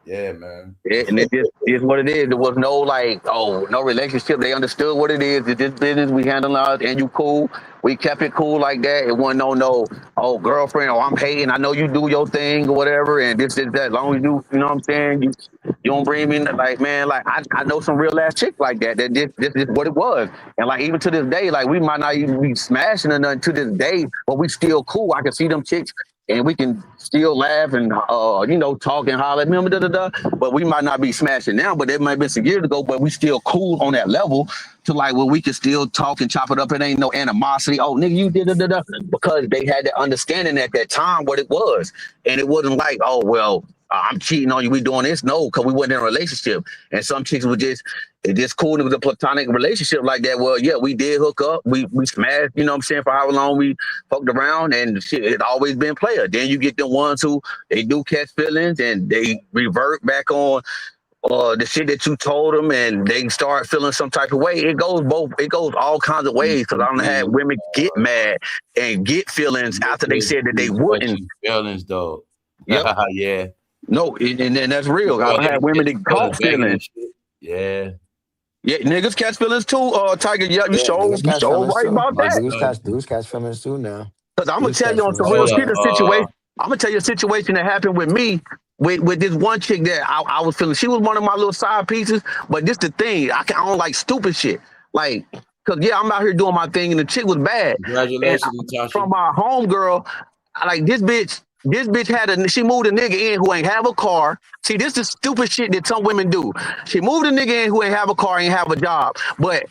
[SPEAKER 1] yeah, man.
[SPEAKER 15] And it just is what it is. There was no like, oh, no relationship. They understood what it is. It's this business. We handle ours, and you cool. We kept it cool like that. It wasn't no, oh, girlfriend, or I'm hating. I know you do your thing or whatever, and this is that. As long as you know what I'm saying, you don't bring me like, man, like I know some real ass chicks like that. That this is what it was. And like even to this day, like we might not even be smashing or nothing to this day, but we still cool. I can see them chicks. And we can still laugh and talk and holler, remember, but we might not be smashing now. But it might have been some years ago. But we still cool on that level to like where we can still talk and chop it up. It ain't no animosity. Oh, nigga, you did because they had that understanding at that time what it was, and it wasn't like, oh well, I'm cheating on you. We doing this? No, because we wasn't in a relationship. And some chicks were just cool. It was a platonic relationship like that. Well, yeah, we did hook up. We smashed, you know what I'm saying, for however long we fucked around, and shit, it always been player. Then you get the ones who they do catch feelings and they revert back on the shit that you told them, and they start feeling some type of way. It goes all kinds of ways, because I don't have women get mad and get feelings after they said that they wouldn't.
[SPEAKER 1] Feelings though.
[SPEAKER 15] Yep.
[SPEAKER 1] Yeah.
[SPEAKER 15] No, and that's real. I had women that caught feelings.
[SPEAKER 1] Yeah.
[SPEAKER 15] Yeah, niggas catch feelings too. Tiger, yeah, you so right about that.
[SPEAKER 5] Dudes catch feelings too now.
[SPEAKER 15] Because I'm gonna tell you on some real shit situation. I'm gonna tell you a situation that happened with me with this one chick that I was feeling. She was one of my little side pieces, but this the thing. I don't like stupid shit. Like, cause yeah, I'm out here doing my thing, and the chick was bad.
[SPEAKER 1] Congratulations, Natasha.
[SPEAKER 15] From my homegirl, like this bitch she moved a nigga in who ain't have a car. See, this is stupid shit that some women do. She moved a nigga in who ain't have a car, ain't have a job. But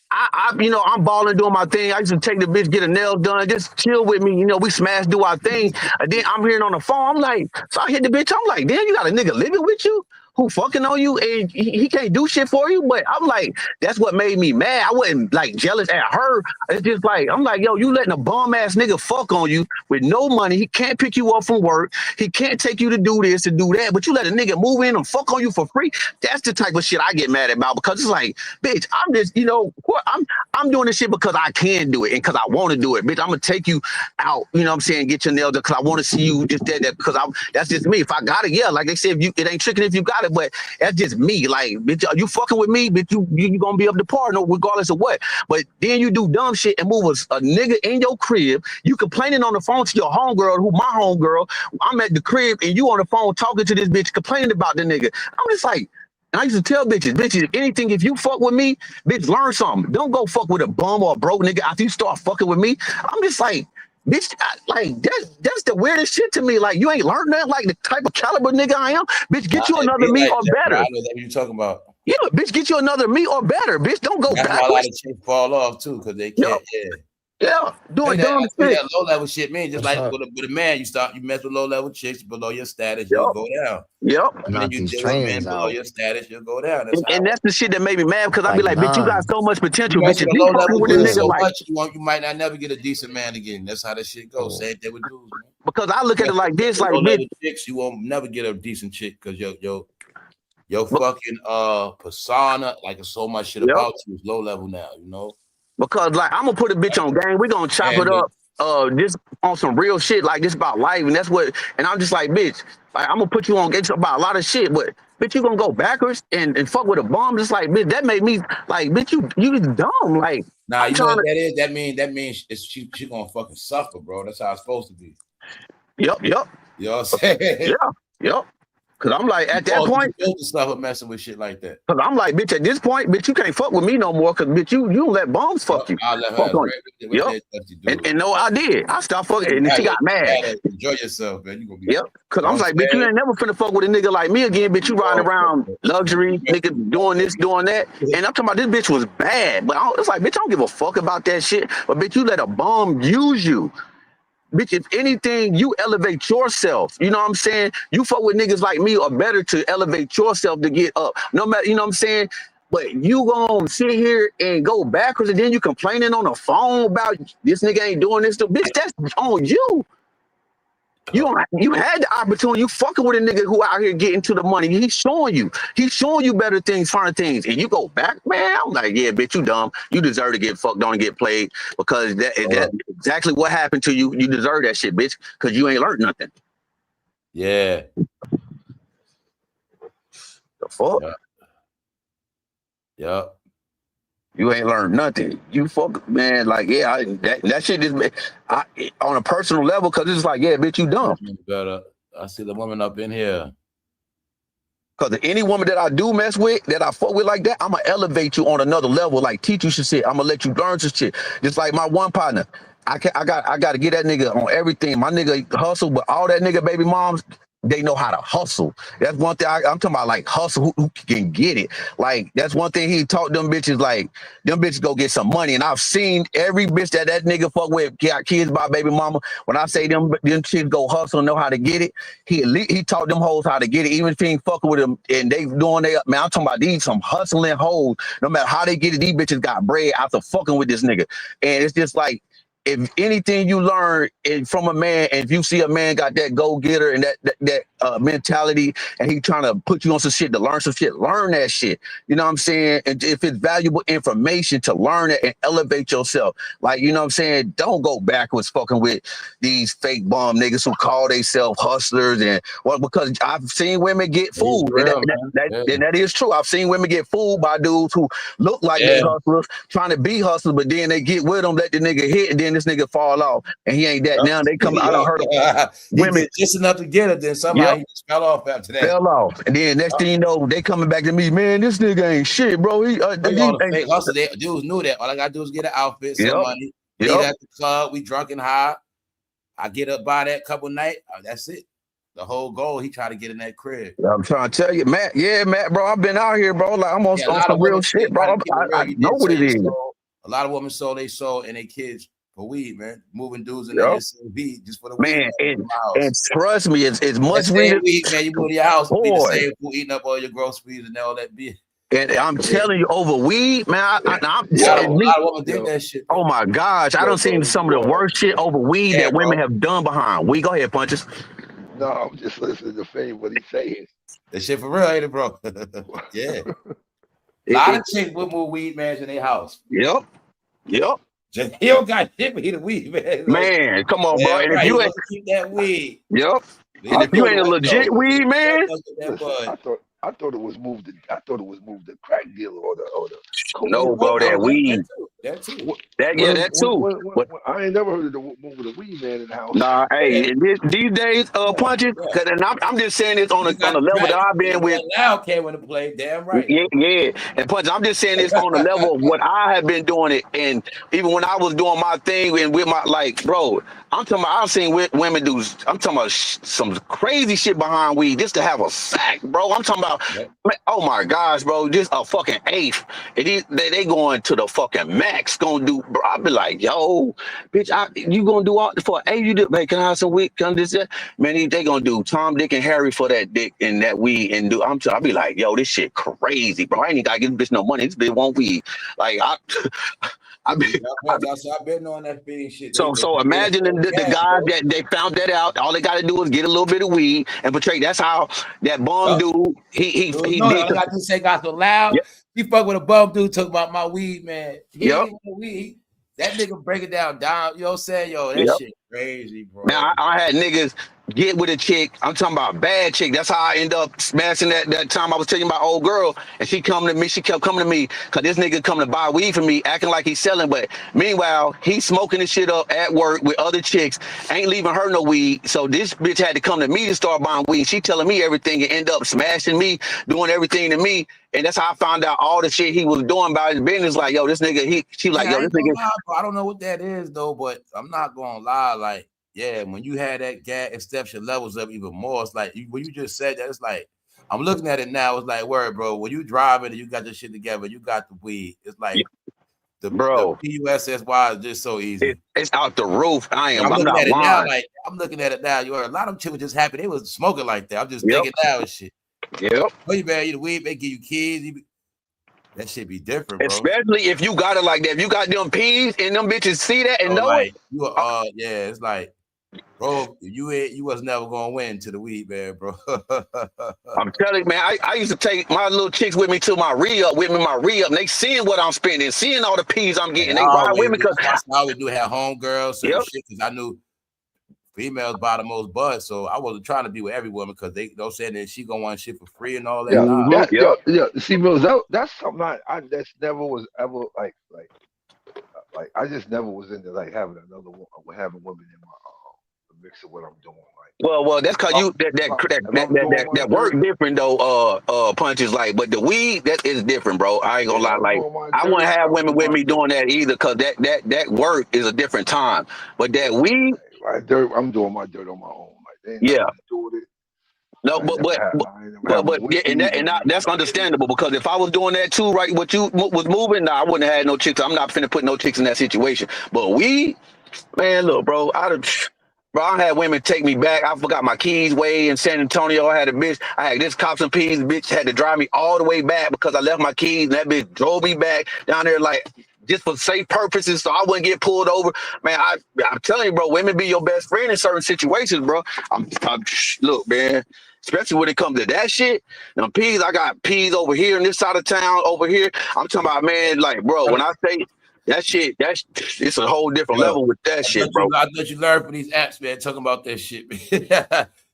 [SPEAKER 15] I'm balling, doing my thing. I used to take the bitch, get her nails done, just chill with me. We smash, do our thing. And then I'm hearing on the phone, I'm like, so I hit the bitch. I'm like, damn, you got a nigga living with you who fucking on you, and he can't do shit for you. But I'm like, that's what made me mad. I wasn't like jealous at her. It's just like, I'm like, yo, you letting a bum ass nigga fuck on you with no money. He can't pick you up from work. He can't take you to do this and do that. But you let a nigga move in and fuck on you for free. That's the type of shit I get mad about, because it's like, bitch, I'm just, I'm doing this shit because I can do it and because I want to do it. Bitch, I'm gonna take you out, you know what I'm saying, get your nails done because I want to see you just that because that's just me. If I got it, yeah, like they said, it ain't tricking if you got it, but that's just me. Like, bitch, are you fucking with me? Bitch, you gonna be up to par, no, regardless of what. But then you do dumb shit and move a nigga in your crib. You complaining on the phone to your homegirl, who my homegirl. I'm at the crib and you on the phone talking to this bitch, complaining about the nigga. I'm just like, and I used to tell bitches, if anything, if you fuck with me, bitch, learn something. Don't go fuck with a bum or a broke nigga after you start fucking with me. I'm just like, bitch, that's the weirdest shit to me. Like, you ain't learned that, like the type of caliber nigga I am. Bitch, get you another me or better.
[SPEAKER 1] I know that you're talking about.
[SPEAKER 15] Yeah, bitch, get you another me or better. Bitch, don't go backwards.
[SPEAKER 1] That's why a lot of chicks fall off too, because they can't.
[SPEAKER 15] Yeah, doing dumb shit.
[SPEAKER 1] That low level shit, man. Just like with a man, you mess with low level chicks below your status, you'll go down.
[SPEAKER 15] Yep.
[SPEAKER 1] And then you deal with men below your status, you'll go down.
[SPEAKER 15] And that's the shit that made me mad, because I be like, bitch, you got so much potential,
[SPEAKER 1] you
[SPEAKER 15] bitch. If you fucking with a nigga
[SPEAKER 1] so
[SPEAKER 15] like
[SPEAKER 1] much, you might not never get a decent man again. That's how that shit goes. Same thing with dudes, man.
[SPEAKER 15] Because I look at it like this, like
[SPEAKER 1] bitch, chicks, you won't never get a decent chick because your fucking persona, like it's so much shit about you, is low level now, you know.
[SPEAKER 15] Because like I'm gonna put a bitch on game, we gonna chop it up, just on some real shit, like this about life, and that's what. And I'm just like, bitch, like I'm gonna put you on game about a lot of shit, but bitch, you gonna go backwards and fuck with a bum? Just like, bitch, that made me like, bitch, you dumb, like.
[SPEAKER 1] Nah, you know what that is? That means she gonna fucking suffer, bro. That's how it's supposed to be.
[SPEAKER 15] Yep.
[SPEAKER 1] You know what I'm saying?
[SPEAKER 15] Yep. Cause I'm like, at that point,
[SPEAKER 1] you stop messing with shit like that.
[SPEAKER 15] Cause I'm like, bitch, at this point, bitch, you can't fuck with me no more. Cause bitch, you don't let bombs fuck you.
[SPEAKER 1] I'll let her.
[SPEAKER 15] Fuck on you. Yep. And no, I did. I stopped fucking, and she got mad.
[SPEAKER 1] Enjoy yourself, man. You gonna be.
[SPEAKER 15] Yep. Cause I'm like, bitch, you ain't never finna fuck with a nigga like me again, bitch. You riding around luxury, nigga, doing this, doing that. And I'm talking about this bitch was bad, but it's like, bitch, I don't give a fuck about that shit. But bitch, you let a bomb use you. Bitch, if anything, you elevate yourself. You know what I'm saying? You fuck with niggas like me are better to elevate yourself to get up. No matter, you know what I'm saying? But you gonna sit here and go backwards and then you complaining on the phone about this nigga ain't doing this. Bitch, that's on you. You had the opportunity. You fucking with a nigga who out here getting to the money. He's showing you better things, finer things, and you go back, man. I'm like, yeah, bitch, you dumb. You deserve to get fucked on and get played because that's exactly what happened to you. You deserve that shit, bitch, because you ain't learned nothing.
[SPEAKER 1] Yeah.
[SPEAKER 15] The fuck?
[SPEAKER 1] Yep.
[SPEAKER 15] You ain't learned nothing. You fuck, man. Like, yeah, that shit is on a personal level because it's like, yeah, bitch, you dumb.
[SPEAKER 1] Better. I see the woman up in here.
[SPEAKER 15] Because any woman that I do mess with, that I fuck with like that, I'm going to elevate you on another level, like teach you some shit. I'm going to let you learn some shit. Just like my one partner. I got to get that nigga on everything. My nigga hustle, but all that nigga baby moms, they know how to hustle. That's one thing I'm talking about, like hustle, who can get it. Like, that's one thing he taught them bitches, like, them bitches go get some money. And I've seen every bitch that nigga fuck with, got kids by baby mama. When I say them kids go hustle and know how to get it, he taught them hoes how to get it, even if he ain't fucking with them and they doing man, I'm talking about these some hustling hoes. No matter how they get it, these bitches got bread after fucking with this nigga. And it's just like, if anything you learn from a man, and if you see a man got that go-getter and that mentality, and he trying to put you on some shit to learn some shit, learn that shit. You know what I'm saying? And if it's valuable information to learn it and elevate yourself, like, you know what I'm saying? Don't go backwards fucking with these fake bum niggas who call themselves hustlers. And because I've seen women get fooled. And that is true. I've seen women get fooled by dudes who look like they hustlers, trying to be hustlers, but then they get with them, let the nigga hit, and then this nigga fall off, and he ain't that. Now they come. I don't heard of women
[SPEAKER 1] just enough to get it. Then somehow he just fell off after that.
[SPEAKER 15] Fell off, and then next thing you know, they coming back to me. Man, this nigga ain't shit, bro. He
[SPEAKER 1] fake hustle. Dudes knew that. All I gotta do is get an outfit, some money. Meet at the club. We drunk and high. I get up by that couple night. That's it. The whole goal. He tried to get in that crib.
[SPEAKER 15] I'm trying to tell you, Matt. Yeah, Matt, bro. I've been out here, bro. Like I'm on some real shit, bro. I know what it is.
[SPEAKER 1] A lot of women sold they soul and their kids for weed, man. Moving dudes in there weed just for the
[SPEAKER 15] man.
[SPEAKER 1] Weed,
[SPEAKER 15] and trust me, it's much
[SPEAKER 1] weed, man. You go to your house, be the same food, eating up all your groceries and all that beer.
[SPEAKER 15] And I'm telling you, over weed, man.
[SPEAKER 1] A lot of women did that shit.
[SPEAKER 15] Oh my gosh, I done seen some of the worst shit over weed that women have done behind weed. Go ahead, Punches.
[SPEAKER 14] No, I'm just listening to Fame what he's saying.
[SPEAKER 1] That shit for real, ain't it, bro? Yeah. A lot of chicks with more weed man in their house.
[SPEAKER 15] Yep.
[SPEAKER 1] He don't got shit for the weed, man.
[SPEAKER 15] Man, come on, bro. And if you ain't
[SPEAKER 1] keep that weed.
[SPEAKER 15] Yep. And if you ain't a legit weed, man.
[SPEAKER 14] I thought it was moved. I thought it was moved the crack dealer or the.
[SPEAKER 15] No, bro, that weed.
[SPEAKER 1] That too.
[SPEAKER 15] That too.
[SPEAKER 14] I ain't never heard of the move with a weed man in the house.
[SPEAKER 15] Nah, hey, these days, Punches. And I'm just saying this on a level that I've been with.
[SPEAKER 1] Now came into play, damn right.
[SPEAKER 15] Yeah. And Punches, I'm just saying this on the level of what I have been doing it, and even when I was doing my thing and with my bro, I'm talking about I've seen women do. I'm talking about some crazy shit behind weed just to have a sack, bro. I'm talking about. Oh my gosh, bro, just a fucking eighth. And they going to the fucking max, gonna do, bro. I be like, yo, bitch, you gonna do all for hey, you do, man, can I have some weed? Can this that? Man, they gonna do Tom, Dick, and Harry for that dick and that weed and do. I be like, yo, this shit crazy, bro. I ain't gotta give this bitch no money. This bitch want weed. Like I've
[SPEAKER 1] been on that big shit.
[SPEAKER 15] So imagine the guys that they found that out. All they got to do is get a little bit of weed and portray. That's how that bum dude. He did.
[SPEAKER 1] I got to say, got so loud. Yep. He fuck with a bum dude. Talk about my weed, man. Weed. That nigga break it down. You know what I'm saying? Yo, that shit crazy, bro.
[SPEAKER 15] Now I had niggas get with a chick. I'm talking about a bad chick. That's how I end up smashing that time I was telling you about old girl. And she come to me. She kept coming to me because this nigga coming to buy weed from me, acting like he's selling. But meanwhile, he's smoking this shit up at work with other chicks. Ain't leaving her no weed. So this bitch had to come to me to start buying weed. She telling me everything and end up smashing me, doing everything to me. And that's how I found out all the shit he was doing about his business. Like, yo, this nigga, she like, yo, this nigga.
[SPEAKER 1] I don't know what that is though, but I'm not gonna lie. Like, yeah, when you had that gas, it steps your levels up even more. It's like when you just said that, it's like I'm looking at it now. It's like, word, bro. When you driving and you got this shit together, you got the weed. It's like the PUSSY is just so easy.
[SPEAKER 15] It's out the roof. I'm
[SPEAKER 1] looking
[SPEAKER 15] not
[SPEAKER 1] at it
[SPEAKER 15] lying.
[SPEAKER 1] now. Like I'm looking at it now. You a lot of them chicks just happy. They was smoking like that. I'm just thinking now and shit.
[SPEAKER 15] Yep.
[SPEAKER 1] Oh, you better eat the weed. They give you keys. That shit be different, bro.
[SPEAKER 15] Especially if you got it like that. If you got them peas and them bitches see that and know
[SPEAKER 1] like,
[SPEAKER 15] it.
[SPEAKER 1] Yeah, it's like, bro, you was never gonna win to the weed, man, bro.
[SPEAKER 15] I'm telling you, man, I used to take my little chicks with me to my re-up, and they seeing what I'm spending, seeing all the peas I'm getting. They ride with me because
[SPEAKER 1] I always do have homegirls, certain shit, because I knew females buy the most buzz, so I wasn't trying to be with every woman because they don't say that she gonna want shit for free and all that.
[SPEAKER 14] Yeah. See, Mills, that's something that's never was ever like I just never was into like having having women in my mix of what I'm doing. Like,
[SPEAKER 15] well, that's because you that work different though. Punches like, but the weed that is different, bro. I ain't gonna lie. Like, I wouldn't have women with me doing that either, because that work is a different time. But that weed,
[SPEAKER 14] I'm doing my dirt on my own. Like, they ain't nothing to do with it.
[SPEAKER 15] No, that's understandable, because if I was doing that too, right, what you was moving, I wouldn't have had no chicks. I'm not finna put no chicks in that situation. But we, man, look, bro, I had women take me back. I forgot my keys way in San Antonio. I had this cops and peas. Bitch had to drive me all the way back because I left my keys, and that bitch drove me back down there like just for safe purposes, so I wouldn't get pulled over. Man, I'm telling you, bro, women be your best friend in certain situations, bro. Look, man. Especially when it comes to that shit. Now, peas, I got peas over here in this side of town, over here. I'm talking about, man, like, bro, when I say that shit, it's a whole different level with that shit, bro.
[SPEAKER 1] I thought you learned from these apps, man, talking about that shit.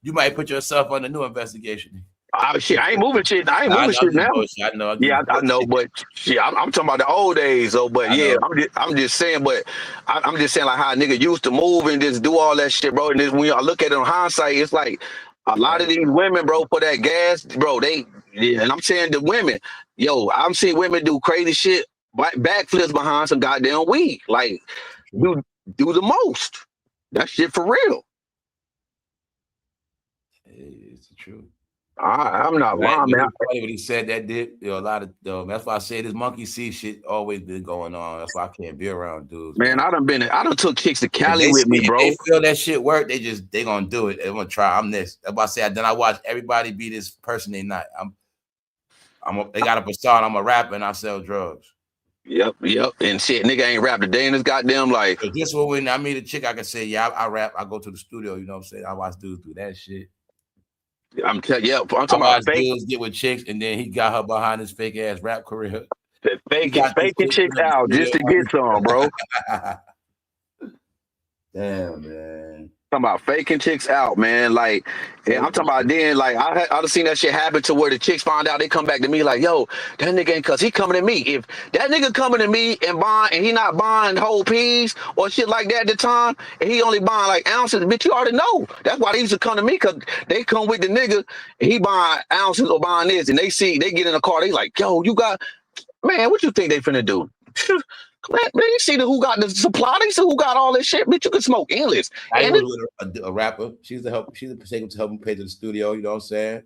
[SPEAKER 1] You might put yourself on a new investigation.
[SPEAKER 15] Shit, I ain't moving shit. I ain't moving shit now.
[SPEAKER 1] I know.
[SPEAKER 15] Yeah, I know, but shit, I'm talking about the old days, though. But yeah, I'm just saying. But I'm just saying, like, how a nigga used to move and just do all that shit, bro. And then when I look at it in hindsight, it's like a lot of these women, bro, for that gas, bro. And I'm saying the women, I'm seeing women do crazy shit, backflips behind some goddamn weed. Like, do the most. That shit for real.
[SPEAKER 1] It's the truth.
[SPEAKER 15] I'm not lying, man.
[SPEAKER 1] Funny when he said that did a lot of that's why I say this monkey see shit always been going on. That's why I can't be around dudes.
[SPEAKER 15] Man, I done took chicks to Cali with me, bro.
[SPEAKER 1] If they feel that shit work, they gonna do it. They gonna try. I'm this. That's why I say then I watch everybody be this person they not. They got a persona. I'm a rapper and I sell drugs.
[SPEAKER 15] Yep. And shit, nigga ain't rap a day in his goddamn life.
[SPEAKER 1] So just when I meet a chick, I can say, yeah, I rap. I go to the studio. You know what I'm saying? I watch dudes do that shit.
[SPEAKER 15] I'm talking about fake
[SPEAKER 1] dudes get with chicks, and then he got her behind his fake ass rap career.
[SPEAKER 15] Faking chicks out just to get some, bro.
[SPEAKER 1] Damn, man.
[SPEAKER 15] Talking about faking chicks out, man. Like, I'm talking about then, like, I've seen that shit happen to where the chicks find out, they come back to me like, yo, that nigga ain't, cause he coming to me. If that nigga coming to me and he not buying whole peas or shit like that at the time, and he only buying like ounces, bitch, you already know. That's why they used to come to me, cause they come with the nigga, and he buying ounces or buying this, and they get in the car, they like, yo, man, what you think they finna do? Man, you see who got the supply? They see who got all this shit. Bitch, you can smoke endless.
[SPEAKER 1] I was with a rapper. She's the person to help him pay to the studio. You know what I'm saying?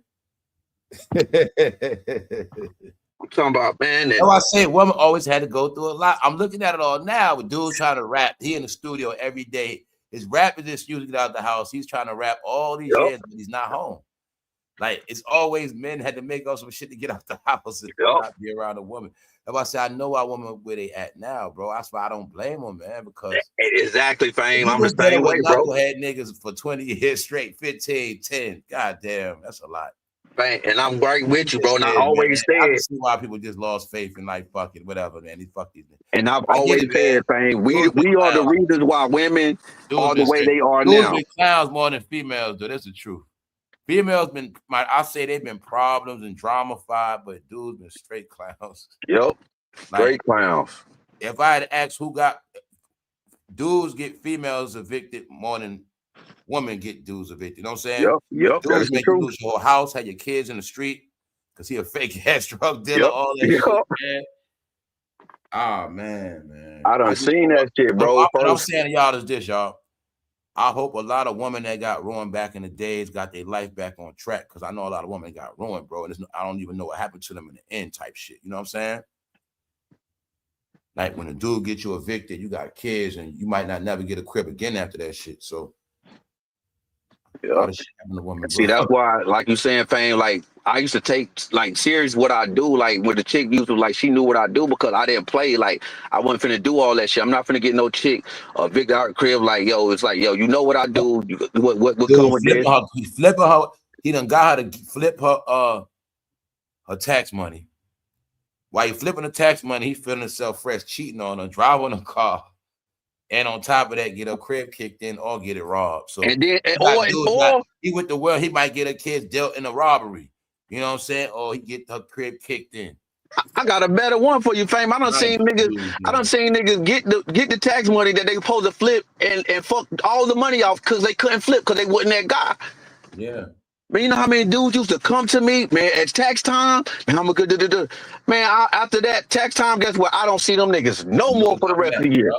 [SPEAKER 15] I'm talking about, man.
[SPEAKER 1] That's why I say women always had to go through a lot. I'm looking at it all now with dudes trying to rap. He in the studio every day. His rap is just using it out the house. He's trying to rap all these years, but he's not home. Like, it's always men had to make up some shit to get out the house and not be around a woman. That's why I say I know our woman where they at now, bro. That's why I don't blame them, man, because
[SPEAKER 15] exactly, fame. I'm the same way, bro.
[SPEAKER 1] Had niggas for 20 years straight, 15, 10. God damn, that's a lot.
[SPEAKER 15] And I'm right with you, bro. And I
[SPEAKER 1] Yeah, man.
[SPEAKER 15] always
[SPEAKER 1] I can
[SPEAKER 15] said,
[SPEAKER 1] see why people just lost faith in like fuck it, whatever, man. These fuck these.
[SPEAKER 15] and I've
[SPEAKER 1] I get
[SPEAKER 15] always
[SPEAKER 1] it, man.
[SPEAKER 15] said, Fame, we
[SPEAKER 1] Dudes been
[SPEAKER 15] are the
[SPEAKER 1] clowns.
[SPEAKER 15] reasons why women
[SPEAKER 1] Dudes
[SPEAKER 15] are the
[SPEAKER 1] been
[SPEAKER 15] way
[SPEAKER 1] straight.
[SPEAKER 15] they are
[SPEAKER 1] Dudes
[SPEAKER 15] now.
[SPEAKER 1] been clowns more than females, though. That's the truth. Females been, I say they've been problems and drama-fied, but dudes been straight clowns.
[SPEAKER 15] Yep, straight clowns.
[SPEAKER 1] If I had asked who got, dudes get females evicted more than women get dudes evicted. You know what I'm saying?
[SPEAKER 15] Yep,
[SPEAKER 1] Dudes make you lose your whole house, have your kids in the street, because he a fake ass drug dealer, all that shit, man. Oh, man.
[SPEAKER 15] I done seen that shit, bro.
[SPEAKER 1] What I'm saying to y'all is this, y'all. I hope a lot of women that got ruined back in the days got their life back on track, because I know a lot of women got ruined, bro. And I don't even know what happened to them in the end type shit. You know what I'm saying? Like when a dude gets you evicted, you got kids, and you might not never get a crib again after that shit. So,
[SPEAKER 15] see, that's why, like you saying, Fame, like I used to take like serious what I do, like when the chick used to, like, she knew what I do, because I didn't play. Like I wasn't finna do all that shit. I'm not finna get no chick evicted out crib. Like, yo, it's like, yo, you know what I do. What come with this?
[SPEAKER 1] He's flipping her. He done got her to flip her tax money. While he flipping the tax money, he feeling himself fresh, cheating on her, driving a car, and on top of that, get her crib kicked in or get it robbed. So
[SPEAKER 15] and then
[SPEAKER 1] he went to well, he might get her kids dealt in a robbery. You know what I'm saying? Or he get her crib kicked in.
[SPEAKER 15] I got a better one for you, Fame. I done seen niggas get the tax money that they supposed to flip and fuck all the money off because they couldn't flip because they wasn't that guy.
[SPEAKER 1] Yeah.
[SPEAKER 15] Man, you know how many dudes used to come to me, man, it's tax time, and I'm a good man. After that tax time, guess what? I don't see them niggas no more for the rest of the year.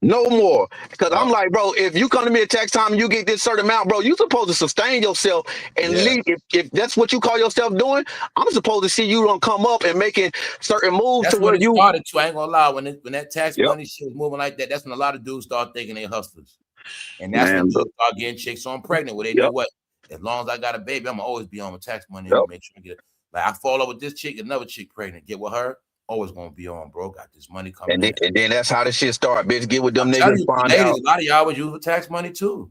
[SPEAKER 15] No more. Because I'm like, bro, if you come to me at tax time and you get this certain amount, bro, you supposed to sustain yourself and leave. If that's what you call yourself doing, I'm supposed to see you don't come up and making certain moves
[SPEAKER 1] that's
[SPEAKER 15] to where you
[SPEAKER 1] started to. I ain't gonna lie, when that tax money shit was moving like that, that's when a lot of dudes start thinking they hustlers. And that's when dudes start getting chicks on pregnant where they know what, as long as I got a baby, I'm gonna always be on my tax money and make sure I get it. Like I fall over with this chick, another chick pregnant, get with her. Always gonna be on, bro. Got this money coming in.
[SPEAKER 15] And then that's how the shit start, bitch. Get with them niggas. Find out.
[SPEAKER 1] A lot of y'all would use for tax money too.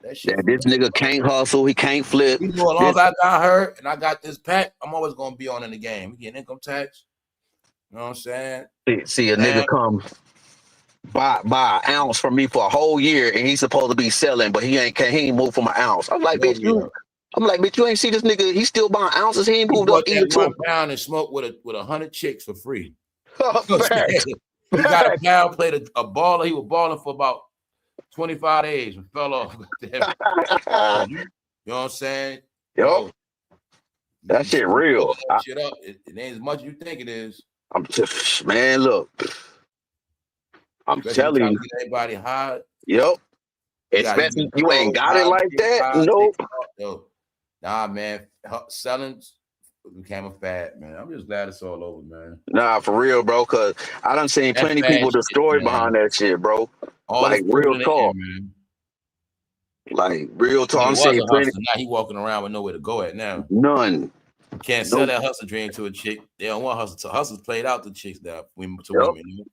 [SPEAKER 15] That shit. This nigga can't hustle. He can't flip.
[SPEAKER 1] You know, as long as I got her and I got this pack, I'm always gonna be on in the game. We get income tax. You know what I'm saying?
[SPEAKER 15] See a nigga come buy an ounce from me for a whole year, and he's supposed to be selling, but he ain't moved from an ounce. I'm like, bitch, you ain't see this nigga. He's still buying ounces. He ain't moved up either.
[SPEAKER 1] That 1 pound and smoke with 100 chicks for free. He got a pound, played a baller. He was balling for about 25 days and fell off. You know what I'm saying?
[SPEAKER 15] Yo, that shit real.
[SPEAKER 1] That shit up. It ain't as much as you think it is.
[SPEAKER 15] I'm just, man, look. I'm telling you.
[SPEAKER 1] Get everybody high.
[SPEAKER 15] Yep. Especially you ain't got it like that. Nope.
[SPEAKER 1] Nah, man. Selling became a fad, man. I'm just glad it's all over, man.
[SPEAKER 15] Nah, for real, bro. Cause I done seen plenty people destroyed behind that shit, bro.
[SPEAKER 1] All
[SPEAKER 15] like real talk,
[SPEAKER 1] man.
[SPEAKER 15] Like real talk. I'm saying plenty.
[SPEAKER 1] Now he walking around with nowhere to go at now.
[SPEAKER 15] None.
[SPEAKER 1] Can't sell that hustle dream to a chick. They don't want hustle. So hustle's played out to chicks now. To women. You know?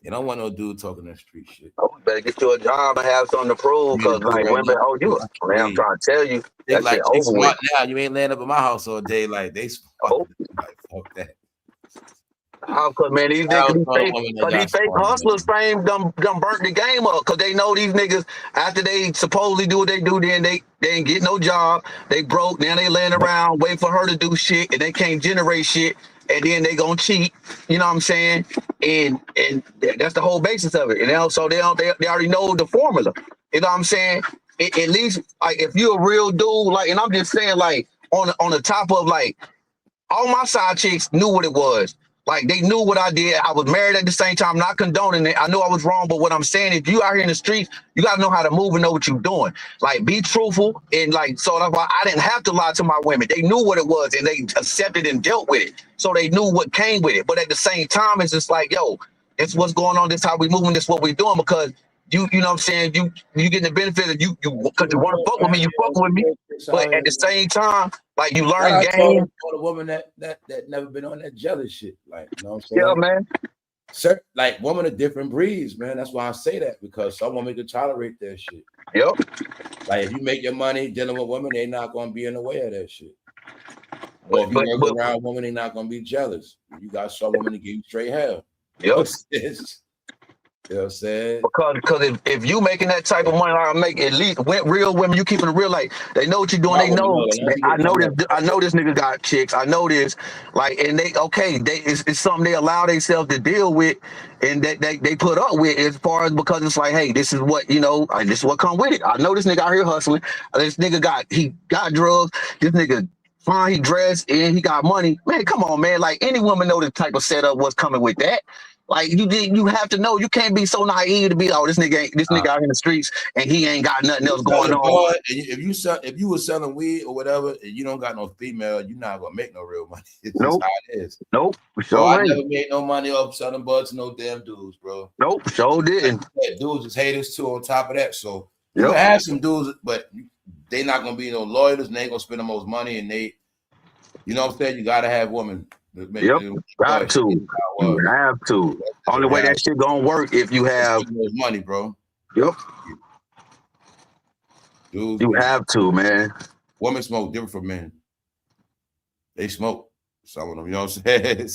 [SPEAKER 1] They don't want no dude talking that street shit.
[SPEAKER 15] Oh, better get you a job and have something to prove, because like women, man, I'm trying to tell you, that
[SPEAKER 1] like
[SPEAKER 15] shit over with.
[SPEAKER 1] Now you ain't laying up in my house all day. Like they smart. Like, fuck that.
[SPEAKER 15] How could, man, these niggas, these fake hustlers fame done burnt the game up, because they know these niggas, after they supposedly do what they do, then they ain't get no job, they broke, now they laying around waiting for her to do shit, and they can't generate shit, and then they gonna cheat, you know what I'm saying? And that's the whole basis of it. And also they already know the formula, you know what I'm saying? At least, like, if you're a real dude, like, and I'm just saying, like, on the top of, like, all my side chicks knew what it was. Like, they knew what I did. I was married at the same time, not condoning it. I knew I was wrong, but what I'm saying, if you out here in the streets, you got to know how to move and know what you're doing. Like, be truthful. And, like, so that's why I didn't have to lie to my women. They knew what it was, and they accepted and dealt with it. So they knew what came with it. But at the same time, it's just like, yo, it's what's going on. This how we moving. This what we doing, because you know what I'm saying? You getting the benefit of you because you want to fuck with me, you fuck with me. But at the same time, like, you learn game.
[SPEAKER 1] For the woman that never been on that jealous shit, like, you know what I'm saying?
[SPEAKER 15] Yeah, man.
[SPEAKER 1] Sir, like, women are different breeds, man. That's why I say that, because some women can tolerate that shit.
[SPEAKER 15] Yep.
[SPEAKER 1] Like, if you make your money dealing with women, they're not gonna be in the way of that shit. Or if you work around a woman, they're not gonna be jealous. You got some women to give you straight hell.
[SPEAKER 15] Yep.
[SPEAKER 1] You know what I'm saying?
[SPEAKER 15] Because if you making that type of money, like I make, at least real women, you keeping it real, like they know what you're doing. They know. I know this nigga got chicks. I know this. Like, and it's something they allow themselves to deal with, and that they put up with as far as because it's like, hey, this is what this is what come with it. I know this nigga out here hustling. This nigga got drugs. This nigga fine, he dressed and he got money. Man, come on, man. Like any woman know the type of setup what's coming with that. Like you have to know. You can't be so naive to be, oh, this nigga out in the streets and he ain't got nothing else going on.
[SPEAKER 1] If you were selling weed or whatever and you don't got no female, you're not gonna make no real money. It's
[SPEAKER 15] nope.
[SPEAKER 1] Just how it is.
[SPEAKER 15] Nope.
[SPEAKER 1] Bro, I never made no money off selling buds to no damn dudes, bro.
[SPEAKER 15] Nope. Sure didn't.
[SPEAKER 1] Dudes is haters too on top of that. So you can have some dudes, but they not gonna be no lawyers and they ain't gonna spend the most money and they, you know what I'm saying? You gotta have women.
[SPEAKER 15] Got to. You have to. Only way that shit gonna work if you have
[SPEAKER 1] money, bro.
[SPEAKER 15] Yep.
[SPEAKER 1] Dudes,
[SPEAKER 15] you have to, man.
[SPEAKER 1] Women smoke different from men. They smoke. Some of them, you know what I'm saying?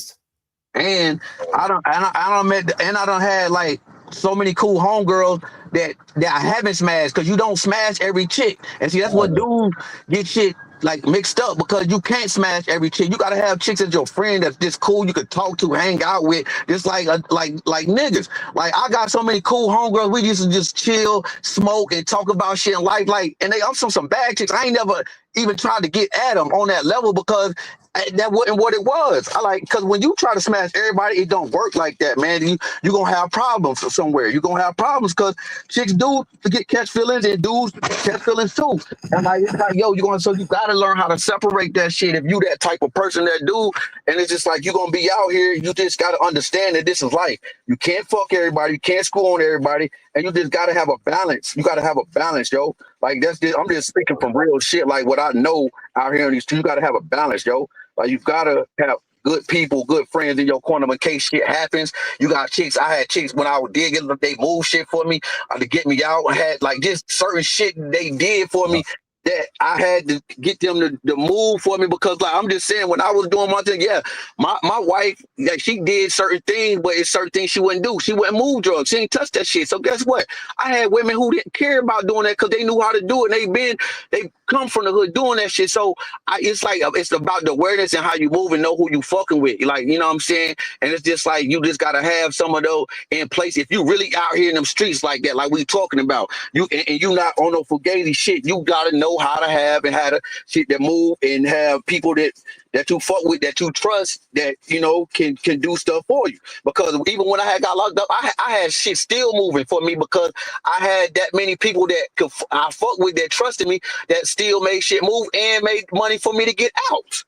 [SPEAKER 15] And I don't had like so many cool homegirls that I haven't smashed, because you don't smash every chick. And see, that's what dudes get shit like mixed up, because you can't smash every chick. You gotta have chicks as your friend that's just cool, you could talk to, hang out with, just like niggas. Like I got so many cool homegirls, we used to just chill, smoke, and talk about shit in life. Like, and I'm some bad chicks. I ain't never even tried to get at them on that level, because that wasn't what it was. Because when you try to smash everybody, it don't work like that, man. You gonna have problems somewhere. You gonna have problems because chicks do catch feelings and dudes catch feelings too. And like it's like, yo, so you gotta learn how to separate that shit if you that type of person that do. And it's just like you're gonna be out here, you just gotta understand that this is life. You can't fuck everybody, you can't screw on everybody, and you just gotta have a balance. You gotta have a balance, yo. Like I'm just speaking from real shit, like what I know out here in these two. You gotta have a balance, yo. Like you gotta have good people, good friends in your corner in case shit happens. You got chicks. I had chicks when I was digging, they move shit for me to get me out. I had like just certain shit they did for me that I had to get them to move for me, because like I'm just saying, when I was doing my thing, my wife, like she did certain things, but it's certain things she wouldn't do. She wouldn't move drugs. She didn't touch that shit. So guess what? I had women who didn't care about doing that because they knew how to do it. They come from the hood doing that shit. So it's like it's about the awareness and how you move and know who you fucking with. Like, you know what I'm saying? And it's just like you just gotta have some of those in place. If you really out here in them streets like that, like we talking about, you not on no fugazi shit, you gotta know how to have and how to shit that move and have people that you fuck with, that you trust, that can do stuff for you. Because even when I got locked up, I had shit still moving for me, because I had that many people that I fuck with that trusted me, that still made shit move and made money for me to get out.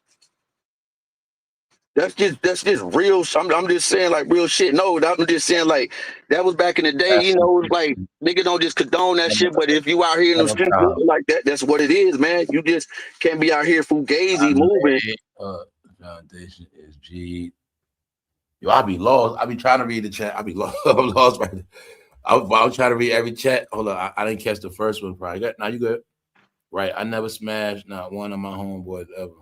[SPEAKER 15] That's just real. I'm just saying, like, real shit. No, I'm just saying, like, that was back in the day. Like, niggas don't just condone that shit. But if you out here in the streets like that, that's what it is, man. You just can't be out here fugazi moving.
[SPEAKER 1] Foundation is G. Yo, I be lost. I be trying to read the chat. I be lost. I'm lost right now. I'm trying to read every chat. Hold on, I didn't catch the first one. Probably. Now you good? Right. I never smashed not one of my homeboys ever.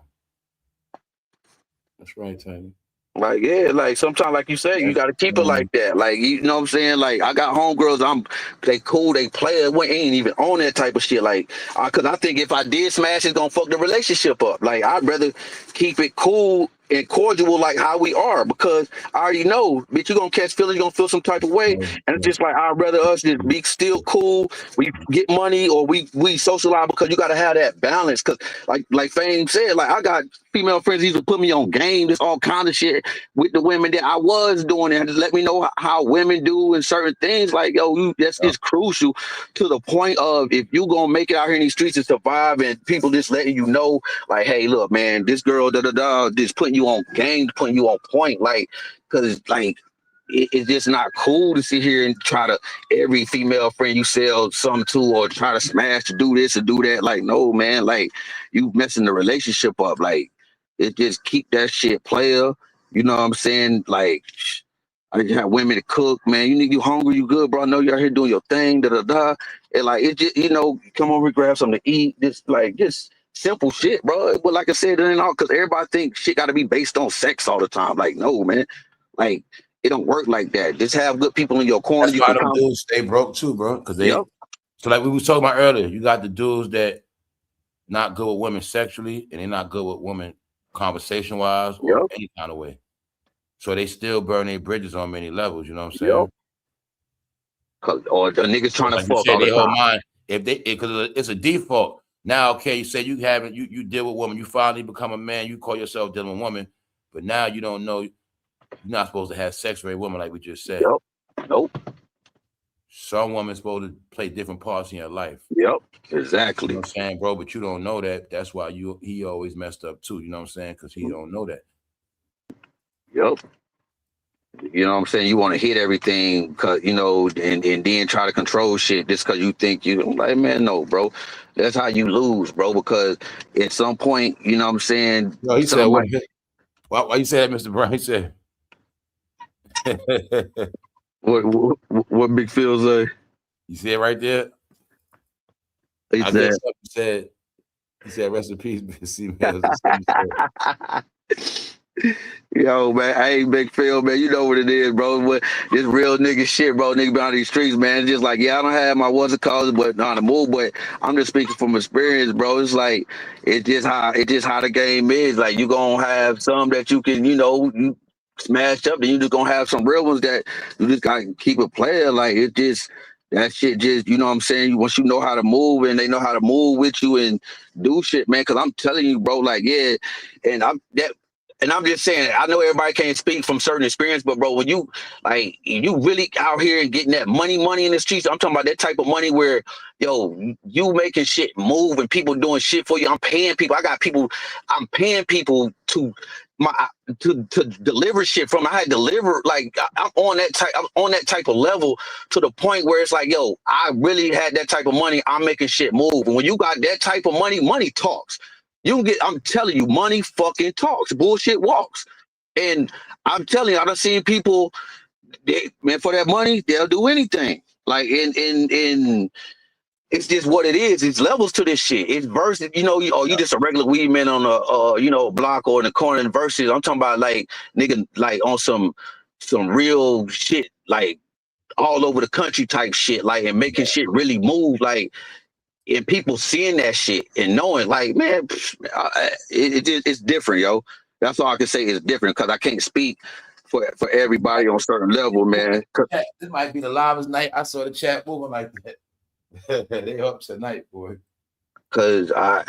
[SPEAKER 1] That's right, Tony.
[SPEAKER 15] Like, yeah, like sometimes, like you said, you got to keep it like that. Like, you know what I'm saying? Like, I got homegirls, they cool, they play, we ain't even on that type of shit. Like, because I think if I did smash, it's going to fuck the relationship up. Like, I'd rather keep it cool and cordial like how we are, because I already know, bitch, you're going to catch feelings, you're going to feel some type of way. And it's just like, I'd rather us just be still cool. We get money or we socialize, because you got to have that balance. Because like Fame said, like, I got female friends used to put me on game, just all kind of shit with the women that I was doing, and just let me know how women do and certain things. Like, yo, that's just crucial to the point of, if you gonna make it out here in these streets and survive, and people just letting you know, like, hey, look, man, this girl just putting you on game, putting you on point, like, because like it's just not cool to sit here and try to every female friend you sell something to or try to smash to do this or do that. Like, no, man, like, you messing the relationship up. Like, it just keep that shit player. You know what I'm saying? Like, I just have women to cook, man. You hungry, you good, bro. I know you're out here doing your thing, And like, it just, come over, grab something to eat. Just simple shit, bro. But like I said, it ain't all because everybody think shit got to be based on sex all the time. Like, no, man. Like, it don't work like that. Just have good people in your corner.
[SPEAKER 1] That's
[SPEAKER 15] You
[SPEAKER 1] why
[SPEAKER 15] can
[SPEAKER 1] them
[SPEAKER 15] come.
[SPEAKER 1] dudes stay broke too, bro. Because they, so like we was talking about earlier, you got the dudes that not good with women sexually, and they're not good with women conversation wise or any kind of way. So they still burn their bridges on many levels. You know what I'm saying?
[SPEAKER 15] Or the niggas trying to
[SPEAKER 1] like you
[SPEAKER 15] fuck
[SPEAKER 1] said,
[SPEAKER 15] all the
[SPEAKER 1] they whole
[SPEAKER 15] time.
[SPEAKER 1] mind if they because it's a default. Now, okay, you say you haven't you deal with women, you finally become a man, you call yourself dealing with women, but now you don't know you're not supposed to have sex with a woman like we just said.
[SPEAKER 15] Nope.
[SPEAKER 1] Some women's supposed to play different parts in your life.
[SPEAKER 15] Exactly.
[SPEAKER 1] You know what I'm saying, bro? But you don't know that. That's why he always messed up too. You know what I'm saying? Because he don't know that.
[SPEAKER 15] You know what I'm saying? You want to hit everything, cause you know, and then try to control shit just because you think you. I'm like, man, no, bro. That's how you lose, bro. Because at some point, you know what I'm saying.
[SPEAKER 1] No, he said, why you say that, Mr. Brown? He said,
[SPEAKER 15] what Big Phil say?
[SPEAKER 1] You see it right there?
[SPEAKER 15] He
[SPEAKER 1] said, rest in peace, females.
[SPEAKER 15] Yo, man, I ain't Big Phil, man. You know what it is, bro. But this real nigga shit, bro. Nigga behind these streets, man. It's just like, yeah, I don't have my what's it called, but on the move. But I'm just speaking from experience, bro. It's like it's just how the game is. Like you gonna have some that you can, you smash up, then you just gonna have some real ones that you just gotta keep it playing. Like it just. That shit just, you know what I'm saying? Once you know how to move and they know how to move with you and do shit, man. Cause I'm telling you, bro, like, yeah. And I'm just saying, I know everybody can't speak from certain experience, but bro, when you really out here and getting that money in the streets, I'm talking about that type of money where, yo, you making shit move and people doing shit for you. I'm paying people. I'm paying people to deliver shit from. I had deliver like I'm on that type of level to the point where it's like, yo, I really had that type of money. I'm making shit move. And when you got that type of money talks. I'm telling you, money fucking talks. Bullshit walks. And I'm telling you, I done seen people, man, for that money, they'll do anything. Like in it's just what it is. It's levels to this shit. It's versus, you just a regular weed man on a block or in the corner and versus. I'm talking about like nigga like on some real shit, like all over the country type shit, like and making shit really move, like. And people seeing that shit and knowing, like, man, it's different, yo. That's all I can say is different because I can't speak for everybody on a certain level, man.
[SPEAKER 1] This might be the livest night I saw the chat moving like that. They up tonight, boy.
[SPEAKER 15] Because I'm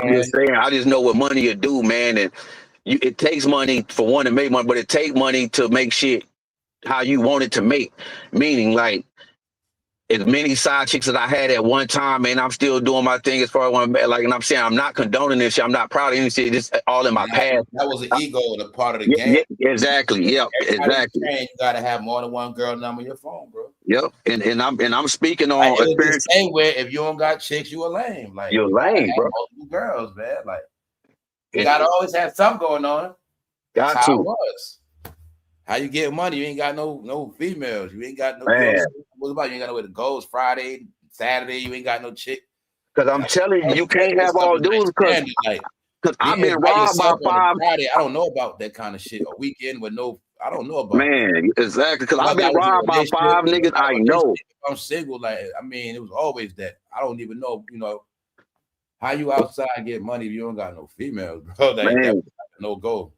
[SPEAKER 15] just saying, I just know what money you do, man. And it takes money for one to make money, but it takes money to make shit how you want it to make. Meaning, like, as many side chicks that I had at one time, man, I'm still doing my thing as far as and I'm saying I'm not condoning this shit. I'm not proud of any shit. It's all in my past.
[SPEAKER 1] That was an ego and a part of the game.
[SPEAKER 15] Yeah, exactly. Yep. Exactly.
[SPEAKER 1] You gotta have more than one girl number on your phone, bro.
[SPEAKER 15] Yep. And I'm speaking on
[SPEAKER 1] experience. The same way if you don't got chicks, you a lame. Like
[SPEAKER 15] you're lame, bro.
[SPEAKER 1] Multiple girls, man. Like you gotta always have something going on.
[SPEAKER 15] Got to.
[SPEAKER 1] How it was. How you get money? You ain't got no females. You ain't got no girls. What about you? Ain't got nowhere to go. It's Friday, Saturday. You ain't got no chick.
[SPEAKER 15] Because I'm telling you, you can't have all dudes. Because I've been robbed by 5.
[SPEAKER 1] Friday, I don't know about that kind of shit. A weekend with I don't know about.
[SPEAKER 15] Man, exactly. Because I've been robbed by 5 niggas. I know.
[SPEAKER 1] If I'm single, it was always that. I don't even know. How you outside get money if you don't got no females, bro? That no go.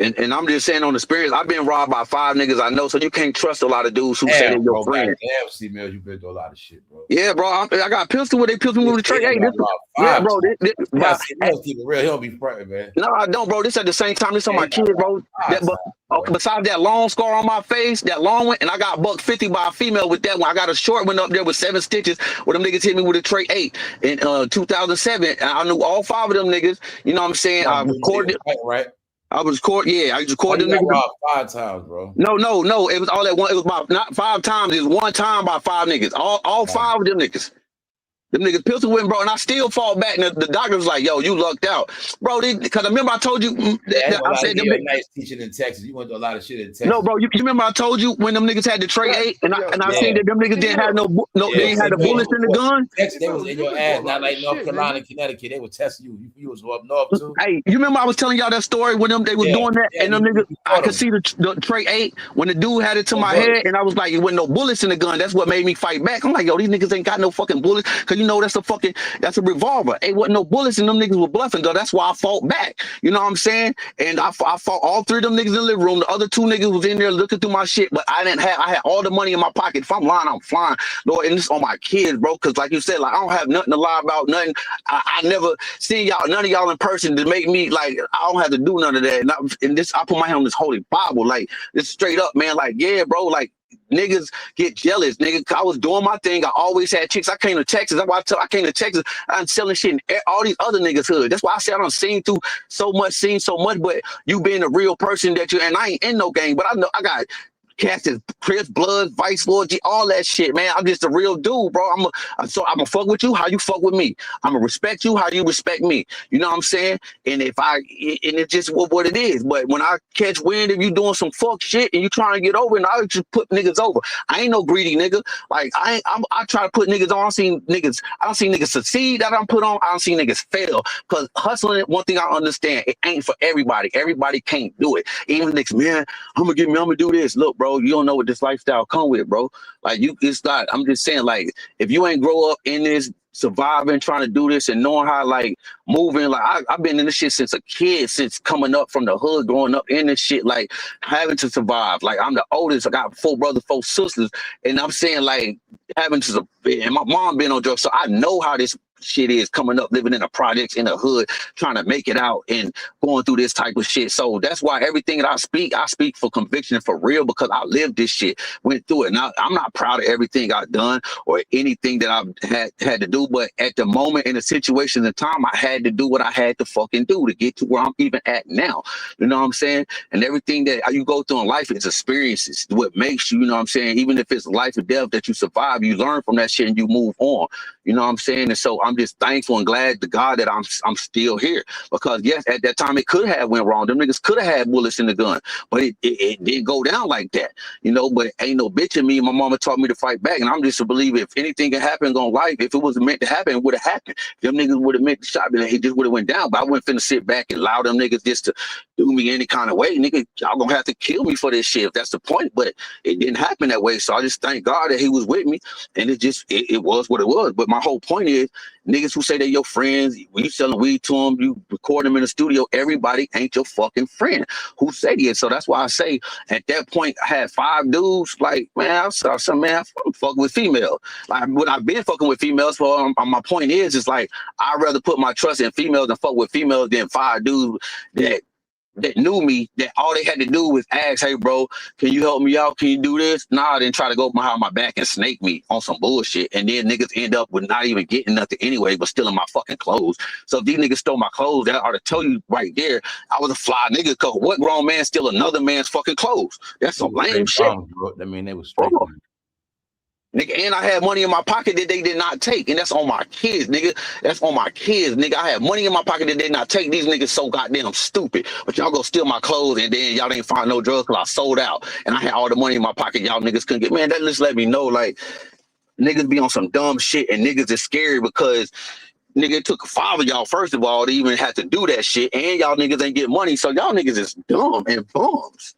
[SPEAKER 15] And I'm just saying on experience, I've been robbed by 5 niggas I know, so you can't trust a lot of dudes who say they're your friend.
[SPEAKER 1] Damn, females, you been through a lot of shit, bro.
[SPEAKER 15] Yeah, bro. I got pistol where they pistol me with the tray. Hey, yeah, bro.
[SPEAKER 1] Keep it real. He don't be fronting, man.
[SPEAKER 15] No, I don't, bro. This at the same time. This on my kids, bro. Besides that long scar on my face, that long one, and I got $150 by a female with that one. I got a short one up there with 7 stitches where them niggas hit me with a tray 8 in 2007. And I knew all 5 of them niggas. You know what I'm saying? I recorded it.
[SPEAKER 1] Right.
[SPEAKER 15] I was recording. Yeah, I just recorded them niggas.
[SPEAKER 1] 5 times, bro.
[SPEAKER 15] No. It was all at one. It was about not 5 times. It was one time by 5 niggas. All 5 of them niggas. Them niggas pistol whipping, bro, and I still fall back. And the doctor was like, "Yo, you lucked out, bro." Because I remember I told you
[SPEAKER 1] I
[SPEAKER 15] I said
[SPEAKER 1] gave
[SPEAKER 15] them.
[SPEAKER 1] you a nice teaching in Texas. You went to a lot of shit in Texas.
[SPEAKER 15] No, bro, you remember I told you when them niggas had the tray 8, and I seen that them niggas didn't have they ain't had the bullets in the gun.
[SPEAKER 1] Texas, they was in your ass, not like North Carolina, Connecticut. They were testing you. You was up north too.
[SPEAKER 15] Hey, you remember I was telling y'all that story when they was doing that, and them niggas, I could see the tray 8 when the dude had it to my head, and I was like, it wasn't no bullets in the gun. That's what made me fight back. I'm like, yo, these niggas ain't got no fucking bullets, cause you know that's a revolver. Ain't wasn't no bullets, and them niggas were bluffing, though. That's why I fought back. You know what I'm saying? And I fought all 3 of them niggas in the living room. The other 2 niggas was in there looking through my shit, but I had all the money in my pocket. If I'm lying, I'm flying, Lord, and this on my kids, bro. Cause like you said, like I don't have nothing to lie about, nothing. I never seen y'all, none of y'all in person to make me like I don't have to do none of that. And I put my hand on this holy Bible, like it's straight up, man. Like, yeah, bro, like niggas get jealous, nigga. I was doing my thing. I always had chicks. I came to Texas. That's why I came to Texas. I'm selling shit in all these other niggas' hood. That's why I said I done seen so much. But you being a real person that you, and I ain't in no game, but I know I got Cassius, Chris, Blood, Vice Lord, all that shit, man. I'm just a real dude, bro. I'm gonna fuck with you how you fuck with me. I'm gonna respect you how you respect me. You know what I'm saying? And it's just what it is. But when I catch wind of you doing some fuck shit and you trying to get over, and I just put niggas over. I ain't no greedy nigga. Like I try to put niggas on. I don't see niggas succeed that I'm put on. I don't see niggas fail. Cause hustling, one thing I understand, it ain't for everybody. Everybody can't do it. Even niggas, man, I'm gonna do this. Look, bro. You don't know what this lifestyle come with, bro. Like it's not. I'm just saying, like, if you ain't grow up in this, surviving, trying to do this, and knowing how, like, moving, like, I've been in this shit since a kid, since coming up from the hood, growing up in this shit, like, having to survive. Like, I'm the oldest. I got 4 brothers, 4 sisters, and I'm saying, like, having to, and my mom been on drugs, so I know how this shit is coming up, living in the projects in the hood, trying to make it out and going through this type of shit. So that's why everything that I speak for conviction and for real, because I lived this shit, went through it. Now I'm not proud of everything I've done or anything that I've had to do, but at the moment in the situation and time, I had to do what I had to fucking do to get to where I'm even at now. You know what I'm saying? And everything that you go through in life is experiences. What makes you, you know what I'm saying? Even if it's life or death that you survive, you learn from that shit and you move on. You know what I'm saying? And so I'm just thankful and glad to God that I'm still here, because yes, at that time it could have went wrong. Them niggas could have had bullets in the gun, but it didn't go down like that, you know. But ain't no bitch in me. My mama taught me to fight back, and I'm just a believer. If anything can happen on life, if it was meant to happen, it would have happened. Them niggas would have meant the shot, it just would have went down. But I wasn't finna sit back and allow them niggas just to do me any kind of way. Nigga, y'all gonna have to kill me for this shit if that's the point. But it didn't happen that way. So I just thank God that he was with me, and it was what it was. But my whole point is, niggas who say they're your friends, when you selling weed to them, you record them in the studio, everybody ain't your fucking friend who say it. So that's why I say at that point I had 5 dudes. Like, man, I saw some, man, I'm fucking with females. Like, when I've been fucking with females, for my point is like, I'd rather put my trust in females and fuck with females than 5 dudes that knew me, that all they had to do was ask, hey, bro, can you help me out? Can you do this? Nah, then try to go behind my back and snake me on some bullshit. And then niggas end up with not even getting nothing anyway, but stealing my fucking clothes. So if these niggas stole my clothes, that ought to tell you right there, I was a fly nigga, because what grown man steal another man's fucking clothes? That's some lame shit.
[SPEAKER 1] Bro. I mean, they was straight.
[SPEAKER 15] Nigga, and I had money in my pocket that they did not take, and that's on my kids, nigga. That's on my kids, nigga. I had money in my pocket that they did not take. These niggas so goddamn stupid. But y'all go steal my clothes, and then y'all didn't find no drugs because I sold out, and I had all the money in my pocket. Y'all niggas couldn't get. Man, that just let me know, like, niggas be on some dumb shit, and niggas is scary because, nigga, it took 5 of y'all, first of all, to even have to do that shit, and y'all niggas ain't get money, so y'all niggas is dumb and bums.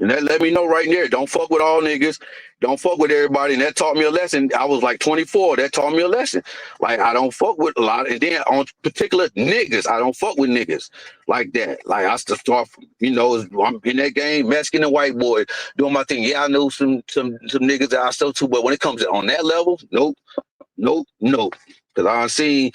[SPEAKER 15] And that let me know right there. Don't fuck with all niggas. Don't fuck with everybody. And that taught me a lesson. I was like 24. That taught me a lesson. Like, I don't fuck with a lot. And then on particular niggas, I don't fuck with niggas like that. Like, I start, you know, I'm in that game, Mexican and white boy, doing my thing. Yeah, I know some niggas that I still too, but when it comes to on that level, nope. Because I've seen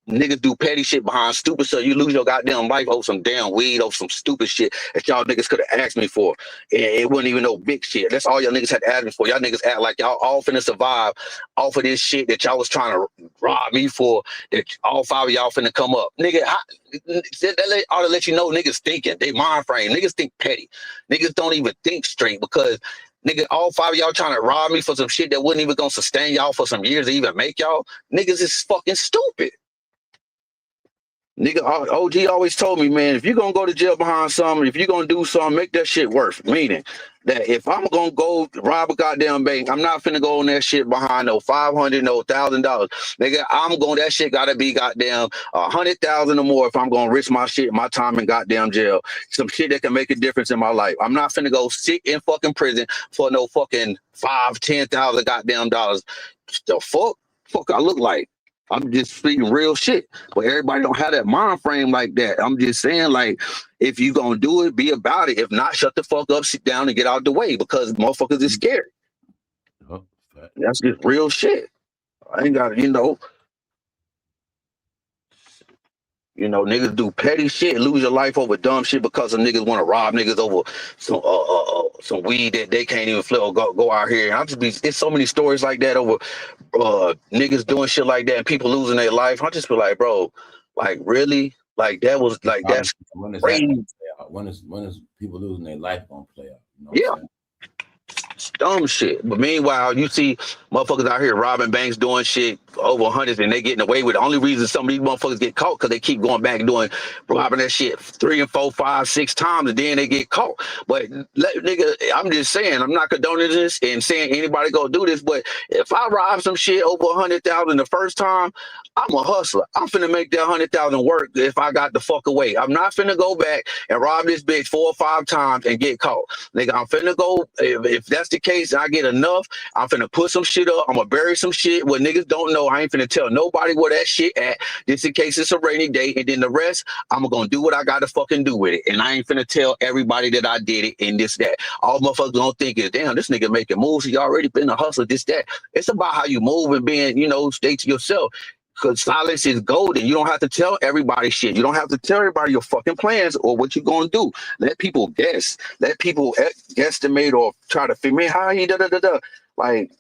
[SPEAKER 15] niggas do petty shit behind stupid stuff. You lose your goddamn life over some damn weed, over some stupid shit that y'all niggas could have asked me for. And it wasn't even no big shit. That's all y'all niggas had to ask me for. Y'all niggas act like y'all all finna survive off of this shit that y'all was trying to rob me for, that all 5 of y'all finna come up. Nigga, that ought to let you know niggas thinking. They mind frame. Niggas think petty. Niggas don't even think straight, because Nigga, all 5 of y'all trying to rob me for some shit that wasn't even gonna sustain y'all for some years to even make y'all. Niggas is fucking stupid. Nigga, OG always told me, man, if you're gonna go to jail behind something, if you're gonna do something, make that shit worth. Meaning that if I'm gonna go rob a goddamn bank, I'm not finna go on that shit behind no $500, no $1,000. Nigga, that shit gotta be goddamn 100,000 or more if I'm gonna risk my shit, my time in goddamn jail. Some shit that can make a difference in my life. I'm not finna go sit in fucking prison for no fucking $5,000-$10,000 goddamn dollars. The fuck I look like. I'm just speaking real shit. But everybody don't have that mind frame like that. I'm just saying, like, if you gonna do it, be about it. If not, shut the fuck up, sit down, and get out the way because motherfuckers is scared.
[SPEAKER 1] Oh,
[SPEAKER 15] that's just real shit. I ain't got, niggas do petty shit, lose your life over dumb shit because some niggas want to rob niggas over some weed that they can't even flip or go out here. And it's so many stories like that over niggas doing shit like that and people losing their life. I just feel like, bro, like really, like that was like that's crazy.
[SPEAKER 1] When is people losing their life gonna play out? You know
[SPEAKER 15] what I'm saying? Dumb shit. But meanwhile, you see motherfuckers out here robbing banks, doing shit over hundreds, and they getting away with it. The only reason some of these motherfuckers get caught because they keep going back and robbing that shit 3 and 4, 5, 6 times, and then they get caught. But nigga, I'm just saying, I'm not condoning this and saying anybody go do this. But if I rob some shit over 100,000 the first time, I'm a hustler. I'm finna make that 100,000 work if I got the fuck away. I'm not finna go back and rob this bitch 4 or 5 times and get caught. Nigga, I'm finna go, if that's the case and I get enough, I'm finna put some shit up. I'm gonna bury some shit what niggas don't know. I ain't finna tell nobody where that shit at, just in case it's a rainy day. And then the rest, I'm gonna do what I gotta fucking do with it. And I ain't finna tell everybody that I did it and this, that. All motherfuckers gonna think is, damn, this nigga making moves. He already been a hustler, this, that. It's about how you move and being, stay to yourself. Because silence is golden. You don't have to tell everybody shit. You don't have to tell everybody your fucking plans or what you're going to do. Let people guess. Let people guesstimate or try to figure out how he da-da-da-da. Like,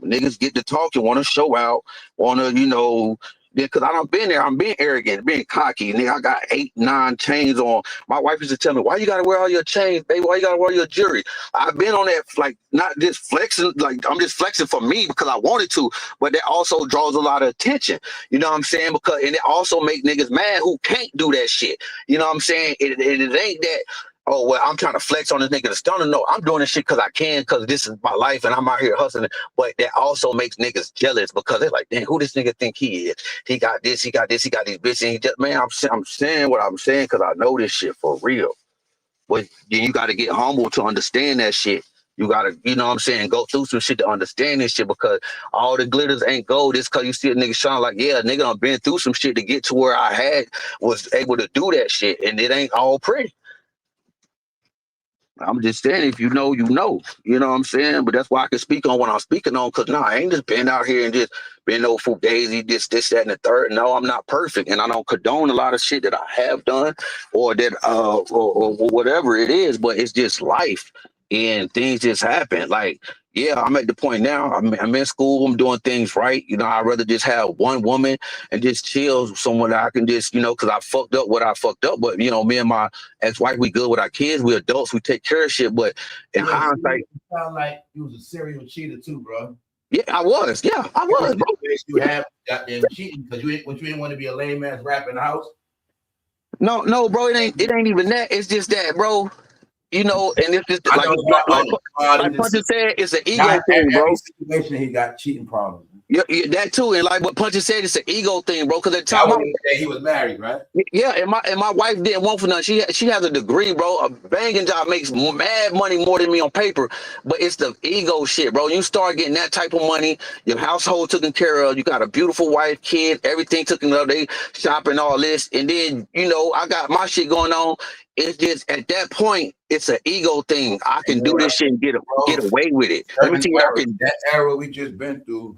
[SPEAKER 15] niggas get to talk and want to show out, want to, because I done been there. I'm being arrogant, being cocky. Nigga, I got 8, 9 chains on. My wife used to tell me, why you got to wear all your chains, baby? Why you got to wear your jewelry? I've been on that, like, not just flexing, like, I'm just flexing for me because I wanted to, but that also draws a lot of attention. You know what I'm saying? And it also make niggas mad who can't do that shit. You know what I'm saying? It ain't that, oh, well, I'm trying to flex on this nigga to stunner. No, I'm doing this shit because I can, because this is my life and I'm out here hustling. But that also makes niggas jealous because they're like, damn, who this nigga think he is? He got this, he got this, he got these bitches. And he just, man, I'm saying what I'm saying because I know this shit for real. But then you got to get humble to understand that shit. You got to, you know what I'm saying, go through some shit to understand this shit because all the glitters ain't gold. It's because you see a nigga shine like, yeah, nigga, I've been through some shit to get to where I was able to do that shit. And it ain't all pretty. I'm just saying, if you know, you know. You know what I'm saying? But that's why I can speak on what I'm speaking on, because I ain't just been out here and just been no fugazi, this, that, and the third. No, I'm not perfect, and I don't condone a lot of shit that I have done or that or whatever it is, but it's just life, and things just happen. Like, yeah, I'm at the point now, I'm in school, I'm doing things right. I'd rather just have one woman and just chill with someone that I can just, because I fucked up what I fucked up. But, me and my ex-wife, we good with our kids. We adults, we take care of shit. But in hindsight,
[SPEAKER 1] you sound like you was a serial cheater too, bro.
[SPEAKER 15] Yeah, I was. Yeah, I was, bro.
[SPEAKER 1] You have goddamn cheating because you didn't want to be a lame ass rapper in the house.
[SPEAKER 15] No, bro, it ain't even that. It's just that, bro. And it's just like Puncher said, it's an ego thing, bro.
[SPEAKER 1] Every situation he got cheating problems.
[SPEAKER 15] Yeah, that too, and like what Puncher said, it's an ego thing, bro. Because at the time
[SPEAKER 1] he was married, right?
[SPEAKER 15] Yeah, and my wife didn't want for nothing. She has a degree, bro. A banging job makes mad money more than me on paper, but it's the ego shit, bro. You start getting that type of money, your household taken care of, you got a beautiful wife, kid, everything taken care of, they shopping, all this, and then I got my shit going on. It's just at that point, it's an ego thing. I can do this shit and get away with it. Let me tell you,
[SPEAKER 1] that era we just been through,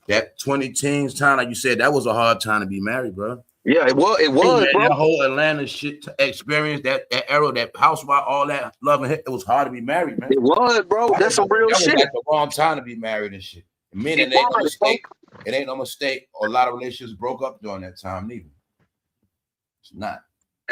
[SPEAKER 1] that 20 teens time, like you said, that was a hard time to be married, bro.
[SPEAKER 15] Yeah, it was, bro.
[SPEAKER 1] That whole Atlanta shit experience, that era, that housewife, all that love and hit, it was hard to be married, man.
[SPEAKER 15] It was, bro. That's some real shit.
[SPEAKER 1] That's the wrong time to be married and shit. Meaning it ain't no mistake. It ain't no mistake. A lot of relationships broke up during that time, neither. It's not.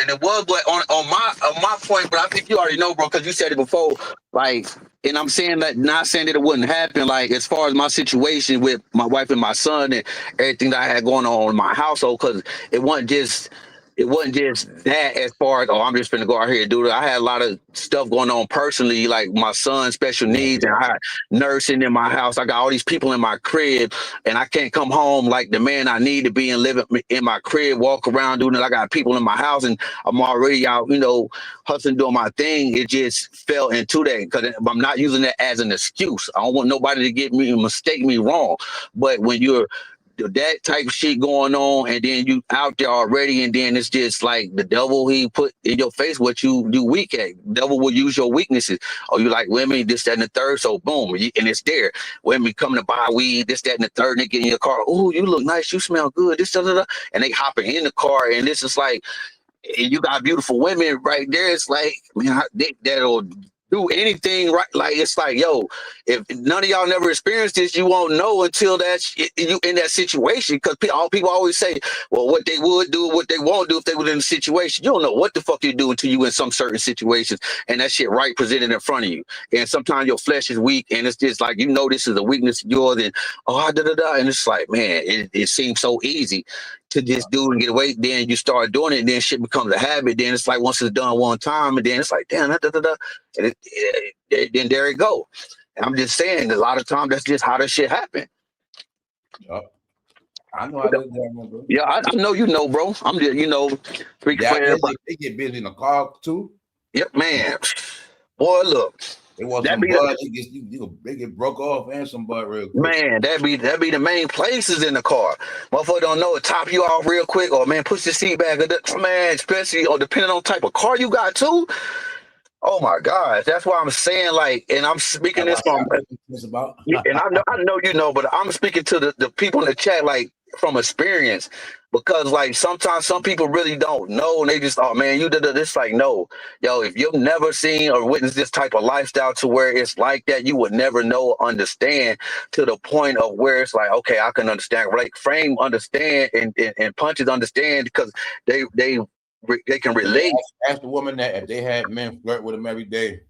[SPEAKER 15] And it was, but on my point, but I think you already know, bro, because you said it before. Like, and I'm saying that, not saying that it wouldn't happen. Like, as far as my situation with my wife and my son and everything that I had going on in my household, because it wasn't just. It wasn't just that as far as, oh, I'm just gonna go out here and do it. I had a lot of stuff going on personally, like my son's special needs, and I had nursing in my house. I got all these people in my crib, and I can't come home like the man I need to be and live in my crib, walk around doing it. I got people in my house, and I'm already out, hustling, doing my thing. It just fell into that because I'm not using that as an excuse. I don't want nobody to mistake me wrong. But when you're that type of shit going on, and then you out there already, and then it's just like the devil, he put in your face what you do weak at. The devil will use your weaknesses. Oh, you like women, this, that, and the third, so boom, and it's there. Women come to buy weed, this, that, and the third, and they get in your car. Oh, you look nice, you smell good, this, da, and they hopping in the car, and this is like, and you got beautiful women right there. It's like, man, that'll do anything right. Like, it's like, yo, if none of y'all never experienced this, you won't know until you in that situation. Because people always say, well, what they would do, what they won't do if they were in the situation. You don't know what the fuck you do until you in some certain situations, and that shit right presented in front of you. And sometimes your flesh is weak, and it's just like, this is a weakness of yours, and and it's like, man, it seems so easy to just do and get away. Then you start doing it, and then shit becomes a habit. Then it's like, once it's done one time, and then it's like, damn, and then there it go. And I'm just saying, a lot of times that's just how this shit happen.
[SPEAKER 1] Yep. I know how this happen, bro.
[SPEAKER 15] Yeah, I know bro. I'm just, freak fan.
[SPEAKER 1] They get busy in the car too.
[SPEAKER 15] Yep, man. Boy, look.
[SPEAKER 1] It was some bud. They get broke off and some bud real quick.
[SPEAKER 15] Man, that be the main places in the car. Motherfucker don't know it, top you off real quick, or man, push the seat back. Man, especially or depending on type of car you got too. Oh my God, that's why I'm saying, like, and I'm speaking this from, and I know but I'm speaking to the people in the chat, like, from experience, because like sometimes some people really don't know, and they just, oh man, you did this. Like, no, yo, if you've never seen or witnessed this type of lifestyle to where it's like that, you would never know or understand to the point of where it's like, okay, I can understand, like frame understand and punches understand, because they can relate.
[SPEAKER 1] Ask the woman that if they had men flirt with them every day,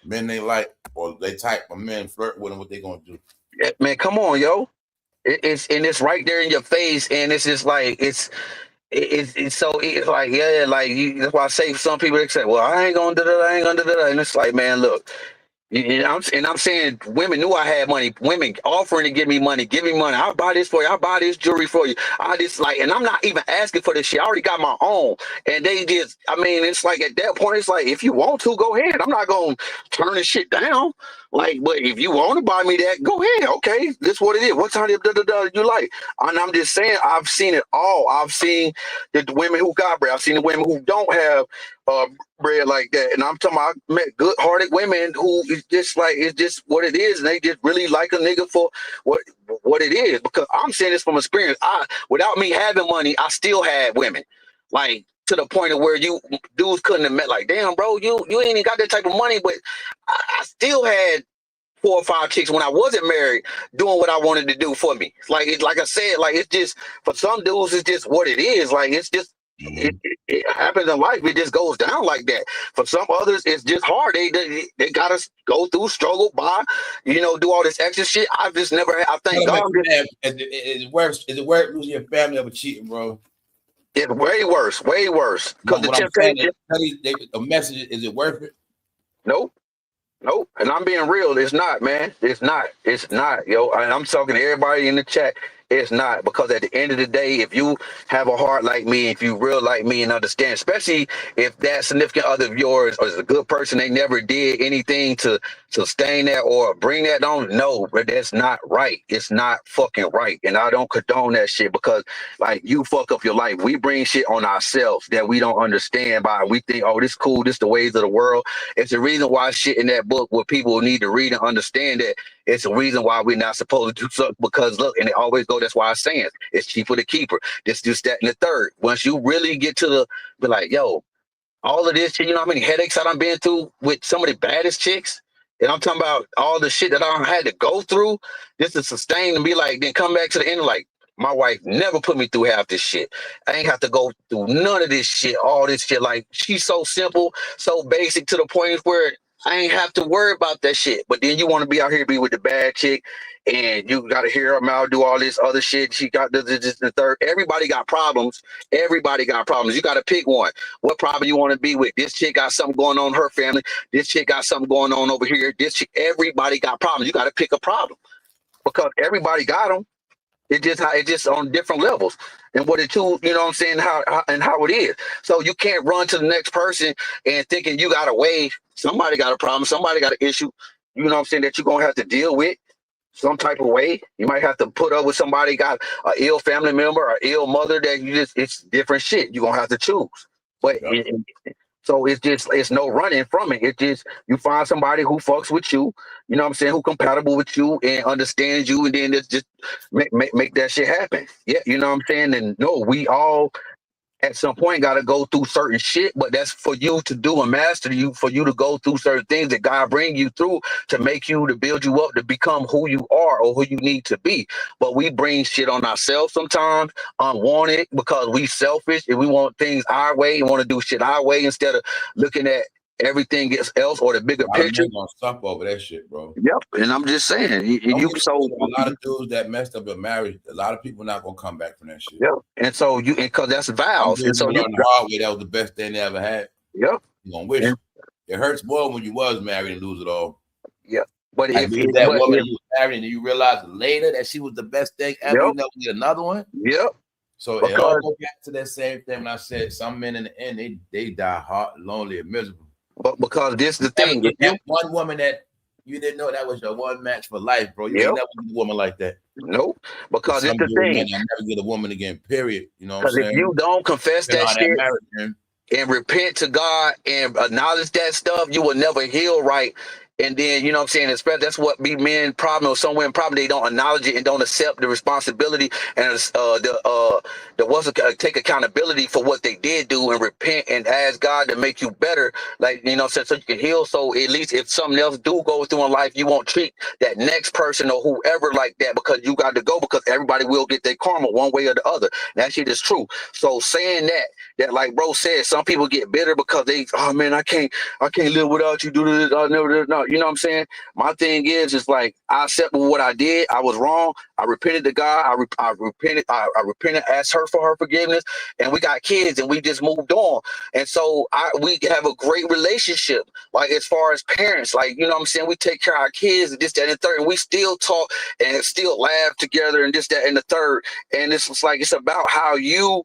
[SPEAKER 1] men they like, or they type of men flirt with them, what they gonna do?
[SPEAKER 15] Yeah, man, come on, yo. It's right there in your face, and it's just like it's like, yeah, like that's why I say some people, they say, well, I ain't gonna do that, and it's like, man, look. And I'm saying women knew I had money. Women offering to give me money. I'll buy this for you. I'll buy this jewelry for you. And I'm not even asking for this shit. I already got my own. And they just, it's like at that point, it's like, if you want to, go ahead. I'm not going to turn this shit down. Like, but if you want to buy me that, go ahead. Okay, this is what it is. What kind of you like? And I'm just saying, I've seen it all. I've seen the women who got bread. I've seen the women who don't have bread like that. And I'm talking about, I met good-hearted women who is just like, it's just what it is. And they just really like a nigga for what it is. Because I'm saying this from experience. Without me having money, I still had women. Like, to the point of where you dudes couldn't have met, like, damn, bro, you ain't even got that type of money, but I still had 4 or 5 chicks when I wasn't married doing what I wanted to do for me. Like I said, like, it's just, for some dudes, it's just what it is. Like, it's just, it happens in life. It just goes down like that. For some others, it's just hard. They gotta go through, struggle by, do all this extra shit. I've just never had. I thank God.
[SPEAKER 1] Is it worse losing your family over cheating, bro?
[SPEAKER 15] It's way worse. Because the temptation,
[SPEAKER 1] a message, is it worth it?
[SPEAKER 15] Nope. And I'm being real. It's not, man. It's not, yo. And I'm talking to everybody in the chat. It's not, because at the end of the day, if you have a heart like me, if you real like me and understand, especially if that significant other of yours is a good person, they never did anything to sustain that or bring that on. No, but that's not right. It's not fucking right. And I don't condone that shit, because like, you fuck up your life. We bring shit on ourselves that we don't understand by. We think, oh, this cool, this the ways of the world. It's the reason why shit in that book, what people need to read and understand, that it's a reason why we're not supposed to do something, because look, and it always go, that's why I'm saying it's cheaper to keep her. This, that, and the third. Once you really get to be like, yo, all of this shit, you know how many headaches I done been through with some of the baddest chicks? And I'm talking about all the shit that I had to go through just to sustain and be like, then come back to the end like, My wife never put me through half this shit. I ain't have to go through none of this shit, all this shit. Like, she's so simple, so basic to the point where I ain't have to worry about that shit. But then you want to be out here, be with the bad chick, and you got to hear her mouth do all this other shit. She got the third. Everybody got problems. Everybody got problems. You got to pick one. What problem you want to be with? This chick got something going on in her family. This chick got something going on over here. This chick, everybody got problems. You got to pick a problem because everybody got them. It just on different levels and what it too, you know what I'm saying, how it is. So you can't run to the next person and thinking you got a way. Somebody got a problem, somebody got an issue, you know what I'm saying, that you're gonna have to deal with some type of way. You might have to put up with somebody got an ill family member or ill mother that it's different shit. You're gonna have to choose. But so it's no running from it. It just, you find somebody who fucks with you, you know what I'm saying, who compatible with you and understands you, and then just make that shit happen. Yeah, you know what I'm saying? And no, we all at some point got to go through certain shit, but that's for you to do and master you, for you to go through certain things that God bring you through to make you, to build you up, to become who you are or who you need to be. But we bring shit on ourselves sometimes, unwanted, because we selfish and we want things our way and want to do shit our way instead of looking at everything else or the bigger picture.
[SPEAKER 1] Gonna stop over that shit, bro.
[SPEAKER 15] Yep, and I'm just saying, a
[SPEAKER 1] lot of dudes that messed up in marriage, a lot of people not gonna come back from that shit.
[SPEAKER 15] Yep, and so because that's vows, and so
[SPEAKER 1] you learn the hard way. That was the best thing they ever had.
[SPEAKER 15] Yep,
[SPEAKER 1] you gonna wish it hurts more when you was married and lose it all.
[SPEAKER 15] Yep, but if
[SPEAKER 1] that woman you was married and you realize later that she was the best thing ever, you never get another one.
[SPEAKER 15] Yep.
[SPEAKER 1] So it all goes back to that same thing when I said some men in the end they die hard, lonely, and miserable.
[SPEAKER 15] But because this is the thing,
[SPEAKER 1] that one woman that you didn't know that was your one match for life, bro. You ain't never get a woman like that.
[SPEAKER 15] Nope. Because it's the thing.
[SPEAKER 1] I never get a woman again, period. You know what I'm saying?
[SPEAKER 15] If you don't confess that shit and repent to God and acknowledge that stuff, you will never heal right. And then, you know what I'm saying, especially that's what be men problem or some women problem. They don't acknowledge it and don't accept the responsibility and take accountability for what they did do and repent and ask God to make you better. Like, you know what I'm saying, so you can heal. So at least if something else do go through in life, you won't treat that next person or whoever like that, because you got to go, because everybody will get their karma one way or the other. That shit is true. So saying that like bro said, some people get bitter because they, oh man, I can't live without you, do this, I'll never do this. No, you know what I'm saying? My thing is like, I accept what I did. I was wrong. I repented to God. I repented. I repented, asked her for her forgiveness, and we got kids, and we just moved on. And so we have a great relationship, like as far as parents, like, you know what I'm saying? We take care of our kids and this, that, and the third, and we still talk and still laugh together and this, that, and the third. And it's like, it's about how you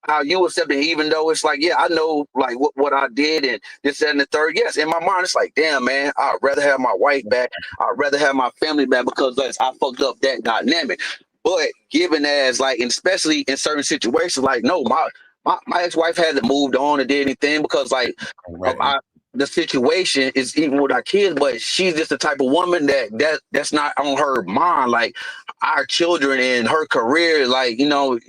[SPEAKER 15] accept it, even though it's like, yeah, I know like what I did and this, that, and the third. Yes, in my mind, it's like, damn, man, I'd rather have my wife back. I'd rather have my family back, because I fucked up that dynamic. But given as like, and especially in certain situations, like, no, my ex-wife hasn't moved on or did anything, because like the situation is even with our kids, but she's just the type of woman that's not on her mind. Like our children and her career, like, you know,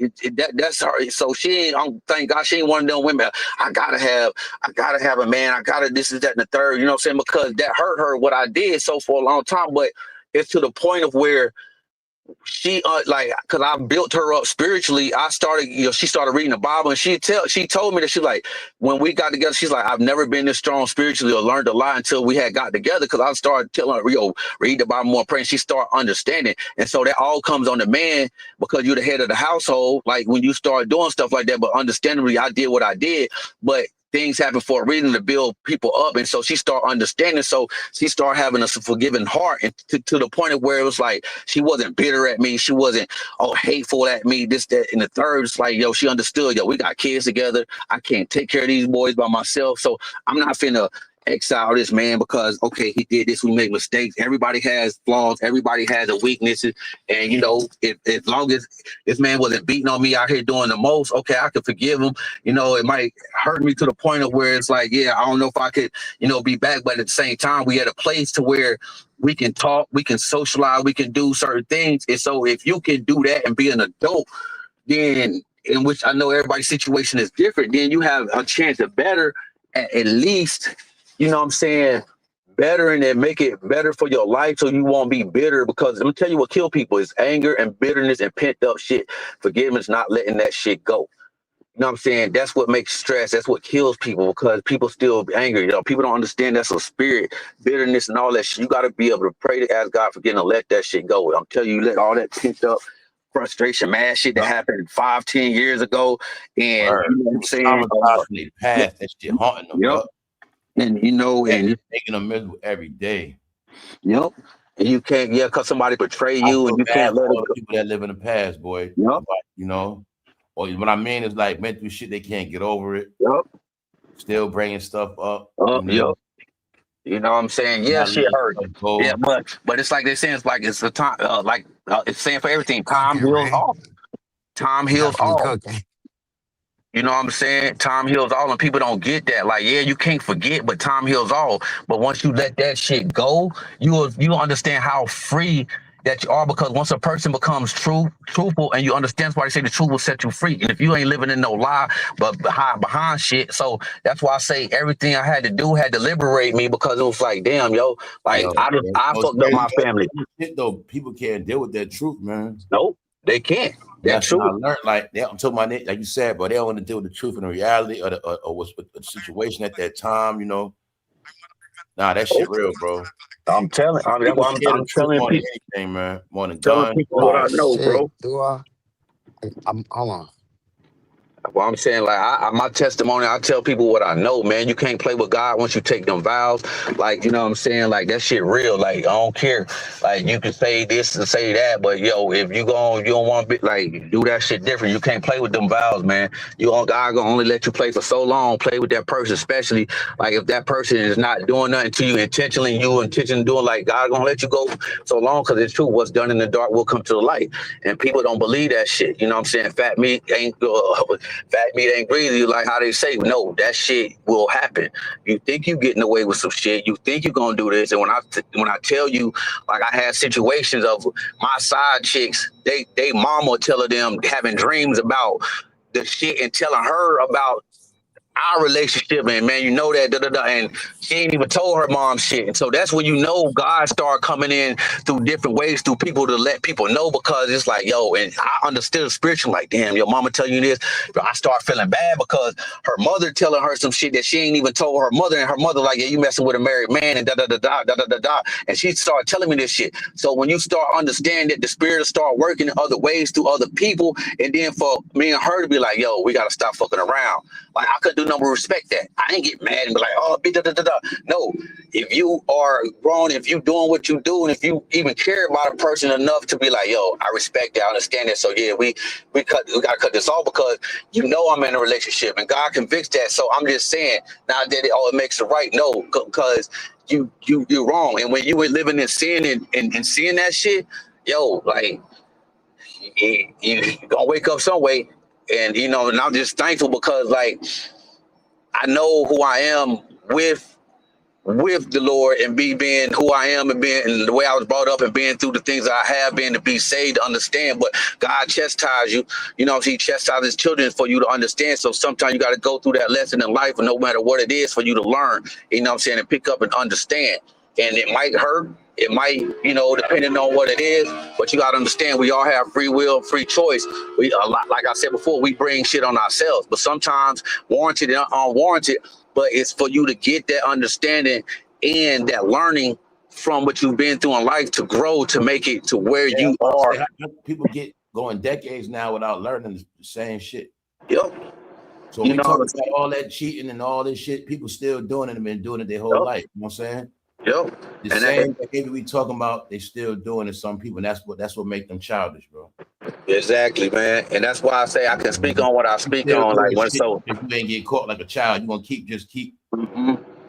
[SPEAKER 15] that's her. So she ain't, thank God she ain't one of them women. I gotta have a man. I gotta this is that and the third. You know what I'm saying? Because that hurt her what I did so for a long time. But it's to the point of where she like, because I built her up spiritually. I started, you know, she started reading the Bible, and she told me that she like, when we got together, she's like, I've never been this strong spiritually or learned a lot until we had got together, because I started telling her, yo, read the Bible more, pray, and she started understanding. And so that all comes on the man, because you're the head of the household. Like when you start doing stuff like that, but understandably, I did what I did, but things happen for a reason, to build people up. And so she started understanding. So she started having a forgiving heart, and to the point of where it was like, she wasn't bitter at me. She wasn't hateful at me, this, that, and the third. It's like, yo, she understood, yo, we got kids together. I can't take care of these boys by myself. So I'm not finna exile this man because, okay, he did this, we make mistakes. Everybody has flaws. Everybody has a weaknesses. And, you know, as long as this man wasn't beating on me out here doing the most, okay, I could forgive him. You know, it might hurt me to the point of where it's like, yeah, I don't know if I could, you know, be back. But at the same time, we had a place to where we can talk, we can socialize, we can do certain things. And so if you can do that and be an adult, then, in which I know everybody's situation is different, then you have a chance of better, at least, you know what I'm saying, bettering and make it better for your life so you won't be bitter. Because let me tell you what kill people is anger and bitterness and pent up shit. Forgiveness, not letting that shit go. You know what I'm saying? That's what makes stress. That's what kills people because people still angry. You know, people don't understand that's a spirit, bitterness and all that shit. You got to be able to pray to ask God for getting to let that shit go. I'm telling you, let all that pent up frustration, mad shit that happened 5-10 years ago. And you know what I'm saying?
[SPEAKER 1] They past that shit haunting them.
[SPEAKER 15] Yep. And you know, and
[SPEAKER 1] making them miserable every day.
[SPEAKER 15] Yep. And you can't, because somebody betray you and you can't let
[SPEAKER 1] all the people that live in the past, boy.
[SPEAKER 15] Yep.
[SPEAKER 1] You know, or what I mean is like been through shit, they can't get over it.
[SPEAKER 15] Yep.
[SPEAKER 1] Still bringing stuff up.
[SPEAKER 15] Yep. You know what I'm saying? Yeah, shit hurt. Yeah, but it's like they're saying it's the time, it's saying for everything. Time heals all. Time heals all. You know what I'm saying? Time heals all, and people don't get that. Like, yeah, you can't forget, but time heals all. But once you let that shit go, you'll understand how free that you are. Because once a person becomes truthful, and you understand why they say the truth will set you free. And if you ain't living in no lie, but behind shit, so that's why I say everything I had to do had to liberate me, because it was like, damn, yo, like I fucked up my family.
[SPEAKER 1] Shit, though, people can't deal with that truth, man.
[SPEAKER 15] Nope, they can't. That's true.
[SPEAKER 1] I learned, like, I'm talking about it, like you said, but they don't want to deal with the truth and the reality or what's the situation at that time, you know. Nah, that shit real, bro.
[SPEAKER 15] I'm telling people, I'm telling
[SPEAKER 1] more
[SPEAKER 15] people,
[SPEAKER 1] than anything, man. More than
[SPEAKER 15] telling people what I know, bro.
[SPEAKER 5] Do I? Hold on.
[SPEAKER 15] Well, I'm saying, like, my testimony, I tell people what I know, man. You can't play with God once you take them vows. Like, you know what I'm saying? Like, that shit real. Like, I don't care. Like, you can say this and say that, but, yo, if you don't want to be, like, do that shit different. You can't play with them vows, man. God gonna only let you play for so long. Play with that person, especially, like, if that person is not doing nothing to you intentionally, doing, like, God gonna let you go so long, because it's true. What's done in the dark will come to the light. And people don't believe that shit. You know what I'm saying? Fat meat ain't greasy, like how they say. No, that shit will happen. You think you getting away with some shit. You think you're gonna do this. And when I tell you, like, I had situations of my side chicks, they mama telling them, having dreams about the shit and telling her about our relationship, and man, you know that, and she ain't even told her mom shit. And so that's when you know God start coming in through different ways, through people, to let people know, because it's like, yo, and I understood spiritual, like, damn, your mama tell you this, but I start feeling bad because her mother telling her some shit that she ain't even told her mother, and her mother like, yeah, you messing with a married man, and and she started telling me this shit. So when you start understanding that the spirit will start working in other ways through other people, and then for me and her to be like, yo, we gotta stop fucking around. Like, I could do no more respect that. I ain't get mad and be like, oh, no. If you are grown, if you doing what you do, and if you even care about a person enough to be like, yo, I respect that, I understand that. So yeah, we gotta cut this off, because you know I'm in a relationship and God convicts that. So I'm just saying, not that it makes it right. No, because you're wrong. And when you were living in sin and seeing that shit, yo, like, you gonna wake up some way. And, you know, and I'm just thankful because, like, I know who I am with the Lord, and being who I am, and the way I was brought up, and being through the things that I have been to be saved, to understand. But God chastises you, you know, He chastises children for you to understand. So sometimes you got to go through that lesson in life, and no matter what it is, for you to learn, you know what I'm saying, and pick up and understand. And it might hurt. It might, you know, depending on what it is, but you got to understand, we all have free will, free choice. We, a lot, like I said before, we bring shit on ourselves, but sometimes warranted and unwarranted. But it's for you to get that understanding and that learning from what you've been through in life to grow, to make it to where you are.
[SPEAKER 1] People get going decades now without learning the same shit.
[SPEAKER 15] Yep.
[SPEAKER 1] So we talk about all that cheating and all this shit, people still doing it and been doing it their whole life. You know what I'm saying?
[SPEAKER 15] Yep.
[SPEAKER 1] The same behavior we talking about, they still doing it. Some people, and that's what make them childish, bro.
[SPEAKER 15] Exactly, man. And that's why I say I can speak on what I speak on. Like, when so
[SPEAKER 1] if you ain't get caught like a child, you're gonna keep.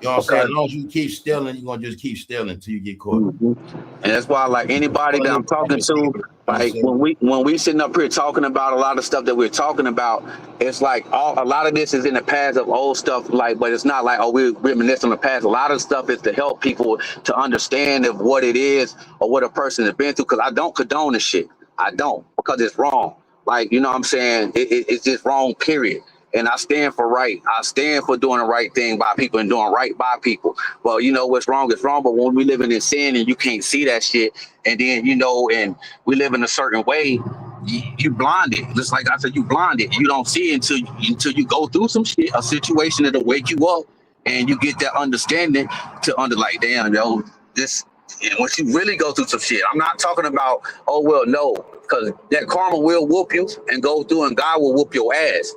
[SPEAKER 1] You know what I'm saying? As long as you keep stealing, you're gonna just keep stealing until you get caught.
[SPEAKER 15] And that's why, like, anybody that I'm talking to, like, when we sitting up here talking about a lot of stuff that we're talking about, it's like a lot of this is in the past of old stuff, like, but it's not like, oh, we're reminiscing on the past. A lot of stuff is to help people to understand of what it is or what a person has been through. Because I don't condone this shit. I don't, because it's wrong. Like, you know what I'm saying? It's just wrong, period. and I stand for right. I stand for doing the right thing by people and doing right by people. Well, you know what's wrong is wrong, but when we living in sin and you can't see that shit, and then and we live in a certain way, you blinded. Just like I said, you blinded. You don't see it until you go through some shit, a situation that'll wake you up, and you get that understanding to like, damn, yo, this. And once you really go through some shit, I'm not talking about, oh well, no, because that karma will whoop you and go through, and God will whoop your ass.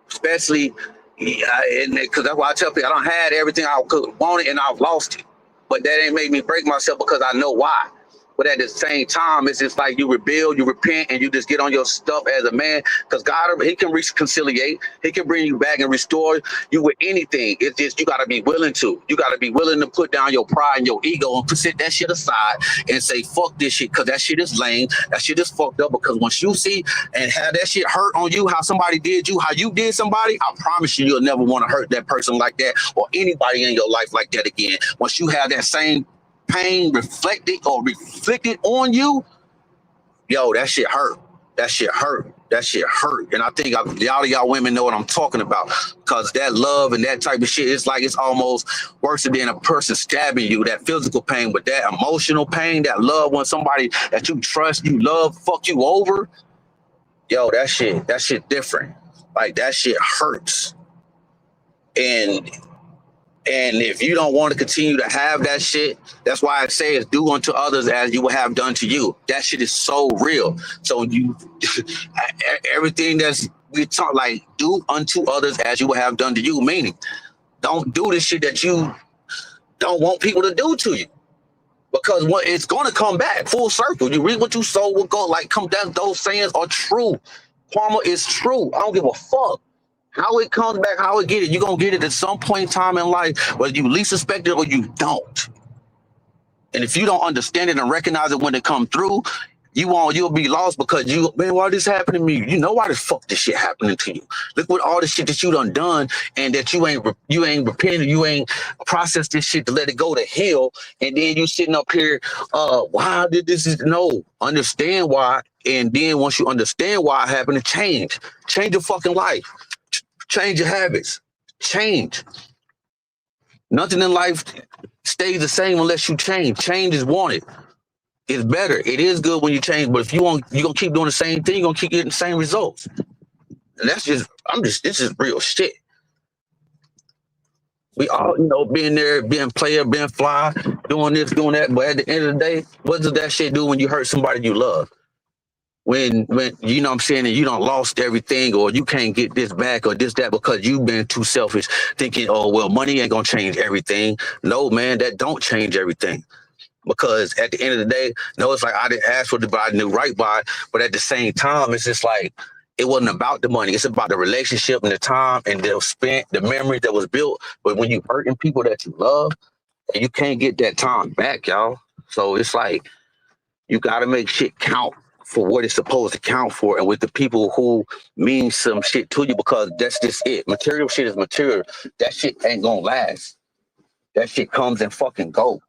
[SPEAKER 15] Especially, because that's why I tell people I don't had everything I could wanted and I've lost it, but that ain't made me break myself because I know why. But at the same time, it's just like you rebuild, you repent, and you just get on your stuff as a man. Because God, He can reconciliate. He can bring you back and restore you with anything. It's just you got to be willing to. You got to be willing to put down your pride and your ego and set that shit aside and say, fuck this shit, because that shit is lame. That shit is fucked up. Because once you see and have that shit hurt on you, how somebody did you, how you did somebody, I promise you, you'll never want to hurt that person like that or anybody in your life like that again. Once you have that same pain reflected on you, yo, that shit hurt. That shit hurt. That shit hurt. And I think y'all women know what I'm talking about, because that love and that type of shit, it's like it's almost worse than a person stabbing you, that physical pain, but that emotional pain, that love when somebody that you trust, you love, fuck you over, yo, that shit different. Like, that shit hurts. And if you don't want to continue to have that shit, that's why I say it's do unto others as you will have done to you. That shit is so real. So you, everything that's we talk, like, do unto others as you will have done to you, meaning don't do the shit that you don't want people to do to you. Because it's going to come back full circle. You read what you sow will go, like, come down. Those sayings are true. Karma is true. I don't give a fuck how it comes back, how it get it. You're going to get it at some point in time in life, whether you least suspect it or you don't. And if you don't understand it and recognize it when it comes through, you'll be lost, because man, why this happened to me? You know why the fuck this shit happening to you. Look what all the shit that you done and that you ain't repented, you ain't processed this shit to let it go to hell, and then you sitting up here, why did this no, understand why, and then once you understand why it happened, change your fucking life. Change your habits. Change. Nothing in life stays the same unless you change. Change is wanted. It's better. It is good when you change, but if you're gonna keep doing the same thing, you're gonna keep getting the same results. And this is real shit. We all, being there, being player, being fly, doing this, doing that, but at the end of the day, what does that shit do when you hurt somebody you love? When you know what I'm saying, and you don't lost everything, or you can't get this back or this, that, because you've been too selfish, thinking, oh, well, money ain't gonna change everything. No, man, that don't change everything. Because at the end of the day, no, it's like I didn't ask for it, but I knew right by it. But at the same time, it's just like it wasn't about the money. It's about the relationship and the time and the spent, the memory that was built. But when you hurting people that you love, and you can't get that time back, y'all. So it's like you got to make shit count for what it's supposed to count for, and with the people who mean some shit to you, because that's just it. Material shit is material. That shit ain't gonna last. That shit comes and fucking go.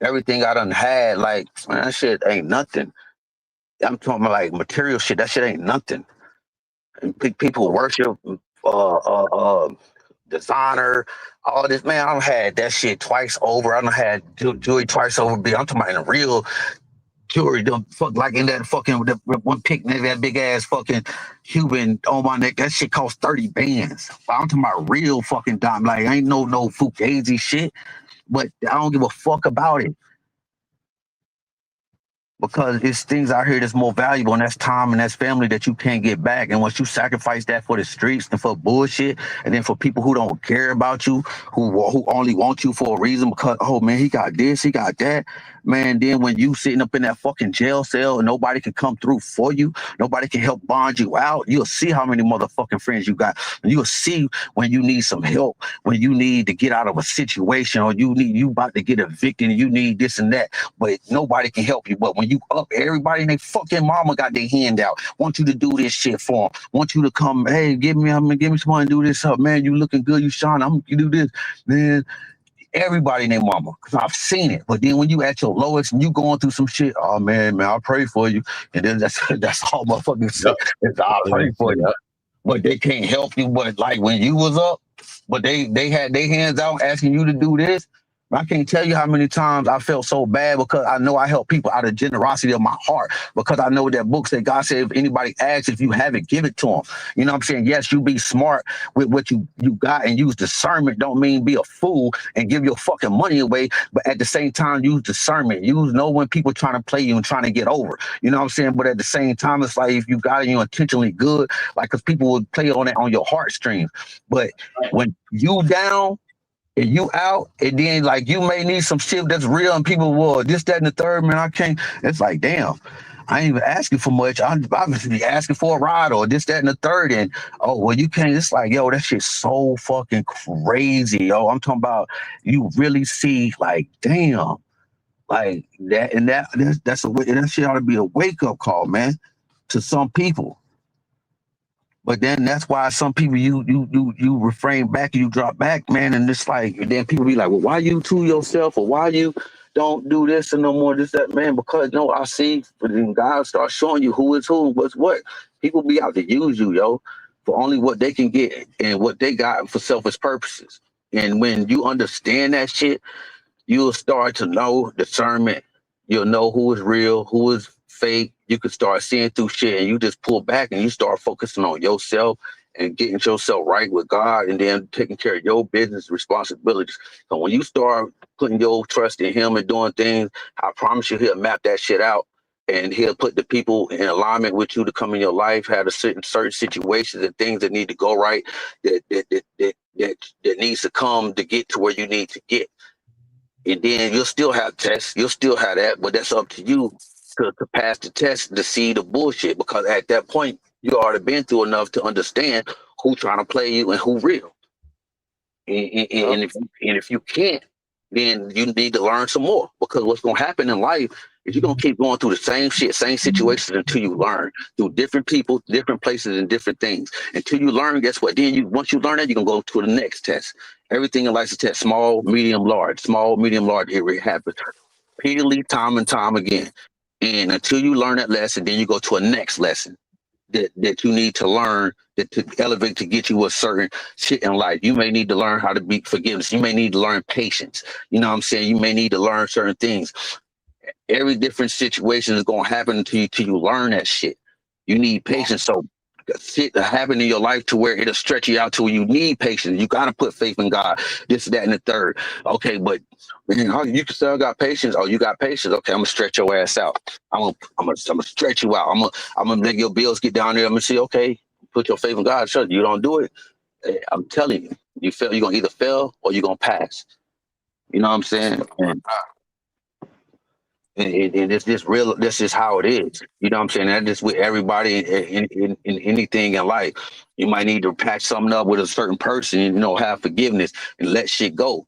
[SPEAKER 15] Everything I done had, like, man, that shit ain't nothing. I'm talking about, like, material shit. That shit ain't nothing. And people worship designer, all this. Man, I done had that shit twice over. I done had jewelry twice over. I'm talking about in a real jewelry, fuck, like in that fucking one picnic, that big ass fucking Cuban on my neck. That shit cost 30 bands. I'm talking about real fucking diamond. Like, ain't no fugazi shit. But I don't give a fuck about it, because it's things out here that's more valuable, and that's time and that's family that you can't get back. And once you sacrifice that for the streets and for bullshit, and then for people who don't care about you, who only want you for a reason because, oh man, he got this, he got that, man, then when you sitting up in that fucking jail cell and nobody can come through for you, nobody can help bond you out, you'll see how many motherfucking friends you got. And you'll see when you need some help, when you need to get out of a situation, or you about to get evicted and you need this and that, but nobody can help you. But when you up, everybody and they fucking mama got their hand out, want you to do this shit for them, want you to come, hey, give me some money, do this up, man, you looking good, you shining, you do this, man. Everybody and their mama, because I've seen it. But then when you at your lowest and you going through some shit, oh man, I'll pray for you. And then that's all motherfucking shit. I'll pray for you. but they can't help you. But like when you was up, but they had their hands out asking you to do this. I can't tell you how many times I felt so bad because I know I help people out of generosity of my heart because I know that book said God said if anybody asks if you have it, give it to them. You know what I'm saying? Yes, you be smart with what you got and use discernment. Don't mean be a fool and give your fucking money away, but at the same time use discernment. Use know when people trying to play you and trying to get over. You know what I'm saying? But at the same time, it's like if you got it, you're intentionally good, like because people will play on it on your heartstrings. But when you down and you out, and then like you may need some shit that's real, and people will this, that, and the third. Man, I can't. It's like damn. I ain't even asking for much. I'm obviously asking for a ride or this, that, and the third. And oh well, you can't. It's like yo, that shit's so fucking crazy, yo. I'm talking about you really see like damn, like that, and that's that shit ought to be a wake up call, man, to some people. But then that's why some people you refrain back and you drop back, man, and it's like and then people be like, well, why you to yourself or why you don't do this and no more this that, man? Because no, I see, but then God starts showing you who is who, what's what. People be out to use you, yo, for only what they can get and what they got for selfish purposes. And when you understand that shit, you'll start to know discernment. You'll know who is real, who is fake. You can start seeing through shit and you just pull back and you start focusing on yourself and getting yourself right with God and then taking care of your business responsibilities. So when you start putting your trust in him and doing things, I promise you he'll map that shit out and he'll put the people in alignment with you to come in your life, have a certain situations and things that need to go right that needs to come to get to where you need to get. And then you'll still have tests, you'll still have that, but that's up to you to pass the test to see the bullshit because at that point you already been through enough to understand who trying to play you and who real. And if you can't, then you need to learn some more because what's going to happen in life is you're going to keep going through the same shit, same situations until you learn through different people, different places, and different things. Until you learn, guess what? Then once you learn that, you're going to go to the next test. Everything in life is a test, small, medium, large, it happens repeatedly, time and time again. And until you learn that lesson, then you go to a next lesson that you need to learn to elevate to get you a certain shit in life. You may need to learn how to be forgiveness. You may need to learn patience. You know what I'm saying? You may need to learn certain things. Every different situation is going to happen to you till you learn that shit. You need patience. So shit that happen in your life to where it'll stretch you out to where you need patience. You got to put faith in God. This, that, and the third. Okay, but man, you can still got patience. Oh, you got patience. Okay, I'm gonna stretch your ass out. I'm gonna stretch you out. I'm gonna let your bills get down there. I'm gonna say, okay, put your faith in God. Sure, you don't do it. I'm telling you, you fail. You're gonna either fail or you're gonna pass. You know what I'm saying? And it's just real. This is how it is. You know what I'm saying? That is with everybody in anything in life. You might need to patch something up with a certain person, and, have forgiveness and let shit go.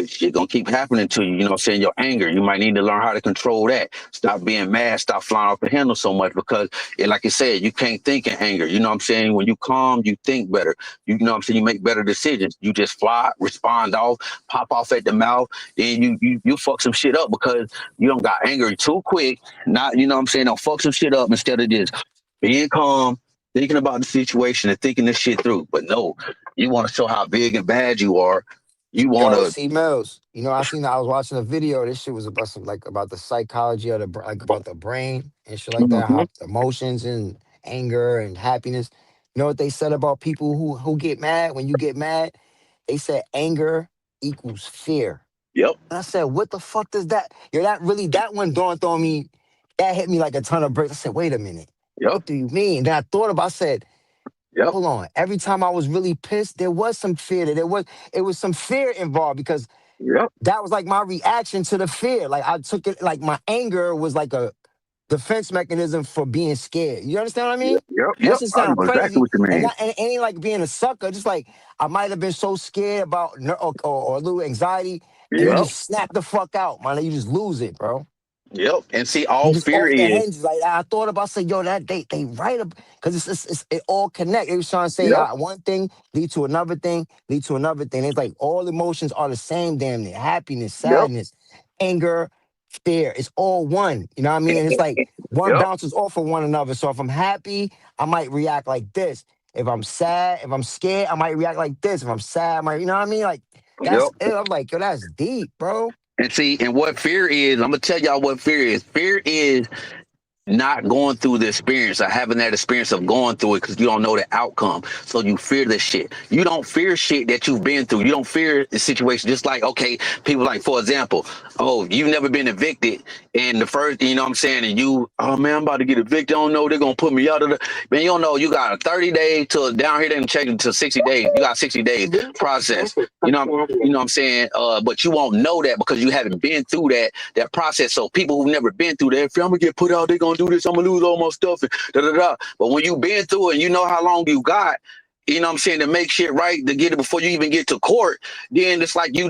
[SPEAKER 15] Shit gonna keep happening to you. You know what I'm saying? Your anger. You might need to learn how to control that. Stop being mad. Stop flying off the handle so much because, like I said, you can't think in anger. You know what I'm saying? When you calm, you think better. You know what I'm saying? You make better decisions. You just fly, respond off, pop off at the mouth. Then you fuck some shit up because you don't got angry too quick. Not, you know what I'm saying? Don't fuck some shit up instead of just being calm, thinking about the situation and thinking this shit through. But no, you want to show how big and bad you are. You want
[SPEAKER 5] Yo,
[SPEAKER 15] to.
[SPEAKER 5] C Mills. I was watching a video. This shit was about about the psychology of about the brain and shit like that. How emotions and anger and happiness. You know what they said about people who get mad? When you get mad, they said anger equals fear.
[SPEAKER 15] Yep.
[SPEAKER 5] And I said, what the fuck does that? That one dawned on me. That hit me like a ton of bricks. I said, wait a minute.
[SPEAKER 15] Yep.
[SPEAKER 5] What do you mean? Then I thought about. I said,
[SPEAKER 15] yep.
[SPEAKER 5] Hold on. Every time I was really pissed, there was some fear. It was some fear involved because that was like my reaction to the fear. Like I took it like my anger was like a defense mechanism for being scared. You understand what I mean? That should
[SPEAKER 15] I
[SPEAKER 5] sound
[SPEAKER 15] know exactly
[SPEAKER 5] crazy.
[SPEAKER 15] what you mean.
[SPEAKER 5] And it ain't like being a sucker. Just like I might have been so scared about or a little anxiety, and you just snap the fuck out, man. You just lose it, bro.
[SPEAKER 15] Yep. And see, all
[SPEAKER 5] You just
[SPEAKER 15] fear
[SPEAKER 5] off the
[SPEAKER 15] is.
[SPEAKER 5] hinges. Like I thought about saying, yo, that they right up because it all connect. They was trying to say one thing lead to another thing, lead to another thing. It's like all emotions are the same damn near. Happiness, sadness, anger, fear. It's all one. You know what I mean? And it's like one bounces off of one another. So if I'm happy, I might react like this. If I'm sad, if I'm scared, I might react like this. If I'm sad, I might, you know what I mean? Like,
[SPEAKER 15] Yep.
[SPEAKER 5] that's it. I'm like, yo, that's deep, bro.
[SPEAKER 15] And see, and what fear is, I'm gonna tell y'all what fear is. Fear is not going through the experience or having that experience of going through it because you don't know the outcome. So you fear the shit. You don't fear shit that you've been through. You don't fear the situation. Just like, okay, people like, for example, oh, you've never been evicted. And the first, you know what I'm saying? And you, oh man, I'm about to get evicted. I don't know. They're going to put me out of the, man, you don't know. You got a 30 days to down here. They can change it to 60 days. You got 60 days process. You know what I'm saying? But you won't know that because you haven't been through that process. So people who've never been through that, if I'm going to get put out, they're going to do this, I'm gonna lose all my stuff and da da da. But when you've been through it and you know how long you got, you know what I'm saying, to make shit right, to get it before you even get to court, then it's like you're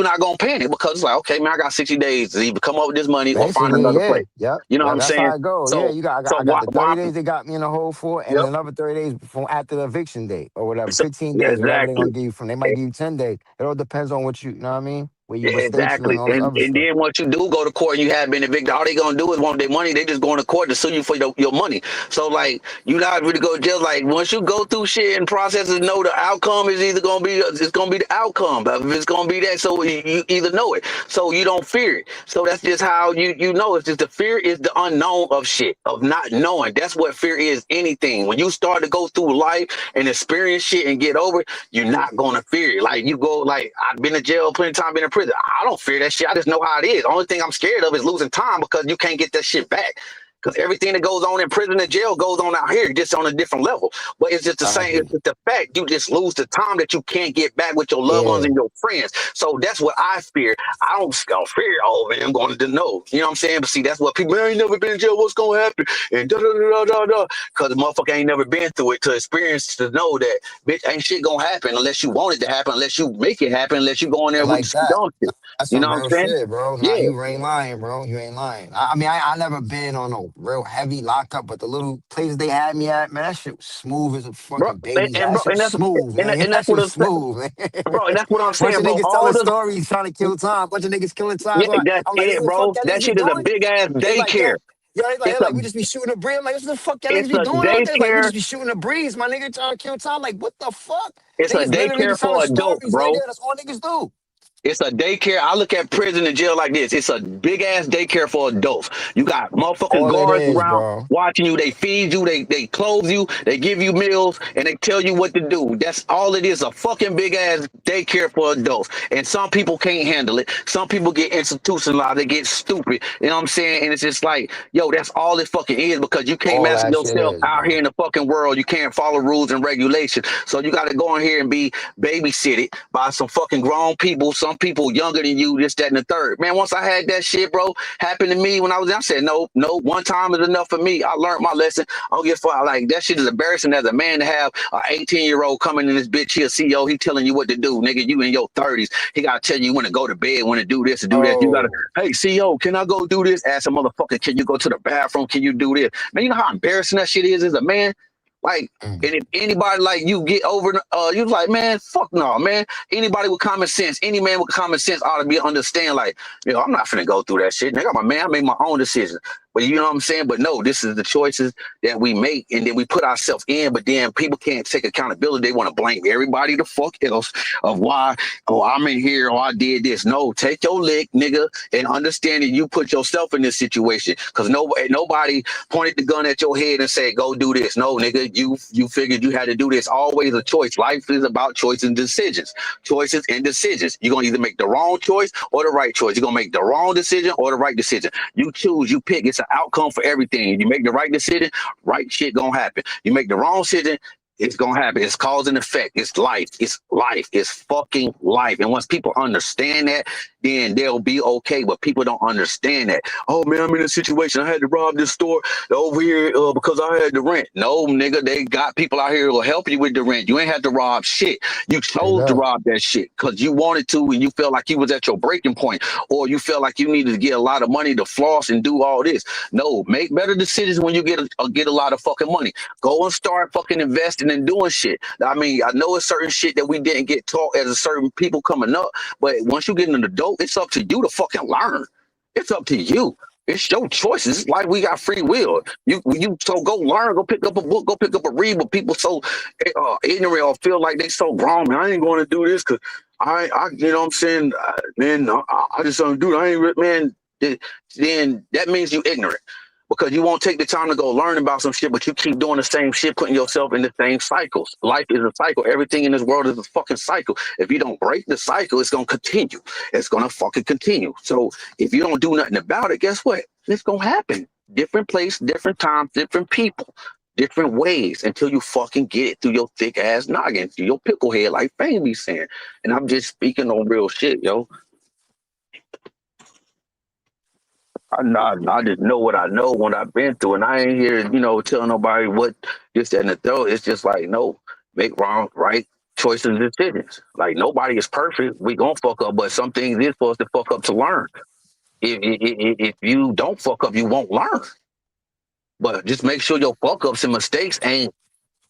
[SPEAKER 15] not gonna panic because it's like, okay, man, I got 60 days to either come up with this money or find
[SPEAKER 5] Basically,
[SPEAKER 15] another
[SPEAKER 5] yeah.
[SPEAKER 15] place.
[SPEAKER 5] Yep.
[SPEAKER 15] You know what
[SPEAKER 5] Yeah,
[SPEAKER 15] I'm
[SPEAKER 5] that's how
[SPEAKER 15] saying?
[SPEAKER 5] I go. Yeah,
[SPEAKER 15] So
[SPEAKER 5] you got
[SPEAKER 15] so
[SPEAKER 5] I got
[SPEAKER 15] why
[SPEAKER 5] the 30 days they got me in the hole for, and
[SPEAKER 15] yep.
[SPEAKER 5] another 30 days from after the eviction date or whatever,
[SPEAKER 15] So,
[SPEAKER 5] 15
[SPEAKER 15] yeah,
[SPEAKER 5] days, whatever they're
[SPEAKER 15] exactly.
[SPEAKER 5] gonna give you from. They might give you 10 days. It all depends on what you know what I mean? Where you, what state you in,
[SPEAKER 15] Exactly.
[SPEAKER 5] all this
[SPEAKER 15] And
[SPEAKER 5] other stuff.
[SPEAKER 15] then once you do go to court and you have been evicted, all they gonna do is want their money. They just going to court to sue you for your money. So like you not really go to jail. Like once you go through shit and processes, know the outcome is either gonna be the outcome. But if it's gonna be that, so you either know it. So you don't fear it. So that's just how you know. It's just the fear is the unknown of shit, of not knowing. That's what fear is. Anything. When you start to go through life and experience shit and get over it, you're not gonna fear it. Like you go, like I've been in jail plenty of time, been in prison. I don't fear that shit. I just know how it is. Only thing I'm scared of is losing time because you can't get that shit back. Because everything that goes on in prison and jail goes on out here, just on a different level. But it's just the
[SPEAKER 5] I
[SPEAKER 15] same.
[SPEAKER 5] agree.
[SPEAKER 15] It's just the fact you just lose the time that you can't get back with your loved ones
[SPEAKER 5] Yeah.
[SPEAKER 15] and your friends. So that's what I fear. I don't fear, oh man, I'm going to know. You know what I'm saying? But see, that's what people, man, I ain't never been in jail. What's going to happen? And da da da da da. Because the motherfucker ain't never been through it to experience to know that, bitch, ain't shit going to happen unless you want it to happen, unless you make it happen, unless you go in there with
[SPEAKER 5] Like
[SPEAKER 15] the
[SPEAKER 5] that.
[SPEAKER 15] dumb shit.
[SPEAKER 5] That's
[SPEAKER 15] You
[SPEAKER 5] some
[SPEAKER 15] know what
[SPEAKER 5] real
[SPEAKER 15] I'm saying?
[SPEAKER 5] shit, bro. Nah,
[SPEAKER 15] Yeah.
[SPEAKER 5] you ain't lying, bro. You ain't lying. I mean, I never been on a real heavy lockup, but the little places they had me at, man, that shit was smooth as a
[SPEAKER 15] Bro,
[SPEAKER 5] fucking baby's
[SPEAKER 15] and
[SPEAKER 5] ass.
[SPEAKER 15] bro,
[SPEAKER 5] That shit was smooth, man.
[SPEAKER 15] and
[SPEAKER 5] That
[SPEAKER 15] that's
[SPEAKER 5] shit
[SPEAKER 15] what
[SPEAKER 5] was
[SPEAKER 15] I'm saying,
[SPEAKER 5] smooth, man.
[SPEAKER 15] bro. And that's what I'm
[SPEAKER 5] Bunch
[SPEAKER 15] saying,
[SPEAKER 5] of
[SPEAKER 15] bro.
[SPEAKER 5] niggas
[SPEAKER 15] All
[SPEAKER 5] telling
[SPEAKER 15] the
[SPEAKER 5] stories trying to kill time. Bunch of niggas killing time.
[SPEAKER 15] yeah,
[SPEAKER 5] So
[SPEAKER 15] that's
[SPEAKER 5] I'm like, this
[SPEAKER 15] it,
[SPEAKER 5] is what the fuck
[SPEAKER 15] bro.
[SPEAKER 5] y'all
[SPEAKER 15] That
[SPEAKER 5] niggas be
[SPEAKER 15] shit is a
[SPEAKER 5] doing?
[SPEAKER 15] big ass
[SPEAKER 5] They like, yo,
[SPEAKER 15] daycare.
[SPEAKER 5] they
[SPEAKER 15] It's a
[SPEAKER 5] like, we just be shooting a breeze. I'm like, this is the fuck y'all niggas
[SPEAKER 15] it's
[SPEAKER 5] be
[SPEAKER 15] a
[SPEAKER 5] doing out there? Like, we
[SPEAKER 15] daycare.
[SPEAKER 5] just be shooting a breeze. My nigga trying to kill time. Like, what the fuck?
[SPEAKER 15] It's a
[SPEAKER 5] Niggas literally be
[SPEAKER 15] daycare
[SPEAKER 5] telling
[SPEAKER 15] for adults,
[SPEAKER 5] stories, nigga.
[SPEAKER 15] bro.
[SPEAKER 5] That's all niggas do.
[SPEAKER 15] It's a daycare. I look at prison and jail like this. It's a big ass daycare for adults. You got motherfucking
[SPEAKER 5] All it
[SPEAKER 15] guards
[SPEAKER 5] is,
[SPEAKER 15] around
[SPEAKER 5] bro.
[SPEAKER 15] watching you. They feed you. They clothe you. They give you meals and they tell you what to do. That's all it is. A fucking big ass daycare for adults. And some people can't handle it. Some people get institutionalized. They get stupid. You know what I'm saying? And it's just like, yo, that's all it fucking is because you can't
[SPEAKER 5] All
[SPEAKER 15] master
[SPEAKER 5] that shit
[SPEAKER 15] yourself
[SPEAKER 5] is,
[SPEAKER 15] out here
[SPEAKER 5] bro.
[SPEAKER 15] in the fucking world. You can't follow rules and regulations. So you got to go in here and be babysitted by some fucking grown people. Some people younger than you, this, that, and the third. Man, once I had that shit, bro, happen to me when I was there, I said, no, one time is enough for me. I learned my lesson. I don't give a fuck. Like, that shit is embarrassing as a man to have an 18-year-old coming in this bitch here, CEO, he telling you what to do. Nigga, you in your 30s. He got to tell you when to go to bed, when to do this and do that. You got to,
[SPEAKER 5] Oh,
[SPEAKER 15] hey, CEO, can I go do this? Ask a motherfucker, can you go to the bathroom? Can you do this? Man, you know how embarrassing that shit is as a man? Like, and if anybody like you get over, you like, man, fuck no, man. Anybody with common sense, any man with common sense ought to be understand. Like, you know, I'm not finna go through that shit. Nigga, I'm a man. I make my own decisions. But you know what I'm saying? But no, this is the choices that we make, and then we put ourselves in. But then people can't take accountability. They want to blame everybody the fuck else of why. Oh, I'm in here. Oh, I did this. No, take your lick, nigga, and understand that you put yourself in this situation. Because nobody pointed the gun at your head and said, go do this. No, nigga, you figured you had to do this. Always a choice. Life is about choices and decisions. Choices and decisions. You're going to either make the wrong choice or the right choice. You're going to make the wrong decision or the right decision. You choose, you pick. It's an outcome for everything. You make the right decision, right shit going to happen. You make the wrong decision, it's going to happen. It's cause and effect. It's life. It's life. It's fucking life. And once people understand that, then they'll be okay. But people don't understand that. Oh, man, I'm in a situation. I had to rob this store over here because I had to rent. No, nigga, they got people out here who will help you with the rent. You ain't had to rob shit. You chose to rob that shit because you wanted to and you felt like you was at your breaking point, or you felt like you needed to get a lot of money to floss and do all this. No, make better decisions when you get a lot of fucking money. Go and start fucking investing and doing shit. I mean, I know it's certain shit that we didn't get taught as a certain people coming up, but once you get an adult, it's up to you to fucking learn. It's up to you. It's your choices. It's like we got free will. You so go learn, go pick up a book, go pick up a read. But people so ignorant or feel like they so grown. Man, I ain't going to do this because I you know what I'm saying, man. I just don't do it. I ain't man. Then that means you ignorant because you won't take the time to go learn about some shit, but you keep doing the same shit, putting yourself in the same cycles. Life is a cycle. Everything in this world is a fucking cycle. If you don't break the cycle, it's gonna continue. It's gonna fucking continue. So if you don't do nothing about it, guess what? It's gonna happen. Different place, different time, different people, different ways until you fucking get it through your thick ass noggin, through your pickle head, like Fame be saying. And I'm just speaking on real shit, yo. I just know what I know, what I've been through, and I ain't here, you know, telling nobody what this, that, and the third. It's just like, no, make wrong, right choices and decisions. Like, nobody is perfect. We gonna fuck up, but some things is supposed to fuck up to learn. If you don't fuck up, you won't learn. But just make sure your fuck ups and mistakes ain't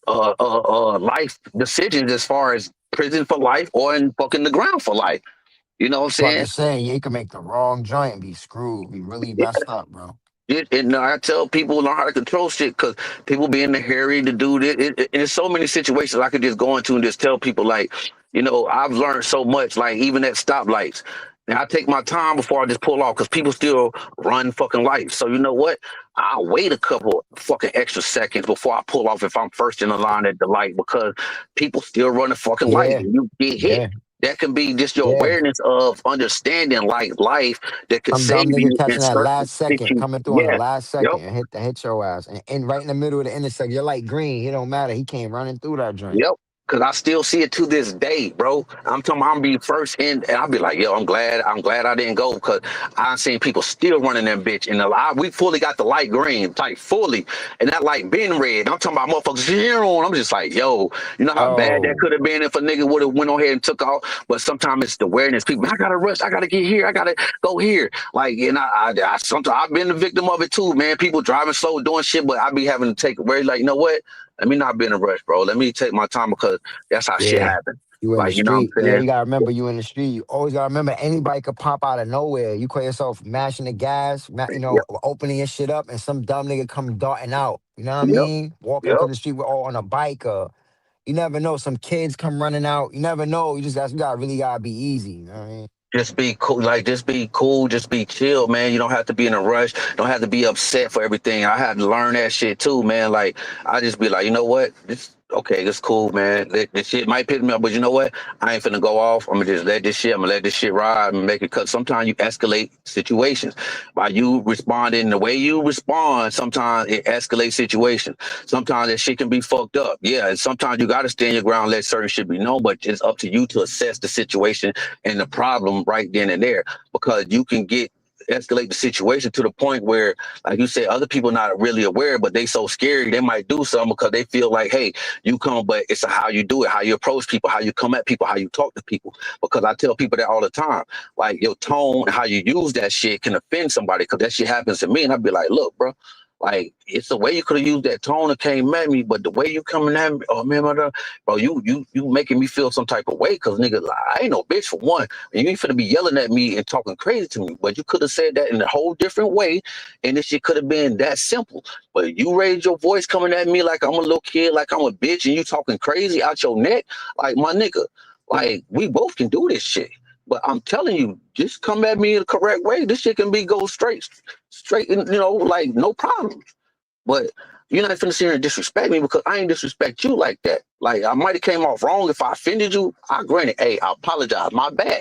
[SPEAKER 15] life decisions as far as prison for life or in fucking the ground for life. You know what I'm
[SPEAKER 5] That's what
[SPEAKER 15] saying?
[SPEAKER 5] I'm saying. You can make the wrong joint and be screwed, be really messed up, bro.
[SPEAKER 15] And I tell people learn how to control shit because people be in the hurry to do this. And there's so many situations I could just go into and just tell people, like, you know, I've learned so much, like even at stoplights. Now I take my time before I just pull off because people still run fucking lights. So you know what? I'll wait a couple fucking extra seconds before I pull off if I'm first in the line at the light because people still run the fucking light
[SPEAKER 5] Yeah,
[SPEAKER 15] and you get hit.
[SPEAKER 5] yeah,
[SPEAKER 15] That can be just your
[SPEAKER 5] yeah.
[SPEAKER 15] awareness of understanding like life that could
[SPEAKER 5] Some
[SPEAKER 15] save
[SPEAKER 5] dumb nigga
[SPEAKER 15] you in
[SPEAKER 5] catching that
[SPEAKER 15] certain
[SPEAKER 5] last second,
[SPEAKER 15] situations.
[SPEAKER 5] coming through on the
[SPEAKER 15] Yeah.
[SPEAKER 5] last
[SPEAKER 15] Yep.
[SPEAKER 5] second and hit your ass. And right in the middle of the intersection, you're like green. It don't matter. He came running through that joint.
[SPEAKER 15] Yep. Cause I still see it to this day, bro. I'm talking about I'm be first in and I'll be like, yo, I'm glad I didn't go because I've seen people still running them bitch. And we fully got the light green, like fully, and that light been red. I'm talking about motherfuckers here on. I'm just like, yo, you know how bad that
[SPEAKER 5] Oh,
[SPEAKER 15] could have been if a nigga would have went on ahead and took off. But sometimes it's the awareness. People, I gotta rush, I gotta get here, I gotta go here. Like, and I sometimes I've been the victim of it too, man. People driving slow, doing shit, but I be having to take away, like, you know what? Let me not be in a rush, bro. Let me take my time because that's how shit
[SPEAKER 5] yeah.
[SPEAKER 15] happens.
[SPEAKER 5] You in the
[SPEAKER 15] Like, you know what
[SPEAKER 5] street.
[SPEAKER 15] I'm
[SPEAKER 5] Yeah,
[SPEAKER 15] saying?
[SPEAKER 5] you gotta remember you in the street. You always gotta remember anybody could pop out of nowhere. You call yourself mashing the gas,
[SPEAKER 15] Yep,
[SPEAKER 5] opening your shit up, and some dumb nigga come darting out. You know what I
[SPEAKER 15] yep,
[SPEAKER 5] mean? Walking
[SPEAKER 15] yep.
[SPEAKER 5] through the street with all on a bike. You never know. Some kids come running out. You never know. You gotta really gotta be easy. You know what I mean?
[SPEAKER 15] Just be cool, like just be cool, just be chill, man. You don't have to be in a rush. Don't have to be upset for everything. I had to learn that shit too, man. Like I just be like, you know what? Okay, it's cool, man. This shit might piss me up, but you know what? I ain't finna go off. I'm gonna just let this shit. I'm gonna let this shit ride and make it cut. Sometimes you escalate situations by you responding the way you respond. Sometimes it escalates situations. Sometimes that shit can be fucked up. Yeah, and sometimes you gotta stand your ground, let certain shit be known. But it's up to you to assess the situation and the problem right then and there because you can escalate the situation to the point where, like you said, other people not really aware, but they so scary they might do something because they feel like, hey, you come, but it's how you do it, how you approach people, how you come at people, how you talk to people. Because I tell people that all the time, like your tone, how you use that shit can offend somebody because that shit happens to me, and I'd be like, look, bro. Like it's the way you could have used that tone and came at me, but the way you coming at me, oh man, bro, you making me feel some type of way, cause nigga, I ain't no bitch for one, and you ain't finna be yelling at me and talking crazy to me. But you could have said that in a whole different way, and this shit could have been that simple. But you raised your voice coming at me like I'm a little kid, like I'm a bitch, and you talking crazy out your neck, like my nigga, like we both can do this shit. But I'm telling you, just come at me in the correct way. This shit can be go straight, and like no problem. But you're not finna sit here and disrespect me because I ain't disrespect you like that. Like I might have came off wrong if I offended you. I granted, hey, I apologize. My bad.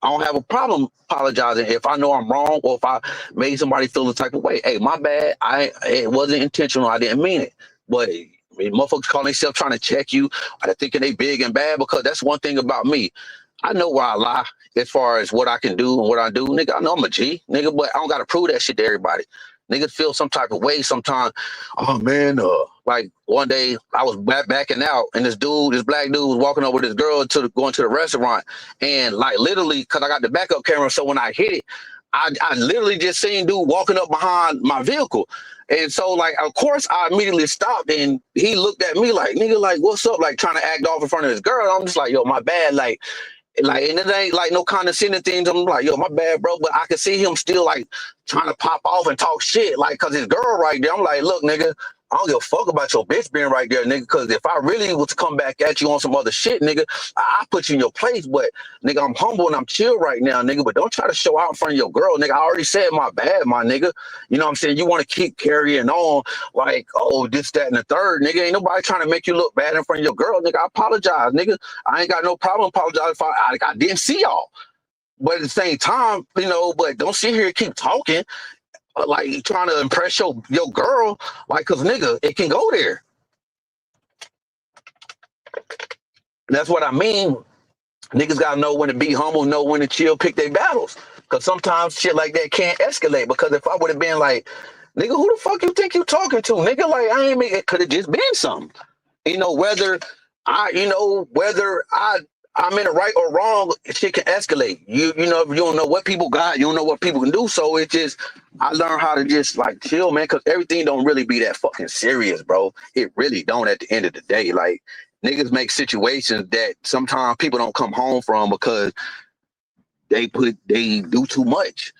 [SPEAKER 15] I don't have a problem apologizing if I know I'm wrong or if I made somebody feel the type of way. Hey, my bad. It wasn't intentional. I didn't mean it. But motherfuckers calling themselves trying to check you, or thinking they big and bad because that's one thing about me. I know where I lie as far as what I can do and what I do. Nigga, I know I'm a G, nigga, but I don't got to prove that shit to everybody. Niggas feel some type of way sometimes. Oh, man, like one day I was backing out and this black dude was walking over with this girl going to the restaurant. And like literally, because I got the backup camera, so when I hit it, I literally just seen dude walking up behind my vehicle. And so, like, of course, I immediately stopped and he looked at me like, nigga, like, what's up? Like, trying to act off in front of his girl. I'm just like, yo, my bad. Like, Like, and it ain't like no condescending things. I'm like, yo, my bad, bro. But I can see him still like trying to pop off and talk shit, like, cause his girl right there. I'm like, look, nigga, I don't give a fuck about your bitch being right there, nigga. Cause if I really was to come back at you on some other shit, nigga, I put you in your place. But nigga, I'm humble and I'm chill right now, nigga. But don't try to show out in front of your girl, nigga. I already said my bad, my nigga. You know what I'm saying? You want to keep carrying on like, oh, this, that, and the third, nigga. Ain't nobody trying to make you look bad in front of your girl, nigga. I apologize, nigga. I ain't got no problem apologizing if I didn't see y'all. But at the same time, you know, but don't sit here and keep talking like trying to impress your girl, like, cause nigga, it can go there. And that's what I mean. Niggas gotta know when to be humble, know when to chill, pick their battles. Cause sometimes shit like that can't escalate. Because if I would have been like, nigga, who the fuck you think you talking to? Nigga, like, I ain't make it, could have just been something. You know, whether I'm in the right or wrong, shit can escalate. You know, you don't know what people got, you don't know what people can do. So it just, I learned how to just like chill, man, because everything don't really be that fucking serious, bro. It really don't at the end of the day. Like, niggas make situations that sometimes people don't come home from because they do too much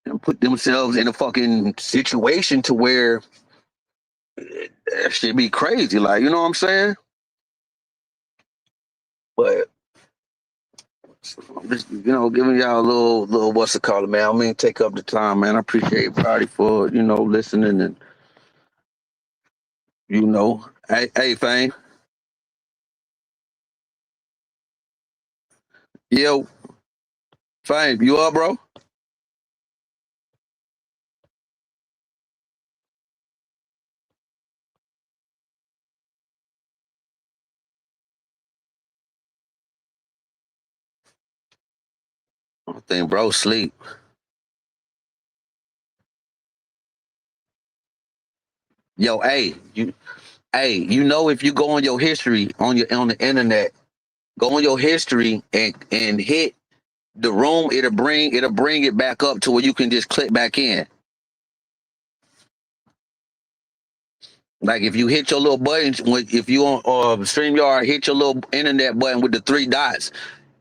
[SPEAKER 15] and put themselves in a fucking situation to where that shit be crazy. Like, you know what I'm saying? But I'm just, you know, giving y'all a little what's it called, man. I mean, take up the time, man. I appreciate everybody for, you know, listening and, you know, hey, Fame. Yo, Fame, you up, bro? I think bro sleep. Yo, you know, if you go on your history on the internet, go on your history and hit the room, it'll bring it back up to where you can just click back in. Like if you hit your little button, if you on StreamYard, hit your little internet button with the three dots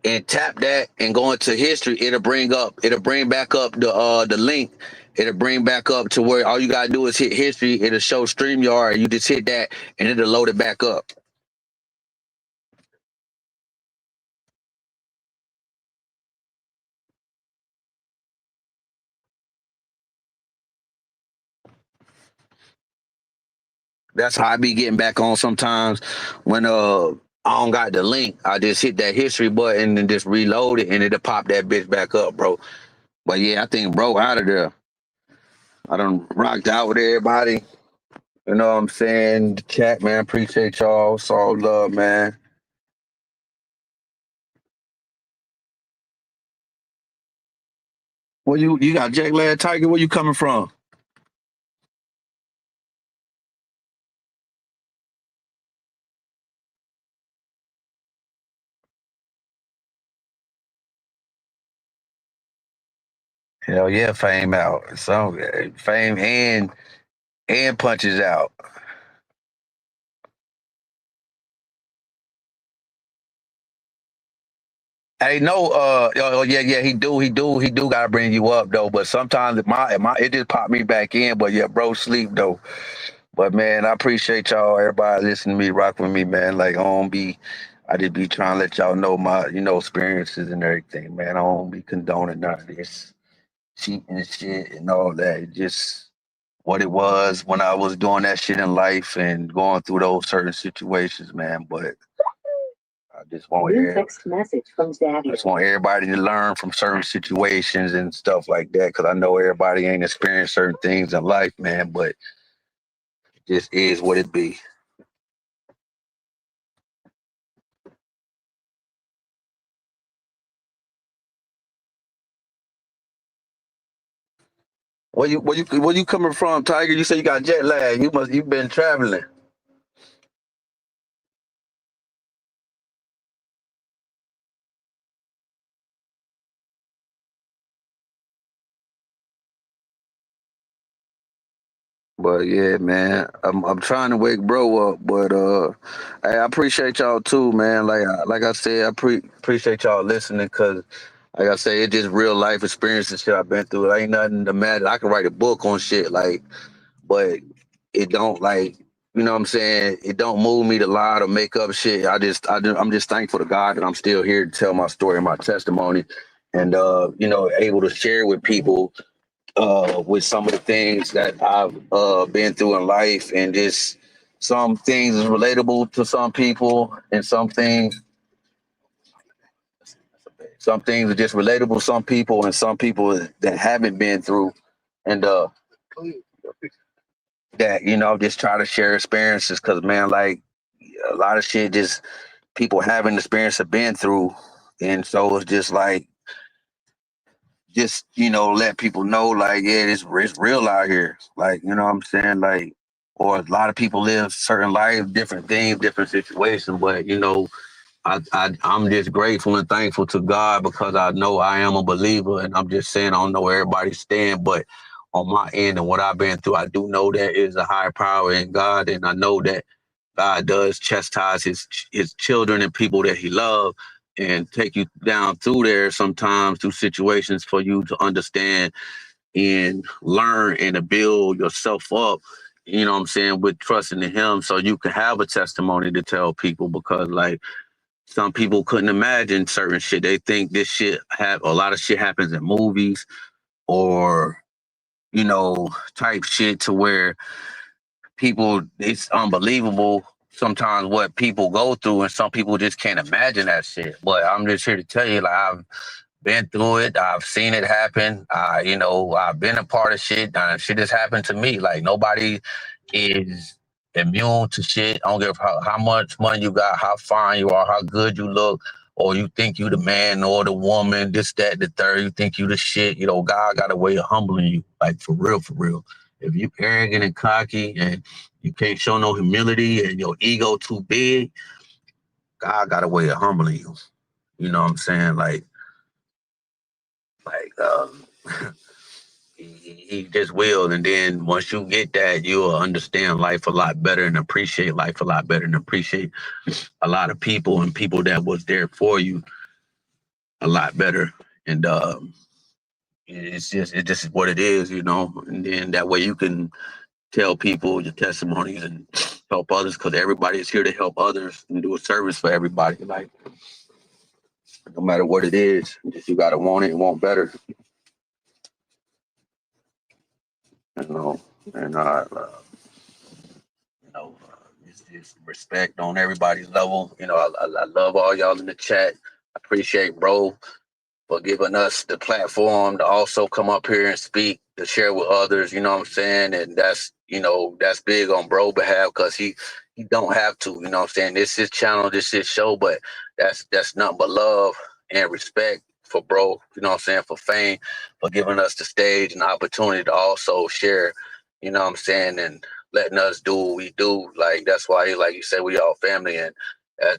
[SPEAKER 15] and tap that and go into history, it'll bring back up the link. It'll bring back up to where all you gotta do is hit history. It'll show StreamYard. You just hit that and it'll load it back up. That's how I be getting back on sometimes when I don't got the link. I just hit that history button and just reload it and it'll pop that bitch back up, bro. But yeah, I think bro out of there. I done rocked out with everybody. You know what I'm saying? The chat, man. Appreciate y'all. It's all love, man. Where you got Jack Lad Tiger? Where you coming from? Hell yeah, Fame out. So Fame and Punches out. Hey, no, yeah, he do gotta bring you up though. But sometimes it just popped me back in. But yeah, bro, sleep though. But man, I appreciate y'all, everybody listening to me, rock with me, man. Like I just be trying to let y'all know my, experiences and everything, man. I don't be condoning none of this cheating and shit and all that. It just what it was when I was doing that shit in life and going through those certain situations, man. But I just want text message from Daddy. I just want everybody to learn from certain situations and stuff like that, because I know everybody ain't experienced certain things in life, man. But it just is what it be. Where you coming from, Tiger? You say you got jet lag. You've been traveling. But yeah, man, I'm trying to wake bro up, but I appreciate y'all too, man. Like I said, appreciate y'all listening, cause like I say, it's just real life experiences shit I've been through. It ain't nothing to matter. I can write a book on shit, like, but it don't like, you know what I'm saying? It don't move me to lie or make up shit. I'm just thankful to God that I'm still here to tell my story and my testimony, and you know, able to share with people with some of the things that I've been through in life, and just some things is relatable to some people, and some things are just relatable to some people, and some people that haven't been through, and that, you know, just try to share experiences, because man, like a lot of shit just people haven't experienced have been through, and so it's just like, just, you know, let people know, like, yeah, it's real out here, like, you know what I'm saying, like, or a lot of people live certain lives, different things, different situations, but you know, I'm just grateful and thankful to God, because I know I am a believer, and I'm just saying I don't know where everybody stand, but on my end and what I've been through, I do know there is a higher power in God, and I know that God does chastise his children and people that he loves, and take you down through there sometimes, through situations, for you to understand and learn and to build yourself up, you know what I'm saying, with trusting in him, so you can have a testimony to tell people, because like some people couldn't imagine certain shit. They think this shit a lot of shit happens in movies, or, you know, type shit, to where people, it's unbelievable sometimes what people go through, and some people just can't imagine that shit. But I'm just here to tell you, like, I've been through it. I've seen it happen. You know, I've been a part of shit. Shit has happened to me. Like, nobody is immune to shit. I don't give how much money you got, how fine you are, how good you look, or you think you the man or the woman, this, that, the third. You think you the shit. You know, God got a way of humbling you, like, for real, for real. If you arrogant and cocky and you can't show no humility and your ego too big, God got a way of humbling you. You know what I'm saying? Like he just will, and then once you get that, you'll understand life a lot better and appreciate life a lot better and appreciate a lot of people and people that was there for you a lot better. And it's just what it is, you know. And then that way you can tell people your testimonies and help others, because everybody is here to help others and do a service for everybody. Like, no matter what it is, just you gotta want it and want better, you know. And you know, it's respect on everybody's level. You know, I love all y'all in the chat. I appreciate bro for giving us the platform to also come up here and speak, to share with others, you know what I'm saying? And that's, you know, that's big on bro behalf, because he don't have to, you know what I'm saying? This is his channel, this is his show, but that's nothing but love and respect for bro, you know what I'm saying, for Fame, for giving us the stage and the opportunity to also share, you know what I'm saying, and letting us do what we do. Like, that's why, like you said, we all family, and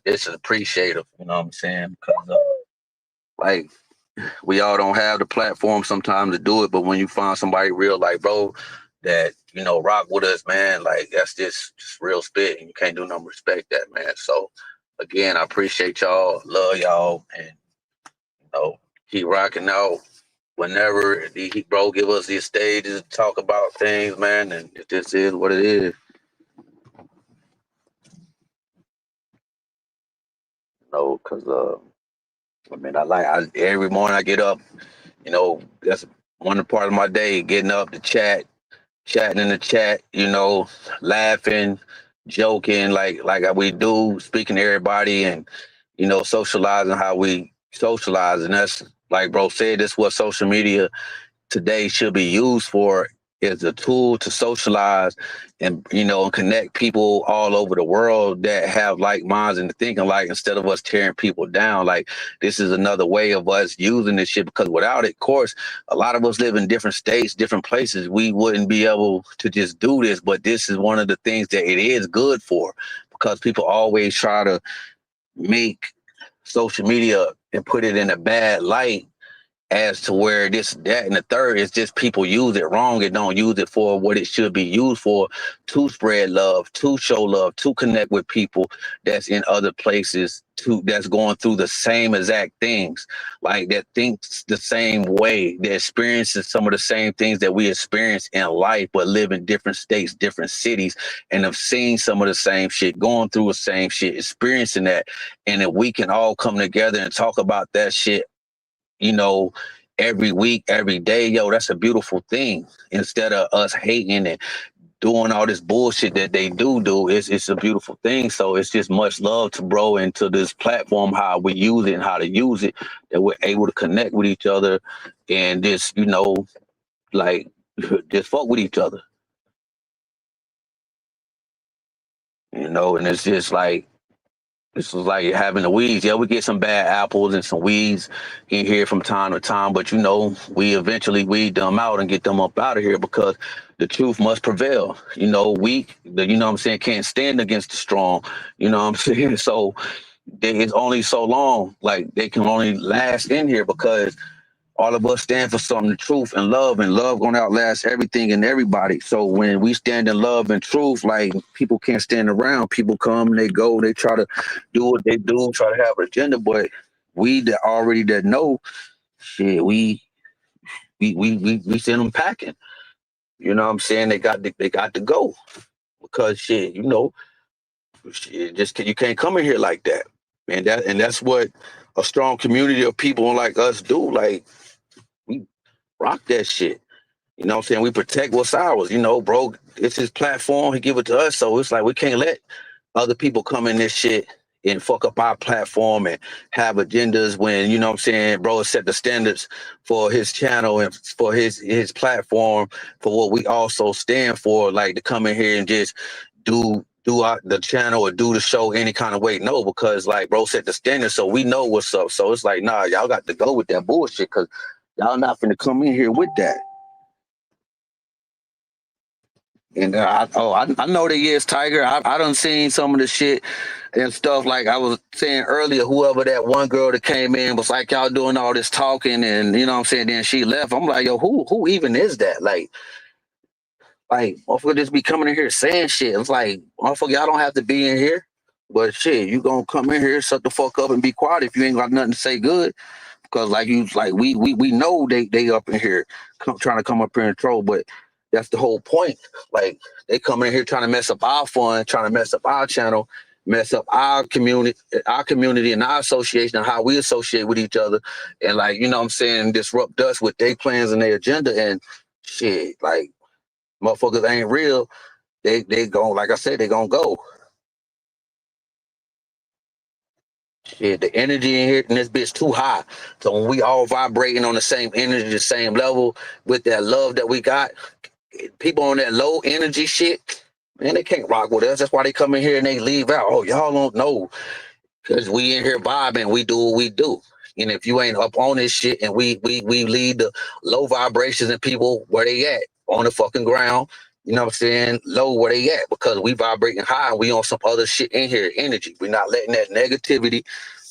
[SPEAKER 15] it's appreciative, you know what I'm saying? Because like, we all don't have the platform sometimes to do it, but when you find somebody real, like bro, that, you know, rock with us, man, like, that's just real spit, and you can't do nothing but respect that, man. So again, I appreciate y'all, love y'all, and, you know, keep rocking out. Whenever bro give us these stages to talk about things, man, and it just is what it is. You know, because I mean, every morning I get up, you know, that's one part of my day, getting up to chatting in the chat, you know, laughing, joking, like we do, speaking to everybody, and, you know, socializing how we socialize. And that's, like bro said, that's what social media today should be used for, is a tool to socialize and, you know, connect people all over the world that have like minds and thinking like, instead of us tearing people down. Like, this is another way of us using this shit, because without it, of course, a lot of us live in different states, different places. We wouldn't be able to just do this, but this is one of the things that it is good for, because people always try to make social media and put it in a bad light, as to where this, that, and the third is just people use it wrong and don't use it for what it should be used for, to spread love, to show love, to connect with people that's in other places, that's going through the same exact things, like that thinks the same way, that experiences some of the same things that we experience in life, but live in different states, different cities, and have seen some of the same shit, going through the same shit, experiencing that. And if we can all come together and talk about that shit, every week, every day, yo, that's a beautiful thing. Instead of us hating and doing all this bullshit that they do, it's a beautiful thing. So it's just much love to bro and to this platform, how we use it and how to use it, that we're able to connect with each other and just, like just fuck with each other. And it's just like, this is like having the weeds. Yeah, we get some bad apples and some weeds in here from time to time, but we eventually weed them out and get them up out of here, because the truth must prevail. Weak, can't stand against the strong. You know what I'm saying? So it's only so long, like they can only last in here, because all of us stand for something, the truth and love gonna outlast everything and everybody. So when we stand in love and truth, like, people can't stand around. People come, they go, they try to do what they do, try to have an agenda, but we that know shit, we send them packing. You know what I'm saying? They got to go, because shit, you can't come in here like that. And that's what a strong community of people like us do. Like, we rock that shit. You know what I'm saying? We protect what's ours. Bro, it's his platform. He give it to us. So it's like, we can't let other people come in this shit and fuck up our platform and have agendas when, bro set the standards for his channel and for his platform, for what we also stand for, like, to come in here and just do the channel or do the show any kind of way. No, because, like, bro set the standard, so we know what's up. So it's like, nah, y'all got to go with that bullshit, because y'all not finna come in here with that. And I know that, yes, Tiger. I done seen some of the shit and stuff, like I was saying earlier. Whoever that one girl that came in was like, y'all doing all this talking, and you know what I'm saying. Then she left. I'm like, yo, who even is that? Like, motherfucker just be coming in here saying shit. It's like, motherfucker, y'all don't have to be in here, but shit, you gonna come in here, shut the fuck up, and be quiet if you ain't got nothing to say good. Because we know they up in here trying to come up here and troll, but that's the whole point. Like, they come in here trying to mess up our fun, trying to mess up our channel, mess up our community and our association and how we associate with each other, and, like, you know what I'm saying, disrupt us with their plans and their agenda and shit. Like, motherfuckers ain't real. They gon', like I said, they gonna go. Shit, the energy in here in this bitch too high. So when we all vibrating on the same energy, the same level, with that love that we got, people on that low energy shit, man, they can't rock with us. That's why they come in here and they leave out. Oh, y'all don't know, because we in here vibing, we do what we do. And if you ain't up on this shit, and we lead the low vibrations and people where they at, on the fucking ground, you know what I'm saying, low where they at, because we vibrating high and we on some other shit in here, energy. We're not letting that negativity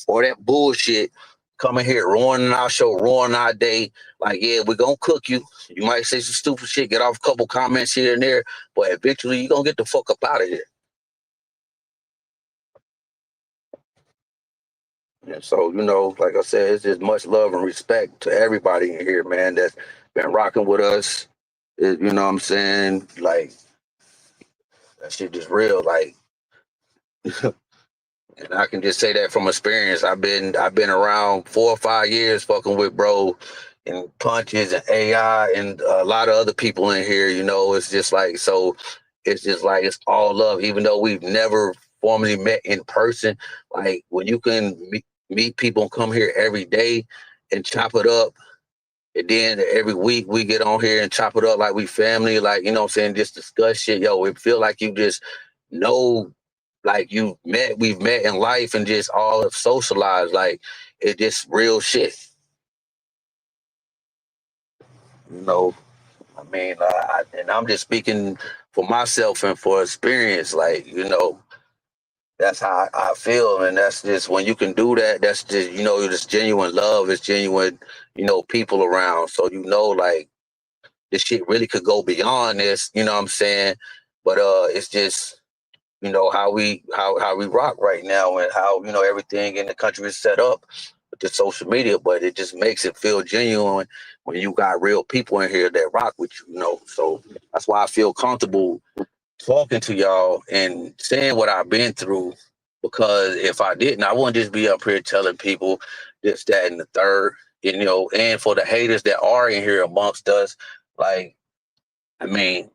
[SPEAKER 15] or that bullshit come in here, ruining our show, ruining our day. Like, yeah, we're gonna cook you. You might say some stupid shit, get off a couple comments here and there, but eventually you're gonna get the fuck up out of here. And so, like I said, it's just much love and respect to everybody in here, man, that's been rocking with us. You know what I'm saying? Like, that shit just real. Like, and I can just say that from experience. I've been around 4 or 5 years fucking with bro and Punches and AI and a lot of other people in here. It's just like, so it's just like, it's all love, even though we've never formally met in person. Like, when you can meet people and come here every day and chop it up, and then every week we get on here and chop it up like we family, like, you know what I'm saying, just discuss shit. Yo, it feel like you just know, like, we've met in life and just all have socialized. Like, it's just real shit. I mean, and I'm just speaking for myself and for experience. Like, That's how I feel, and that's just when you can do that. That's just it's genuine love. It's genuine, people around. So like this shit really could go beyond this. You know what I'm saying? But it's just how we rock right now, and how everything in the country is set up with the social media. But it just makes it feel genuine when you got real people in here that rock with you. So that's why I feel comfortable talking to y'all and saying what I've been through, because if I didn't, I wouldn't just be up here telling people this, that, and the third. And for the haters that are in here amongst us, like, I mean,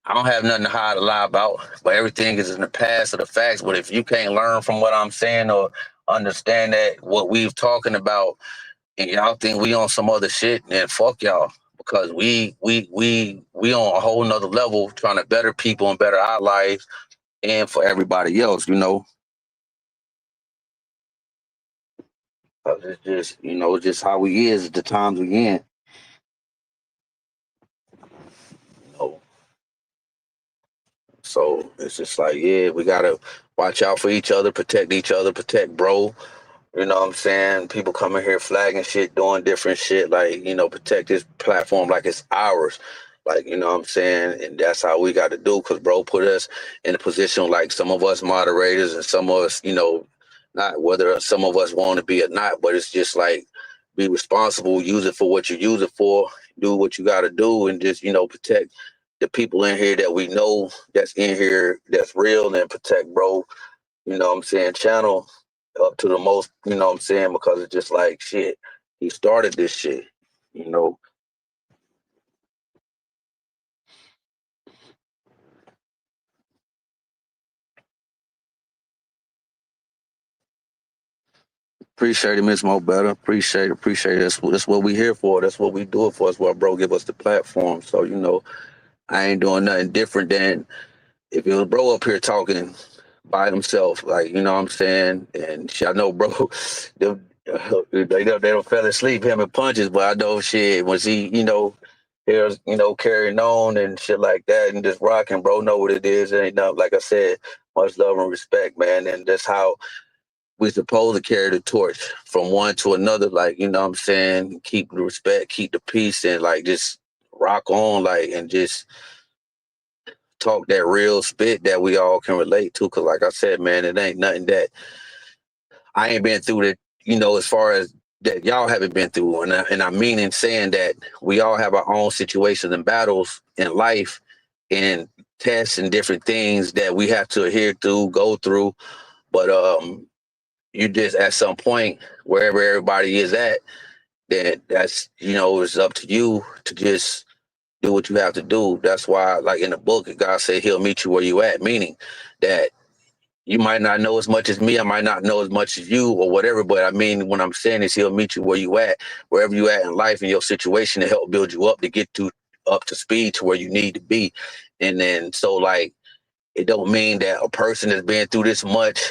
[SPEAKER 15] I don't have nothing to hide or lie about, but everything is in the past of the facts. But if you can't learn from what I'm saying or understand that what we've talking about, and y'all think we on some other shit, then fuck y'all. Because we on a whole nother level trying to better people and better our lives and for everybody else. 'Cause it's just just how we is at the times we in. You know? So it's just like, yeah, we gotta watch out for each other, protect bro. You know what I'm saying? People coming here flagging shit, doing different shit, like, protect this platform like it's ours. Like, you know what I'm saying? And that's how we got to do, because bro put us in a position, like some of us moderators and some of us, not whether some of us want to be or not, but it's just like, be responsible, use it for what you use it for, do what you got to do, and just, protect the people in here that we know that's in here that's real, and protect bro, channel up to the most, because it's just like, shit, he started this shit. Appreciate it, Miss Mo Better. Appreciate it. That's what we here for. That's what we do it for. That's why bro give us the platform. So, I ain't doing nothing different than if it was bro up here talking by himself, like, you know what I'm saying? And shit, I know bro, they don't fell asleep him in punches, but I know shit, once he, here's, carrying on and shit like that and just rocking, bro, know what it is. It ain't nothing, like I said, much love and respect, man. And that's how we supposed to carry the torch from one to another, like, you know what I'm saying? Keep the respect, keep the peace, and like just rock on, like, and just talk that real spit that we all can relate to. Cause like I said, man, it ain't nothing that I ain't been through that, as far as that y'all haven't been through. And I mean in saying that we all have our own situations and battles in life and tests and different things that we have to adhere to, go through. But you just at some point, wherever everybody is at, that's it's up to you to just do what you have to do. That's why, like in the book, God said he'll meet you where you at, meaning that you might not know as much as me, I might not know as much as you or whatever, but I mean, what I'm saying is he'll meet you where you at, wherever you at in life, in your situation, to help build you up to get up to speed to where you need to be. And then, so like, it don't mean that a person that's been through this much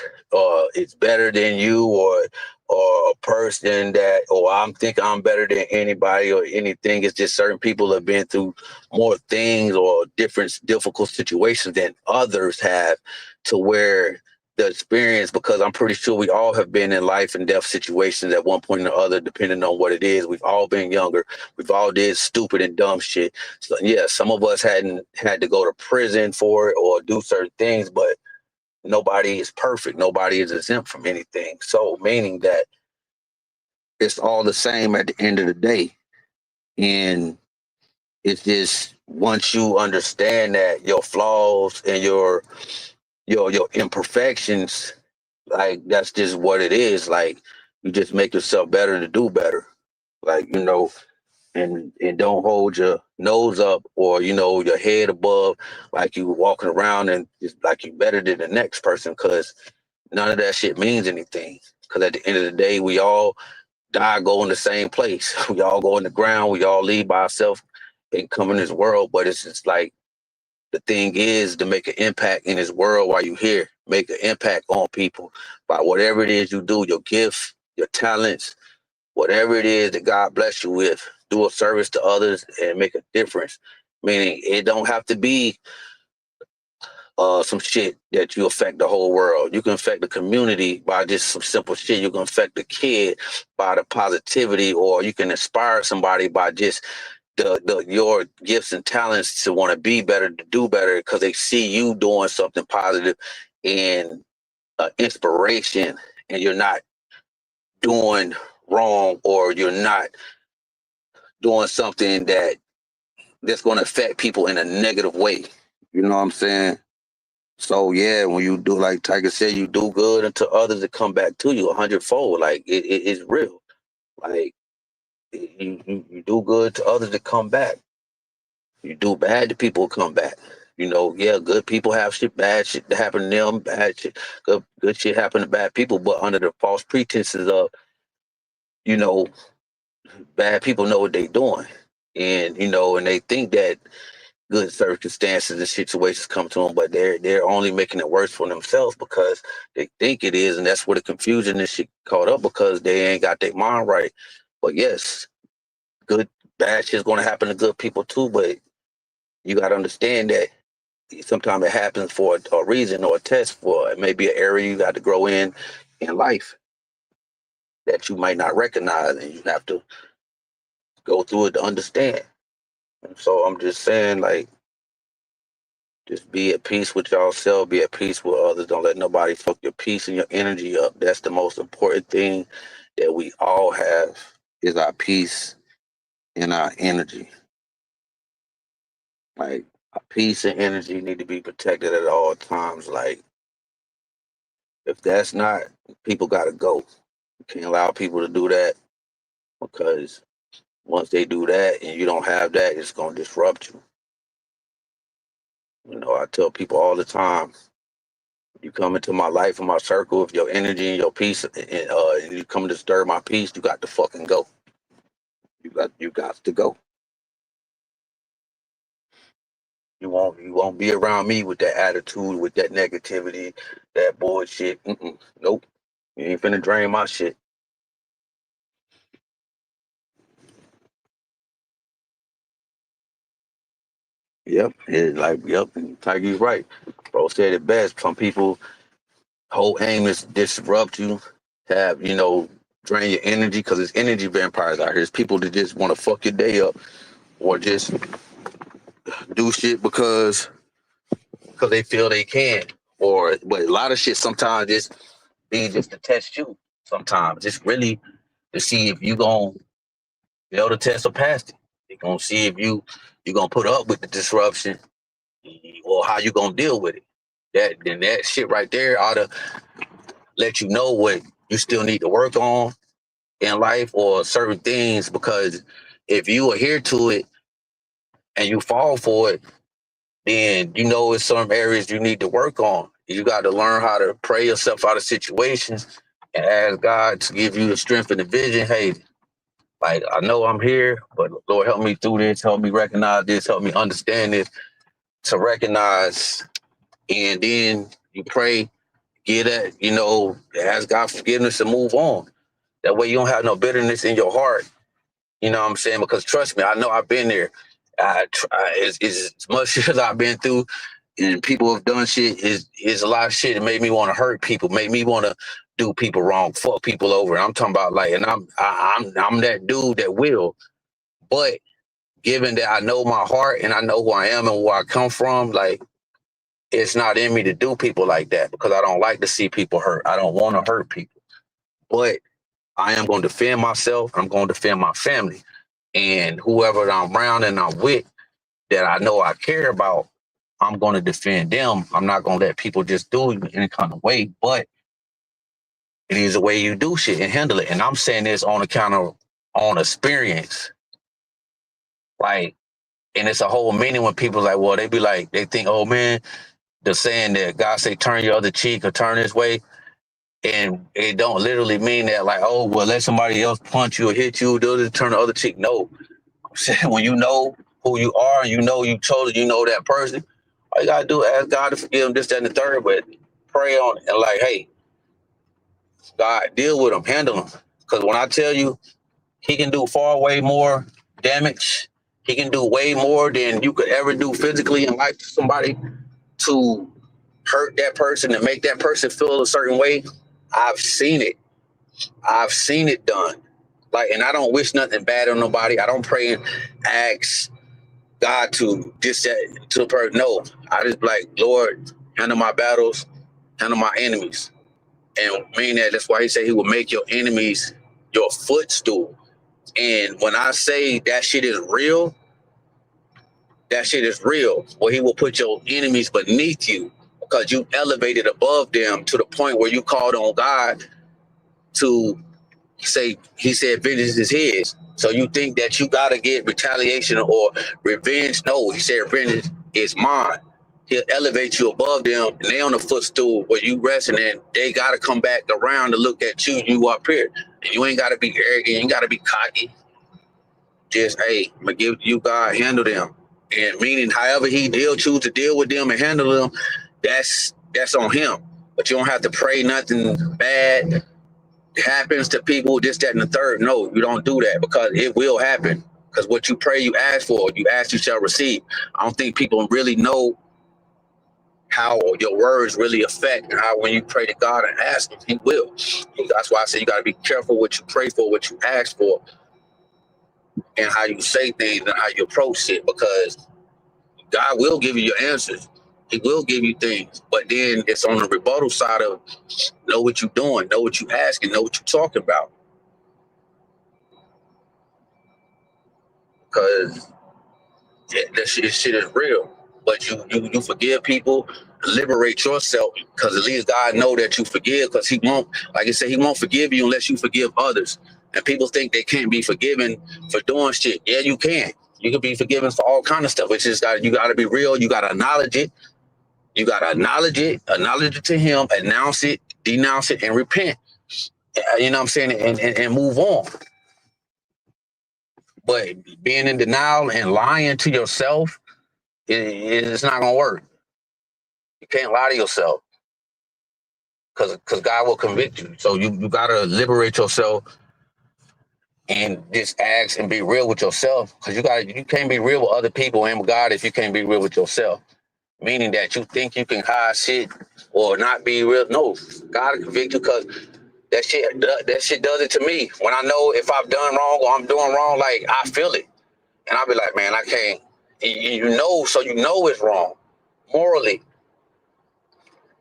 [SPEAKER 15] is better than you, or a person that, or I'm thinking I'm better than anybody or anything. It's just certain people have been through more things or different difficult situations than others have, to where the experience, because I'm pretty sure we all have been in life and death situations at one point or the other, depending on what it is. We've all been younger. We've all did stupid and dumb shit. So yeah, some of us hadn't had to go to prison for it or do certain things, but nobody is perfect. Nobody is exempt from anything. So meaning that it's all the same at the end of the day. And it's just, once you understand that your flaws and your imperfections, like, that's just what it is. Like, you just make yourself better to do better. Like, and don't hold your nose up or your head above, like you walking around and just like you better than the next person, because none of that shit means anything. Because at the end of the day, we all die, go in the same place. We all go in the ground. We all leave by ourselves and come in this world. But it's just like, the thing is to make an impact in this world while you're here. Make an impact on people by whatever it is you do, your gifts, your talents, whatever it is that God bless you with. Do a service to others and make a difference. Meaning, it don't have to be some shit that you affect the whole world. You can affect the community by just some simple shit. You can affect the kid by the positivity, or you can inspire somebody by just your gifts and talents to want to be better, to do better, because they see you doing something positive and inspiration, and you're not doing wrong, or you're not doing something that's going to affect people in a negative way. You know what I'm saying? So yeah, when you do, like Tiger said, you do good unto others that come back to you 100-fold. Like it's real. Like you do good to others that come back. You do bad to people who come back. You know, yeah, good people have shit, bad shit that happen to them, bad shit, good shit happen to bad people, but under the false pretenses of, you know, bad people know what they doing. And, you know, and they think that good circumstances and situations come to them, but they're only making it worse for themselves because they think it is, and that's where the confusion and shit caught up, because they ain't got their mind right. But yes, bad shit's gonna happen to good people too, but you gotta understand that sometimes it happens for a reason or a test, for it may be an area you got to grow in life that you might not recognize, and you have to go through it to understand. And so I'm just saying, like, just be at peace with yourself, be at peace with others. Don't let nobody fuck your peace and your energy up. That's the most important thing that we all have, is our peace and our energy. Like, our peace and energy need to be protected at all times. Like, if that's not, people got to go. You can't allow people to do that, because once they do that and you don't have that, it's going to disrupt you. You know, I tell people all the time, you come into my life and my circle, if your energy and your peace and you come to disturb my peace, you got to fucking go. You got to go. You won't be around me with that attitude, with that negativity, that bullshit. Nope. You ain't finna drain my shit. Yep. Yep. Tiger's right. Bro said it best. Some people whole aim is to disrupt you, have, you know, drain your energy, because it's energy vampires out here. There's people that just want to fuck your day up, or just do shit because they feel they can. But a lot of shit sometimes just be just to test you. Sometimes just really to see if you gonna be able to test or pass it. They're gonna see if you gonna put up with the disruption, or how you gonna deal with it. That shit right there ought to let you know what you still need to work on in life, or certain things, because if you adhere to it and you fall for it, then you know it's some areas you need to work on. You got to learn how to pray yourself out of situations and ask God to give you the strength and the vision. Hey, like, I know I'm here, but Lord, help me through this, help me recognize this, help me understand this, to recognize. And then you pray, get that, you know, ask God forgiveness and move on. That way you don't have no bitterness in your heart. You know what I'm saying? Because trust me, I know I've been there. As much as I've been through, and people have done shit, is a lot of shit that made me want to hurt people, made me want to do people wrong, fuck people over. I'm talking about, like, and I'm that dude that will. But given that I know my heart and I know who I am and where I come from, like, it's not in me to do people like that, because I don't like to see people hurt. I don't want to hurt people. But I am going to defend myself. I'm going to defend my family. And whoever I'm around and I'm with, that I know I care about, I'm going to defend them. I'm not going to let people just do it in any kind of way, but it is the way you do shit and handle it. And I'm saying this on account of on experience. Like, and it's a whole meaning when people like, well, they be like, they think, oh man, the saying that God say turn your other cheek or turn this way. And it don't literally mean that, like, oh, well, let somebody else punch you or hit you, turn the other cheek. No. I'm saying, when you know who you are and you know you chose, you know that person, all you gotta do is ask God to forgive them, this, that, and the third, but pray on it and, like, hey, God, deal with them, handle them. Because when I tell you, he can do far way more damage. He can do way more than you could ever do physically in life to somebody, to hurt that person and make that person feel a certain way. I've seen it. I've seen it done. Like, and I don't wish nothing bad on nobody. I don't pray and ask God to just to a person. No, I just like, Lord, handle my battles, handle my enemies. And mean that's why he said he will make your enemies your footstool. And when I say that shit is real, that shit is real. Where he will put your enemies beneath you because you elevated above them to the point where you called on God to say, he said, vengeance is his. So you think that you got to get retaliation or revenge? No, he said, vengeance is mine. He'll elevate you above them, and they on the footstool where you resting, and they got to come back around to look at you. You up here. And you ain't got to be arrogant. You ain't got to be cocky. Just, hey, I'm going to give you God, handle them. And meaning however he choose to deal with them and handle them, that's on him. But you don't have to pray nothing bad happens to people, this, that, and the third. No, you don't do that because it will happen. Because what you pray, you ask for. You ask, you shall receive. I don't think people really know how your words really affect and how when you pray to God and ask him, he will. That's why I say you got to be careful what you pray for, what you ask for, and how you say things and how you approach it, because God will give you your answers. He will give you things, but then it's on the rebuttal side of know what you're doing, know what you're asking, know what you're talking about. Because that shit is real. But you forgive people, liberate yourself, because at least God know that you forgive, because he won't, like I said, he won't forgive you unless you forgive others. And people think they can't be forgiven for doing shit. Yeah, you can. You can be forgiven for all kind of stuff. It's just you got to be real. You got to acknowledge it. You got to acknowledge it to him, announce it, denounce it, and repent. You know what I'm saying? And move on. But being in denial and lying to yourself, it's not going to work. You can't lie to yourself because God will convict you. So you got to liberate yourself and just ask and be real with yourself, because you can't be real with other people and with God if you can't be real with yourself. Meaning that you think you can hide shit or not be real. No, God will convict you, because that shit does it to me. When I know if I've done wrong or I'm doing wrong, like I feel it. And I'll be like, man, I can't. So you know it's wrong morally.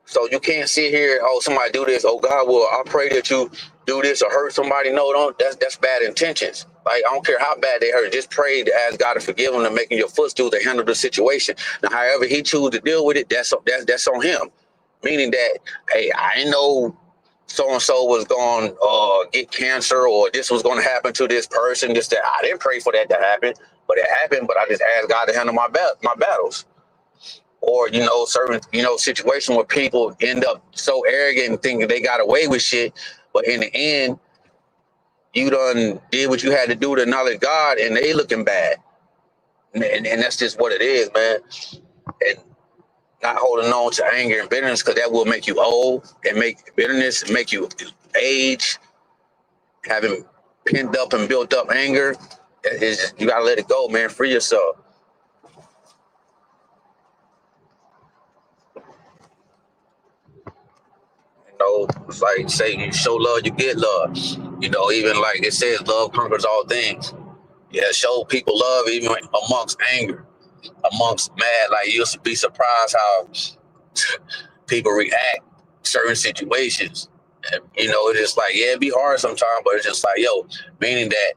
[SPEAKER 15] So you can't sit here, oh, somebody do this. Oh, God, well, I pray that you do this or hurt somebody. No, don't. That's bad intentions. Like, I don't care how bad they hurt. Just pray to ask God to forgive them and making your footstool to handle the situation. Now, however he choose to deal with it, that's on him. Meaning that, hey, I know so-and-so was going to get cancer, or this was going to happen to this person. Just that I didn't pray for that to happen, but it happened. But I just asked God to handle my battles. Or, certain, situation where people end up so arrogant and thinking they got away with shit. But in the end, you done did what you had to do to acknowledge God, and they looking bad. And that's just what it is, man. And not holding on to anger and bitterness, because that will make you old, and make bitterness make you age. Having pinned up and built up anger, you got to let it go, man. Free yourself. It's like say you show love, you get love. Even like it says, love conquers all things. Yeah, show people love even amongst anger, amongst mad. Like you'll be surprised how people react certain situations. And, it's just like, yeah, it'd be hard sometimes, but it's just like, meaning that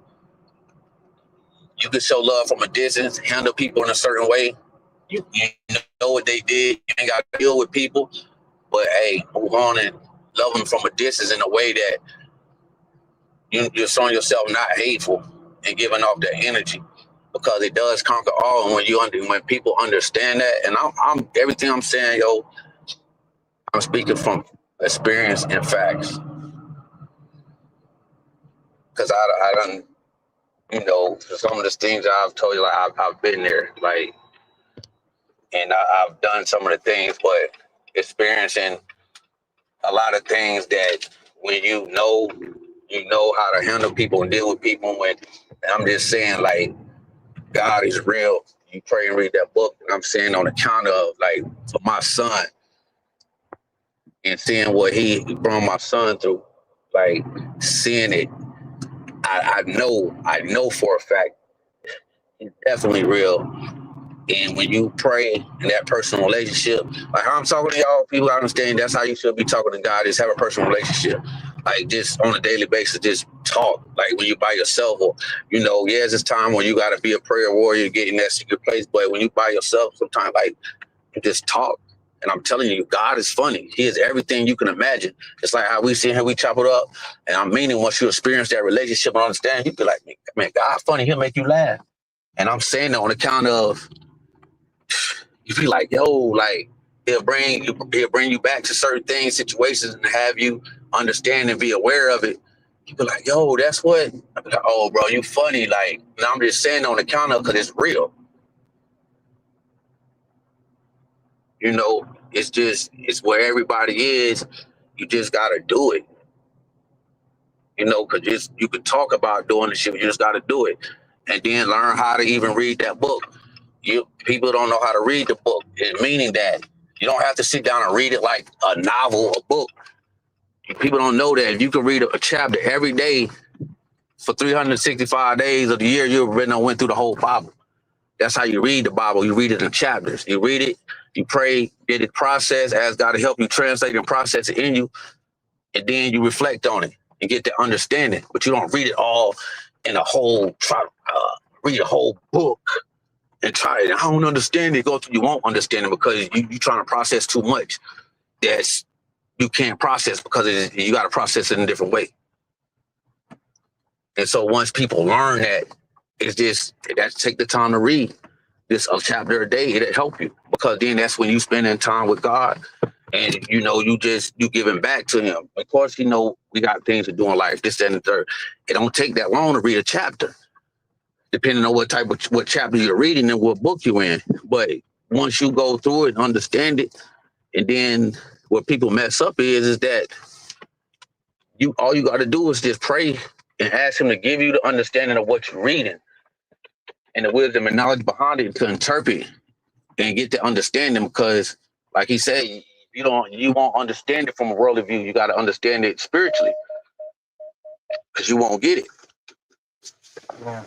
[SPEAKER 15] you can show love from a distance, handle people in a certain way. You know what they did. You ain't got to deal with people, but hey, move on and love them from a distance in a way that you're showing yourself not hateful and giving off that energy, because it does conquer all. And when people understand that, and I'm everything I'm saying, I'm speaking from experience and facts, because I done, some of the things I've told you, like I've been there, like, and I've done some of the things, but experiencing a lot of things that when you know how to handle people and deal with people. When I'm just saying, like, God is real. You pray and read that book, and I'm saying on account of, like, for my son, and seeing what he brought my son through, like seeing it, I know for a fact it's definitely real. And when you pray in that personal relationship, like how I'm talking to y'all, people understand that's how you should be talking to God, is have a personal relationship. Like just on a daily basis, just talk. Like when you by yourself, or yeah, it's time when you gotta be a prayer warrior, get in that secret place. But when you by yourself, sometimes like you just talk. And I'm telling you, God is funny. He is everything you can imagine. It's like how we see him, we chop it up. And I'm meaning once you experience that relationship and understand, you be like, man, God funny, he'll make you laugh. And I'm saying that on account of, you be like, yo, like he'll bring you back to certain things, situations, and have you understand and be aware of it. You be like, yo, that's what. I be like, oh, bro, you funny. Like, and I'm just saying on account of, because it's real. It's where everybody is. You just gotta do it. Because you could talk about doing the shit, you just gotta do it, and then learn how to even read that book. People don't know how to read the book, meaning that you don't have to sit down and read it like a novel, a book. People don't know that if you can read a chapter every day for 365 days of the year, you've went through the whole Bible. That's how you read the Bible. You read it in chapters. You read it, you pray, get it processed, ask God to help you translate and process it in you, and then you reflect on it and get the understanding. But you don't read it all in a whole, try to read a whole book and try it. I don't understand it. You won't understand it because you're trying to process too much that's you can't process, because you got to process it in a different way. And so once people learn that, it's just that's take the time to read this a chapter a day. It'll help you, because then that's when you spending time with God, and you giving back to him. Of course, we got things to do in life, this, that, and the third. It don't take that long to read a chapter, depending on what chapter you're reading and what book you're in. But once you go through it and understand it, and then what people mess up is that all you got to do is just pray and ask him to give you the understanding of what you're reading and the wisdom and knowledge behind it to interpret and get the understanding. Because, like he said, you won't understand it from a worldly view. You got to understand it spiritually, because you won't get it. Yeah.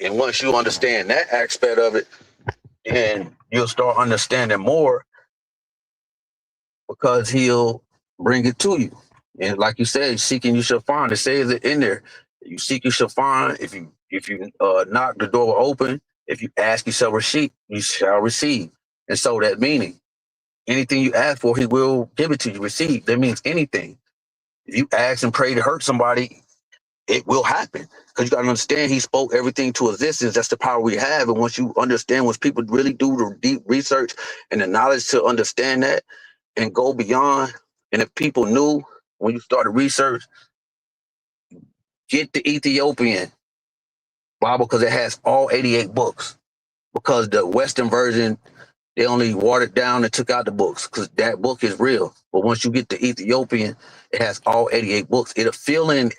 [SPEAKER 15] And once you understand that aspect of it, then you'll start understanding more, because he'll bring it to you. And like you said, seeking you shall find. It says it in there. You seek, you shall find. If you knock, the door will open. If you ask, you shall receive. And so that meaning, anything you ask for, he will give it to you. Receive. That means anything. If you ask and pray to hurt somebody, it will happen. Because you got to understand, he spoke everything to existence. That's the power we have. And once you understand, once people really do the deep research and the knowledge to understand that and go beyond, and if people knew when you started research, get the Ethiopian Bible, because it has all 88 books. Because the Western version, they only watered down and took out the books, because that book is real. But once you get the Ethiopian, it has all 88 books. It'll fill in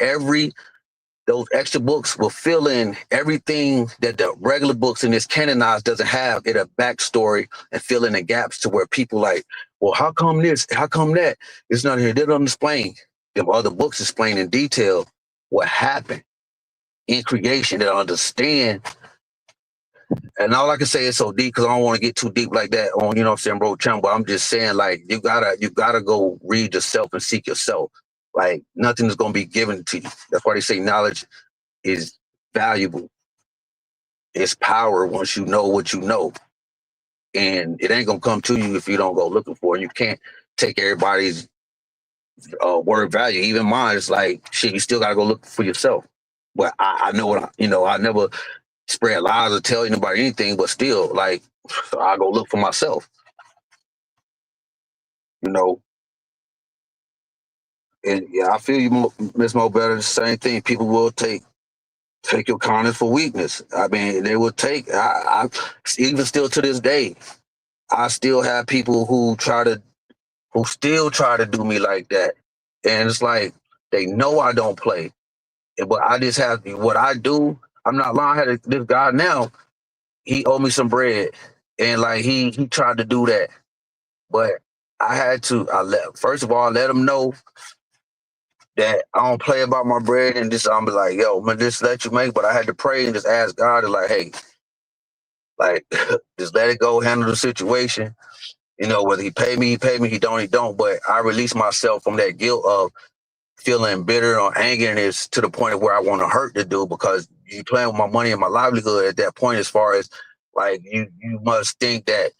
[SPEAKER 15] those extra books will fill in everything that the regular books in this canonized doesn't have. It'll backstory and fill in the gaps to where people like, well, how come this? How come that? It's not here. They don't explain. The other books explain in detail what happened in creation. They'll understand. And all I can say is so deep, because I don't want to get too deep like that on, bro, channel. But I'm just saying, like, you gotta go read yourself and seek yourself. Like, nothing is gonna be given to you. That's why they say knowledge is valuable. It's power once you know what you know. And it ain't gonna come to you if you don't go looking for it. You can't take everybody's word value. Even mine is like, shit, you still gotta go look for yourself. But I know what I never spread lies or tell anybody anything, but still, like, I go look for myself. And yeah, I feel you, Miss Mo, better. The same thing. People will take your kindness for weakness. I mean, they will take. I even still to this day, I still have people who still try to do me like that, and it's like they know I don't play, but I just have what I do. I'm not lying. I had this guy now. He owed me some bread, and like he tried to do that, but I had to. First of all, I let them know that I don't play about my bread, and just I'm be like, yo, man, just let you make. But I had to pray and just ask God to like, hey, like, just let it go, handle the situation. You know, whether he pay me, he don't, he don't. But I release myself from that guilt of feeling bitter or angerness to the point of where I want to hurt the dude because you playing with my money and my livelihood at that point. As far as like, you must think that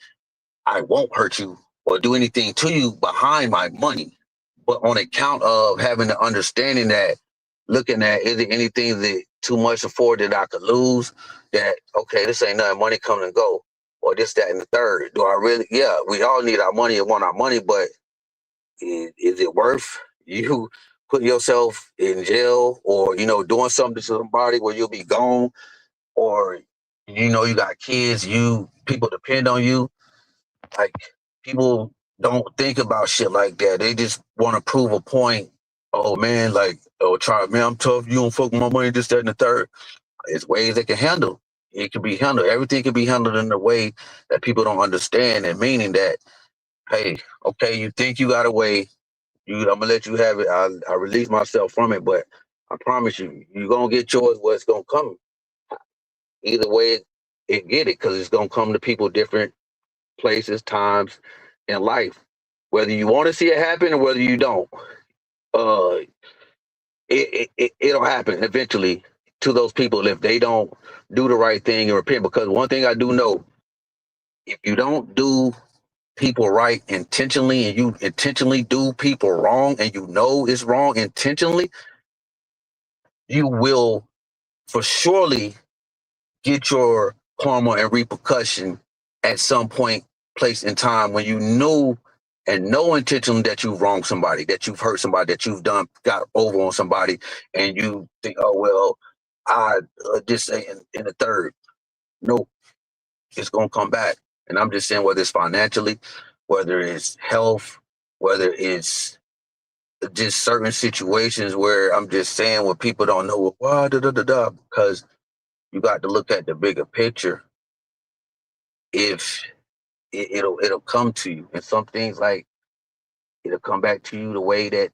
[SPEAKER 15] I won't hurt you or do anything to you behind my money, but on account of having the understanding that looking at is there anything that too much for that I could lose, that okay, this ain't nothing, money come and go, or this, that, and the third. Do I really? Yeah, we all need our money and want our money, but is it worth you putting yourself in jail or doing something to somebody where you'll be gone, or you got kids, people depend on you. Like, people don't think about shit like that. They just want to prove a point. Oh man, like, oh, try, man, I'm tough. You don't fuck with my money, this, that, and the third. It's ways they can handle. It can be handled. Everything can be handled in a way that people don't understand, and meaning that, hey, okay, you think you got a way, I'm gonna let you have it. I release myself from it, but I promise you, you're gonna get yours where it's gonna come. Either way, it get it, because it's gonna come to people different places, times in life. Whether you want to see it happen or whether you don't, uh, it'll happen eventually to those people if they don't do the right thing and repent. Because one thing I do know, if you don't do people right intentionally and you intentionally do people wrong and you know it's wrong intentionally, you will for surely get your karma and repercussion at some point, place in time, when you knew and know intentionally that you've wronged somebody, that you've hurt somebody, that you've got over on somebody, and you think, oh well, I just say in the third. Nope, it's gonna come back. And I'm just saying, whether it's financially, whether it's health, whether it's just certain situations where I'm just saying what people don't know, well, because you got to look at the bigger picture. If it'll come to you, and some things, like, it'll come back to you the way that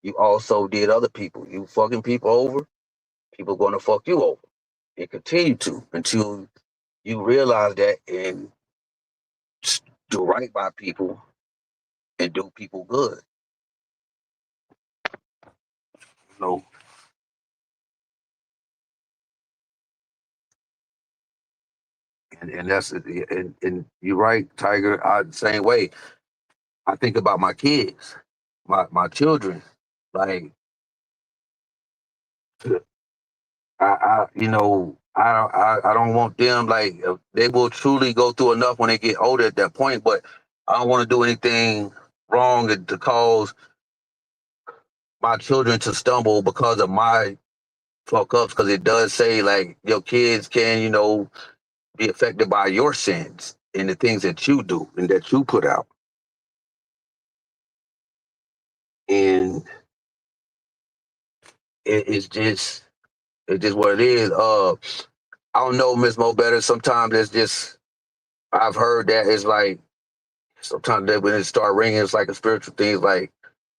[SPEAKER 15] you also did other people. You fucking people over, people gonna fuck you over, and continue to until you realize that and do right by people and do people good. So, and that's and you're right, Tiger. I the same way. I think about my kids, my children. Like, I don't want them, like, they will truly go through enough when they get older at that point, but I don't want to do anything wrong to cause my children to stumble because of my fuck ups, because it does say, like, your kids can, be affected by your sins and the things that you do and that you put out. And it's just what it is. I don't know, Miss Mo Better. Sometimes it's just, I've heard that it's like, sometimes that when it start ringing, it's like a spiritual thing, like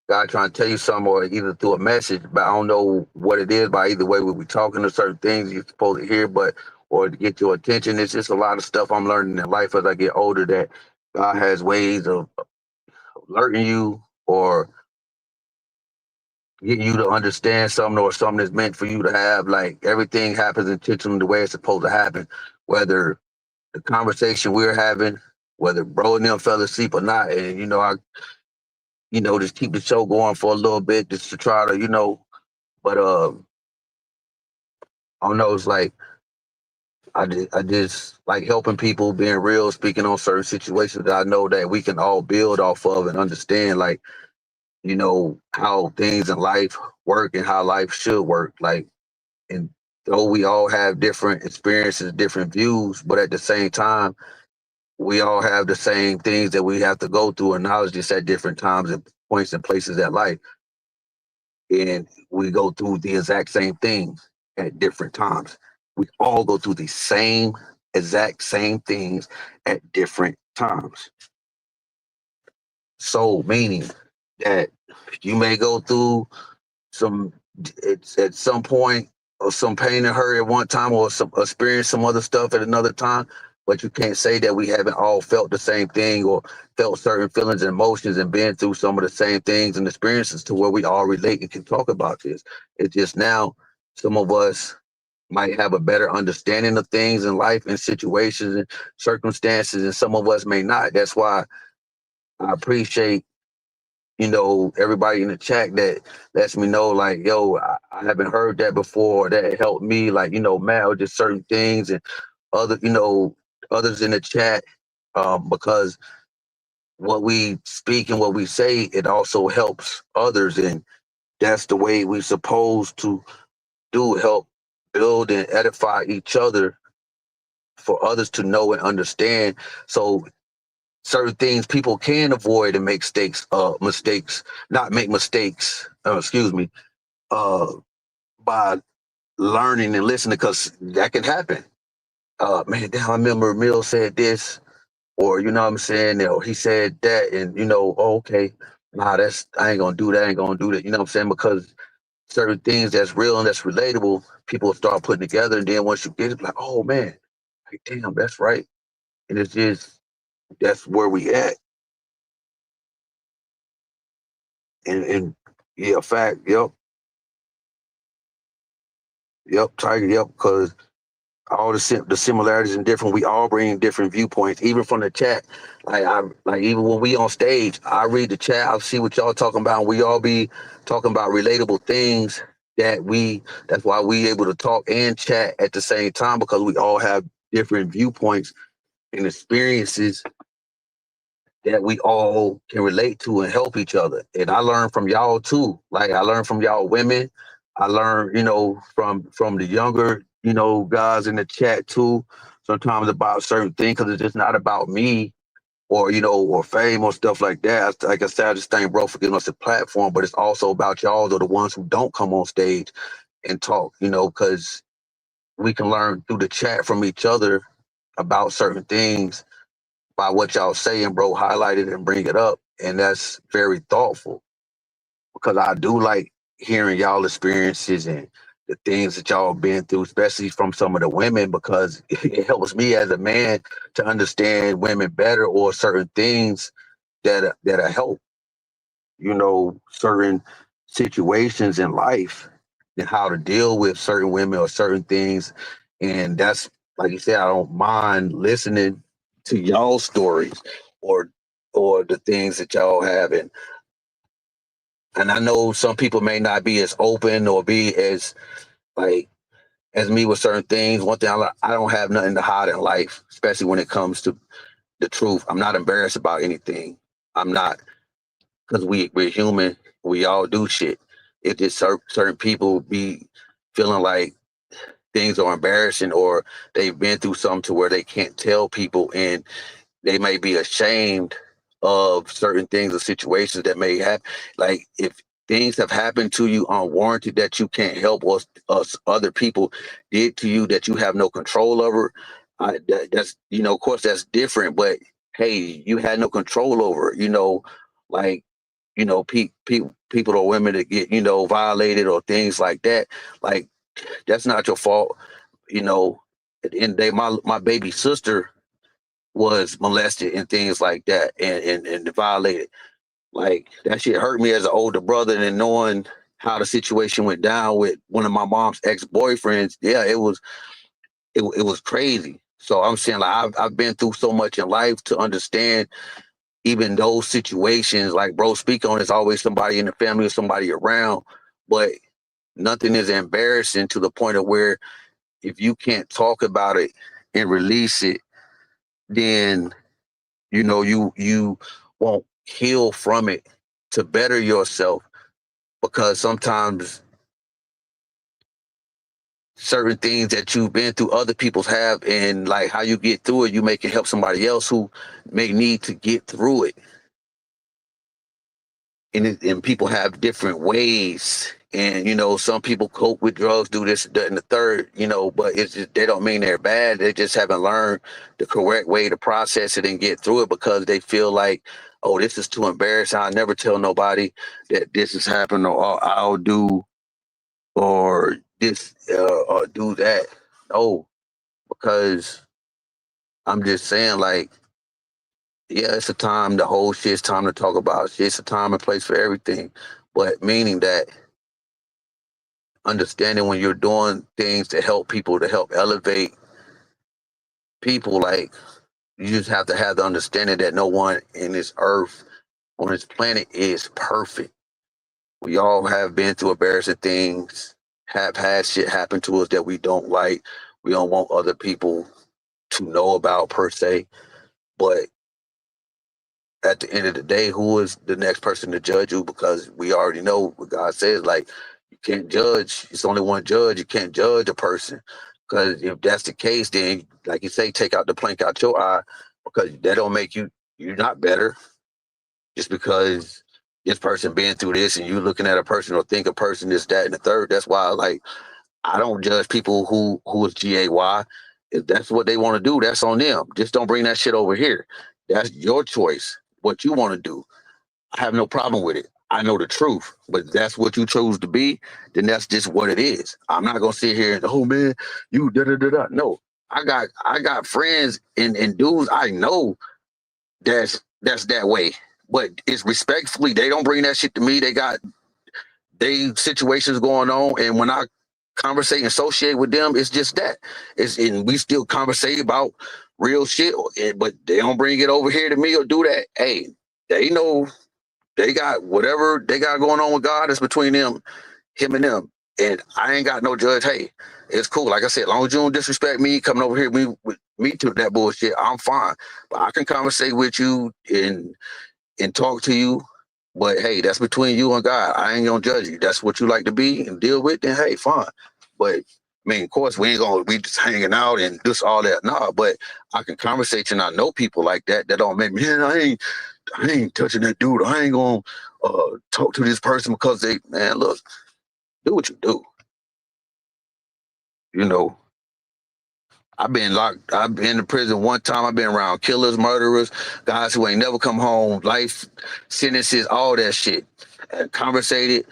[SPEAKER 15] God trying to tell you something, or either through a message, but I don't know what it is. By either way, we'll be talking to certain things you're supposed to hear, but or to get your attention. It's just a lot of stuff I'm learning in life as I get older, that God has ways of alerting you or getting you to understand something, or something that's meant for you to have. Like, everything happens intentionally the way it's supposed to happen, whether the conversation we're having, whether bro and them fell asleep or not. And I just keep the show going for a little bit just to try to, but I don't know, it's like I just like helping people, being real, speaking on certain situations that I know that we can all build off of and understand, like, how things in life work and how life should work. Like, and though we all have different experiences, different views, but at the same time, we all have the same things that we have to go through and knowledge just at different times and points and places at life. And we go through the exact same things at different times. We all go through the exact same things at different times. soul, meaning that you may go through some at some point or some pain and hurt at one time or some experience some other stuff at another time, but you can't say that we haven't all felt the same thing or felt certain feelings and emotions and been through some of the same things and experiences to where we all relate and can talk about this. It's just now some of us might have a better understanding of things in life and situations and circumstances, and some of us may not. That's why I appreciate, everybody in the chat that lets me know, like, yo, I haven't heard that before. That helped me, like, Mal, just certain things and other, others in the chat, because what we speak and what we say, it also helps others. And that's the way we're supposed to do, help build and edify each other for others to know and understand. So certain things people can avoid and make not make mistakes, by learning and listening, because that can happen. Man, damn, I remember Mill said this, or you know what I'm saying, he said that, and okay, nah, I ain't gonna do that, you know what I'm saying, because certain things that's real and that's relatable, people start putting together, and then once you get it, like, oh man, like, damn, that's right. And it's just, that's where we at. And yeah, fact, yep, Tiger, yep, because all the similarities and different, we all bring different viewpoints, even from the chat. Like even when we on stage, I read the chat, I see what y'all talking about, and we all be talking about relatable things that's why we able to talk and chat at the same time, because we all have different viewpoints and experiences that we all can relate to and help each other. And I learn from y'all too. Like, I learn from y'all women. I learn, from the younger, guys in the chat too, sometimes about certain things, because it's just not about me or, or fame or stuff like that. Like I said, I just thank bro for giving us a platform, but it's also about y'all, the ones who don't come on stage and talk, because we can learn through the chat from each other about certain things by what y'all saying, bro, highlight it and bring it up. And that's very thoughtful, because I do like hearing y'all experiences and the things that y'all been through, especially from some of the women, because it helps me as a man to understand women better, or certain things that help, certain situations in life and how to deal with certain women or certain things. And that's, like you said, I don't mind listening to y'all stories or the things that y'all have. And I know some people may not be as open or be as as me with certain things. One thing, I don't have nothing to hide in life, especially when it comes to the truth. I'm not embarrassed about anything. I'm not, because we're human. We all do shit. It just certain people be feeling like things are embarrassing, or they've been through something to where they can't tell people, and they may be ashamed of certain things or situations that may happen. Like, if things have happened to you unwarranted that you can't help, or other people did to you that you have no control over, that's, of course, that's different. But hey, you had no control over it, like, people or women that get, violated or things like that. Like, that's not your fault. At the end of the day, my baby sister was molested and things like that, and violated. Like, that shit hurt me as an older brother, and knowing how the situation went down with one of my mom's ex-boyfriends. Yeah, it was crazy. So I'm saying, like, I've been through so much in life to understand even those situations. Like, bro, speak on, there's always somebody in the family or somebody around, but nothing is embarrassing to the point of where, if you can't talk about it and release it, then you won't heal from it to better yourself. Because sometimes certain things that you've been through, other people's have, and like how you get through it, you make it help somebody else who may need to get through it. And people have different ways, and some people cope with drugs, do this, that, and the third, but it's just, they don't mean they're bad. They just haven't learned the correct way to process it and get through it, because they feel like, oh, this is too embarrassing. I'll never tell nobody that this has happened, or I'll do, or this, or do that. No, because I'm just saying, like, yeah, it's a time, the whole shit's time to talk about shit. It's a time and place for everything. But meaning that understanding when you're doing things to help people, to help elevate people, like, you just have to have the understanding that no one in this earth, on this planet, is perfect. We all have been through embarrassing things, have had shit happen to us that we don't like. We don't want other people to know about per se. But at the end of the day, who is the next person to judge you? Because we already know what God says, like, you can't judge. It's only one judge. You can't judge a person. Because if that's the case, then, like you say, take out the plank out your eye, because that don't make you're not better just because this person been through this and you looking at a person or think a person is that and the third. That's why, like, I don't judge people who is GAY. If that's what they want to do, that's on them. Just don't bring that shit over here. That's your choice. What you want to do, I have no problem with it. I know the truth, but if that's what you chose to be, then that's just what it is. I'm not gonna sit here and, oh man, you da da da da. No, I got friends and dudes I know that's that way, but it's respectfully. They don't bring that shit to me. They got situations going on, and when I conversate and associate with them, it's just that. And we still conversate about real shit, but they don't bring it over here to me or do that. Hey, they know they got whatever they got going on with God is between him and them. And I ain't got no judge. Hey, it's cool. Like I said, as long as you don't disrespect me, coming over here with me to that bullshit, I'm fine. But I can conversate with you and talk to you. But hey, that's between you and God. I ain't gonna judge you. That's what you like to be and deal with, then hey, fine. But I mean, of course, we ain't gonna be just hanging out and just all that. Nah, but I can conversate and I know people like that don't make me, man, I ain't touching that dude. I ain't gonna talk to this person because they, man, look, do what you do. You know, I've been in prison one time. I've been around killers, murderers, guys who ain't never come home, life sentences, all that shit. And conversated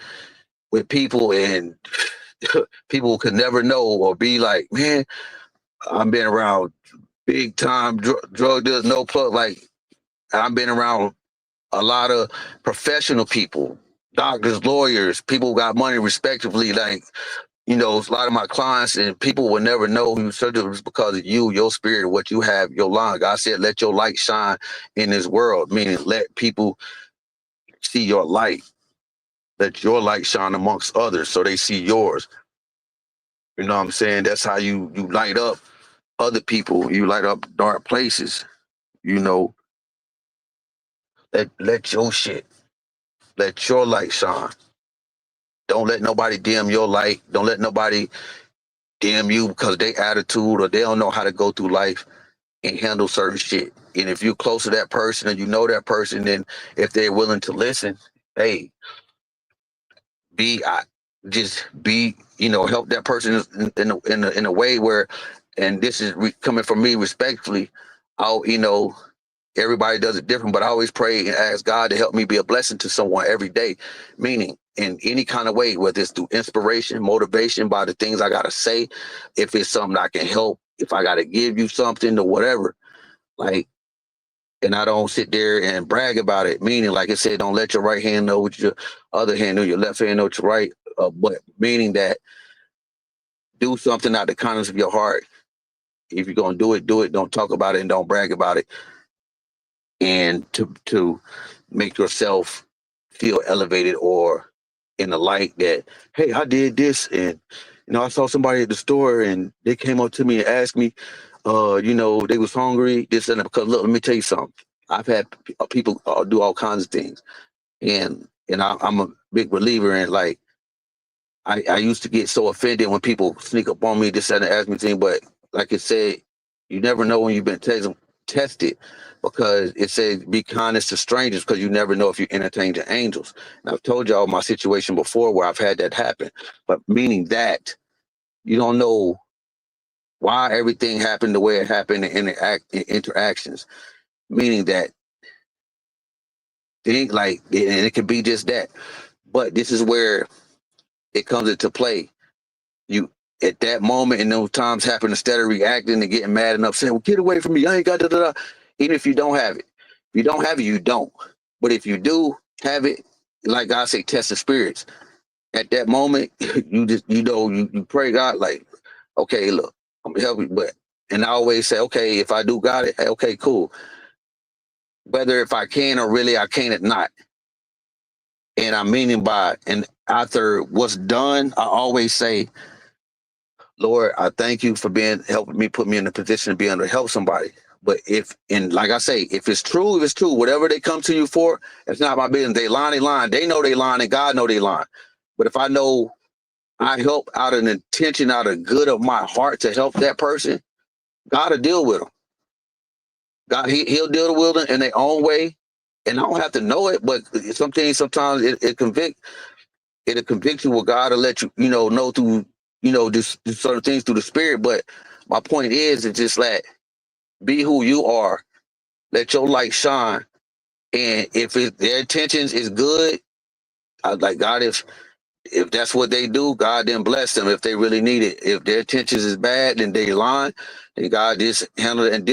[SPEAKER 15] with people, and people could never know or be like, man, I've been around big time drug dealers, no plug. Like, I've been around a lot of professional people, doctors, lawyers, people who got money respectively. Like, you know, a lot of my clients and people will never know who surgery was because of you, your spirit, what you have, your line. God said, let your light shine in this world, meaning let people see your light. Let your light shine amongst others so they see yours. You know what I'm saying? That's how you light up other people. You light up dark places. You know, let your shit, let your light shine. Don't let nobody dim your light. Don't let nobody dim you because they attitude or they don't know how to go through life and handle certain shit. And if you're close to that person and you know that person, then if they're willing to listen, hey, just be, you know, help that person in a way where, and this is coming from me respectfully. I'll, you know, everybody does it different, but I always pray and ask God to help me be a blessing to someone every day, meaning in any kind of way, whether it's through inspiration, motivation, by the things I got to say, if it's something I can help, if I got to give you something or whatever, like, and I don't sit there and brag about it, meaning, like I said, don't let your right hand know what your other hand know, your left hand know what your right, but meaning that do something out of the kindness of your heart. If you're going to do it, don't talk about it and don't brag about it. And to make yourself feel elevated or in the light that, hey, I did this, and you know, I saw somebody at the store and they came up to me and asked me, you know, they was hungry, this and that. Because look, let me tell you something. I've had people do all kinds of things, and I'm a big believer in, like, I used to get so offended when people sneak up on me, this and ask me things, but like I said, you never know when you've been tested, because it says be kindness to strangers because you never know if you entertain the angels. And I've told y'all my situation before where I've had that happen, but meaning that you don't know why everything happened the way it happened in interactions, meaning that thing, like, and it could be just that. But this is where it comes into play. You at that moment and those times happen, instead of reacting and getting mad and upset, well, get away from me. I ain't got da. Even if you don't have it. If you don't have it, you don't. But if you do have it, like I say, test the spirits. At that moment, you just you pray God, like, okay, look, I'm gonna help you, but and I always say, okay, if I do got it, okay, cool. Whether if I can or really I can't, it not. And I'm meaning by, and after what's done, I always say, Lord, I thank you for helping me, put me in a position to be able to help somebody. But like I say, if it's true, whatever they come to you for, it's not my business. They lying. They know they lying, and God know they lying. But if I know I help out of an intention, out of good of my heart to help that person, God will deal with them. God, he'll deal with them in their own way. And I don't have to know it, but sometimes it'll convict you where God will let you, know through, just certain things through the spirit. But my point is just like, be who you are. Let your light shine. And if their intentions is good, I like God, if that's what they do, God then bless them if they really need it. If their intentions is bad, then they lying, and God just handle it and